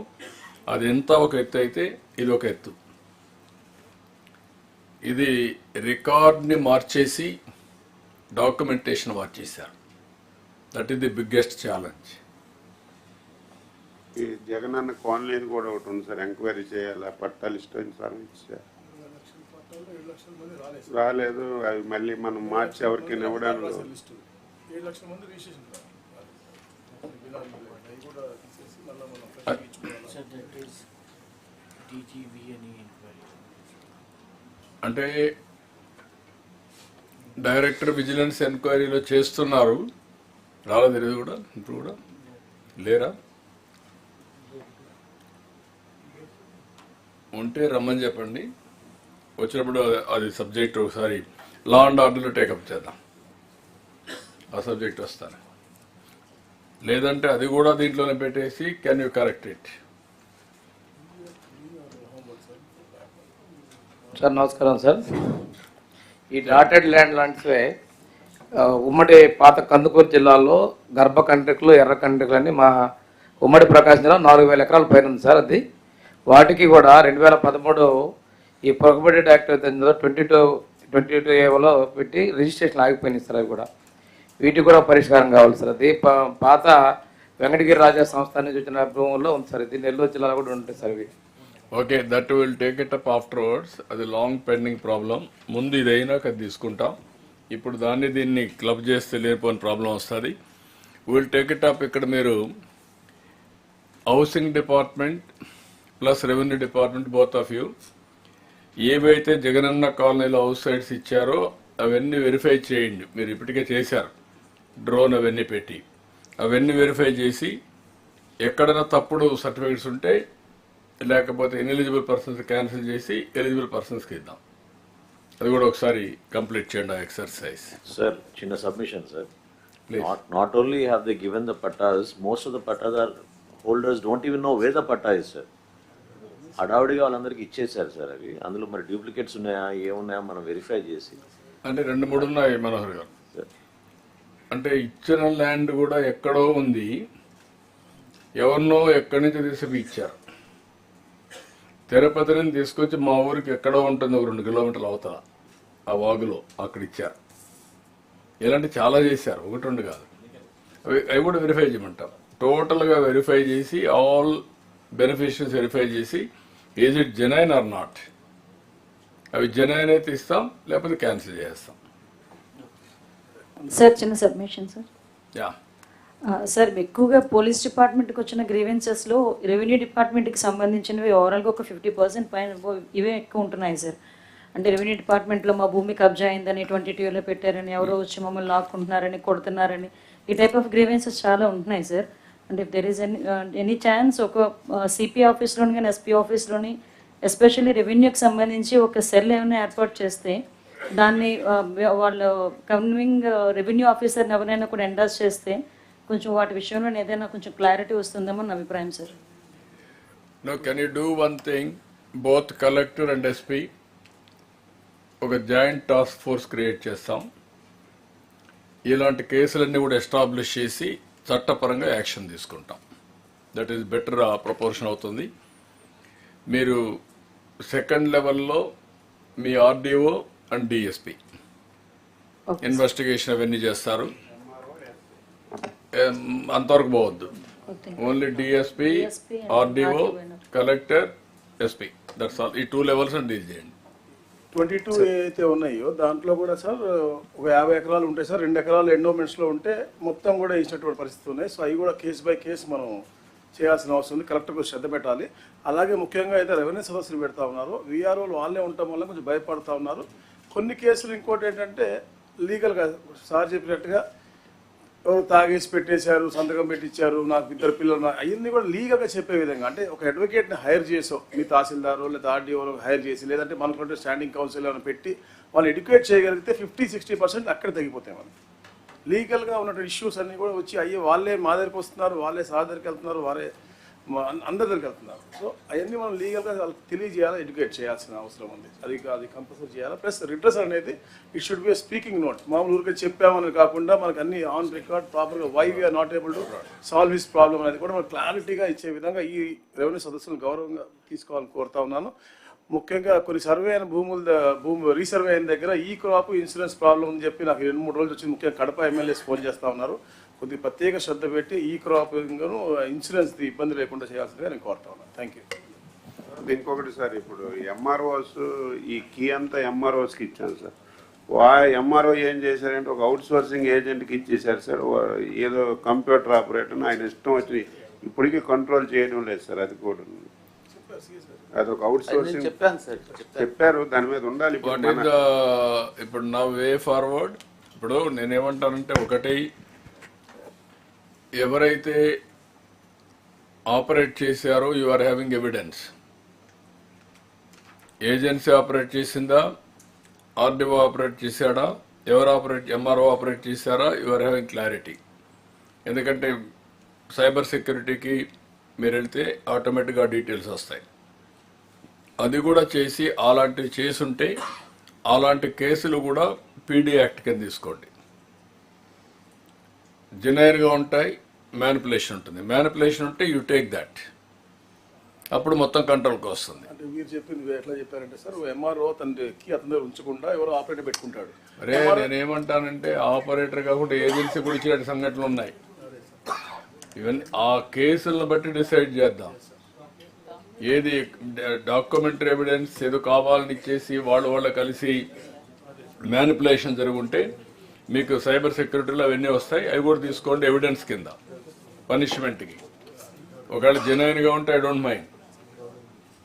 అది ఎంత ఒక ఎత్తు అయితే ఇది ఒక ఎత్తు. ఇది రికార్డ్ని మార్చేసి డాక్యుమెంటేషన్ మార్చేశారు. That is the biggest challenge. ఈ జగనన్న కాలనీది కూడా ఒకటి ఉంది సార్, ఎంక్వైరీ చేయాలి. పట్టాలు ఇష్టం సార్ ఇచ్చారు, రాలేదు. అవి మళ్ళీ మనం మార్చి ఎవరికి ఇవ్వడానికి 7 లక్షల మంది రిజిస్ట్రేషన్ అంటే డైరెక్టర్ విజిలెన్స్ ఎంక్వైరీలో చేస్తున్నారు. రాలేదు ఇది కూడా, ఇప్పుడు కూడా లేరా? ఉంటే రమ్మని చెప్పండి. వచ్చినప్పుడు అది సబ్జెక్ట్ ఒకసారి లా అండ్ ఆర్డర్లో టేకప్ చేద్దాం. ఆ సబ్జెక్ట్ వస్తాను. లేదంటే అది కూడా దీంట్లోనే పెట్టేసి can you correct it? Sir నమస్కారం సార్. ఈ డాటెడ్ ల్యాండ్ లాంటివే ఉమ్మడి పాత కందుకూరు జిల్లాలో గర్భ కండ్రికలు, ఎర్ర కండ్రికలు అని మా ఉమ్మడి ప్రకాశం జిల్లా 4000 ఎకరాల పైన ఉంది సార్. అది వాటికి కూడా 2013 ఈ ప్రొహిబిటెడ్ యాక్ట్ 22A పెట్టి రిజిస్ట్రేషన్ ఆగిపోయినాయి సార్. అవి కూడా వీటికి కూడా పరిష్కారం కావాలి సార్. అది పాత వెంకటగిరి రాజా సంస్థ నుంచి వచ్చిన భూముల్లో ఉంది సార్. ఇది నెల్లూరు జిల్లాలో కూడా ఉంటుంది సార్. ఇవి okay, that will take it up afterwards. అది లాంగ్ పెండింగ్ ప్రాబ్లం. ముందు ఇది అయినాక అది తీసుకుంటాం. ఇప్పుడు దీన్ని క్లబ్ చేస్తే లేనిపోని ప్రాబ్లం వస్తుంది. Will take it up. ఇక్కడ మీరు housing department plus revenue department both of you ఏవైతే జగనన్న కాలనీలో హౌస్ సైట్స్ ఇచ్చారో అవన్నీ వెరిఫై చేయండి. మీరు ఇప్పటికే చేశారు, డ్రోన్ అవన్నీ పెట్టి అవన్నీ వెరిఫై చేసి ఎక్కడైనా తప్పుడు సర్టిఫికేట్స్ ఉంటే లేకపోతే ఇన్ఎలిజిబుల్ పర్సన్స్ క్యాన్సిల్ చేసి ఎలిజిబుల్ పర్సన్స్కి ఇద్దాం. అది కూడా ఒకసారి కంప్లీట్ చేయండి ఆ ఎక్సర్సైజ్. సార్, చిన్న submission sir. Not only have they given the pattas, most of the pattas are holders don't even know where the patta is, sir. హడావుడిగా వాళ్ళందరికీ ఇచ్చేసారు సార్. అవి అందులో మరి డూప్లికేట్స్ ఉన్నాయా ఏమున్నాయా మనం వెరిఫై చేసి అంటే 2-3 ఉన్నాయి మనోహర్ గారు. అంటే ఇచ్చిన ల్యాండ్ కూడా ఎక్కడో ఉంది, ఎవరినో ఎక్కడి నుంచి తీసుకు ఇచ్చారు. తిరుపతిని తీసుకొచ్చి మా ఊరికి ఎక్కడో ఉంటుంది, 2 కిలోమీటర్లు అవతల ఆ వాగులో అక్కడ ఇచ్చారు. ఇలాంటి చాలా చేశారు, 1-2 కాదు. అవి కూడా వెరిఫై చేయమంటాం. టోటల్గా వెరిఫై చేసి ఆల్ బెనిఫిషరీస్ వెరిఫై చేసి is it genuine are not, అవి జెన్యున్ అయితే ఇస్తాం, లేకపోతే క్యాన్సిల్ చేస్తాం. సార్ చిన్న సబ్మిషన్ సార్. యా సార్ ఎక్కువగా పోలీస్ డిపార్ట్మెంట్కి వచ్చిన గ్రీవెన్సెస్లో రెవెన్యూ డిపార్ట్మెంట్కి సంబంధించినవి ఓవరాల్గా ఒక 50% పైన ఇవే ఎక్కువ ఉంటున్నాయి సార్. అంటే రెవెన్యూ డిపార్ట్మెంట్లో మా భూమి కబ్జా అయిందని 22లో పెట్టారని, ఎవరో వచ్చి మమ్మల్ని లాక్కుంటున్నారని, కొడుతున్నారని, ఈ టైప్ ఆఫ్ గ్రీవెన్సెస్ చాలా ఉంటున్నాయి సార్. అంటే if there is any chance ఒక సిపి ఆఫీస్లోని కానీ ఎస్పీ ఆఫీస్లోని ఎస్పెషల్లీ రెవెన్యూకి సంబంధించి ఒక సెల్ ఏమైనా ఏర్పాటు చేస్తే దాన్ని వాళ్ళు కన్వింగ్ రెవెన్యూ ఆఫీసర్ని ఎవరైనా కూడా ఎండాస్ చేస్తే కొంచెం వాటి విషయంలో ఏదైనా కొంచెం క్లారిటీ వస్తుందేమో నా అభిప్రాయం sir. No can you do one thing, both collector and SP ఒక జాయింట్ టాస్క్ ఫోర్స్ క్రియేట్ చేస్తాం. ఇలాంటి కేసులన్నీ కూడా ఎస్టాబ్లిష్ చేసి చట్టపరంగా యాక్షన్ తీసుకుంటాం. దట్ ఈస్ బెటర్ ప్రపోర్షన్ అవుతుంది. మీరు సెకండ్ లెవెల్లో మీ ఆర్డీఓ అండ్ డిఎస్పీ ఇన్వెస్టిగేషన్ అవన్నీ చేస్తారు. అంతవరకు పోవద్దు, only DSP, RDO, collector, SP, that's all. ఈ 2 levels డీల్ చేయండి. 22 ఏవైతే ఉన్నాయో దాంట్లో కూడా సార్ ఒక 50 ఎకరాలు ఉంటాయి సార్, 2 ఎకరాలు ఎండోమెంట్స్లో ఉంటే మొత్తం కూడా ఇచ్చినటువంటి పరిస్థితి ఉన్నాయి. సో అవి కూడా కేసు బై కేసు మనం చేయాల్సిన అవసరం ఉంది. కలెక్టర్ కూడా శ్రద్ధ పెట్టాలి. అలాగే ముఖ్యంగా అయితే రెవెన్యూ సదస్సులు పెడతా ఉన్నారు, వీఆర్ఓలు వాళ్ళే ఉండటం వల్ల కొంచెం భయపడతా ఉన్నారు. కొన్ని కేసులు ఇంకోటి ఏంటంటే లీగల్గా సార్ చెప్పినట్టుగా తాగేసి పెట్టేశారు, సంతకం పెట్టించారు, నాకు 2 పిల్లలు, అవన్నీ కూడా లీగల్గా చెప్పే విధంగా, అంటే ఒక అడ్వకేట్ని హైర్ చేసో మీ తహసీల్దారు లేదా ఆర్డీఓలో హైర్ చేసి, లేదంటే మనకుంటే స్టాండింగ్ కౌన్సిల్ ఏమైనా పెట్టి వాళ్ళు ఎడ్యుకేట్ చేయగలిగితే 50-60% అక్కడ తగ్గిపోతాయి. మనం లీగల్గా ఉన్నటువంటి ఇష్యూస్ అన్నీ కూడా వచ్చి అయ్యే వాళ్ళే మా దగ్గరికి వస్తున్నారు, వాళ్ళే సార్ దగ్గరికి వెళ్తున్నారు, వారే అందరి దగ్గరికి వెళ్తున్నారు. సో అవన్నీ మనం లీగల్గా వాళ్ళకి తెలియజేయాలి, ఎడ్యుకేట్ చేయాల్సిన అవసరం ఉంది. అది కంపల్సరీ చేయాలి. ప్లస్ రిడ్రెసల్ అనేది it should be speaking note. మామూలు ఊరికే చెప్పామని కాకుండా మనకు అన్ని ఆన్ రికార్డ్ ప్రాపర్గా why we are not able to solve his problem అనేది కూడా మనకు క్లారిటీగా ఇచ్చే విధంగా ఈ రెవెన్యూ సదస్సులను గౌరవంగా తీసుకోవాలని కోరుతా ఉన్నాను. ముఖ్యంగా కొన్ని సర్వే అయిన భూమి రీసర్వే అయిన దగ్గర ఈ క్రాప్ ఇన్సూరెన్స్ ప్రాబ్లం అని చెప్పి నాకు 2-3 రోజులు వచ్చింది. ముఖ్యంగా కడప ఎమ్మెల్యేస్ ఫోన్ చేస్తూ ఉన్నారు. కొద్దిగా ప్రత్యేక శ్రద్ధ పెట్టి ఈ క్రాప్ ఇన్సూరెన్స్ ఇబ్బంది లేకుండా చేయాల్సిందిగా నేను కోరుతా ఉన్నాను. Thank you. ఇంకొకటి సార్, ఇప్పుడు ఎంఆర్ఓస్ ఈ కీ అంతా ఎంఆర్ఓస్కి ఇచ్చాను సార్. ఎంఆర్ఓ ఏం చేశారంటే ఒక అవుట్ సోర్సింగ్ ఏజెంట్కి ఇచ్చేసారు సార్. ఏదో కంప్యూటర్ ఆపరేటర్ ఆయన ఇష్టం వచ్చి ఇప్పటికీ కంట్రోల్ చేయడం లేదు సార్. అది కూడా అదొక అవుట్ సోర్సింగ్ చెప్పారు, దాని మీద ఉండాలి. ఇప్పుడు నా వే ఫార్వర్డ్, ఇప్పుడు నేనేమంటానంటే, ఒకటి ఎవరైతే ఆపరేట్ చేశారో you are having evidence. Agency operate చేసిందా, ఆర్డీఓ ఆపరేట్ చేశాడా, ఎంఆర్ఓ ఆపరేట్ చేశారా, యు ఆర్ హ్యావింగ్ క్లారిటీ. ఎందుకంటే సైబర్ సెక్యూరిటీకి మీరు వెళ్తే ఆటోమేటిక్గా డీటెయిల్స్ వస్తాయి. అది కూడా చేసి అలాంటివి చేసుంటే అలాంటి కేసులు కూడా పీడీ యాక్ట్ కింద తీసుకోండి. జెన్యూన్గా ఉంటాయి, మ్యానిపులేషన్ ఉంటుంది. మ్యానిపులేషన్ ఉంటే యూ టేక్ దాట్, అప్పుడు మొత్తం కంట్రోల్కి వస్తుంది. అంటే మీరు చెప్పింది ఎట్లా చెప్పారంటే సార్, ఎంఆర్ఓ తనకి అతను ఉంచకుండా ఎవరో ఆపరేటర్ పెట్టుకుంటాడు. అరే నేనేమంటానంటే, ఆపరేటర్ కాకుండా ఏజెన్సీ కూడా ఇచ్చిన సంఘటనలు ఉన్నాయి. ఇవన్నీ ఆ కేసులను బట్టి డిసైడ్ చేద్దాం. ఏది డాక్యుమెంటరీ ఎవిడెన్స్ ఏదో కావాలని ఇచ్చేసి వాళ్ళు కలిసి మ్యానిపులేషన్ జరుగుంటే మీకు సైబర్ సెక్యూరిటీలో అవన్నీ వస్తాయి. అవి కూడా తీసుకోండి ఎవిడెన్స్ కింద పనిష్మెంట్కి. ఒకవేళ జెన్యూన్గా ఉంటే ఐ డోంట్ మైండ్.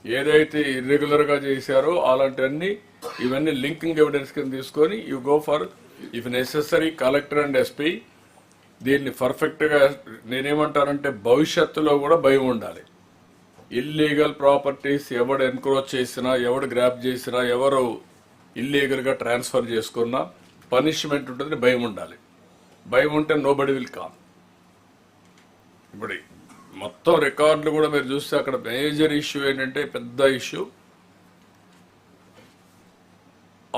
ఏదైతే ఇర్రెగ్యులర్గా చేశారో అలాంటివన్నీ ఇవన్నీ లింకింగ్ ఎవిడెన్స్ కింద తీసుకొని you go for if necessary collector and SP. దీన్ని పర్ఫెక్ట్గా నేనేమంటానంటే, భవిష్యత్తులో కూడా భయం ఉండాలి. ఇల్లీగల్ ప్రాపర్టీస్ ఎవడు ఎన్క్రోచ్ చేసినా, ఎవడు గ్రాప్ చేసినా, ఎవరు ఇల్లీగల్గా ట్రాన్స్ఫర్ చేసుకున్నా పనిష్మెంట్ ఉంటుంది, భయం ఉండాలి. భయం ఉంటే నోబడి విల్ కామ్. ఇప్పుడు మొత్తం రికార్డులు కూడా మీరు చూస్తే అక్కడ మేజర్ ఇష్యూ ఏంటంటే, పెద్ద ఇష్యూ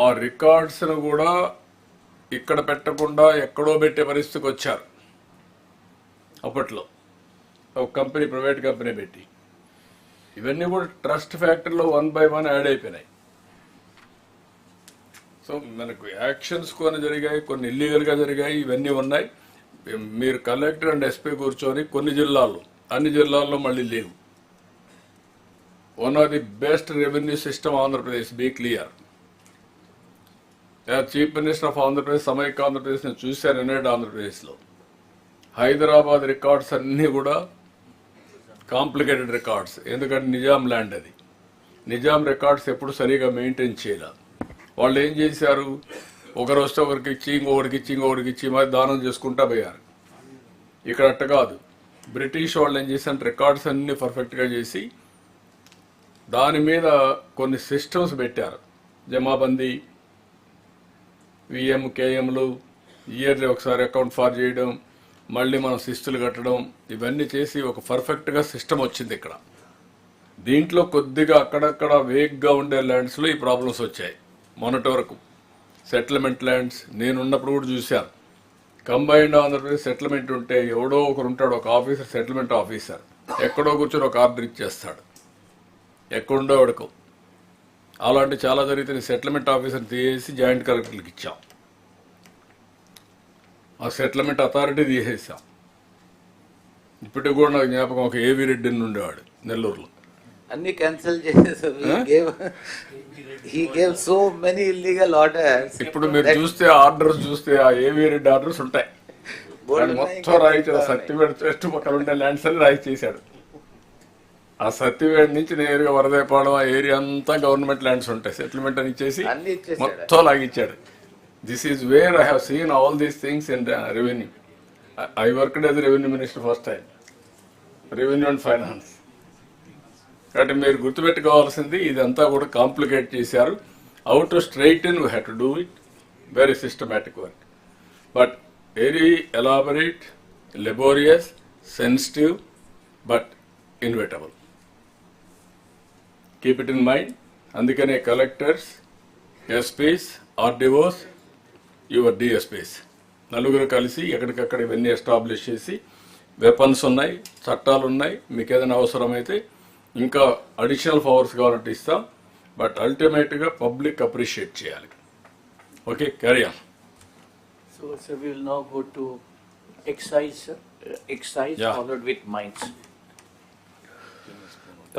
ఆ రికార్డ్స్ను కూడా ఇక్కడ పెట్టకుండా ఎక్కడో పెట్టే పరిస్థితికి వచ్చారు అప్పట్లో. ఒక కంపెనీ, ప్రైవేట్ కంపెనీ పెట్టి, ఇవన్నీ కూడా ట్రస్ట్ ఫ్యాక్టరీలో 1 by 1 యాడ్ అయిపోయినాయి. సో మనకు యాక్షన్స్ కొన్ని జరిగాయి, కొన్ని ఇల్లీగల్గా జరిగాయి, ఇవన్నీ ఉన్నాయి. మీరు కలెక్టర్ అండ్ ఎస్పీ కూర్చొని కొన్ని జిల్లాల్లో, అన్ని జిల్లాల్లో మళ్ళీ లేవు. One of the best revenue system Andhra Pradesh, be clear. Chief minister of Andhra Pradesh, సమైక్య ఆంధ్రప్రదేశ్ నేను చూశాను యునైటెడ్ ఆంధ్రప్రదేశ్లో. హైదరాబాద్ రికార్డ్స్ అన్నీ కూడా కాంప్లికేటెడ్ రికార్డ్స్, ఎందుకంటే నిజాం ల్యాండ్ అది. నిజాం రికార్డ్స్ ఎప్పుడు సరిగా మెయింటైన్ చేయలేదు. వాళ్ళు ఏం చేశారు, ఒకరు వస్తే ఒకరికి ఇచ్చి, ఇంకొకరికి ఇచ్చి మరి దానం చేసుకుంటా పోయారు. ఇక్కడ అట్ట కాదు. బ్రిటిష్ వాళ్ళు ఏం చేశారు, రికార్డ్స్ అన్నీ పర్ఫెక్ట్గా చేసి దాని మీద కొన్ని సిస్టమ్స్ పెట్టారు. జమాబందీ, విఎం, కేఎంలు, ఇయర్లీ ఒకసారి అకౌంట్ ఫార్ చేయడం, మళ్ళీ మనం శిస్తులు కట్టడం, ఇవన్నీ చేసి ఒక పర్ఫెక్ట్గా సిస్టమ్ వచ్చింది ఇక్కడ. దీంట్లో కొద్దిగా అక్కడక్కడ వేగ్గా ఉండే ల్యాండ్స్లో ఈ ప్రాబ్లమ్స్ వచ్చాయి. మొన్నటి వరకు సెటిల్మెంట్ ల్యాండ్స్ నేనున్నప్పుడు కూడా చూశాను. కంబైన్డ్ ఆంధ్రప్రదేశ్ సెటిల్మెంట్ ఉంటే ఎవడో ఒకరు ఉంటాడు, ఒక ఆఫీసర్, సెటిల్మెంట్ ఆఫీసర్, ఎక్కడో కూర్చొని ఒక ఆర్డర్ ఇచ్చేస్తాడు, ఎక్కడుండో వాడుకో. అలాంటి చాలా జరిగితే సెటిల్మెంట్ ఆఫీసర్ తీసేసి జాయింట్ కలెక్టర్లకు ఇచ్చాం. ఆ సెటిల్మెంట్ అథారిటీ తీసేసాం. ఇప్పటికి కూడా నాకు జ్ఞాపకం, ఒక ఏవి రెడ్డి అని ఉండేవాడు నెల్లూరులో. అన్ని క్యాన్సిల్ చేసేసారు. He gave so many illegal orders. ఇప్పుడు మీరు చూస్తే ఆర్డర్స్ చూస్తే ఆ ఏవి రెడ్డి ఆర్డర్స్ ఉంటాయి. మొత్తం రాయించాడు. సత్యవేడ్ చెట్టు పక్కన ఉండే ల్యాండ్స్ అని రాయి చేశాడు. ఆ సత్యవేడ్ నుంచి నేరుగా వరదైపాడం ఆ ఏరియా అంతా గవర్నమెంట్ ల్యాండ్స్ ఉంటాయి. సెటిల్మెంట్ అని ఇచ్చేసి మొత్తం లాగిచ్చాడు. This is where I have seen all these things in revenue. I worked as a revenue minister first time. Revenue and finance. కాబట్టి మీరు గుర్తుపెట్టుకోవాల్సింది, ఇదంతా కూడా కాంప్లికేట్ చేశారు. How to straighten we have to do it, very systematic work, but very elaborate, laborious, sensitive, but inevitable. Keep it in mind. అందుకనే collectors, SPs, RDOs, your DSPs నలుగురు కలిసి ఎక్కడికక్కడ ఇవన్నీ ఎస్టాబ్లిష్ చేసి, వెపన్స్ ఉన్నాయి, చట్టాలు ఉన్నాయి, మీకు ఏదైనా అవసరమైతే ఇంకా అడిషనల్ పవర్స్ కావాలంటే ఇస్తాం. బట్ అల్టిమేట్గా పబ్లిక్ అప్రిషియేట్ చేయాలి. Okay, carry on. So, sir, we will now go to excise, Yeah. followed with mines.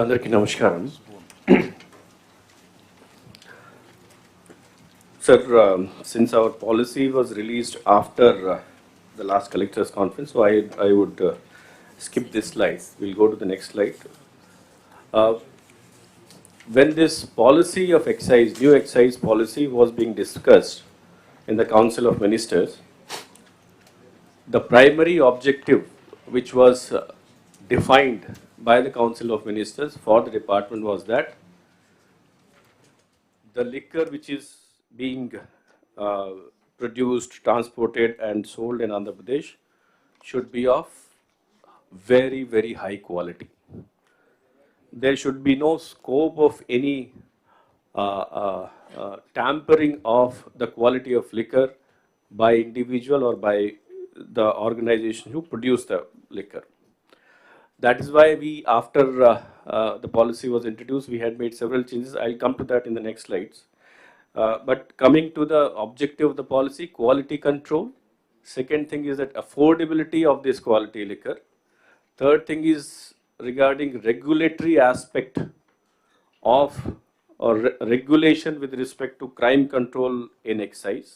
అందరికీ నమస్కారం. Sir, since our policy was released after the last collectors conference, so I would skip this slide. We'll go to the next slide. When this policy of excise, new excise policy was being discussed in the Council of Ministers, the primary objective which was defined by the Council of Ministers for the department was that the liquor which is being produced, transported and sold in Andhra Pradesh should be of very, very high quality. There should be no scope of any tampering of the quality of liquor by individual or by the organization who produce the liquor. That is why we, after the policy was introduced, we had made several changes. I'll come to that in the next slides. But coming to the objective of the policy, quality control. Second thing is that affordability of this quality liquor. Third thing is regarding regulatory aspect of or regulation with respect to crime control in excise.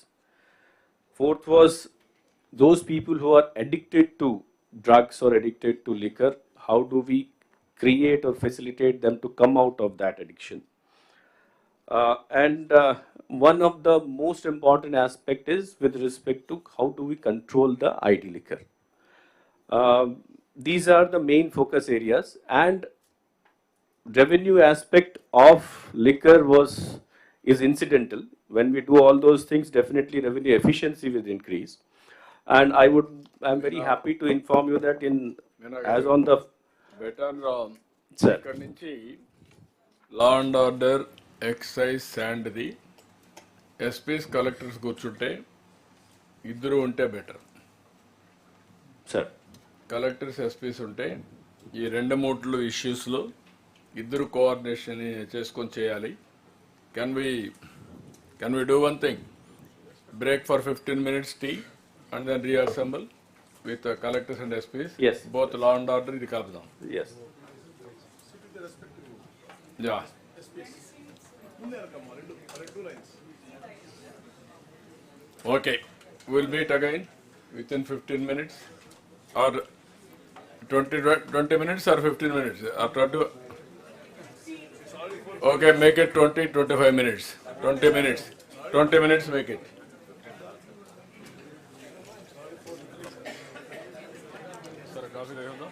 Fourth was those people who are addicted to drugs or addicted to liquor, how do we create or facilitate them to come out of that addiction? And one of the most important aspect is with respect to how do we control the ID liquor. These are the main focus areas, and revenue aspect of liquor is incidental. When we do all those things, definitely revenue efficiency will increase. And I'm very happy to inform you that as on the better ఇక్కడ నుంచి law and order, excise, శాండ్ది SPs collectors కూర్చుంటే ఇద్దరు ఉంటే better sir. Collectors SP's ఉంటే ఈ 2-3 ఇష్యూస్లో ఇద్దరు coordination చేసుకొని చేయాలి. Can we do one thing, break for 15 minutes tea and then reassemble with collectors and SPs? Yes. Both law and order ఇది కలుపుదాం. Yes. Yeah. Okay, we'll meet again within 15 minutes or 20 minutes or 15 minutes or 20. Okay, make it 25 minutes. 20 minutes. 20 minutes make it. Sir, coffee देगा ना?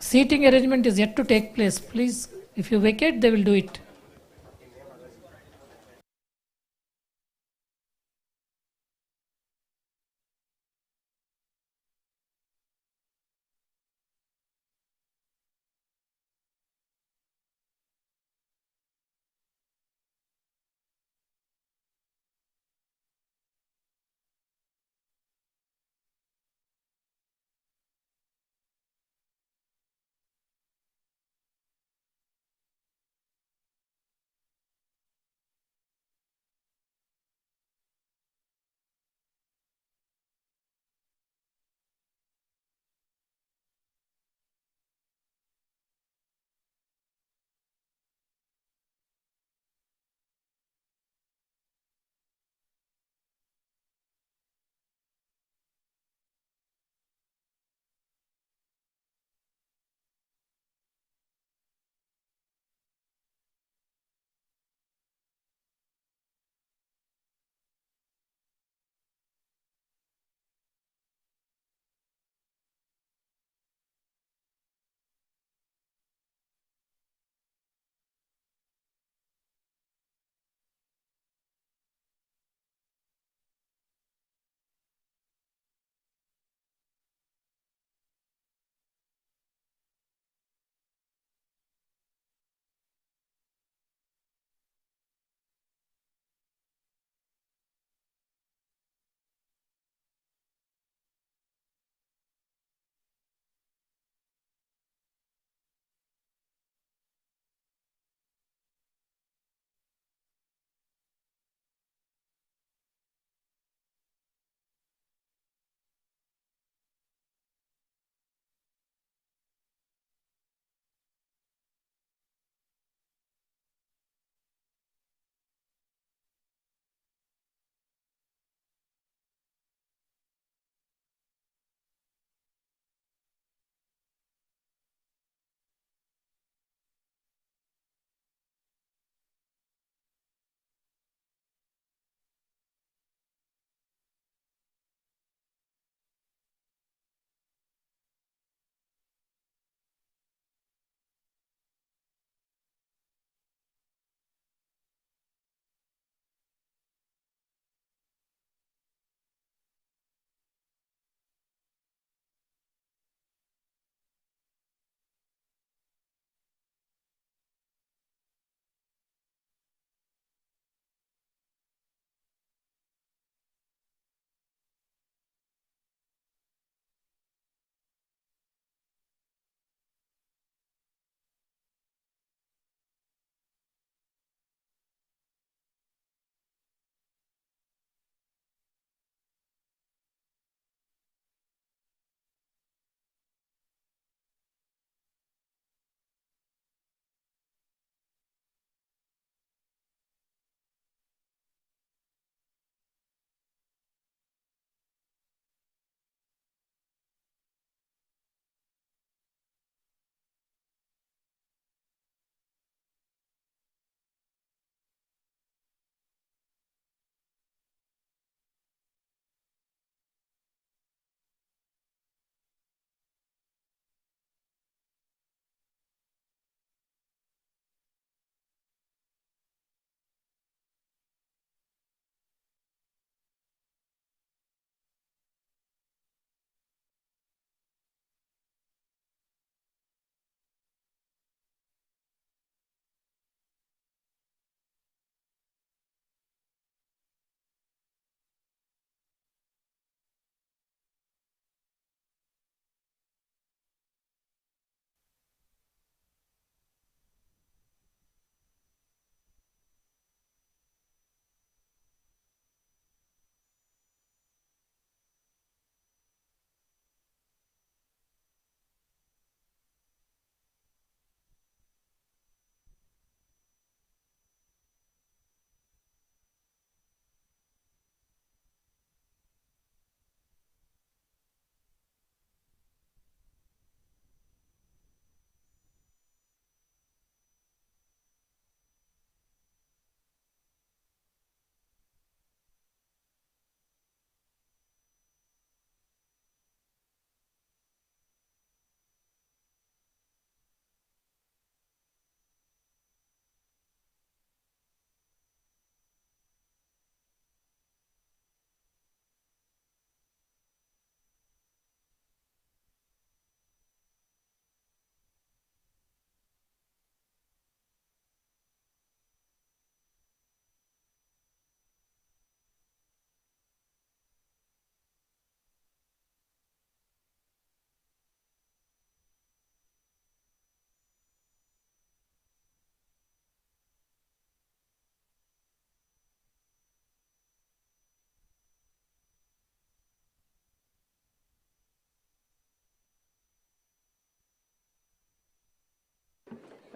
seating arrangement is yet to take place. Please, if you vacate, they will do it.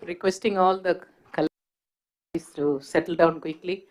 requesting all the collectors to settle down quickly.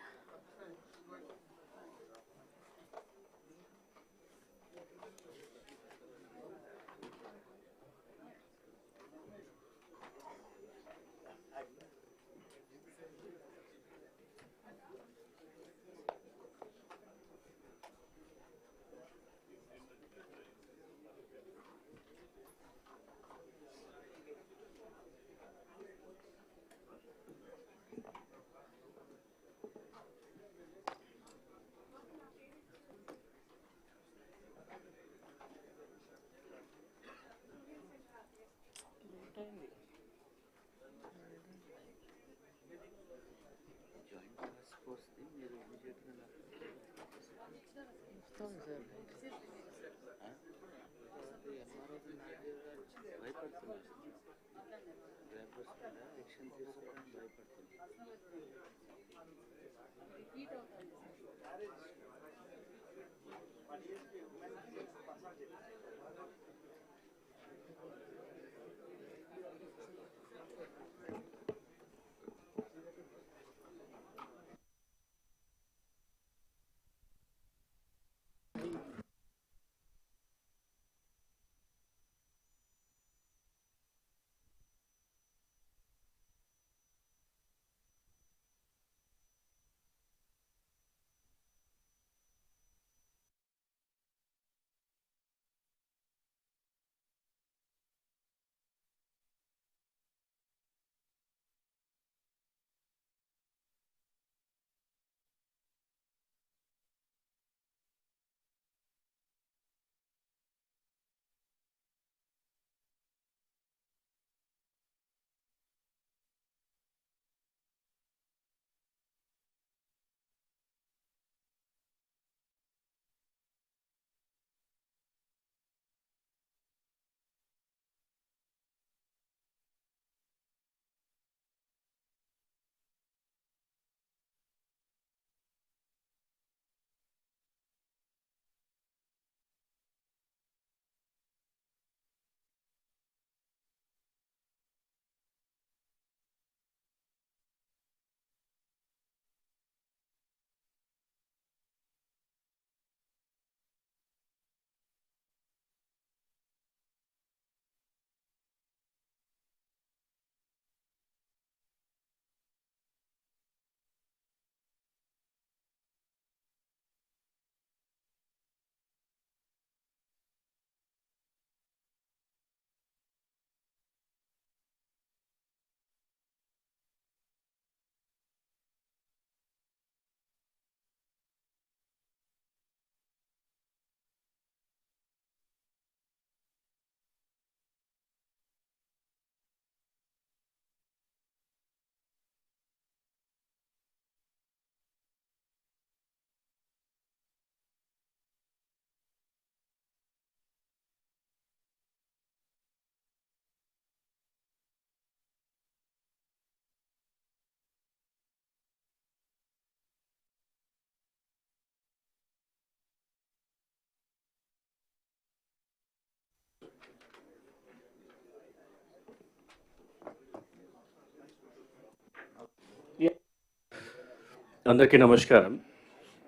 Andarki namaskaram.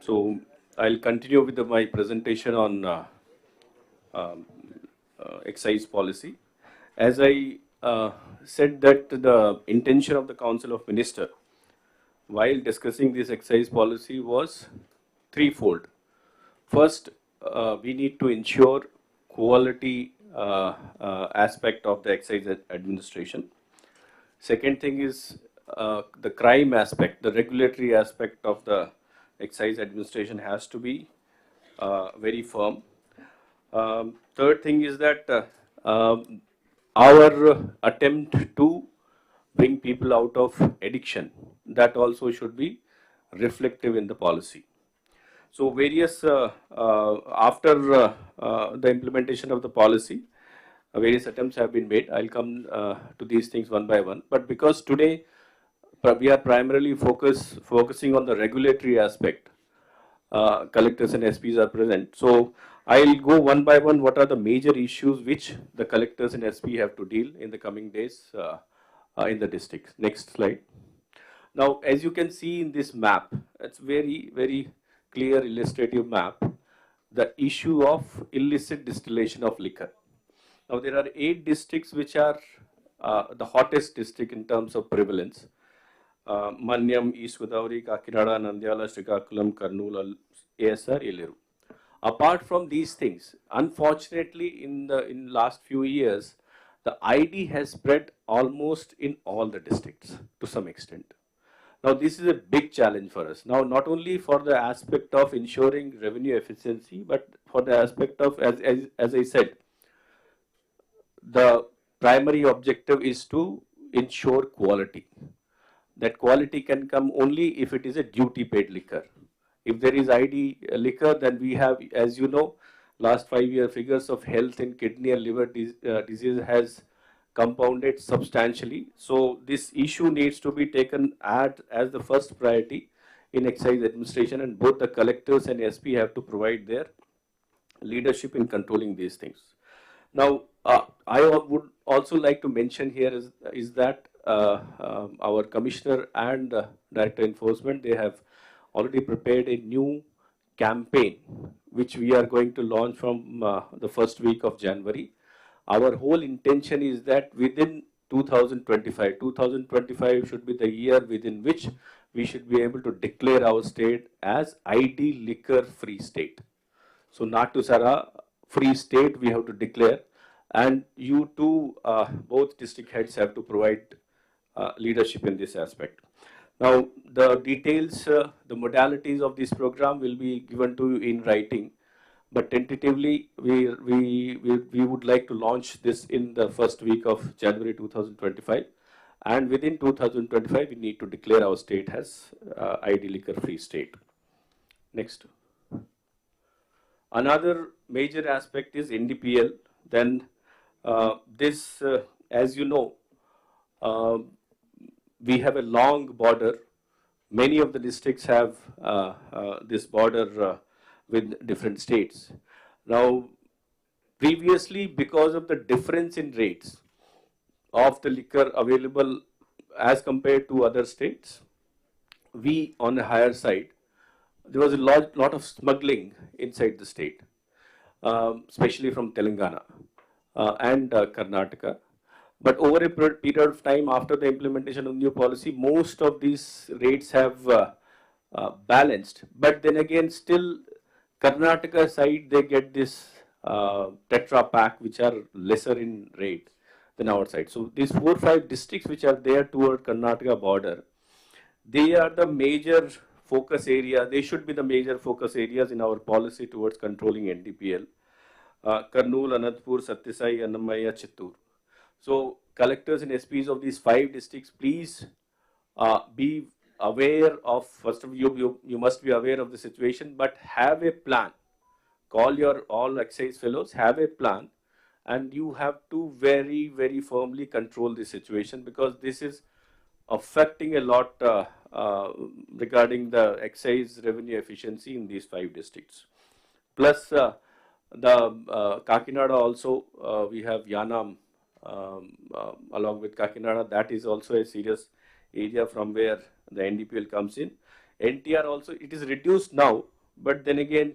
So I'll continue with my presentation on excise policy. As I said that the intention of the Council of Ministers while discussing this excise policy was threefold. First, we need to ensure quality aspect of the excise administration. Second thing is the crime aspect, the regulatory aspect of the excise administration has to be very firm. Third thing is that our attempt to bring people out of addiction, that also should be reflective in the policy. So various, after the implementation of the policy, various attempts have been made. I'll come to these things one by one. But because today we are primarily focusing on the regulatory aspect, collectors and SPs are present. So I'll go one by one what are the major issues which the collectors and SP have to deal in the coming days in the districts. Next slide. Now, as you can see in this map, it's very clear illustrative map, the issue of illicit distillation of liquor. Now, there are 8 districts which are the hottest district in terms of prevalence. Manyam, East Godavari, Kakinada, Nandyala, Srikakulam, Kurnool, ASR, Eliru. Apart from these things, unfortunately, in last few years, the ID has spread almost in all the districts to some extent. Now, this is a big challenge for us. Now, not only for the aspect of ensuring revenue efficiency, but for the aspect of, as I said, the primary objective is to ensure quality. That quality can come only if it is a duty paid liquor. If there is ID liquor, then we have, as you know, last 5-year figures of health in kidney and liver disease has compounded substantially. So this issue needs to be taken as the first priority in excise administration, and both the collectors and SP have to provide their leadership in controlling these things. Now, I would also like to mention here is that our commissioner and director enforcement, they have already prepared a new campaign which we are going to launch from the first week of January. Our whole intention is that within 2025 should be the year within which we should be able to declare our state as ID liquor free state. So Natusara free state we have to declare, and you two, both district heads have to provide leadership in this aspect. Now, the details, the modalities of this program will be given to you in writing, but tentatively we would like to launch this in the first week of January 2025, and within 2025 we need to declare our state as ID liquor free state. Next. Another major aspect is NDPL. Then this, as you know, we have a long border. Many of the districts have this border with different states. Now, previously, because of the difference in rates of the liquor available as compared to other states, we on the higher side, there was a lot of smuggling inside the state, especially from Telangana and Karnataka. But over a period of time after the implementation of new policy, most of these rates have balanced. But then again, still Karnataka side, they get this Tetra Pak, which are lesser in rate than our side. So these 4 or 5 districts which are there toward Karnataka border, they are the major focus area. They should be the major focus areas in our policy towards controlling NDPL. Kurnool, Anantapur, Satyasai, Annamaya, Chittoor. So collectors and SPs of these 5 districts, please be aware of, first of all, you must be aware of the situation, but have a plan. Call your all excise fellows, have a plan, and you have to very firmly control the situation, because this is affecting a lot regarding the excise revenue efficiency in these 5 districts. Plus the Kakinada also, we have Yanam along with Kakinada. That is also a serious area from where the NDPL comes in. NTR also, it is reduced now, but then again,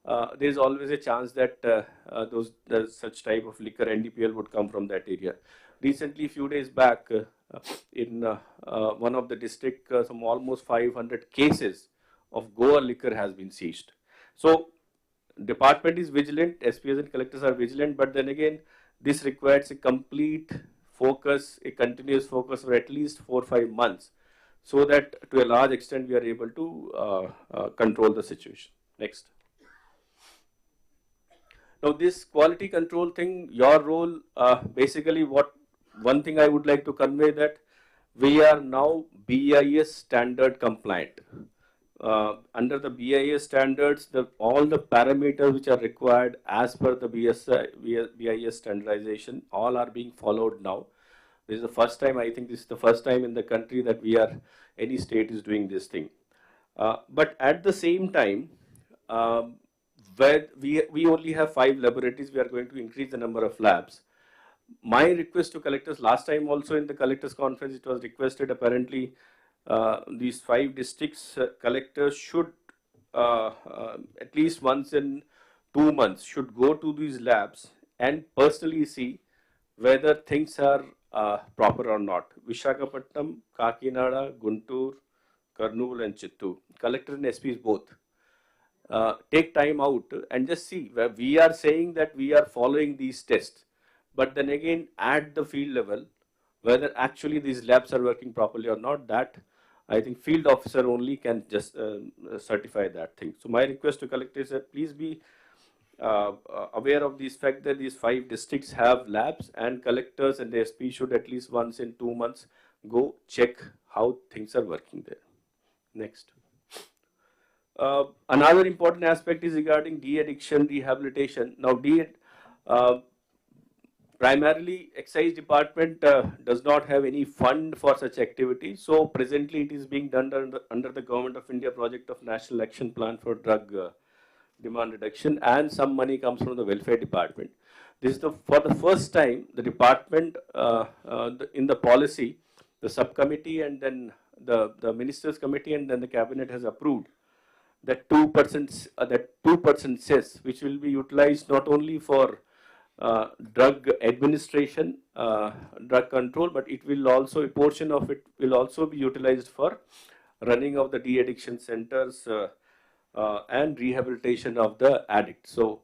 there is always a chance that such type of liquor NDPL would come from that area. Recently, few days back, in one of the district, some almost 500 cases of Goa liquor has been seized. So, department is vigilant, SPs and collectors are vigilant, but then again, this requires a complete focus, a continuous focus for at least 4 or 5 months, so that to a large extent we are able to control the situation. Next. Now, this quality control thing, your role, basically one thing I would like to convey, that we are now BIS standard compliant. Under the BIS standards, all the parameters which are required as per the BIS standardization, all are being followed now. This is the first time, I think this is the first time in the country that any state is doing this thing. But at the same time, where we only have 5 laboratories, we are going to increase the number of labs. My request to collectors, last time also in the collectors conference, it was requested apparently these 5 districts collectors should at least once in 2 months should go to these labs and personally see whether things are proper or not. Vishakhapatnam, Kakinada, Guntur, Kurnool and Chittoor, collector and SPs both. Take time out and just see where we are saying that we are following these tests, but then again at the field level, whether actually these labs are working properly or not, that I think field officer only can just certify that thing. So my request to collectors is that please be aware of this fact that these 5 districts have labs, and collectors and the SP should at least once in 2 months go check how things are working there. Next. Another important aspect is regarding de-addiction rehabilitation. Now, primarily Excise Department does not have any fund for such activity. So presently it is being done under the Government of India project of National Action Plan for Drug Demand Reduction, and some money comes from the Welfare Department. This is for the first time the department in the policy, the subcommittee and then the Ministers Committee and then the Cabinet has approved that 2% cess, which will be utilized not only for drug administration, drug control, but it will also, a portion of it will also be utilized for running of the de-addiction centers and rehabilitation of the addict. So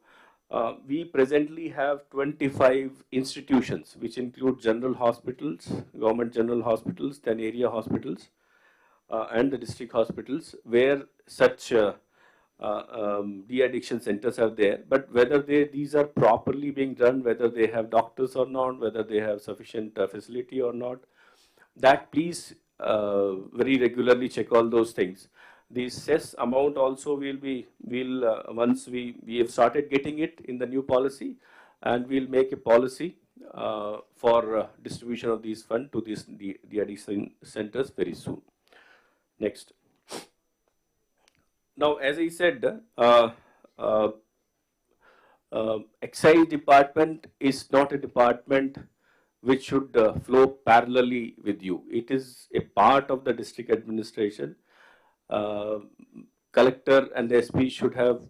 we presently have 25 institutions, which include general hospitals, government general hospitals, then area hospitals, and the district hospitals, where such de-addiction centers are there. But whether these are properly being run, whether they have doctors or not, whether they have sufficient facility or not, that please very regularly check all those things. The cess amount also will once we have started getting it in the new policy, and we'll make a policy for distribution of these funds to these de-addiction centers very soon. Next. Now, as I said, Excise Department is not a department which should flow parallelly with you. It is a part of the district administration. Collector and the SP should have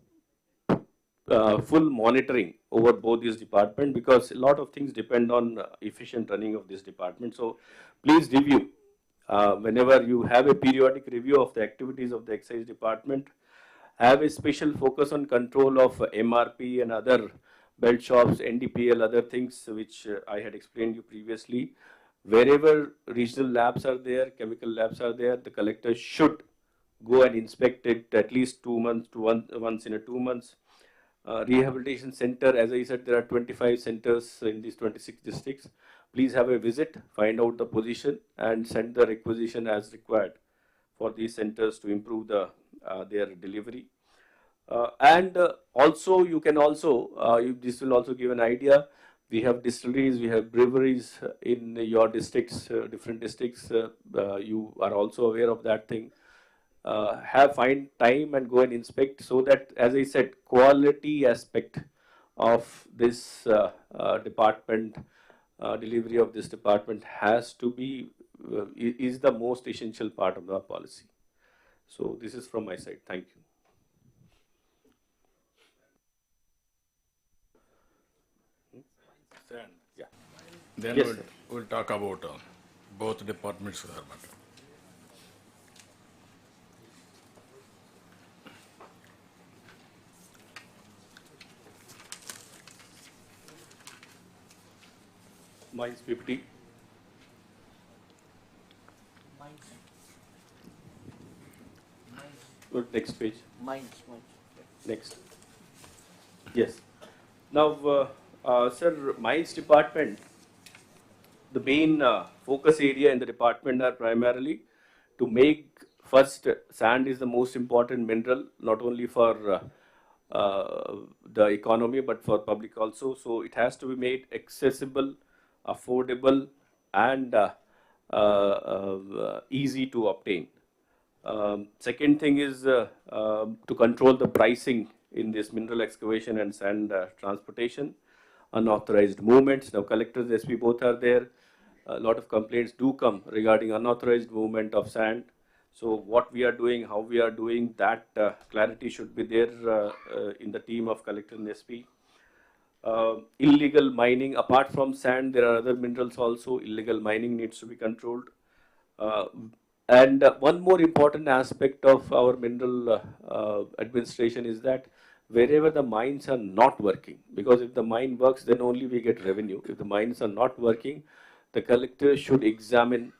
full monitoring over both these departments, because a lot of things depend on efficient running of this department. So please review. Whenever you have a periodic review of the activities of the Excise Department, have a special focus on control of MRP and other belt shops, NDPL, other things which I had explained you previously. Wherever regional labs are there, chemical labs are there, the collector should go and inspect it at least 2 months to once in 2 months. Rehabilitation center, as I said, there are 25 centers in these 26 districts. Please have a visit, find out the position and send the requisition as required for these centers to improve their delivery. And also you can also, this will also give an idea, we have distilleries, we have breweries in your districts, different districts, you are also aware of that thing. Find time and go and inspect, so that, as I said, quality aspect of this department, delivery of this department has to be, is the most essential part of the policy. So this is from my side. Thank you. Yeah. Then Yes, we'll talk about both departments. Mines 50. Go to next page. Mines. Next. Yes. Now, sir, mines department, the main focus area in the department are primarily to make, first, sand is the most important mineral, not only for the economy, but for public also. So it has to be made accessible, affordable, and easy to obtain. Second thing is to control the pricing in this mineral excavation and sand transportation. unauthorized movements. Now collectors, SP both are there. A lot of complaints do come regarding unauthorized movement of sand. So what we are doing, how we are doing, that clarity should be there in the team of collector and SP. Illegal mining, apart from sand, there are other minerals also. Illegal mining needs to be controlled. And one more important aspect of our mineral administration is that wherever the mines are not working, because if the mine works, then only we get revenue. If the mines are not working, the collector should examine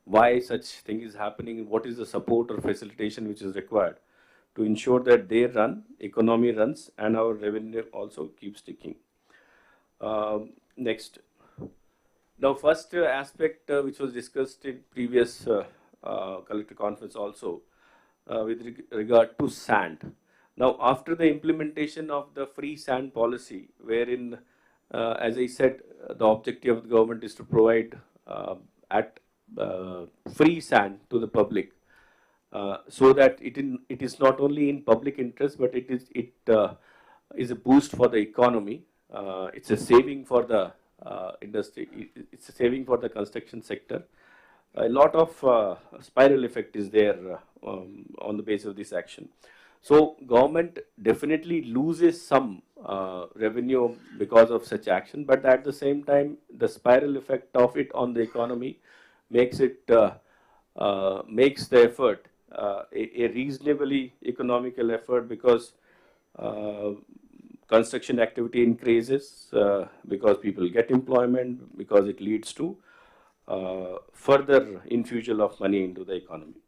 why such thing is happening, what is the support or facilitation which is required to ensure that they run, economy runs, and our revenue also keeps ticking. Next. Now, first aspect which was discussed in previous collector conference also with regard to sand. Now, after the implementation of the free sand policy, wherein, as I said, the objective of the government is to provide free sand to the public, so that it is not only in public interest, but it is a boost for the economy. It's a saving for the industry. It's a saving for the construction sector. A lot of spiral effect is there on the basis of this action. So government definitely loses some revenue because of such action, but at the same time, the spiral effect of it on the economy makes it makes the effort a reasonably economical effort, because construction activity increases, because people get employment, because it leads to further infusion of money into the economy.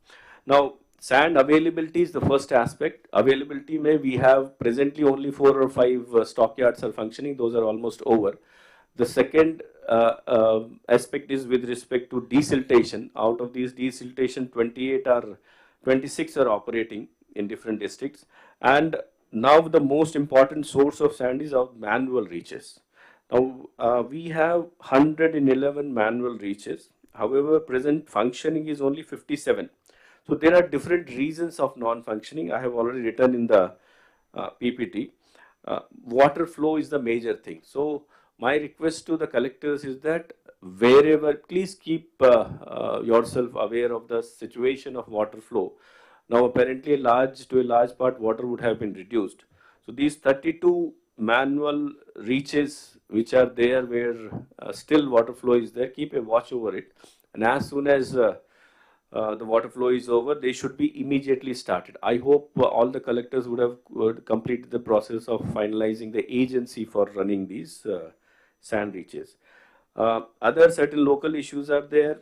Now, sand availability is the first aspect. Availability we have presently only 4 or 5 stockyards are functioning. Those are almost over. The second aspect is with respect to desiltation. Out of these desiltation, 26 are operating in different districts. And now the most important source of sand is our manual reaches. Now, we have 111 manual reaches. However, present functioning is only 57. So there are different reasons of non-functioning. I have already written in the PPT. Water flow is the major thing. So my request to the collectors is that wherever, please keep yourself aware of the situation of water flow. Now apparently to a large part water would have been reduced. So these 32 manual reaches which are there where still water flow is there, keep a watch over it. And as soon as the water flow is over, they should be immediately started. I hope all the collectors would have completed the process of finalizing the agency for running these sand reaches. Other certain local issues are there,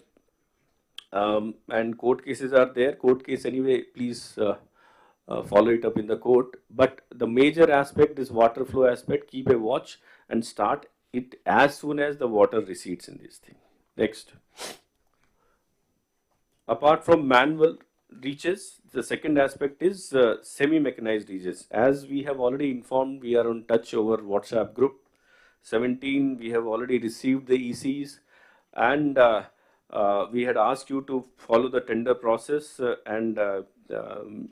and court cases are there. Court case anyway, please follow it up in the court. But the major aspect is water flow aspect. Keep a watch and start it as soon as the water recedes in this thing. Next. Apart from manual reaches, the second aspect is semi-mechanized reaches. As we have already informed, we are on touch over WhatsApp group. 17, we have already received the ECs, and we had asked you to follow the tender process and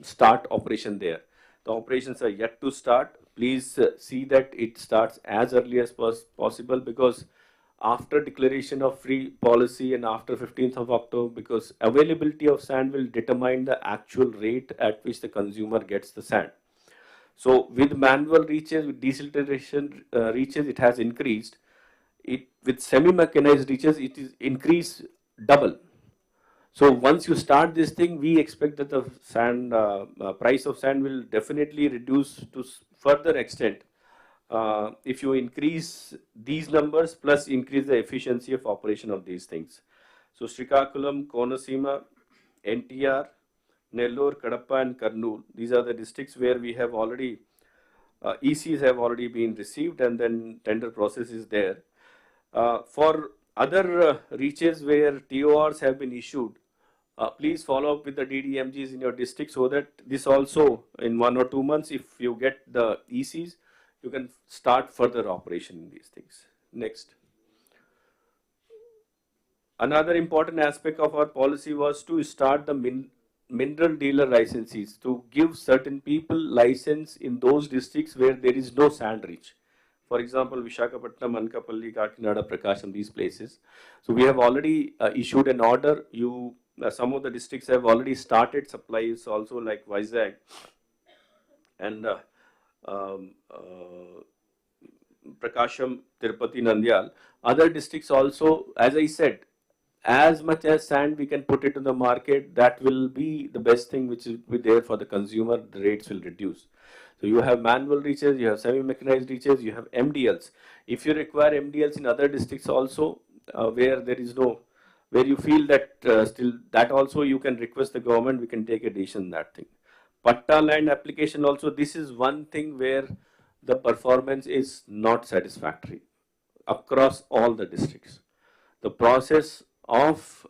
start operation there. The operations are yet to start. Please see that it starts as early as possible, because after declaration of free policy and after 15th of October, because availability of sand will determine the actual rate at which the consumer gets the sand. So with manual reaches, with desiltation reaches, it has increased. With semi-mechanized reaches, it is increased double. So once you start this thing, we expect that the sand price of sand will definitely reduce to further extent if you increase these numbers plus increase the efficiency of operation of these things. So Srikakulam, Konaseema, NTR, Nellore, Kadapa and Kurnool, these are the districts where we have already, ECs have already been received, and then tender process is there. For other reaches where TORs have been issued, please follow up with the DDMGs in your district, so that this also in 1 or 2 months, if you get the ECs, you can start further operation in these things. Next. Another important aspect of our policy was to start the mineral dealer licenses, to give certain people license in those districts where there is no sand reach. For example, Vishakhapatnam, Ankappalli, Kakinada, Prakasham, these places. So we have already issued an order. Some of the districts have already started supplies also, like Vizag and Prakasham, Tirupati, Nandyal. Other districts also, as I said, as much as sand we can put it in the market, that will be the best thing which will be there for the consumer. The rates will reduce. So you have manual reaches, you have semi-mechanized reaches, you have MDLs. If you require MDLs in other districts also, where there is no, where you feel that still, that also you can request the government, we can take a decision on that thing. Patta land application also, this is one thing where the performance is not satisfactory across all the districts. The process of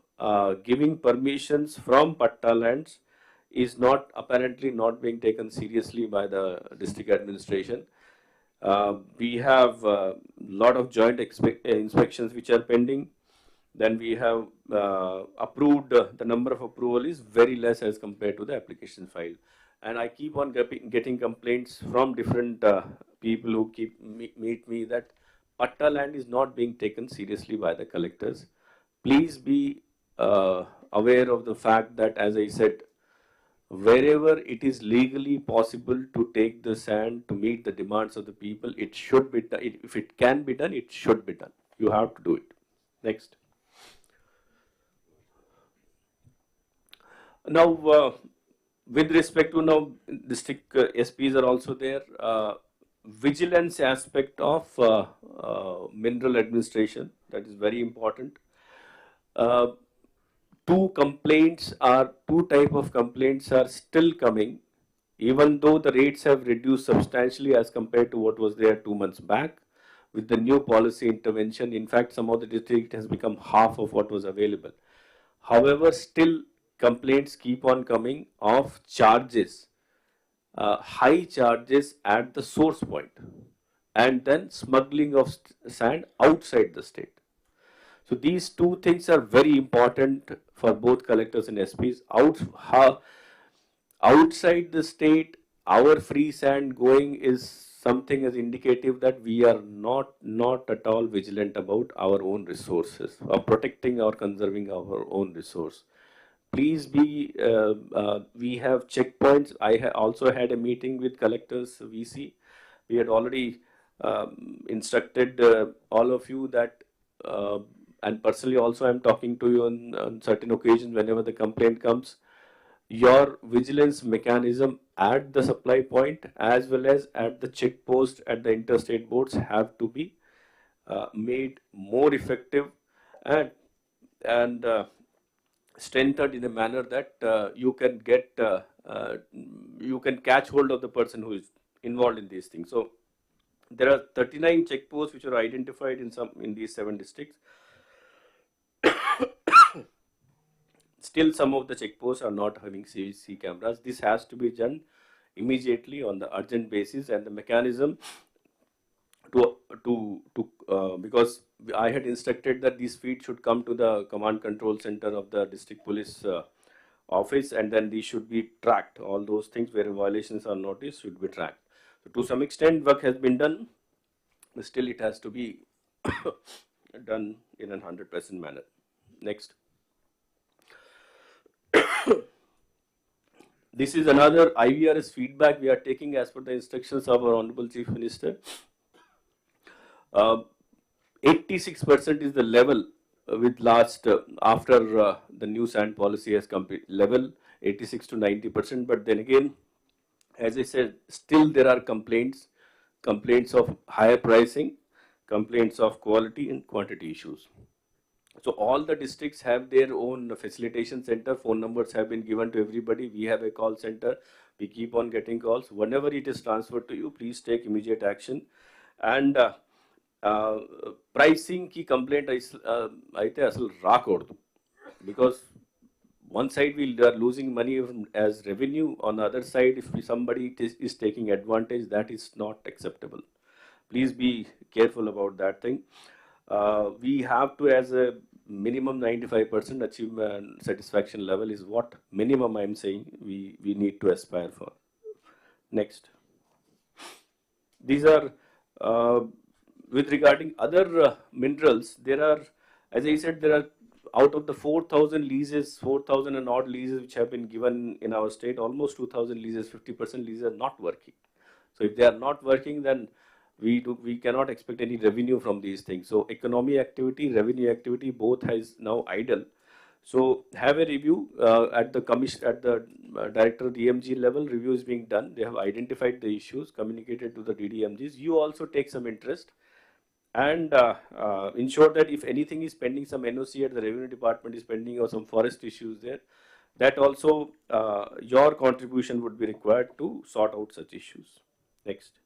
giving permissions from Patta lands is apparently not being taken seriously by the district administration. We have a lot of joint inspections which are pending. Then we have approved, the number of approval is very less as compared to the application file. And I keep on getting complaints from different people who meet me that Patta land is not being taken seriously by the collectors. Please be aware of the fact that, as I said, wherever it is legally possible to take the sand to meet the demands of the people, it should be done. If it can be done, it should be done. You have to do it. Next. Now, with respect to now, district SPs are also there. Vigilance aspect of mineral administration, that is very important. Two type of complaints are still coming, even though the rates have reduced substantially as compared to what was there 2 months back. With the new policy intervention, in fact, some of the district has become half of what was available. However, still complaints keep on coming of charges, high charges at the source point, and then smuggling of sand outside the state. So these two things are very important for both collectors and SPs. Outside the state, our free sand going is something as indicative that we are not at all vigilant about our own resources, or protecting or conserving our own resource. Please be, we have checkpoints. I also had a meeting with collectors, VC. We had already instructed all of you that, and personally also I'm talking to you on certain occasions whenever the complaint comes, your vigilance mechanism at the supply point as well as at the check post at the interstate boards have to be made more effective and strengthened in a manner that you can get, you can catch hold of the person who is involved in these things. So there are 39 check posts which are identified in these 7 districts. Still, some of the check posts are not having CCTV cameras. This has to be done immediately on the urgent basis, and the mechanism because I had instructed that these feeds should come to the command control center of the district police office, and then these should be tracked. All those things where violations are noticed should be tracked. So to some extent, work has been done, but still it has to be done in a 100% manner. Next. This is another IVRS feedback we are taking as per the instructions of our Honorable Chief Minister. 86% is the level with last, after the new sand policy has come, level 86 to 90%. But then again, as I said, still there are complaints of higher pricing, complaints of quality and quantity issues. So all the districts have their own facilitation center. Phone numbers have been given to everybody. We have a call center. We keep on getting calls. Whenever it is transferred to you, please take immediate action. And pricing ki complaint aite asal raakodu, because one side we are losing money as revenue. On the other side, if somebody is taking advantage, that is not acceptable. Please be careful about that thing. We have to, as a minimum 95% achievement satisfaction level is what minimum I'm saying we need to aspire for. Next. These are with regarding other minerals, there are, as I said, there are out of the 4,000 leases, 4,000 and odd leases which have been given in our state, almost 2,000 leases, 50% leases are not working. So if they are not working, then we cannot expect any revenue from these things. So economy activity, revenue activity, both has now idle. So have a review at the commission, at the director DMG level. Review is being done. They have identified the issues, communicated to the DDMGs. You also take some interest and ensure that if anything is pending, some NOC at the revenue department is pending or some forest issues there, that also your contribution would be required to sort out such issues. Next.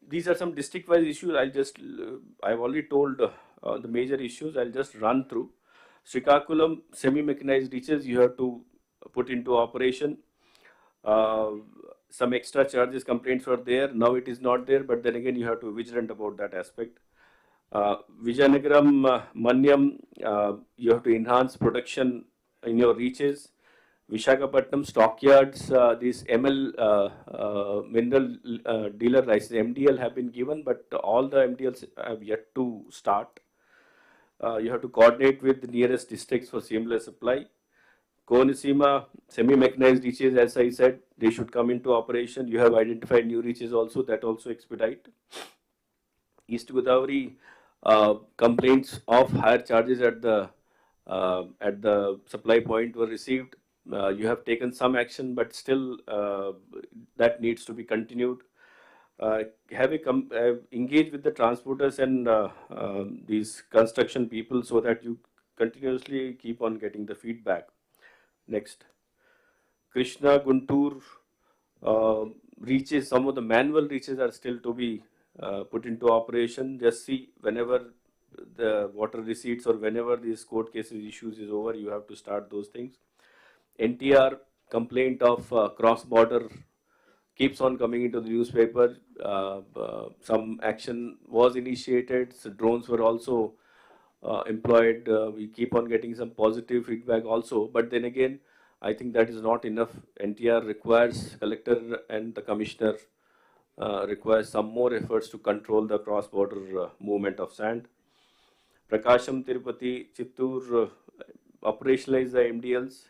These are some district-wise issues. I've already told the major issues. I'll just run through. Srikakulam semi-mechanized reaches you have to put into operation. Some extra charges complaints were there. Now it is not there, but then again you have to be vigilant about that aspect. Vijayanagaram, Manyam, you have to enhance production in your reaches. Visakhapatnam stockyards, these ML mineral dealer license, MDL have been given, but all the MDLs have yet to start. You have to coordinate with the nearest districts for seamless supply. Konisima, semi-mechanized reaches, as I said, they should come into operation. You have identified new reaches also, that also expedite. East Godavari, complaints of higher charges at the supply point were received. You have taken some action, but still that needs to be continued. Engage with the transporters and these construction people so that you continuously keep on getting the feedback. Next. Krishna, Guntur reaches, some of the manual reaches are still to be put into operation. Just see whenever the water receipts or whenever these court cases issues is over, you have to start those things. NTR complaint of cross-border keeps on coming into the newspaper. Some action was initiated. So drones were also employed. We keep on getting some positive feedback also. But then again, I think that is not enough. NTR requires, collector and the commissioner requires some more efforts to control the cross-border movement of sand. Prakasham, Tirupati, Chittur operationalize the MDLs.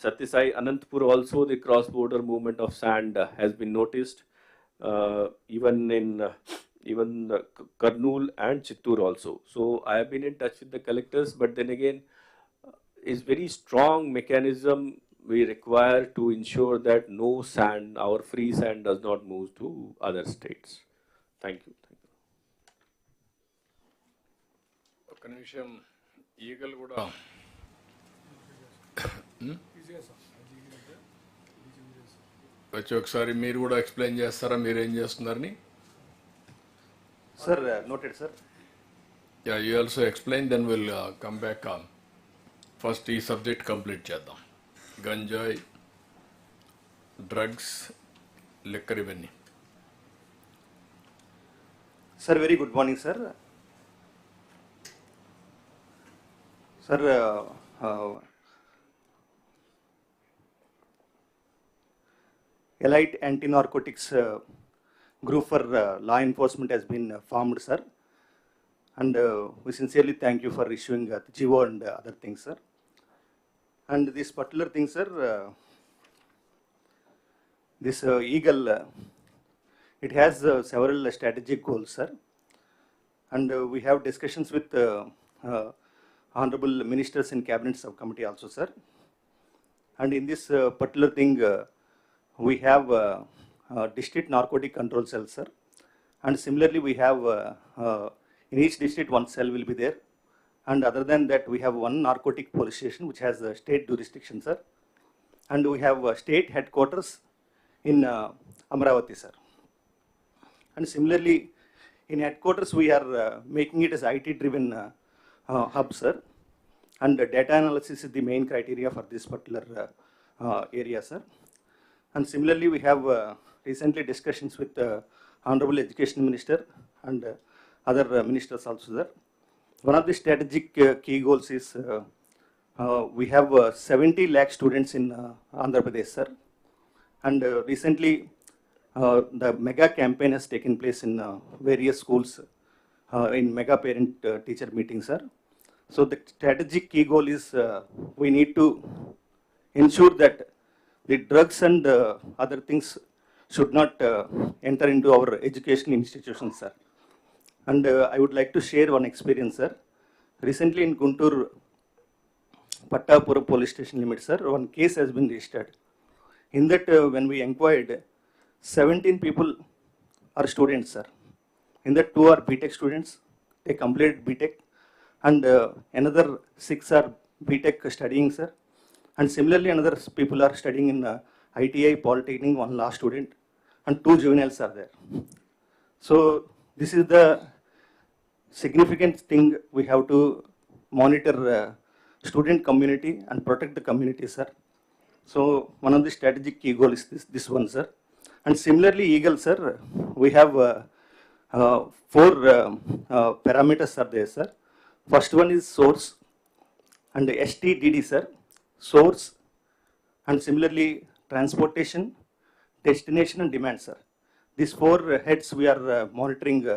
Satyasai, Anantapur also the cross-border movement of sand has been noticed. Even in Kurnool and Chittur also. So I have been in touch with the collectors, but then again, is very strong mechanism we require to ensure that no sand, our free sand does not move to other states. Thank you. ఒక నిమిషం ఈగలు కూడా వచ్చి ఒకసారి మీరు కూడా explain చేస్తారా మీరు ఏం చేస్తున్నారని? Sir, noted, sir. Yeah, you also explain, then we'll come back on. First, ఈ సబ్జెక్ట్ కంప్లీట్ చేద్దాం. గంజాయి, డ్రగ్స్, లిక్కర్ ఇవన్నీ. Sir, very good morning, sir. Sir, Elite Anti-narcotics group for law enforcement has been formed, sir. And we sincerely thank you for issuing the GO and other things, sir. And this particular thing, sir, this Eagle, it has several strategic goals, sir. And we have discussions with honorable ministers in cabinet subcommittee also, sir. And in this particular thing, we have district narcotic control cell, sir. And similarly, we have in each district one cell will be there. And other than that, we have one narcotic police station which has state jurisdiction, sir. And we have state headquarters in Amaravati, sir. And similarly, in headquarters, we are making it as IT-driven hub, sir. And data analysis is the main criteria for this particular area, sir. And similarly, we have recently discussions with Honorable Education Minister and other ministers also, sir. One of the strategic key goals is we have 70 lakh students in Andhra Pradesh, sir. And recently, the mega campaign has taken place in various schools in mega parent teacher meetings, sir. So the strategic key goal is we need to ensure that the drugs and other things should not enter into our educational institutions, sir. And I would like to share one experience, sir. Recently in Guntur, Pattapura police station limit, sir, one case has been registered. In that, when we inquired, 17 people are students, sir. In that, 2 are BTech students. They completed BTech. And another 6 are BTech studying, sir. And similarly, another people are studying in ITI, Polytechnic, 1 law student. And 2 juveniles are there. So this is the significant thing we have to monitor student community and protect the community, sir. So one of the strategic key goals is this one, sir. And similarly, Eagle, sir, we have 4 parameters are there, sir. First one is source and STDD, sir. Source and similarly transportation, destination and demand, sir. These 4 heads we are monitoring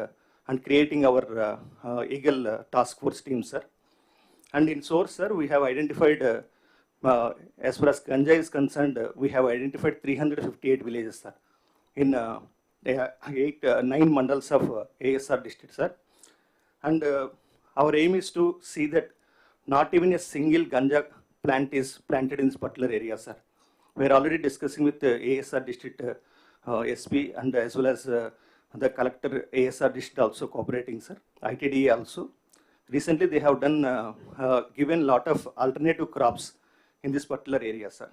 and creating our Eagle task force team, sir. And in source, sir, we have identified, as far as Ganja is concerned, we have identified 358 villages, sir, in 9 mandals of ASR district, sir. And our aim is to see that not even a single Ganja plant is planted in this particular area, sir. We are already discussing with the ASR district SP and as well as the collector ASR district also cooperating, sir. ITDA also. Recently, they have done given lot of alternative crops in this particular area, sir.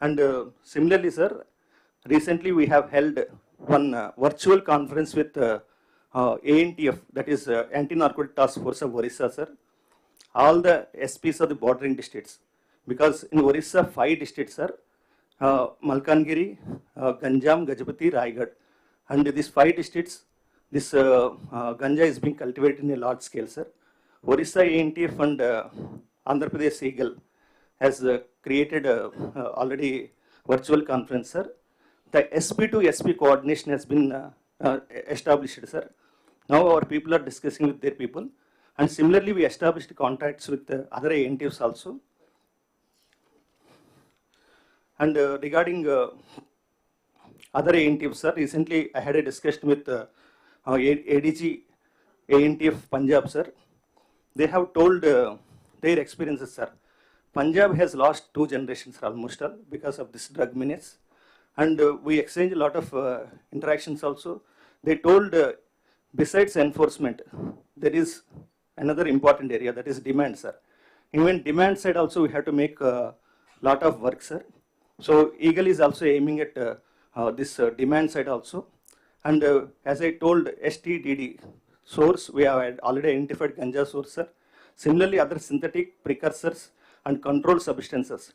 And similarly, sir, recently we have held one virtual conference with ANTF, that is Anti-Narcotics Task Force of Orissa, sir. All the SPs of the bordering districts, because in Orissa 5 districts, sir, Malkangiri, Ganjam, Gajapati, Raigad, and these 5 districts, this ganja is being cultivated in a large scale, sir. Orissa ANTF and Andhra Pradesh Eagle has created already virtual conference, sir. The SP to SP coordination has been established, sir. Now our people are discussing with their people, and similarly we established contacts with other ANTFs also. And regarding other ANTFs, sir, recently I had a discussion with ADG ANTF Punjab, sir. They have told their experiences, sir. Punjab has lost 2 generations almost all because of this drug menace. And we exchanged a lot of interactions also. They told besides enforcement, there is another important area, that is demand, sir. Even demand side also we have to make a lot of work, sir. So Eagle is also aiming at this demand side also. And as I told STDD source, we have already identified ganja source, sir. Similarly, other synthetic precursors and controlled substances.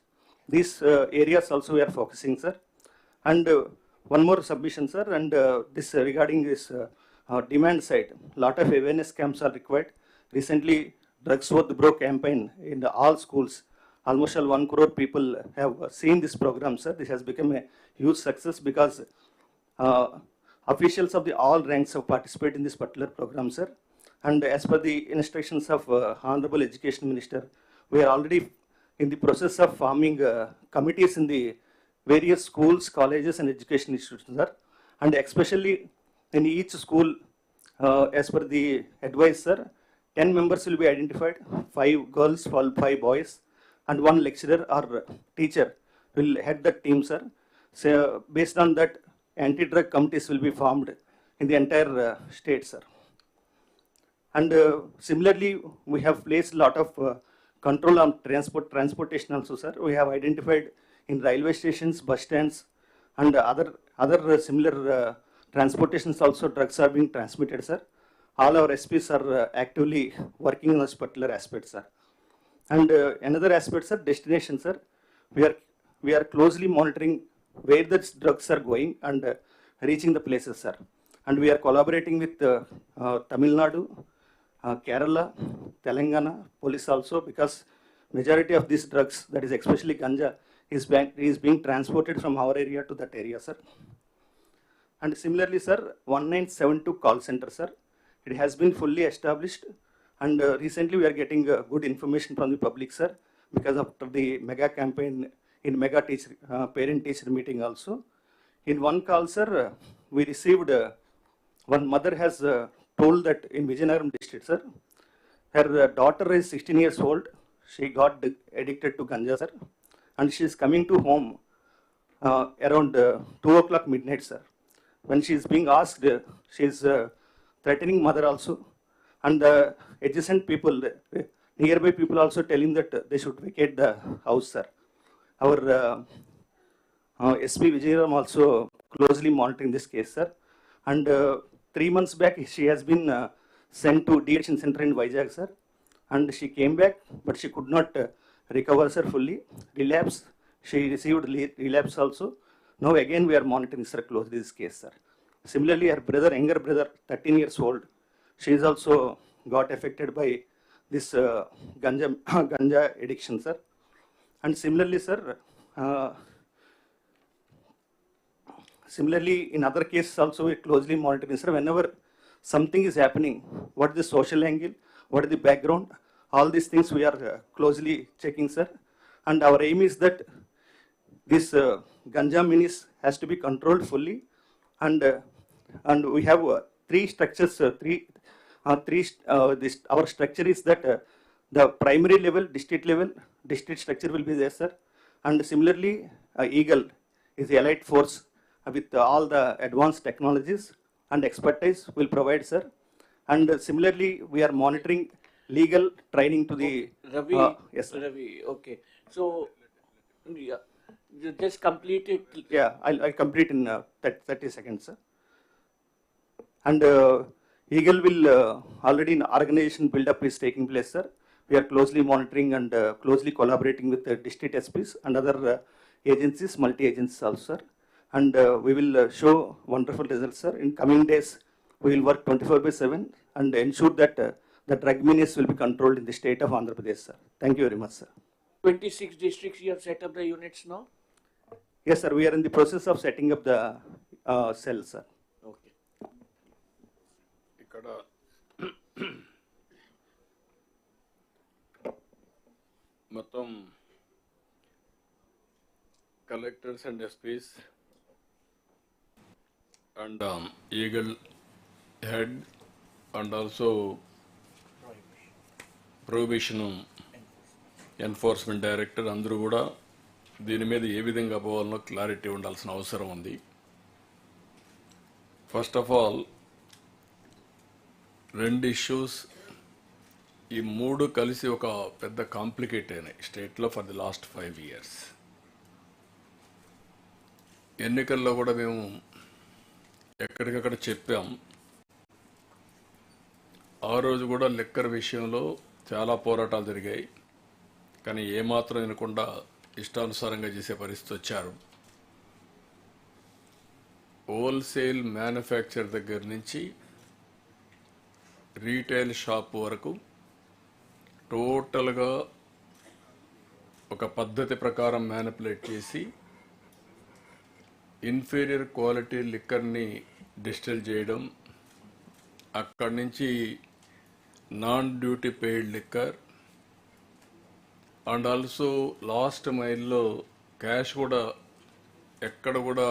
These areas also we are focusing, sir. And one more submission, sir, and this regarding this demand side, lot of awareness camps are required. Recently, Drugs Worth the Bro campaign in all schools, almost 1 crore people have seen this program, sir. This has become a huge success because officials of the all ranks have participated in this particular program, sir. And as per the instructions of Honorable Education Minister, we are already in the process of forming committees in the various schools, colleges and education institutions, sir. And especially in each school, as per the advice, sir, 10 members will be identified, 5 girls, 5 boys, and 1 lecturer or teacher will head the team, sir. So based on that, anti-drug committees will be formed in the entire state, sir. And similarly, we have placed a lot of control on transportation also, sir. We have identified in railway stations, bus stands, and other similar transportations also drugs are being transmitted, sir. All our SPs are actively working on this particular aspect, sir. And another aspect, sir, destination, sir. We are closely monitoring where the drugs are going and reaching the places, sir. And we are collaborating with Tamil Nadu, Kerala, Telangana, police also, because majority of these drugs, that is especially ganja, is being transported from our area to that area, sir. And similarly, sir, 1972 call center, sir, it has been fully established, and recently we are getting good information from the public, sir, because after the mega campaign in mega teacher, parent-teacher meeting also. In one call, sir, we received, one mother has told that in Vijayanagar district, sir, her daughter is 16 years old. She got addicted to ganja, sir, and she is coming to home around 2 o'clock midnight, sir. When she is being asked, she is threatening mother also, and the adjacent people, nearby people also telling that they should vacate the house, sir. Our SP Vijayaram also closely monitoring this case, sir. And 3 months back, she has been sent to de-addiction center in Vizag, sir. And she came back, but she could not recover, sir, fully. Relapse, she received relapse also. Now again we are monitoring, sir, closely this case, sir. Similarly, her brother, younger brother, 13 years old, she is also got affected by this ganja addiction, sir. And similarly, sir, similarly, in other cases also we are closely monitoring, sir. Whenever something is happening, what is the social angle, what is the background, all these things we are closely checking, sir. And our aim is that this ganja menace has to be controlled fully, and we have 3 structures. Our structure is that the primary level, district structure will be there, sir. And similarly, Eagle is the allied force with all the advanced technologies and expertise will provide, sir. And similarly, we are monitoring legal training to the Ravi. yes, sir. Ravi, okay. So, yeah, you just complete it. Yeah, I'll complete in 30 seconds, sir. And Eagle will already an organization build-up is taking place, sir. We are closely monitoring and closely collaborating with the district SPs and other agencies, multi-agencies also, sir. And we will show wonderful results, sir. In coming days, we will work 24/7 and ensure that the drug menace will be controlled in the state of Andhra Pradesh, sir. Thank you very much, sir. 26 districts you have set up the units now? Yes, sir. We are in the process of setting up the cells, sir. Okay. మొత్తం collectors and SP's and eagle head and also prohibition enforcement director అందరూ కూడా దీని మీద ఏ విధంగా పోవాలనో clarity ఉండాల్సిన అవసరం ఉంది. First of all 2 issues, ఈ 3 కలిసి ఒక పెద్ద కాంప్లికేట్ అయినాయి స్టేట్లో ఫర్ ది లాస్ట్ 5 years. ఎన్నికల్లో కూడా మేము ఎక్కడికక్కడ చెప్పాం. ఆ రోజు కూడా లిక్కర్ విషయంలో చాలా పోరాటాలు జరిగాయి, కానీ ఏమాత్రం వినకుండా ఇష్టానుసారంగా చేసే పరిస్థితి వచ్చారు. హోల్సేల్ మ్యానుఫ్యాక్చర్ దగ్గర నుంచి రీటైల్ షాప్ వరకు టోటల్గా ఒక పద్ధతి ప్రకారం మ్యానిపులేట్ చేసి ఇన్ఫీరియర్ క్వాలిటీ లిక్కర్ని డిస్టిల్ చేయడం, అక్కడి నుంచి non duty paid liquor and also last మైల్లో క్యాష్ కూడా ఎక్కడ కూడా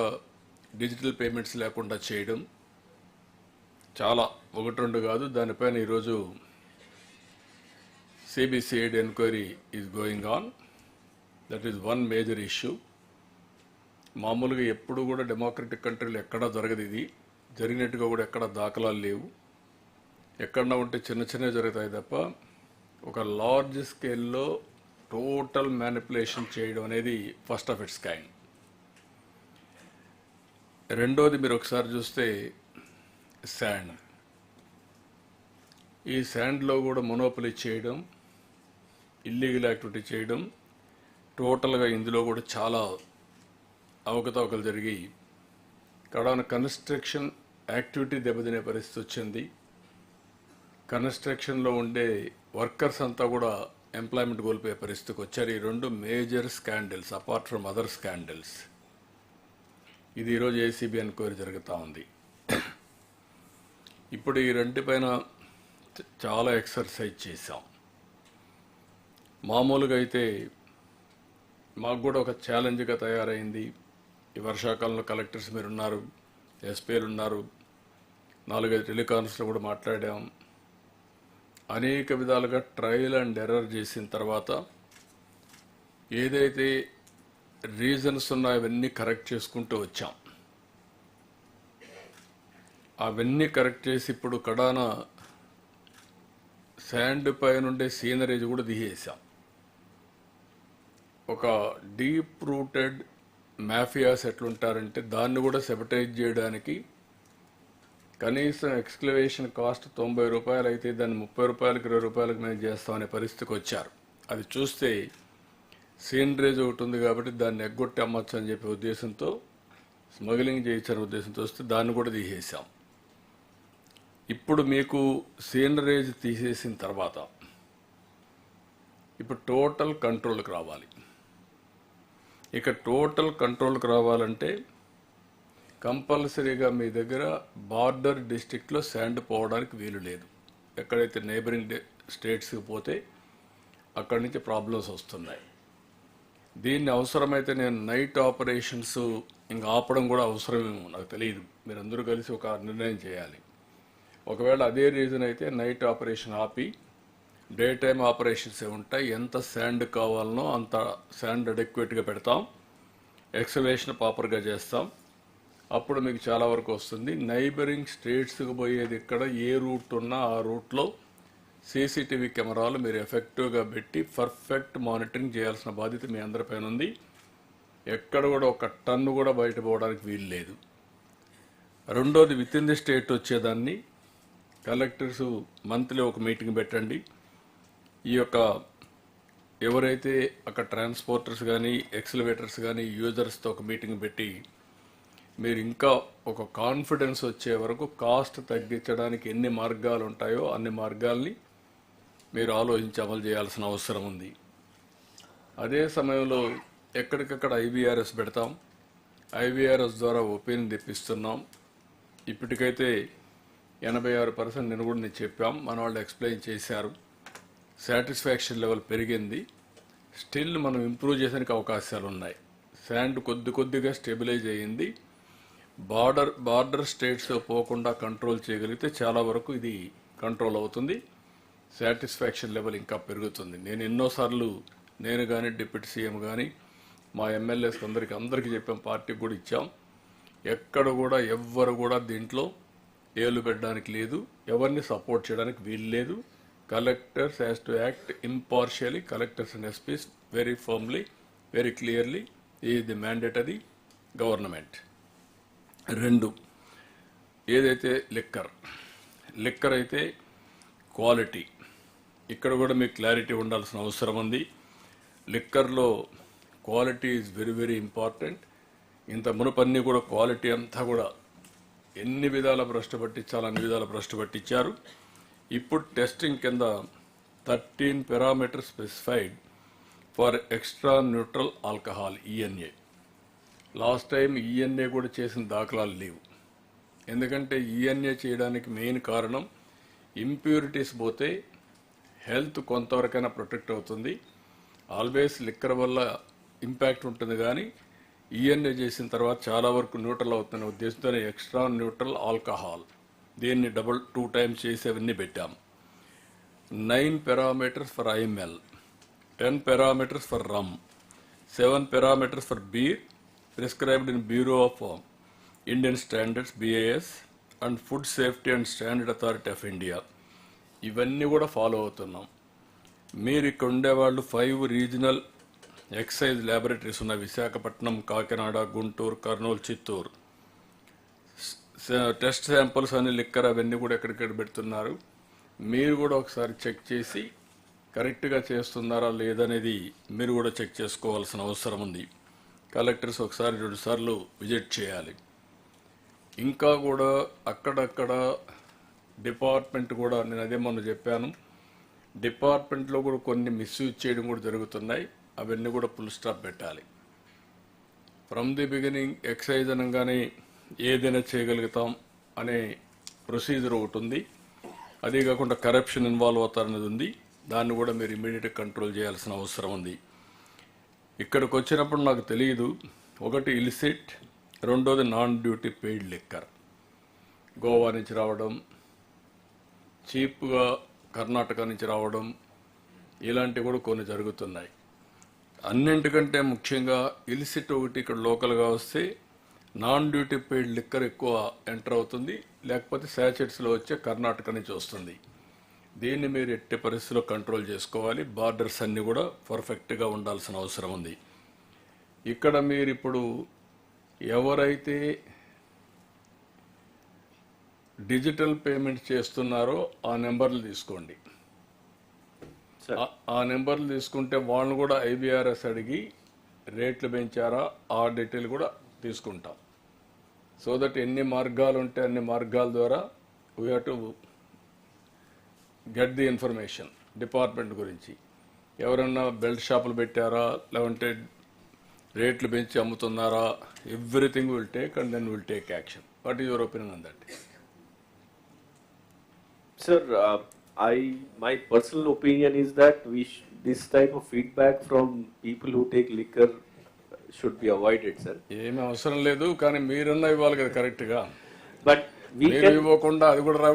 డిజిటల్ పేమెంట్స్ లేకుండా చేయడం, చాలా 1-2 కాదు. దానిపైన ఈరోజు CBCID enquiry is going on. That is one major issue. మామూలుగా ఎప్పుడు కూడా డెమోక్రటిక్ కంట్రీలు ఎక్కడా జరగదు, ఇది జరిగినట్టుగా కూడా ఎక్కడ దాఖలాలు లేవు. ఎక్కడన్నా ఉంటే చిన్న చిన్నవి జరుగుతాయి తప్ప ఒక లార్జ్ స్కేల్లో టోటల్ మ్యానిపులేషన్ చేయడం అనేది ఫస్ట్ ఆఫ్ ఇట్స్ కైండ్. రెండోది మీరు ఒకసారి చూస్తే శాండ్. ఈ శాండ్లో కూడా మొనోపలి చేయడం, ఇల్లీగల్ యాక్టివిటీ చేయడం, టోటల్గా ఇందులో కూడా చాలా అవకతవకలు జరిగి కడాన కన్స్ట్రక్షన్ యాక్టివిటీ దెబ్బతినే పరిస్థితి వచ్చింది. కన్స్ట్రక్షన్లో ఉండే వర్కర్స్ అంతా కూడా ఎంప్లాయ్మెంట్ కోల్పోయే పరిస్థితికి వచ్చారు. ఈ 2 major scandals apart from other scandals. ఇది ఈరోజు ఏసీబీ ఎంక్వైరీ జరుగుతూ ఉంది. ఇప్పుడు ఈ రెంటిపైన చాలా ఎక్సర్సైజ్ చేశాం. మామూలుగా అయితే మాకు కూడా ఒక ఛాలెంజ్గా తయారైంది. ఈ వర్షాకాలంలో కలెక్టర్స్ మీరు ఉన్నారు, ఎస్పీలు ఉన్నారు, 4-5 టెలికాన్ఫరెన్స్లో కూడా మాట్లాడాం. అనేక విధాలుగా ట్రయల్ అండ్ ఎర్రర్ చేసిన తర్వాత ఏదైతే రీజన్స్ ఉన్నాయో అవన్నీ కరెక్ట్ చేసుకుంటూ వచ్చాం. అవన్నీ కరెక్ట్ చేసి ఇప్పుడు కడాన శాండ్ పైన ఉండే సీనరేజ్ కూడా తీసేసాం. ఒక డీప్ రూటెడ్ మాఫియాస్ ఎట్లుంటారంటే దాన్ని కూడా సెపటైజ్ చేయడానికి కనీసం ఎక్స్క్లవేషన్ కాస్ట్ 90 రూపాయలు అయితే దాన్ని 30 రూపాయలకి 20 రూపాయలకు మేము చేస్తామనే పరిస్థితికి వచ్చారు. అది చూస్తే సీనరేజ్ ఒకటి ఉంది కాబట్టి దాన్ని ఎగ్గొట్టి అమ్మచ్చు అని చెప్పే ఉద్దేశంతో, స్మగ్లింగ్ చేయించిన ఉద్దేశంతో వస్తే దాన్ని కూడా తీసేసాం. ఇప్పుడు మీకు సీనరేజ్ తీసేసిన తర్వాత ఇప్పుడు టోటల్ కంట్రోల్కి రావాలి. ఇక టోటల్ కంట్రోల్కి రావాలంటే కంపల్సరీగా మీ దగ్గర బార్డర్ డిస్ట్రిక్ట్లో శాండ్ పోవడానికి వీలు లేదు. ఎక్కడైతే నైబరింగ్ స్టేట్స్కి పోతే అక్కడి నుంచి ప్రాబ్లమ్స్ వస్తున్నాయి. దీన్ని అవసరమైతే నేను నైట్ ఆపరేషన్స్ ఇంకా ఆపడం కూడా అవసరమేమో నాకు తెలియదు. మీరందరూ కలిసి ఒక నిర్ణయం చేయాలి. ఒకవేళ అదే రీజన్ అయితే నైట్ ఆపరేషన్ ఆపి డే టైమ్ ఆపరేషన్స్ ఉంటాయి. ఎంత శాండ్ కావాలనో అంత శాండ్ అడెక్వేట్గా పెడతాం, ఎక్స్కవేషన్ ప్రాపర్గా చేస్తాం. అప్పుడు మీకు చాలా వరకు వస్తుంది. నైబరింగ్ స్టేట్స్కి పోయేది ఇక్కడ ఏ రూట్ ఉన్నా ఆ రూట్లో సీసీటీవీ కెమెరాలు మీరు ఎఫెక్టివ్గా పెట్టి పర్ఫెక్ట్ మానిటరింగ్ చేయాల్సిన బాధ్యత మీ అందరిపైన ఉంది. ఎక్కడ కూడా ఒక టన్ను కూడా బయట పోవడానికి వీలు లేదు. రెండోది, విత్ ఇన్ ది స్టేట్ వచ్చేదాన్ని కలెక్టర్స్ మంత్లీ ఒక మీటింగ్ పెట్టండి. ఈ యొక్క ఎవరైతే అక్కడ ట్రాన్స్పోర్టర్స్ కానీ ఎక్స్లవేటర్స్ కానీ యూజర్స్తో ఒక మీటింగ్ పెట్టి మీరు ఇంకా ఒక కాన్ఫిడెన్స్ వచ్చే వరకు కాస్ట్ తగ్గించడానికి ఎన్ని మార్గాలు ఉంటాయో అన్ని మార్గాల్ని మీరు ఆలోచించి అమలు చేయాల్సిన అవసరం ఉంది. అదే సమయంలో ఎక్కడికక్కడ ఐవీఆర్ఎస్ పెడతాం. ఐవీఆర్ఎస్ ద్వారా ఒపీనియన్ తెప్పిస్తున్నాం. ఇప్పటికైతే 86% నేను కూడా చెప్పాం, మన వాళ్ళు ఎక్స్ప్లెయిన్ చేశారు. సాటిస్ఫాక్షన్ లెవెల్ పెరిగింది. స్టిల్ మనం ఇంప్రూవ్ చేయడానికి అవకాశాలు ఉన్నాయి. శాండ్ కొద్దిగా స్టెబిలైజ్ అయ్యింది. బార్డర్ స్టేట్స్ పోకుండా కంట్రోల్ చేయగలిగితే చాలా వరకు ఇది కంట్రోల్ అవుతుంది. సాటిస్ఫాక్షన్ లెవెల్ ఇంకా పెరుగుతుంది. నేను ఎన్నోసార్లు నేను కానీ డిప్యూటీ సీఎం కానీ మా ఎమ్మెల్యేస్ అందరికీ చెప్పాం, పార్టీకి కూడా ఇచ్చాం. ఎక్కడ కూడా ఎవ్వరు కూడా దీంట్లో ఏలు పెట్టడానికి లేదు, ఎవరిని సపోర్ట్ చేయడానికి వీలు లేదు. Collectors has to act impartially. Collectors and SP's very firmly, very clearly is the mandatory government. 2, ఏదైతే లిక్కర్ అయితే క్వాలిటీ, ఇక్కడ కూడా మీకు క్లారిటీ ఉండాల్సిన అవసరం ఉంది. లిక్కర్లో quality is very very important. ఇంత మునుపన్నీ కూడా క్వాలిటీ అంతా కూడా ఎన్ని విధాల భ్రష్టు పట్టించాలో అన్ని విధాల భ్రష్టు పట్టించారు. ఇప్పుడు టెస్టింగ్ కింద 13 parameters specified for extra neutral alcohol ENA. Last time ENA కూడా చేసిన దాఖలాలు లేవు. ఎందుకంటే ఈఎన్ఏ చేయడానికి మెయిన్ కారణం ఇంప్యూరిటీస్ పోతే హెల్త్ కొంతవరకైనా ప్రొటెక్ట్ అవుతుంది. ఆల్వేస్ లిక్కర్ వల్ల ఇంపాక్ట్ ఉంటుంది, కానీ ఈఎన్ఏ చేసిన తర్వాత చాలా వరకు న్యూట్రల్ అవుతున్న ఉద్దేశంతోనే ఎక్స్ట్రా న్యూట్రల్ ఆల్కహాల్ దీన్ని 2 టైమ్స్ చేసి అవన్నీ పెట్టాం. 9 parameters for IML, 10 parameters for rum, 7 parameters for beer prescribed in bureau of Indian standards BIS and food safety and standard authority of India. ఇవన్నీ కూడా ఫాలో అవుతున్నాం. మీరు ఇక్కడ ఉండేవాళ్ళు 5 రీజనల్ ఎక్సైజ్ ల్యాబొరేటరీస్ ఉన్నాయి. విశాఖపట్నం, కాకినాడ, గుంటూరు, కర్నూలు, చిత్తూరు. టెస్ట్ శాంపుల్స్ అన్ని లిక్కర్ అవన్నీ కూడా ఎక్కడిక్కడ పెడుతున్నారు. మీరు కూడా ఒకసారి చెక్ చేసి కరెక్ట్గా చేస్తున్నారా లేదనేది మీరు కూడా చెక్ చేసుకోవాల్సిన అవసరం ఉంది. కలెక్టర్స్ ఒకసారి 2 సార్లు విజిట్ చేయాలి. ఇంకా కూడా అక్కడక్కడ డిపార్ట్మెంట్ కూడా, నేను అదే మొన్న చెప్పాను, డిపార్ట్మెంట్లో కూడా కొన్ని మిస్యూజ్ చేయడం కూడా జరుగుతున్నాయి. అవన్నీ కూడా ఫుల్ స్టాప్ పెట్టాలి. ఫ్రమ్ ది బిగినింగ్ ఎక్సైజ్ అనగానే ఏదైనా చేయగలుగుతాం అనే ప్రొసీజర్ ఒకటి ఉంది. అదే కాకుండా కరప్షన్ ఇన్వాల్వ్ అవుతారనేది ఉంది. దాన్ని కూడా మీరు ఇమీడియట్గా కంట్రోల్ చేయాల్సిన అవసరం ఉంది. ఇక్కడికి వచ్చినప్పుడు నాకు తెలియదు, ఒకటి ఇలిసిట్, రెండోది non duty paid liquor. Goa నుంచి రావడం, చీప్గా కర్ణాటక నుంచి రావడం, ఇలాంటివి కూడా కొన్ని జరుగుతున్నాయి. అన్నింటికంటే ముఖ్యంగా ఇలిసిట్ ఒకటి ఇక్కడ లోకల్గా వస్తే నాన్ డ్యూటీ పెయిడ్ లిక్కర్ ఎక్కువ ఎంటర్ అవుతుంది, లేకపోతే శాచెట్స్లో వచ్చే కర్ణాటక నుంచి వస్తుంది. దీన్ని మీరు ఎట్టి పరిస్థితుల్లో కంట్రోల్ చేసుకోవాలి. బార్డర్స్ అన్నీ కూడా పర్ఫెక్ట్గా ఉండాల్సిన అవసరం ఉంది. ఇక్కడ మీరు ఇప్పుడు ఎవరైతే డిజిటల్ పేమెంట్ చేస్తున్నారో ఆ నెంబర్లు తీసుకోండి. ఆ నెంబర్లు తీసుకుంటే వాళ్ళని కూడా ఐబీఆర్ఎస్ అడిగి రేట్లు పెంచారా ఆ డీటెయిల్ కూడా తీసుకుంటాం. సో దట్ ఎన్ని మార్గాలు ఉంటే అన్ని మార్గాల ద్వారా we have to get the information department గురించి. ఎవరన్నా బెల్ట్ షాపులు పెట్టారా, లేదంటే రేట్లు పెంచి అమ్ముతున్నారా, everything will take and then will take action. What is your opinion on that? Sir, my personal opinion is that this type of feedback from people who take liquor should be avoided, sir. ఏమీ అవసరం లేదు, కానీ మీరన్నా ఇవ్వాలి కదా కరెక్ట్గా. But మీరు ఇవ్వకుండా అది కూడా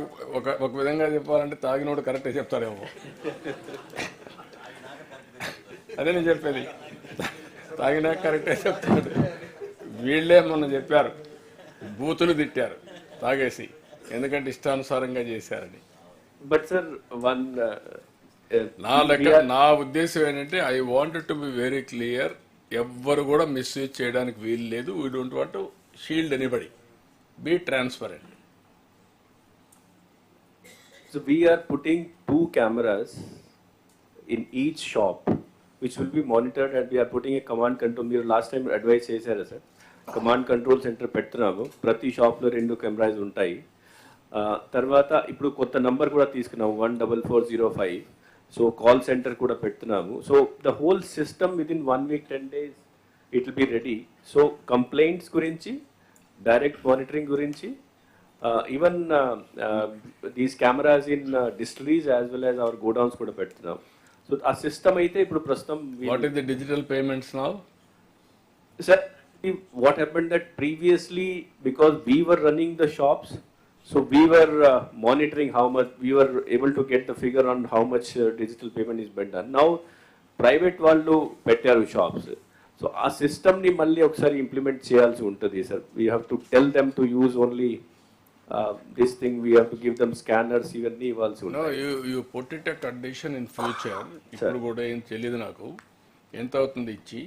ఒక విధంగా చెప్పాలంటే తాగినోడు కరెక్ట్గా చెప్తారేమో. అదే నేను చెప్పేది, తాగినా కరెక్ట్గా చెప్తాడు. వీళ్ళే మొన్న చెప్పారు, బూతులు తిట్టారు తాగేసి, ఎందుకంటే ఇష్టానుసారంగా చేశారని. బట్ సార్ నా ఉద్దేశం ఏంటంటే I wanted to be very clear, ఎవ్వరు కూడా మిస్యూజ్ చేయడానికి వీలు లేదు. We don't want to shield anybody, be transparent. So we are putting 2 cameras in each shop which will be monitored, and we are putting a command control. మీరు last time advice చేశారు sir, command control centre పెడుతున్నాము. ప్రతి షాప్లో 2 cameras ఉంటాయి. తర్వాత ఇప్పుడు కొత్త number కూడా తీసుకున్నాము 14405. సో కాల్ సెంటర్ కూడా పెడుతున్నాము. So the whole system within 1 week 10 days it will be ready. So complaints గురించి, డైరెక్ట్ మానిటరింగ్ గురించి, even these cameras in distilleries as well as our godowns కూడా పెడుతున్నాం. సో ఆ సిస్టమ్ అయితే ఇప్పుడు ప్రస్తుతం what is the digital payments now? Sir, what happened that previously, because we were running the shops, so we were monitoring how much, we were able to get the figure on how much digital payment is been done. Now, private వాళ్ళు పెట్టారు shops. So ఆ system ని మళ్ళీ ఒకసారి implement చేయాల్సి ఉంటుంది sir. We have to tell them to use only this thing, we have to give them scanners, ఇవన్నీ ఇవ్వాల్సి ఉంటుంది. You put it a condition in future. ఇప్పుడు కూడా ఏం తెలియదు నాకు ఎంత అవుతుంది ఇచ్చి,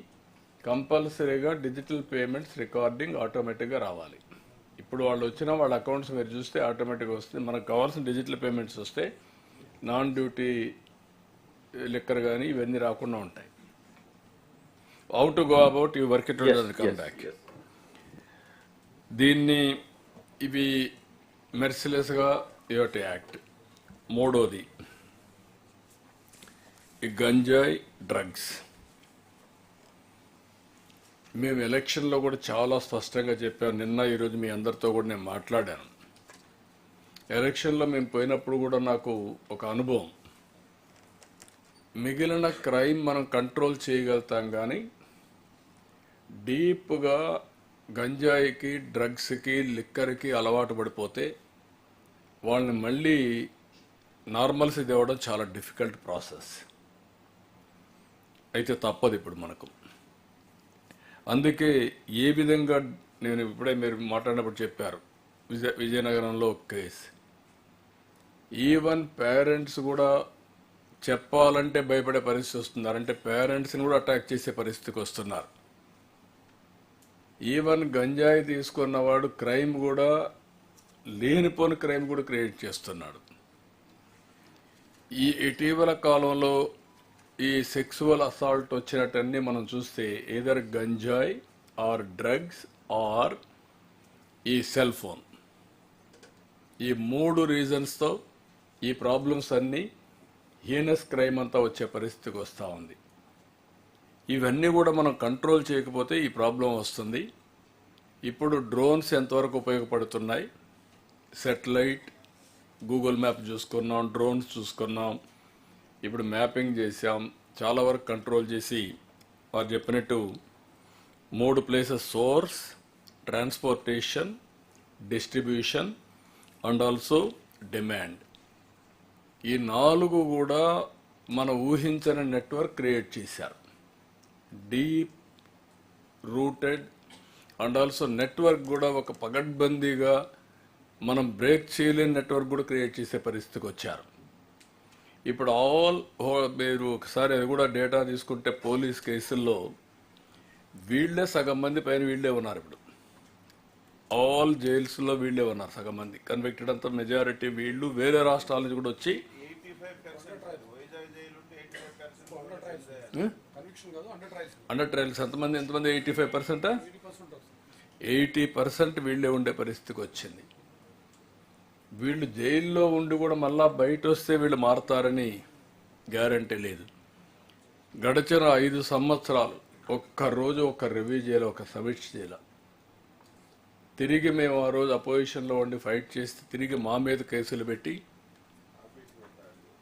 కంపల్సరీగా డిజిటల్ పేమెంట్స్ రికార్డింగ్ ఆటోమేటిక్గా రావాలి. ఇప్పుడు వాళ్ళు వచ్చిన వాళ్ళ అకౌంట్స్ మీరు చూస్తే ఆటోమేటిక్గా వస్తుంది. మనకు కావాల్సిన డిజిటల్ పేమెంట్స్ వస్తే నాన్ డ్యూటీ లిక్కర్ కానీ ఇవన్నీ రాకుండా ఉంటాయి. How to go about you work it come back. దీన్ని ఇవి మెర్సిలెస్గా యువర్ యాక్ట్. మూడోది ఈ గంజాయి డ్రగ్స్. మేము ఎలక్షన్లో కూడా చాలా స్పష్టంగా చెప్పాము. నిన్న ఈరోజు మీ అందరితో కూడా నేను మాట్లాడాను. ఎలక్షన్లో మేము పోయినప్పుడు కూడా నాకు ఒక అనుభవం, మిగిలిన క్రైమ్ మనం కంట్రోల్ చేయగలుగుతాం, కానీ డీప్గా గంజాయికి, డ్రగ్స్కి, లిక్కర్కి అలవాటు పడిపోతే వాళ్ళని మళ్ళీ నార్మల్సీ తేవడం చాలా డిఫికల్ట్ ప్రాసెస్. అయితే తప్పదు ఇప్పుడు మనకు. అందుకే ఏ విధంగా, నేను ఇప్పుడే మీరు మాట్లాడినప్పుడు చెప్పారు విజయనగరంలో ఒక కేసు, ఈవెన్ పేరెంట్స్ కూడా చెప్పాలంటే భయపడే పరిస్థితి వస్తున్నారు. అంటే పేరెంట్స్ని కూడా అటాక్ చేసే పరిస్థితికి వస్తున్నారు. ఈవెన్ గంజాయి తీసుకున్నవాడు క్రైమ్ కూడా, లేనిపోని క్రైమ్ కూడా క్రియేట్ చేస్తున్నాడు. ఈ ఇటీవల కాలంలో ఈ సెక్సువల్ అసాల్ట్ వచ్చినట్టన్నీ మనం చూస్తే ఏదర్ గంజాయి ఆర్ డ్రగ్స్ ఆర్ ఈ సెల్ ఫోన్, ఈ 3 రీజన్స్తో ఈ ప్రాబ్లమ్స్ అన్నీ హీనస్ క్రైమ్ అంతా వచ్చే పరిస్థితికి వస్తూ ఉంది. ఇవన్నీ కూడా మనం కంట్రోల్ చేయకపోతే ఈ ప్రాబ్లం వస్తుంది. ఇప్పుడు డ్రోన్స్ ఎంతవరకు ఉపయోగపడుతున్నాయి, సెటిలైట్, గూగుల్ మ్యాప్ చూసుకున్నాం, డ్రోన్స్ చూసుకున్నాం, ఇప్పుడు మ్యాపింగ్ చేసాం, చాలా వరకు కంట్రోల్ చేసి వారు చెప్పినట్టు 3 places: source, transportation, distribution and also demand. ఈ 4 కూడా మన ఊహించని నెట్వర్క్ క్రియేట్ చేశారు. Deep rooted and also network కూడా ఒక పగడ్బందీగా మనం బ్రేక్ చేయలేని నెట్వర్క్ కూడా క్రియేట్ చేసే పరిస్థితికి వచ్చారు. ఇప్పుడు మీరు ఒకసారి అది కూడా డేటా తీసుకుంటే పోలీస్ కేసుల్లో వీళ్ళే సగం మంది పైన వీళ్ళే ఉన్నారు. ఇప్పుడు ఆల్ జైల్స్లో వీళ్ళే ఉన్నారు సగం మంది. కన్విక్టెడ్ అంతా మెజారిటీ వీళ్ళు. వేరే రాష్ట్రాల నుంచి కూడా వచ్చి అండర్ ట్రయల్స్ ఎంతమంది 85%? 80% వీళ్ళే ఉండే పరిస్థితికి వచ్చింది. వీళ్ళు జైల్లో ఉండి కూడా మళ్ళా బయట వస్తే వీళ్ళు మారతారని గ్యారంటీ లేదు. గడిచిన 5 సంవత్సరాలు ఒక్కరోజు ఒక రివ్యూ చేయాలి, ఒక సమీక్ష చేయాలి. తిరిగి మేము ఆ రోజు అపోజిషన్లో ఉండి ఫైట్ చేస్తే తిరిగి మా మీద కేసులు పెట్టి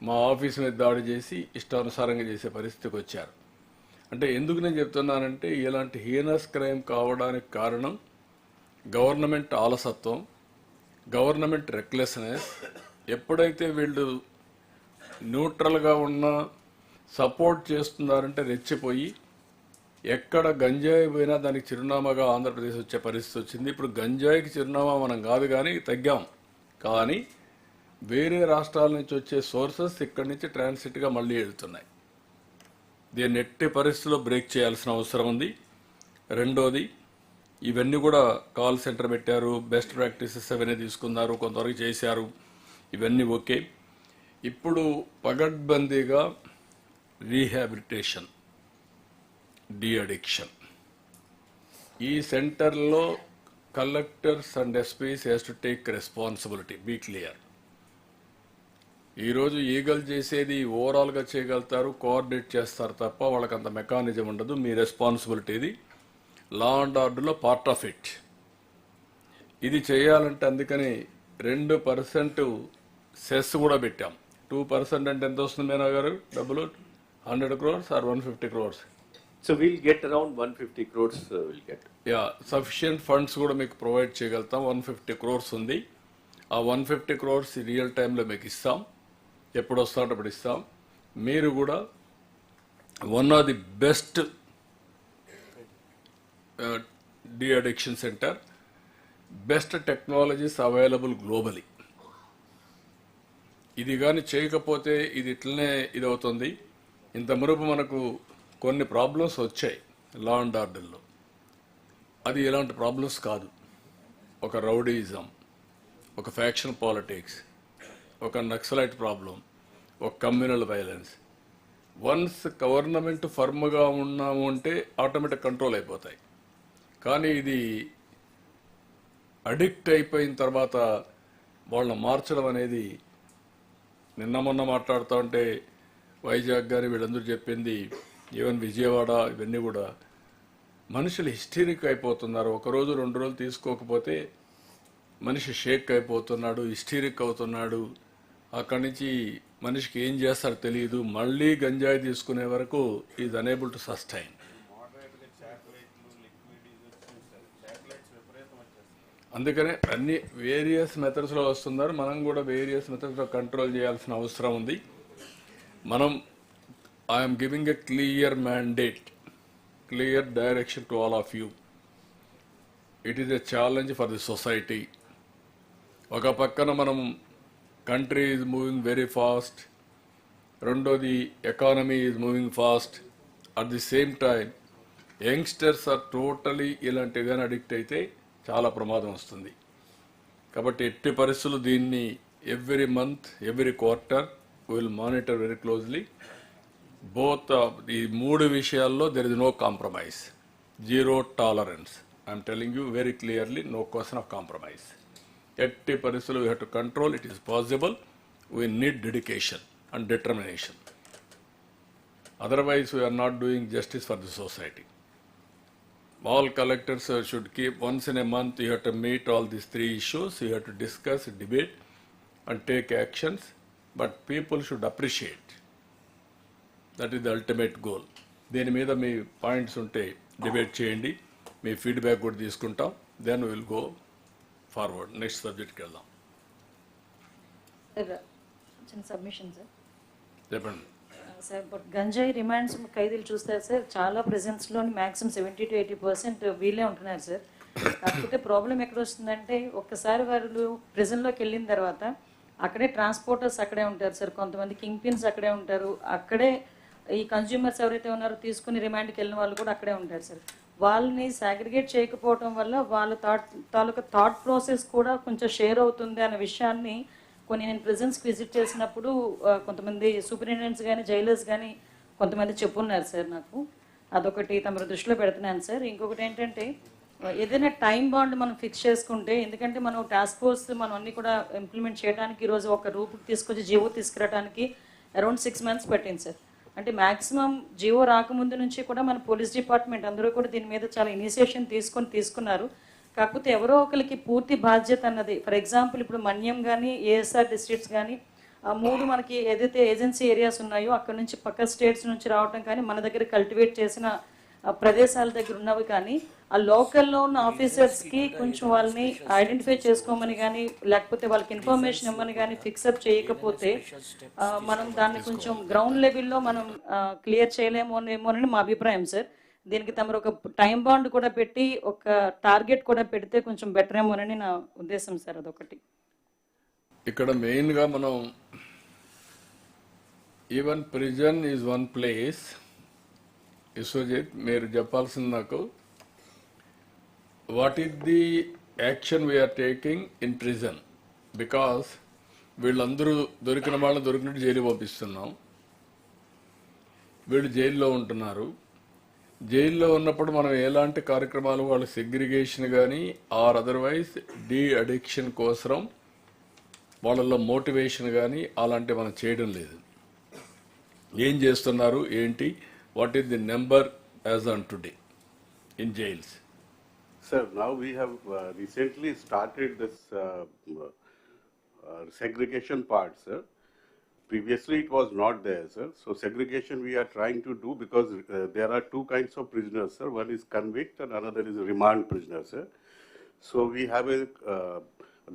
మా ఆఫీస్ మీద దాడి చేసి ఇష్టానుసారంగా చేసే పరిస్థితికి వచ్చారు. అంటే ఎందుకు నేను చెప్తున్నానంటే ఇలాంటి హీనస్ క్రైమ్ కావడానికి కారణం గవర్నమెంట్ ఆలసత్వం, గవర్నమెంట్ రెక్లెస్నెస్. ఎప్పుడైతే వీళ్ళు న్యూట్రల్గా ఉన్న సపోర్ట్ చేస్తున్నారంటే రెచ్చిపోయి ఎక్కడ గంజాయి పోయినా దానికి చిరునామాగా ఆంధ్రప్రదేశ్ వచ్చే పరిస్థితి వచ్చింది. ఇప్పుడు గంజాయికి చిరునామా మనం కాదు కానీ తగ్గాం, కానీ వేరే రాష్ట్రాల నుంచి వచ్చే సోర్సెస్ ఇక్కడి నుంచి ట్రాన్సిట్గా మళ్ళీ వెళ్తున్నాయి. దీన్ని ఎట్టి పరిస్థితుల్లో బ్రేక్ చేయాల్సిన అవసరం ఉంది. రెండోది, ఇవన్నీ కూడా కాల్ సెంటర్ పెట్టారు, బెస్ట్ ప్రాక్టీసెస్ అవన్నీ తీసుకున్నారు, కొంతవరకు చేశారు, ఇవన్నీ ఓకే. ఇప్పుడు పగడ్బందీగా రీహాబిలిటేషన్, డీ అడిక్షన్. ఈ సెంటర్లో collectors and SPs has to take responsibility, be clear. ఈరోజు ఈగల్ చేసేది ఓవరాల్గా చేయగలుగుతారు, కోఆర్డినేట్ చేస్తారు తప్ప వాళ్ళకి అంత మెకానిజం ఉండదు. మీ రెస్పాన్సిబిలిటీ ఇది, లా అండ్ ఆర్డర్లో పార్ట్ ఆఫ్ ఇట్. ఇది చేయాలంటే అందుకని 2% సెస్ కూడా పెట్టాం. 2% అంటే ఎంత వస్తుంది మేనా గారు డబ్బులు? 100 crores or 150 crores? So we'll get around 150 crores we'll get. Sufficient funds కూడా మీకు ప్రొవైడ్ చేయగలుగుతాం. 150 crores ఉంది. ఆ 150 crores రియల్ టైంలో మీకు ఇస్తాం. ఎప్పుడు వస్తాడో అప్పుడు ఇస్తాం. మీరు కూడా one of the best de addiction centre, best technologies available globally. ఇది కానీ చేయకపోతే ఇది ఇట్లనే ఇది అవుతుంది. ఇంత మునుపు మనకు కొన్ని ప్రాబ్లమ్స్ వచ్చాయి లా అండ్ ఆర్డర్లో, అది ఎలాంటి ప్రాబ్లమ్స్ కాదు. ఒక రౌడీయిజం, ఒక ఫ్యాక్షన్ పాలిటిక్స్, ఒక నక్సలైట్ ప్రాబ్లం, ఒక కమ్యూనల్ వైలెన్స్. వన్స్ గవర్నమెంట్ ఫర్మ్గా ఉన్నాము అంటే ఆటోమేటిక్ కంట్రోల్ అయిపోతాయి. కానీ ఇది అడిక్ట్ అయిపోయిన తర్వాత వాళ్ళని మార్చడం అనేది, నిన్న మొన్న మాట్లాడుతూ ఉంటే వైజాగ్ గారి వీళ్ళందరూ చెప్పింది, ఈవెన్ విజయవాడ, ఇవన్నీ కూడా మనుషులు హిస్టీరిక్ అయిపోతున్నారు. ఒకరోజు 2 రోజులు తీసుకోకపోతే మనిషి షేక్ అయిపోతున్నాడు, హిస్టీరిక్ అవుతున్నాడు. అక్కడి నుంచి మనిషికి ఏం చేస్తారో తెలియదు. మళ్ళీ గంజాయి తీసుకునే వరకు ఈజ్ అనేబుల్ టు సస్టైన్. అందుకనే అన్ని వేరియస్ మెథడ్స్లో వస్తున్నారు. మనం కూడా వేరియస్ మెథడ్స్లో కంట్రోల్ చేయాల్సిన అవసరం ఉంది. మనం I'm giving a clear mandate, clear direction to all of you. It is a challenge for the society. ఒక పక్కన మనం country is moving very fast, రెండోది economy is moving fast. At the same time youngsters are totally ఇలాంటివి addict అయితే చాలా ప్రమాదం వస్తుంది. కాబట్టి ఎట్టి పరిస్థితులు దీన్ని every month, every quarter will monitor very closely. Both ఈ 3 విషయాల్లో there is no compromise, zero tolerance. I'm telling you very clearly, no question of compromise. ఎట్టి పరిస్థితులు we have to control. It is possible. We need dedication and determination. Otherwise, we are not doing justice for the society. All collectors should keep once in a month, you have to meet all these 3 issues, you have to discuss, debate and take actions, but people should appreciate. That is the ultimate goal. దీని మీద మీ points ఉంటే debate చేయండి, మీ feedback కూడా తీసుకుంటాం, then will go forward. Next సబ్జెక్ట్కి వెళ్దాం. చిన్న submission sir. చెప్పండి సార్. బట్ గంజాయి రిమాండ్స్ ఖైదీలు చూస్తారు సార్, చాలా ప్రెజెన్స్లోని మ్యాక్సిమం 70 to 80% వీళ్ళే ఉంటున్నారు సార్. కాకపోతే ప్రాబ్లం ఎక్కడ వస్తుందంటే, ఒక్కసారి వాళ్ళు ప్రిజన్లోకి వెళ్ళిన తర్వాత అక్కడే ట్రాన్స్పోర్టర్స్ అక్కడే ఉంటారు సార్, కొంతమంది కింగ్ పిన్స్ అక్కడే ఉంటారు, అక్కడే ఈ కన్జ్యూమర్స్ ఎవరైతే ఉన్నారో తీసుకుని రిమాండ్కి వెళ్ళిన వాళ్ళు కూడా అక్కడే ఉంటారు సార్. వాళ్ళని సాగ్రిగేట్ చేయకపోవడం వల్ల వాళ్ళ తాలూకా థాట్ ప్రాసెస్ కూడా కొంచెం షేర్ అవుతుంది అనే విషయాన్ని కొన్ని నేను ప్రిజన్స్కి విజిట్ చేసినప్పుడు కొంతమంది సూపరింటెండెంట్స్ కానీ జైలర్స్ కానీ కొంతమంది చెప్పున్నారు సార్ నాకు. అదొకటి తమ దృష్టిలో పెడుతున్నాను సార్. ఇంకొకటి ఏంటంటే, ఏదైనా టైం బాండ్ మనం ఫిక్స్ చేసుకుంటే, ఎందుకంటే మనం టాస్క్ ఫోర్స్ మనం అన్నీ కూడా ఇంప్లిమెంట్ చేయడానికి ఈరోజు ఒక రూపుకి తీసుకొచ్చి జీవో తీసుకురావడానికి అరౌండ్ 6 months పట్టింది సార్. అంటే మ్యాక్సిమం జీవో రాకముందు నుంచి కూడా మన పోలీస్ డిపార్ట్మెంట్ అందరూ కూడా దీని మీద చాలా ఇనిషియేషన్ తీసుకున్నారు. కాకపోతే ఎవరో ఒకరికి పూర్తి బాధ్యత అన్నది, ఫర్ ఎగ్జాంపుల్ ఇప్పుడు మన్యం కానీ ఏఎస్ఆర్ డిస్ట్రిక్ట్స్ కానీ 3 మనకి ఏదైతే ఏజెన్సీ ఏరియాస్ ఉన్నాయో అక్కడ నుంచి పక్క స్టేట్స్ నుంచి రావటం కానీ, మన దగ్గర కల్టివేట్ చేసిన ప్రదేశాల దగ్గర ఉన్నవి కానీ, ఆ లోకల్లో ఉన్న ఆఫీసర్స్కి కొంచెం వాళ్ళని ఐడెంటిఫై చేసుకోమని కానీ, లేకపోతే వాళ్ళకి ఇన్ఫర్మేషన్ ఇవ్వమని కానీ ఫిక్సప్ చేయకపోతే మనం దాన్ని కొంచెం గ్రౌండ్ లెవెల్లో మనం క్లియర్ చేయలేమోనేమోనని మా అభిప్రాయం సార్. దీనికి తమరు ఒక టైం బాండ్ కూడా పెట్టి ఒక టార్గెట్ కూడా పెడితే కొంచెం బెటర్ ఏమోనని నా ఉద్దేశం సార్. అదొకటి. ఇక్కడ మెయిన్గా మనం even prison is one place. Vishwajit, మీరు చెప్పాల్సింది నాకు, what is the action we are taking in prison? Because వీళ్ళందరూ దొరికిన వాళ్ళని దొరికినట్టు జైలు పంపిస్తున్నాం, వీళ్ళు జైల్లో ఉంటున్నారు. జైల్లో ఉన్నప్పుడు మనం ఎలాంటి కార్యక్రమాలు, వాళ్ళ సెగ్రిగేషన్ కానీ ఆర్ అదర్వైజ్ డీ అడిక్షన్ కోసం వాళ్ళల్లో మోటివేషన్ కానీ అలాంటివి మనం చేయడం లేదు. ఏం చేస్తున్నారు ఏంటి? What is the number as on today in jails? Sir, now we have recently started this segregation part, sir. Previously it was not there, sir. So segregation we are trying to do because there are 2 kinds of prisoners, sir. One is convict and another is remand prisoner, sir. So we have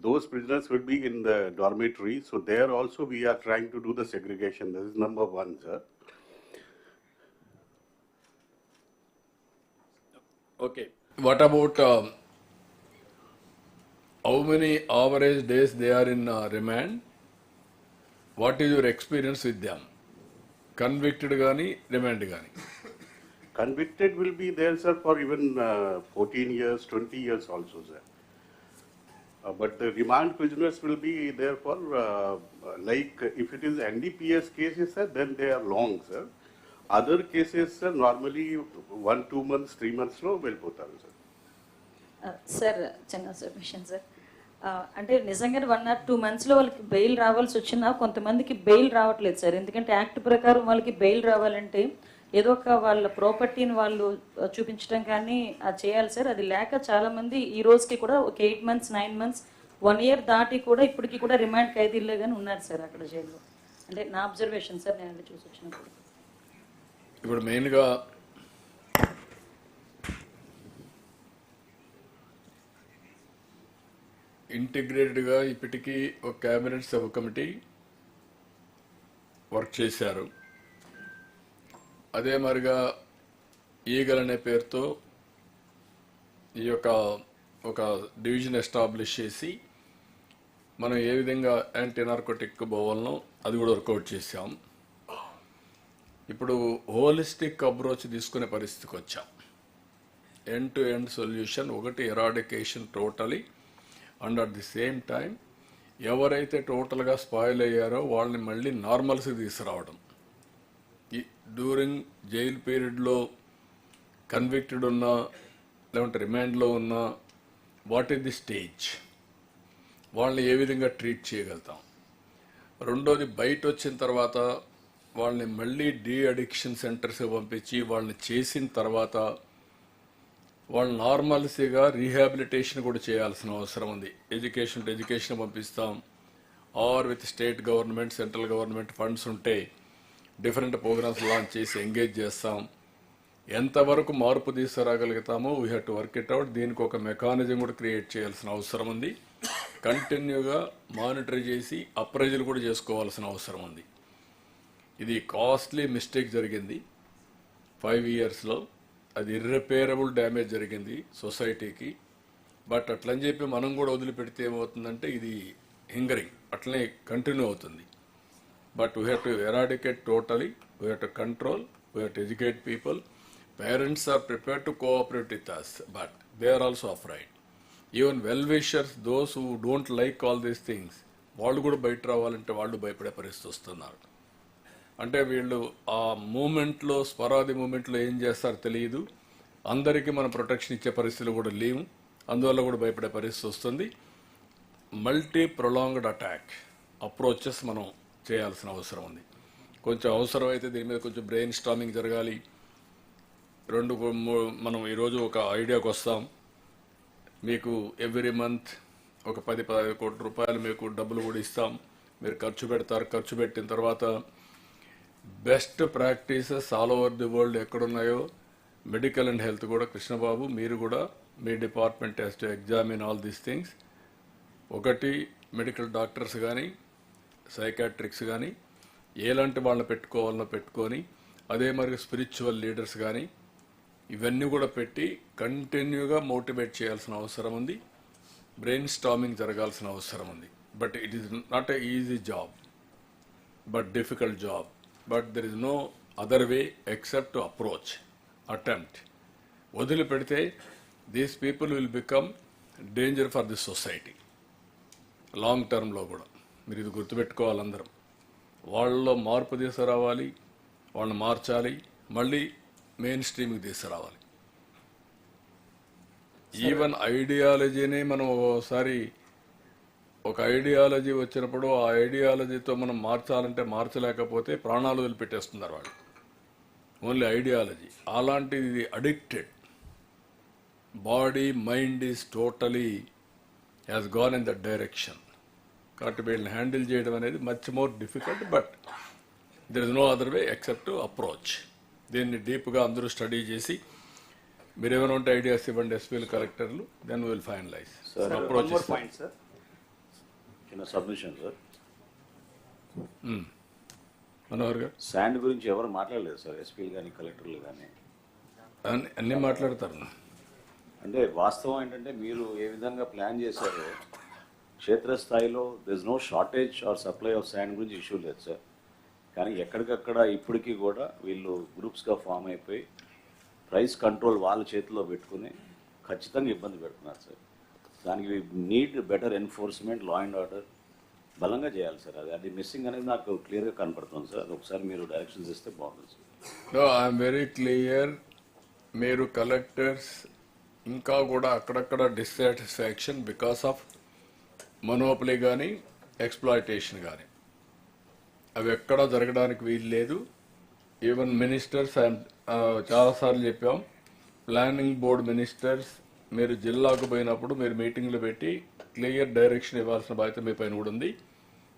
those prisoners will be in the dormitory. So there also we are trying to do the segregation. This is number 1, sir. Okay. What about how many average days they are in remand? What is your experience with them? Convicted gani, remand gani? Convicted will be there, sir, for even 14 years, 20 years also, sir. But the remand prisoners will be there for, like, if it is NDPS cases, sir, then they are long, sir. Other cases, sir, normally 1, 2 months, 3 months లో వెళ్ళిపోతారు sir. Sir చిన్న submission sir. అంటే నిజంగా 1 or 2 monthsలో వాళ్ళకి bail రావాల్సి వచ్చినా కొంతమందికి bail రావట్లేదు సార్. ఎందుకంటే యాక్ట్ ప్రకారం వాళ్ళకి బెయిల్ రావాలంటే ఏదో ఒక వాళ్ళ ప్రాపర్టీని వాళ్ళు చూపించడం కానీ అది చేయాలి సార్. అది లేక చాలామంది ఈ రోజుకి కూడా ఒక 8 months, 9 months, 1 year దాటి కూడా ఇప్పటికీ కూడా రిమాండ్ ఖైదీల్లో కానీ ఉన్నారు సార్ అక్కడ జైల్లో. అంటే నా అబ్జర్వేషన్ సార్, నేను చూసి వచ్చినప్పుడు. ఇప్పుడు మెయిన్గా ఇంటిగ్రేటెడ్గా ఇప్పటికీ ఒక క్యాబినెట్ సబ్ కమిటీ వర్క్ చేశారు. అదే మరిగా ఈగల్ అనే పేరుతో ఈ యొక్క ఒక డివిజన్ ఎస్టాబ్లిష్ చేసి మనం ఏ విధంగా యాంటీ నార్కోటిక్ పోవాలనో అది కూడా వర్కౌట్ చేసాం. ఇప్పుడు హోలిస్టిక్ అప్రోచ్ తీసుకునే పరిస్థితికి వచ్చాం. ఎండ్ టు ఎండ్ సొల్యూషన్, ఒకటి eradication totally, and at the same time ఎవరైతే టోటల్గా స్పాయిల్ అయ్యారో వాళ్ళని మళ్ళీ నార్మల్స్కి తీసుకురావడం. డ్యూరింగ్ జైల్ పీరియడ్లో కన్విక్టెడ్ ఉన్నా లేకుంటే రిమాండ్లో ఉన్నా వాట్ ఈస్ ది స్టేజ్, వాళ్ళని ఏ విధంగా ట్రీట్ చేయగలుగుతాం. రెండోది బయట వచ్చిన తర్వాత వాళ్ళని మళ్ళీ డీ అడిక్షన్ సెంటర్స్కి పంపించి వాళ్ళని చేసిన తర్వాత వాళ్ళు నార్మల్సీగా రీహాబిలిటేషన్ కూడా చేయాల్సిన అవసరం ఉంది. ఎడ్యుకేషన్ టు ఎడ్యుకేషన్ పంపిస్తాం, or with state government central government funds ఉంటే డిఫరెంట్ ప్రోగ్రామ్స్ లాంచ్ చేసి ఎంగేజ్ చేస్తాం. ఎంతవరకు మార్పు తీసుకురాగలుగుతామో we have to work it out. దీనికి ఒక మెకానిజం కూడా క్రియేట్ చేయాల్సిన అవసరం ఉంది. కంటిన్యూగా మానిటర్ చేసి అప్రైజల్ కూడా చేసుకోవాల్సిన అవసరం ఉంది. ఇది కాస్ట్లీ మిస్టేక్ జరిగింది 5 yearsలో. అది ఇర్రిపేరబుల్ డ్యామేజ్ జరిగింది సొసైటీకి. బట్ అట్లని చెప్పి మనం కూడా వదిలిపెడితే ఏమవుతుందంటే ఇది హింగరింగ్ అట్లనే కంటిన్యూ అవుతుంది. But we have to eradicate totally, we have to control, we have to educate people. Parents are prepared to cooperate with us, but they are also afraid. Even well-wishers, those who don't like all these things, వాళ్ళు కూడా బయట రావాలంటే వాళ్ళు భయపడే పరిస్థితి వస్తున్నారు. అంటే వీళ్ళు ఆ మూమెంట్లో స్వరాది మూమెంట్లో ఏం చేస్తారో తెలియదు. అందరికీ మనం ప్రొటెక్షన్ ఇచ్చే పరిస్థితులు కూడా లేవు. అందువల్ల కూడా భయపడే పరిస్థితి వస్తుంది. మల్టీ ప్రొలాంగ్డ్ అటాక్ అప్రోచెస్ మనం చేయాల్సిన అవసరం ఉంది. కొంచెం అవసరమైతే దీని మీద కొంచెం బ్రెయిన్ స్టార్మింగ్ జరగాలి. మనం ఈరోజు ఒక ఐడియాకి వస్తాం. మీకు ఎవ్రీ మంత్ ఒక 10-15 కోట్ల రూపాయలు మీకు డబ్బులు కూడా ఇస్తాం, మీరు ఖర్చు పెడతారు. ఖర్చు పెట్టిన తర్వాత best practices all over the world ఎక్కడున్నాయో మెడికల్ అండ్ హెల్త్ కూడా కృష్ణబాబు మీరు కూడా మీ department has to examine all these things. ఒకటి మెడికల్ డాక్టర్స్ కానీ సైకాట్రిక్స్ కానీ ఎలాంటి వాళ్ళని పెట్టుకోవాలనో పెట్టుకొని, అదే మరి స్పిరిచువల్ లీడర్స్ కానీ ఇవన్నీ కూడా పెట్టి కంటిన్యూగా మోటివేట్ చేయాల్సిన అవసరం ఉంది. బ్రెయిన్ స్టార్మింగ్ జరగాల్సిన అవసరం ఉంది. But it is not a easy job, but difficult job. But there is no other way except to approach, attempt. వదిలిపెడితే these people will become danger for this society long టర్మ్లో కూడా. మీరు ఇది గుర్తుపెట్టుకోవాలి అందరం. వాళ్ళలో మార్పు తీసుకురావాలి, వాళ్ళని మార్చాలి, మళ్ళీ మెయిన్ స్ట్రీమ్కి తీసుకురావాలి. ఈవెన్ ఐడియాలజీని మనం ఒకసారి ఒక ఐడియాలజీ వచ్చినప్పుడు ఆ ఐడియాలజీతో మనం మార్చాలంటే మార్చలేకపోతే ప్రాణాలు వదిలిపెట్టేస్తున్నారు వాళ్ళు. ఓన్లీ ఐడియాలజీ అలాంటిది addicted. Body mind is totally has gone in that direction. కాబట్టి వీళ్ళని హ్యాండిల్ చేయడం అనేది much more difficult. But there is no other way except to approach. దీన్ని డీప్గా అందరూ స్టడీ చేసి మీరు ఏమైనా ఉంటే ఐడియాస్ ఇవ్వండి ఎస్పీలు కలెక్టర్లు, దెన్ విల్ ఫైనలైజ్ అప్రోచ్. చిన్న సబ్మిషన్ సార్. మనోహర్ గారు, శాండ్ గురించి ఎవరు మాట్లాడలేదు సార్, ఎస్పీలు కానీ కలెక్టర్లు కానీ. అన్నీ మాట్లాడతారు. అంటే వాస్తవం ఏంటంటే మీరు ఏ విధంగా ప్లాన్ చేశారో క్షేత్రస్థాయిలో there is no shortage or supply of sand గురించి ఇష్యూ లేదు సార్. కానీ ఎక్కడికక్కడ ఇప్పటికీ కూడా వీళ్ళు గ్రూప్స్గా ఫామ్ అయిపోయి ప్రైస్ కంట్రోల్ వాళ్ళ చేతిలో పెట్టుకుని ఖచ్చితంగా ఇబ్బంది పెడుతున్నారు సార్. దానికి need better enforcement, law and order బలంగా చేయాలి సార్. అది మిస్సింగ్ అనేది నాకు క్లియర్గా కనపడుతుంది సార్. అది ఒకసారి మీరు డైరెక్షన్స్ ఇస్తే బాగుంటుంది సార్. I'm very clear. మీరు కలెక్టర్స్ ఇంకా కూడా అక్కడక్కడ డిస్సాటిస్ఫాక్షన్ బికాస్ ఆఫ్ మొనోపలీ కానీ ఎక్స్ప్లాయిటేషన్ కానీ అవి ఎక్కడా జరగడానికి వీలు లేదు. ఈవెన్ మినిస్టర్స్ చాలాసార్లు చెప్పాం, ప్లానింగ్ బోర్డ్ మినిస్టర్స్ మీరు జిల్లాకు పోయినప్పుడు మీరు మీటింగ్లు పెట్టి క్లియర్ డైరెక్షన్ ఇవ్వాల్సిన బాధ్యత మీ పైన కూడా ఉంది.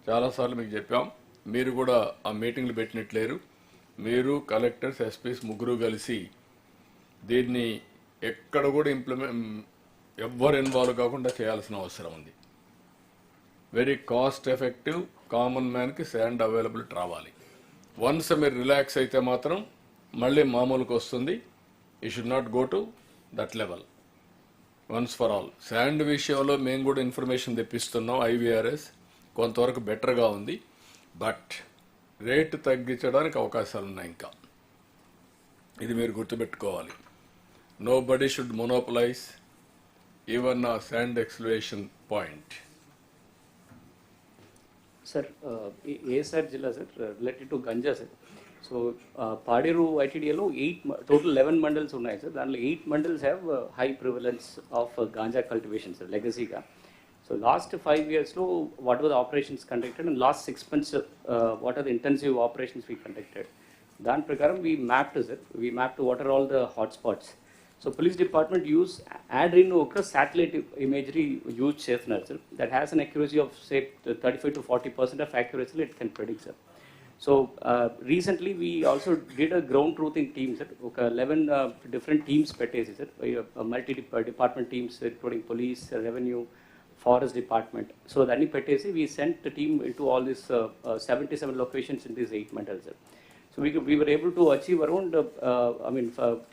చాలాసార్లు మీకు చెప్పాం, మీరు కూడా ఆ మీటింగ్లు పెట్టినట్లేరు. మీరు కలెక్టర్స్, ఎస్పీస్ ముగ్గురు కలిసి దీన్ని ఎక్కడ కూడా ఎవ్వరు ఇన్వాల్వ్ కాకుండా చేయాల్సిన అవసరం ఉంది. వెరీ కాస్ట్ ఎఫెక్టివ్, కామన్ మ్యాన్కి శాండ్ అవైలబిలిటీ రావాలి. వన్స్ మీరు రిలాక్స్ అయితే మాత్రం మళ్ళీ మామూలుకి వస్తుంది. You should not go to that level once for all. Sand విషయంలో మేము కూడా ఇన్ఫర్మేషన్ తెప్పిస్తున్నాం. ఐవీఆర్ఎస్ కొంతవరకు బెటర్గా ఉంది, బట్ రేటు తగ్గించడానికి అవకాశాలు ఉన్నాయి ఇంకా. ఇది మీరు గుర్తుపెట్టుకోవాలి. Nobody should monopolize even ఆ శాండ్ ఎక్స్ప్లోరేషన్ పాయింట్. సార్ ఏ సార్ జిల్లా sir related to ganja sir. So Paderu ఐటీడీఏలో టోటల్ 11 మండల్స్ ఉన్నాయి సార్. దాంట్లో 8 mandals have high prevalence of ganja cultivation sir లెగసీగా. So last 5 years, what were the operations conducted, and last 6 months, what are the intensive operations we conducted? Then prakaram we mapped what are all the hotspots. So police department use satellite imagery used sir, that has an accuracy of say 35 to 40% of accuracy it can predict, sir. So recently we also did a ground truthing team, sir. 11 different teams pettesi, sir, multi-department teams including police, revenue, forest department. So that pettesi we sent the team into all these 77 locations in these 8 mandals, sir. So we were able to achieve around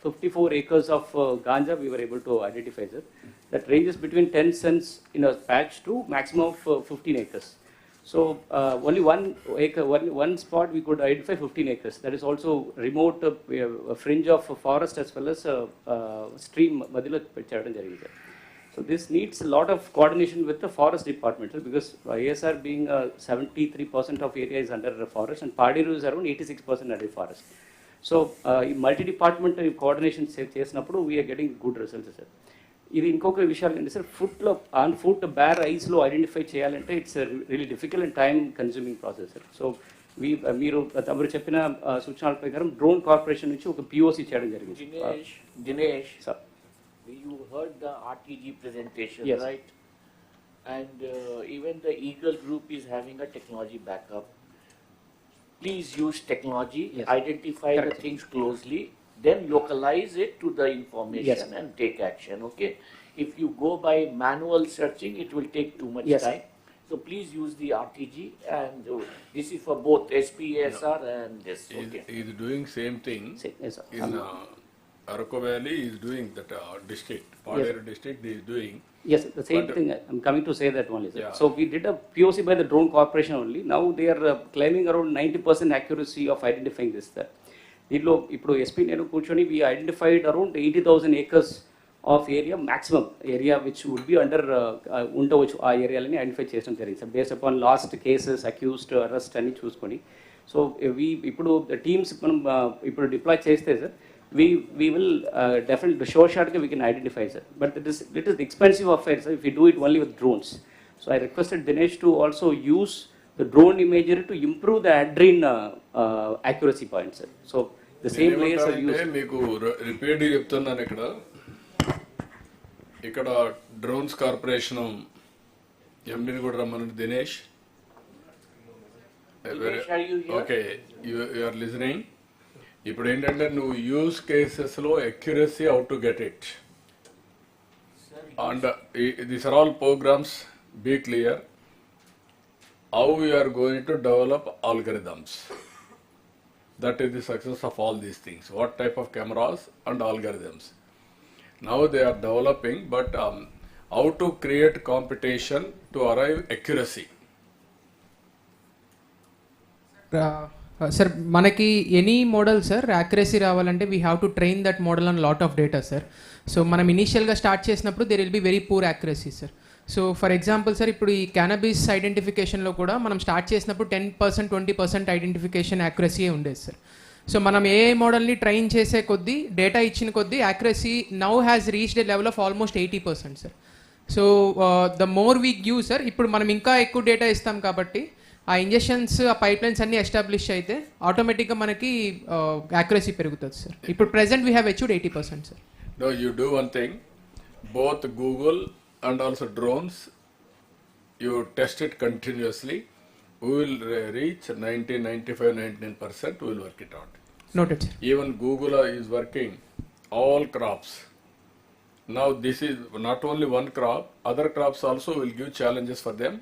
54 acres of ganja we were able to identify, sir. That ranges between 10 cents in a patch to maximum of 15 acres. So only one spot we could identify 15 acres. That is also remote fringe of forest as well as stream madhila cheyadam jarigindi. So this needs a lot of coordination with the forest department, because ISR being 73% of area is under the forest and Padiru is around 86% under forest. So multi-departmental coordination we are getting good results, sir. ఇది ఇంకొక విషయాలు ఏంటి sir, on foot bare ఐస్లో identify చేయాలంటే it's really difficult and time consuming process, sir. So మీరు తమరు చెప్పిన సూచనల ప్రకారం డ్రోన్ కార్పొరేషన్ నుంచి ఒక పిఓసి చేయడం జరిగింది. Dinesh, you heard the RTG presentation, yes, right? And even the Eagle group is having a technology backup. Please use technology, yes, identify correct, the things closely, then localize it to the information, yes, and take action, okay? If you go by manual searching, it will take too much, yes, time. So please use the RTG, and this is for both SPSR and this. Okay. He is doing same thing. Yes, sir. In Arako Valley is doing that district, Palle, yes, district he is doing. Yes, the same thing. I'm coming to say that only, sir. Yeah. So we did a POC by the drone corporation only. Now they are claiming around 90% accuracy of identifying this, sir. దీనిలో ఇప్పుడు SP నేను కూర్చొని we identified around 80,000 acres of area, maximum area which would be under ఉండవచ్చు ఆ ఏరియాలని identify చేయడం జరిగింది, sir, based upon last cases, accused, arrest అని చూసుకొని. సో ఇప్పుడు టీమ్స్ మనం ఇప్పుడు డిప్లాయ్ చేస్తే, sir, we will definitely sure shot we can identify, sir, but it is expensive affair, sir, if we do it only with drones. So I requested Dinesh to also use the drone imagery to improve the adrene accuracy points, sir. So the same layers are used. మీకు repeat చెప్తున్నాను, ఇక్కడ drones corporation ఎండిని కూడా రమ్మనండి Dinesh. Okay, you are listening. ఇప్పుడు ఏంటంటే నువ్వు use కేసెస్లో accuracy how to get it, and these are all programmes. Be clear how we are going to develop algorithms. That is the success of all these things. What type of cameras and algorithms. Now they are developing, but how to create competition to arrive accuracy. Sir, manaki any model, sir, accuracy రావాలంటే we have to train that model on lot of data, sir. So మనం initial గా start చేసినప్పుడు there will be very poor accuracy, sir. So for example, sir, ఇప్పుడు ఈ cannabis ఐడెంటిఫికేషన్లో కూడా మనం start చేసినప్పుడు 10%, 20% identification accuracy ఉండేది, సార్. సో మనం ఏ మోడల్ని ట్రైన్ చేసే కొద్దీ, డేటా ఇచ్చిన కొద్దీ accuracy now has reached a level of almost 80%, sir. So the more we give, sir, ఇప్పుడు మనం ఇంకా ఎక్కువ డేటా ఇస్తాం కాబట్టి ఆ ఇంజెక్షన్స్, ఆ పైప్ లైన్స్ అన్నీ ఎస్టాబ్లిష్ అయితే ఆటోమేటిక్గా మనకి యాక్యురసీ పెరుగుతుంది, సార్. ఇప్పుడు present we have achieved 80%, sir. No, you do one thing, both Google and also drones, you test it continuously. We will reach 90, 95, 99%, we will work it out. Noted, sir. Even Google is working all crops. Now this is not only one crop, other crops also will give challenges for them.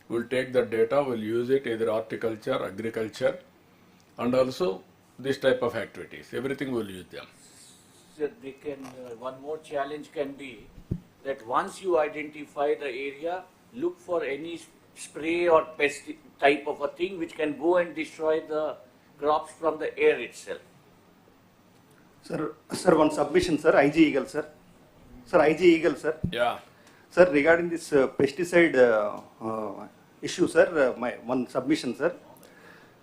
We will take the data, we will use it either horticulture, agriculture, and also this type of activities. Everything we will use them. So they can, one more challenge can be that once you identify the area, look for any spray or pest type of a thing which can go and destroy the crops from the air itself. Sir, one submission, sir. IG Eagle, sir. Sir, IG Eagle, sir. Yeah. Sir, regarding this pesticide issue, sir, my one submission, sir.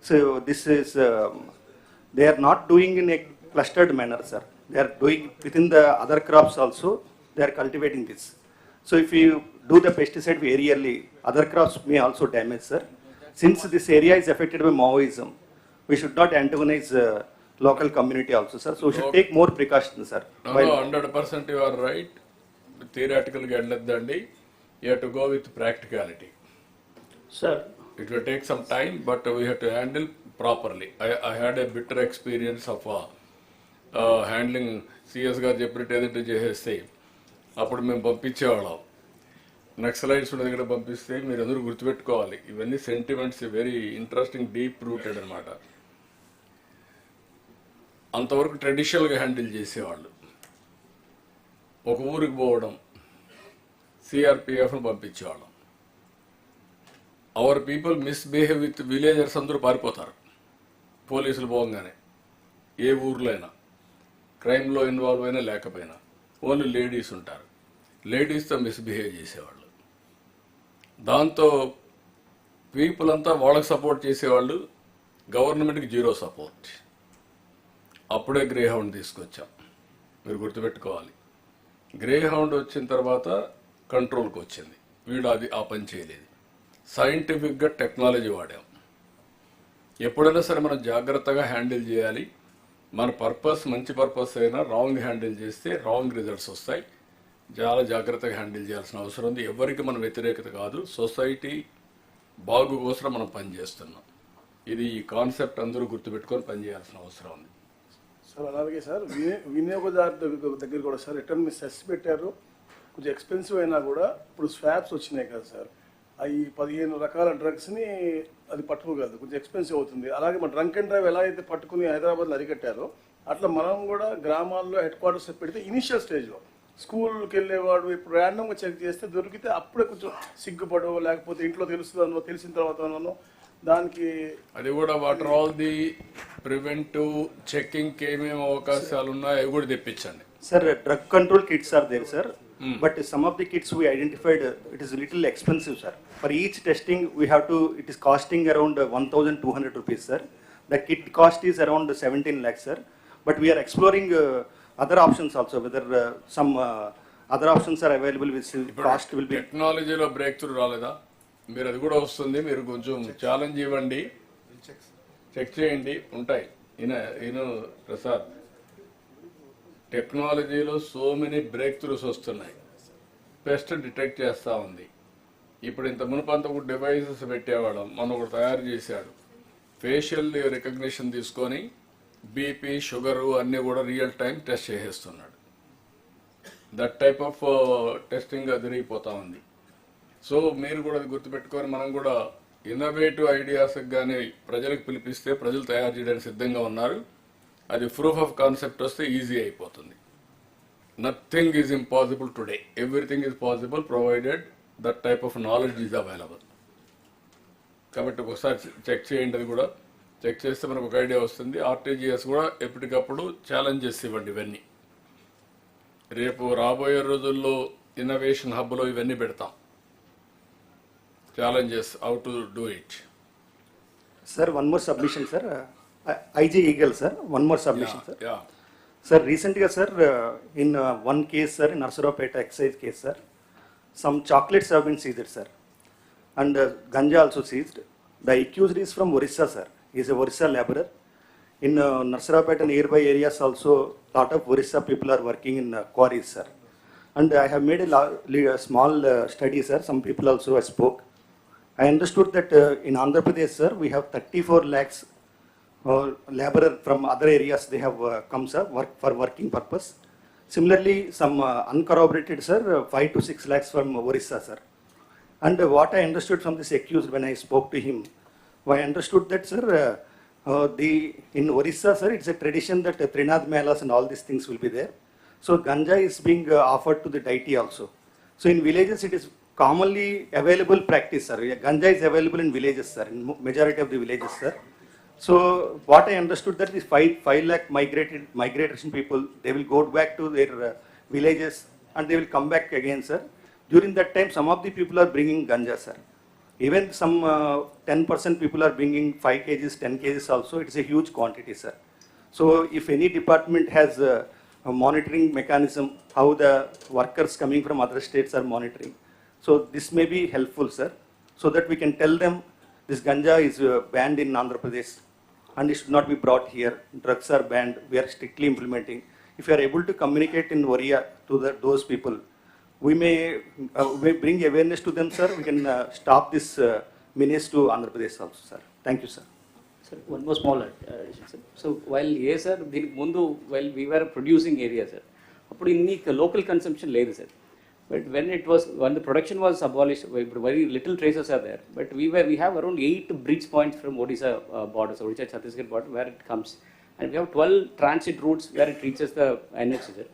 So this is, they are not doing in a clustered manner, sir. They are doing within the other crops also. They are cultivating this. So if you do the pesticide very early, other crops may also damage, sir. Since this area is affected by Maoism, we should not antagonize local community also, sir. So we should take more precautions, sir. No, 100% you are right. Theoretical guidelines, you have to go with practicality. Sir, it will take some time, but we have to handle properly. I had a bitter experience of handling CS గా చెప్పినట్టు ఏదంటే చేసేస్తే అప్పుడు మేము పంపించేవాళ్ళం. Naxalites ఉన్న దగ్గర పంపిస్తే మీరు అందరూ గుర్తుపెట్టుకోవాలి, ఇవన్నీ sentiments very interesting deep rooted అనమాట. అంతవరకు ట్రెడిషనల్గా హ్యాండిల్ చేసేవాళ్ళు. ఒక ఊరికి పోవడం, సిఆర్పిఎఫ్ను పంపించేవాళ్ళం. Our people misbehave with villagers, అందరూ పారిపోతారు పోలీసులు పోగానే. ఏ ఊర్లో అయినా క్రైమ్లో ఇన్వాల్వ్ అయినా లేకపోయినా ఓన్లీ లేడీస్ ఉంటారు. లేడీస్తో మిస్బిహేవ్ చేసేవాళ్ళు. దాంతో పీపుల్ అంతా వాళ్ళకి సపోర్ట్ చేసేవాళ్ళు, గవర్నమెంట్కి జీరో సపోర్ట్. అప్పుడే గ్రే హౌండ్ తీసుకొచ్చాం, మీరు గుర్తుపెట్టుకోవాలి. గ్రే హౌండ్ వచ్చిన తర్వాత కంట్రోల్కి వచ్చింది. వీడు అది ఆ పని చేయలేదు. సైంటిఫిక్గా టెక్నాలజీ వాడాం. ఎప్పుడైనా సరే మనం జాగ్రత్తగా హ్యాండిల్ చేయాలి. మన పర్పస్ మంచి పర్పస్ అయినా రాంగ్ హ్యాండిల్ చేస్తే రాంగ్ రిజల్ట్స్ వస్తాయి. చాలా జాగ్రత్తగా హ్యాండిల్ చేయాల్సిన అవసరం ఉంది. ఎవరికి మనం వ్యతిరేకత కాదు, సొసైటీ బాగు కోసం మనం పనిచేస్తున్నాం. ఇది ఈ కాన్సెప్ట్ అందరూ గుర్తుపెట్టుకొని పనిచేయాల్సిన అవసరం ఉంది. సార్ అలాగే సార్ వినియోగదారు దగ్గర కూడా సార్ రిటర్న్ మీరు సెస్ పెట్టారు, కొంచెం ఎక్స్పెన్సివ్ అయినా కూడా ఇప్పుడు స్వాబ్స్ వచ్చినాయి కదా సార్, అవి 15 రకాల డ్రగ్స్ని అది పట్టుకోగలదు, కొంచెం ఎక్స్పెన్సివ్ అవుతుంది. అలాగే మన డ్రంక్ అండ్ డ్రైవ్ ఎలా అయితే పట్టుకుని హైదరాబాద్లో అరికట్టారో అట్లా మనం కూడా గ్రామాల్లో హెడ్ క్వార్టర్స్ పెడితే ఇనిషియల్ స్టేజ్లో స్కూల్కి వెళ్ళేవాడు ఇప్పుడు ర్యాండమ్గా చెక్ చేస్తే దొరికితే అప్పుడే కొంచెం సిగ్గుపడో లేకపోతే ఇంట్లో తెలుస్తుందనో తెలిసిన తర్వాతనో దానికి అది కూడా వాటర్ ఆల్ ది ప్రివెంటివ్ చెకింగ్కి ఏమేమి అవకాశాలు ఉన్నాయో అవి కూడా తెప్పించండి. Sir, drug control kits are there, sir. But some of the kits we identified, it is a little expensive, sir. For each testing, we have to, it is costing around 1,200 rupees, sir. The kit cost is around 17 lakhs, sir. But we are exploring other options also, whether some other options are available which cost will be. టెక్నాలజీలో break through రాలేదా? మీరు అది కూడా వస్తుంది, మీరు కొంచెం challenge ఇవ్వండి, check చేయండి, ఉంటాయి. ఈయన ప్రసాద్, టెక్నాలజీలో సో మెనీ బ్రేక్ త్రూస్ వస్తున్నాయి. పెస్ట్ డిటెక్ట్ చేస్తూ ఉంది. ఇప్పుడు ఇంత మునుపంత ఒక డివైసెస్ పెట్టేవాళ్ళం, మనం ఒకటి తయారు చేశాడు. ఫేషియల్ రికగ్నిషన్ తీసుకొని బీపీ షుగరు అన్నీ కూడా రియల్ టైం టెస్ట్ చేసేస్తున్నాడు. దట్ టైప్ ఆఫ్ టెస్టింగ్ జరిగిపోతూ ఉంది. సో మీరు కూడా అది గుర్తుపెట్టుకొని మనం కూడా ఇన్నోవేటివ్ ఐడియాస్కి కానీ ప్రజలకు పిలిపిస్తే ప్రజలు తయారు చేయడానికి సిద్ధంగా ఉన్నారు. అది ప్రూఫ్ ఆఫ్ కాన్సెప్ట్ వస్తే ఈజీ అయిపోతుంది. Nothing is impossible today, everything is possible provided that type of knowledge is available. కాబట్టి ఒకసారి చెక్ చేయండి, అది కూడా చెక్ చేస్తే మనకు ఒక ఐడియా వస్తుంది. ఆర్టీజీఎస్ కూడా ఎప్పటికప్పుడు ఛాలెంజెస్ ఇవ్వండి. ఇవన్నీ రేపు రాబోయే రోజుల్లో ఇన్నోవేషన్ హబ్లో ఇవన్నీ పెడతాం. challenges, how to do it. Sir, one more submission, sir. IG Eagle, sir. One more submission, sir. Yeah. Sir, recently, sir, in one case, sir, in Amaravati Excise case, sir, some chocolates have been seized, sir. And ganja also seized. The accused is from Orissa, sir. He is a Orissa laborer. In Amaravati nearby areas also, lot of Orissa people are working in quarries, sir. And I have made a small study, sir. Some people also spoke. I understood that in Andhra Pradesh, sir, we have 34 lakhs laborer from other areas. They have come, sir, for working purpose. Similarly, some uncorroborated, sir, 5 to 6 lakhs from Orissa, sir. And what I understood from this accused when I spoke to him, I understood that, sir, in Orissa, sir, it's a tradition that Trinad Melas and all these things will be there. So ganja is being offered to the deity also. So in villages, it is commonly available practice, sir. Ganja is available in villages, sir, in majority of the villages, sir. So what I understood that is 5 lakh migration people, they will go back to their villages and they will come back again, sir. During that time, some of the people are bringing ganja, sir. Even some 10% people are bringing 5 kgs, 10 kgs also. It is a huge quantity, sir. So if any department has monitoring mechanism, how the workers coming from other states are monitoring. So this may be helpful, sir, so that we can tell them this ganja is banned in Andhra Pradesh and it should not be brought here. Drugs are banned. We are strictly implementing. If you are able to communicate in Oriya to those people, we may bring awareness to them, sir. We can stop this menace to Andhra Pradesh also, sir. Thank you, sir. Sir, one more small addition, sir. So while yes, sir, while we were producing area, sir, local consumption లేదు, sir. But when the production was abolished, very little traces are there. But we have around 8 breach points from Odisha border, so Odisha Chhattisgarh border, where it comes, and we have 12 transit routes where it reaches the NH, sir.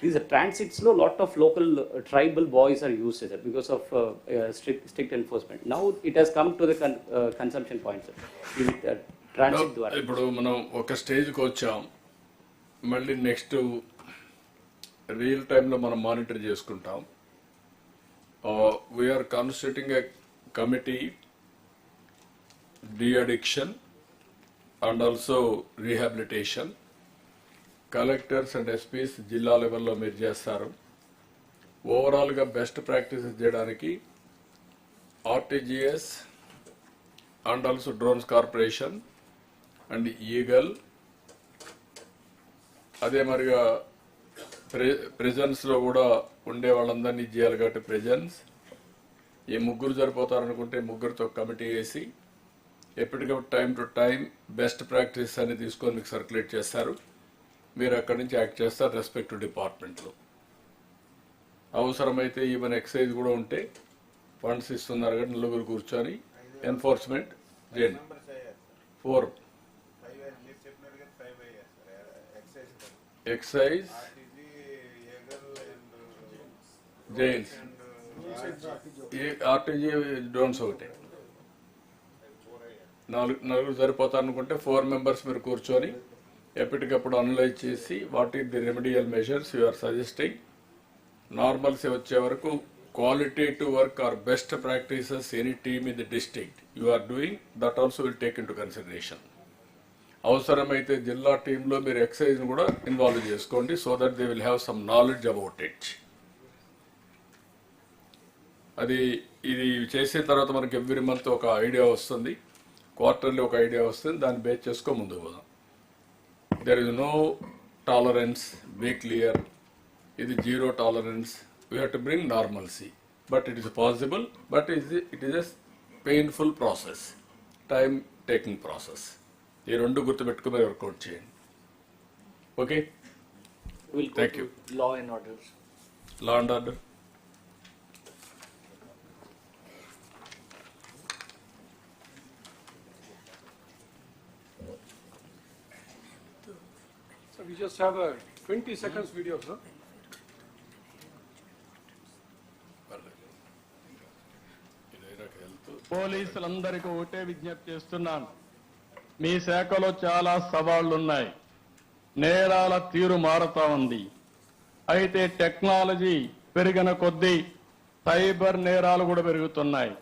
These transits, lot of local tribal boys are used, sir, because of strict enforcement. Now it has come to the consumption point, sir. Transit ద్వారా. ఇప్పుడు మనం ఒక స్టేజ్కి వచ్చాం, మళ్ళీ next real టైంలో మనం monitor చేసుకుంటాం. We are constituting a committee de-addiction and also rehabilitation. Collectors and SPs జిల్లా లెవెల్లో మీరు చేస్తారు. ఓవరాల్గా బెస్ట్ ప్రాక్టీసెస్ చేయడానికి RTGS and also drones corporation and Eagle, అదే మరిగా ప్రెజెన్స్లో కూడా ఉండే వాళ్ళందరినీ చేయాలి కాబట్టి ప్రెజెన్స్ ఈ ముగ్గురు సరిపోతారనుకుంటే ముగ్గురితో కమిటీ వేసి ఎప్పటికప్పుడు time to time best practice అని తీసుకొని మీకు సర్క్యులేట్ చేస్తారు. మీరు అక్కడి నుంచి యాక్ట్ చేస్తారు రెస్పెక్టివ్ డిపార్ట్మెంట్లో. అవసరమైతే ఈవెన్ ఎక్సైజ్ కూడా ఉంటే ఫండ్స్ ఇస్తున్నారు కానీ నలుగురు కూర్చొని ఎన్ఫోర్స్మెంట్ చేయండి. 4 ఎక్సైజ్ జైన్స్ ఆర్టీజీ డ్రోన్స్ ఒకటి నలుగురు సరిపోతారు అనుకుంటే 4 మెంబర్స్ మీరు కూర్చొని ఎప్పటికప్పుడు అనలైజ్ చేసి what is the remedial measures you are suggesting. Normalcy వచ్చే వరకు qualitative work or best practices any team in the district you are doing, that also will take into consideration. అవసరమైతే జిల్లా టీంలో మీరు ఎక్సైజ్ను కూడా ఇన్వాల్వ్ చేసుకోండి so that they will have some knowledge about it. ఇది చేసిన తర్వాత మనకి ఎవ్రీ మంత్ ఒక ఐడియా వస్తుంది, క్వార్టర్లీ ఒక ఐడియా వస్తుంది, దాన్ని బేస్ చేసుకో ముందుకు పోదాం. There is no tolerance, be clear, ఇది zero tolerance. We have to bring normalcy, but it is possible, but it is a painful process, time taking process. ఈ రెండు గుర్తుపెట్టుకుని వర్కౌట్ చేయండి. Okay, thank you. Law and orders. Law and order. So we just have a 20 seconds video, sir. పోలీసులందరికీ ఒకటే విజ్ఞప్తి చేస్తున్నాను, మీ శాఖలో చాలా సవాళ్లు ఉన్నాయి, నేరాల తీరు మారుతా ఉంది. అయితే టెక్నాలజీ పెరిగిన కొద్దీ సైబర్ నేరాలు కూడా పెరుగుతున్నాయి.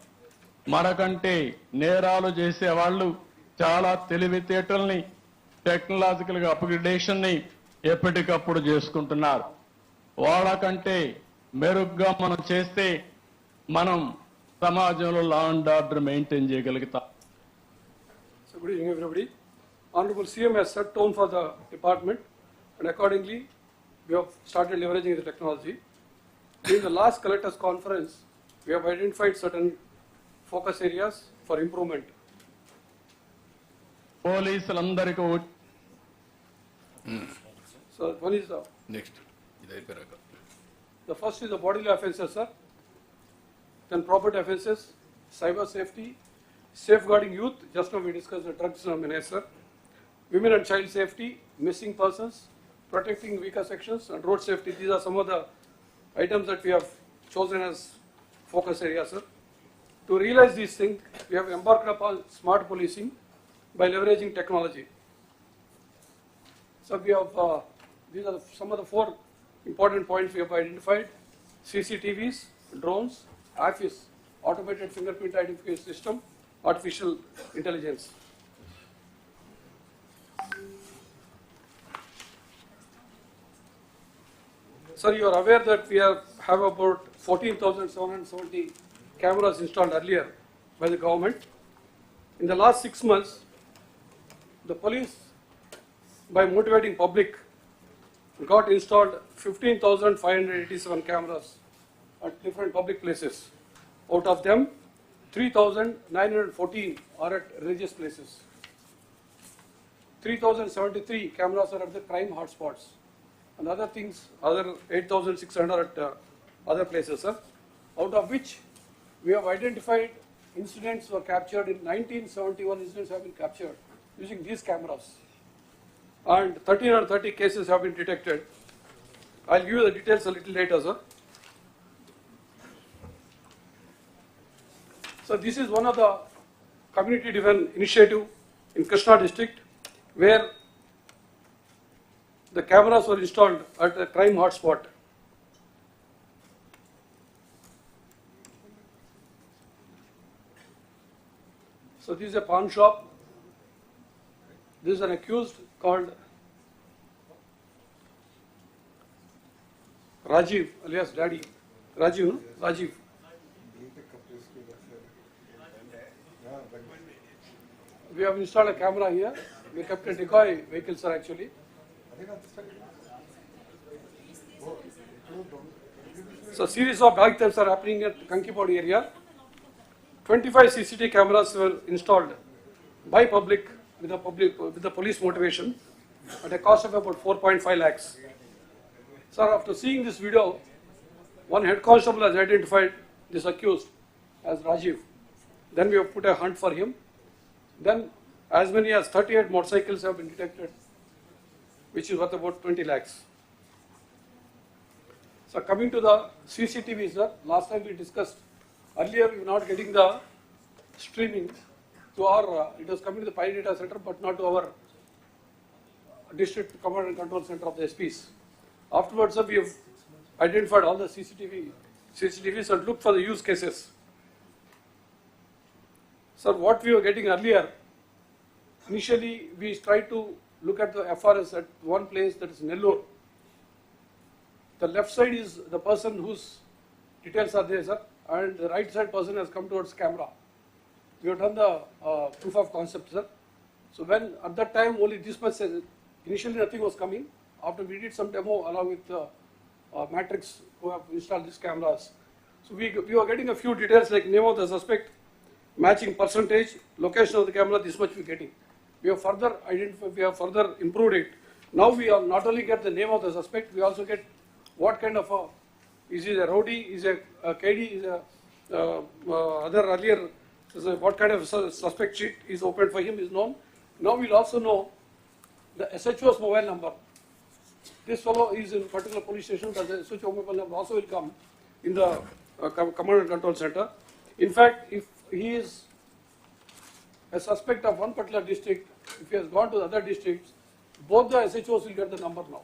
మనకంటే నేరాలు చేసే వాళ్ళు చాలా తెలివితేటల్ని, టెక్నాలజికల్ అప్గ్రేడేషన్ ని ఎప్పటికప్పుడు చేసుకుంటున్నారు. వాళ్ళకంటే మెరుగ్గా మనం చేస్తే మనం సమాజంలో లా అండ్ ఆర్డర్ మెయింటైన్ చేయగలుగుతాం. So good evening, everybody. Honorable CM has set tone for the department, and accordingly, we have started leveraging the technology. During the last collectors conference, we have identified certain focus areas for improvement. పోలీసులందరికీ So one is next the first is the bodily offences, sir. Then property offences, cyber safety, safeguarding youth. Just now we discussed the drugs menace, sir. Women and child safety, missing persons, protecting weaker sections, and road safety. These are some of the items that we have chosen as focus areas, sir. To realize these things, we have embarked upon smart policing by leveraging technology. So we have, these are some of the 4 important points we have identified: CCTVs, drones, AFIS, automated fingerprint identification system, artificial intelligence. sir, you are aware that we have about 14,770 cameras installed earlier by the government. In the last 6 months, the police, by motivating public, got installed 15,587 cameras at different public places. Out of them, 3,914 are at religious places. 3,073 cameras are at the crime hotspots. And other things, other 8,600 at other places, sir. Out of which we have identified incidents were captured in 1971 incidents have been captured using these cameras. And 1,330 cases have been detected. I'll give you the details a little later, sir. So this is one of the community-driven initiative in Krishna district where the cameras were installed at a crime hotspot. So this is a pawn shop. This is an accused called Rajiv, alias Daddy. Rajiv, no? Rajiv. We have installed a camera here. We kept a decoy vehicle, sir, actually. So series of bag thefts are happening at Kankipodi area. 25 CCTV cameras were installed by public with the police motivation at a cost of about 4.5 lakhs. Sir, after seeing this video, one head constable has identified this accused as Rajiv. Then we have put a hunt for him. Then as many as 38 motorcycles have been detected, which is worth about 20 lakhs. So coming to the CCTV, sir, last time we discussed, earlier we were not getting the streaming to our, it was coming to the Pi data center, but not to our district command and control center of the SPs. Afterwards, sir, we have identified all the CCTVs and looked for the use cases. Sir, what we were getting earlier, initially we tried to look at the FRS at one place, that is Nellore. The left side is the person whose details are there, sir, and the right side person has come towards camera. We have done the proof of concept, sir. So when at that time only this much, initially nothing was coming. After we did some demo along with the Matrix who have installed these cameras. So we were getting a few details like name of the suspect, matching percentage, location of the camera, this much we are getting. We have further identified, we have further improved it. Now we are not only get the name of the suspect, we also get what kind of a, is he a rowdy, is a KD, is a other earlier, what kind of suspect sheet is opened for him is known. Now we'll also know the SHO's mobile number. This fellow is in particular police station, but the SHO mobile number also will come in the command and control center. In fact, if he is a suspect of one particular district, if he has gone to the other districts, both the SHOs will get the number now.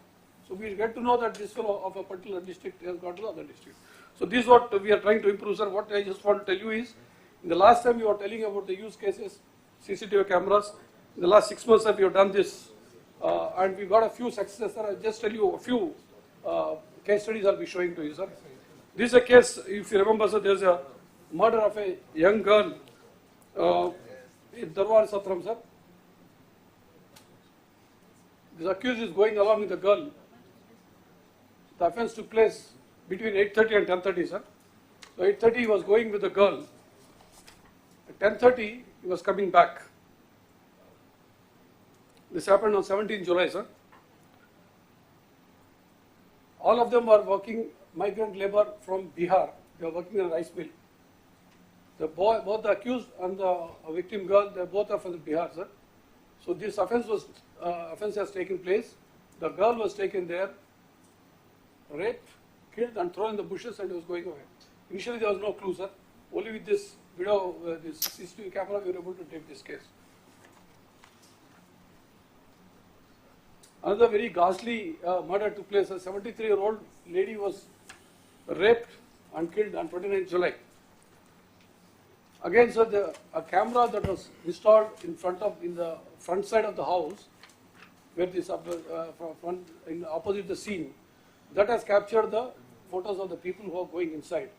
So we will get to know that this fellow of a particular district has gone to the other district. So this is what we are trying to improve, sir. What I just want to tell you is, in the last time you were telling about the use cases, CCTV cameras, in the last 6 months that we have done this, and we got a few successes, sir. I'll just tell you a few case studies I'll be showing to you, sir. This is a case, if you remember, sir, there's a murder of a young girl in Darwar Satram, sir. This accused is going along with the girl. The offence took place between 8:30 and 10:30, sir. So 8:30 he was going with the girl. At 10:30 he was coming back. This happened on 17 July, sir. All of them are working migrant labor from Bihar. They are working in a rice mill. The boy, both the accused and the victim girl, they both are from Bihar, sir. So this offence has taken place. The girl was taken there, raped, killed, and thrown in the bushes, and he was going away. Initially, there was no clue, sir. Only with this video, this CCTV camera, we were able to take this case. Another very ghastly murder took place. A 73-year-old lady was raped and killed on 29th July. Again, sir, a camera that was installed in the front side of the house, where this opposite the scene, that has captured the photos of the people who are going inside.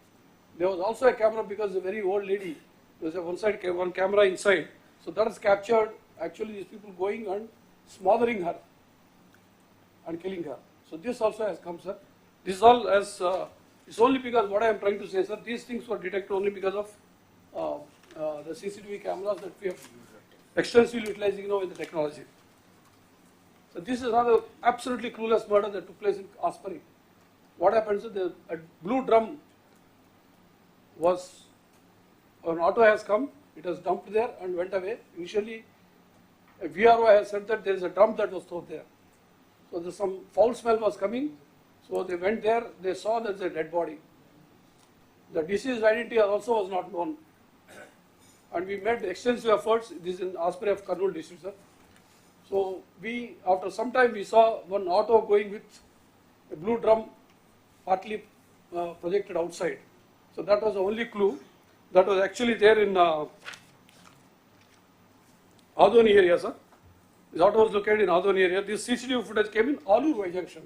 There was also a camera because a very old lady, there was one camera inside. So that has captured actually these people going and smothering her and killing her. So this also has come, sir. This is all as, it's only because what I am trying to say, sir, these things were detected only because of the CCTV cameras that we have extensively utilizing now in the technology. So this is another absolutely clueless murder that took place in Aspari. What happens is a blue drum was, an auto has come, it was dumped there and went away. Initially, a VRO has said that there is a drum that was thrown there. So there's some foul smell was coming. So they went there, they saw there's a dead body. The deceased identity also was not known. And we made extensive efforts. This is in Aspari of Kurnool district, sir. So we, after some time, we saw one auto going with a blue drum partly projected outside. So that was the only clue that was actually there in Adoni area, sir. This auto was located in Adoni area. This CCTV footage came in Alur junction.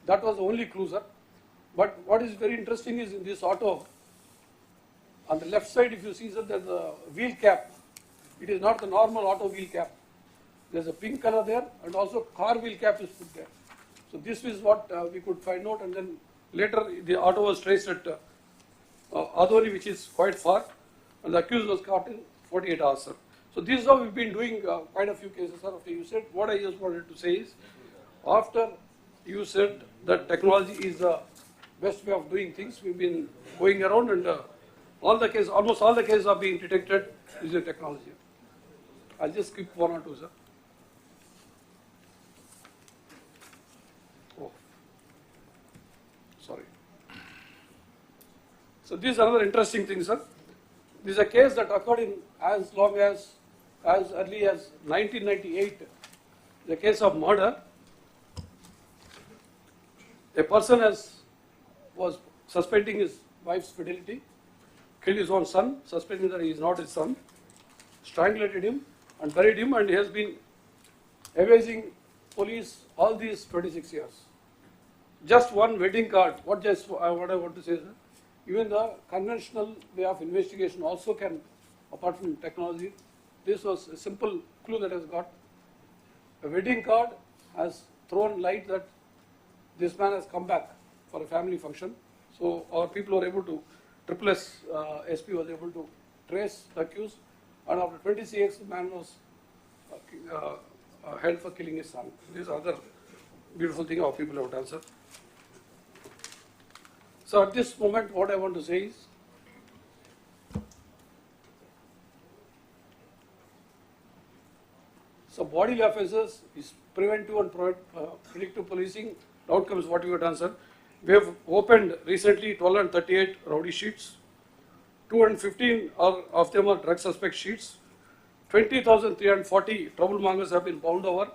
That was the only clue, sir. But what is very interesting is in this auto, on the left side, if you see, sir, there's a wheel cap. It is not the normal auto wheel cap. There's a pink color there, and also car wheel cap is put there. So this is what we could find out, and then later the auto was traced at Adoni, which is quite far, and the accused was caught in 48 hours, sir. So this is how we've been doing quite a few cases, sir. After you said, what I just wanted to say is, after you said that technology is the best way of doing things, we've been going around and all the cases, almost all the cases are being detected using technology. I'll just skip one or two, sir. Oh, sorry. So this is another interesting thing, sir. This is a case that occurred in as early as 1998. The case of murder. A person was suspecting his wife's fidelity, killed his own son, suspecting that he is not his son, strangulated him and buried him, and he has been evading police all these 26 years. Just one wedding card. What I want to say, sir, even the conventional way of investigation also can, apart from technology, this was a simple clue that has got. A wedding card has thrown light that this man has come back for a family function. So our people were able to, SP was able to trace the accused, and after 26 years, the man was held for killing his son. This is another beautiful thing our people have done, sir. So at this moment, what I want to say is, so bodily offences is preventive and predictive policing. The outcomes what we have done, sir. We have opened recently 1238 rowdy sheets. 215 of them are drug suspect sheets. 20,340 troublemongers have been bound over.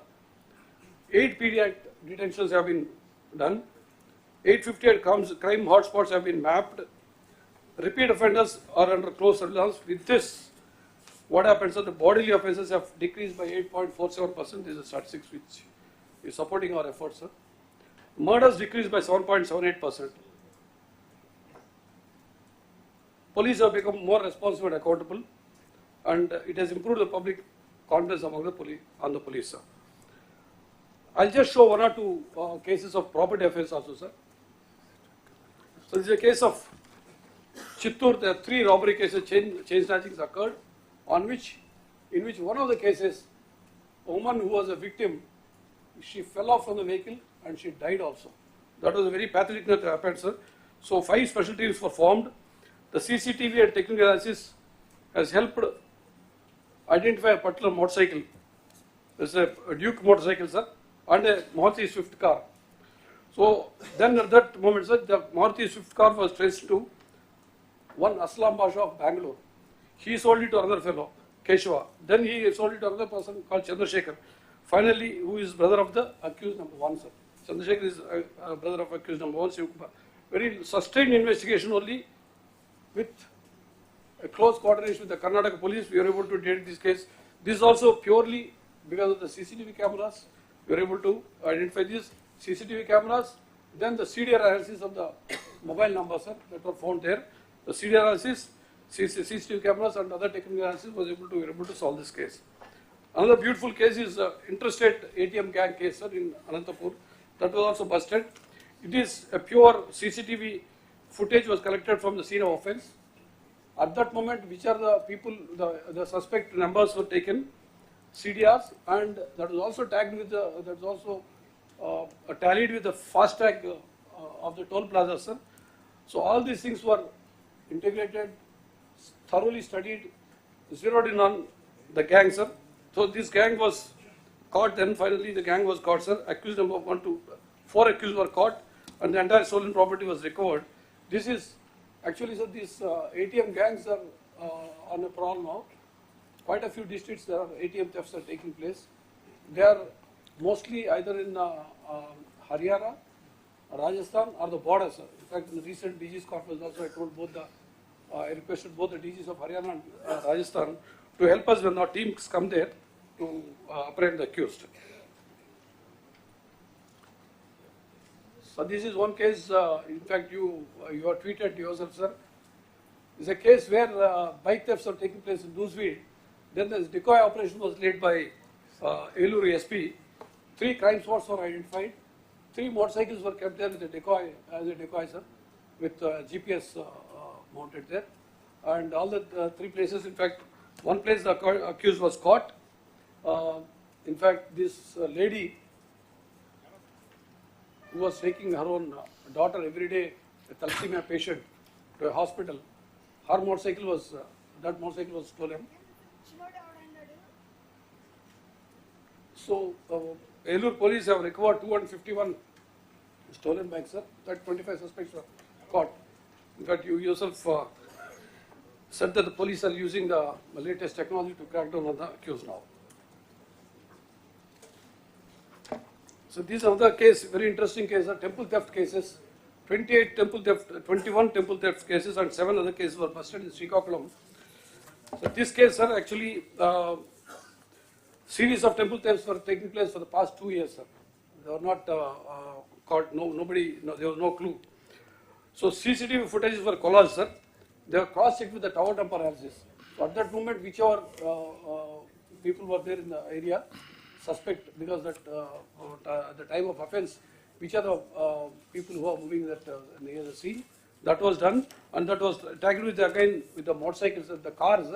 8 pediatric detentions have been done. 858 crime hotspots have been mapped. Repeat offenders are under close surveillance. With this, what happens is the bodily offences have decreased by 8.47%. This is statistics which is supporting our efforts, sir. Murders decreased by 7.78%. Police have become more responsive and accountable, and it has improved the public confidence among the police, sir. I'll just show one or two cases of property offence also, sir. So this is a case of Chittur. There are 3 robbery cases, chain snatchings occurred, in which one of the cases, a woman who was a victim, she fell off from the vehicle and she died also. That was a very pathetic that happened, sir. So 5 special teams were formed. The CCTV and technical analysis has helped identify a particular motorcycle. There's a Duke motorcycle, sir, and a Maruti Swift car. So then at that moment, sir, the Maruti Swift car was traced to one Aslam Basha of Bangalore. He sold it to another fellow, Keshava. Then he sold it to another person called Chandrasekhar. Finally, who is brother of the accused number 1, sir. Chandrasekhar is brother of accused number 1, Shivkumar. Very sustained investigation only with a close coordination with the Karnataka police. We were able to detect this case. This is also purely because of the CCTV cameras. We were able to identify these CCTV cameras Then the CDR analysis of the mobile numbers, sir, that were found there. The CDR analysis, CCTV cameras and other technical analysis was able to solve this case. Another beautiful case is interstate ATM gang case, sir, in Anantapur. That was also busted. It is a pure CCTV footage was collected from the scene of offence. At that moment, which are the people, the suspect numbers were taken, CDRs, and that was also tagged with the, that was also tallied with the fast tag of the toll plaza, sir. So all these things were integrated, thoroughly studied, zeroed in on the gang, sir. So this gang was caught, then finally the gang was caught, sir. Accused number 1 to 4 accused were caught, and the entire stolen property was recovered. This is actually, sir, these ATM gangs are on a prowl now. Quite a few districts there are ATM thefts are taking place. They are mostly either in Haryana, Rajasthan, or the border, sir. In fact, in the recent DG's conference also, I told both the, I requested both the DGs of Haryana and Rajasthan to help us when our teams come there to apprehend the accused. So this is one case, in fact, you have tweeted yourself, sir. It's a case where bike thefts are taking place in Newsweed. Then this decoy operation was led by Eluru SP. 3 crime spots were identified. 3 motorcycles were kept there with a decoy, as a decoy, sir, with GPS mounted there. And all the 3 places, in fact, one place the accused was caught. In fact, this lady who was taking her own daughter every day, a thalassemia patient, to a hospital, her motorcycle was, that motorcycle was stolen. So, Elur police have recovered 251 stolen bikes, sir. That 25 suspects were caught. In fact, you yourself said that the police are using the latest technology to crack down on the accused now. So, this is another case, very interesting case, temple theft cases. 28 temple theft, 21 temple theft cases, and 7 other cases were busted in Srikakulam. So, this case, sir, actually, series of temple thefts were taking place for the past 2 years, sir. They were not caught, nobody, there was no clue. So CCTV footages were collaged, sir. They were cross-checked with the tower dumper analysis. So at that moment, whichever people were there in the area, suspect, because that at the time of offence, which are the people who are moving that near the scene, that was done, and that was tagged with again with the motorcycles and the cars,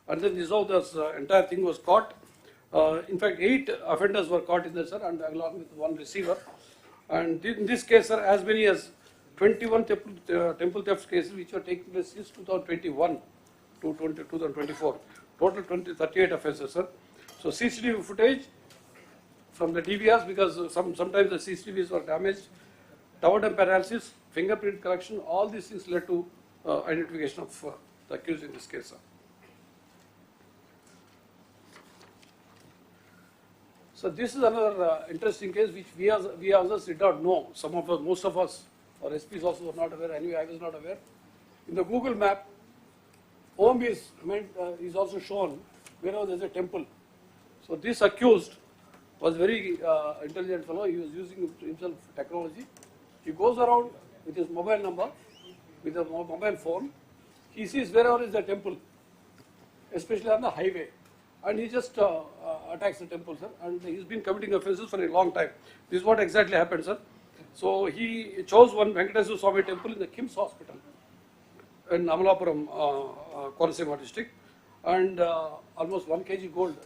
and then this how this entire thing was caught. In fact, 8 offenders were caught in this, sir, and along with 1 receiver. And in this case, sir, as many as 21 temple theft cases which were taking place since 2021 to 2024. Total 38 offences, sir. So CCTV footage from the DVRs, because sometimes the CCTVs were damaged, tower dump analysis, fingerprint collection, all these things led to identification of the accused in this case, sir. So this is another interesting case which we ourselves did not know. Some of us, most of us, or SPs also were not aware. Anyway, I was not aware. In the Google map, Hon'ble is also shown wherever there is a temple. So this accused was very intelligent fellow. He was using himself technology. He goes around with his mobile number, with a mobile phone. He sees wherever is the temple, especially on the highway. And he just attacks the temple, sir. And he's been committing offences for a long time. This is what exactly happened, sir. So he chose one Venkateswara Swami temple in the KIMS hospital in Amalapuram, Kolasema district. And almost 1 kg gold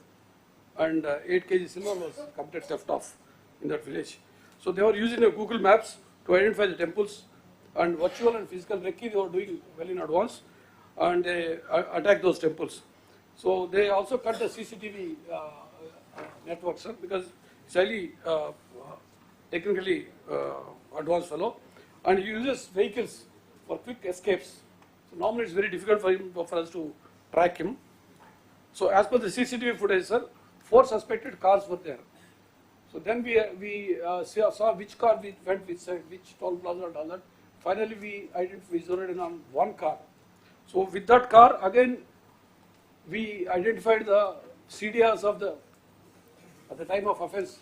and 8 kg silver was committed theft of in that village. So they were using Google Maps to identify the temples, and virtual and physical recce they were doing well in advance, and they attacked those temples. So they also cut the CCTV network, sir, because it's highly technically advanced fellow, and he uses vehicles for quick escapes. So normally it's very difficult for us to track him. So as per the CCTV footage, sir, 4 suspected cars were there. So then we saw which car we went with, which toll plaza and all that. Finally we zeroed in on 1 car. So with that car, again, we identified the CDRs of at the time of offence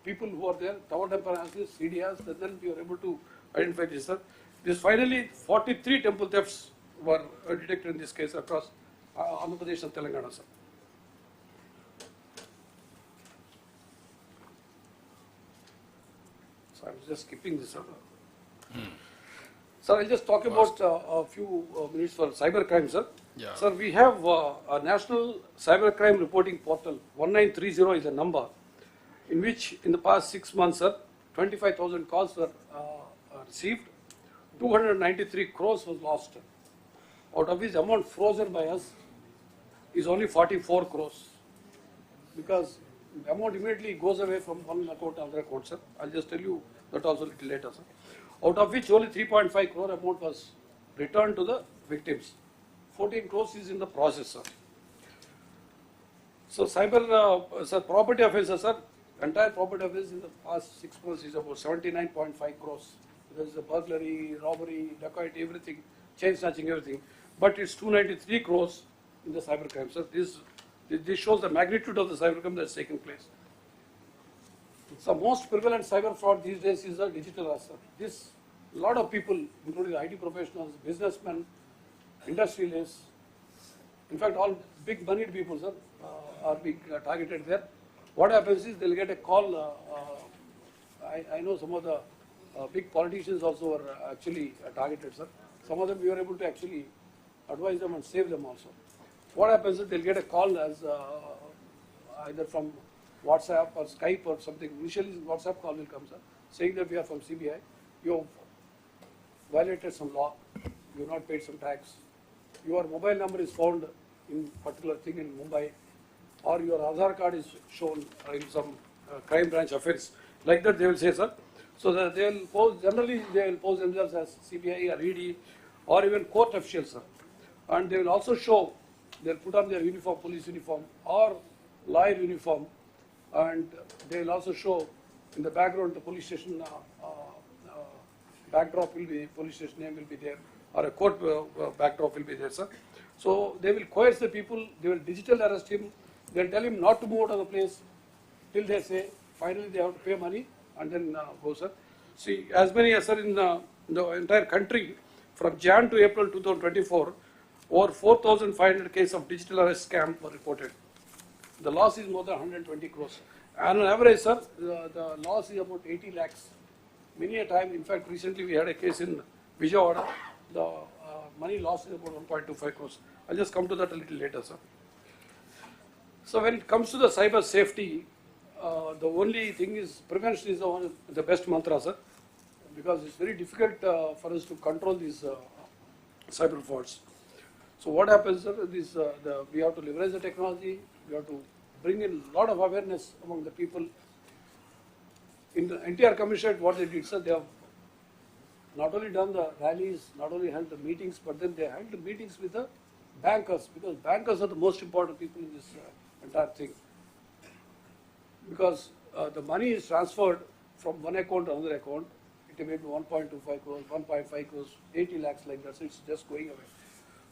people who are there, tower temple analysis, CDRs, then we are able to identify this, sir. This finally 43 temple thefts were detected in this case across Andhra Pradesh and Telangana, sir. So I was just skipping this, sir. Sir, I'll just talk about a few minutes for cybercrime, sir. Yeah. Sir, we have a national cybercrime reporting portal. 1930 is a number in which in the past 6 months, sir, 25,000 calls were received, 293 crores was lost. Out of which amount frozen by us is only 44 crores. Because the amount immediately goes away from one account to another account, sir. I'll just tell you that also a little later, sir. Out of which only 3.5 crore amount was returned to the victims. 14 crores is in the process, sir. So cyber, sir, property offences, sir, entire property offences in the past 6 months is about 79.5 crores. There is a burglary, robbery, dacoity, everything, chain snatching, everything. But it's 293 crores in the cybercrime, sir. This shows the magnitude of the cybercrime that's taken place. So most prevalent cyber fraud these days is the digital arrest, sir. This, a lot of people, including IT professionals, businessmen, industrialists, in fact all big moneyed people, sir, are being targeted there. What happens is they'll get a call, I know some of the big politicians also are actually targeted, sir. Some of them we were able to actually advise them and save them also. What happens is they'll get a call as either from WhatsApp or Skype or something. Initially, WhatsApp call will come, sir, saying that we are from CBI. You have violated some law. You have not paid some tax. Your mobile number is found in particular thing in Mumbai, or your Aadhaar card is shown in some crime branch offence. Like that, they will say, sir. So that they will pose, generally they will pose themselves as CBI or ED or even court officials, sir. And they will also show, they will put on their uniform, police uniform or lawyer uniform, and they will also show in the background the police station backdrop will be, police station name will be there, or a court backdrop will be there, sir. So they will coerce the people, they will digital arrest him, they will tell him not to move out of the place till they say, finally they have to pay money and then go, sir. See, as many as, sir, in the entire country, from Jan to April 2024, over 4,500 cases of digital arrest scam were reported. The loss is more than 120 crores. And on average, sir, the loss is about 80 lakhs. Many a time, in fact, recently we had a case in Vijayawada. The money loss is about 1.25 crores. I'll just come to that a little later, sir. So when it comes to the cyber safety, the only thing is prevention is the best mantra, sir, because it's very difficult for us to control these cyber frauds. So what happens, sir, is we have to leverage the technology, we have to bring in a lot of awareness among the people. In the NTR Commission, what they did, sir, they have not only done the rallies, not only held the meetings, but then they held the meetings with the bankers, because bankers are the most important people in this entire thing. Because the money is transferred from one account to another account, it may be 1.25 crores, 1.5 crores, 80 lakhs like that, so it's just going away.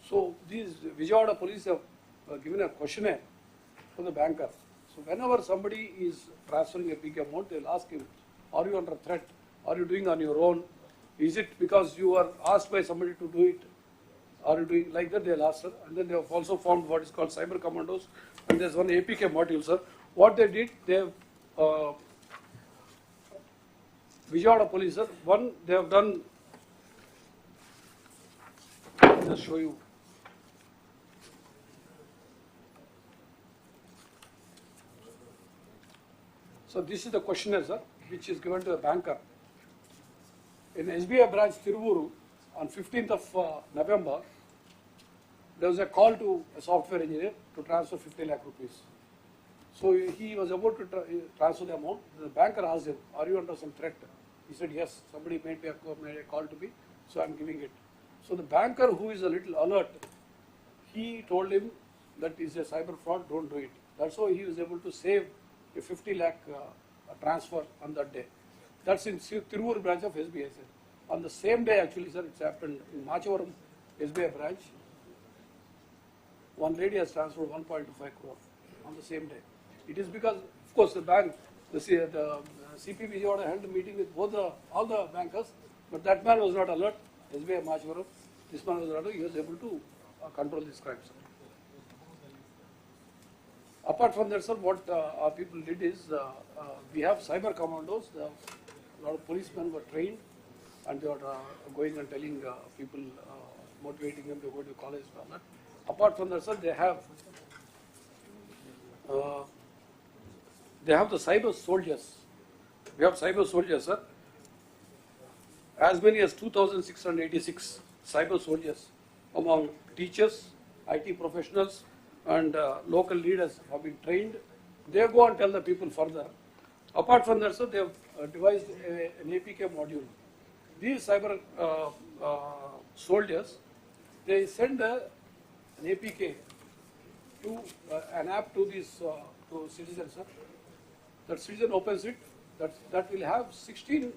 So these Vijayawada police have given a questionnaire for the banker. So whenever somebody is transferring a big amount, they'll ask him, are you under threat? Are you doing on your own? Is it because you are asked by somebody to do it? Are you doing like that? They'll ask, sir. And then they have also formed what is called cyber commandos. And there's one APK module, sir. What they did, they have Vijayawada police, sir. One, they have done, I'll just show you. So this is the questionnaire, sir, which is given to the banker. In SBI branch Tiruvuru, on 15th of November, there was a call to a software engineer to transfer 50 lakh rupees. So he was about to transfer the amount. The banker asked him, are you under some threat? He said, yes, somebody made a call to me, so I'm giving it. So the banker, who is a little alert, he told him that is a cyber fraud, don't do it. That's how he was able to save a 50 lakh transfer on that day. That's in Tiruvuru branch of SBI, sir. On the same day, actually, sir, it's happened in Machavaram SBI branch. One lady has transferred 1.25 crore on the same day. It is because, of course, the bank The CP Vijayawada held a meeting with all the bankers, but that man was not alert. SBI Machivaram, this man was not alert. He was able to control this crime, sir. Apart from that, sir, what our people did is we have cyber commandos. A lot of policemen were trained, and they were going and telling people, motivating them to go to college and all that. Apart from that, sir, they have the cyber soldiers. We have cyber soldiers, sir. As many as 2,686 cyber soldiers among teachers, IT professionals, and local leaders have been trained. They go and tell the people further. Apart from that, sir, they have devised an APK module. These cyber soldiers, they send an APK to an app to these to citizens, sir. That citizen opens it. That will have 16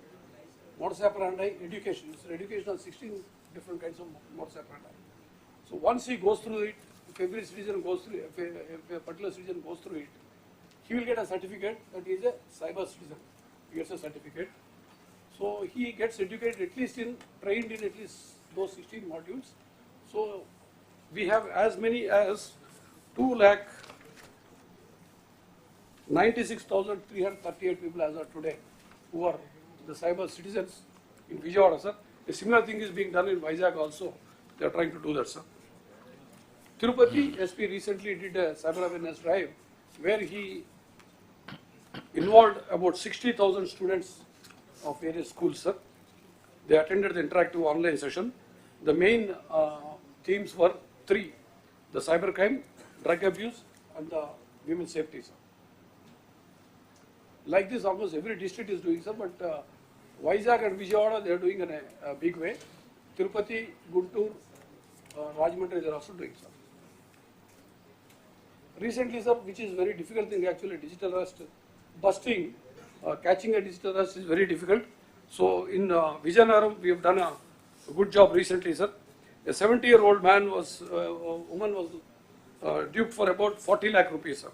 modus operandi education. It's education of 16 different kinds of modus operandi. So once he goes through it, if every citizen goes through, if a particular citizen goes through it, he will get a certificate that he is a cyber citizen. He gets a certificate. So he gets educated at least trained in at least those 16 modules. So we have as many as 2,96,338 people as of today who are the cyber citizens in Vijayawada, sir. A similar thing is being done in Vizag also. They are trying to do that, sir. Tirupati SP recently did a cyber awareness drive where he involved about 60,000 students of various schools, sir. They attended the interactive online session. The main themes were three: the cybercrime, drug abuse, and the women's safety, sir. Like this, almost every district is doing, sir, but Vizag and Vijayawada, they are doing in a big way. Tirupati, Guntur, Rajahmundry, they are also doing, sir. Recently, sir, which is very difficult thing actually, digital arrest, busting, catching a digital arrest is very difficult. So in Vijayanaram, we have done a good job recently, sir. A 70-year-old woman was duped for about 40 lakh rupees, sir.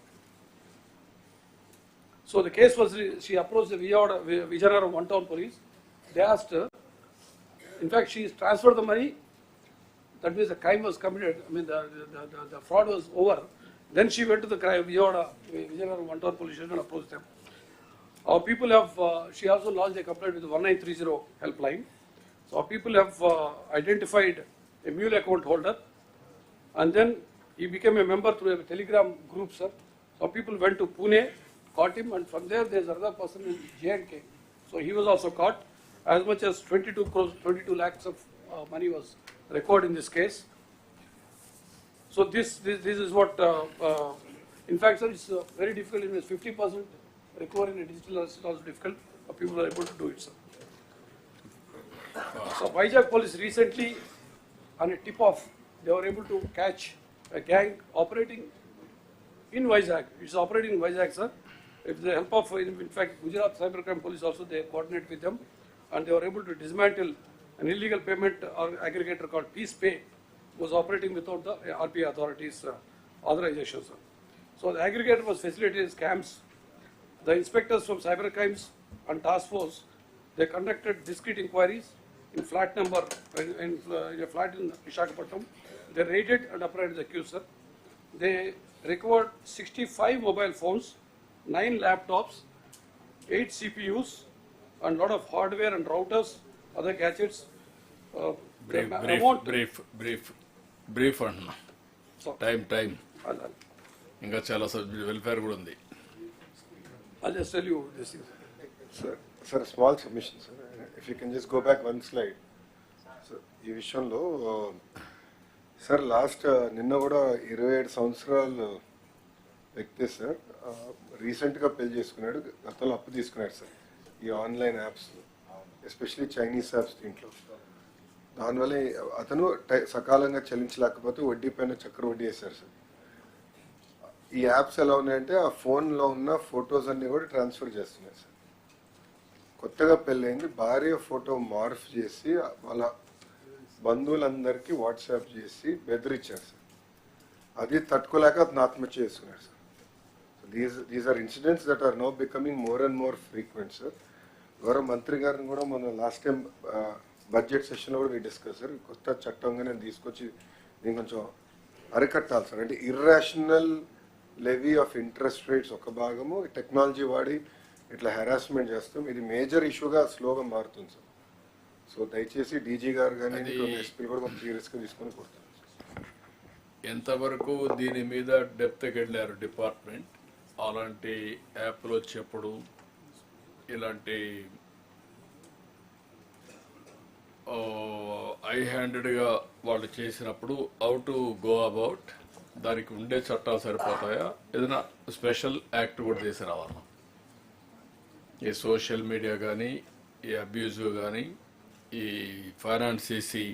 So the case was, she approached the Vijayanaram one-town police. They asked her, in fact, she transferred the money. That means the crime was committed. I mean, the fraud was over. Then she went to the Vijayanaram one-town police station and approached them. Our people have, she also lodged a complaint with the 1930 helpline. So our people have identified a mule account holder, and then he became a member through a telegram group, sir. So people went to Pune, caught him, and from there there's another person in J&K. So he was also caught. As much as 22 lakhs of money was recorded in this case. So this is what, in fact, sir, it's very difficult. It means 50% recovery in a digital arrest is also difficult, but people are able to do it, sir. So Vizag police recently, on a tip-off, they were able to catch a gang operating in Vizag. It's operating in Vizag, sir. With the help of, in fact, Gujarat Cybercrime Police also, they coordinate with them, and they were able to dismantle an illegal payment aggregator called Peace Pay, was operating without the RPA authorities' authorization, sir. So the aggregator was facilitating scams. The inspectors from cybercrimes and task force, they conducted discrete inquiries in flat number, in a flat in Visakhapatnam. They raided and apprehended the accused, sir. They recovered 65 mobile phones, 9 laptops, 8 CPUs, and a lot of hardware and routers, other gadgets. Brief అన్న time ఇంకా చాలా welfare కూడా ఉంది. I'll just tell you this thing. Sir, a small submission, sir. If you can just go back one slide. Sir, ఈ విషయంలో sir last నిన్న కూడా 27 సంవత్సరాలు వ్యక్తి సార్ రీసెంట్గా పెళ్లి చేసుకున్నాడు, గతంలో అప్పు తీసుకున్నాడు సార్ ఈ online apps, especially Chinese apps. దీంట్లో దానివల్ల అతను సకాలంగా చెల్లించలేకపోతే వడ్డీ పైన చక్ర వడ్డీ వేశారు సార్. ఈ యాప్స్ ఎలా ఉన్నాయంటే ఆ ఫోన్లో ఉన్న ఫొటోస్ అన్నీ కూడా ట్రాన్స్ఫర్ చేస్తున్నాయి సార్. కొత్తగా పెళ్ళైంది, భార్య ఫోటో మార్ఫ్ చేసి వాళ్ళ బంధువులందరికీ వాట్సాప్ చేసి బెదిరించారు సార్. అది తట్టుకోలేక అతను ఆత్మహత్య చేసుకున్నాడు sir. So these are incidents that are now becoming more and more frequent, sir. గౌరవ మంత్రి గారిని కూడా మన లాస్ట్ టైం బడ్జెట్ సెషన్లో కూడా డిస్కస్ సార్, కొత్త చట్టంగా నేను తీసుకొచ్చి దీన్ని కొంచెం అరికట్టాలి సార్. అంటే irrational levy of interest rates ఒక భాగము, టెక్నాలజీ వాడి ఇట్లా హెరాస్మెంట్ చేస్తాం, ఇది మేజర్ ఇష్యూగా స్లోగా మారుతుంది సార్. సో దయచేసి డీజీ గారు కానీ ఎస్పీలు కూడా కొంచెం సీరియస్గా తీసుకొని కొడుతున్నాం. ఎంతవరకు దీని మీద డెప్త్కి వెళ్ళారు డిపార్ట్మెంట్? అలాంటి యాప్లు వచ్చేప్పుడు ఇలాంటి ఐ హ్యాండెడ్గా వాళ్ళు చేసినప్పుడు హౌ టు గో అబౌట్, దానికి ఉండే చట్టాలు సరిపోతాయా, ఏదైనా స్పెషల్ యాక్ట్ కూడా చేసి రావాలా? ఈ సోషల్ మీడియా కానీ, ఈ అబ్యూజ్ కానీ, ఈ ఫైనాన్స్ చేసి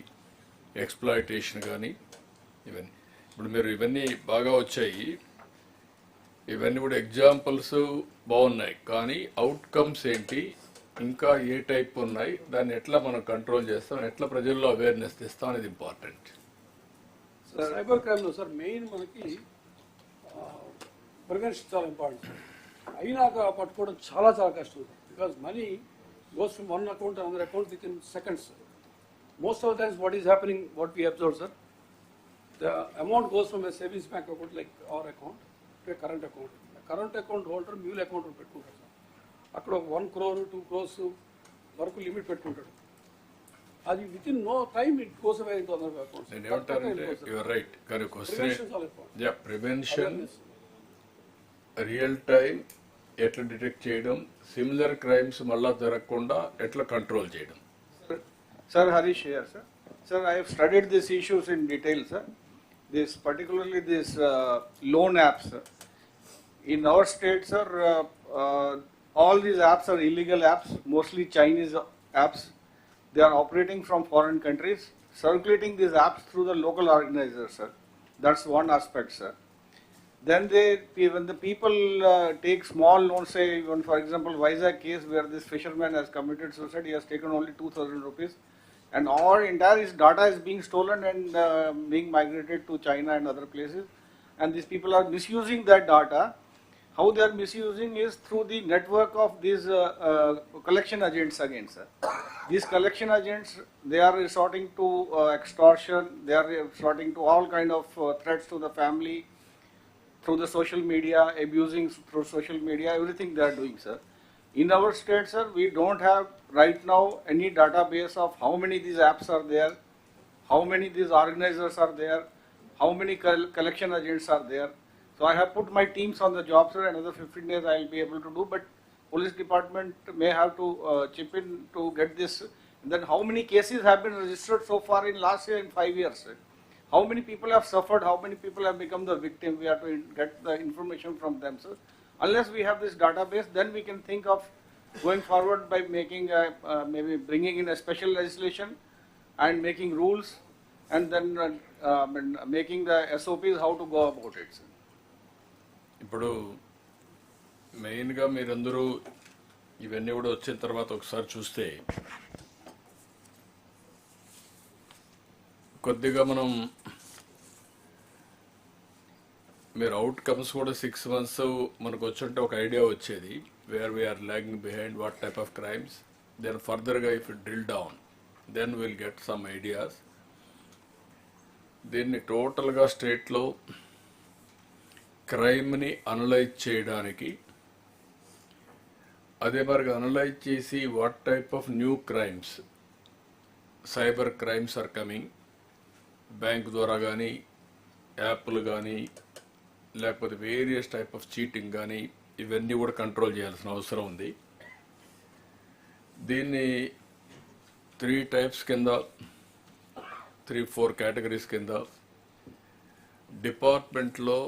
ఎక్స్ప్లాయిటేషన్ కానీ, ఇవన్నీ ఇప్పుడు మీరు ఇవన్నీ బాగా వచ్చాయి, ఇవన్నీ కూడా ఎగ్జాంపుల్స్ బాగున్నాయి, కానీ అవుట్కమ్స్ ఏంటి, ఇంకా ఏ టైప్ ఉన్నాయి, దాన్ని ఎట్లా మనం కంట్రోల్ చేస్తాం, ఎట్లా ప్రజల్లో అవేర్నెస్ తెస్తాం అనేది ఇంపార్టెంట్. సైబర్ క్రైమ్లో సార్ మెయిన్ మనకి ప్రివెన్షన్ చాలా ఇంపార్టెంట్. అయినాక పట్టుకోవడం చాలా చాలా కష్టం, because money goes from one account another account with in seconds. Most of the times what is happening, what we observe sir, the amount goes from a savings bank account like our account to a current account. A current account holder mule account పెట్టుకుంటాడు sir. అక్కడ 1 crore 2 crores వరకు limit పెట్టుకుంటాడు. అది within no time it goes away into other accounts. నేను ఏమంటానంటే your right, కానీ prevention real time ఎట్లా detect చేయడం, సిమిలర్ క్రైమ్స్ మళ్ళా జరగకుండా ఎట్లా కంట్రోల్ చేయడం. Sir, Harish here, sir. Sir, I have studied these issues in detail, sir. Particularly this loan apps, sir. In our state, sir, all these apps are illegal apps, mostly Chinese apps. They are operating from foreign countries, circulating these apps through the local organizers, sir. That's one aspect, sir. Then when the people take small loans, say, even for example, Vizag case where this fisherman has committed suicide, he has taken only 2,000 rupees. And our entire his data is being stolen and being migrated to China and other places. And these people are misusing that data. How they are misusing is through the network of these collection agents again, sir. These collection agents, they are resorting to extortion, they are resorting to all kind of threats to the family through the social media, abusing through social media, everything they are doing, sir. In our state, sir, we don't have right now any database of how many these apps are there, how many these organizers are there, how many collection agents are there. So I have put my teams on the job, sir. Another 15 days I will be able to do, but police department may have to chip in to get this. And then how many cases have been registered so far in last year in 5 years, sir? How many people have suffered, how many people have become the victim? We have to get the information from them, sir. Unless we have this database, then we can think of going forward by making maybe bringing in a special legislation and making rules, and then making the SOPs how to go about it, sir. ఇప్పుడు మెయిన్గా మీరందరూ ఇవన్నీ కూడా వచ్చిన తర్వాత ఒకసారి చూస్తే కొద్దిగా మనం మీరు అవుట్కమ్స్ కూడా 6 months మనకు వచ్చుంటే ఒక ఐడియా వచ్చేది, where we are lagging behind, what type of crimes. Then ఫర్దర్గా if it drill down then will get some ideas. దీన్ని టోటల్గా స్టేట్లో క్రైమ్ని అనలైజ్ చేయడానికి, అదే మరిగా అనలైజ్ చేసి what type of new crimes, cyber crimes are coming, bank ద్వారా కానీ, యాప్లు కానీ, లేకపోతే వేరియస్ టైప్ ఆఫ్ చీటింగ్ కానీ, ఇవన్నీ కూడా కంట్రోల్ చేయాల్సిన అవసరం ఉంది. దీన్ని 3 types కింద, 3-4 categories కింద డిపార్ట్మెంట్లో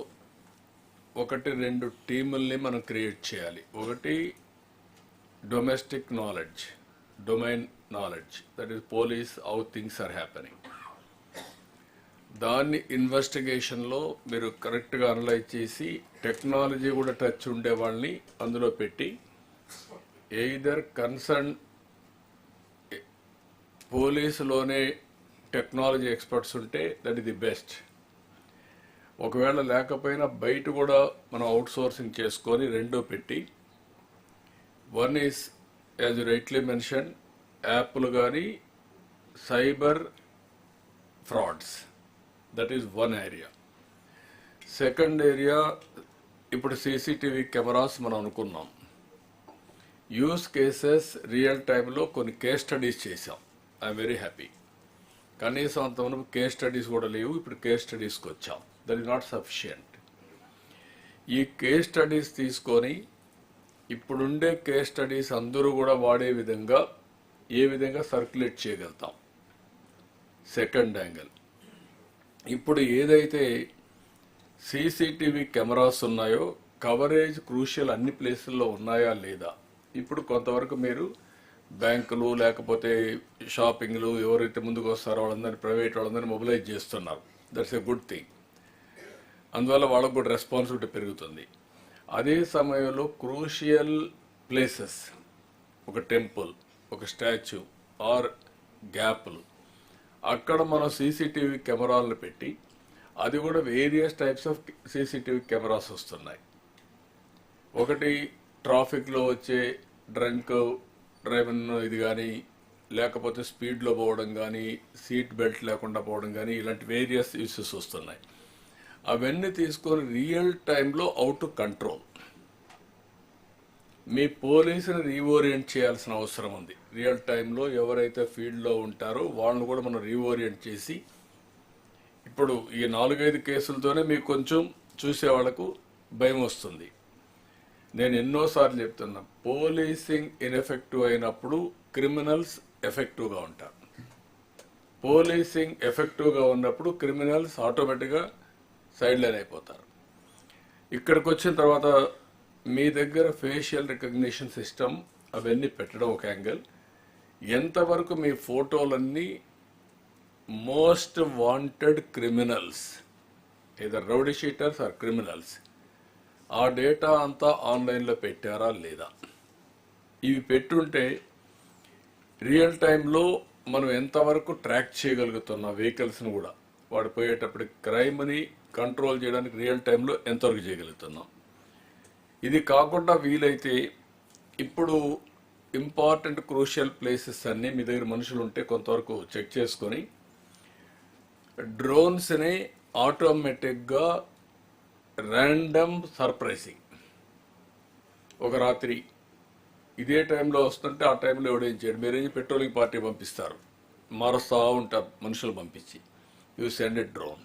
1-2 టీముల్ని మనం క్రియేట్ చేయాలి. ఒకటి domestic knowledge, domain knowledge, that is police, how things are happening. దాన్ని ఇన్వెస్టిగేషన్లో మీరు కరెక్ట్గా అనలైజ్ చేసి టెక్నాలజీ కూడా టచ్ ఉండే వాళ్ళని అందులో పెట్టి, ఎయిదర్ కన్సర్న్ పోలీసులోనే టెక్నాలజీ ఎక్స్పర్ట్స్ ఉంటే దట్ ఈస్ ది బెస్ట్. ఒకవేళ లేకపోయినా బయట కూడా మనం అవుట్ సోర్సింగ్ చేసుకొని రెండో పెట్టి, one is as rightly mention యాప్లు కానీ cyber frauds, that is one area. Second area ఇప్పుడు సీసీటీవీ కెమెరాస్ మనం అనుకున్నాం. యూస్ కేసెస్ రియల్ టైంలో కొన్ని కేస్ స్టడీస్ చేసాం. I'm very happy. కనీసం అంతవరకు కేస్ స్టడీస్ కూడా లేవు, ఇప్పుడు కేస్ స్టడీస్కి వచ్చాం. That is not sufficient. ఈ కేస్ స్టడీస్ తీసుకొని ఇప్పుడుండే కేస్ స్టడీస్ అందరూ కూడా వాడే విధంగా ఏ విధంగా సర్క్యులేట్ చేయగలుగుతాం. సెకండ్ యాంగిల్, ఇప్పుడు ఏదైతే సీసీటీవీ కెమెరాస్ ఉన్నాయో కవరేజ్ క్రూషియల్ అన్ని ప్లేసుల్లో ఉన్నాయా లేదా. ఇప్పుడు కొంతవరకు మీరు బ్యాంకులు లేకపోతే షాపింగ్లు ఎవరైతే ముందుకు వస్తారో వాళ్ళందరినీ ప్రైవేట్ వాళ్ళందరినీ మొబిలైజ్ చేస్తున్నారు. That's a good thing. అందువల్ల వాళ్ళకు కూడా రెస్పాన్సిబిలిటీ పెరుగుతుంది. అదే సమయంలో క్రూషియల్ ప్లేసెస్, ఒక టెంపుల్, ఒక స్టాచ్యూ ఆర్ గ్యాప్లు, అక్కడ మనం సీసీటీవీ కెమెరాలను పెట్టి, అది కూడా various types of CCTV cameras వస్తున్నాయి. ఒకటి ట్రాఫిక్లో వచ్చే డ్రంక్ డ్రైవింగ్ ఇది కానీ, లేకపోతే స్పీడ్లో పోవడం కానీ, సీట్ బెల్ట్ లేకుండా పోవడం కానీ, ఇలాంటి వేరియస్ ఇష్యూస్ వస్తున్నాయి. అవన్నీ తీసుకొని రియల్ టైంలో అవుట్ టు కంట్రోల్. మీ పోలీసుని రీఓరియంట్ చేయాల్సిన అవసరం ఉంది. రియల్ టైంలో ఎవరైతే ఫీల్డ్లో ఉంటారో వాళ్ళని కూడా మనం రీఓరియంట్ చేసి, ఇప్పుడు ఈ 4-5 కేసులతోనే మీకు కొంచెం చూసే వాళ్ళకు భయం వస్తుంది. నేను ఎన్నోసార్లు చెప్తున్నా, పోలీసింగ్ ఇన్ఎఫెక్టివ్ అయినప్పుడు క్రిమినల్స్ ఎఫెక్టివ్గా ఉంటారు. పోలీసింగ్ ఎఫెక్టివ్గా ఉన్నప్పుడు క్రిమినల్స్ ఆటోమేటిక్గా సైడ్ లైన్ అయిపోతారు. ఇక్కడికి వచ్చిన తర్వాత మీ దగ్గర ఫేషియల్ రికగ్నిషన్ సిస్టమ్ అవన్నీ పెట్టడం ఒక యాంగిల్. ఎంతవరకు మీ ఫోటోలన్నీ most wanted criminals, either rowdy sheeters or criminals, ఆ డేటా అంతా ఆన్లైన్లో పెట్టారా లేదా. ఇవి పెట్టుంటే రియల్ టైంలో మనం ఎంతవరకు ట్రాక్ చేయగలుగుతున్నాం వెహికల్స్ని కూడా, వాడు పోయేటప్పుడు క్రైమ్ని కంట్రోల్ చేయడానికి రియల్ టైంలో ఎంతవరకు చేయగలుగుతున్నాం. ఇది కాకుండా వీలైతే ఇప్పుడు ఇంపార్టెంట్ క్రూషియల్ ప్లేసెస్ అన్నీ మీ దగ్గర మనుషులు ఉంటే కొంతవరకు చెక్ చేసుకొని డ్రోన్స్ని ఆటోమేటిక్గా ర్యాండమ్ సర్ప్రైజింగ్, ఒక రాత్రి ఇదే టైంలో వస్తుంటే ఆ టైంలో ఎవడేం చేయడు, మీరేం పెట్రోలింగ్ పార్టీ పంపిస్తారు, మారుస్తూ ఉంటారు మనుషులు పంపించి, యూ సెండ్ ఎ డ్రోన్,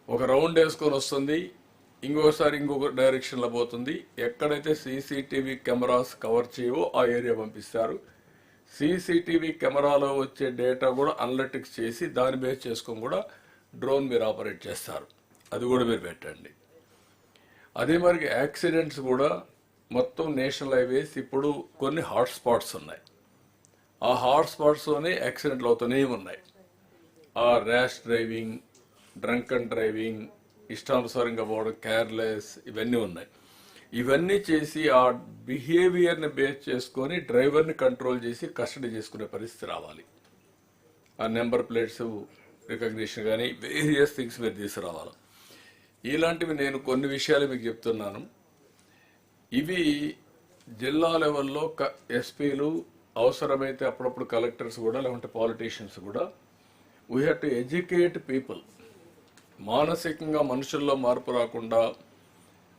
ఒక రౌండ్ వేసుకొని వస్తుంది, ఇంకొకసారి ఇంకొక డైరెక్షన్లో పోతుంది. ఎక్కడైతే సీసీటీవీ కెమెరాస్ కవర్ చేయవో ఆ ఏరియా పంపిస్తారు. సీసీటీవీ కెమెరాలో వచ్చే డేటా కూడా అనలిటిక్స్ చేసి దాన్ని బేస్ చేసుకొని కూడా డ్రోన్ మీరు ఆపరేట్ చేస్తారు. అది కూడా మీరు పెట్టండి. అదే మరి యాక్సిడెంట్స్ కూడా మొత్తం నేషనల్ హైవేస్ ఇప్పుడు కొన్ని హాట్ స్పాట్స్ ఉన్నాయి. ఆ హాట్ స్పాట్స్లోనే యాక్సిడెంట్లు అవుతూనే ఉన్నాయి. ఆ rash driving, drunk and driving, ఇష్టానుసారంగా పోవడం, కేర్లెస్, ఇవన్నీ ఉన్నాయి. ఇవన్నీ చేసి ఆ బిహేవియర్ని బేస్ చేసుకొని డ్రైవర్ని కంట్రోల్ చేసి కస్టడీ చేసుకునే పరిస్థితి రావాలి. ఆ నెంబర్ ప్లేట్స్ రికగ్నిషన్ కానీ వేరియస్ థింగ్స్ మీరు తీసుకురావాలి. ఇలాంటివి నేను కొన్ని విషయాలు మీకు చెప్తున్నాను. ఇవి జిల్లా లెవెల్లో ఎస్పీలు, అవసరమైతే అప్పుడప్పుడు కలెక్టర్స్ కూడా, లేకుంటే పాలిటీషియన్స్ కూడా, we have to educate people. మానసికంగా మనుషుల్లో మార్పు రాకుండా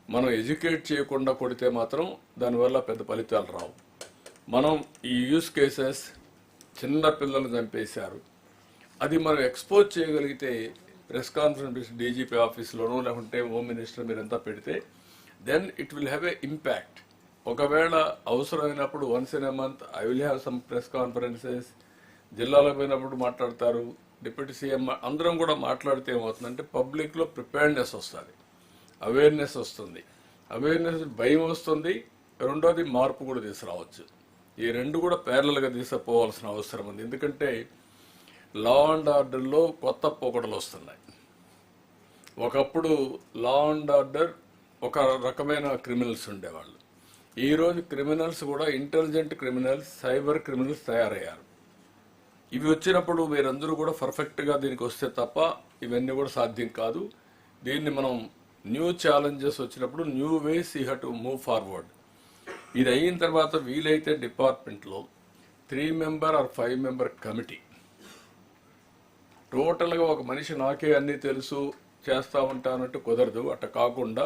మనం ఎడ్యుకేట్ చేయకుండా కొడితే మాత్రం దానివల్ల పెద్ద ఫలితాలు రావు. మనం ఈ యూస్ కేసెస్, చిన్న పిల్లలు చంపేశారు, అది మనం ఎక్స్పోజ్ చేయగలిగితే ప్రెస్ కాన్ఫరెన్స్ డీజీపీ ఆఫీస్లోనూ లేకుంటే హోమ్ మినిస్టర్ మీరంతా పెడితే then it will have a impact. ఒకవేళ అవసరమైనప్పుడు once in a month I will have some press conferences, జిల్లాలో పోయినప్పుడు మాట్లాడతారు, డిప్యూటీ సీఎం అందరం కూడా మాట్లాడితే ఏమవుతుందంటే పబ్లిక్లో ప్రిపేర్నెస్ వస్తుంది, అవేర్నెస్ వస్తుంది. అవేర్నెస్ భయం వస్తుంది, రెండోది మార్పు కూడా తీసుకురావచ్చు. ఈ రెండు కూడా ప్యారలల్గా తీసుకుపోవాల్సిన అవసరం ఉంది. ఎందుకంటే లా అండ్ ఆర్డర్లో కొత్త పోకడలు వస్తున్నాయి. ఒకప్పుడు లా అండ్ ఆర్డర్ ఒక రకమైన క్రిమినల్స్ ఉండేవాళ్ళు. ఈరోజు క్రిమినల్స్ కూడా ఇంటెలిజెంట్ క్రిమినల్స్, సైబర్ క్రిమినల్స్ తయారయ్యారు. ఇవి వచ్చినప్పుడు మీరందరూ కూడా పర్ఫెక్ట్గా దీనికి వస్తే తప్ప ఇవన్నీ కూడా సాధ్యం కాదు. దీన్ని మనం న్యూ ఛాలెంజెస్ వచ్చినప్పుడు new ways you have to move forward. ఇది అయిన తర్వాత వీలైతే డిపార్ట్మెంట్లో 3 మెంబర్ ఆర్ 5 మెంబర్ కమిటీ, టోటల్గా ఒక మనిషి నాకే అన్నీ తెలుసు చేస్తూ ఉంటానంటూ కుదరదు. అట్ట కాకుండా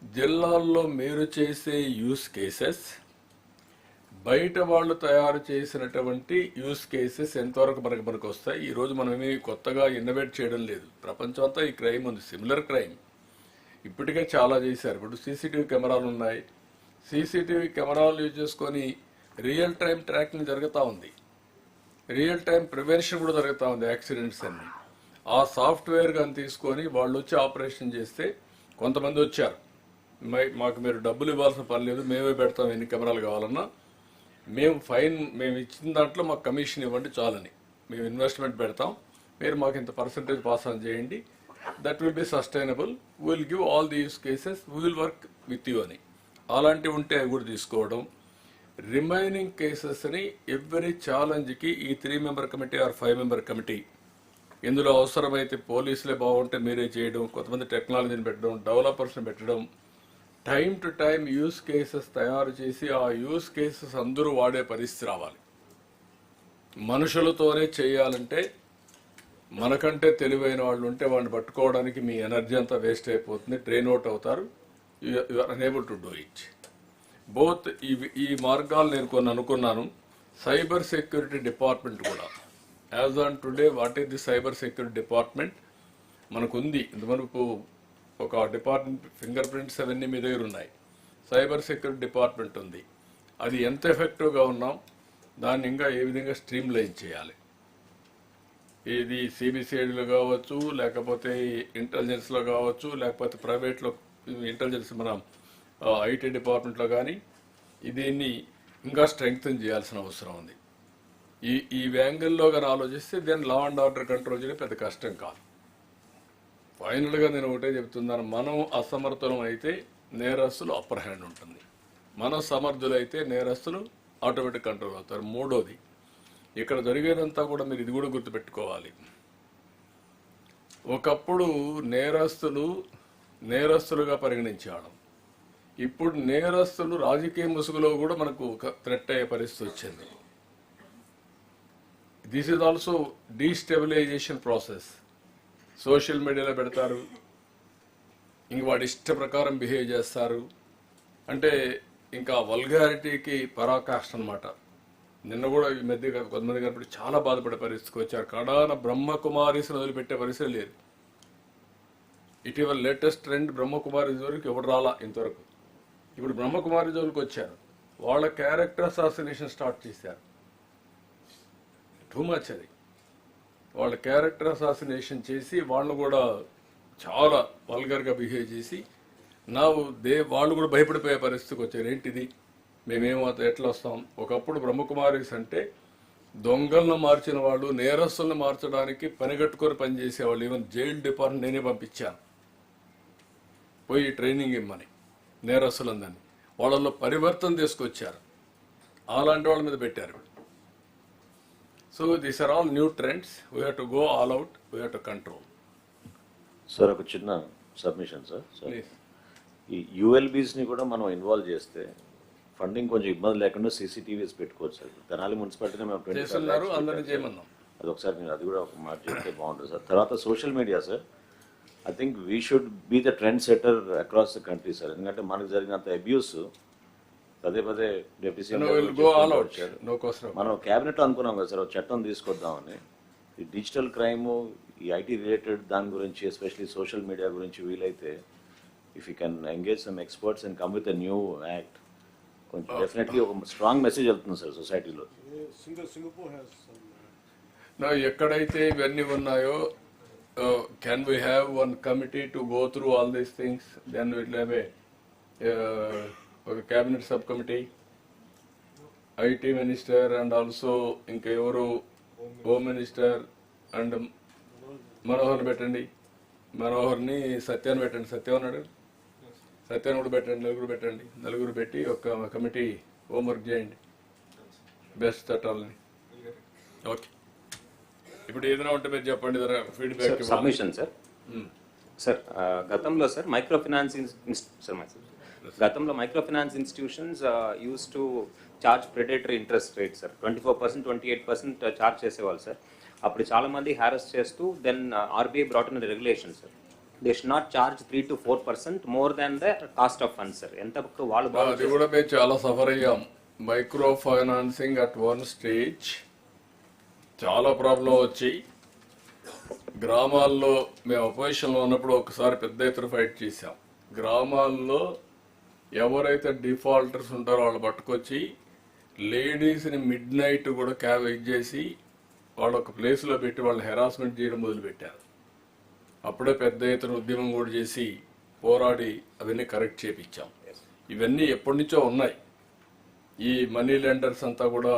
జిల్లాల్లో మీరు చేసే యూస్ కేసెస్, బయట వాళ్ళు తయారు చేసినటువంటి యూస్ కేసెస్ ఎంతవరకు మనకు వస్తాయి. ఈరోజు మనం ఏమీ కొత్తగా ఇన్నోవేట్ చేయడం లేదు. ప్రపంచం అంతా ఈ క్రైమ్ ఉంది, సిమిలర్ క్రైమ్ ఇప్పటికే చాలా చేశారు. ఇప్పుడు సీసీటీవీ కెమెరాలు ఉన్నాయి. సీసీటీవీ కెమెరాలు యూజ్ చేసుకొని రియల్ టైం ట్రాకింగ్ జరుగుతూ ఉంది, రియల్ టైం ప్రివెన్షన్ కూడా జరుగుతూ ఉంది. యాక్సిడెంట్స్ అన్ని ఆ సాఫ్ట్వేర్ కానీ తీసుకొని వాళ్ళు వచ్చి ఆపరేషన్ చేస్తే, కొంతమంది వచ్చారు, మాకు మీరు డబ్బులు ఇవ్వాల్సిన పని లేదు, మేమే పెడతాం, ఎన్ని కెమెరాలు కావాలన్నా మేము ఇచ్చిన దాంట్లో మాకు కమిషన్ ఇవ్వండి చాలని, మేము ఇన్వెస్ట్మెంట్ పెడతాం, మీరు మాకు ఇంత పర్సంటేజ్ పాస్ ఆన్ చేయండి, that will B sustainable, will give all these cases, will work with you అని. అలాంటివి ఉంటే అవి కూడా తీసుకోవడం. రిమైనింగ్ కేసెస్ని ఎవ్రీ ఛాలెంజ్కి ఈ 3 member committee or 5 member committee, ఇందులో అవసరమైతే పోలీసులే బాగుంటే మీరే చేయడం, కొంతమంది టెక్నాలజీని పెట్టడం, డెవలపర్స్ని పెట్టడం, time to time use cases తయారు చేసి ఆ యూస్ కేసెస్ అందరూ వాడే పరిస్థితి రావాలి. మనుషులతోనే చేయాలంటే మనకంటే తెలివైన వాళ్ళు ఉంటే వాడిని పట్టుకోవడానికి మీ ఎనర్జీ అంతా వేస్ట్ అయిపోతుంది, ట్రైన్ అవుట్ అవుతారు, you are unable to do it. Both ఈ మార్గాలు నేను కొన్ని అనుకున్నాను. సైబర్ సెక్యూరిటీ డిపార్ట్మెంట్ కూడా, as on today what is the cyber security department మనకుంది. ఇంతవరకు ఒక డిపార్ట్మెంట్ ఫింగర్ ప్రింట్స్ అవన్నీ మీ దగ్గర ఉన్నాయి, సైబర్ సెక్యూరిటీ డిపార్ట్మెంట్ ఉంది. అది ఎంత ఎఫెక్టివ్గా ఉన్నాం, దాన్ని ఇంకా ఏ విధంగా స్ట్రీమ్ లైన్ చేయాలి. ఇది సిబిసిఐడిలో కావచ్చు, లేకపోతే ఇంటెలిజెన్స్లో కావచ్చు, లేకపోతే ప్రైవేట్లో ఇంటెలిజెన్స్ మన ఐటీ డిపార్ట్మెంట్లో కానీ దీన్ని ఇంకా స్ట్రెంగ్తన్ చేయాల్సిన అవసరం ఉంది. ఈ యాంగిల్లో కానీ ఆలోచిస్తే దాన్ని లా అండ్ ఆర్డర్ కంట్రోల్ చేయడం పెద్ద కష్టం కాదు. ఫైనల్గా నేను ఒకటే చెప్తున్నాను, మనం అసమర్థులం అయితే నేరస్తులు అప్పర్ హ్యాండ్ ఉంటుంది, మనం సమర్థులైతే నేరస్తులు ఆటోమేటిక్ కంట్రోల్ అవుతారు. మూడోది, ఇక్కడ జరిగేదంతా కూడా మీరు ఇది కూడా గుర్తుపెట్టుకోవాలి. ఒకప్పుడు నేరస్తులుగా పరిగణించేవాళ్ళం, ఇప్పుడు నేరస్తులు రాజకీయ ముసుగులో కూడా మనకు ఒక థ్రెట్ అయ్యే పరిస్థితి వచ్చింది. This is also destabilization process. Social మీడియాలో పెడతారు, ఇంక వాడి ఇష్ట ప్రకారం బిహేవ్ చేస్తారు, అంటే ఇంకా వల్గారిటీకి పరాకాష్ట అనమాట. నిన్న కూడా ఈ మధ్య కొంతమంది కనపడి చాలా బాధపడే పరిస్థితికి వచ్చారు. కడాన బ్రహ్మకుమారీస్ని వదిలిపెట్టే పరిస్థితి లేదు. ఇటీవల లేటెస్ట్ ట్రెండ్ బ్రహ్మకుమారి వరకు ఎవరు రాలా ఇంతవరకు. ఇప్పుడు బ్రహ్మకుమారి జోలికి వచ్చారు, వాళ్ళ క్యారెక్టర్ అసాసినేషన్ స్టార్ట్ చేశారు. టూ మచ్ అది. వాళ్ళ క్యారెక్టర్ అసాసినేషన్ చేసి వాళ్ళు కూడా చాలా వల్గర్గా బిహేవ్ చేసి వాళ్ళు కూడా భయపడిపోయే పరిస్థితికి వచ్చారు. ఏంటిది, మేమేమో ఎట్లా వస్తాం. ఒకప్పుడు బ్రహ్మకుమారీస్ అంటే దొంగలను మార్చిన వాళ్ళు, నేరస్తులను మార్చడానికి పనిగట్టుకొని పనిచేసేవాళ్ళు. ఈవెన్ జైల్ డిపార్ట్మెంట్ నేనే పంపించాను పోయి ట్రైనింగ్ ఇమ్మని నేరస్తులందరినీ. వాళ్ళల్లో పరివర్తన తీసుకొచ్చారు, అలాంటి వాళ్ళ మీద పెట్టారు. So these are all new trends. We have to go all out, we have to control. Sir ఒక చిన్న సబ్మిషన్ సార్. ఈ యూఎల్బీస్ని కూడా మనం ఇన్వాల్వ్ చేస్తే ఫండింగ్ కొంచెం ఇబ్బంది లేకుండా సీసీటీవీస్ పెట్టుకోవచ్చు సార్. తెనాలి మున్సిపాలిటీలో మేము 20 అందరినీ చేయమన్నాం. అది ఒకసారి మీరు అది కూడా ఒక మాట చెప్తే బాగుంటుంది సార్. తర్వాత social media sir, I think we should be the trend setter across the country sir. ఎందుకంటే మనకు జరిగినంత అబ్యూస్ పదే డిప్యూటీ సీఎం మనం క్యాబినెట్లో అనుకున్నాం కదా సార్, ఒక చట్టం తీసుకొద్దామని. ఈ డిజిటల్ క్రైమ్, ఈ ఐటీ రిలేటెడ్ దాని గురించి, ఎస్పెషలీ సోషల్ మీడియా గురించి వీలైతే if you can engage some experts and come with a new act, కొంచెం డెఫినెట్లీ ఒక స్ట్రాంగ్ మెసేజ్ వెళ్తుంది సార్ సొసైటీలో. ఎక్కడైతే ఇవన్నీ ఉన్నాయో, can we have one committee to go through all these things? Then we'll have a cabinet subcommittee, IT minister and also ఇంకెవరు home minister and మనోహర్ని పెట్టండి, మనోహర్ని సత్యాన్ని పెట్టండి, సత్యం ఉన్నాడు, సత్యాన్ని కూడా పెట్టండి, నలుగురు పెట్టి ఒక కమిటీ హోంవర్క్ చేయండి బెస్ట్ చట్టాలని. ఓకే. ఇప్పుడు ఏదైనా ఉంటే మీరు చెప్పండి ఫీడ్బ్యాక్. Submission sir. సార్ గతంలో సార్ మైక్రో ఫైనాన్స్ గతంలో micro finance institutions use to charge predatory interest rate sir 24%, 28% charge చేసేవాళ్ళు సార్. అప్పుడు చాలా మంది హ్యారస్ చేస్తూ then RBI brought in regulation sir, they should not charge 3 to 4% more than the cost of funds sir. ఎంత వాళ్ళు అది కూడా మేము చాలా సఫర్ అయ్యాం. Micro financing at one stage చాలా ప్రాబ్లం వచ్చి గ్రామాల్లో మేము అపోజిషన్లో ఉన్నప్పుడు ఒకసారి పెద్ద ఎత్తున ఫైట్ చేశాం. గ్రామాల్లో ఎవరైతే డిఫాల్టర్స్ ఉంటారో వాళ్ళు పట్టుకొచ్చి లేడీస్ని మిడ్ నైట్ కూడా క్యాబ్ చేసి వాళ్ళు ఒక ప్లేస్లో పెట్టి వాళ్ళని హెరాస్మెంట్ చేయడం మొదలుపెట్టారు. అప్పుడే పెద్ద ఎత్తున ఉద్యమం కూడా చేసి పోరాడి అవన్నీ కరెక్ట్ చేయించాం. ఇవన్నీ ఎప్పటి నుంచో ఉన్నాయి. ఈ మనీ లెండర్స్ అంతా కూడా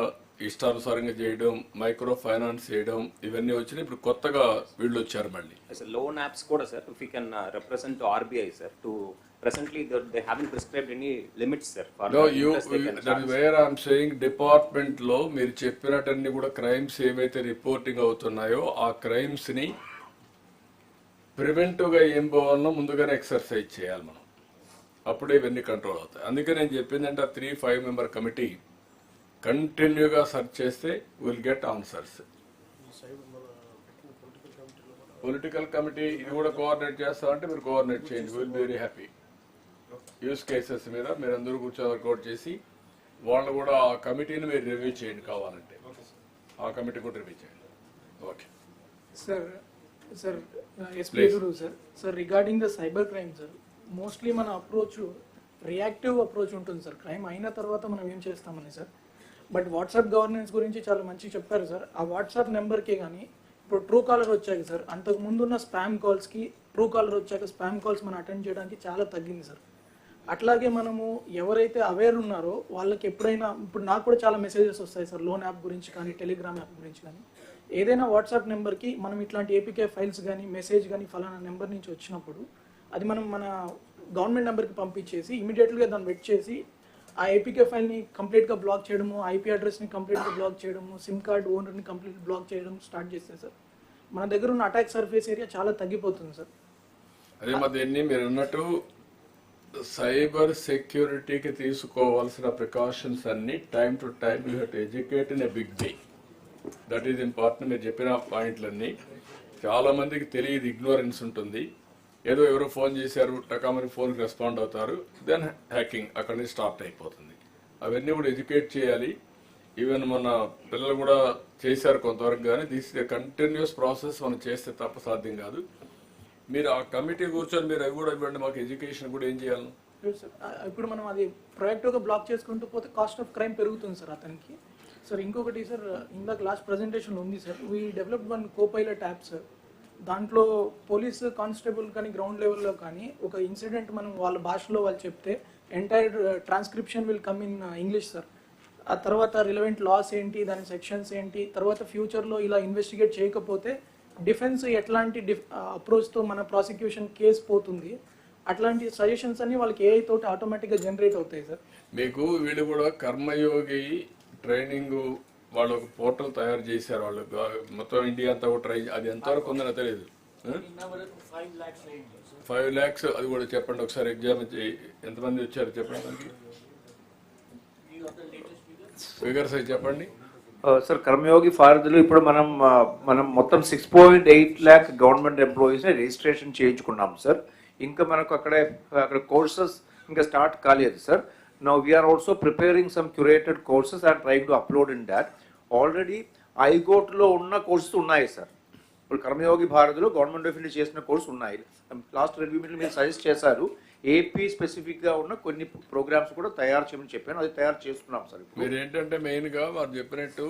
ఇష్టానుసారంగా చేయడం, మైక్రో ఫైనాన్స్ చేయడం, ఇవన్నీ వచ్చినాయి. ఇప్పుడు కొత్తగా వీళ్ళు వచ్చారు మళ్ళీ. లోన్ యాప్స్ కూడా sir, if you can represent to RBI sir, to presently they haven't prescribed any limits sir for no that is where I am saying department లో మీరు చెప్పినట్టన్ని కూడా క్రైమ్స్ ఏవైతే రిపోర్టింగ్ అవుతున్నాయో ఆ క్రైమ్స్ ని ప్రివెంటివ్ గా ఏం పోవాలనో ముందుగానే ఎక్సర్సైజ్ చేయాలి మనం. అప్పుడే ఇవన్నీ కంట్రోల్ అవుతాయి. అందుకే నేను చెప్పిందంటే 3-5 member కమిటీ కంటిన్యూగా సర్చ్ చేస్తే will get answers. Political committee ఇది కూడా కోఆర్డినేట్ చేస్తామంటే మీరు కోఆర్డినేట్ చేయండి, will be very happy. Use cases మీద మీరు అందరూ కూర్చొని వర్కౌట్ చేసి వాళ్ళు కూడా ఆ కమిటీని మీరు రివ్యూ చేయండి, కావాలంటే ఆ కమిటీ కూడా రివ్యూ చేయండి. Okay sir SP Guru sir regarding the cyber crime sir, mostly మన అప్రోచ్ రియాక్టివ్ అప్రోచ్ ఉంటుంది సార్. క్రైమ్ అయిన తర్వాత మనం ఏం చేస్తామని సార్. బట్ వాట్సాప్ గవర్నెన్స్ గురించి చాలా మంచిగా చెప్పారు సార్. ఆ వాట్సాప్ నెంబర్కే కానీ ఇప్పుడు ట్రూ కాలర్ వచ్చాక సార్, అంతకు ముందున్న స్పామ్ కాల్స్కి ట్రూ కాలర్ వచ్చాక స్పామ్ కాల్స్ మనం అటెండ్ చేయడానికి చాలా తగ్గింది సార్. అట్లాగే మనము ఎవరైతే అవేర్ ఉన్నారో వాళ్ళకి ఎప్పుడైనా, ఇప్పుడు నాకు కూడా చాలా మెసేజెస్ వస్తాయి సార్ లోన్ యాప్ గురించి కానీ టెలిగ్రామ్ యాప్ గురించి కానీ. ఏదైనా వాట్సాప్ నెంబర్కి మనం ఇట్లాంటి ఏపీకే ఫైల్స్ కానీ మెసేజ్ కానీ ఫలానా నెంబర్ నుంచి వచ్చినప్పుడు అది మనం మన గవర్నమెంట్ నెంబర్కి పంపించేసి ఇమీడియట్గా దాన్ని వెట్ చేసి ఆ ఏపీకే ఫైల్ని కంప్లీట్గా బ్లాక్ చేయడము, ఐపీ అడ్రస్ని కంప్లీట్గా బ్లాక్ చేయడము, సిమ్ కార్డ్ ఓనర్ని కంప్లీట్ బ్లాక్ చేయడం స్టార్ట్ చేస్తే సార్ మన దగ్గర ఉన్న అటాక్ సర్ఫేస్ ఏరియా చాలా తగ్గిపోతుంది సార్. అదే మధ్య మీరు అన్నట్టు సైబర్ సెక్యూరిటీకి తీసుకోవాల్సిన ప్రికాషన్స్ అన్ని time to time you have to educate in a big way. That is important. మీరు చెప్పిన పాయింట్లన్నీ చాలా మందికి తెలియదు, ఇగ్నోరెన్స్ ఉంటుంది. ఏదో ఎవరో ఫోన్ చేశారు, టకామని ఫోన్కి రెస్పాండ్ అవుతారు, దెన్ హ్యాకింగ్ అక్కడి నుంచి స్టార్ట్ అయిపోతుంది. అవన్నీ కూడా ఎడ్యుకేట్ చేయాలి. ఈవెన్ మన పిల్లలు కూడా చేశారు కొంతవరకు, కానీ this is a continuous process. మనం చేస్తే తప్ప సాధ్యం కాదు. మీరు ఆ కమిటీ కూర్చొని మీరు అవి కూడా ఇవ్వండి మాకు, ఎడ్యుకేషన్ కూడా ఏం చేయాలి. ఇప్పుడు మనం అది ప్రొయాక్టివ్గా బ్లాక్ చేసుకుంటూ పోతే కాస్ట్ ఆఫ్ క్రైమ్ పెరుగుతుంది సార్ అతనికి. సార్ ఇంకొకటి సార్, ఇందాక లాస్ట్ ప్రజెంటేషన్ ఉంది sir, we developed one Copilot app sir. దాంట్లో పోలీస్ కానిస్టేబుల్ కానీ గ్రౌండ్ లెవెల్లో కానీ ఒక ఇన్సిడెంట్ మనం వాళ్ళ భాషలో వాళ్ళు చెప్తే entire transcription will come in English sir. ఆ తర్వాత రిలవెంట్ లాస్ ఏంటి, దాని సెక్షన్స్ ఏంటి, తర్వాత ఫ్యూచర్లో ఇలా ఇన్వెస్టిగేట్ చేయకపోతే డిఫెన్స్ ఎట్లాంటి అప్రోచ్తో మన ప్రాసిక్యూషన్ కేసు పోతుంది, అట్లాంటి సజెషన్స్ అన్ని వాళ్ళకి ఏఐ తోటి ఆటోమేటిక్గా జనరేట్ అవుతాయి సార్. మీకు వీళ్ళు కూడా కర్మయోగి ట్రైనింగ్ వాళ్ళు ఒక పోర్టల్ తయారు చేశారు. వాళ్ళు మొత్తం ఇండియా అంతా కూడా ట్రై, అది ఎంతవరకు ఉందని తెలియదు. 5 lakhs అది కూడా చెప్పండి ఒకసారి. ఎగ్జామ్ ఎంతమంది వచ్చారు చెప్పండి, ఫిగర్స్ అవి చెప్పండి సార్. కర్మయోగి ఫారదులు ఇప్పుడు మనం మొత్తం 6.8 lakh గవర్నమెంట్ ఎంప్లాయీస్ రిజిస్ట్రేషన్ చేయించుకున్నాం సార్. ఇంకా మనకు అక్కడ కోర్సెస్ ఇంకా స్టార్ట్ కాలేదు sir. Now we are also preparing some curated courses and trying to upload in that. Already ఐగోట్లో ఉన్న కోర్సెస్ ఉన్నాయి సార్. ఇప్పుడు కర్మయోగి భారత్లో గవర్నమెంట్ ఆఫ్ ఇండియా చేసిన కోర్సు ఉన్నాయి. లాస్ట్ రివ్యూ మీటింగ్ మీరు సజెస్ట్ చేశారు ఏపీ స్పెసిఫిక్గా ఉన్న కొన్ని ప్రోగ్రామ్స్ కూడా తయారు చేయమని చెప్పాను, అది తయారు చేస్తున్నాం సార్. మీరు ఏంటంటే మెయిన్గా వారు చెప్పినట్టు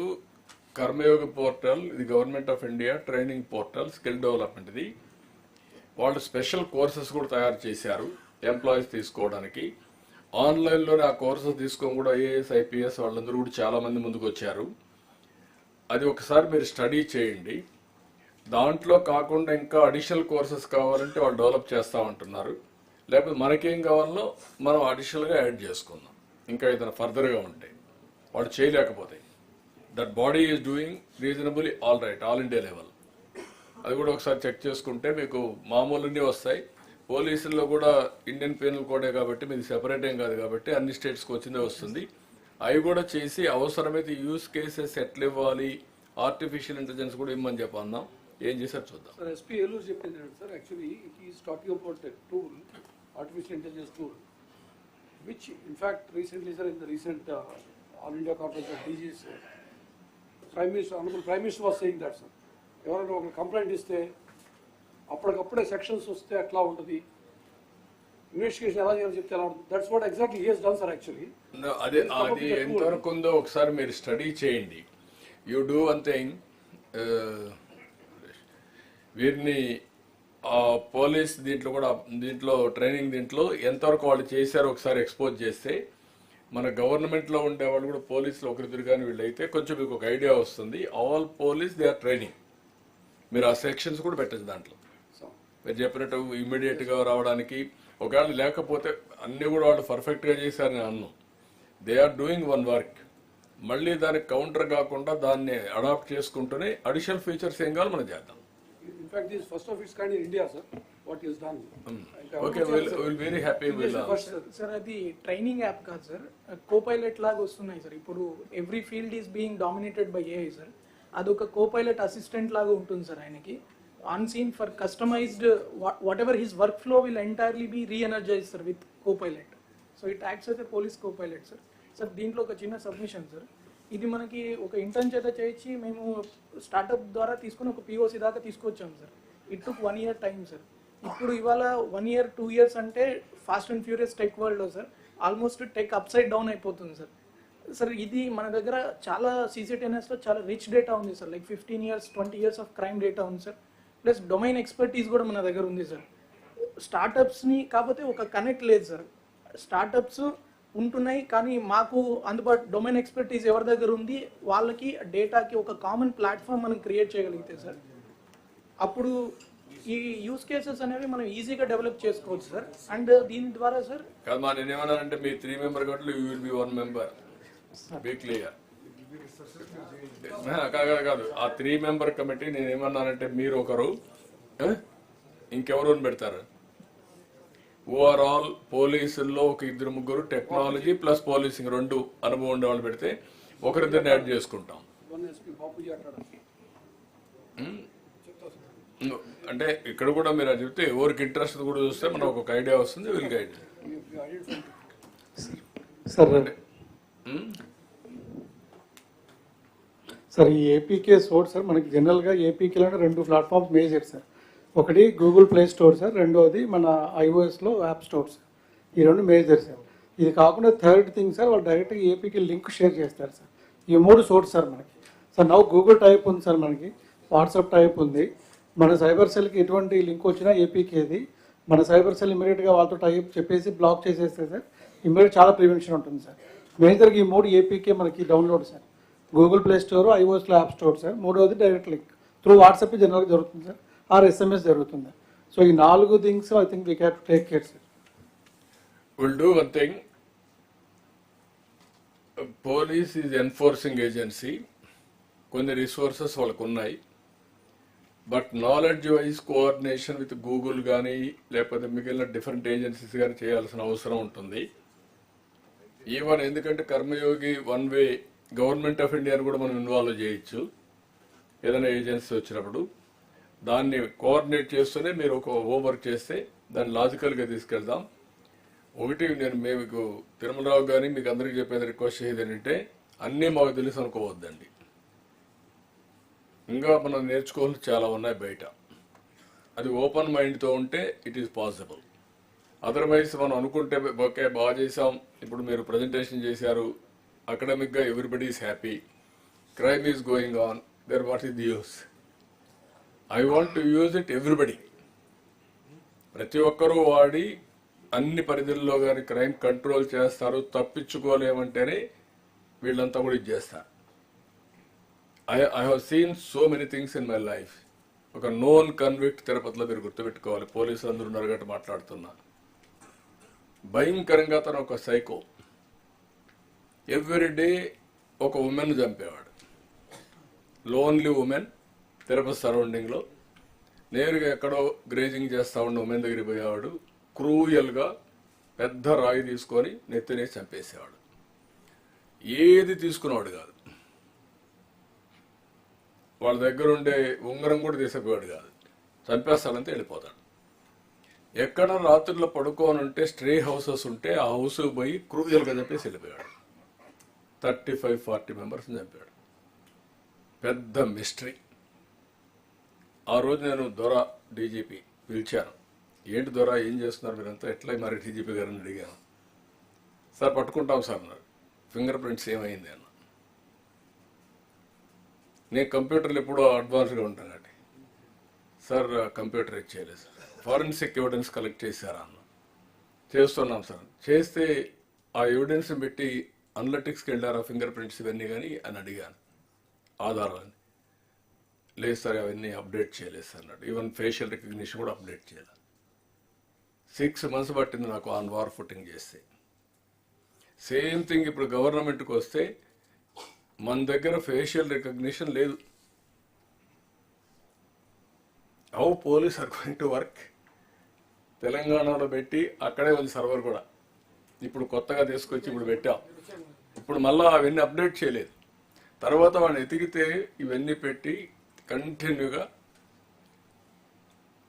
కర్మయోగి పోర్టల్ ఇది government of India training portal, skill development. ఇది వాళ్ళు స్పెషల్ కోర్సెస్ కూడా తయారు చేశారు ఎంప్లాయీస్ తీసుకోవడానికి. ఆన్లైన్లోనే ఆ కోర్సెస్ తీసుకొని కూడా ఐఏఎస్ ఐపీఎస్ వాళ్ళందరూ కూడా చాలామంది ముందుకు వచ్చారు. అది ఒకసారి మీరు స్టడీ చేయండి. దాంట్లో కాకుండా ఇంకా అడిషనల్ కోర్సెస్ కావాలంటే వాళ్ళు డెవలప్ చేస్తామంటున్నారు. లేకపోతే మనకేం కావాలో మనం అడిషనల్గా యాడ్ చేసుకుందాం ఇంకా ఏదైనా ఫర్దర్గా ఉంటే, వాళ్ళు చేయలేకపోతే. That body is doing reasonably all right, all India level. అది కూడా ఒకసారి చెక్ చేసుకుంటే మీకు మామూలున్నీ వస్తాయి. పోలీసుల్లో కూడా ఇండియన్ పీనల్ కోడే కాబట్టి మీది సెపరేట్ ఏం కాదు కాబట్టి అన్ని స్టేట్స్కి వచ్చిందే వస్తుంది. అవి కూడా చేసి అవసరమైతే యూస్ కేసెస్ ఎట్లా ఇవ్వాలి, ఆర్టిఫిషియల్ ఇంటెలిజెన్స్ కూడా ఇమ్మని చెప్పందాం. ఏం చేశారు చూద్దాం. సార్ ఎస్పీ ఏలూరు చెప్పింది sir, actually he is talking about a tool, artificial intelligence tool, which in fact recently sir in the recent all India conference of DGs prime minister, honourable prime minister was saying that sir, ఎవరైనా ఒక complaint ఇస్తే అప్పటికప్పుడే sections వస్తే అట్లా ఉంటుంది, investigation ఎలా చేయాలో చెప్తే ఎలా ఉంటుంది. That's what exactly he has done sir actually. అది ఎంతవరకు ఉందో ఒకసారి మీరు స్టడీ చేయండి. యూ డూ వన్ థింగ్, వీరిని పోలీస్ దీంట్లో కూడా దీంట్లో ట్రైనింగ్ దీంట్లో ఎంతవరకు వాళ్ళు చేశారో ఒకసారి ఎక్స్పోజ్ చేస్తే మన గవర్నమెంట్లో ఉండేవాళ్ళు కూడా పోలీసులు ఒకరిద్దరు కానీ వీళ్ళైతే కొంచెం మీకు ఒక ఐడియా వస్తుంది. All police they are training. మీరు ఆ సెక్షన్స్ కూడా పెట్టచ్చు దాంట్లో. మీరు చెప్పినట్టు ఇమ్మీడియట్గా రావడానికి ఒకవేళ లేకపోతే అన్నీ కూడా వాళ్ళు పర్ఫెక్ట్గా చేశారని అన్నాం. They are doing one work. మళ్ళీ దానికి కౌంటర్ కాకుండా దాన్ని అడాప్ట్ చేసుకుంటూనే అడిషనల్ ఫీచర్స్ ఏం కావాలి మనం చేద్దాం. In fact, this is first of its kind in India, sir. What he has done. Okay, we'll very happy with sir అది ట్రైనింగ్ యాప్ కాదు సార్, కోపైలట్ లాగా వస్తున్నాయి సార్. ఇప్పుడు every field is being dominated by AI sir. అదొక copilot assistant లాగా ఉంటుంది sir ఆయనకి. Unseen for customized whatever his workflow will entirely be reenergize sir with copilot. So it acts అయితే police copilot sir. Sir దీంట్లో ఒక చిన్న submission sir, ఇది మనకి ఒక ఇంటర్న్ చేత చేయించి మేము స్టార్ట్అప్ ద్వారా తీసుకుని ఒక పిఓసి దాకా తీసుకొచ్చాం sir. It took 1 year time sir. ఇప్పుడు ఇవాళ 1 year 2 years అంటే ఫాస్ట్ అండ్ ఫ్యూరియస్ టెక్ వరల్డ్లో sir almost tech up side down అయిపోతుంది సార్. సార్ ఇది మన దగ్గర చాలా సీసీటీఎన్ఎస్లో చాలా రిచ్ డేటా ఉంది sir, like 15 years 20 years of crime data ఉంది సార్. ప్లస్ డొమైన్ ఎక్స్పర్టీస్ కూడా మన దగ్గర ఉంది సార్. స్టార్టప్స్ని కాకపోతే ఒక కనెక్ట్ లేదు సార్. స్టార్టప్స్ ఉంటున్నాయి కానీ మాకు అందుబాటు డొమైన్ ఎక్స్పర్టీస్ ఎవరి దగ్గర ఉంది, వాళ్ళకి డేటాకి ఒక కామన్ ప్లాట్ఫామ్ మనం క్రియేట్ చేయగలిగితే సార్ అప్పుడు ఈ యూస్ కేసెస్ అనేవి మనం ఈజీగా డెవలప్ చేసుకోవచ్చు సార్. అండ్ దీని ద్వారా సార్ కాదు మా నేనేమన్నానంటే మీ 3 member గట్లు you will be 1 member. Be clear. కాదు ఆ 3 member కమిటీ నేనేమన్నానంటే మీరు ఒకరు ఇంకెవరు పెడతారు. ఓవరాల్ పోలీసుల్లో ఒక 2-3 టెక్నాలజీ ప్లస్ పోలీసింగ్ 2 అనుభవం ఉండే వాళ్ళు పెడితే ఒకరిద్దరిని యాడ్ చేసుకుంటాం. అంటే ఇక్కడ కూడా మీరు అది చెప్తే ఎవరికి ఇంట్రెస్ట్ కూడా చూస్తే మనకు ఒక ఐడియా వస్తుంది. Will guide sir. ఈ ఏపీకే స్టోర్ సార్ మనకి జనరల్గా ఏపీకేలో 2 ప్లాట్ఫామ్స్ మేజర్ సార్. ఒకటి గూగుల్ ప్లే స్టోర్ సార్, రెండోది మన ఐఓఎస్లో యాప్ స్టోర్ సార్. ఈ 2 మేజర్ సార్. ఇది కాకుండా థర్డ్ థింగ్ సార్, వాళ్ళు డైరెక్ట్గా ఏపీకి లింక్ షేర్ చేస్తారు సార్. ఈ 3 సోర్స్ సార్ మనకి. సార్ నవ్వు గూగుల్ టైప్ ఉంది సార్, మనకి వాట్సాప్ టైప్ ఉంది. మన సైబర్ సెల్కి ఎటువంటి లింక్ వచ్చినా ఏపీకేది మన సైబర్ సెల్ ఇమీడియట్గా వాళ్ళతో టైప్ చెప్పేసి బ్లాక్ చేసేస్తే సార్ ఇమీడియట్ చాలా ప్రివెన్షన్ ఉంటుంది సార్. మేజర్గా ఈ 3 ఏపీకే మనకి download sir. Google Play Store, ఐఓఎస్లో యాప్ స్టోర్ సార్. మూడవది డైరెక్ట్ లింక్ త్రూ వాట్సాప్ జనరల్గా జరుగుతుంది సార్, ఆర్ ఎస్ఎంఎస్ జరుగుతుంది. సో ఈ 4 things I think we have to take care sir. Will do one thing. Police is enforcing agency. కొన్ని resources వాళ్ళకు ఉన్నాయి. But knowledge wise coordination with Google కానీ లేకపోతే మిగిలిన డిఫరెంట్ ఏజెన్సీస్ కానీ చేయాల్సిన అవసరం ఉంటుంది. ఈవెన్ ఎందుకంటే కర్మయోగి 1 way గవర్నమెంట్ ఆఫ్ ఇండియాని కూడా మనం ఇన్వాల్వ్ చేయొచ్చు ఏదైనా ఏజెన్సీ వచ్చినప్పుడు. దాన్ని కోఆర్డినేట్ చేస్తూనే మీరు ఒక హోంవర్క్ చేస్తే దాన్ని లాజికల్గా తీసుకెళ్దాం. ఒకటి నేను మీకు తిరుమలరావు కానీ మీకు అందరికీ చెప్పేది రిక్వెస్ట్ చేసేది ఏంటంటే అన్నీ మాకు తెలుసు అనుకోవద్దండి. ఇంకా మనం నేర్చుకోవాల్సి చాలా ఉన్నాయి బయట. అది ఓపెన్ మైండ్తో ఉంటే ఇట్ ఈస్ పాసిబుల్. అదర్వైజ్ మనం అనుకుంటే ఓకే బాగా చేసాం, ఇప్పుడు మీరు ప్రజెంటేషన్ చేశారు, అకాడమిక్గా everybody is happy, crime is going on, there what is the use? I want to use it everybody. ప్రతి ఒక్కరూ వాడి అన్ని పరిధుల్లో కానీ క్రైమ్ కంట్రోల్ చేస్తారు. తప్పించుకోలేమంటేనే వీళ్ళంతా కూడా ఇది చేస్తారు. I have seen so many things in my life. ఒక నోన్ కన్విక్ట్ తిరుపతిలో మీరు గుర్తుపెట్టుకోవాలి. పోలీసులు అందరూ నరగట్టు మాట్లాడుతున్నా. భయంకరంగా తను ఒక సైకో. ఎవ్రీ డే ఒక ఉమెన్ చంపేవాడు. లోన్లీ ఉమెన్ తిరుపతి సరౌండింగ్లో నేరుగా ఎక్కడో గ్రేజింగ్ చేస్తూ ఉన్న ఉమెన్ దగ్గరికి పోయేవాడు, క్రూయల్గా పెద్ద రాయి తీసుకొని నెత్తినేసి చంపేసేవాడు. ఏది తీసుకునేవాడు కాదు, వాళ్ళ దగ్గర ఉండే ఉంగరం కూడా తీసుకుపోయాడు కాదు, చంపేస్తాడంతే వెళ్ళిపోతాడు. ఎక్కడ రాత్రిలో పడుకోని ఉంటే స్ట్రే హౌసెస్ ఉంటే ఆ హౌస్కి పోయి క్రూయల్గా చంపేసి వెళ్ళిపోయాడు. 35-40 మెంబర్స్ని చంపాడు. పెద్ద మిస్టరీ. ఆ రోజు నేను దొర డీజీపీ పిలిచాను. ఏంటి దొర ఏం చేస్తున్నారు మీరంతా, ఎట్లా మరి డీజీపీ గారిని అడిగాను. సార్ పట్టుకుంటాం సార్ అన్నారు. ఫింగర్ ప్రింట్స్ ఏమైంది అన్న. నేను కంప్యూటర్లు ఎప్పుడూ అడ్వాన్స్గా ఉంటాను కాబట్టి సార్ కంప్యూటర్ చేయలేదు సార్. ఫారెన్సిక్ ఎవిడెన్స్ కలెక్ట్ చేశారా అన్న. చేస్తున్నాం సార్. చేస్తే ఆ ఎవిడెన్స్ పెట్టి అనలిటిక్స్కి వెళ్ళారా ఫింగర్ ప్రింట్స్ ఇవన్నీ కానీ అని అడిగాను. ఆధారాలని లేదు సార్ అవన్నీ అప్డేట్ చేయలేదు సార్ అన్నాడు. ఈవెన్ ఫేషియల్ రికగ్నిషన్ కూడా అప్డేట్ చేయలేదు. 6 months పట్టింది నాకు ఆన్ వార్ ఫుటింగ్ చేస్తే. సేమ్ థింగ్ ఇప్పుడు గవర్నమెంట్కి వస్తే మన దగ్గర ఫేషియల్ రికగ్నిషన్ లేదు. How police are going to work? తెలంగాణలో పెట్టి అక్కడే ఉంది సర్వర్ కూడా. ఇప్పుడు కొత్తగా తీసుకొచ్చి ఇప్పుడు పెట్టాం. ఇప్పుడు మళ్ళీ అవన్నీ అప్డేట్ చేయలేదు. తర్వాత వాడిని ఎతికితే ఇవన్నీ పెట్టి కంటిన్యూగా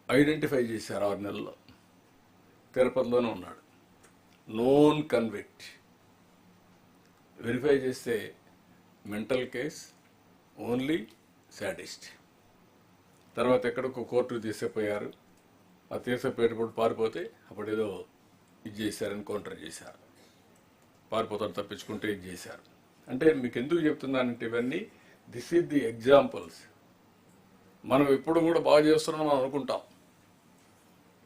ఐడెంటిఫై చేశారు 6 నెలల్లో. తిరుపతిలోనే ఉన్నాడు, నోన్ కన్విక్ట్. వెరిఫై చేస్తే మెంటల్ కేస్, ఓన్లీ సాడిస్ట్. తర్వాత ఎక్కడికో కోర్టుకు తీసుకుపోయారు. ఆ తీసుకుపోయేటప్పుడు పారిపోతే అప్పుడు ఏదో ఇది చేశారు, ఎన్కౌంటర్ చేశారు. పారిపోతాడు తప్పించుకుంటే ఇది చేశారు. అంటే మీకు ఎందుకు చెప్తున్నానంటే ఇవన్నీ దిస్ ఈజ్ ది ఎగ్జాంపుల్స్. మనం ఎప్పుడు కూడా బాగా చేస్తున్నాం మనం అనుకుంటాం.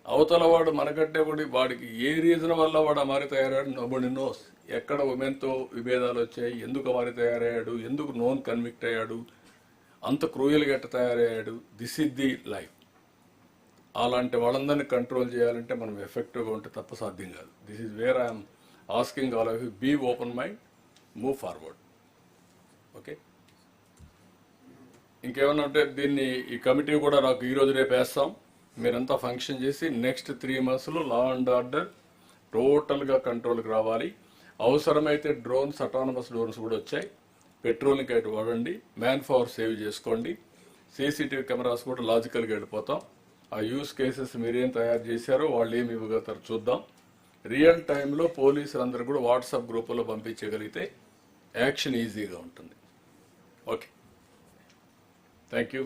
అవతల వాడు మనకంటే కూడా వాడికి ఏ రీజన్ వల్ల వాడు అమారి తయారయ్యాడు నోబడి నోస్. ఎక్కడ ఉమెన్తో విభేదాలు వచ్చాయి, ఎందుకు అమారి తయారయ్యాడు, ఎందుకు నోన్ కన్విక్ట్ అయ్యాడు, అంత క్రూయల్గా ఎట్ట తయారయ్యాడు. This is the life. అలాంటి వాళ్ళందరినీ కంట్రోల్ చేయాలంటే మనం ఎఫెక్టివ్గా ఉంటే తప్ప సాధ్యం కాదు. This is where I'm asking all of you, be open mind, move forward. Okay, ఇంకేమన్నా ఉంటే దీన్ని ఈ కమిటీ కూడా నాకు ఈరోజు రేపు వేస్తాం. మీరంతా ఫంక్షన్ చేసి నెక్స్ట్ 3 monthsలో లా అండ్ ఆర్డర్ టోటల్గా కంట్రోల్కి రావాలి. అవసరమైతే డ్రోన్స్, అటానమస్ డ్రోన్స్ కూడా వచ్చాయి. పెట్రోలింగ్ అయితే వాడండి, మ్యాన్ పవర్ సేవ్ చేసుకోండి. సీసీటీవీ కెమెరాస్ కూడా లాజికల్గా వెళ్ళిపోతాం. ఆ యూస్ కేసెస్ మీరేం తయారు చేశారో వాళ్ళు ఏమి ఇవ్వగలుగుతారు చూద్దాం. రియల్ టైంలో పోలీసులు అందరూ కూడా వాట్సాప్ గ్రూపుల్లో పంపించగలిగితే యాక్షన్ ఈజీగా ఉంటుంది. Okay, thank you.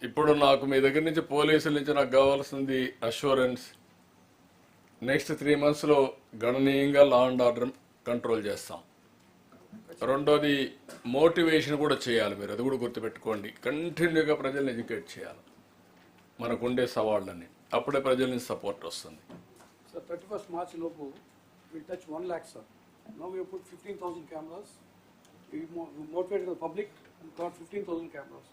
ఇప్పుడు నాకు మీ దగ్గర నుంచి పోలీసుల నుంచి నాకు కావాల్సింది అష్యూరెన్స్. నెక్స్ట్ 3 monthsలో గణనీయంగా లా అండ్ ఆర్డర్ కంట్రోల్ చేస్తాం. రెండోది మోటివేషన్ కూడా చేయాలి. మీరు అది కూడా గుర్తుపెట్టుకోండి. కంటిన్యూగా ప్రజల్ని ఎడ్యుకేట్ చేయాలి మనకుండే సవాళ్ళని. అప్పుడే ప్రజల నుంచి సపోర్ట్ వస్తుంది. సార్ 31st March లోపు will touch 1 lakh sir. Now we put 15,000 cameras. We motivated the public and got 15,000 cameras.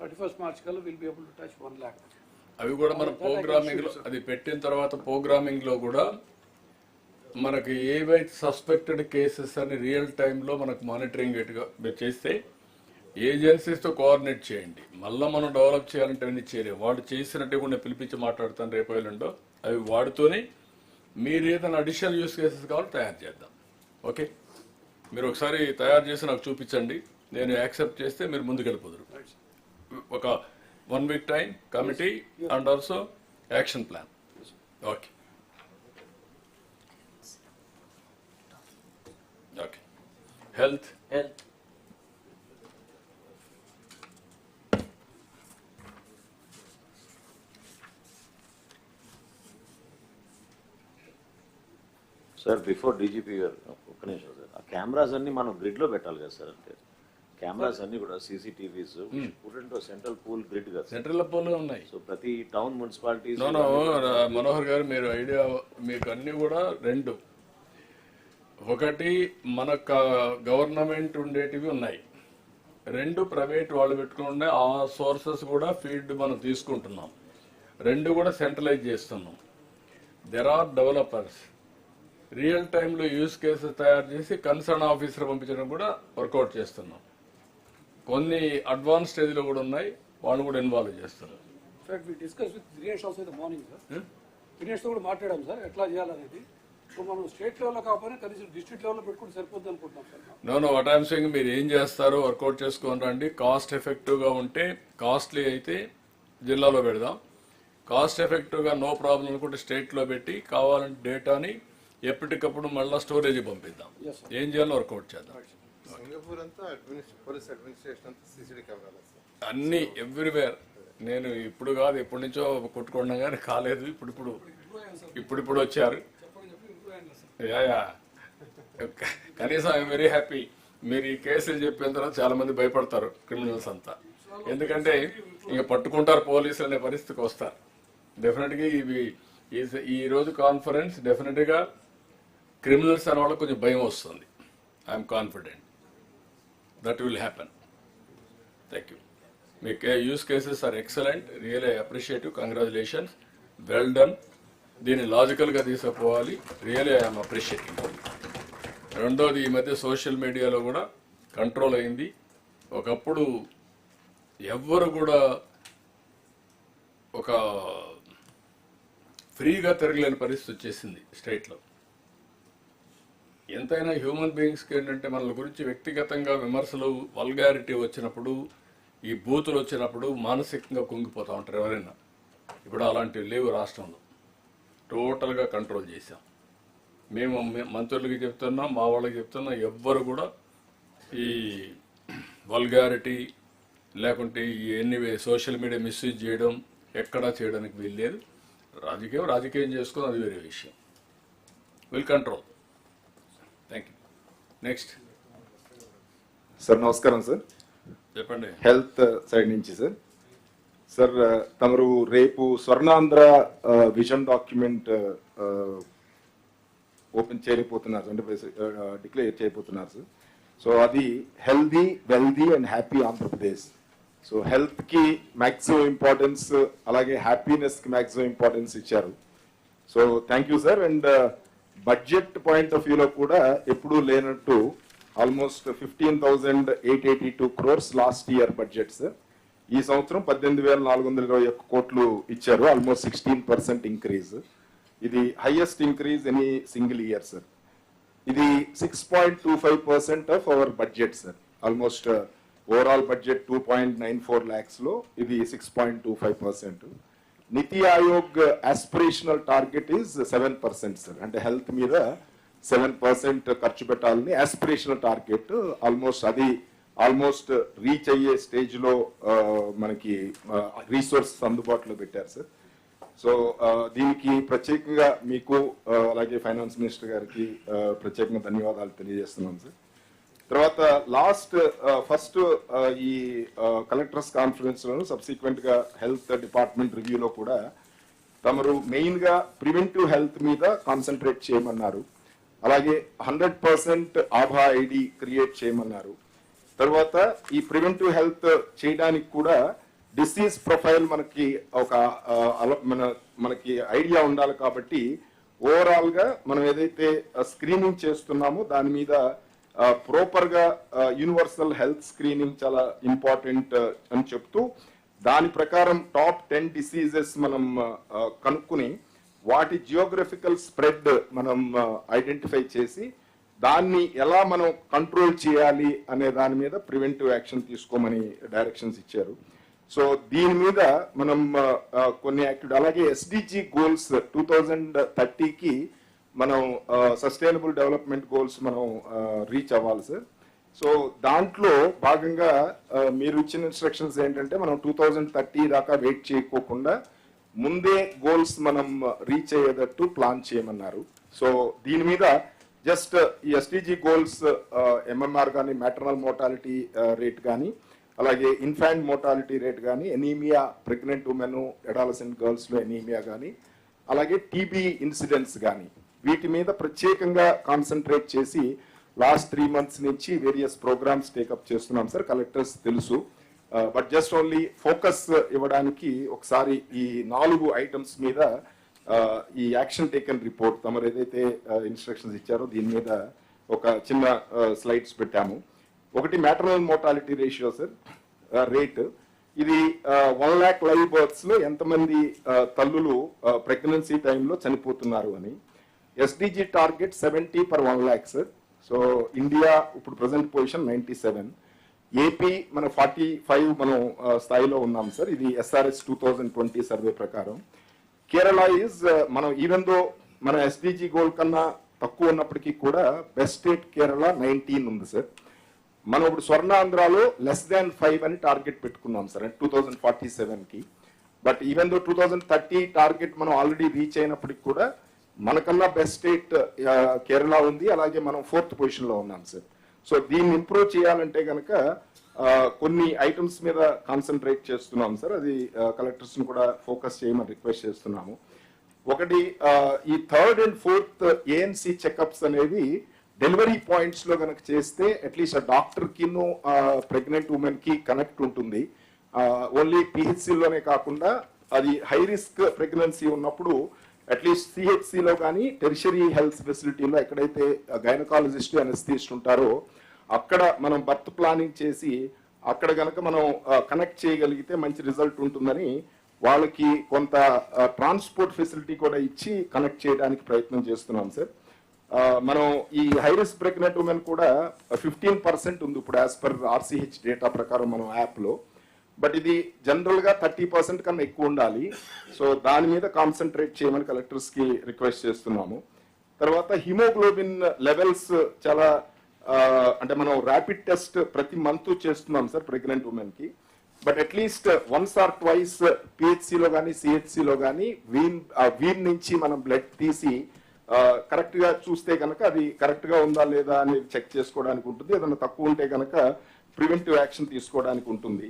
31st March కల్లా will be able to touch 1 lakh. అవి కూడా మన ప్రోగ్రామింగ్లో అది పెట్టిన తర్వాత ప్రోగ్రామింగ్లో కూడా మనకి ఏవైతే సస్పెక్టెడ్ కేసెస్ అని రియల్ టైంలో మనకు మానిటరింగ్ చేస్తే ఏజెన్సీస్తో కోఆర్డినేట్ చేయండి. మళ్ళీ మనం డెవలప్ చేయాలంటే అవన్నీ చేయలేము. వాడు చేసినట్టు కూడా పిలిపించి మాట్లాడతాను రేపు ఎల్లుండో. అవి వాడుతూనే మీరు ఏదైనా అడిషనల్ యూస్ కేసెస్ కావాలో తయారు చేద్దాం. ఓకే, మీరు ఒకసారి తయారు చేసి నాకు చూపించండి. నేను యాక్సెప్ట్ చేస్తే మీరు ముందుకెళ్ళిపోదురు. ఒక 1 week time, committee and also action plan. Okay okay. Health sir before DGP గారు ఒక్క నిమిషం సార్. ఆ కెమెరాస్ అన్ని మనం గ్రిడ్లో పెట్టాలి కదా సార్. అంటే కెమెరాస్ అన్ని కూడా సీసీటీవీస్ సెంట్రల్ పూల్ గ్రిడ్ కదా. సెంట్రల్ పూల్ ఉన్నాయి. సో ప్రతి టౌన్ మున్సిపాలిటీస్. మనోహర్ గారు మీరు ఐడియా మీకు అన్ని కూడా 2. ఒకటి మన గవర్నమెంట్ ఉండేటివి ఉన్నాయి, 2 ప్రైవేట్ వాళ్ళు పెట్టుకుని ఉన్నాయి. ఆ సోర్సెస్ కూడా ఫీడ్ మనం తీసుకుంటున్నాం. 2 కూడా సెంట్రలైజ్ చేస్తున్నాం. There are developers. రియల్ టైంలో యూస్ కేసెస్ తయారు చేసి కన్సర్న్ ఆఫీసర్ పంపించడం కూడా వర్కౌట్ చేస్తున్నాం. కొన్ని అడ్వాన్స్ స్టేజ్లో కూడా ఉన్నాయి, వాళ్ళు కూడా ఇన్వాల్వ్ చేస్తారు. Sir we discuss with Dinesh also in the morning sir. దినేష్తో కూడా మాట్లాడాం సార్ ఎట్లా చేయాలనేది. సో మనం స్టేట్ లెవెల్లో కాకపోయినా కనీసం డిస్ట్రిక్ట్ లెవెల్లో పెట్టుకుంటే సరిపోద్ది అనుకుంటున్నాం sir. Know what I'm saying, మీరు ఏం చేస్తారో వర్కౌట్ చేసుకొని రండి. కాస్ట్ ఎఫెక్టివ్గా ఉంటే, కాస్ట్లీ అయితే జిల్లాలో పెడదాం. కాస్ట్ ఎఫెక్టివ్గా నో ప్రాబ్లం అనుకుంటే స్టేట్లో పెట్టి కావాలంటే డేటాని ఎప్పటికప్పుడు మళ్ళీ స్టోరేజ్ పంపిద్దాం. ఏం చేయాలో వర్కౌట్ చేద్దాం. సింగపూర్ అంతా పోలీస్ అడ్మినిస్ట్రేషన్ అంతా సీసీటీ కెమెరాలు అన్ని ఎవ్రీవేర్. నేను ఇప్పుడు కాదు ఎప్పటి నుంచో కొట్టుకున్నా కానీ కాలేదు. ఇప్పుడు వచ్చారు. యా కనీసం ఐఎమ్ వెరీ హ్యాపీ. మీరు ఈ కేసులు చెప్పిన తర్వాత చాలా మంది భయపడతారు క్రిమినల్స్ అంతా. ఎందుకంటే ఇంకా పట్టుకుంటారు పోలీసులు అనే పరిస్థితికి వస్తారు. డెఫినెట్గా ఇవి ఈ రోజు కాన్ఫరెన్స్ డెఫినెట్గా క్రిమినల్స్ అనే వాళ్ళకి కొంచెం భయం వస్తుంది. I'm confident that will happen. Thank you. మీ use cases are excellent, really appreciative, congratulations, well done. దీన్ని లాజికల్గా తీసుకుపోవాలి. Really I'm appreciating. రెండోది, ఈ మధ్య సోషల్ మీడియాలో కూడా కంట్రోల్ అయింది. ఒకప్పుడు ఎవ్వరు కూడా ఒక ఫ్రీగా తిరగలేని పరిస్థితి వచ్చేసింది స్టేట్లో. ఎంతైనా హ్యూమన్ బీయింగ్స్కి ఏంటంటే మన గురించి వ్యక్తిగతంగా విమర్శలు, వల్గారిటీ వచ్చినప్పుడు, ఈ బూతులు వచ్చినప్పుడు మానసికంగా కుంగిపోతూ ఉంటారు ఎవరైనా. ఇప్పుడు అలాంటివి లేవు రాష్ట్రంలో. టోటల్గా కంట్రోల్ చేశాం. మేము మంత్రులకి చెప్తున్నాం, మా వాళ్ళకి చెప్తున్నాం, ఎవ్వరు కూడా ఈ వల్గారిటీ లేకుంటే ఈ ఎన్నివే సోషల్ మీడియా మిస్యూజ్ చేయడం ఎక్కడా చేయడానికి వీల్లేదు. రాజకీయం చేసుకుని అది వేరే విషయం. Will control. Thank you. Next sir. నమస్కారం సార్. చెప్పండి. హెల్త్ సైడ్ నుంచి సార్. సార్ తమరు రేపు స్వర్ణాంధ్ర విజన్ డాక్యుమెంట్ ఓపెన్ చేయలేకపోతున్నారు, అంటే డిక్లేర్ చేయబోతున్నారు సార్. సో అది healthy, wealthy and happy Andhra Pradesh. So హెల్త్కి మ్యాక్సిమం ఇంపార్టెన్స్, అలాగే హ్యాపీనెస్కి మ్యాక్సిమం ఇంపార్టెన్స్ ఇచ్చారు. So thank you sir. And budget point of వ్యూలో కూడా ఎప్పుడూ లేనట్టు almost 15,882 crores last year budget sir. ఈ సంవత్సరం 18,421 కోట్లు ఇచ్చారు, ఆల్మోస్ట్ 16% ఇంక్రీజ్. ఇది highest increase any single year sir. ఇది 6.25% of our budget sir. Almost overall budget 2.94 lakhs లో ఇది 6.25%. నీతి Aayog aspirational target is 7% sir. అంటే హెల్త్ మీద 7% ఖర్చు పెట్టాలని ఆస్పిరేషనల్ టార్గెట్. ఆల్మోస్ట్ రీచ్ అయ్యే స్టేజ్ లో మనకి రీసోర్సెస్ అందుబాటులో పెట్టారు సార్. సో దీనికి ప్రత్యేకంగా మీకు అలాగే ఫైనాన్స్ మినిస్టర్ గారికి ప్రత్యేకంగా ధన్యవాదాలు తెలియజేస్తున్నాం సార్. తర్వాత ఫస్ట్ ఈ కలెక్టర్స్ కాన్ఫరెన్స్ లోను సబ్సిక్వెంట్ గా హెల్త్ డిపార్ట్మెంట్ రివ్యూలో కూడా తమరు మెయిన్ గా ప్రివెంటివ్ హెల్త్ మీద కాన్సన్ట్రేట్ చేయమన్నారు. అలాగే 100% ఆభా ఐడి క్రియేట్ చేయమన్నారు. తర్వాత ఈ ప్రివెంటివ్ హెల్త్ చేయడానికి కూడా డిసీజ్ ప్రొఫైల్ మనకి ఐడియా ఉండాలి. కాబట్టి ఓవరాల్ గా మనం ఏదైతే స్క్రీనింగ్ చేస్తున్నామో దాని మీద ప్రాపర్ గా యూనివర్సల్ హెల్త్ స్క్రీనింగ్ చాలా ఇంపార్టెంట్ అని చెప్తూ, దాని ప్రకారం టాప్ 10 డిసీజెస్ మనం కనుక్కుని వాటి జియోగ్రఫికల్ స్ప్రెడ్ మనం ఐడెంటిఫై చేసి దాన్ని ఎలా మనం కంట్రోల్ చేయాలి అనే దాని మీద ప్రివెంటివ్ యాక్షన్ తీసుకోమని డైరెక్షన్స్ ఇచ్చారు. సో దీని మీద మనం కొన్ని యాక్టివిటీ, అలాగే ఎస్డిజి గోల్స్ 2030కి మనం సస్టైనబుల్ డెవలప్మెంట్ గోల్స్ మనం రీచ్ అవ్వాలి సార్. సో దాంట్లో భాగంగా మీరు ఇచ్చిన ఇన్స్ట్రక్షన్స్ ఏంటంటే మనం 2030 దాకా వెయిట్ చేయకోకుండా ముందే గోల్స్ మనం రీచ్ అయ్యేటట్టు ప్లాన్ చేయమన్నారు. సో దీని మీద జస్ట్ ఈ ఎస్డిజి గోల్స్ ఎంఎంఆర్ కానీ, మ్యాటర్నల్ మోర్టాలిటీ రేట్ కానీ, అలాగే ఇన్ఫాంట్ మోర్టాలిటీ రేట్ కానీ, ఎనీమియా ప్రెగ్నెంట్ ఉమెన్, అడాలసెంట్ గర్ల్స్లో ఎనీమియా కానీ, అలాగే టీబీ ఇన్సిడెంట్స్ కానీ, వీటి మీద ప్రత్యేకంగా కాన్సన్ట్రేట్ చేసి లాస్ట్ 3 months నుంచి వేరియస్ ప్రోగ్రామ్స్ టేకప్ చేస్తున్నాం సార్. కలెక్టర్స్ తెలుసు, బట్ జస్ట్ ఓన్లీ ఫోకస్ ఇవ్వడానికి ఒకసారి ఈ 4 ఐటమ్స్ మీద ఈ యాక్షన్ టేకన్ రిపోర్ట్ తమరు ఏదైతే ఇన్స్ట్రక్షన్స్ ఇచ్చారో దీని మీద ఒక చిన్న స్లైడ్స్ పెట్టాము. ఒకటి maternal mortality ratio sir rate. ఇది 1 lakh లైవ్ బర్త్స్ లో ఎంతమంది తల్లులు ప్రెగ్నెన్సీ టైంలో చనిపోతున్నారు అని. SDG target 70 per 1 lakh sir. So India ఇప్పుడు ప్రజెంట్ పొజిషన్ 97. ఏపీ మన 45 మనం స్థాయిలో ఉన్నాం సార్. ఇది SRS 2020 సర్వే ప్రకారం. కేరళ ఈజ్ మనం ఈవెన్ దో మన ఎస్డిజి గోల్ కన్నా తక్కువ ఉన్నప్పటికీ కూడా బెస్ట్ స్టేట్ కేరళ 19 ఉంది సార్. మనం ఇప్పుడు స్వర్ణాంధ్రాలో <5 అని టార్గెట్ పెట్టుకున్నాం సార్ 2047కి. బట్ ఈవెన్ దో 2030 టార్గెట్ మనం ఆల్రెడీ రీచ్ అయినప్పటికి కూడా మనకన్నా బెస్ట్ స్టేట్ కేరళ ఉంది. అలాగే మనం 4th పొజిషన్లో ఉన్నాం సార్. సో దీన్ని ఇంప్రూవ్ చేయాలంటే కనుక కొన్ని ఐటమ్స్ మీద కాన్సన్ట్రేట్ చేస్తున్నాం సార్. అది కలెక్టర్స్ని కూడా ఫోకస్ చేయమని రిక్వెస్ట్ చేస్తున్నాము. ఒకటి ఈ 3rd and 4th ANC checkups అనేవి డెలివరీ పాయింట్స్ లో కనుక చేస్తే అట్లీస్ట్ డాక్టర్ కిను ప్రెగ్నెంట్ ఉమెన్ కి కనెక్ట్ ఉంటుంది. ఓన్లీ పిహెచ్సిలోనే కాకుండా అది హై రిస్క్ ప్రెగ్నెన్సీ ఉన్నప్పుడు అట్లీస్ట్ సిహెచ్సిలో కానీ టెరిషరీ హెల్త్ ఫెసిలిటీలో ఎక్కడైతే గైనకాలజిస్ట్ అనెస్థిస్ట్ ఉంటారో అక్కడ మనం బర్త్ ప్లానింగ్ చేసి అక్కడ కనుక మనం కనెక్ట్ చేయగలిగితే మంచి రిజల్ట్ ఉంటుందని వాళ్ళకి కొంత ట్రాన్స్పోర్ట్ ఫెసిలిటీ కూడా ఇచ్చి కనెక్ట్ చేయడానికి ప్రయత్నం చేస్తున్నాం సార్. మనం ఈ హై రిస్క్ ప్రెగ్నెంట్ ఉమెన్ కూడా 15% ఉంది ఇప్పుడు యాజ్ పర్ RCH డేటా ప్రకారం మనం యాప్లో. బట్ ఇది జనరల్గా 30% కన్నా ఎక్కువ ఉండాలి. సో దాని మీద కాన్సన్ట్రేట్ చేయమని కలెక్టర్స్కి రిక్వెస్ట్ చేస్తున్నాము. తర్వాత హిమోగ్లోబిన్ లెవెల్స్ చాలా అంటే మనం ర్యాపిడ్ టెస్ట్ ప్రతి మంత్ చేస్తున్నాం సార్ ప్రెగ్నెంట్ ఉమెన్కి. But at least once or twice పిహెచ్సిలో కానీ సిహెచ్సిలో కానీ వీన్ నుంచి మనం బ్లడ్ తీసి కరెక్ట్ గా చూస్తే కనుక అది కరెక్ట్ గా ఉందా లేదా అని చెక్ చేసుకోవడానికి ఉంటుంది. ఏదైనా తక్కువ ఉంటే కనుక ప్రివెంటివ్ యాక్షన్ తీసుకోవడానికి ఉంటుంది.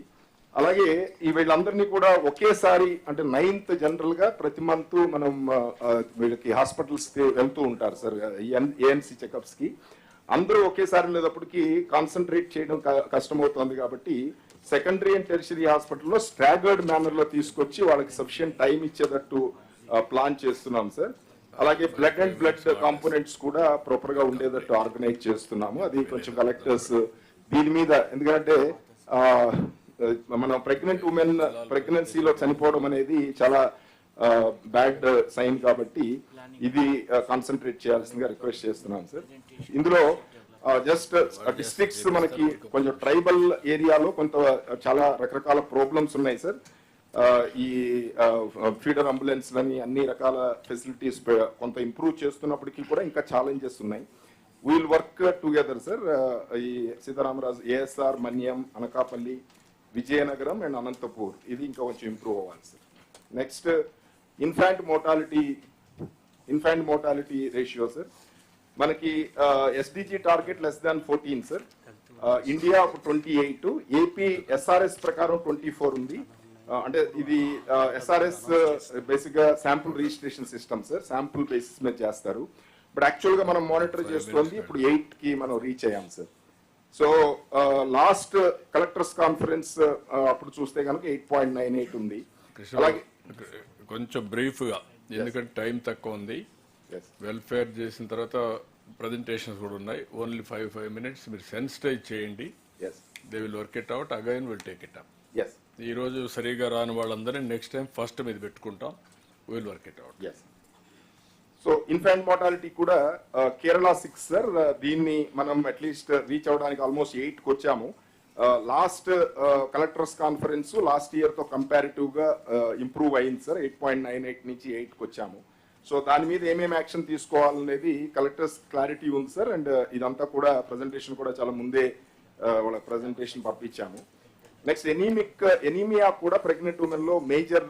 అలాగే ఈ వీళ్ళందరినీ కూడా ఒకేసారి అంటే 9th జనరల్ గా ప్రతి మంత్ మనం వీళ్ళకి హాస్పిటల్స్ వెళ్తూ ఉంటారు సార్ ANC చెకప్స్ కి. అందరూ ఒకేసారి వెళ్ళేటప్పటికి కాన్సన్ట్రేట్ చేయడం కష్టమవుతుంది కాబట్టి సెకండరీ అండ్ టెరిషరీ హాస్పిటల్లో స్ట్రాగర్డ్ మేనర్ లో తీసుకొచ్చి వాళ్ళకి సఫిషియంట్ టైం ఇచ్చేటట్టు ప్లాన్ చేస్తున్నాం సార్. అలాగే బ్లడ్ అండ్ బ్లడ్ కాంపోనెంట్స్ కూడా ప్రాపర్ గా ఉండేటట్టు ఆర్గనైజ్ చేస్తున్నాము. అది కొంచెం కలెక్టర్స్ దీని మీద, ఎందుకంటే మనం ప్రెగ్నెంట్ ఉమెన్ ప్రెగ్నెన్సీలో చనిపోవడం అనేది చాలా బ్యాడ్ సైన్ కాబట్టి ఇది కాన్సన్ట్రేట్ చేయాల్సిందిగా రిక్వెస్ట్ చేస్తున్నాం సార్. ఇందులో జస్ట్ డిస్ట్రిక్ట్స్ మనకి కొంచెం ట్రైబల్ ఏరియాలో కొంత చాలా రకరకాల ప్రాబ్లమ్స్ ఉన్నాయి సార్. ఈ ఫీడర్ అంబులెన్స్ అని అన్ని రకాల ఫెసిలిటీస్ కొంత ఇంప్రూవ్ చేస్తున్నప్పటికీ కూడా ఇంకా ఛాలెంజెస్ ఉన్నాయి. We'll work together sir. ఈ సీతారామరాజు ASR, మన్యం, అనకాపల్లి, విజయనగరం అండ్ అనంతపూర్ ఇది ఇంకా కొంచెం ఇంప్రూవ్ అవ్వాలి sir. Next infant mortality ratio sir. మనకి SDG target <14 sir. India 28, AP SRS ప్రకారం 24 ఉంది. అంటే ఇది SRS బేసిక్ గా sample registration system sir, sample basis మీద చేస్తారు. బట్ యాక్చువల్ గా మనం మానిటర్ చేస్తుంది ఇప్పుడు 8కి మనం రీచ్ అయ్యాం sir. So last collectors conference అప్పుడు చూస్తే కనుక 8.98 ఉంది. అలాగే కొంచెం బ్రీఫ్ గా, ఎందుకంటే టైం తక్కువ ఉంది. వెల్ఫేర్ చేసిన తర్వాత ప్రజెంటేషన్స్ కూడా ఉన్నాయి. ఓన్లీ 5 minutes మీరు సెన్సిటైజ్ చేయండి. They will work it out, again will take it up. ఈ రోజు సరిగా రాని వాళ్ళందరినీ నెక్స్ట్ టైం ఫస్ట్ మీద పెట్టుకుంటాం. Will work it out. So infant mortality కూడా కేరళ 6 సార్. దీన్ని మనం అట్లీస్ట్ రీచ్ అవడానికి ఆల్మోస్ట్ 8కి వచ్చాము. Last collectors conference last year తో కంపారిటివ్ గా ఇంప్రూవ్ అయింది సార్. 8.98 నుంచి 8కి వచ్చాము. సో దాని మీద ఏమేమి యాక్షన్ తీసుకోవాలనేది కలెక్టర్స్ క్లారిటీ ఉంది సార్. అండ్ ఇదంతా కూడా ప్రజెంటేషన్ కూడా చాలా ముందే వాళ్ళ ప్రజెంటేషన్ పంపించాము. నెక్స్ట్ ఎనీమియా కూడా ప్రెగ్నెంట్ ఉమెన్ లో మేజర్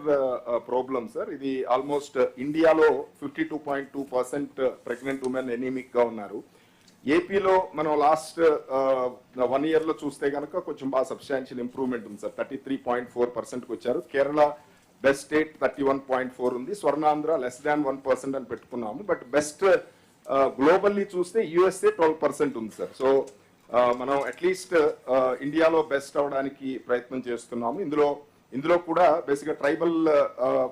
ప్రాబ్లమ్ సార్. ఇది ఆల్మోస్ట్ ఇండియాలో 52.2% ప్రెగ్నెంట్ ఉమెన్ ఎనీమిక్ గా ఉన్నారు. ఏపీలో మనం లాస్ట్ 1 year లో చూస్తే కనుక కొంచెం బాగా సబ్స్టాన్షియల్ ఇంప్రూవ్మెంట్ ఉంది సార్. 33.4%కి వచ్చారు. కేరళ బెస్ట్ స్టేట్ 31.4 ఉంది. స్వర్ణాంధ్ర <1% అని పెట్టుకున్నాము. బట్ బెస్ట్ గ్లోబల్లీ చూస్తే USA 12% ఉంది సార్. సో మనం అట్లీస్ట్ ఇండియాలో బెస్ట్ అవడానికి ప్రయత్నం చేస్తున్నాము. ఇందులో కూడా బేసిక్గా ట్రైబల్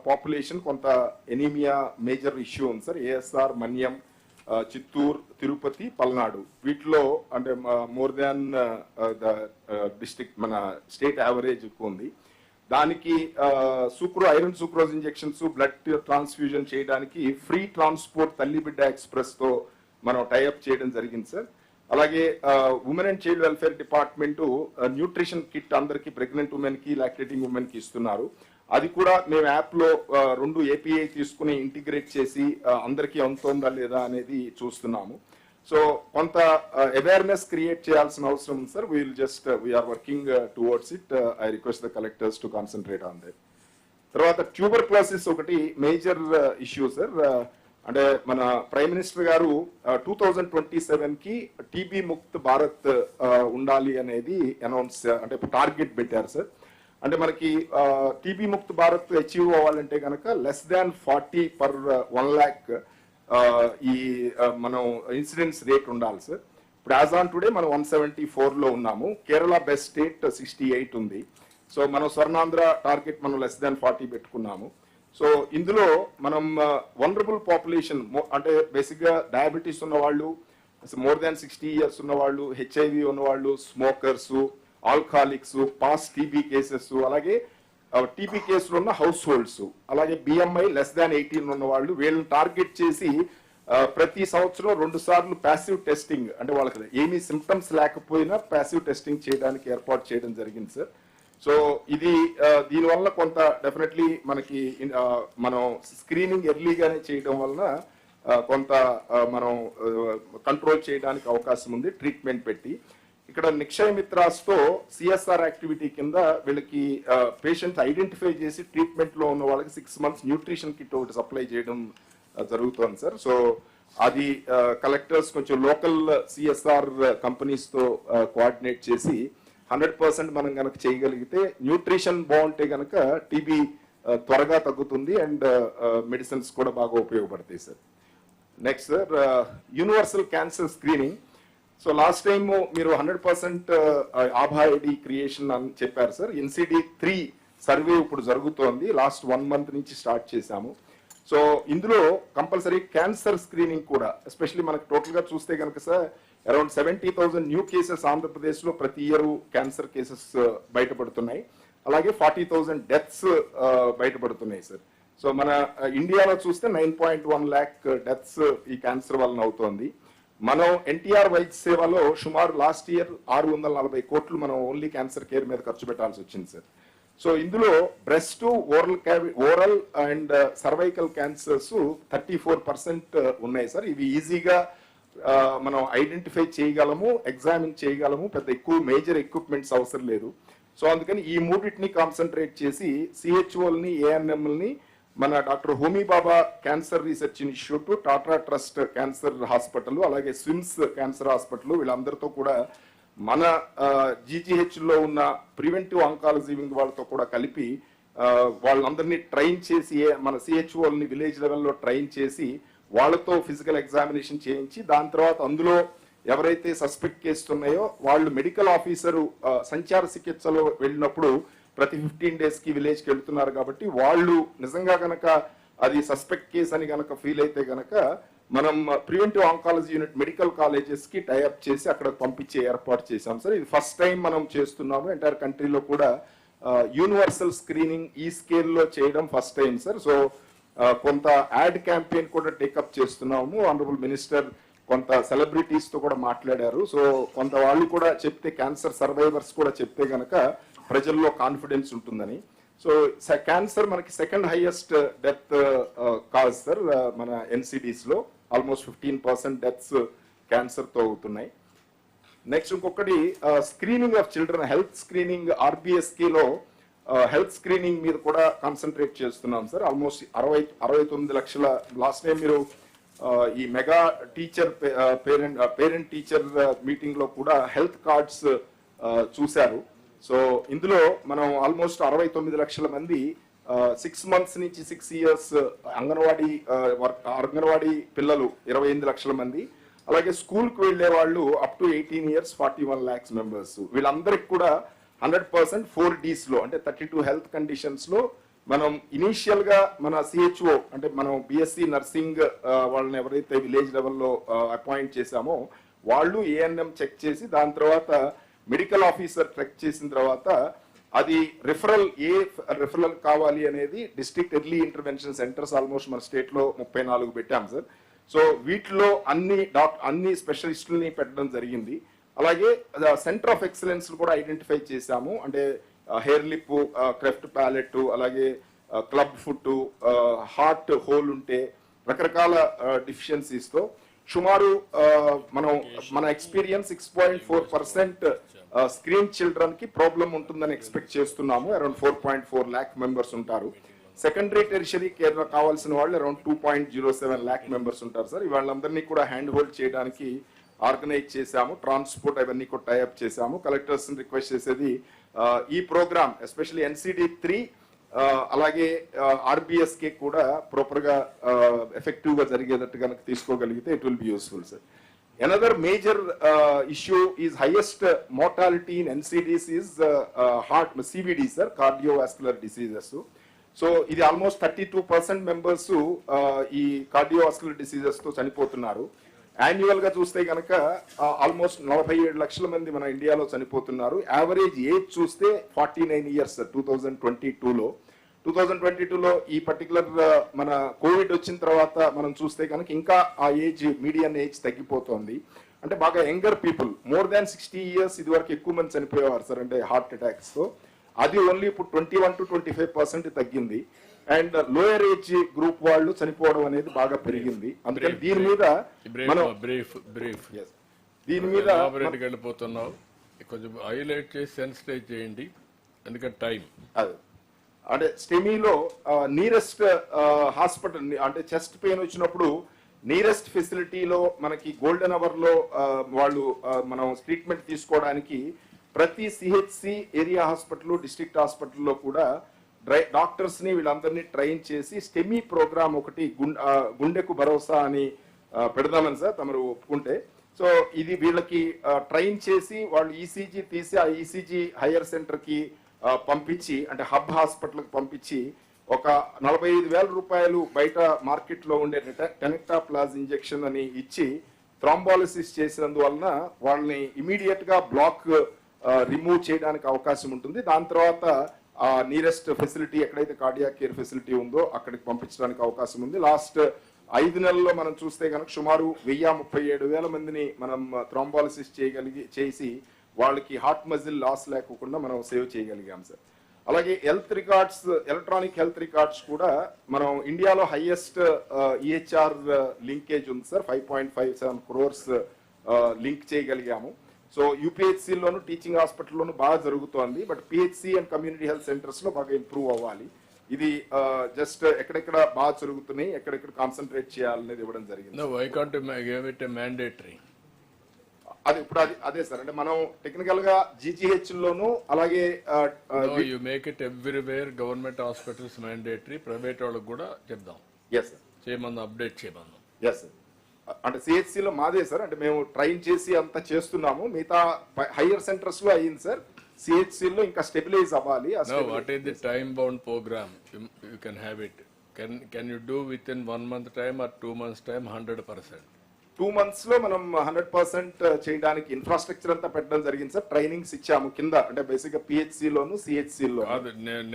పాపులేషన్ కొంత ఎనీమియా మేజర్ ఇష్యూ ఉంది సార్. ASR, మన్యం, చిత్తూరు, తిరుపతి, పల్నాడు వీటిలో అంటే మోర్ దాన్ ద డిస్ట్రిక్ట్ మన స్టేట్ యావరేజ్ ఎక్కువ ఉంది. దానికి iron sucrose injections, blood transfusion చేయడానికి ఫ్రీ ట్రాన్స్పోర్ట్ తల్లిబిడ్డ ఎక్స్ప్రెస్ తో మనం టైఅప్ చేయడం జరిగింది సార్. అలాగే women and child welfare department nutrition kit అందరికి ప్రెగ్నెంట్ ఉమెన్ కి, లాక్టేటింగ్ ఉమెన్ కి ఇస్తున్నారు. అది కూడా మేము యాప్ లో 2 API తీసుకుని ఇంటిగ్రేట్ చేసి అందరికీ అందుతోందా లేదా అనేది చూస్తున్నాము. సో కొంత అవేర్నెస్ క్రియేట్ చేయాల్సిన అవసరం ఉంది sir. We are working towards it. I request the collectors to concentrate on that. తర్వాత ట్యూబర్క్లోసిస్ ఒకటి మేజర్ ఇష్యూ సార్. అంటే మన ప్రైమ్ మినిస్టర్ గారు 2027కి టీబీ ముక్త్ భారత్ ఉండాలి అనేది అనౌన్స్ అంటే టార్గెట్ పెట్టారు సార్. అంటే మనకి టీబీ ముక్త్ భారత్ అచీవ్ అవ్వాలంటే కనుక లెస్ దాన్ 40 per 1 lakh ఈ మనం ఇన్సిడెన్స్ రేట్ ఉండాలి సార్. ఇప్పుడు యాజ్ ఆన్ టుడే మనం 174లో ఉన్నాము. కేరళ బెస్ట్ స్టేట్ 68 ఉంది. సో మనం స్వర్ణాంధ్ర టార్గెట్ మనం లెస్ దాన్ 40 పెట్టుకున్నాము. సో ఇందులో మనం వనరబుల్ పాపులేషన్ అంటే బేసిక్గా డయాబెటీస్ ఉన్న వాళ్ళు, మోర్ దాన్ 60 years ఉన్న వాళ్ళు, HIV ఉన్నవాళ్ళు, smokers, alcoholics, past TB cases, అలాగే టీబీ కేసులు ఉన్న హౌస్ హోల్డ్స్, అలాగే BMI లెస్ దాన్ 18 ఉన్న వాళ్ళు, వీళ్ళని టార్గెట్ చేసి ప్రతి సంవత్సరం 2 సార్లు ప్యాసివ్ టెస్టింగ్ అంటే వాళ్ళకి ఏమీ సిమ్టమ్స్ లేకపోయినా ప్యాసివ్ టెస్టింగ్ చేయడానికి ఏర్పాటు చేయడం జరిగింది సార్. సో ఇది దీనివల్ల కొంత డెఫినెట్లీ మనకి మనం స్క్రీనింగ్ ఎర్లీగానే చేయడం వలన కొంత మనం కంట్రోల్ చేయడానికి అవకాశం ఉంది ట్రీట్మెంట్ పెట్టి. ఇక్కడ నిక్షయ మిత్రాస్తో CSR యాక్టివిటీ కింద వీళ్ళకి పేషెంట్స్ ఐడెంటిఫై చేసి ట్రీట్మెంట్ లో ఉన్న వాళ్ళకి 6 months న్యూట్రిషన్ కిట్ ఒకటి సప్లై చేయడం జరుగుతోంది సార్. సో అది కలెక్టర్స్ కొంచెం లోకల్ CSR కంపెనీస్ తో కోఆర్డినేట్ చేసి 100% మనం కనుక చేయగలిగితే న్యూట్రిషన్ బాగుంటే కనుక టీబీ త్వరగా తగ్గుతుంది అండ్ మెడిసిన్స్ కూడా బాగా ఉపయోగపడతాయి sir. Next sir universal cancer screening. So last time మీరు 100% ఆభా ఐడి క్రియేషన్ అని చెప్పారు సార్. NCD-3 సర్వే ఇప్పుడు జరుగుతోంది. లాస్ట్ 1 month నుంచి స్టార్ట్ చేశాము. సో ఇందులో కంపల్సరీ క్యాన్సర్ స్క్రీనింగ్ కూడా ఎస్పెషల్లీ మనకు టోటల్ గా చూస్తే కనుక sir around 70,000 new cases Andhra Pradesh లో ప్రతి ఇయర్ క్యాన్సర్ కేసెస్ బయటపడుతున్నాయి. అలాగే 40,000 డెత్స్ బయటపడుతున్నాయి సార్. సో మన ఇండియాలో చూస్తే 9.1 lakh డెత్స్ ఈ క్యాన్సర్ వలన అవుతోంది. మనం NTR వైద్య సేవలో సుమారు లాస్ట్ ఇయర్ 640 కోట్లు మనం ఓన్లీ క్యాన్సర్ కేర్ మీద ఖర్చు పెట్టాల్సి వచ్చింది సార్. సో ఇందులో breast, oral and cervical cancers 34% ఉన్నాయి సార్. ఇవి ఈజీగా మనం ఐడెంటిఫై చేయగలము, ఎగ్జామిన్ చేయగలము, పెద్ద ఎక్కువ మేజర్ ఎక్విప్మెంట్స్ అవసరం లేదు. సో అందుకని ఈ మూడింటిని కాన్సన్ట్రేట్ చేసి CHOల్ని, ANMల్ని మన doctor Homi Bhabha cancer research institute, Tata trust cancer hospital, అలాగే స్విమ్స్ క్యాన్సర్ హాస్పిటల్ వీళ్ళందరితో కూడా మన GGHలో ఉన్న ప్రివెంటివ్ ఆంకాలజీ వింగ్ వాళ్ళతో కూడా కలిపి వాళ్ళందరినీ ట్రైన్ చేసి మన CHOల్ని విలేజ్ లెవెల్లో ట్రైన్ చేసి వాళ్ళతో ఫిజికల్ ఎగ్జామినేషన్ చేయించి దాని తర్వాత అందులో ఎవరైతే సస్పెక్ట్ కేసులు ఉన్నాయో వాళ్ళు మెడికల్ ఆఫీసరు సంచార చికిత్సలో వెళ్ళినప్పుడు ప్రతి 15 days విలేజ్కి వెళ్తున్నారు కాబట్టి వాళ్ళు నిజంగా కనుక అది సస్పెక్ట్ కేసు అని కనుక ఫీల్ అయితే కనుక మనం ప్రివెంటివ్ ఆంకాలజీ యూనిట్ మెడికల్ కాలేజెస్కి టైఅప్ చేసి అక్కడ పంపించే ఏర్పాటు చేశాం సార్. ఇది ఫస్ట్ టైం మనం చేస్తున్నాము. ఎంటైర్ కంట్రీలో కూడా యూనివర్సల్ స్క్రీనింగ్ ఈ స్కేల్లో చేయడం ఫస్ట్ టైం సార్. సో కొంత యాడ్ క్యాంపెయిన్ కూడా టేకప్ చేస్తున్నాము. ఆనరబుల్ మినిస్టర్ కొంత సెలబ్రిటీస్ తో కూడా మాట్లాడారు. సో కొంత వాళ్ళు కూడా చెప్తే క్యాన్సర్ సర్వైవర్స్ కూడా చెప్తే గనక ప్రజల్లో కాన్ఫిడెన్స్ ఉంటుందని. సో క్యాన్సర్ మనకి 2nd highest death cause sir మన NCDs లో. ఆల్మోస్ట్ 15% డెత్స్ క్యాన్సర్ తో అవుతున్నాయి. నెక్స్ట్ ఇంకొకటి screening of children, health screening RBSKలో హెల్త్ స్క్రీనింగ్ మీద కూడా కాన్సన్ట్రేట్ చేస్తున్నాం సార్. ఆల్మోస్ట్ 69 లక్షల లాస్ట్ టైం మీరు ఈ mega teacher parent teacher meeting లో కూడా హెల్త్ కార్డ్స్ చూశారు. సో ఇందులో మనం ఆల్మోస్ట్ 69 లక్షల మంది 6 months నుంచి 6 years అంగన్వాడీ పిల్లలు 28 లక్షల మంది, అలాగే స్కూల్కి వెళ్లే వాళ్ళు up to 18 years 41 lakhs members. వీళ్ళందరికి కూడా 100% 4Ds లో అంటే 32 హెల్త్ కండిషన్స్ లో మనం ఇనీషియల్ గా మన సిహెచ్ఓ అంటే మనం బిఎస్సి నర్సింగ్ వాళ్ళని ఎవరైతే విలేజ్ లెవెల్లో అపాయింట్ చేశామో వాళ్ళు ఏఎన్ఎం చెక్ చేసి దాని తర్వాత మెడికల్ ఆఫీసర్ చెక్ చేసిన తర్వాత అది రిఫరల్ కావాలి అనేది district early intervention centres almost మన స్టేట్ లో 34 పెట్టాం సార్. సో వీటిలో అన్ని స్పెషలిస్టులని పెట్టడం జరిగింది. అలాగే సెంటర్ ఆఫ్ ఎక్సలెన్స్ కూడా ఐడెంటిఫై చేశాము. అంటే హెయిర్ లిప్, క్రెఫ్ట్ ప్యాలెట్, అలాగే క్లబ్ ఫుట్, హార్ట్ హోల్ ఉంటే రకరకాల డిఫిషియన్సీస్తో సుమారు మన ఎక్స్పీరియన్స్ 6.4% స్క్రీన్ చిల్డ్రన్ కి ప్రాబ్లం ఉంటుందని ఎక్స్పెక్ట్ చేస్తున్నాము. అరౌండ్ 4.4 lakh మెంబర్స్ ఉంటారు. సెకండరీ టెరిషరీ కేర్ కావాల్సిన వాళ్ళు అరౌండ్ 2.07 lakh మెంబర్స్ ఉంటారు సార్. వాళ్ళందరినీ కూడా హ్యాండ్ హోల్డ్ చేయడానికి ఆర్గనైజ్ చేశాము. ట్రాన్స్పోర్ట్ అవన్నీ కూడా టైఅప్ చేశాము. కలెక్టర్స్ రిక్వెస్ట్ చేసేది ఈ ప్రోగ్రామ్ ఎస్పెషల్లీ NCD3 అలాగే RBSK కూడా ప్రాపర్ గా ఎఫెక్టివ్ గా జరిగేటట్టు కనుక తీసుకోగలిగితే it will be useful sir. Another major issue is highest mortality in NCDs is heart CVD sir, cardiovascular diseases. So ఇది ఆల్మోస్ట్ 32% మెంబర్స్ ఈ కార్డియోవాస్కులర్ డిసీజెస్ తో చనిపోతున్నారు. యాన్యువల్ గా చూస్తే కనుక ఆల్మోస్ట్ 47 లక్షల మంది మన ఇండియాలో చనిపోతున్నారు. యావరేజ్ ఏజ్ చూస్తే 49 years 2022లో ఈ పర్టికులర్ మన కోవిడ్ వచ్చిన తర్వాత మనం చూస్తే కనుక ఇంకా ఆ ఏజ్ మీడియన్ ఏజ్ తగ్గిపోతుంది. అంటే బాగా younger people more than 60 years ఇది వరకు ఎక్కువ మంది చనిపోయేవారు సార్ అంటే హార్ట్ అటాక్స్ తో. అది ఓన్లీ ఇప్పుడు 21 to 25% తగ్గింది. అండ్ లోయర్ ఏజ్ గ్రూప్ వాళ్ళు చనిపోవడం అనేది బాగా పెరిగింది. అందుకని దీని మీద మనం వెళ్ళిపోతున్నావు కొంచెం హైలైట్ చేసి సెన్సిటైజ్ చేయండి ఎందుకంటే టైం అంటే స్టెమీలో నియరెస్ట్ హాస్పిటల్ అంటే చెస్ట్ పెయిన్ వచ్చినప్పుడు నియరెస్ట్ ఫెసిలిటీలో మనకి గోల్డెన్ అవర్ లో వాళ్ళు మనం ట్రీట్మెంట్ తీసుకోవడానికి ప్రతి సిహెచ్సి ఏరియా హాస్పిటల్ డిస్ట్రిక్ట్ హాస్పిటల్లో కూడా డాక్టర్స్ ని వీళ్ళందరినీ ట్రైన్ చేసి స్టెమీ ప్రోగ్రామ్ ఒకటి గుండెకు భరోసా అని పెడదామని సార్ తమరు ఒప్పుకుంటే. సో ఇది వీళ్ళకి ట్రైన్ చేసి వాళ్ళు ఈసీజీ తీసి ఆ ఈసీజీ హైయర్ సెంటర్ కి పంపించి అంటే హబ్ హాస్పిటల్ కి పంపించి ఒక 45,000 రూపాయలు బయట మార్కెట్ లో ఉండే టెనెక్టాప్లాజ్ ఇంజెక్షన్ అని ఇచ్చి థ్రాంబాలిసిస్ చేసినందువలన వాళ్ళని ఇమీడియట్ గా బ్లాక్ రిమూవ్ చేయడానికి అవకాశం ఉంటుంది. దాని తర్వాత ఆ నియరెస్ట్ ఫెసిలిటీ ఎక్కడైతే కార్డియాక్ కేర్ ఫెసిలిటీ ఉందో అక్కడికి పంపించడానికి అవకాశం ఉంది. లాస్ట్ 5 నెలల్లో మనం చూస్తే కనుక సుమారు 137,000 మందిని మనం థ్రాంబాలిసిస్ చేసి వాళ్ళకి హార్ట్ మజిల్ లాస్ లేకుండా మనం సేవ్ చేయగలిగాం సార్. అలాగే health records electronic health records కూడా మనం ఇండియాలో హైయెస్ట్ EHR లింకేజ్ ఉంది సార్. 5.57 crores లింక్ చేయగలిగాము. సో యూపీహెచ్సిలోను టీచింగ్ హాస్పిటల్లోను బాగా జరుగుతోంది. But PHC and community health centres లో బాగా ఇంప్రూవ్ అవ్వాలి. ఇది జస్ట్ ఎక్కడెక్కడ బాగా జరుగుతున్నాయి ఎక్కడెక్కడ కాన్సన్ట్రేట్ చేయాలనేది ఇవ్వడం జరిగింది. అది ఇప్పుడు అదే సార్ అంటే మనం టెక్నికల్ గా GGH లోను అలాగే you make it everywhere government hospitals mandatory private వాళ్ళకి కూడా చెప్దాం. ఎస్ సార్ చేయమన్నా అప్డేట్ చేయమన్నా. ఎస్ సార్ అంటే సిహెచ్సి లో మాదే సార్ అంటే మేము ట్రైన్ చేసి అంతా చేస్తున్నాము. మిగతా హైయర్ సెంటర్స్ లో అయ్యింది సార్. సిహెచ్సి లో ఇంకా స్టెబిలైజ్ అవ్వాలి. What is the time bound programme you can have it can you do within 1 month time or 2 months time 100%? 2 months లో మనం 100% చేయడానికి ఇన్ఫ్రాస్ట్రక్చర్ అంతా పెట్టడం జరిగింది సార్. ట్రైనింగ్స్ ఇచ్చాము కింద అంటే బేసిక్ గా పిహెచ్సి లోను సిహెచ్సి లో.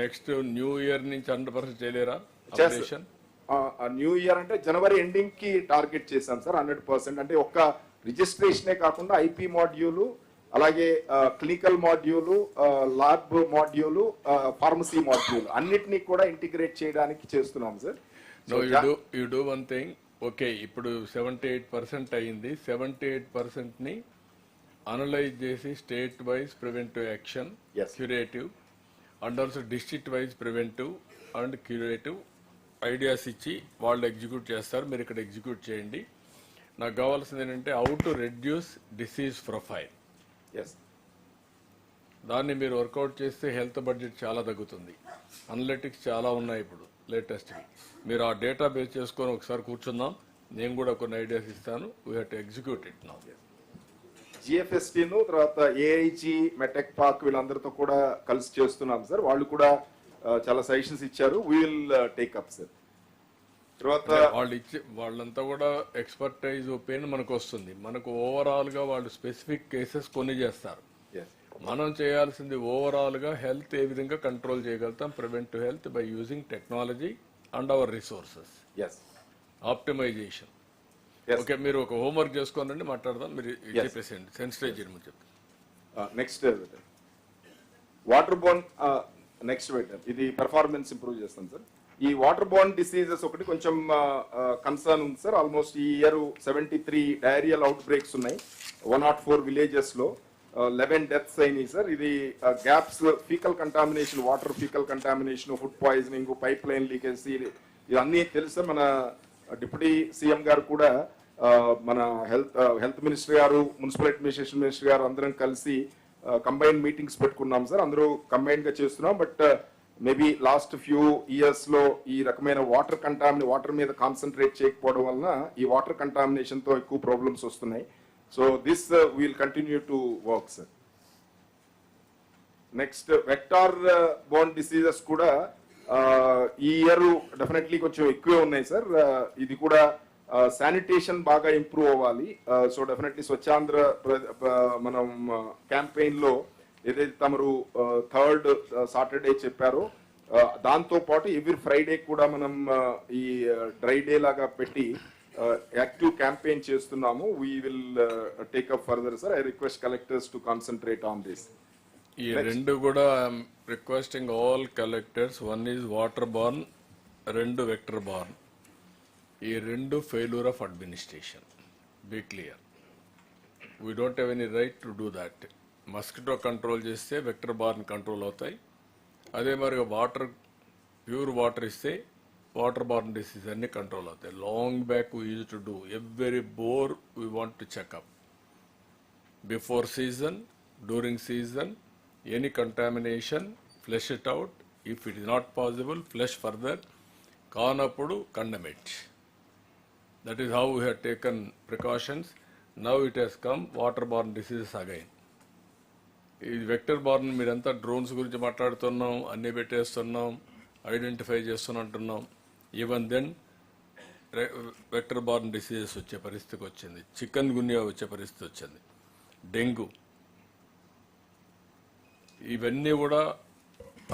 నెక్స్ట్ న్యూ ఇయర్ నుంచి 100% చేయలేరా? న్యూ ఇయర్ అంటే జనవరి ఎండింగ్ కి టార్గెట్ చేశాం సార్ 100%. అంటే ఒక్క రిజిస్ట్రేషనే కాకుండా ఐపీ మాడ్యూలు అలాగే clinical module lab module pharmacy module అన్నిటినీ కూడా ఇంటిగ్రేట్ చేయడానికి చేస్తున్నాం sir. You do one thing. Okay ఇప్పుడు 78% అయింది. 78% ని అనలైజ్ చేసి state wise preventive action curative and also district wise preventive and curative ideas ఇచ్చి వాళ్ళు ఎగ్జిక్యూట్ చేస్తారు. మీరు ఇక్కడ ఎగ్జిక్యూట్ చేయండి. నాకు కావాల్సింది ఏంటంటే how to reduce disease profile. దాన్ని మీరు వర్కౌట్ చేస్తే హెల్త్ బడ్జెట్ చాలా తగ్గుతుంది. అనలిటిక్స్ చాలా ఉన్నాయి ఇప్పుడు లేటెస్ట్వి. మీరు ఆ డేటా బేస్ చేసుకొని ఒకసారి కూర్చుందాం. నేను కూడా కొన్ని ఐడియాస్ ఇస్తాను. We have to execute it now. జిఎఫ్ఎస్టీను తర్వాత ఏఐజీ మెటెక్ పాక్ వీళ్ళందరితో కూడా కలిసి చేస్తున్నాం సార్. వాళ్ళు కూడా చాలా సజెషన్స్ ఇచ్చారు. We will take up sir. తర్వాత వాళ్ళంతా కూడా ఎక్స్పర్టైజ్ ఒపీనియన్ మనకు వస్తుంది. మనకు ఓవరాల్ గా వాళ్ళు స్పెసిఫిక్ కేసెస్ కొన్ని చేస్తారు. మనం చేయాల్సింది ఓవరాల్ గా హెల్త్ ఏ విధంగా కంట్రోల్ చేయగలుగుతాం, preventive health by using technology and our resources, optimisation. Okay, మీరు ఒక హోంవర్క్ చేసుకోనండి, మాట్లాడదాం. మీరు చెప్పేసేయండి, సెన్సిటైజ్ చేయడం చెప్పండి. నెక్స్ట్ వాటర్ బోర్న్, నెక్స్ట్ ఇది పెర్ఫార్మెన్స్ ఇంప్రూవ్ చేస్తాం సార్. ఈ వాటర్ బోర్న్ డిసీజెస్ ఒకటి కొంచెం కన్సర్న్ ఉంది సార్. ఆల్మోస్ట్ ఈ ఇయర్ 73 డయేరియల్ అవుట్ బ్రేక్స్ ఉన్నాయి 104 విలేజెస్ లో. 11 డెత్స్ అయినాయి సార్. ఇది gaps, faecal contamination, water faecal contamination, food poisoning, pipe line leakage, ఇవన్నీ తెలుసు. మన డిప్యూటీ సీఎం గారు కూడా మన హెల్త్ మినిస్టర్ గారు, మున్సిపల్ అడ్మినిస్ట్రేషన్ మినిస్టర్ గారు అందరం కలిసి కంబైన్ మీటింగ్స్ పెట్టుకున్నాం సార్. అందరూ కంబైన్ గా చేస్తున్నాం. But maybe last few years లో ఈ రకమైన వాటర్ మీద కాన్సన్ట్రేట్ చేయకపోవడం వలన ఈ వాటర్ కంటామినేషన్ తో ఎక్కువ ప్రాబ్లమ్స్ వస్తున్నాయి. So this will continue to work sir. Next vector borne diseases కూడా ఈ ఇయర్ డెఫినెట్లీ కొంచెం ఎక్కువే ఉన్నాయి సార్. ఇది కూడా శానిటేషన్ బాగా ఇంప్రూవ్ అవ్వాలి. సో డెఫినెట్లీ స్వచ్ఛాంధ్ర మనం క్యాంపెయిన్ లో ఏదైతే తమరు 3rd సాటర్డే చెప్పారో దాంతో పాటు ఎవ్రీ ఫ్రైడే కూడా మనం ఈ డ్రై డే లాగా పెట్టి యాక్టివ్ క్యాంపెయిన్ చేస్తున్నాము. We will take up further sir. I request collectors to concentrate on this. ఈ రెండు కూడా I'm requesting all collectors, one is water borne, 2 vector borne. ఈ 2 failure of administration. Be clear, we don't have any right to do that. Mosquito control చేస్తే vector borne control అవుతాయి. అదే మరి water, pure water ఇస్తే water borne disease అన్ని control అవుతాయి. Long back we use to do every bore we want to check up before season, during season. Any contamination flush it out. If it is not possible, flush further. కానప్పుడు condemn it. That is how we have taken precautions. Now it has come water borne diseases again. ఈ vector borne మీరంతా drones గురించి మాట్లాడుతున్నాం, అన్నీ పెట్టేస్తున్నాం, identify చేస్తున్నట్టున్నాం. Even then vector borne diseases వచ్చే పరిస్థితికి వచ్చింది. చికెన్ గున్యా వచ్చే పరిస్థితి వచ్చింది, డెంగ్యూ. ఇవన్నీ కూడా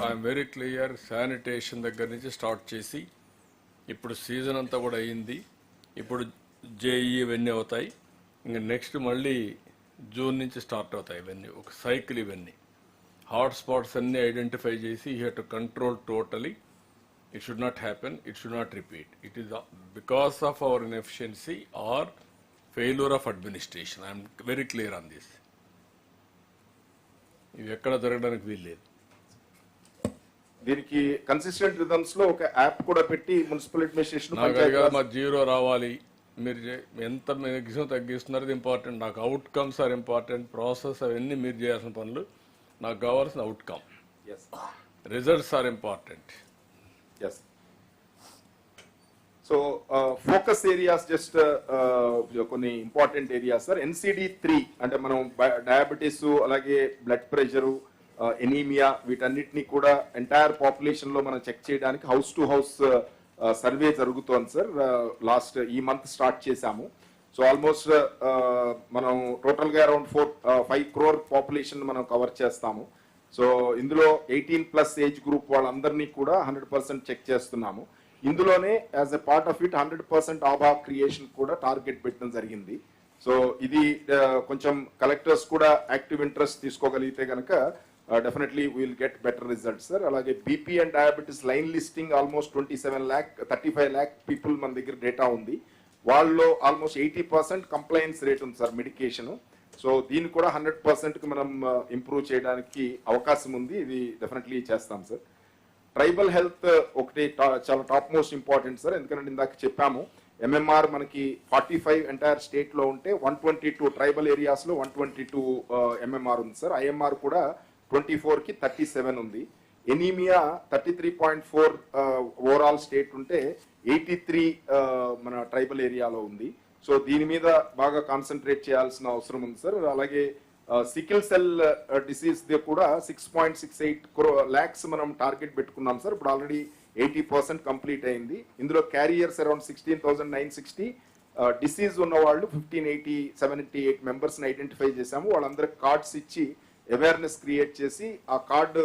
ఐఎమ్ వెరీ క్లియర్. శానిటేషన్ దగ్గర నుంచి స్టార్ట్ చేసి ఇప్పుడు సీజన్ అంతా కూడా అయ్యింది. ఇప్పుడు జేఈ ఇవన్నీ అవుతాయి. ఇంకా నెక్స్ట్ మళ్ళీ జూన్ నుంచి స్టార్ట్ అవుతాయి. ఇవన్నీ ఒక సైకిల్. ఇవన్నీ హాట్ స్పాట్స్ అన్నీ ఐడెంటిఫై చేసి you have to control totally. It should not happen, it should not repeat. It is because of our inefficiency or failure of administration. I'm very clear on this. ఇవి ఎక్కడ జరగడానికి వీల్లేదు. దీనికి consistent rhythms లో ఒక app కూడా పెట్టి municipal administration మా జీరో రావాలి. మీరు ఎంత మ్యాక్సిమం తగ్గిస్తున్నారు ఇంపార్టెంట్. నాకు అవుట్కమ్స్ ఆర్ ఇంపార్టెంట్. ప్రాసెస్ అవన్నీ మీరు చేయాల్సిన పనులు. నాకు కావాల్సిన outcome, results are important. So focus areas just కొన్ని ఇంపార్టెంట్ ఏరియాస్ సార్. NCD-3 అంటే మనం డయాబెటీస్, అలాగే బ్లడ్ ప్రెషరు, ఎనీమియా, వీటన్నిటిని కూడా ఎంటైర్ పాపులేషన్ లో మనం చెక్ చేయడానికి హౌస్ టు హౌస్ సర్వే జరుగుతోంది సార్. లాస్ట్ ఈ మంత్ స్టార్ట్ చేశాము. సో ఆల్మోస్ట్ మనం టోటల్ గా అరౌండ్ 5 crore పాపులేషన్ మనం కవర్ చేస్తాము. సో ఇందులో 18+ ఏజ్ గ్రూప్ వాళ్ళందరినీ కూడా 100% చెక్ చేస్తున్నాము. ఇందులోనే as a part of it 100% ఆభా క్రియేషన్ కూడా టార్గెట్ పెట్టడం జరిగింది. సో ఇది కొంచెం కలెక్టర్స్ కూడా యాక్టివ్ ఇంట్రెస్ట్ తీసుకోగలిగితే కనుక definitely will get better results sir. అలాగే BP and diabetes line listing almost 35 lakh people మన దగ్గర డేటా ఉంది. వాళ్ళలో ఆల్మోస్ట్ 80% కంప్లైన్స్ రేట్ ఉంది సార్ మెడికేషన్. సో దీన్ని కూడా 100% మనం ఇంప్రూవ్ చేయడానికి అవకాశం ఉంది. ఇది డెఫినెట్లీ చేస్తాం సార్. ట్రైబల్ హెల్త్ ఒకటి చాలా టాప్ మోస్ట్ ఇంపార్టెంట్ సార్. ఎందుకంటే ఇందాక చెప్పాము MMR మనకి 45 ఎంటైర్ స్టేట్ లో ఉంటే 122 ట్రైబల్ ఏరియాస్ లో 122 MMR ఉంది సార్. IMR కూడా 24కి 37 ఉంది. ఎనీమియా 33.4 ఓవరాల్ స్టేట్ ఉంటే 83 మన ట్రైబల్ ఏరియాలో ఉంది. సో దీని మీద బాగా కాన్సన్ట్రేట్ చేయాల్సిన అవసరం ఉంది సార్. అలాగే సికిల్ సెల్ డిసీజ్ కూడా 6.68 lakhs మనం టార్గెట్ పెట్టుకున్నాం సార్. ఇప్పుడు ఆల్రెడీ 80% కంప్లీట్ అయింది. ఇందులో క్యారియర్స్ అరౌండ్ 16,960, డిసీజ్ ఉన్న వాళ్ళు 1,578 మెంబర్స్ని ఐడెంటిఫై చేశాము. వాళ్ళందరికి కార్డ్స్ ఇచ్చి అవేర్నెస్ క్రియేట్ చేసి ఆ కార్డు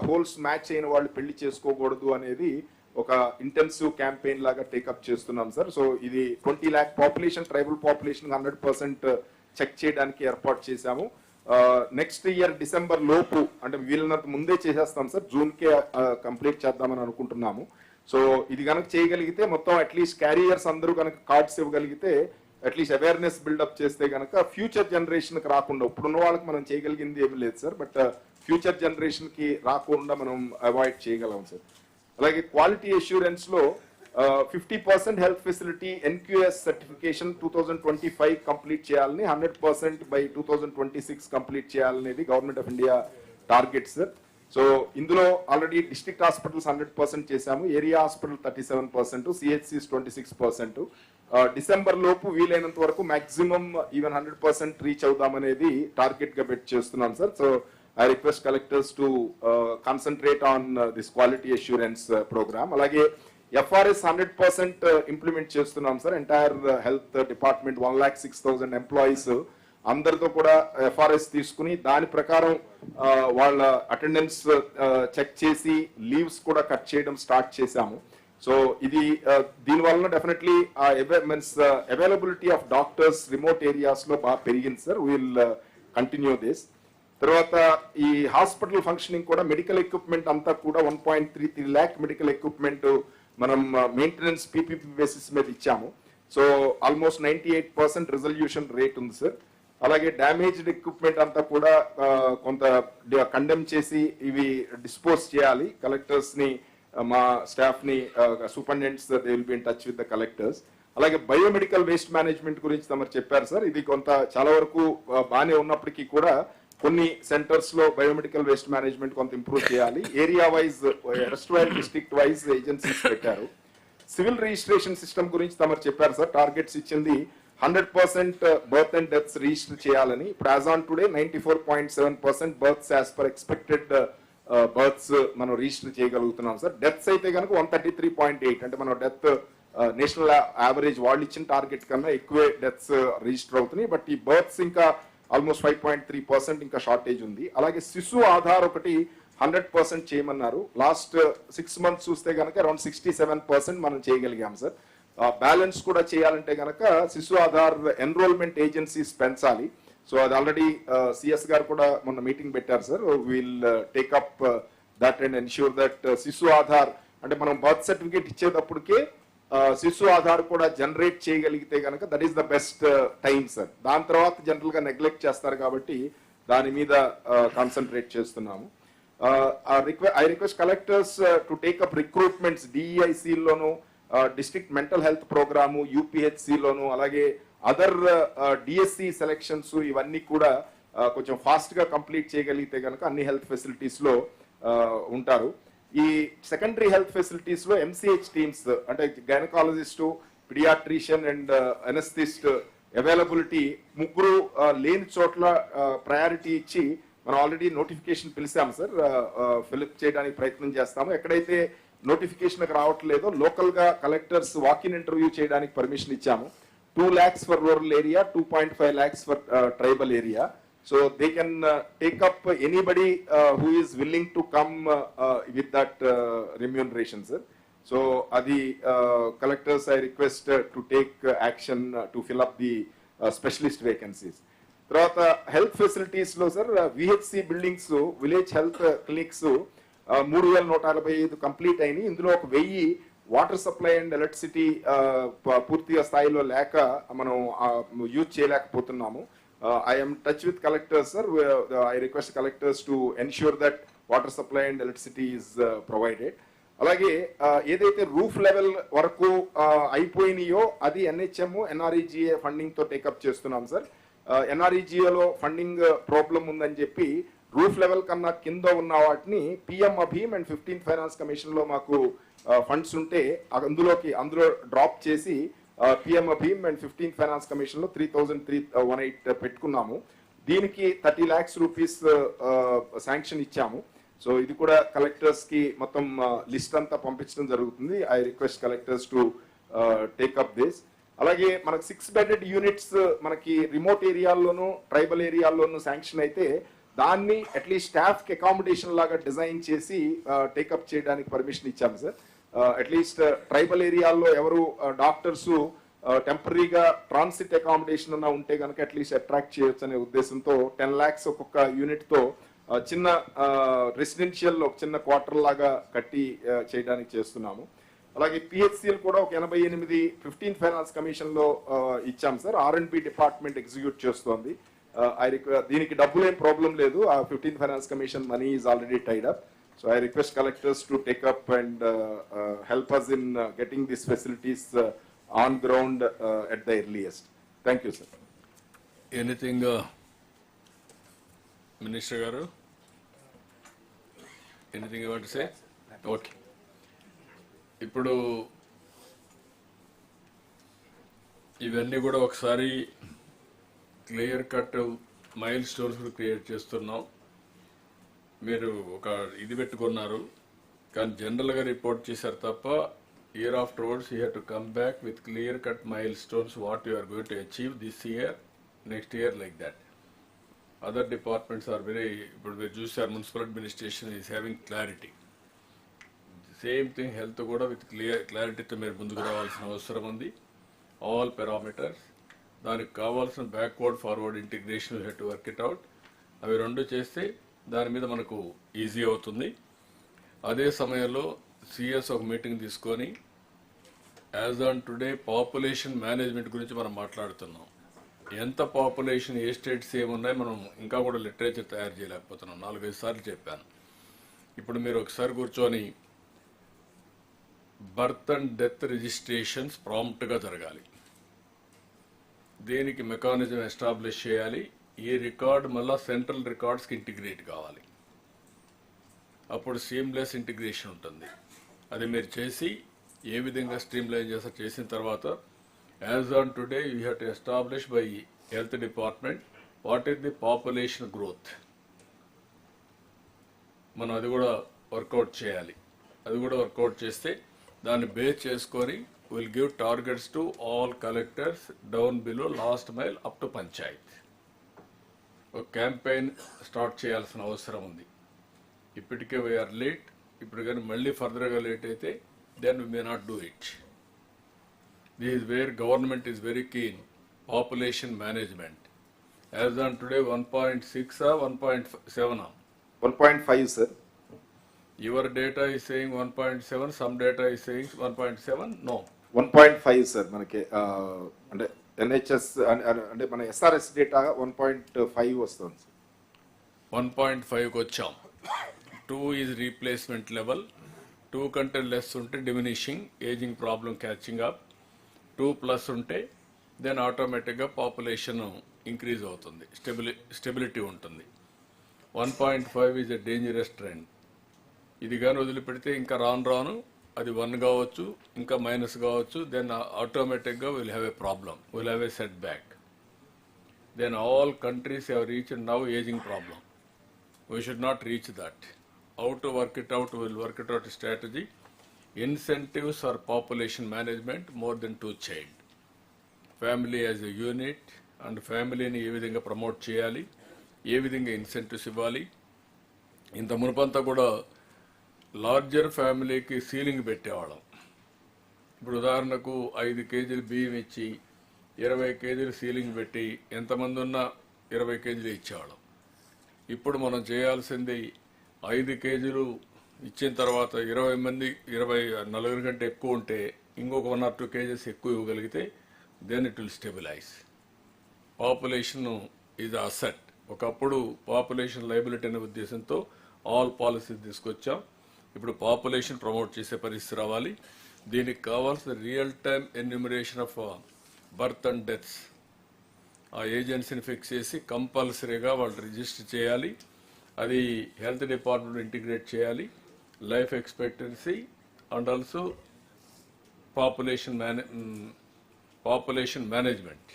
హోల్స్ మ్యాచ్ అయిన వాళ్ళు పెళ్లి చేసుకోకూడదు అనేది ఒక ఇంటెన్సివ్ క్యాంపెయిన్ లాగా టేకప్ చేస్తున్నాం సార్. సో ఇది 20 lakh population, tribal population 100% check చేయడానికి ఏర్పాటు చేశాము. నెక్స్ట్ ఇయర్ డిసెంబర్ లోపు, అంటే వీళ్ళనంత ముందే చేసేస్తాం సార్, జూన్కే కంప్లీట్ చేద్దామని అనుకుంటున్నాము. సో ఇది కనుక చేయగలిగితే మొత్తం అట్లీస్ట్ క్యారియర్స్ అందరూ కనుక కార్డ్స్ ఇవ్వగలిగితే, అట్లీస్ట్ అవేర్నెస్ బిల్డప్ చేస్తే కనుక ఫ్యూచర్ జనరేషన్కి రాకుండా, ఇప్పుడున్న వాళ్ళకి మనం చేయగలిగింది ఏమి లేదు సార్, బట్ ఫ్యూచర్ జనరేషన్కి రాకుండా మనం అవాయిడ్ చేయగలం సార్. అలాగే క్వాలిటీ అష్యూరెన్స్లో 50% health facility NQS certification 2025 complete చేయాలని, 100% బై 2026 కంప్లీట్ చేయాలనేది government of India target sir. So ఇందులో ఆల్రెడీ డిస్ట్రిక్ట్ హాస్పిటల్స్ 100% చేశాము, ఏరియా హాస్పిటల్ 37%, CHCs 26%. డిసెంబర్ లోపు వీలైనంత వరకు మాక్సిమం ఈవెన్ 100% రీచ్ అవుదామనేది టార్గెట్ గా పెట్టి చేస్తున్నాం sir. So I request collectors to concentrate on this quality assurance program. అలాగే FRS 100% ఇంప్లిమెంట్ చేస్తున్నాం sir. Entire health department 1,06,000 employees అందరితో కూడా FRS తీసుకుని దాని ప్రకారం వాళ్ళ అటెండెన్స్ చెక్ చేసి లీవ్స్ కూడా కట్ చేయడం స్టార్ట్ చేశాము. సో ఇది దీనివల్ల definitely availability of doctors remote areas లో బాగా పెరిగింది సార్. Will continue this. తర్వాత ఈ హాస్పిటల్ ఫంక్షనింగ్ కూడా మెడికల్ ఎక్విప్మెంట్ అంతా కూడా 1.33 lakh మెడికల్ ఎక్విప్మెంట్ మనం మెయింటెనెన్స్ PPP బేసిస్ మీద ఇచ్చాము. సో ఆల్మోస్ట్ 98% రిజల్యూషన్ రేట్ ఉంది సార్. అలాగే డ్యామేజ్డ్ ఎక్విప్మెంట్ అంతా కూడా కొంత కండెమ్ చేసి ఇవి డిస్పోజ్ చేయాలి. కలెక్టర్స్ ని, మా స్టాఫ్ ని, superintendents they will be in touch with the collectors. అలాగే బయోమెడికల్ వేస్ట్ మేనేజ్మెంట్ గురించి తమరు చెప్పారు సార్. ఇది కొంత చాలా వరకు బాగానే ఉన్నప్పటికీ కూడా కొన్ని సెంటర్స్ లో బయోమెడికల్ వేస్ట్ మేనేజ్మెంట్ కొంత ఇంప్రూవ్ చేయాలి. ఏరియా వైజ్, రెస్ట్రైల్ డిస్ట్రిక్ట్ వైజ్ ఏజెన్సీస్ పెట్టారు. సివిల్ రిజిస్ట్రేషన్ సిస్టమ్ గురించి తమరు చెప్పారు సార్. టార్గెట్స్ ఇచ్చింది 100% బర్త్ అండ్ డెత్స్ రిజిస్టర్ చేయాలని. ఇప్పుడు as on today 94.7% births as per expected births మనం రిజిస్టర్ చేయగలుగుతున్నాం సార్. డెత్స్ అయితే కనుక 133.8, అంటే మనం డెత్ నేషనల్ యావరేజ్ వాళ్ళు ఇచ్చిన టార్గెట్ కన్నా ఎక్కువే డెత్స్ రిజిస్టర్ అవుతున్నాయి. బట్ ఈ బర్త్స్ ఇంకా ఆల్మోస్ట్ 5.3% ఇంకా షార్టేజ్ ఉంది. అలాగే శిశు ఆధార్ ఒకటి 100% చేయమన్నారు. లాస్ట్ 6 months చూస్తే కనుక అరౌండ్ 67% మనం చేయగలిగాం సార్. బ్యాలెన్స్ కూడా చేయాలంటే కనుక శిశు ఆధార్ ఎన్రోల్మెంట్ ఏజెన్సీస్ పెంచాలి. సో అది ఆల్రెడీ CS గారు కూడా మొన్న మీటింగ్ పెట్టారు sir. Will take up that and ensure that శిశు ఆధార్, అంటే మనం బర్త్ సర్టిఫికేట్ ఇచ్చేటప్పటికే శిశు ఆధార్ కూడా జనరేట్ చేయగలిగితే కనుక that is the best time sir. దాని తర్వాత జనరల్ గా నెగ్లెక్ట్ చేస్తారు కాబట్టి దాని మీద కాన్సన్ట్రేట్ చేస్తున్నాము. I request collectors to take up recruitments DEIC లోను, district mental health programme UPHC లోను, అలాగే అదర్ DSC సెలెక్షన్స్ ఇవన్నీ కూడా కొంచెం ఫాస్ట్ గా కంప్లీట్ చేయగలిగితే కనుక అన్ని హెల్త్ ఫెసిలిటీస్ లో ఉంటారు. ఈ సెకండరీ హెల్త్ ఫెసిలిటీస్ లో MCH టీమ్స్, అంటే gynaecologist, paediatrician and anaesthetist availability ముగ్గురు లేని చోట్ల ప్రయారిటీ ఇచ్చి మనం ఆల్రెడీ నోటిఫికేషన్ పిలిచాము సార్. ఫిలప్ చేయడానికి ప్రయత్నం చేస్తాము. ఎక్కడైతే నోటిఫికేషన్ రావట్లేదో లోకల్ గా కలెక్టర్స్ వాకిన్ ఇంటర్వ్యూ చేయడానికి పర్మిషన్ ఇచ్చాము. 2 lakhs for rural area, 2.5 lakhs for tribal area. So they can take up anybody who is willing to come with that remuneration, sir. So the collectors I request to take action to fill up the specialist vacancies. Tarvata health facilities lo sir, VHC buildings, village health clinics 3165 complete ayini. Indulo oka 1000 water supply and electricity పూర్తిగా స్థాయిలో లేక మనం use చేయలేకపోతున్నాము. I am in touch with collectors, sir. I request collectors to ensure that water supply and electricity is provided. అలాగే ఏదైతే roof level వరకు అయిపోయినాయో అది NHM NREGA funding తో take up చేస్తున్నాం సార్. NREGA లో ఫండింగ్ ప్రాబ్లం ఉందని చెప్పి రూఫ్ లెవెల్ కన్నా కింద ఉన్న వాటిని PM అభీమ్ అండ్ 15th ఫైనాన్స్ కమిషన్ లో మాకు ఫండ్స్ ఉంటే అందులో డ్రాప్ చేసి PM అభీమ్ అండ్ 15th ఫైనాన్స్ కమిషన్ లో 3,318 పెట్టుకున్నాము. దీనికి 30 lakhs రూపీస్ శాంక్షన్ ఇచ్చాము. సో ఇది కూడా కలెక్టర్స్ కి మొత్తం లిస్ట్ అంతా పంపించడం జరుగుతుంది. I request collectors to take up this. అలాగే మనకు 6 bedded యూనిట్స్ మనకి రిమోట్ ఏరియాల్లోనూ ట్రైబల్ ఏరియాల్లోనూ శాంక్షన్ అయితే దాన్ని అట్లీస్ట్ స్టాఫ్ కి అకామిడేషన్ లాగా డిజైన్ చేసి టేకప్ చేయడానికి పర్మిషన్ ఇచ్చాము సార్. అట్లీస్ట్ ట్రైబల్ ఏరియాల్లో ఎవరు డాక్టర్స్ టెంపరీగా ట్రాన్సిట్ అకామిడేషన్ అన్న ఉంటే కనుక అట్లీస్ట్ అట్రాక్ట్ చేయొచ్చు అనే ఉద్దేశంతో 10 lakhs ఒక్కొక్క యూనిట్ తో చిన్న రెసిడెన్షియల్ ఒక చిన్న క్వార్టర్ లాగా కట్టి చేయడానికి చేస్తున్నాము. అలాగే పిహెచ్సిఎల్ కూడా ఒక 88 15th ఫైనాన్స్ కమిషన్ లో ఇచ్చాం సార్. R&B డిపార్ట్మెంట్ ఎగ్జిక్యూట్ చేస్తోంది. దీనికి డబ్బులు ఏం ప్రాబ్లం లేదు. ఆ 15th finance commission money is already tied up. So I request collectors to take up and help us in getting these facilities on ground at the earliest. Thank you, sir. Anything, Minister Garu? Anything you want to say? Okay. ఇప్పుడు ఇవన్నీ కూడా ఒకసారి clear cut mile stones కూడా create చేస్తున్నాం. మీరు ఒక ఇది పెట్టుకున్నారు కానీ జనరల్గా రిపోర్ట్ చేశారు తప్ప year afterwards you have to come back with clear cut milestones what you are going to achieve this year, next year, like that. Other departments are very, but we choose our municipal administration is having clarity. Same thing health kuda with clarity to meer munduku ravalsina avasaram undi. All parameters దానికి కావాల్సిన backward forward integration we have to work it out. అవి రెండు చేస్తే దాని మీద మనకు easy అవుతుంది. అదే సమయంలో సిఎస్ ఒక మీటింగ్ తీసుకొని as on today population management గురించి మనం మాట్లాడుతున్నాం. ఎంత పాపులేషన్ ఏ స్టేట్స్ ఏమున్నాయి మనం ఇంకా కూడా లిటరేచర్ తయారు చేయలేకపోతున్నాం. 4-5 సార్లు చెప్పాను. ఇప్పుడు మీరు ఒకసారి కూర్చొని బర్త్ అండ్ డెత్ రిజిస్ట్రేషన్స్ ప్రాంప్ట్గా జరగాలి. దీనికి మెకానిజం ఎస్టాబ్లిష్ చేయాలి. ఈ రికార్డ్ మళ్ళా సెంట్రల్ రికార్డ్స్కి ఇంటిగ్రేట్ కావాలి. అప్పుడు సీమ్లెస్ ఇంటిగ్రేషన్ ఉంటుంది. అది మీరు చేసి ఏ విధంగా స్ట్రీమ్లైన్ చేసిన తర్వాత as on today you have to establish by health department what is the population growth. మనం అది కూడా వర్కౌట్ చేయాలి. అది కూడా వర్కౌట్ చేస్తే దాన్ని బేస్ చేసుకొని will give targets to all collectors down below last mile up to Panchayat. ఒక క్యాంపెయిన్ స్టార్ట్ చేయాల్సిన అవసరం ఉంది. ఇప్పటికే వీఆర్ లేట్. ఇప్పుడు కానీ మళ్ళీ ఫర్దర్గా లేట్ అయితే then we may not do it. This is where government is very keen. Population management as on today 1.6 1.7 1.5 sir. Your data is saying 1.7, some data is saying 1.7. No, 1.5 sir. మనకి అంటే NHS అంటే మన SRS data 1.5 వస్తుంది. 1.5కి వచ్చాం. 2 is replacement level. 2 కంటే less ఉంటే diminishing ageing problem catching up. 2+ ఉంటే then ఆటోమేటిక్గా పాపులేషన్ ఇంక్రీజ్ అవుతుంది, స్టెబిలిటీ ఉంటుంది. 1.5 ఈజ్ ఎ డేంజరస్ ట్రెండ్. ఇది కానీ వదిలిపెడితే ఇంకా రాను అది 1 కావచ్చు, ఇంకా మైనస్ కావచ్చు. దెన్ ఆటోమేటిక్గా will have a problem, will have a setback. Then all countries have reached now ageing problem. We should not reach that. How to work it out, we will work it out strategy. Incentives for population management more than 2 child. Family as a unit and family ni ఏ విధంగా promote చేయాలి, ఏ విధంగా incentives ఇవ్వాలి. ఇంత మునుపంతా కూడా larger ఫ్యామిలీకి ceiling పెట్టేవాళ్ళం. ఇప్పుడు ఉదాహరణకు 5 kgs బియ్యం ఇచ్చి 20 kgs సీలింగ్ పెట్టి ఎంతమంది ఉన్నా 20 kgs ఇచ్చేవాళ్ళం. ఇప్పుడు మనం చేయాల్సింది 5 kgs ఇచ్చిన తర్వాత 20 మంది 24 కంటే ఎక్కువ ఉంటే ఇంకొక 1 or 2 kgs ఎక్కువ ఇవ్వగలిగితే then it will stabilise. Population is asset. ఒకప్పుడు పాపులేషన్ లైబిలిటీ అనే ఉద్దేశంతో ఆల్ పాలసీస్ తీసుకొచ్చాం. ఇప్పుడు పాపులేషన్ ప్రమోట్ చేసే పరిస్థితి రావాలి. దీనికి కావాల్సిన real time enumeration of birth and deaths ఆ ఏజెన్సీని ఫిక్స్ చేసి కంపల్సరీగా వాళ్ళు రిజిస్టర్ చేయాలి. అది హెల్త్ డిపార్ట్మెంట్ ఇంటిగ్రేట్ చేయాలి. Life expectancy and also population management.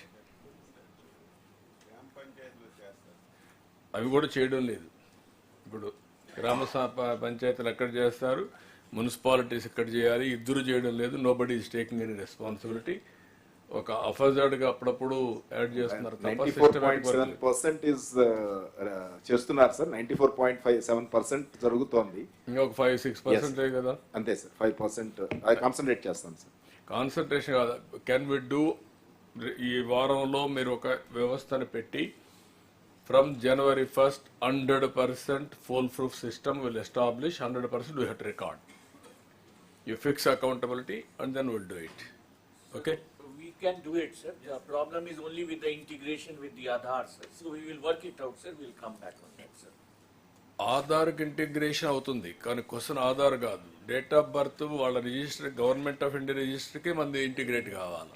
అవి కూడా చేయడం లేదు. ఇప్పుడు గ్రామ పంచాయతీలు ఎక్కడ చేస్తారు, మున్సిపాలిటీస్ ఎక్కడ చేయాలి, ఇద్దరు చేయడం లేదు. Nobody is taking any responsibility. ఒక అఫజర్డ్గా అప్పుడప్పుడు యాడ్ చేస్తున్నారు తప్ప 94.7% చేస్తున్నారు సార్. 94.57% జరుగుతోంది. ఇంకొక 5-6% కదా అంతే సార్. 5% కాన్సన్ట్రేట్ చేస్తాం సార్. కాన్సన్ట్రేషన్ కాదు. కెన్ వి డూ ఈ వారంలో మీరు ఒక వ్యవస్థను పెట్టి from January 1st 100% fool proof system will establish, 100% we have to record. You fix accountability and then we'll do it. Okay? We can do it, sir. The problem is only with the integration with the Aadhaar, sir. So we will work it out, sir. We'll come back on that, sir. ఆధార్కి integration అవుతుంది కానీ question Aadhaar కాదు. Date of birth వాళ్ళ register, government of India రిజిస్టర్కి మంది integrate కావాలి.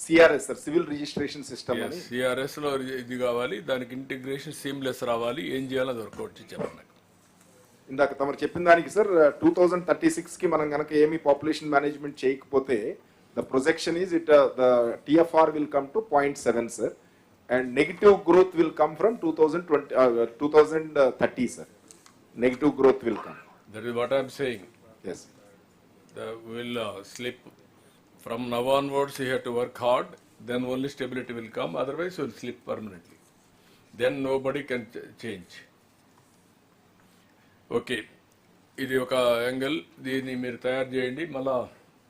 CRS sir, civil registration system అని. CRS లో ఇది కావాలి, దానికి ఇంటిగ్రేషన్ సీమ్లెస్ రావాలి. ఏం చేయాలో అది వర్కౌట్ చెప్పండి. ఇందాక తమరు చెప్పిన దానికి సార్ 2036కి మనం కనుక ఏమి పాపులేషన్ మేనేజ్మెంట్ చేయకపోతే the projection is the TFR will come to 0.7 sir, and negative growth will come from 2030 sir. Negative growth will come. That is what I'm saying. Yes. Will slip. From now onwards, you have to work hard, then only stability will come, otherwise you will slip permanently. Then nobody can change. Okay, ఇది ఒక angle. దీన్ని మీరు తయారు చేయండి, మళ్ళా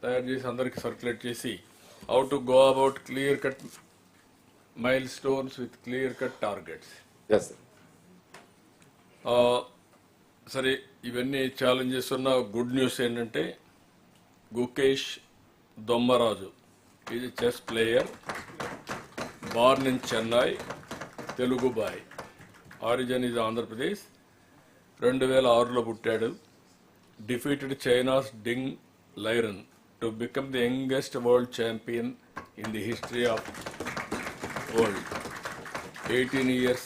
తయారు చేసి అందరికి సర్క్యులేట్ చేసి how to go about clear cut milestones with clear cut targets. Yes, sir. సరే, ఇవన్నీ ఛాలెంజెస్ ఉన్న గుడ్ న్యూస్ ఏంటంటే Gukesh Dommaraju is a chess player, born in Chennai, Telugu boy, origin is Andhra Pradesh. 2006లో పుట్టాడు. Defeated China's Ding Liren to become the youngest world champion in the history of world. 18 years,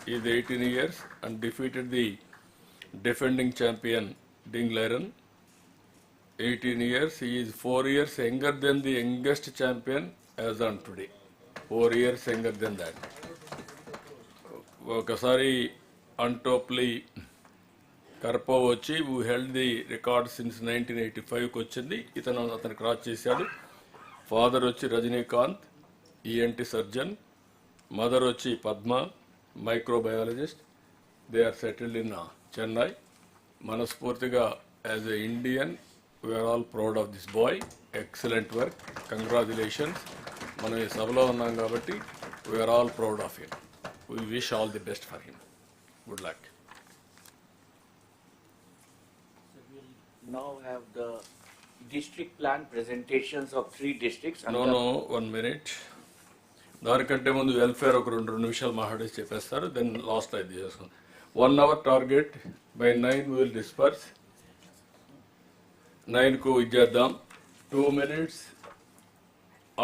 he is 18 years and defeated the defending champion Ding Liren. 18 years, he is 4 years younger than the youngest champion as on today. 4 years younger than that. ఒకసారి అంటోప్లీ కర్పో వచ్చి who held the record since 1985కి వచ్చింది. అతను cross చేశాడు. Father వచ్చి Rajinikanth, ENT surgeon. Mother వచ్చి Padma, microbiologist. They are settled in Chennai. మనస్ఫూర్తిగా as a Indian we are all proud of this boy. Excellent work, congratulations. మనం ఈ సభలో ఉన్నాం కాబట్టి we are all proud of him. We wish all the best for him. Good luck. Now have the district plan presentations of 3 districts. No, 1 minute. దానికంటే ముందు welfare ఒక 2 నిమిషాలు మాట్లాడేసి చెప్పేస్తారు. దెన్ లాస్ట్ అయితే చేసుకుందాం. 1 hour target. By 9 will disperse. 9కు ఇచ్చేద్దాం. 2 minutes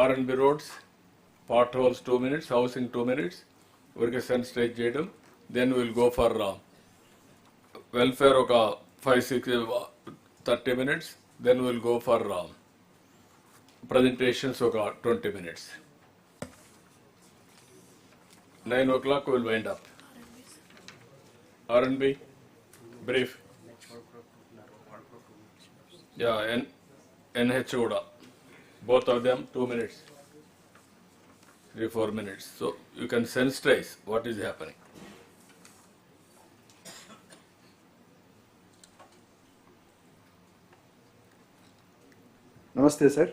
R&B roads, potholes 2 minutes, housing 2 minutes, ఊరికే సెన్సిటైజ్ చేయడం. Then will go for welfare ఒక 5-6-30 minutes. Then will go for presentations ఒక 20 minutes. 9 o'clock will wind up. R&B, brief. Yeah, NH Uda. Both of them 2 minutes. 3-4 minutes. So you can sensitize what is happening. Namaste, sir.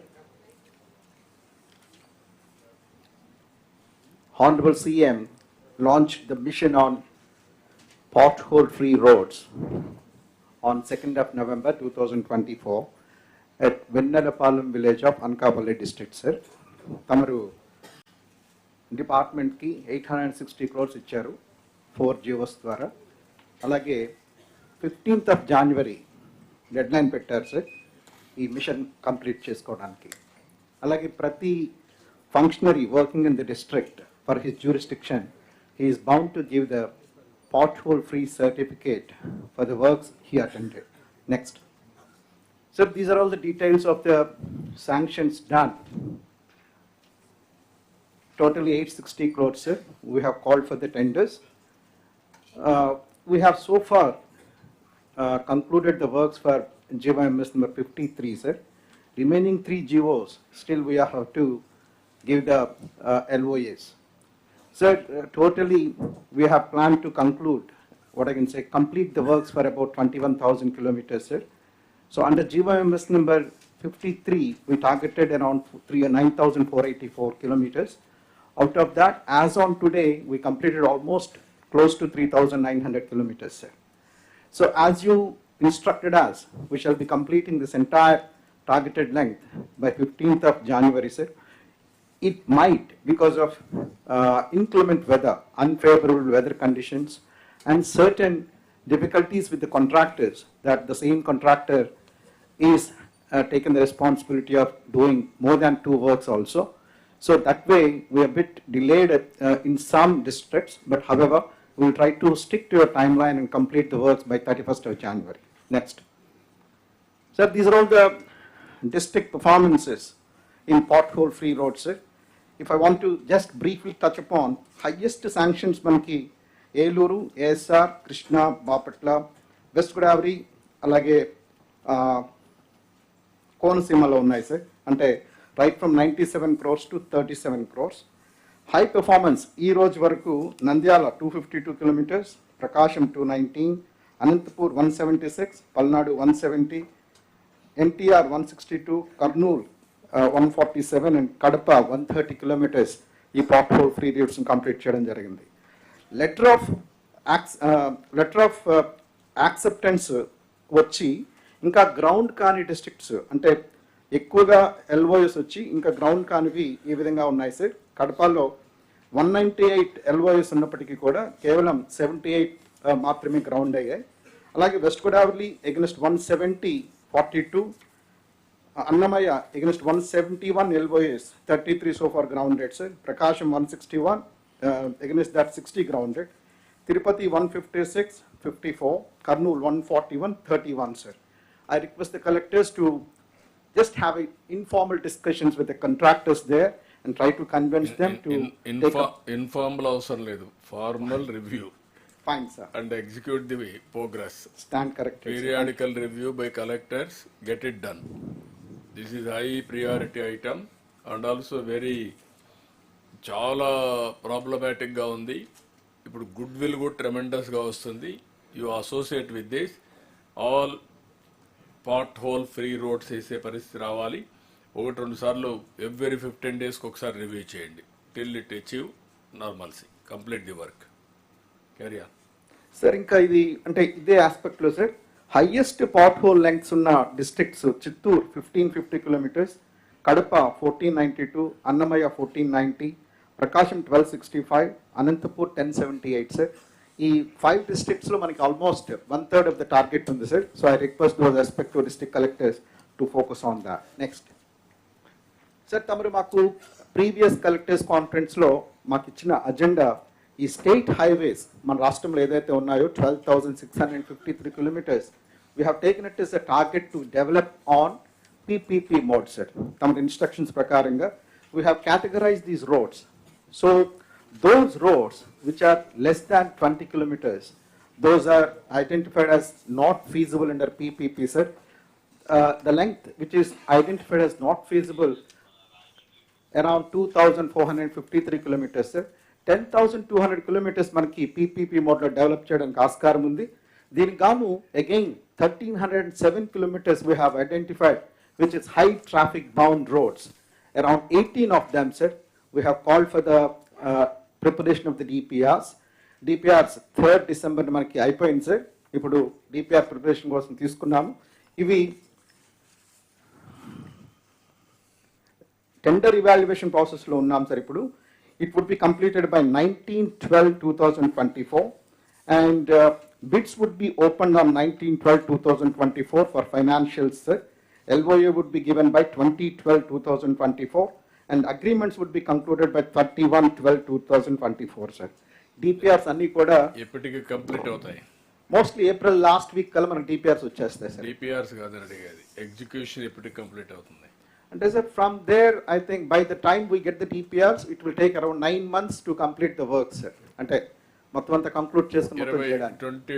Hon'ble CM launched the mission on pothole-free roads on 2nd of November 2024 at Vennalapalam village of Palle district, sir. Tamaru department ki 860 crores icharu 4 GOs ద్వారా. అలాగే 15th of January deadline పెట్టారు sir ఈ mission complete చేసుకోవడానికి. అలాగే ప్రతి functionary working in the district for his jurisdiction, he is bound to give the pothole-free certificate for the works he attended. Next. So these are all the details of the sanctions done. totally 860 crores, sir. We have called for the tenders. We have so far concluded the works for GYMS number 53, sir. Remaining 3 GOs, still we have to give the LOAs. Sir, totally we have planned to conclude, what I can say, complete the works for about 21,000 kilometers, sir. So under GYMS number 53, we targeted around 9,484 kilometers. Out of that, as on today, we completed almost close to 3,900 kilometers, sir. So as you instructed us, we shall be completing this entire targeted length by 15th of January, sir. It might, because of inclement weather, unfavorable weather conditions, and certain difficulties with the contractors, that the same contractor is taken the responsibility of doing more than 2 works also. So that way we are a bit delayed in some districts, but however, we will try to stick to a timeline and complete the works by 31st of January. Next. Sir, these are all the district performances in pothole-free roads, sir. If I want to just briefly touch upon highest sanctions manki Eluru, ASR, Krishna, Bapatla, West Godavari, alage Konaseemalo unnai, sir. Ante right from 97 crores to 37 crores. High performance, ee roj varaku Nandyala 252 kilometers, Prakasham 219, Anantapur 176, Palnadu 170, NTR 162, Kurnool 147 and Kadapa 130 kilometers ee pothole free routes complete cheyadam jarigindi. Letter of acceptance వచ్చి ఇంకా ground కాని districts అంటే ఎక్కువగా LOS వచ్చి ఇంకా ground కానివి ఈ విధంగా ఉన్నాయి సార్. కడపలో 198 ఎల్ఓఎస్ ఉన్నప్పటికీ కూడా కేవలం 78 మాత్రమే గ్రౌండ్ అయ్యాయి. అలాగే west Godavari against 170 42, Annamayya against 171 LOAs, 33 so far grounded, sir. Prakasham 161, against that 60 grounded. Tirupati 156, 54. Kurnool 141, 31, sir. I request the collectors to just have informal discussions with the contractors there and try to convince them to take up. Informal avasam ledu, formal review. Fine, sir. And execute the progress. Stand corrected. Periodical review by collectors, get it done. This is high priority item and also very చాలా problematic గా ఉంది. ఇప్పుడు good will కూడా tremendous గా వస్తుంది. You associate with this all pothole free roads వేసే పరిస్థితి రావాలి. 1-2 సార్లు ఎవ్రీ 15 days ఒకసారి రివ్యూ చేయండి. Till it achieve normalcy. Complete the work. Carry on. Sir ఇంకా ఇది అంటే ఇదే ఆస్పెక్ట్ లో sir highest pothole lengths ఉన్న districts Chittoor 1550 kilometres, Kadapa 1492, Annamayya 1490, Prakasam 1265, Anantapur 1078, sir. ఈ 5 districts లో మనకి ఆల్మోస్ట్ 1/3 of the target ఉంది sir. So I request those respective district collectors to focus on that. Next sir, తమరు మాకు ప్రీవియస్ కలెక్టర్స్ కాన్ఫరెన్స్ లో మాకు ఇచ్చిన అజెండా ఈ స్టేట్ హైవేస్ మన రాష్ట్రంలో ఏదైతే ఉన్నాయో 12,653 kilometers, we have taken it as a target to develop on PPP mode, sir. Tama instructions prakaranga we have categorized these roads. So those roads which are less than 20 kilometers, those are identified as not feasible under PPP, sir. The length which is identified as not feasible around 2,453 kilometers, sir. 10,200 kilometers మనకి PPP మోడ్లో develop చేయడానికి ఆస్కారం ఉంది. దీనికి గాను again 1,307 kilometers we have identified which is high traffic bound roads. Around 18 of them, sir, we have called for the preparation of the DPRs. DPRs 3rd December మనకి అయిపోయింది sir. ఇప్పుడు DPR ప్రిపరేషన్ కోసం తీసుకున్నాము. ఇవి టెండర్ ఇవాల్యుయేషన్ ప్రాసెస్లో ఉన్నాం sir. ఇప్పుడు it would be completed by 19/12/2024 and bids would be opened on 19/12/2024 for financials, sir. LOA would be given by 20/12/2024 and agreements would be concluded by 31/12/2024, sir. DPRs అన్ని కూడా ఎప్పటికి complete అవుతాయి? Mostly April last week కల్లా మనకి DPRs వచ్చేస్తాయి sir. DPRs కాదు అడిగేది, execution ఎప్పటికి కంప్లీట్ అవుతుంది? అంటే sir from there I think by the time we get the TPRs it will take around 9 months to complete the work sir. అంటే మొత్తం అంతా కంక్లూడ్ చేసుకుని మొత్తం చేయడానికి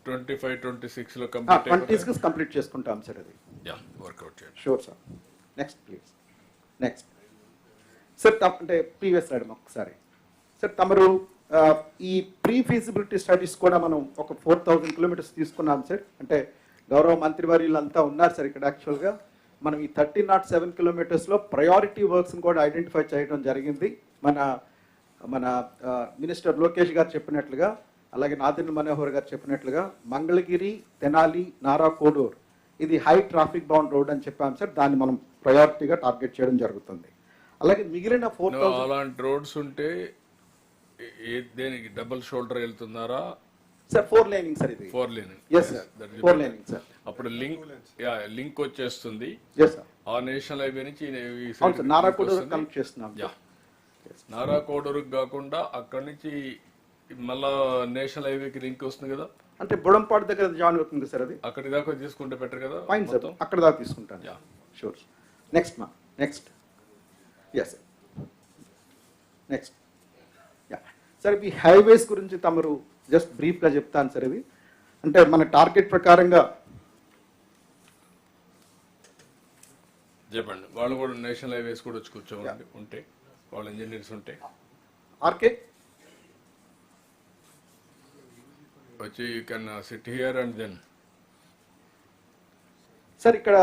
25-26 లో కంప్లీట్ 26 కంప్లీట్ చేసుకుంటాం సార్ అది. వర్కౌట్ చేయండి. Sure sir. Next please. Next sir అంటే ప్రీవియస్ స్లైడ్ ఒకసారి సార్ తమరు ఈ ప్రీ ఫీజిబిలిటీ స్టడీస్ కూడా మనం ఒక 4,000 kilometers తీసుకున్నాం సార్. అంటే గౌరవ మంత్రివర్యులంతా ఉన్నారు సార్ ఇక్కడ. యాక్చువల్గా మనం ఈ 1307 kilometers లో ప్రయారిటీ వర్క్స్ని కూడా ఐడెంటిఫై చేయడం జరిగింది. మన మినిస్టర్ లోకేష్ గారు చెప్పినట్లుగా, అలాగే నాదెండ్ల మనోహర్ గారు చెప్పినట్లుగా మంగళగిరి, తెనాలి, నారా కోడూర్ ఇది హై ట్రాఫిక్ బౌండ్ రోడ్ అని చెప్పాం సార్. దాన్ని మనం ప్రయారిటీగా టార్గెట్ చేయడం జరుగుతుంది. అలాగే మిగిలిన 4,000 అలాంటి రోడ్స్ ఉంటే దేనికి డబుల్ షోల్డర్ వెళ్తున్నారా సార్? 4 laning సార్ ఇది. 4 laning. Yes sir, 4 laning sir. అప్పుడు లింక్ వచ్చేస్తుంది. Yes sir. ఆ నేషనల్ హైవే నుంచి నారా కోడూరు కనెక్ట్ చేస్తున్నాం. నారా కోడూరుకి కాకుండా అక్కడి నుంచి మళ్ళా నేషనల్ హైవేకి లింక్ వస్తుంది కదా. అంటే బుడంపాడు దగ్గర జాయిన్ అవుతుంది సార్ అది. అక్కడి దాకా తీసుకుంటే బెటర్ కదా. ఫైన్ సార్, అక్కడ దాకా తీసుకుంటాను. షూర్. నెక్స్ట్ మా next. Yes sir. Next. Ya sir, ఈ హైవేస్ గురించి తమరు జస్ట్ బ్రీఫ్గా చెప్తాను సార్. ఇది అంటే మన టార్గెట్ ప్రకారంగా చెప్పండి. వాళ్ళు కూడా నేషనల్ హైవేస్ కూడా వచ్చి కూర్చోండి ఉంటే, వాళ్ళ ఇంజనీర్స్ ఉంటే ఆర్కే వచ్చి you can sit here and then. Sir ఇక్కడ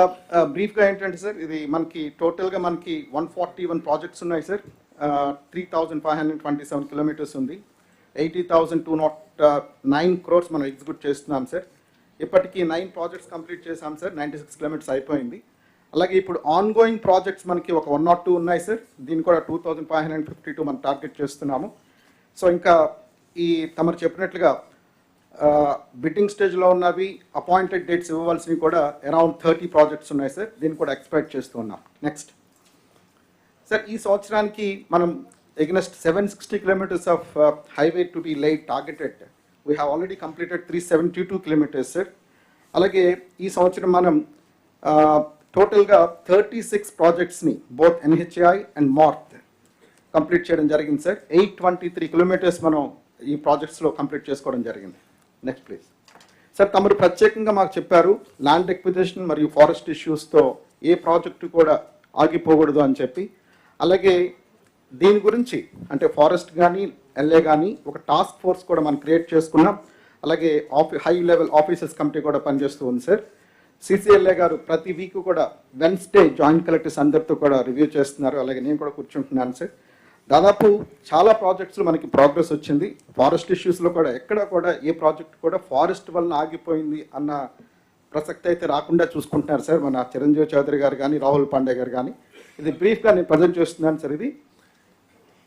బ్రీఫ్గా ఏంటంటే సార్, ఇది మనకి టోటల్గా మనకి 141 ప్రాజెక్ట్స్ ఉన్నాయి సార్. 3,527 kilometers ఉంది. 80,209 crores మనం ఎగ్జిక్యూట్ చేస్తున్నాం సార్. ఇప్పటికీ 9 ప్రాజెక్ట్స్ కంప్లీట్ చేసాం సార్. 96 kilometers అయిపోయింది. అలాగే ఇప్పుడు ఆన్ గోయింగ్ ప్రాజెక్ట్స్ మనకి ఒక 102 ఉన్నాయి సార్. దీన్ని కూడా 2,552 మనం టార్గెట్ చేస్తున్నాము. సో ఇంకా ఈ తమరు చెప్పినట్లుగా బిడ్డింగ్ స్టేజ్లో ఉన్నవి, అపాయింటెడ్ డేట్స్ ఇవ్వవలసినవి కూడా అరౌండ్ 30 ప్రాజెక్ట్స్ ఉన్నాయి సార్. దీన్ని కూడా ఎక్స్పెక్ట్ చేస్తూ ఉన్నాం. నెక్స్ట్ సార్, ఈ సంవత్సరానికి మనం against 760 kilometers of highway to be laid targeted, we have already completed 372 kilometers sir. అలాగే ఈ సంవత్సరం మనం టోటల్గా 36 ప్రాజెక్ట్స్ని బోత్ NHAI అండ్ మార్త్ కంప్లీట్ చేయడం జరిగింది సార్. 823 kilometers మనం ఈ ప్రాజెక్ట్స్లో కంప్లీట్ చేసుకోవడం జరిగింది. Next please sir. తమరు ప్రత్యేకంగా మాకు చెప్పారు ల్యాండ్ ఎక్విజిషన్ మరియు ఫారెస్ట్ ఇష్యూస్తో ఏ ప్రాజెక్టు కూడా ఆగిపోకూడదు అని చెప్పి. అలాగే దీని గురించి అంటే ఫారెస్ట్ కానీ ఎల్ఏ కానీ ఒక టాస్క్ ఫోర్స్ కూడా మనం క్రియేట్ చేసుకున్నాం. అలాగే హై లెవెల్ ఆఫీసర్స్ కమిటీ కూడా పనిచేస్తూ ఉంది సార్. సిసిఎల్ఏ గారు ప్రతి వీక్ కూడా వెన్స్డే జాయింట్ కలెక్టర్స్ అందరితో కూడా రివ్యూ చేస్తున్నారు. అలాగే నేను కూడా కూర్చుంటున్నాను సార్. దాదాపు చాలా ప్రాజెక్ట్స్లో మనకి ప్రోగ్రెస్ వచ్చింది. ఫారెస్ట్ ఇష్యూస్లో కూడా ఎక్కడ కూడా ఏ ప్రాజెక్ట్ కూడా ఫారెస్ట్ వలన ఆగిపోయింది అన్న ప్రసక్తి అయితే రాకుండా చూసుకుంటున్నారు సార్ మన చిరంజీవి చౌదరి గారు కానీ రాహుల్ పాండే గారు కానీ. ఇది బ్రీఫ్గా నేను ప్రజెంట్ చేస్తున్నాను సార్. ఇది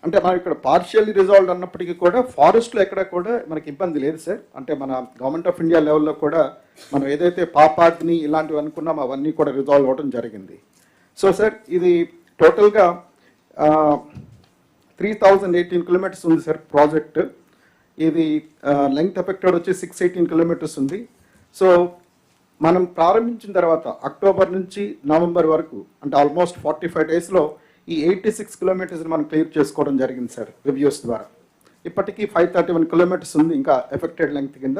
అంటే మనం ఇక్కడ పార్షియల్లీ రిజాల్వ్డ్ అన్నప్పటికీ కూడా ఫారెస్ట్లో ఎక్కడ కూడా మనకి ఇబ్బంది లేదు సార్. అంటే మన గవర్నమెంట్ ఆఫ్ ఇండియా లెవెల్లో కూడా మనం ఏదైతే పాపాగ్ని ఇలాంటివి అనుకున్నామో అవన్నీ కూడా రిజాల్వ్ అవ్వడం జరిగింది. సో సార్ ఇది టోటల్గా 3,018 kilometers ఉంది సార్ ప్రాజెక్ట్. ఇది లెంగ్త్ ఎఫెక్టెడ్ వచ్చి 618 kilometers ఉంది. సో మనం ప్రారంభించిన తర్వాత అక్టోబర్ నుంచి నవంబర్ వరకు అంటే ఆల్మోస్ట్ 45 daysలో ఈ 86 kilometers మనం క్లియర్ చేసుకోవడం జరిగింది సార్ రివ్యూస్ ద్వారా. ఇప్పటికీ 531 kilometers ఉంది ఇంకా ఎఫెక్టెడ్ లెంగ్త్ కింద.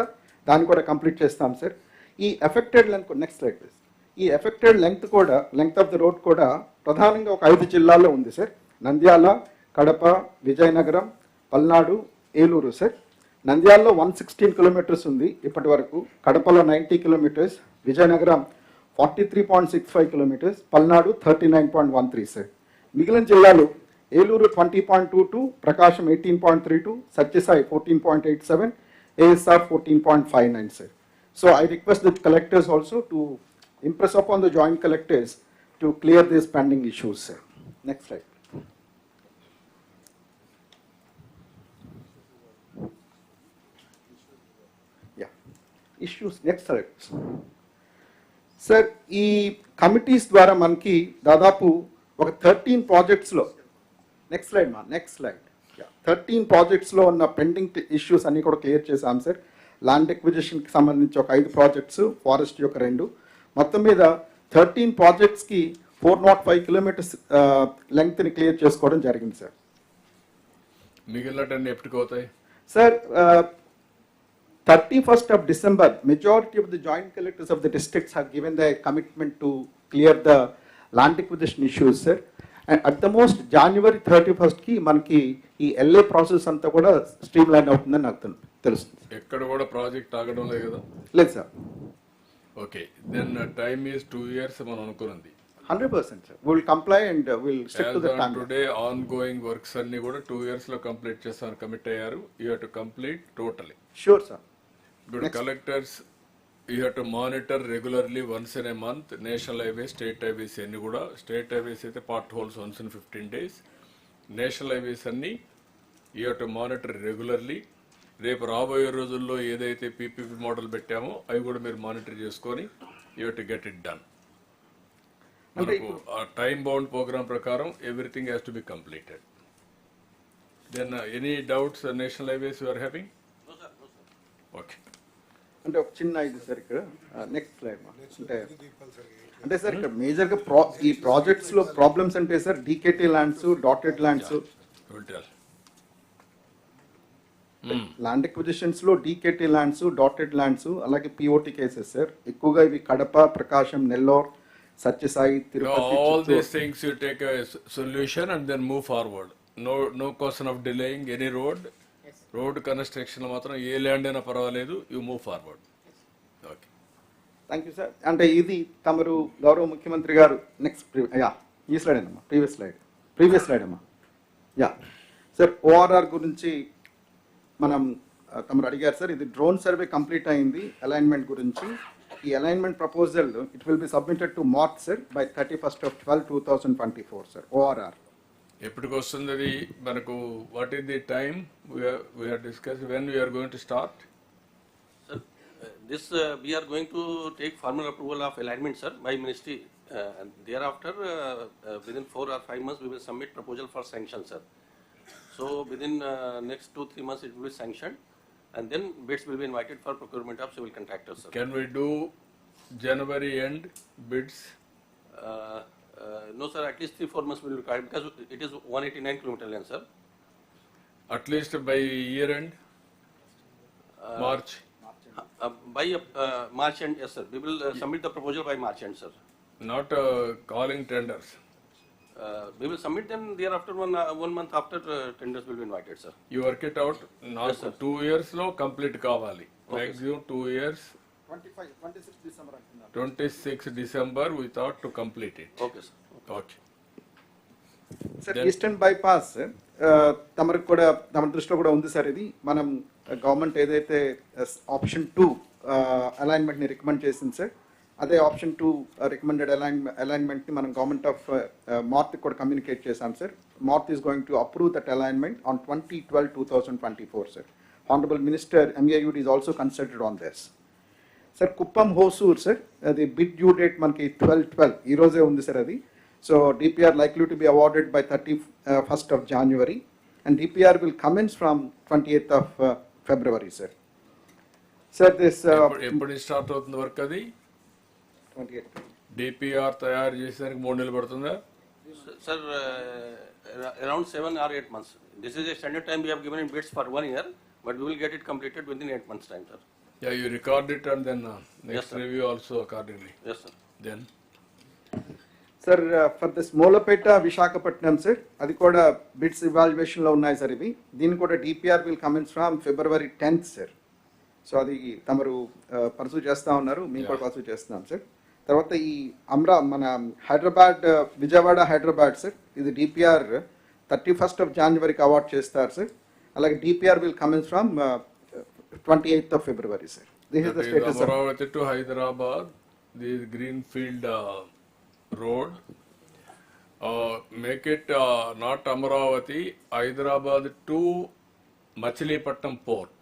దాన్ని కూడా కంప్లీట్ చేస్తాం సార్. ఈ affected length next slide please. ఈ ఎఫెక్టెడ్ లెంగ్త్ కూడా లెంగ్త్ ఆఫ్ ద రోడ్ కూడా ప్రధానంగా ఒక 5 జిల్లాల్లో ఉంది సార్. నంద్యాల, కడప, విజయనగరం, పల్నాడు, ఏలూరు సార్. నంద్యాలలో 116 kilometers ఉంది ఇప్పటి వరకు. కడపలో 90 kilometers, Vizianagaram 43.65 kilometers, Palnadu 39.13 sir. మిగిలిన జిల్లాలు Eluru 20.22, Prakasam 18.32, Sathyasai 14.87, ASR 14.59 sir. So I request the collectors also to impress upon the joint collectors to clear these pending issues sir. Next slide. Issues next slide sir. ఈ committees ద్వారా మనకి దాదాపు ఒక 13 ప్రాజెక్ట్స్లో నెక్స్ట్ స్లైడ్ 13 ప్రాజెక్ట్స్లో ఉన్న pending issues అన్నీ కూడా clear చేశాం sir. Land ఎక్విజిషన్కి సంబంధించి ఒక 5 ప్రాజెక్ట్స్, ఫారెస్ట్ యొక్క 2, మొత్తం మీద 13 ప్రాజెక్ట్స్కి 405 కిలోమీటర్స్ లెంగ్త్ని క్లియర్ చేసుకోవడం జరిగింది సార్. మిగిలినటన్నీ ఎప్పటికవుతాయి sir? 31st of December, majority of the joint collectors of the districts have given their commitment to clear the land acquisition issues, sir. And at the most, January 31st ki manki ee LA process anta kuda streamline avutundani నాకు తెలుస్తుంది. ఎక్కడ కూడా project ఆగడం లేదు కదా? లేదు sir. Okay, then time is 2 years మనం అనుకున్నది. 100% sir. We will comply and we will stick to the time. Today on going works అన్ని కూడా 2 years లో కంప్లీట్ చేస్తాను కమిట్ అయ్యారు. You have to complete totally. Sure sir. Good collectors, you have to monitor regularly once in a month. National highways, state highways అన్ని కూడా. State highways అయితే potholes once in 15 days. National highways అన్ని you have to monitor regularly. రేపు రాబోయే రోజుల్లో ఏదైతే PPP model పెట్టామో అవి కూడా మీరు మానిటర్ చేసుకొని you have to get it done. మనకు ఆ టైమ్ బౌండ్ ప్రోగ్రామ్ ప్రకారం everything has to be completed. Then any doubts national highways you are having? Okay. అంటే ఒక చిన్న ఇది సార్ ఇక్కడ నెక్స్ట్ స్లైడ్ అంటే సార్ ఇక్కడ మేజర్గా ఈ ప్రాజెక్ట్స్లో ప్రాబ్లమ్స్ అంటే sir DKT lands, dotted lands, land ఎక్విజిషన్స్లో డీకేటీ ల్యాండ్స్, డాటెడ్ ల్యాండ్స్, అలాగే పిఓటీ కేసెస్ సార్ ఎక్కువగా ఇవి Kadapa, Prakasam, Nellore, Sathyasai, Tirupati. All these things you take a solution and then move forward. No question of delaying any road. Road construction మాత్రం ఏ land అయినా పర్వాలేదు, you move forward. Okay, thank you sir. అంటే ఇది తమరు గౌరవ ముఖ్యమంత్రి గారు నెక్స్ట్ ఈ స్లైడ్ అమ్మా, ప్రీవియస్ స్లైడ్ అమ్మా. యా సార్, ఓఆర్ఆర్ గురించి మనం తమరు అడిగారు సార్. ఇది డ్రోన్ సర్వే కంప్లీట్ అయింది అలైన్మెంట్ గురించి. ఈ alignment proposal it will be submitted to March sir by 31st of 12/2024 sir. ORR ఎప్పటికి వస్తుంది అది మనకు? What is the time we have discussed when we are going to start? Sir, this we are going to take formal approval of alignment, sir, by ministry. And thereafter, within 4 or 5 months, we will submit proposal for sanction, sir. So within next 2-3 months, it will be sanctioned, and then bids will be invited for procurement of civil contractors, sir. Can we do January end bids? No sir, at least 3-4 months will be required because it is 189 kilometer length, sir. At least by year end? March? By March end, yes sir. We will submit the proposal by March end, sir. Not calling tenders? We will submit them thereafter, one month after tenders will be invited, sir. You work it out, not yes, 2 years లో complete కావాలి. Maximum 2 years. 26 December అంటున్నారు. 26 December we thought to complete it. Okay sir. Okay. Sir eastern bypass తమరికి కూడా తమ దృష్టిలో కూడా ఉంది sir. ఇది మనం గవర్నమెంట్ ఏదైతే ఆప్షన్ 2 అలైన్మెంట్ని రికమెండ్ చేసింది సార్, అదే ఆప్షన్ 2 రికమెండెడ్ అలైన్మెంట్ని మనం గవర్నమెంట్ ఆఫ్ మార్త్కి కూడా కమ్యూనికేట్ చేశాం sir. MoRTH is going to approve that alignment on 20/12/2024 sir. Hon'ble Minister MAUD is also considered on this. Sir Kuppam Hosur sir, అది బిడ్ డ్యూ డేట్ మనకి 12/12 ఈరోజే ఉంది సార్ అది. So DPR likely to be awarded by 31st of January and DPR will commence from 28th of February, sir. Sir, this ఎప్పుడు start అవుతుంది work? అది 28th. DPR తయారు చేసేదానికి 3 నెలలు పడుతుందా? Sir, around 7 or 8 months. This is a standard time we have given in bids for 1 year, but we will get it completed within 8 months time, sir. Yeah, you record it and then next yes, review also accordingly. Yes, sir. Then? Sir for this Mulapeta Visakhapatnam sir, అది కూడా bids ఇవాల్యుయేషన్లో ఉన్నాయి sir. ఇవి దీన్ని కూడా DPR will commence from February 10th sir. So అది తమరు pursue చేస్తూ ఉన్నారు, మేము కూడా పర్సూ చేస్తున్నాం సార్. తర్వాత ఈ మన హైదరాబాద్, విజయవాడ హైదరాబాద్ సార్, ఇది DPR 31st of January award చేస్తారు సార్. అలాగే DPR will commence from 28th of February sir. This is the status. Amaravati to Hyderabad, this greenfield road, make it not Amaravati, Hyderabad to Machilipatnam port.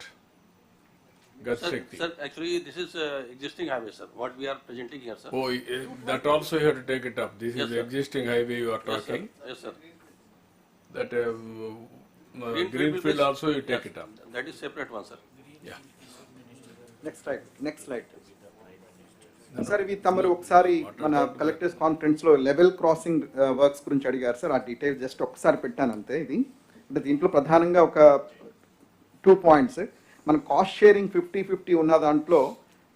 Sir, actually this is existing highway, sir. What we are presenting here, sir. Oh, that also you have to take it up. This yes, is sir. existing highway you are talking. Yes, sir. That greenfield also you take it up. That is separate one, sir. Yeah. Next slide. Sir ఇవి తమరు ఒకసారి మన collectors conference లో level crossing works గురించి అడిగారు sir. ఆ detail just ఒకసారి పెట్టాను అంతే. ఇది అంటే దీంట్లో ప్రధానంగా ఒక 2 పాయింట్స్. మన కాస్ట్ షేరింగ్ 50-50 ఉన్న దాంట్లో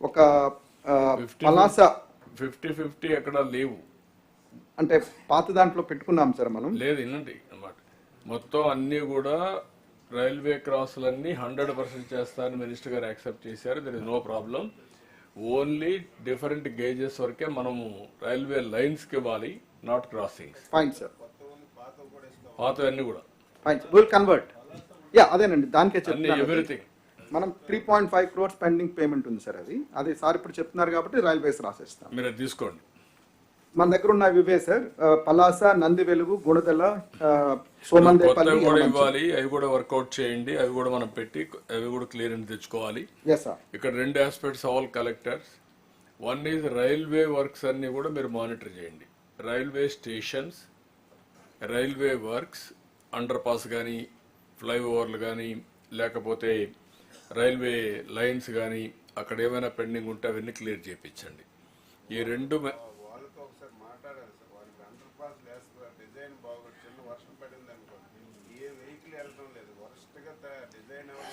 ఒక పలాస 50-50 ఎక్కడ లేవు. అంటే పాత దాంట్లో పెట్టుకున్నాం సార్ మనం. లేదు వినండి అన్నమాట. మొత్తం అన్నీ కూడా రైల్వే క్రాసులన్నీ 100% చేస్తారని మినిస్టర్ గారు యాక్సెప్ట్ చేశారు. There is no problem. Only different gauges వరకే మనము రైల్వే లైన్స్కి ఇవ్వాలి, నాట్ క్రాసింగ్స్. Fine sir. పాతవన్నీ కూడా fine sir, will convert. Yeah అదేనండి, దానికే చెప్తాను. ఎవ్రీథింగ్ మనం 3.5 crores పెండింగ్ పేమెంట్ ఉంది సార్. అది సార్ ఇప్పుడు చెప్తున్నారు కాబట్టి రైల్వేస్ రాసేస్తాం. మీరు అది తీసుకోండి. మన దగ్గర ఉన్న ఇవే సార్, పలాస, నంది వెలుగు, గుణదల, సోమందేపల్లి కూడా ఇవ్వాలి. అవి కూడా వర్కౌట్ చేయండి. అవి కూడా మనం పెట్టి అవి కూడా క్లియరెన్స్ తెచ్చుకోవాలి. ఇక్కడ 2 aspects all collectors. One is railway works అన్ని కూడా మీరు మానిటర్ చేయండి. Railway stations, railway works, under pass కానీ, ఫ్లైఓవర్లు కానీ, లేకపోతే రైల్వే లైన్స్ కానీ అక్కడ ఏమైనా పెండింగ్ ఉంటే అవన్నీ క్లియర్ చేయించండి. ఈ 2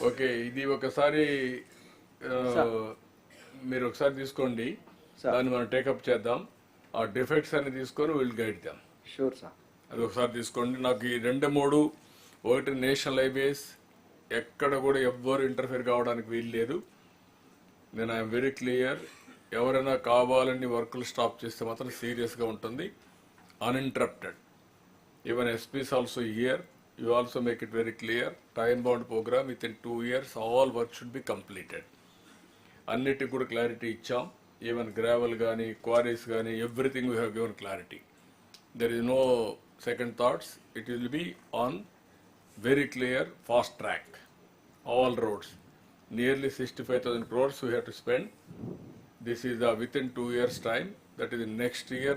ఓకే. ఇది ఒకసారి మీరు ఒకసారి తీసుకోండి, దాన్ని మనం టేకప్ చేద్దాం. ఆ డిఫెక్ట్స్ అన్ని తీసుకొని విల్ గైడ్ దాం. Sure sir. అది ఒకసారి తీసుకోండి. నాకు ఈ 2-3 ఒకటి నేషనల్ హైవేస్ ఎక్కడ కూడా ఎవ్వరు ఇంటర్ఫేర్ కావడానికి వీలు లేదు. నేను ఐఎమ్ వెరీ క్లియర్. ఎవరైనా కావాలని వర్కులు స్టాప్ చేస్తే మాత్రం సీరియస్గా ఉంటుంది. Uninterrupted. Even SPs also here. You also make it very clear, time-bound program within 2 years, all work should be completed. అన్నిటికి కూడా క్లారిటీ ఇచ్చాం. ఈవెన్ గ్రావెల్ కానీ, క్వారీస్ కానీ, everything we have given clarity. There is no second thoughts. It will be on very clear, fast track. All roads. Nearly 65,000 crores we have to spend. This is within 2 years' time. That is next year,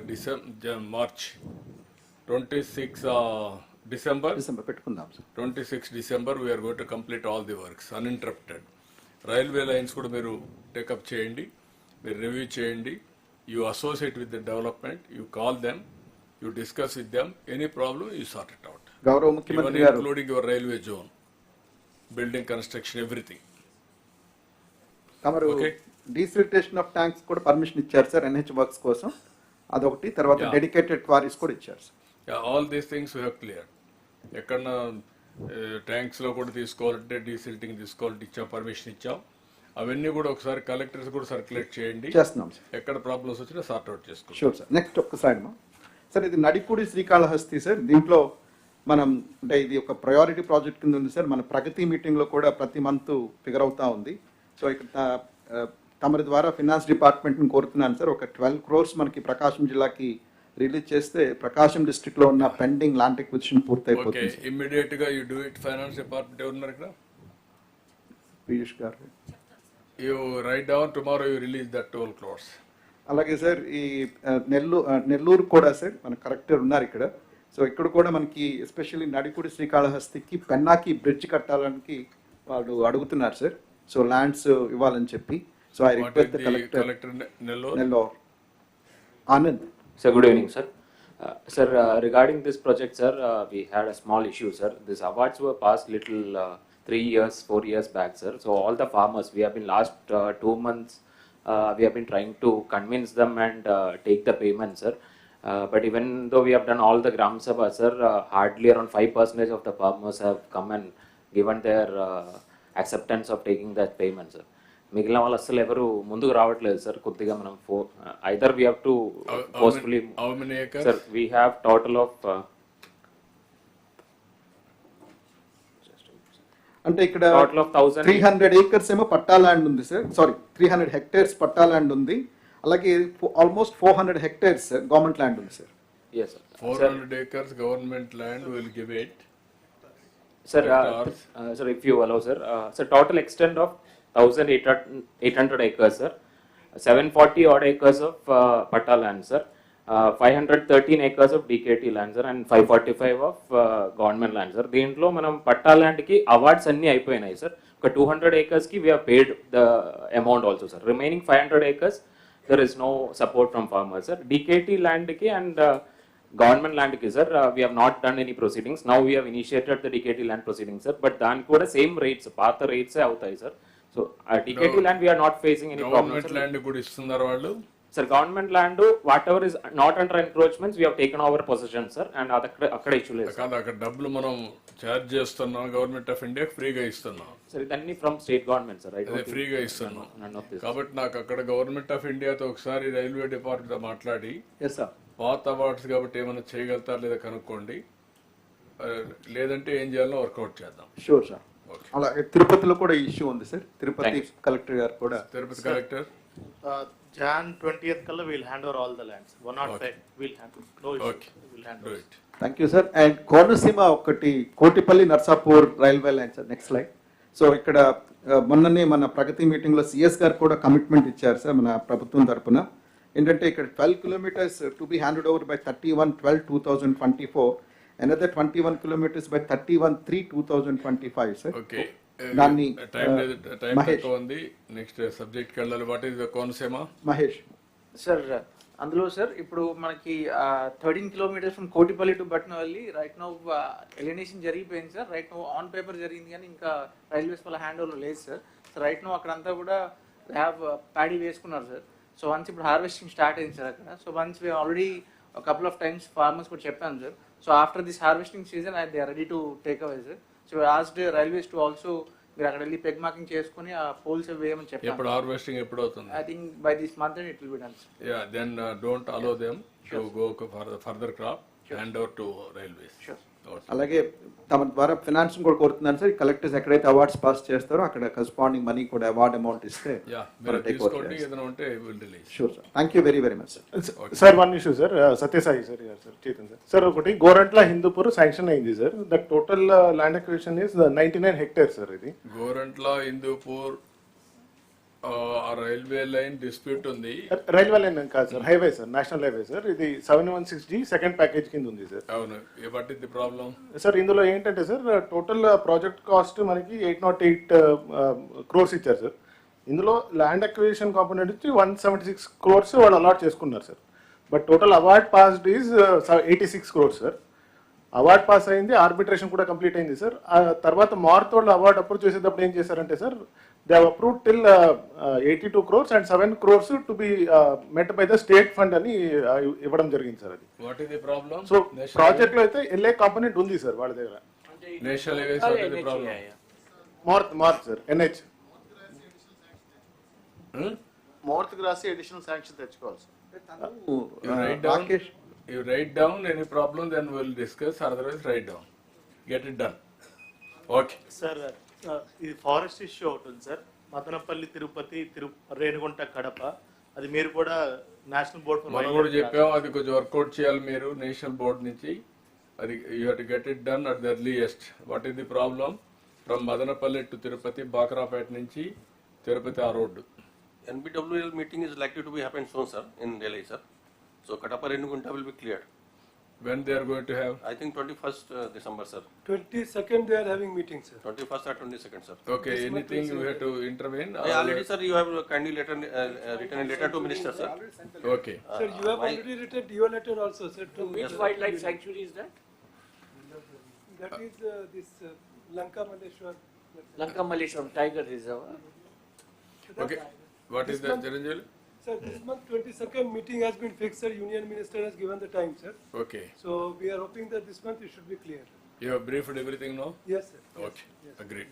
March. 26 December we are going to complete all the works uninterrupted. Railway lines kuda meeru take up cheyandi, meeru review cheyandi. You associate with the development, you call them, you discuss with them, any problem you sort it out. Gaurav Mukhyamantri garu, including your railway zone, building construction, everything. Tamaru desiltation of tanks kuda permission icharu sir NH works kosam. Adokati tarvata dedicated quarries kuda icharu sir. Yeah, all these things we have cleared. ఎక్కడన్నా ట్యాంక్స్లో కూడా తీసుకోవాలంటే desilting తీసుకోవాలంటే ఇచ్చాం, permission ఇచ్చాం. అవన్నీ కూడా ఒకసారి collectors కూడా సర్క్యులేట్ చేయండి. చేస్తున్నాం సార్. ఎక్కడ ప్రాబ్లమ్స్ వచ్చినా సార్ట్ అవుట్ చేసుకోండి. Sure sir. నెక్స్ట్ ఒక్కసారి సార్, ఇది నడిపూడి శ్రీకాళహస్తి సార్. దీంట్లో మనం అంటే ఇది ఒక ప్రయారిటీ ప్రాజెక్ట్ కింద ఉంది సార్. మన ప్రగతి మీటింగ్లో కూడా ప్రతి మంత్ ఫిగర్ అవుతా ఉంది. సో ఇక్కడ తమరి ద్వారా ఫినాన్స్ డిపార్ట్మెంట్ని కోరుతున్నాను సార్, ఒక 12 crores మనకి ప్రకాశం జిల్లాకి రిలీజ్ చేస్తే ప్రకాశం డిస్ట్రిక్ట్ లో ఉన్న పెండింగ్ ల్యాండ్ ఎక్విజిషన్ పూర్తయిపోతుంది. ఓకే, ఇమిడియట్ గా you do it. Finance department ఎవరున్నారు ఇక్కడ? పీయూష్ గారు. You write down, tomorrow you release that 12 crores. అలాగే సార్ ఈ నెల్లూరు కూడా సార్ మన కలెక్టర్ ఉన్నారు ఇక్కడ. సో ఇక్కడ కూడా మనకి ఎస్పెషల్లీ నడిపూడి శ్రీకాళహస్తికి పెన్నాకి బ్రిడ్జ్ కట్టాలని వాళ్ళు అడుగుతున్నారు సార్. సో ల్యాండ్స్ ఇవ్వాలని చెప్పి. So I request the collector Nellore Anand. Sir, good evening, sir. Sir, regarding this project, sir, we had a small issue, sir. These awards were passed little 3 years, 4 years back, sir. So all the farmers, we have been last 2 months, we have been trying to convince them and take the payment, sir. But even though we have done all the Gram Sabha, sir, hardly around 5% of the farmers have come and given their acceptance of taking that payment, sir. మిగిలిన వాళ్ళు అసలు ఎవరు ముందుకు రావట్లేదు sir. కొద్దిగా మనం either we have to forcefully sir. We have total of అంటే ఇక్కడ 300 acres ఏమో పట్టా ల్యాండ్ ఉంది సార్. సారీ, 300 hectares పట్టా ల్యాండ్ ఉంది. అలాగే ఆల్మోస్ట్ 400 hectares గవర్నమెంట్ ల్యాండ్ ఉంది sir. yes sir. 400 acres government land will give it. Sir, sir, if you allow sir, sir, total extent of 1,800 acres, sir. 740 odd acres of patta land, sir. 513 acres of DKT land, sir, and 545 of government land, sir. దీంట్లో మనం పట్టా land కి awards అన్ని అయిపోయినాయి sir. ఒక 200 acres కి we have paid the amount also, sir. Remaining 500 acres there is no support from farmers, sir. DKT land ki and government land ki, sir, we have not done any proceedings. Now we have initiated the DKT land proceedings, sir, but dan kuda same rates, path rates avutayi, sir. So DKT land we are not facing any problem, government land కూడా ఇస్తున్నారు వాళ్ళు. sir. Government land whatever is not under encroachments we have taken over possession, sir, and akkada issue లేదు కాదు, అక్కడ డబ్బులు మనం charge చేస్తున్నాం government of India, ఫ్రీగా ఇస్తున్నాం. sir. ఇదన్నీ ఫ్రమ్ స్టేట్ గవర్నమెంట్, sir. అదే ఫ్రీగా ఇస్తున్నాం. కాబట్టి నాకు అక్కడ గవర్నమెంట్ ఆఫ్ ఇండియాతో ఒకసారి రైల్వే డిపార్ట్మెంట్ మాట్లాడి పాత అవార్డ్స్ కాబట్టి ఏమైనా చేయగలుగుతారు లేదా కనుక్కోండి, లేదంటే ఏం చేయాలో వర్కౌట్ చేద్దాం. Sure sir. అలాగే తిరుపతిలో కూడా ఇష్యూ ఉంది సార్. తిరుపతి కలెక్టర్ గారు కూడా. Tirupati collector Jan 20th kalla we'll hand over all the lands. 105 we'll handle. No issue. We'll handle it. Thank you sir. And Konaseema ఒకటి Kotipalli Narsapur railway line sir. Next slide. So ఇక్కడ మొన్ననే మన ప్రగతి మీటింగ్లో సిఎస్ గారు కూడా కమిట్మెంట్ ఇచ్చారు సార్ మన ప్రభుత్వం తరపున. ఏంటంటే ఇక్కడ 12 kilometers to be handed over by 31/12/2024, another 21 kilometers by 31/3/2025 sir. Okay, దాన్ని టైం తక్కువ ఉంది. నెక్స్ట్ సబ్జెక్ట్కి వెళ్ళాలి. What is the Konaseema? Mahesh sir. అందులో సార్ ఇప్పుడు మనకి 13 kilometers from Kotipalli to Batnavalli right now alienation జరిగిపోయింది sir. Right now on paper జరిగింది కానీ ఇంకా రైల్వేస్ వల్ల హ్యాండ్ ఓవర్ లేదు సార్. సో రైట్ నౌ అక్కడంతా కూడా హ్యావ్ ప్యాడీ వేసుకున్నారు సార్. సో వన్స్ ఇప్పుడు హార్వెస్టింగ్ స్టార్ట్ అయింది సార్ అక్కడ. So once we already couple of times farmers కూడా చెప్పాను sir. So after this harvesting season they are ready to take away sir. So asked railways to also మీరు అక్కడ వెళ్ళి peg marking చేసుకుని ఆ poles వేయమని చెప్పారు. ఎప్పుడు హార్వెస్టింగ్ ఎప్పుడు అవుతుంది? I think by this month it will be done. Ya, then don't allow them to go for further crop hand over to railways. అలాగే తమ ద్వారా ఫినాన్స్ కూడా కోరుతున్నాను సార్. కలెక్టర్స్ ఎక్కడైతే అవార్డ్స్ పాస్ చేస్తారో అక్కడ కరెస్పాండింగ్ మనీ కూడా అవార్డ్ అమౌంట్ ఇస్తే sure sir. Thank you very much sir. Sir one issue sir, Sathyasai sir sir Chetan sir. Sir ఒకటి గోరంట్ల హిందూపూర్ శాంక్షన్ అయింది sir. The total land acquisition is 99 hectares sir. ఇది Gorantla Hindupur railway line dispute ఉంది. Railway line కాదు sir, highway sir, national highway sir. ఇది 716G second package కింద ఉంది sir. అవును, what is the problem sir? ఇందులో ఏంటంటే సార్ టోటల్ ప్రాజెక్ట్ కాస్ట్ మనకి 808 crores ఇచ్చారు సార్. ఇందులో ల్యాండ్ అక్విజిషన్ కాంపోనెంట్ వచ్చి 176 crores వాళ్ళు అలాట్ చేసుకున్నారు sir. But total award passed is 86 crores sir. Award pass అయింది, ఆర్బిట్రేషన్ కూడా కంప్లీట్ అయింది సార్. ఆ తర్వాత మార్త్ వాళ్ళు అవార్డ్ అప్రూవ్ చేసేటప్పుడు ఏం చేశారంటే sir, they have approved till 82 crores and 7 crores to be met by the state fund అని ఇవ్వడం జరిగింది సార్. అది what is the problem? So project లో అయితే ఎల్ఏ కాంపోనెంట్ ఉంది సార్ వాళ్ళ దగ్గర. National highways what is the problem? MoRTH sir, NH MoRTH కి రాసి అడిషనల్ శాంక్షన్ తెచ్చుకోవాలి sir. You write down any problem, then we'll discuss. Otherwise, write down. Get it done. Okay. Sir ఇది forest issue ఒకటి ఉంది sir. Madanapalle Tirupati Renigunta Kadapa, అది మీరు కూడా national board మనం కూడా చెప్పాం, అది కొంచెం వర్కౌట్ చేయాలి మీరు నేషనల్ బోర్డ్ నుంచి. అది you have to get it done at the earliest. What is the problem? From Madanapalle to Tirupati, Bakrapeta నుంచి తిరుపతి ఆ road. NBWL meeting is likely to be happen soon, sir, in Delhi, sir. So Kadapa Renugunta will be cleared. When they are going to have? I think 21st December, sir. 22nd they are having meeting, sir. 21st or 22nd, sir. Okay, anything you have to intervene? Already, sir, you have kindly written a letter to Minister, sir. Okay. Sir, you have already written your letter also, sir. To which wildlife sanctuary is that? That is this Lanka Malleshwar. Lanka Malleshwar Tiger Reserve. Okay. What is that, Chiranjeevi? Sir, this month 22nd meeting has been fixed, sir. Union Minister has given the time, sir. Okay. So we are hoping that this month it should be clear. You have briefed everything now? Yes, sir. Okay. Yes. Agreed.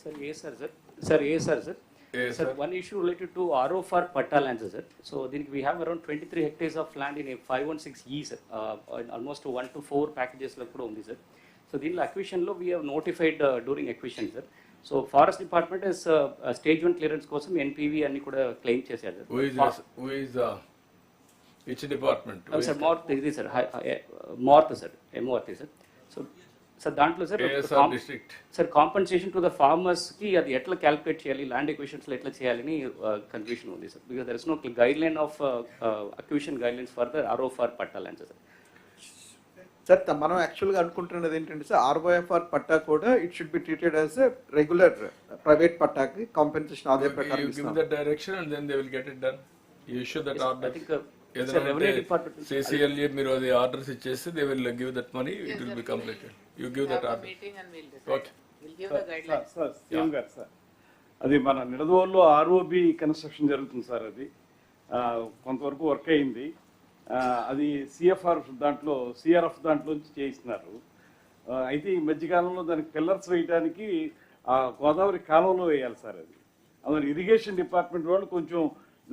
Sir, yes, sir. Sir, yes, sir. Yes, sir, sir. one issue related to RO for Patta lands, sir. So then we have around 23 hectares of land in a 516E, sir. Almost 1 to 4 packages like undi, sir. So the acquisition law we have notified during acquisition, sir. So forest department is stage 1 clearance కోసం NPV అన్ని కూడా claim చేశారు. Who is which department? Sir, North ఇది sir North sir MORT సార్. So sir దాంట్లో sir sir compensation to the farmers కి అది ఎట్లా క్యాలిక్యులేట్ చేయాలి, ల్యాండ్ ఎక్విజిషన్స్ లో ఎట్లా చేయాలని కన్ఫ్యూషన్ ఉంది sir. Because there is no guideline of acquisition guidelines for the RO for patta lands sir. Sir మనం యాక్చువల్గా అనుకుంటున్నది ఏంటంటే సార్ ROFR పట్టా కూడా it should be treated as a regular private పట్టాకి కాంపెన్సేషన్ అదే ప్రకారం you give the direction and then they will get it done. You issue that Yes, I order. think, sir, revenue department. CCLA మీరు అది orders ఇచ్చేస్తే they will give that money, it will be completed. You give that order. Meeting and we'll decide. Okay. We'll give the guidelines. Sir CM గారు sir అది మన నిడదవోలులో ROB construction జరుగుతుంది sir. అది కొంతవరకు work అయింది. అది సిఎఫ్ఆర్ దాంట్లో సిఆర్ఎఫ్ దాంట్లో నుంచి చేయిస్తున్నారు. అయితే ఈ మధ్యకాలంలో దానికి పిల్లర్స్ వేయడానికి గోదావరి కాలంలో వేయాలి సార్. అది అందులో ఇరిగేషన్ డిపార్ట్మెంట్ వాళ్ళు కొంచెం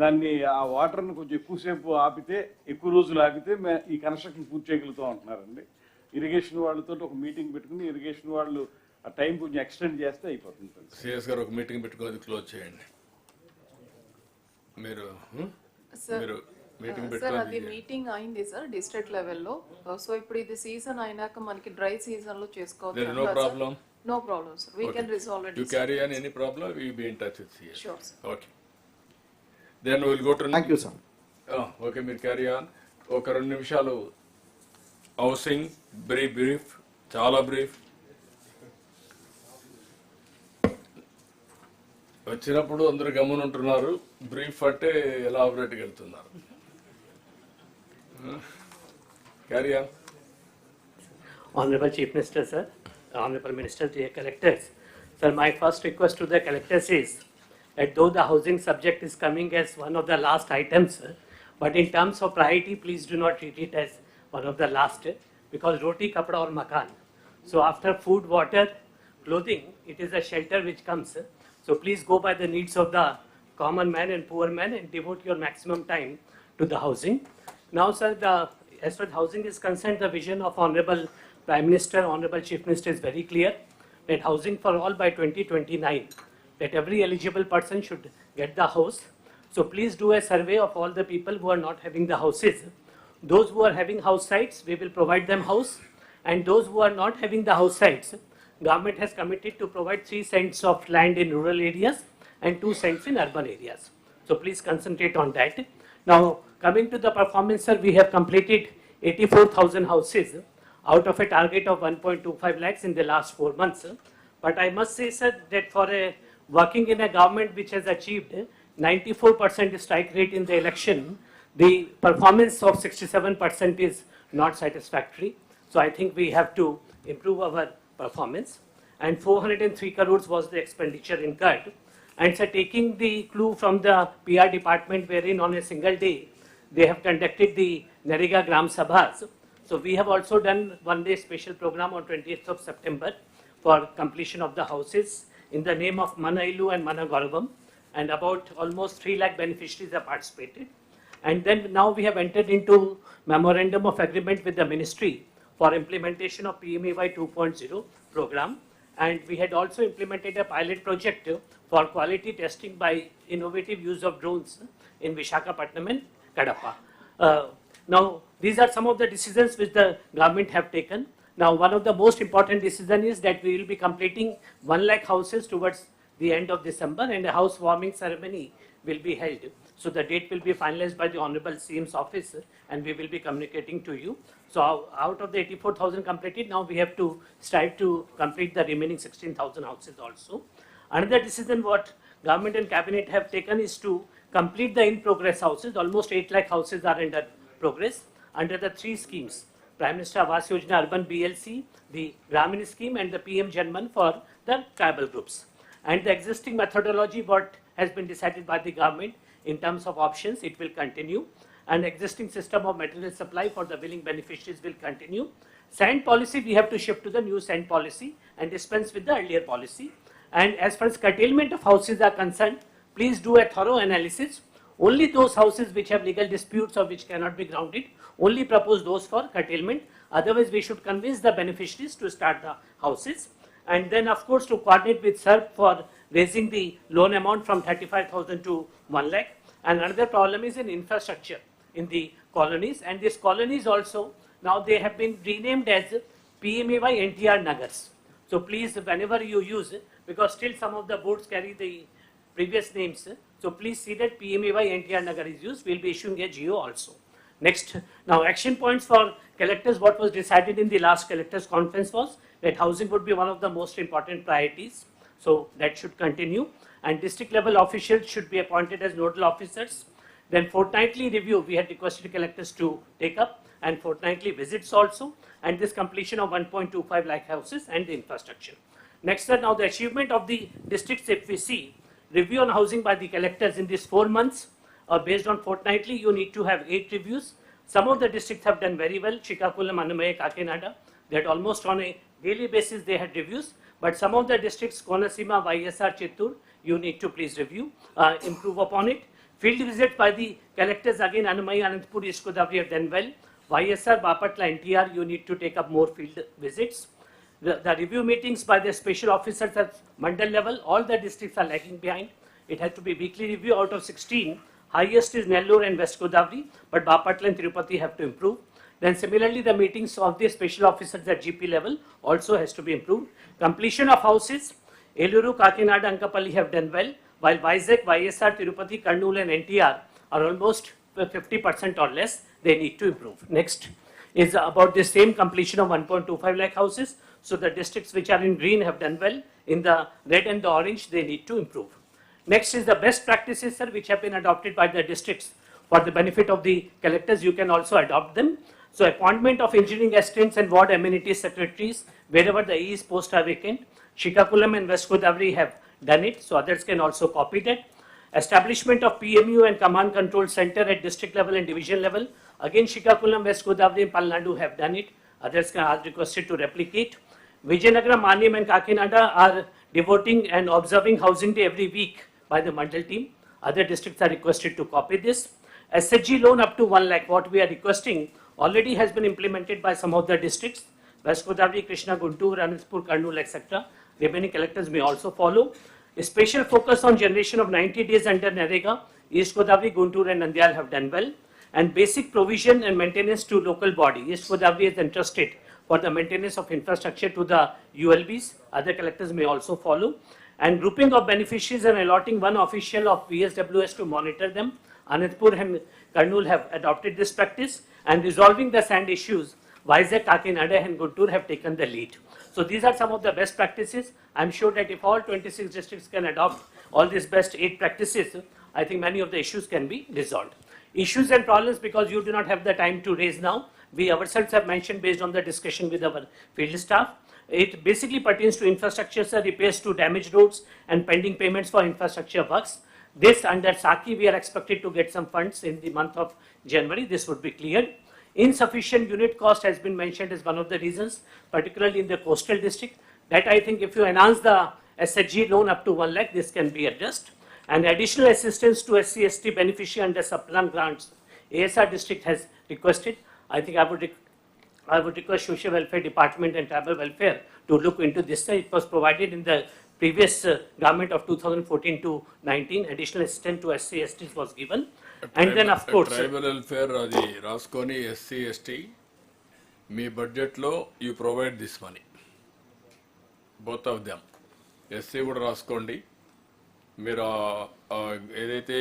దాన్ని ఆ వాటర్ని కొంచెం ఎక్కువసేపు ఆపితే, ఎక్కువ రోజులు ఆపితే ఈ కన్స్ట్రక్షన్ పూర్తి చేయగలుగుతాం అంటున్నారండి. ఇరిగేషన్ వాళ్ళతో ఒక మీటింగ్ పెట్టుకుని ఇరిగేషన్ వాళ్ళు ఆ టైం కొంచెం ఎక్స్టెండ్ చేస్తే అయిపోతుంది. సిఎస్ గారు ఒక మీటింగ్ పెట్టుకొని క్లోజ్ చేయండి. మీరు మీటింగ్ సార్ అది మీటింగ్ అయింది సార్ డిస్ట్రిక్ట్ లెవెల్లో. సో ఇప్పుడు ఇది సీజన్ అయినాక మనకి డ్రై సీజన్ లో చేసుకోవచ్చు. There is no problem. No problem, sir. We can resolve it. You carry on any problem, we will be in touch with you. Sure, sir. Okay. Then we will go to. Thank you, sir. Okay, మీరు carry on. ఒక 2 నిమిషాలు housing brief, చాలా brief. వచ్చినప్పుడు అందరూ గమనుంటున్నారు, brief అంటే ఎలాబరేట్గా వెళ్తున్నారు. Carry on. Honorable Chief Minister, sir. Honorable Minister, dear collectors. Sir, my first request to the collectors is that though the housing subject is coming as one of the last items, sir, but in terms of priority, please do not treat it as one of the last, because roti, kapda or makan. So after food, water, clothing, it is a shelter which comes. Sir. So please go by the needs of the common man and poor man and devote your maximum time to the housing. Now, sir, as far as housing is concerned, the vision of Honorable Prime Minister, Honorable Chief Minister is very clear that housing for all by 2029, that every eligible person should get the house. So please do a survey of all the people who are not having the houses. Those who are having house sites, we will provide them house. And those who are not having the house sites, government has committed to provide 3 cents of land in rural areas and 2 cents in urban areas. So please concentrate on that. Now, coming to the performance, sir, we have completed 84,000 houses out of a target of 1.25 lakhs in the last 4 months. But I must say, sir, that for working in a government which has achieved 94% strike rate in the election, the performance of 67% is not satisfactory. So I think we have to improve our performance. And 403 crores was the expenditure incurred. And sir, taking the clue from the PR department, wherein on a single day they have conducted the Narega Gram Sabhas. So we have also done one-day special program on 20th of September for completion of the houses in the name of Mana Ilu and Mana Gauravam, and about almost 3 lakh beneficiaries have participated. And then now we have entered into memorandum of agreement with the ministry for implementation of PMAY 2.0 program. And we had also implemented a pilot project for quality testing by innovative use of drones in Visakhapatnam and Kadapa. Now, these are some of the decisions which the government have taken. Now, one of the most important decision is that we will be completing 1 lakh houses towards the end of December, and a housewarming ceremony will be held. So the date will be finalized by the Honorable CM's office, and we will be communicating to you. So out of the 84,000 completed, now we have to strive to complete the remaining 16,000 houses also. Another decision what government and cabinet have taken is to complete the in-progress houses. Almost 8 lakh houses are under progress under the 3 schemes: Prime Minister Awas Yojana Urban BLC, the Gramin scheme, and the PM Janman for the tribal groups. And the existing methodology what has been decided by the government in terms of options, it will continue. And existing system of material supply for the willing beneficiaries will continue. Sand policy, we have to shift to the new sand policy and dispense with the earlier policy. And as far as curtailment of houses are concerned, please do a thorough analysis. Only those houses which have legal disputes or which cannot be grounded, only propose those for curtailment. Otherwise, we should convince the beneficiaries to start the houses. And then, of course, to coordinate with SERP for raising the loan amount from 35,000 to 1 lakh. And another problem is in infrastructure in the colonies. And these colonies also, now they have been renamed as PMAY NTR Nagars. So please, whenever you use, because still some of the boards carry the previous names, so please see that PMAY NTR Nagar is used. We'll be issuing a GO also. Next, now action points for collectors. What was decided in the last collectors conference was that housing would be one of the most important priorities. So that should continue. And district level officials should be appointed as nodal officers. Then fortnightly review, we had requested collectors to take up, and fortnightly visits also, and this completion of 1.25 lakh houses and the infrastructure. Next, sir, now the achievement of the districts, if we see, review on housing by the collectors in these 4 months, based on fortnightly, you need to have 8 reviews. Some of the districts have done very well, Srikakulam, Annamaya, Kakinada, they had almost on a daily basis they had reviews, but some of the districts, Konasima, YSR, Chittur, you need to please review, improve upon it. Field visits by the collectors, again Annamaya, Anantapur, East Godavari have done well. YSR, Bapatla, NTR, you need to take up more field visits. The review meetings by the special officers at mandal level, all the districts are lagging behind. It has to be weekly review out of 16. Highest is Nellore and West Godavari, but Bapatla and Tirupati have to improve. Then similarly, the meetings of the special officers at GP level also has to be improved. Completion of houses, Eluru, Kakinada, Ankapalli have done well, while Vizag, YSR, Tirupati, Kurnool and NTR are almost 50% or less. They need to improve. Next is about the same completion of 1.25 lakh houses. So the districts which are in green have done well. In the red and the orange, they need to improve. Next is the best practices, sir, which have been adopted by the districts for the benefit of the collectors. You can also adopt them. So appointment of engineering assistants and ward amenities secretaries wherever the EE's posts are vacant. Srikakulam and West Godavari have done it, so others can also copy that. Establishment of PMU and command control center at district level and division level. Again, Srikakulam, West Godavari and Palnadu have done it. Others are requested to replicate. Vijayanagara, Manyam and Kakinada are devoting and observing housing day every week by the mandal team. Other districts are requested to copy this. SHG loan up to 1 lakh, what we are requesting, already has been implemented by some of the districts. West Godavari, Krishna, Guntur, Anantapur, Kurnool, etc. Remaining collectors may also follow. A special focus on generation of 90 days under NREGA. East Godavari, Guntur and Nandyal have done well. And basic provision and maintenance to local body. East Godavari is entrusted for the maintenance of infrastructure to the ULBs. Other collectors may also follow. And grouping of beneficiaries and allotting one official of PSWS to monitor them. Anantapur and Kurnool have adopted this practice. And resolving the sand issues, Vizag, Kakinada and Guntur have taken the lead. So these are some of the best practices. I'm sure that if all 26 districts can adopt all these best 8 practices, I think many of the issues can be resolved. Issues and problems, because you do not have the time to raise now, we ourselves have mentioned based on the discussion with our field staff. It basically pertains to infrastructure, sir, repairs to damaged roads and pending payments for infrastructure works. This under SAKI, we are expected to get some funds in the month of January. This would be cleared. Insufficient unit cost has been mentioned as one of the reasons, particularly in the coastal district. That I think if you enhance the SHG loan up to 1 lakh, this can be addressed. And additional assistance to SC/ST beneficiary under subplan grants, ASR district has requested. I think I would request Social Welfare Department and Tribal Welfare to look into this. It was provided in the previous government of 2014 to 19. Additional assistance to SC/STs was given. And then of course tribal welfare adi raskoni SC/ST me budget లో you provide this money, both of them. SC కూడా రాసుకోండి. మీరు ఏదైతే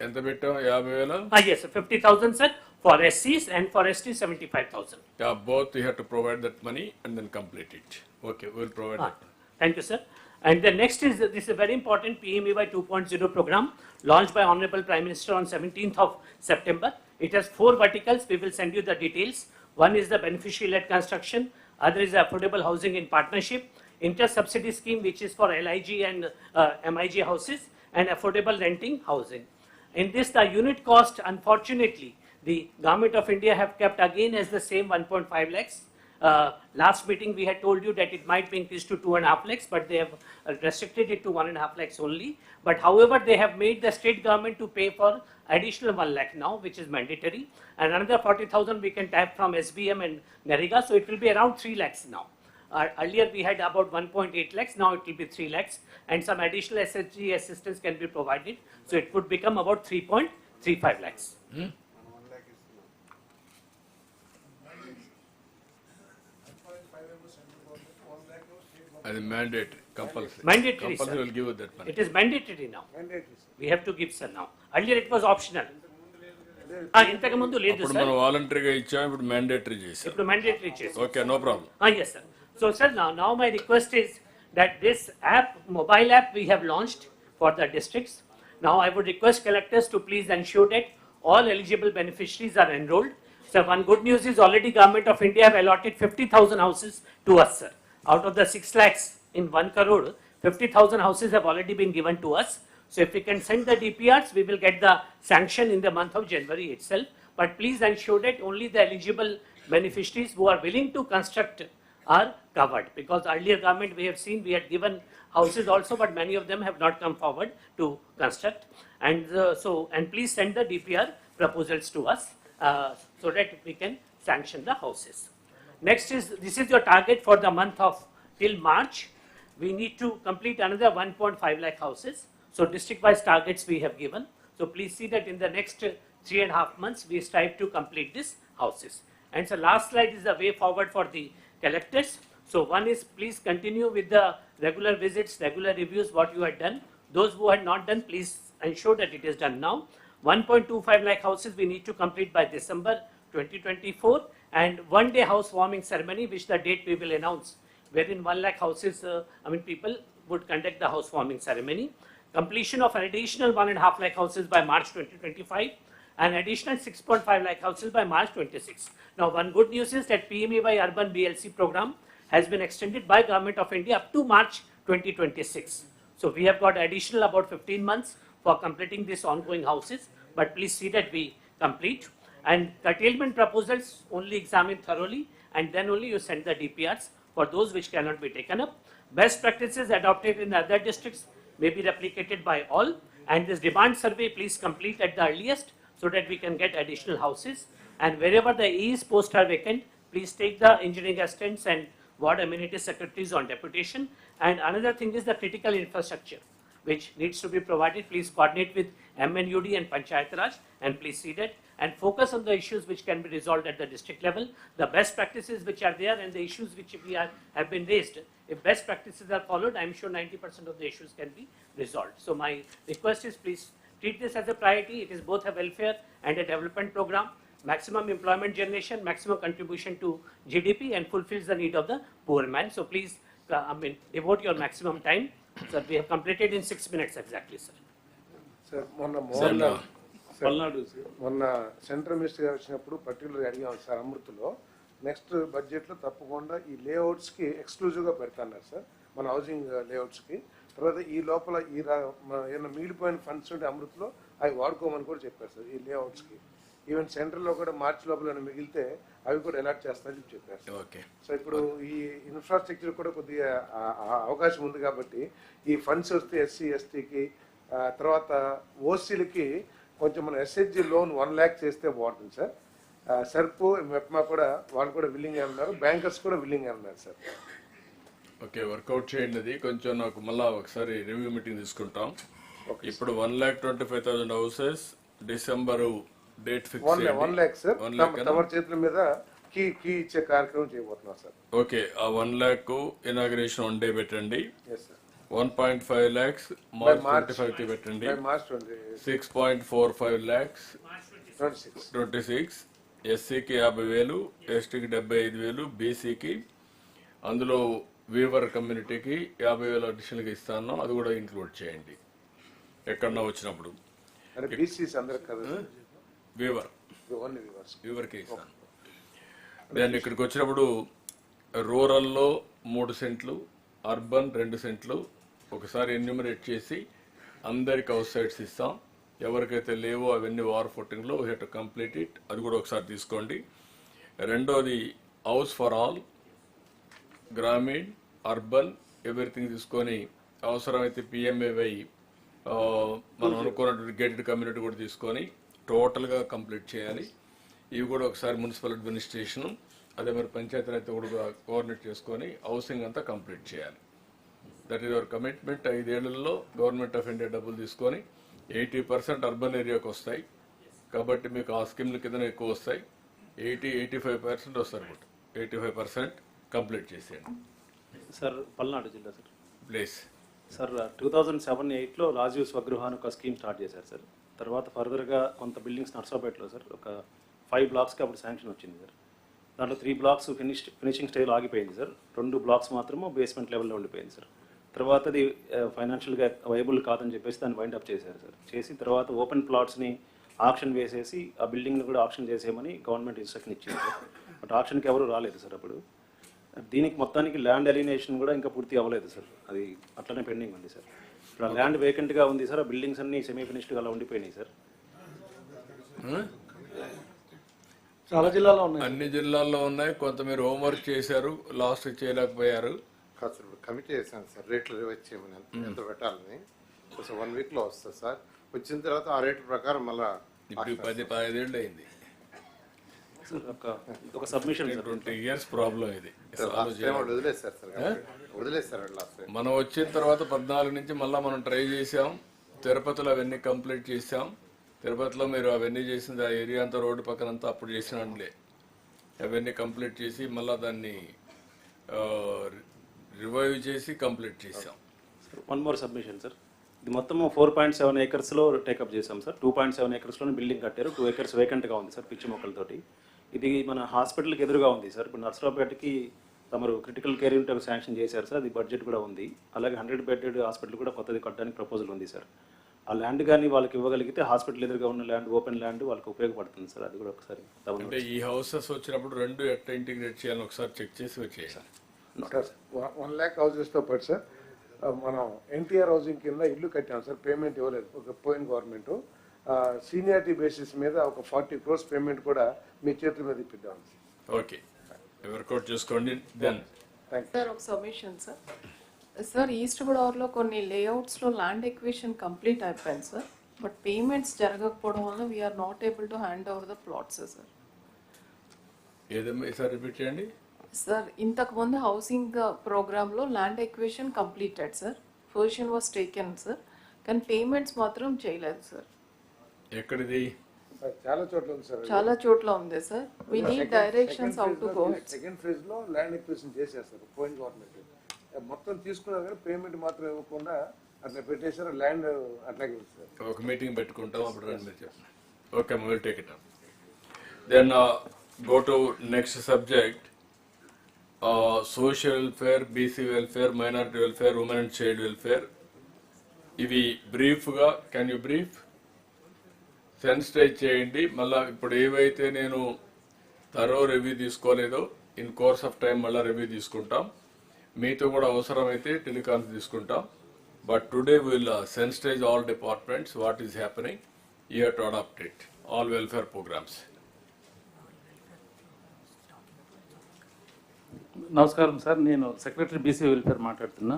ఎంత పెట్టాం 50,000? Yes, 50,000 sir for SCs and for ST 75,000. Yeah, both you have to provide that money and then complete it. Okay, we will provide that. Thank you, sir. And the next is, this is a very important PMEY 2.0 program launched by Honorable Prime Minister on 17th of September. It has 4 verticals. We will send you the details. One is the beneficiary-led construction. Other is affordable housing in partnership. Inter-subsidy scheme, which is for LIG and MIG houses, and affordable renting housing. In this, the unit cost, unfortunately, the Government of India have kept again as the same 1.5 lakhs. Last meeting we had told you that it might be increased to 2.5 lakhs, but they have restricted it to 1.5 lakhs only. But however, they have made the state government to pay for additional 1 lakh now, which is mandatory, and another 40,000 we can tap from SBM and NREGA, so it will be around 3 lakhs now. Earlier we had about 1.8 lakhs, now it will be 3 lakhs, and some additional SHG assistance can be provided, so it would become about 3.35 lakhs. As a mandate, compulsory. Mandatory, compulsory sir. will give you that money. It is mandatory now. We have to give, sir, now. Earlier it was optional. ఇంతకు ముందు లేదు అప్పుడు sir. మనం వాలంటరీగా ఇచ్చాం, ఇప్పుడు mandatory చేశాం. ఇప్పుడు mandatory చేశాం. Okay, no problem. Yes, sir. So, sir, now my request is that this app, mobile app, we have launched for the districts. Now I would request collectors to please ensure that all eligible beneficiaries are enrolled. So one good news is already Government of India have allotted 50,000 houses to us, sir. Out of the 6 lakhs in 1 crore, 50,000 houses have already been given to us. So if we can send the DPRs, we will get the sanction in the month of January itself. But please ensure that only the eligible beneficiaries who are willing to construct are covered. Because earlier government we have seen we had given houses also, but many of them have not come forward to construct. And and please send the DPR proposals to us so that we can sanction the houses. Next is, this is your target for the month of till March. We need to complete another 1.5 lakh houses. So district-wise targets we have given. So please see that in the next 3.5 months we strive to complete these houses. And so last slide is the way forward for the collectors. So one is, please continue with the regular visits, regular reviews, what you had done. Those who had not done, please ensure that it is done now. 1.25 lakh houses we need to complete by December 2024, and 1-day housewarming ceremony, which the date we will announce, wherein 1 lakh houses, people would conduct the housewarming ceremony. Completion of an additional 1.5 lakh houses by March 2025, and additional 6.5 lakh houses by March 26. Now, one good news is that PMAY Urban BLC program has been extended by Government of India up to March 2026. So we have got additional about 15 months for completing these ongoing houses, but please see that we complete. And curtailment proposals only examine thoroughly, and then only you send the DPRs for those which cannot be taken up. Best practices adopted in other districts may be replicated by all, and this demand survey please complete at the earliest so that we can get additional houses. And wherever the ES posts are vacant, please take the engineering assistants and ward amenity secretaries on deputation. And another thing is the critical infrastructure which needs to be provided. Please coordinate with MNUD and Panchayat Raj, and please see that, and focus on the issues which can be resolved at the district level. The best practices which are there and the issues which have been raised, if best practices are followed, I am sure 90% of the issues can be resolved. So my request is, please treat this as a priority. It is both a welfare and a development program. Maximum employment generation, maximum contribution to GDP, and fulfills the need of the poor man. So please, devote your maximum time. Sir, we have completed in 6 minutes exactly, sir. Sir మొన్న central minister గారు వచ్చినప్పుడు పర్టికులర్గా అడిగాం sir, అమృత్లో next బడ్జెట్లో తప్పకుండా ఈ లేఅవుట్స్కి ఎక్స్క్లూజివ్గా పెడతాన్నారు సార్, మన హౌసింగ్ లేఅవుట్స్కి. తర్వాత ఈ లోపల ఏమైనా మిగిలిపోయిన ఫండ్స్ ఉంటే అమృత్లో అవి వాడుకోమని కూడా చెప్పారు సార్ ఈ లేఅవుట్స్కి. ఈవెన్ సెంట్రల్లో కూడా మార్చి లోపల మిగిలితే అవి కూడా అలాట్ చేస్తారని చెప్పారు. ఓకే. సో ఇప్పుడు ఈ ఇన్ఫ్రాస్ట్రక్చర్ కూడా కొద్దిగా అవకాశం ఉంది కాబట్టి ఈ ఫండ్స్ వస్తే ఎస్సీ ఎస్టీకి, తర్వాత ఓసీలకి కొంచెం మన ఎస్హెచ్జి లోన్ 1 lakh చేస్తే బాగుంటుంది సార్. సర్పు మెప్మా కూడా వాళ్ళు కూడా విల్లింగ్ ఉన్నారు, బ్యాంకర్స్ కూడా విల్లింగ్ ఉన్నారు సార్. ఓకే, వర్కౌట్ చేయండి. అది కొంచెం నాకు మళ్ళీ ఒకసారి రివ్యూ మీటింగ్ తీసుకుంటాం. ఇప్పుడు 1,25,000 houses December date fix 1 lakh sir. తమ చేతుల మీద కీ ఇచ్చే కార్యక్రమం చేయబోతున్నాం సార్. ఓకే, ఆ 1 lakh ఇనాగ్రేషన్ 1 day పెట్టండి. 1.5 lakhs March 25 కి పెట్టండి. 6.45 lakhs 26, ఎస్సీకి 50,000, ఎస్టీకి 75,000, బీసీకి అందులో వీవర్ కమ్యూనిటీకి 50,000 అడిషనల్గా ఇస్తాను, అది కూడా ఇంక్లూడ్ చేయండి ఎక్కడన్నా వచ్చినప్పుడు. వీవర్కి ఇస్తాను. దాన్ని ఇక్కడికి వచ్చినప్పుడు రూరల్లో 3 సెంట్లు, అర్బన్ 2 సెంట్లు ఒకసారి ఎన్యూమరేట్ చేసి అందరికి హౌస్ సైట్స్ ఇస్తాం. ఎవరికైతే లేవో అవన్నీ వార్ ఫుటింగ్లో హెట్ కంప్లీట్ ఇట్, అది కూడా ఒకసారి తీసుకోండి. రెండోది house for all, Grameen, urban everything తీసుకొని అవసరమైతే పిఎంఏవై మనం అనుకున్నటువంటి గేటెడ్ కమ్యూనిటీ కూడా తీసుకొని టోటల్గా కంప్లీట్ చేయాలి. ఇవి కూడా ఒకసారి మున్సిపల్ అడ్మినిస్ట్రేషన్ అదే మరి పంచాయతీరాజ్ కూడా కోఆర్డినేట్ చేసుకొని హౌసింగ్ అంతా కంప్లీట్ చేయాలి. That is our commitment. 5 ఏళ్లలో గవర్నమెంట్ ఆఫ్ ఇండియా డబ్బులు తీసుకొని 80% అర్బన్ ఏరియాకి వస్తాయి కాబట్టి మీకు ఆ స్కీమ్ల కింద ఎక్కువ వస్తాయి. 80-85% వస్తారు. 85% కంప్లీట్ చేసేయండి సార్. పల్నాడు జిల్లా సార్. ప్లీజ్ సార్, 2007-8లో రాజీవ్ స్వగృహాన్ని ఒక స్కీమ్ స్టార్ట్ చేశారు సార్. తర్వాత ఫర్దర్గా కొంత బిల్డింగ్స్ నర్సాపేటలో సార్ ఒక 5 blocks అప్పుడు శాంక్షన్ వచ్చింది సార్. దాంట్లో 3 blocks ఫినిషింగ్ స్టేజ్లో ఆగిపోయింది సార్. 2 blocks మాత్రము బేస్మెంట్ లెవెల్లో ఉండిపోయింది సార్. తర్వాత అది ఫైనాన్షియల్గా వైబుల్ కాదని చెప్పేసి దాన్ని వైండ్ అప్ చేశారు సార్. చేసి తర్వాత ఓపెన్ ప్లాట్స్ని ఆప్షన్ వేసేసి ఆ బిల్డింగ్ని కూడా ఆప్షన్ చేసేయమని గవర్నమెంట్ ఇన్స్ట్రక్షన్ ఇచ్చింది సార్. బట్ ఆప్షన్కి ఎవరు రాలేదు సార్. అప్పుడు దీనికి మొత్తానికి ల్యాండ్ ఎలినేషన్ కూడా ఇంకా పూర్తి అవ్వలేదు సార్. అది అట్లనే పెండింగ్ ఉంది సార్. ఇప్పుడు ఆ ల్యాండ్ వేకెంట్గా ఉంది సార్. ఆ బిల్డింగ్స్ అన్ని సెమీ ఫినిష్డ్గా అలా ఉండిపోయినాయి సార్. చాలా జిల్లాల్లో ఉన్నాయి, అన్ని జిల్లాల్లో ఉన్నాయి. కొంత మీరు హోంవర్క్ చేశారు, లాస్ట్ చేయలేకపోయారు. కాదు సార్, కమిటీ చేశాను సార్ రేట్లు రివైజ్ చేయమని ఎంత పెట్టాలని. కొంచెం 1 వీక్లో వస్తుంది సార్. వచ్చిన తర్వాత ఆ రేట్ల ప్రకారం మళ్ళీ ఇప్పుడు 10-15 ఏళ్ళు అయింది. ఒక సబ్మిషన్ 20 years ప్రాబ్లం ఇది. వదిలేస్తారు సార్, వదిలేస్తారు. మనం వచ్చిన తర్వాత 14 నుంచి మళ్ళీ మనం ట్రై చేసాం. తిరుపతిలో అవన్నీ కంప్లీట్ చేసాం. తిరుపతిలో మీరు అవన్నీ చేసింది ఆ ఏరియా అంతా రోడ్డు పక్కనంతా అప్పుడు చేసినట్లే అవన్నీ కంప్లీట్ చేసి మళ్ళీ దాన్ని రివైవ్ చేసి కంప్లీట్ చేసాం. One more submission sir. ఇది మొత్తం 4.7 acresలో టేకప్ చేసాం సార్. 2.7 acresలో బిల్డింగ్ కట్టారు. 2 acres వేకెంట్గా ఉంది సార్ పిచ్చి మొక్కలతోటి. ఇది మన హాస్పిటల్కి ఎదురుగా ఉంది సార్. ఇప్పుడు నర్సరావుపేటకి తమరు క్రిటికల్ కేర్ యూనిట్ శాంక్షన్ చేశారు సార్. అది బడ్జెట్ కూడా ఉంది. అలాగే 100 bedded హాస్పిటల్ కూడా కొత్తది కట్టడానికి ప్రపోజల్ ఉంది సార్. ఆ ల్యాండ్ కానీ వాళ్ళకి ఇవ్వగలిగితే హాస్పిటల్ ఎదురుగా ఉన్న ల్యాండ్, ఓపెన్ ల్యాండ్ వాళ్ళకి ఉపయోగపడుతుంది సార్. అది కూడా ఒకసారి అంటే ఈ హౌసెస్ వచ్చినప్పుడు రెండు ఎట్లా ఇంటిగ్రేట్ చేయాలని ఒకసారి చెక్ చేసి వచ్చేయాలి సార్. 1 lakh houses-తో పాటు సార్ మనం ఎన్టీఆర్ హౌసింగ్ కింద ఇల్లు కట్టాం సార్. పేమెంట్ ఇవ్వలేదు ఒక పోయిన గవర్నమెంట్. సీనియారిటీ బేసిస్ మీద ఒక 40 crores పేమెంట్ కూడా మీ చేతుల మీద ఇప్పిద్దాం. ఓకే, వర్కౌట్ చేసుకోండి. దెన్ సార్ ఒక సబ్మిషన్ సార్. సార్ ఈస్ట్ గోదావరిలో కొన్ని లేఅవుట్స్లో ల్యాండ్ ఎక్విజిషన్ కంప్లీట్ అయిపోయింది సార్. బట్ పేమెంట్స్ జరగకపోవడం వల్ల we are not able to hand over the plots sir. ఏదమ్మా సార్ రిపీట్ చేయండి సార్. ఇంతకుముందు హౌసింగ్ ప్రోగ్రాంలో land acquisition completed sir. Position was taken sir. కానీ పేమెంట్స్ మాత్రం చేయలేదు సార్. ఎక్కడిది? చాలా చోట్ల ఉంది సార్. చాలా చోట్ల ఉంది sir. We need directions how to go. Second phase లో ల్యాండ్ ఎక్విజిషన్ చేసేస్తారు పోయిన గవర్నమెంట్. మొత్తం తీసుకున్నారు కానీ పేమెంట్ మాత్రం ఇవ్వకుండా అట్లా పెట్టేశారు. ల్యాండ్ అట్లాగే ఉంది సార్. ఒక మీటింగ్ పెట్టుకుంటాం అప్పుడు రండి మీరు చెప్పండి. Okay, will take it up. Then go to next subject. Social welfare, BC welfare, minority welfare, women and child welfare. ఇవి బ్రీఫ్గా కెన్ యూ బ్రీఫ్ సెన్సిటైజ్ చేయండి. మళ్ళీ ఇప్పుడు ఏవైతే నేను థరో రివ్యూ తీసుకోలేదో ఇన్ కోర్స్ ఆఫ్ టైం మళ్ళీ రివ్యూ తీసుకుంటాం. మీతో కూడా అవసరమైతే టెలికాన్స్ తీసుకుంటాం. But today will sensitise all departments what is happening here to adapt it all welfare programmes. నమస్కారం సార్, నేను సెక్రటరీ బీసీ వెల్ఫేర్ మాట్లాడుతున్నా.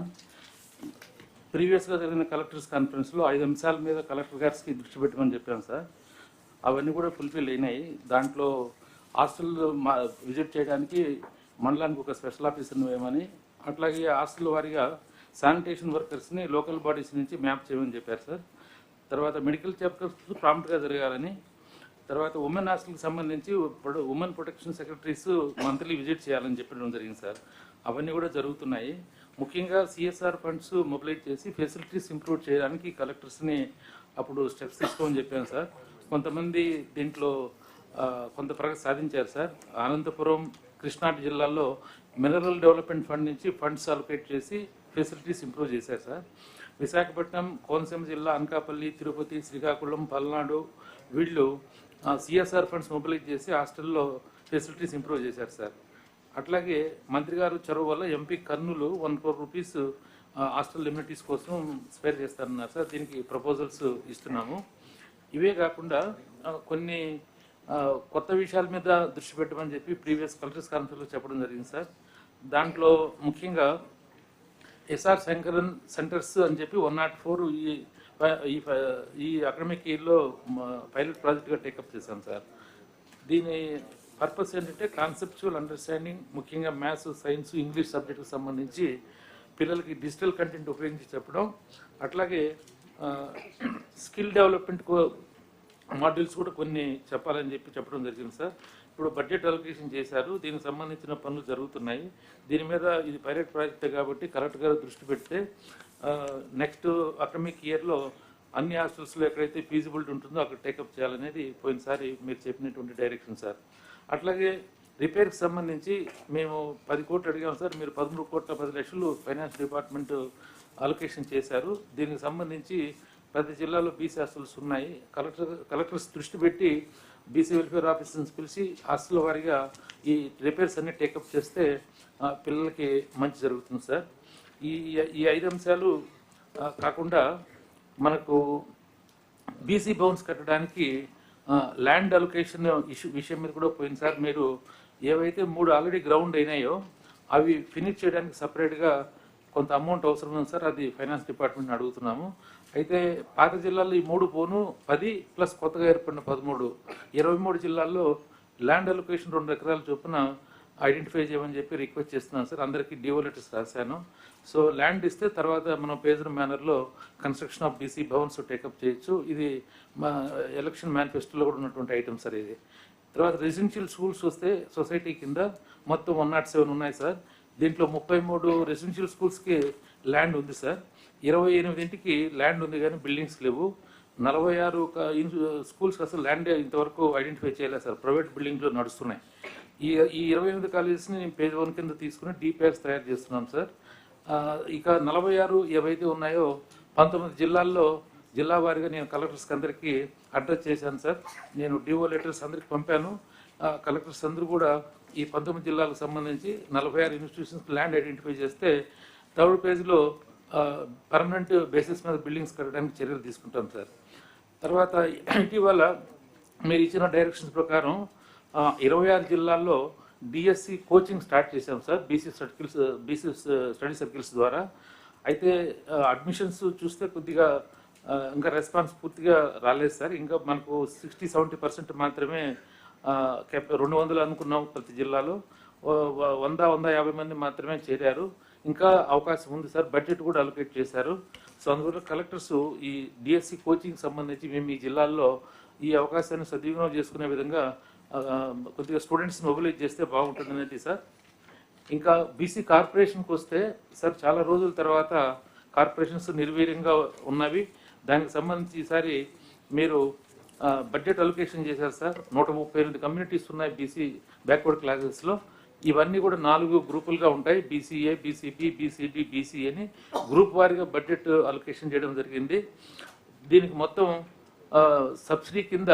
ప్రీవియస్గా జరిగిన కలెక్టర్స్ కాన్ఫరెన్స్లో 5 అంశాల మీద కలెక్టర్ గారికి దృష్టి పెట్టమని చెప్పాను సార్. అవన్నీ కూడా ఫుల్ఫిల్ అయినాయి. దాంట్లో హాస్టల్ విజిట్ చేయడానికి మండలానికి ఒక స్పెషల్ ఆఫీసర్ని వేయమని, అట్లాగే హాస్టల్ వారీగా శానిటేషన్ వర్కర్స్ని లోకల్ బాడీస్ నుంచి మ్యాప్ చేయమని చెప్పారు సార్. తర్వాత మెడికల్ చెకప్స్ ప్రాంప్ట్గా జరగాలని, తర్వాత ఉమెన్ హాస్టల్కి సంబంధించి women protection secretaries monthly visit చేయాలని చెప్పడం జరిగింది సార్. అవన్నీ కూడా జరుగుతున్నాయి. ముఖ్యంగా సిఎస్ఆర్ ఫండ్స్ మొబిలైజ్ చేసి ఫెసిలిటీస్ ఇంప్రూవ్ చేయడానికి కలెక్టర్స్ని అప్పుడు స్టెప్స్ తీసుకోమని చెప్పాను సార్. కొంతమంది దీంట్లో కొంత ప్రగతి సాధించారు సార్. అనంతపురం, కృష్ణా జిల్లాల్లో మినరల్ డెవలప్మెంట్ ఫండ్ నుంచి ఫండ్స్ అలొకేట్ చేసి ఫెసిలిటీస్ ఇంప్రూవ్ చేశారు సార్. విశాఖపట్నం, కోనసీమ జిల్లా, అనకాపల్లి, తిరుపతి, శ్రీకాకుళం, పల్నాడు వీళ్ళు సిఎస్ఆర్ ఫండ్స్ మొబిలైజ్ చేసి హాస్టల్లో ఫెసిలిటీస్ ఇంప్రూవ్ చేశారు సార్. అట్లాగే మంత్రి గారు చొరవ వల్ల MP Kurnool 1 crore rupees hostel amenities కోసం స్పేర్ చేస్తారన్నారు సార్. దీనికి ప్రపోజల్స్ ఇస్తున్నాము. ఇవే కాకుండా కొన్ని కొత్త విషయాల మీద దృష్టి పెట్టమని చెప్పి ప్రీవియస్ కలెక్టర్స్ కాన్ఫరెన్స్లో చెప్పడం జరిగింది సార్. దాంట్లో ముఖ్యంగా ఎస్ఆర్ శంకరన్ సెంటర్స్ అని చెప్పి 104 ఈ అకాడమిక్ ఇయర్లో పైలట్ ప్రాజెక్ట్గా టేకప్ చేశాం సార్. దీని పర్పస్ ఏంటంటే కాన్సెప్చువల్ అండర్స్టాండింగ్, ముఖ్యంగా మ్యాథ్స్, సైన్స్, ఇంగ్లీష్ సబ్జెక్టుకు సంబంధించి పిల్లలకి డిజిటల్ కంటెంట్ ఉపయోగించి చెప్పడం, అట్లాగే స్కిల్ డెవలప్మెంట్ మాడ్యూల్స్ కూడా కొన్ని చెప్పాలని చెప్పి చెప్పడం జరిగింది సార్. ఇప్పుడు బడ్జెట్ అలొకేషన్ చేశారు. దీనికి సంబంధించిన పనులు జరుగుతున్నాయి. దీని మీద ఇది పైలట్ ప్రాజెక్టే కాబట్టి కలెక్టర్ గారు దృష్టి పెడితే నెక్స్ట్ అకాడమిక్ ఇయర్లో అన్ని హాస్టల్స్లో ఎక్కడైతే ఫీజిబిలిటీ ఉంటుందో అక్కడ టేకప్ చేయాలనేది పోయినసారి మీరు చెప్పినటువంటి డైరెక్షన్ సార్. అట్లాగే రిపేర్కి సంబంధించి మేము 10 కోట్లు అడిగాం సార్. మీరు 13 కోట్ల 10 లక్షలు ఫైనాన్స్ డిపార్ట్మెంట్ అలొకేషన్ చేశారు. దీనికి సంబంధించి ప్రతి జిల్లాలో బీసీ హాస్టల్స్ ఉన్నాయి. కలెక్టర్స్ దృష్టి పెట్టి బీసీ వెల్ఫేర్ ఆఫీసర్స్ పిలిచి హాస్టల్ వారీగా ఈ రిపేర్స్ అన్ని టేకప్ చేస్తే పిల్లలకి మంచి జరుగుతుంది సార్. ఈ 5 అంశాలు కాకుండా మనకు బీసీ భవన్స్ కట్టడానికి ల్యాండ్ అలొకేషన్ విషయం మీద కూడా పోయింది సార్. మీరు ఏవైతే 3 ఆల్రెడీ గ్రౌండ్ అయినాయో అవి ఫినిష్ చేయడానికి సపరేట్గా కొంత అమౌంట్ అవసరం ఉంది సార్. అది ఫైనాన్స్ డిపార్ట్మెంట్ని అడుగుతున్నాము. అయితే పాత జిల్లాల్లో ఈ 3 పోను 10 ప్లస్ కొత్తగా ఏర్పడిన 13, 23 జిల్లాల్లో ల్యాండ్ అలొకేషన్ 2 ఎకరాల చొప్పున ఐడెంటిఫై చేయమని చెప్పి రిక్వెస్ట్ చేస్తున్నాను సార్. అందరికీ డిఓ లెటర్స్ రాశాను. సో ల్యాండ్ ఇస్తే తర్వాత మనం పేజ్డ్ మేనర్లో construction of BC Bhavans take up చేయొచ్చు. ఇది మా ఎలక్షన్ మేనిఫెస్టోలో కూడా ఉన్నటువంటి ఐటమ్ సార్ ఇది. తర్వాత రెసిడెన్షియల్ స్కూల్స్ వస్తే సొసైటీ కింద మొత్తం 107 ఉన్నాయి సార్. దీంట్లో 33 రెసిడెన్షియల్ స్కూల్స్కి ల్యాండ్ ఉంది సార్. 28కి ల్యాండ్ ఉంది కానీ బిల్డింగ్స్ లేవు. 46 స్కూల్స్కి అసలు ల్యాండ్ ఇంతవరకు ఐడెంటిఫై చేయలేదు సార్. ప్రైవేట్ బిల్డింగ్లో నడుస్తున్నాయి. ఈ 28 కాలేజెస్ని నేను పేజ్ 1 కింద తీసుకుని డిపిఆర్స్ తయారు చేస్తున్నాను సార్. ఇక 46 ఏవైతే ఉన్నాయో 19 జిల్లాల్లో జిల్లా వారీగా నేను కలెక్టర్స్కి అందరికీ అడ్రస్ చేశాను సార్. నేను డిఓ లెటర్స్ అందరికి పంపాను. కలెక్టర్స్ అందరూ కూడా ఈ 19 జిల్లాలకు సంబంధించి 46 ఇన్స్టిట్యూషన్స్ ల్యాండ్ ఐడెంటిఫై చేస్తే 3rd పేజ్లో పర్మనెంట్ బేసిస్ మీద బిల్డింగ్స్ కట్టడానికి చర్యలు తీసుకుంటాం సార్. తర్వాత ఇటీవల మీరు ఇచ్చిన డైరెక్షన్స్ ప్రకారం 26 జిల్లాల్లో డిఎస్సి కోచింగ్ స్టార్ట్ చేశాం సార్. బీసీ స్టడీ సర్కిల్స్ ద్వారా. అయితే అడ్మిషన్స్ చూస్తే కొద్దిగా ఇంకా రెస్పాన్స్ పూర్తిగా రాలేదు సార్. ఇంకా మనకు 60-70% మాత్రమే 200 అనుకున్నాం ప్రతి జిల్లాలో. 100-150 మంది మాత్రమే చేరారు. ఇంకా అవకాశం ఉంది సార్. బడ్జెట్ కూడా అలొకేట్ చేశారు. సో అందువల్ల కలెక్టర్స్ ఈ డిఎస్సి కోచింగ్ సంబంధించి మేము ఈ జిల్లాల్లో ఈ అవకాశాన్ని సద్వినియోగం చేసుకునే విధంగా కొద్దిగా స్టూడెంట్స్ని మొబిలైజ్ చేస్తే బాగుంటుంది అనేది సార్. ఇంకా బీసీ కార్పొరేషన్కి వస్తే సార్ చాలా రోజుల తర్వాత కార్పొరేషన్స్ నిర్వీర్యంగా ఉన్నవి. దానికి సంబంధించి ఈసారి మీరు బడ్జెట్ అలొకేషన్ చేశారు సార్. 138 కమ్యూనిటీస్ ఉన్నాయి బీసీ బ్యాక్వర్డ్ క్లాసెస్లో. ఇవన్నీ కూడా 4 గ్రూపులుగా ఉంటాయి. బీసీఏ, బీసీబీ, బీసీడీ, బీసీ అని గ్రూప్ వారీగా బడ్జెట్ అలొకేషన్ చేయడం జరిగింది. దీనికి మొత్తం సబ్సిడీ కింద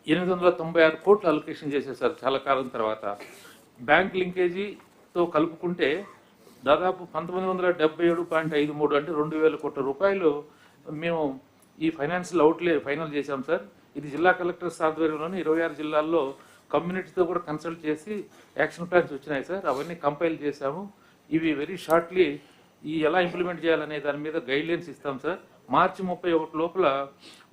896 కోట్లు అలొకేషన్ చేసేసారు చాలా కాలం తర్వాత. బ్యాంక్ లింకేజీతో కలుపుకుంటే దాదాపు 1977.53 అంటే 2000 కోట్ల రూపాయలు మేము ఈ ఫైనాన్షియల్ అవుట్లే ఫైనల్ చేశాం సార్. ఇది జిల్లా కలెక్టర్స్ ఆధ్వర్యంలోని 26 జిల్లాల్లో కమ్యూనిటీతో కూడా కన్సల్ట్ చేసి యాక్షన్ ప్లాన్స్ వచ్చినాయి సార్. అవన్నీ కంపైల్ చేశాము. ఇవి వెరీ షార్ట్లీ ఎలా ఇంప్లిమెంట్ చేయాలనే దాని మీద గైడ్లైన్స్ ఇస్తాం సార్. మార్చి 31 లోపల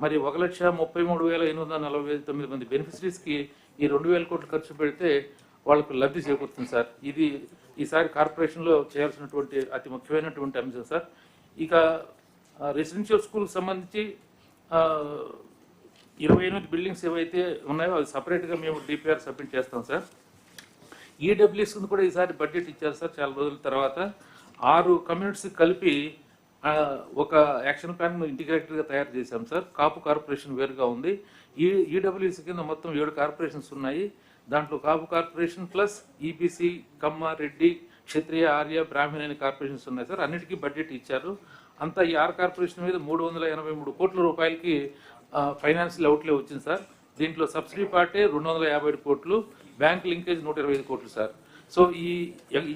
మరి 1,33,849 మంది బెనిఫిషరీస్కి ఈ 2,000 కోట్లు ఖర్చు పెడితే వాళ్ళకు లబ్ధి చేకూరుతుంది సార్. ఇది ఈసారి కార్పొరేషన్లో చేయాల్సినటువంటి అతి ముఖ్యమైనటువంటి అంశం సార్. ఇక రెసిడెన్షియల్ స్కూల్కి సంబంధించి 28 బిల్డింగ్స్ ఏవైతే ఉన్నాయో అది సపరేట్గా మేము డిపిఆర్ సబ్మిట్ చేస్తాం సార్. ఈడబ్ల్యూఎస్ కూడా ఈసారి బడ్జెట్ ఇచ్చారు సార్ చాలా రోజుల తర్వాత. 6 కమ్యూనిటీస్ కలిపి ఒక యాక్షన్ ప్లాన్ ఇంటిగ్రేటెడ్గా తయారు చేశాం సార్. కాపు కార్పొరేషన్ వేరుగా ఉంది. ఈడబ్ల్యూఎస్ కింద మొత్తం 7 కార్పొరేషన్స్ ఉన్నాయి. దాంట్లో కాపు కార్పొరేషన్ ప్లస్ ఈబీసీ, కమ్మ, రెడ్డి, క్షత్రియ, ఆర్య, బ్రాహ్మణ అనే కార్పొరేషన్స్ ఉన్నాయి సార్. అన్నిటికీ బడ్జెట్ ఇచ్చారు. అంతా ఈ 6 కార్పొరేషన్ మీద 383 కోట్ల రూపాయలకి ఫైనాన్షియల్ అవుట్లే వచ్చింది సార్. దీంట్లో సబ్సిడీ పార్టే 257 కోట్లు, బ్యాంక్ లింకేజ్ 125 కోట్లు సార్. సో ఈ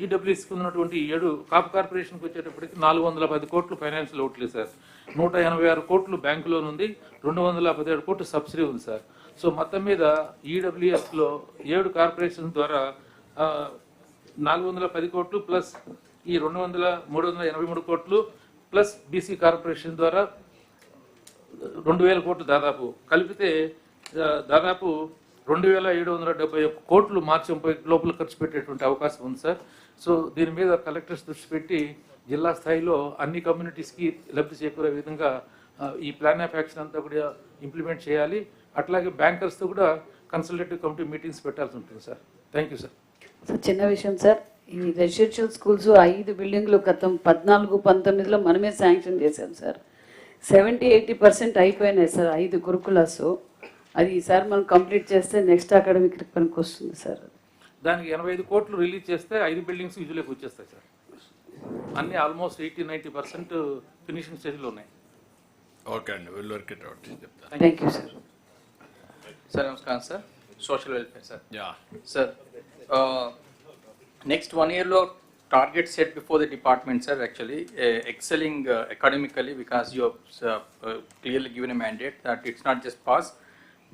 ఈడబ్ల్యూఎస్కి ఉన్నటువంటి 7 కాపు కార్పొరేషన్కి వచ్చేటప్పటికి 410 కోట్లు ఫైనాన్షియల్ అవుట్లే సార్. 186 కోట్లు బ్యాంకు లోన్ ఉంది, 217 కోట్లు సబ్సిడీ ఉంది సార్. సో మొత్తం మీద ఈడబ్ల్యూఎస్లో 7 కార్పొరేషన్ ద్వారా 410 కోట్లు ప్లస్ ఈ 383 కోట్లు ప్లస్ బీసీ కార్పొరేషన్ ద్వారా 2,000 కోట్లు దాదాపు కలిపితే దాదాపు 2,771 కోట్లు మార్చి 30 లోపల ఖర్చు పెట్టేటువంటి అవకాశం ఉంది సార్. సో దీని మీద కలెక్టర్స్ దృష్టి పెట్టి జిల్లా స్థాయిలో అన్ని కమ్యూనిటీస్కి లబ్ధి చేకూరే విధంగా ఈ ప్లాన్ ఆఫ్ యాక్షన్ అంతా కూడా ఇంప్లిమెంట్ చేయాలి. అట్లాగే బ్యాంకర్స్తో కూడా కన్సల్టేటివ్ కమిటీ మీటింగ్స్ పెట్టాల్సి ఉంటుంది sir. Thank you sir. Sir చిన్న విషయం సార్, ఈ రెసిడెన్షియల్ స్కూల్స్ 5 బిల్డింగ్లు గతం 14-19లో మనమే శాంక్షన్ చేశాం సార్. 70-80% అయిపోయినాయి సార్ 5 గురుకులాస్. అది ఈసారి మనం కంప్లీట్ చేస్తే నెక్స్ట్ అకాడమిక్ పనికి వస్తుంది సార్. దానికి 85 కోట్లు రిలీజ్ చేస్తే 5 బిల్డింగ్స్ యూజువల్గా వచ్చేస్తాయి సార్. అన్నీ ఆల్మోస్ట్ 80-90% ఫినిషింగ్ స్టేజ్లో ఉన్నాయి. ఓకే అండి, విల్ వర్క్ ఇట్ అవుట్ చెప్తాను. Thank you sir. సార్ నమస్కారం sir. Social welfare sir. Yeah sir, next 1 year target set before the department, sir, actually excelling academically, because you have clearly given a mandate that it's not just pass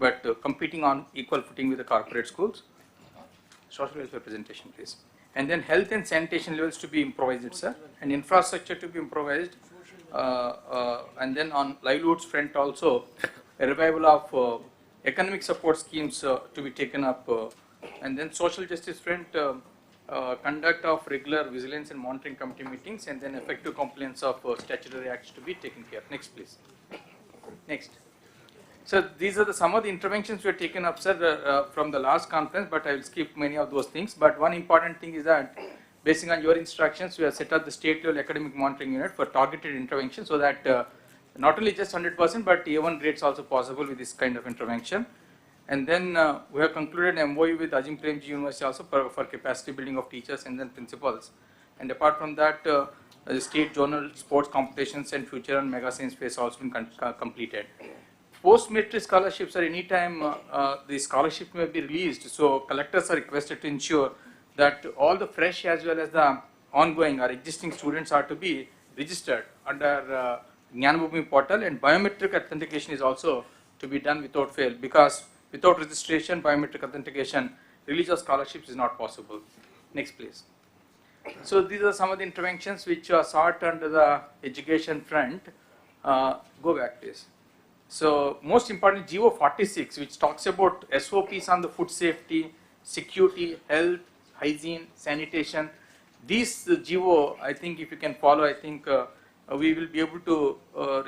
but competing on equal footing with the corporate schools. Social welfare presentation, please. And then health and sanitation levels to be improvised, sir, and infrastructure to be improvised, and then on livelihoods front also a revival of economic support schemes to be taken up, and then social justice front, conduct of regular vigilance and monitoring committee meetings, and then effective compliance of statutory acts to be taken care. Next, please. Next. So these are some of the interventions we have taken up, sir, from the last conference, but I will skip many of those things. But one important thing is that, based on your instructions, we have set up the state level academic monitoring unit for targeted intervention, so that not only just 100%, but A1 grades also possible with this kind of intervention. And then we have concluded an MOU with Ajim Premji University also for capacity building of teachers and then principals. And apart from that, the state journal sports competitions and future and mega science phase also been completed. Post-metric scholarships are anytime the scholarship may be released, so collectors are requested to ensure that all the fresh as well as the ongoing or existing students are to be registered under Jnanabhoomi portal, and biometric authentication is also to be done without fail, because without registration, biometric authentication, release of scholarships is not possible. Next, please. So these are some of the interventions which are sought under the education front. Go back, please. So most important, GO 46, which talks about SOPs on the food safety, security, health, hygiene, sanitation. These GO, I think if you can follow, I think we will be able to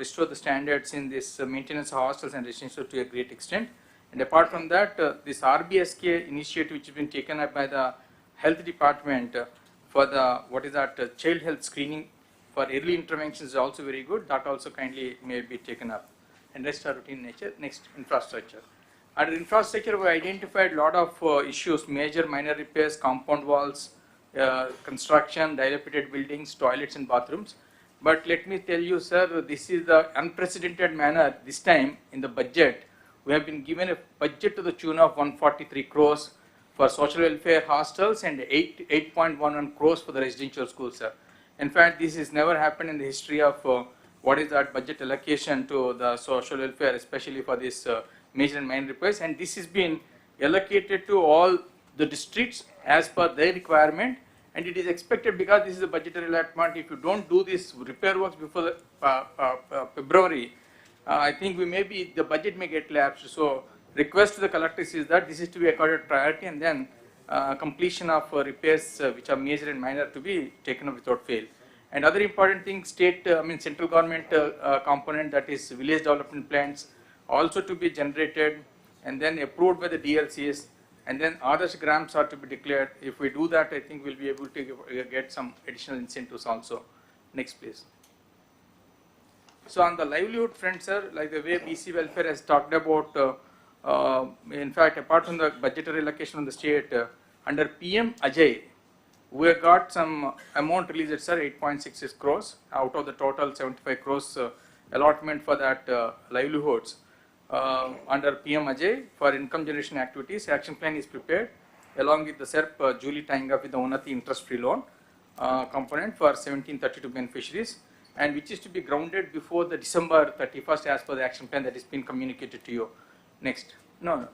restore the standards in this maintenance of hostels and residential to a great extent. And apart from that, this RBSK initiative which has been taken up by the health department for the, what is that, child health screening for early interventions is also very good. That also kindly may be taken up. And rest are routine nature. Next, infrastructure. Under infrastructure, we identified a lot of issues, major, minor repairs, compound walls, construction, dilapidated buildings, toilets and bathrooms. But let me tell you, sir, this is the unprecedented manner this time in the budget. We have been given a budget to the tune of 143 crores for social welfare hostels and 8.11 crores for the residential schools, sir. In fact, this has never happened in the history of what is that budget allocation to the social welfare, especially for this major and minor repairs. And this has been allocated to all the districts as per their requirement. And it is expected, because this is a budgetary allotment, if you don't do this repair works before the, February, I think the budget may get lapsed. So request to the collectors is that this is to be accorded priority, and then completion of repairs which are major and minor to be taken up without fail. And other important thing, central government component, that is village development plans, also to be generated and then approved by the DLCs, and then others grants are to be declared. If we do that, I think we'll be able to get some additional incentives also. Next, please. So on the livelihood front, sir, like the way BC welfare has talked about, in fact, apart from the budgetary allocation of the state, under PM Ajay, we have got some amount released, sir, 8.66 crores out of the total 75 crores allotment for that livelihoods. Under PM Ajay for income generation activities, action plan is prepared along with the SERP duly tying up with the Unnati interest-free loan component for 1732 beneficiaries, and which is to be grounded before the December 31st as per the action plan that has been communicated to you. Next. No.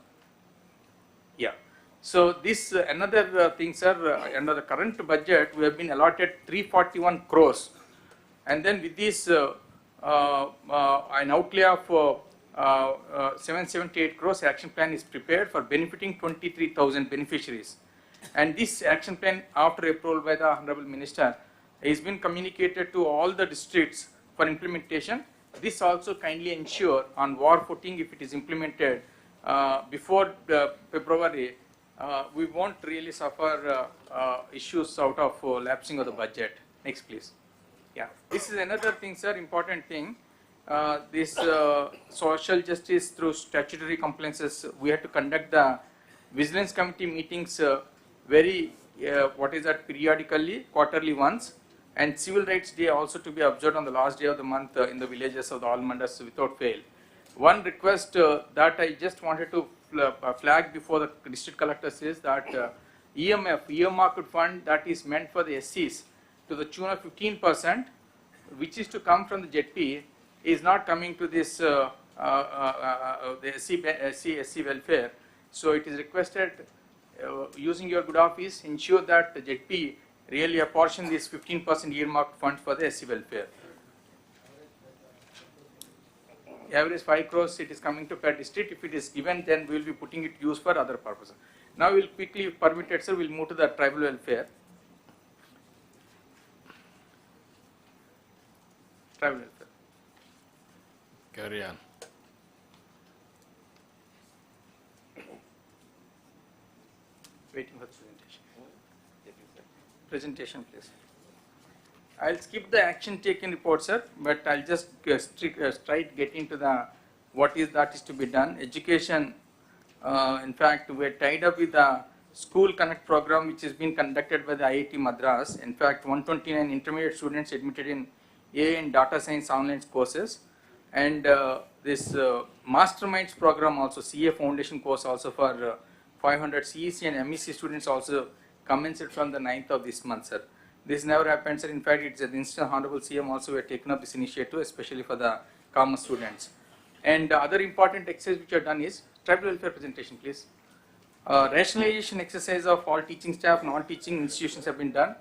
Yeah. So this another thing, sir, under the current budget, we have been allotted 341 crores. And then with this an outlay of 778 crores, action plan is prepared for benefiting 23,000 beneficiaries. And this action plan, after approval by the Honorable Minister, has been communicated to all the districts for implementation. This also kindly ensure on war footing, if it is implemented before February, we won't really suffer issues out of lapsing of the budget. Next, please. Yeah, this is another thing, sir, important thing. This social justice through statutory compliances, we have to conduct the vigilance committee meetings very, periodically, quarterly once. and Civil Rights Day also to be observed on the last day of the month in the villages of the all mandas without fail. One request that I just wanted to flag before the district collectors is that earmarked fund that is meant for the SCs to the tune of 15%, which is to come from the JP, is not coming to this the SC welfare. So it is requested, using your good office, ensure that the JP really apportion this 15% earmarked fund for the SC welfare. Average 5 crores it is coming to per district. If it is given, then we will be putting it use for other purposes. Now we will quickly, permitted, sir, we will move to the tribal welfare. Tribal welfare. Carry on. Waiting for the presentation. Presentation, please. I'll skip the action taken report, sir, but I'll just straight get into the what is that is to be done. Education, in fact, we're tied up with the School Connect program, which has been conducted by the IIT Madras. In fact, 129 intermediate students admitted in AI and data science online courses, and this Masterminds program also, CA Foundation course also for 500 CEC and MEC students also commenced from the 9th of this month, sir. This never happened, sir. In fact, it's an instant Hon'ble CM also we have taken up this initiative, especially for the commerce students. And other important exercise which are done is tribal welfare presentation, please. Rationalization exercise of all teaching staff, non-teaching institutions have been done.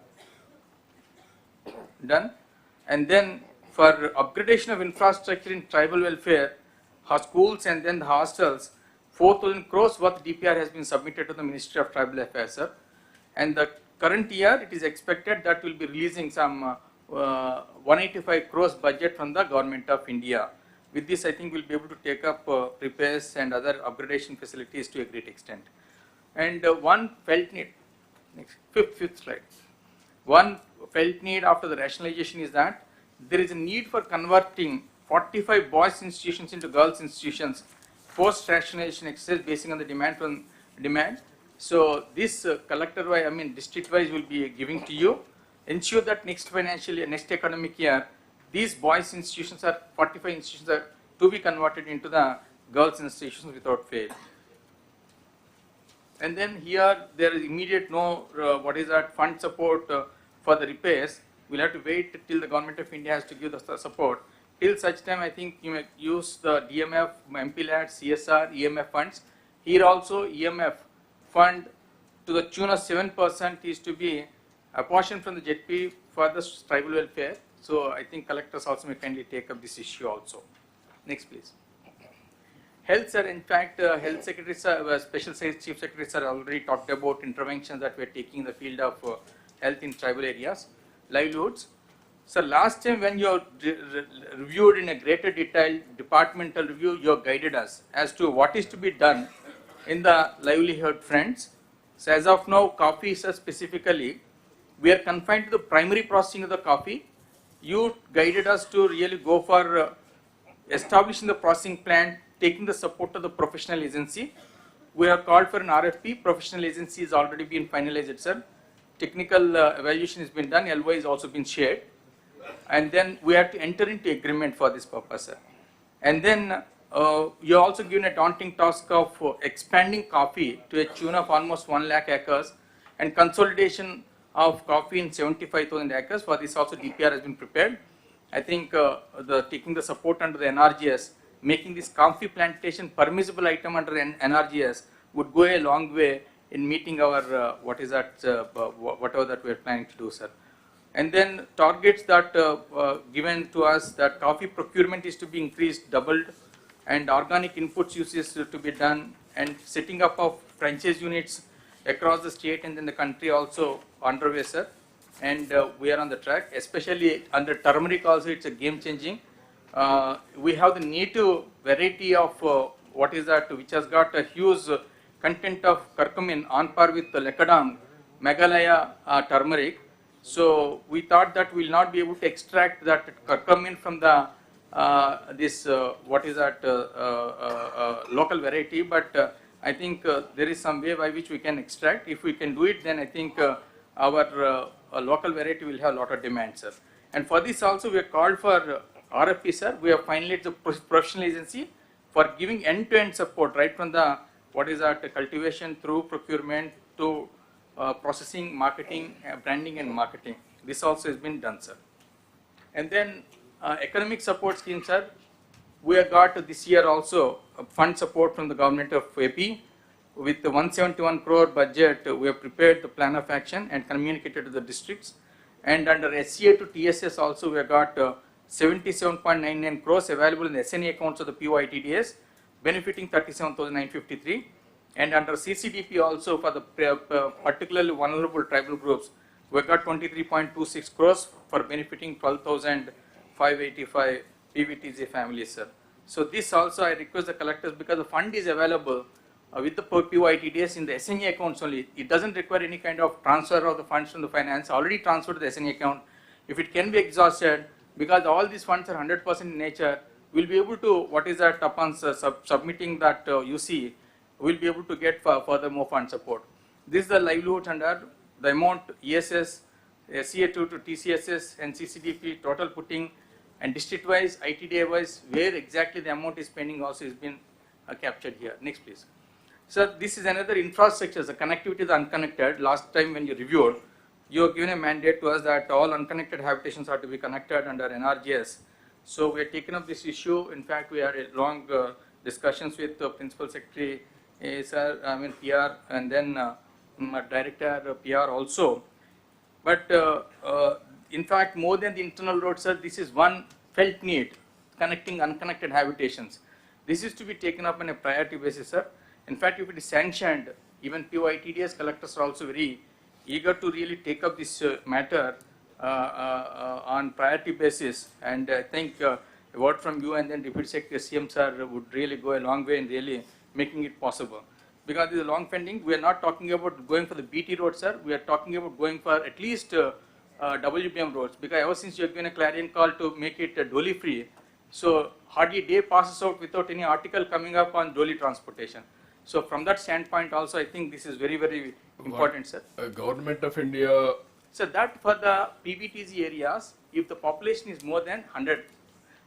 And then for upgradation of infrastructure in tribal welfare, schools and then the hostels, 4,000 crores worth DPR has been submitted to the Ministry of Tribal Affairs, sir. And the current year, it is expected that we will be releasing some 185 crores budget from the Government of India. With this, I think we will be able to take up repairs and other upgradation facilities to a great extent. And one felt need, next, fifth slide. One felt need after the rationalization is that there is a need for converting 45 boys institutions into girls institutions post rationalization exercise basing on the demand. So this district wise will be giving to you. Ensure that next academic year, these boys institutions are 45 institutions are to be converted into the girls institutions without fail. And then here there is immediate fund support for the repairs. We'll have to wait till the Government of India has to give the support. Till such time, I think you may use the DMF, MPLAT, CSR, EMF funds. Here also EMF fund to the tune of 7% is to be apportioned from the JP for the tribal welfare. So I think collectors also may kindly take up this issue also. Next, please. Health, sir. In fact, health secretaries, special chief secretaries are already talked about interventions that we are taking in the field of health in tribal areas, livelihoods. So last time when you reviewed in a greater detail, departmental review, you guided us as to what is to be done in the livelihood fronts. So as of now, coffee, sir, specifically, we are confined to the primary processing of the coffee. You guided us to really go for establishing the processing plant, taking the support of the professional agency. We have called for an RFP. Professional agency has already been finalized, sir. Technical evaluation has been done. LOI has also been shared. And then we have to enter into agreement for this purpose, sir. And then you also given a daunting task of expanding coffee to a tune of almost 1 lakh acres and consolidation of coffee in 75,000 acres. For this also DPR has been prepared. I think taking the support under the NRGS, making this coffee plantation permissible item under NRGS would go a long way in meeting our whatever that we are planning to do, sir. And then targets that given to us that coffee procurement is to be increased, doubled, and organic inputs uses to be done, and setting up of franchise units across the state and then the country also underway, sir. And we are on the track, especially under turmeric also it's a game changing. We have the native variety of which has got a huge content of curcumin on par with the Lekadam, Meghalaya turmeric. So we thought that we will not be able to extract that curcumin from the local variety, but I think there is some way by which we can extract. If we can do it, then I think our local variety will have a lot of demand, sir. And for this also we have called for RFP, sir. We have finalized the professional agency for giving end-to-end support, right from the what is that cultivation through procurement to processing, marketing, branding and marketing. This also has been done, sir. And then economic support scheme, sir. We have got this year also fund support from the government of AP. With the 171 crore budget, we have prepared the plan of action and communicated to the districts. And under SCA to TSS also, we have got 77.99 crores available in the SNA accounts of the PYTDS, benefiting 37,953. And under CCDP also for the particularly vulnerable tribal groups, we have got 23.26 crores for benefiting 12,585 PVTG families, sir. So this also I request the collectors, because the fund is available with the PYTDS in the SNA accounts only. It doesn't require any kind of transfer of the funds from the finance, already transferred to the SNA account. If it can be exhausted, because all these funds are 100% in nature, we'll be able to, what is that, upon submitting that UC, we'll be able to get further more fund support. This is the livelihoods under the amount ESS, CA2 to TCSS and CCDP total putting, and district-wise, ITDA-wise, where exactly the amount is pending also has been captured here. Next, please. So this is another infrastructure, the connectivity to the unconnected. Last time when you reviewed, you have given a mandate to us that all unconnected habitations are to be connected under NRGS. So we have taken up this issue. In fact, we had a long discussions with the Principal Secretary, sir, PR, and then Director PR also. But in fact, more than the internal roads, sir, this is one felt need, connecting unconnected habitations. This is to be taken up on a priority basis, sir. In fact, if it is sanctioned, even PYTDS collectors are also very eager to really take up this matter on priority basis. And I think a word from you and then Deputy Secretary CM sir would really go a long way in really making it possible. Because this is long pending, we are not talking about going for the BT road, sir. We are talking about going for at least WBM roads. Because ever since you have given a clarion call to make it dolly free, so hardly a day passes out without any article coming up on dolly transportation. So from that standpoint also, I think this is very, very important, sir. Government of India. So that for the PBTG areas, if the population is more than 100,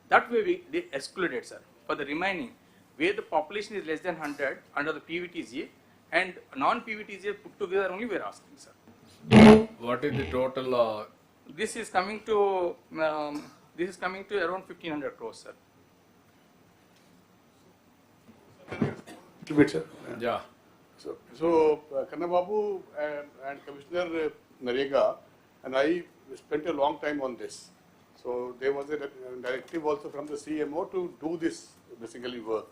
that way they excluded, sir. For the remaining, where the population is less than 100 under the PVTG and non-PVTG put together only we are asking, sir. What is the total? This is coming to around 1,500 crores, sir. Bit, sir. Yeah. So Chandrababu and Commissioner Narega and I spent a long time on this. So there was a directive also from the CMO to do this basically work.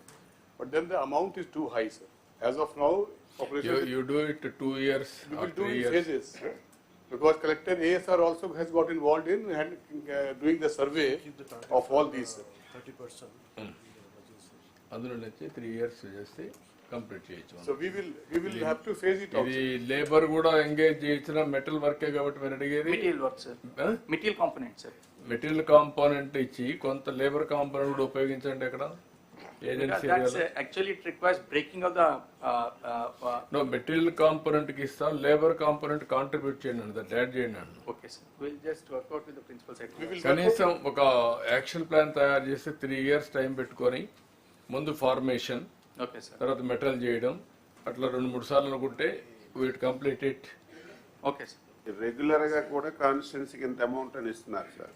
But then the amount is too high, sir. As of now, population... You do it 2 years We or will do 3 in years. phases. Because Collector ASR also has got involved in doing the survey of all these. 30%. అందులో నుంచి 3 years చేస్తే complete చేయొచ్చు. So we will have to phase it out. ఇది labour కూడా engage చేయించిన metal వర్కే కాబట్టి మీరు అడిగేది material work, sir. Material component, sir. Material component ఇచ్చి కొంత లేబర్ కాంపోనెంట్ కూడా ఉపయోగించండి అక్కడ agency actually it requires breaking of the no material component కి ఇస్తాం, లేబర్ కాంపోనెంట్ కాంట్రిబ్యూట్ చేయండి అండి, దట్ యాడ్ చేయండి అండి. Okay sir, we'll just work out with the principal secretary. కనీసం ఒక యాక్షన్ ప్లాన్ తయారు చేసి 3 years టైం పెట్టుకొని ముందు ఫార్మేషన్, ఓకే సార్, తర్వాత మెటల్ చేయడం, అట్లా 2-3 సార్లు అనుకుంటే wheat complete it. Okay sir. రెగ్యులర్గా కూడా కాన్స్టిట్యున్సీకి ఇంత అమౌంట్ అని ఇస్తున్నారు సార్.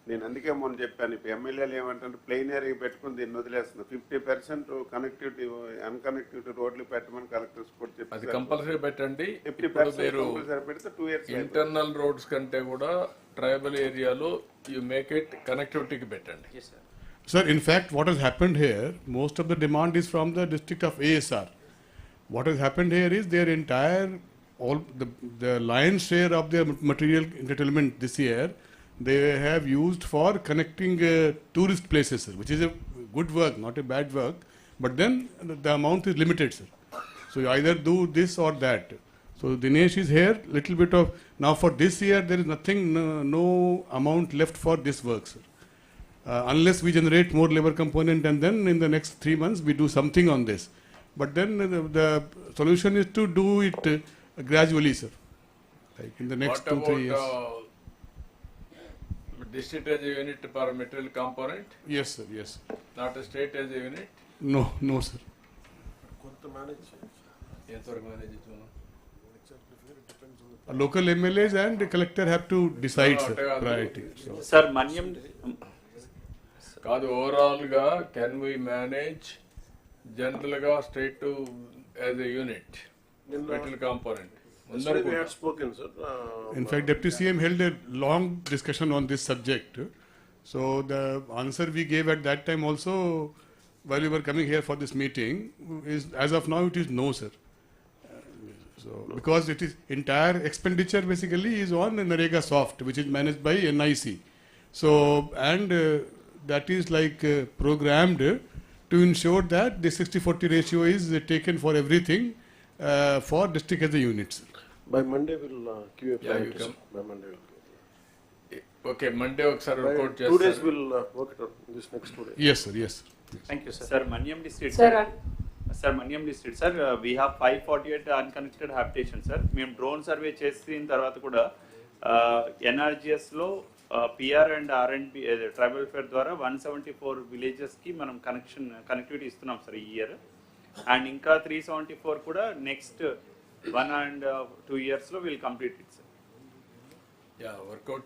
నేను అందుకే మొన్న చెప్పాను, ఇప్పుడు ఎమ్మెల్యేలు ఏమంటారు ప్లెయిన్ ఏరియా పెట్టుకుని దీన్ని వదిలేస్తున్నారు. 50% కనెక్టివిటీ అన్కనెక్టివిటీ రోడ్లు పెట్టమని కలెక్టర్స్ కూడా చెప్పారు. అది కంపల్సరీ పెట్టండి. 50% కంపల్సరీ పెడితే 2 years ఇంటర్నల్ రోడ్స్ కంటే కూడా ట్రైబల్ ఏరియాలో యూ మేక్ ఇట్ కనెక్టివిటీకి పెట్టండి. Sir, in fact, what has happened here, most of the demand is from the district of ASR. What has happened here is their entire, all the lion's share of their material entitlement this year, they have used for connecting tourist places, sir, which is a good work, not a bad work, but then the amount is limited, sir. So you either do this or that. So Dinesh is here, little bit of, now for this year there is nothing, no amount left for this work, sir. Unless we generate more labor component and then in the next 3 months we do something on this. But then the solution is to do it gradually, sir. like in the next What 2-3 years. about district as a unit for material component? Yes, sir. Yes. Not a state as a unit? No, no, sir. Local MLAs and the collector have to decide, sir. Priority. Sir, Manyam. కాదు overall గా can we manage general గా state as a unit metal component In fact, Deputy CM held a long discussion on this subject. So the answer we gave at that time also, while we were coming here for this meeting, is as of now it is no, sir. So because it is entire expenditure basically is on NREGA soft, which is managed by NIC. So and that is like programmed to ensure that the 60-40 ratio is taken for everything for district as a unit, sir. By Monday we'll give a plan. By Monday we'll okay, Monday ఒకసారి report 2 days we'll work it out this next 2 days. Yes, sir. Yes, sir. Yes. Thank you, sir. Sir, Manyam district. Sir, Sir, Manyam district, sir, we have 548 unconnected habitation, sir. మేము drone survey చేసిన తర్వాత కూడా NRGS లో PR and R&B tribal fair ద్వారా 174 villages కి మనం connectivity ఇస్తున్నాం sir ఈ ఇయర్. అండ్ ఇంకా 374 కూడా నెక్స్ట్ 1 and 2 years లో will complete it sir. Work out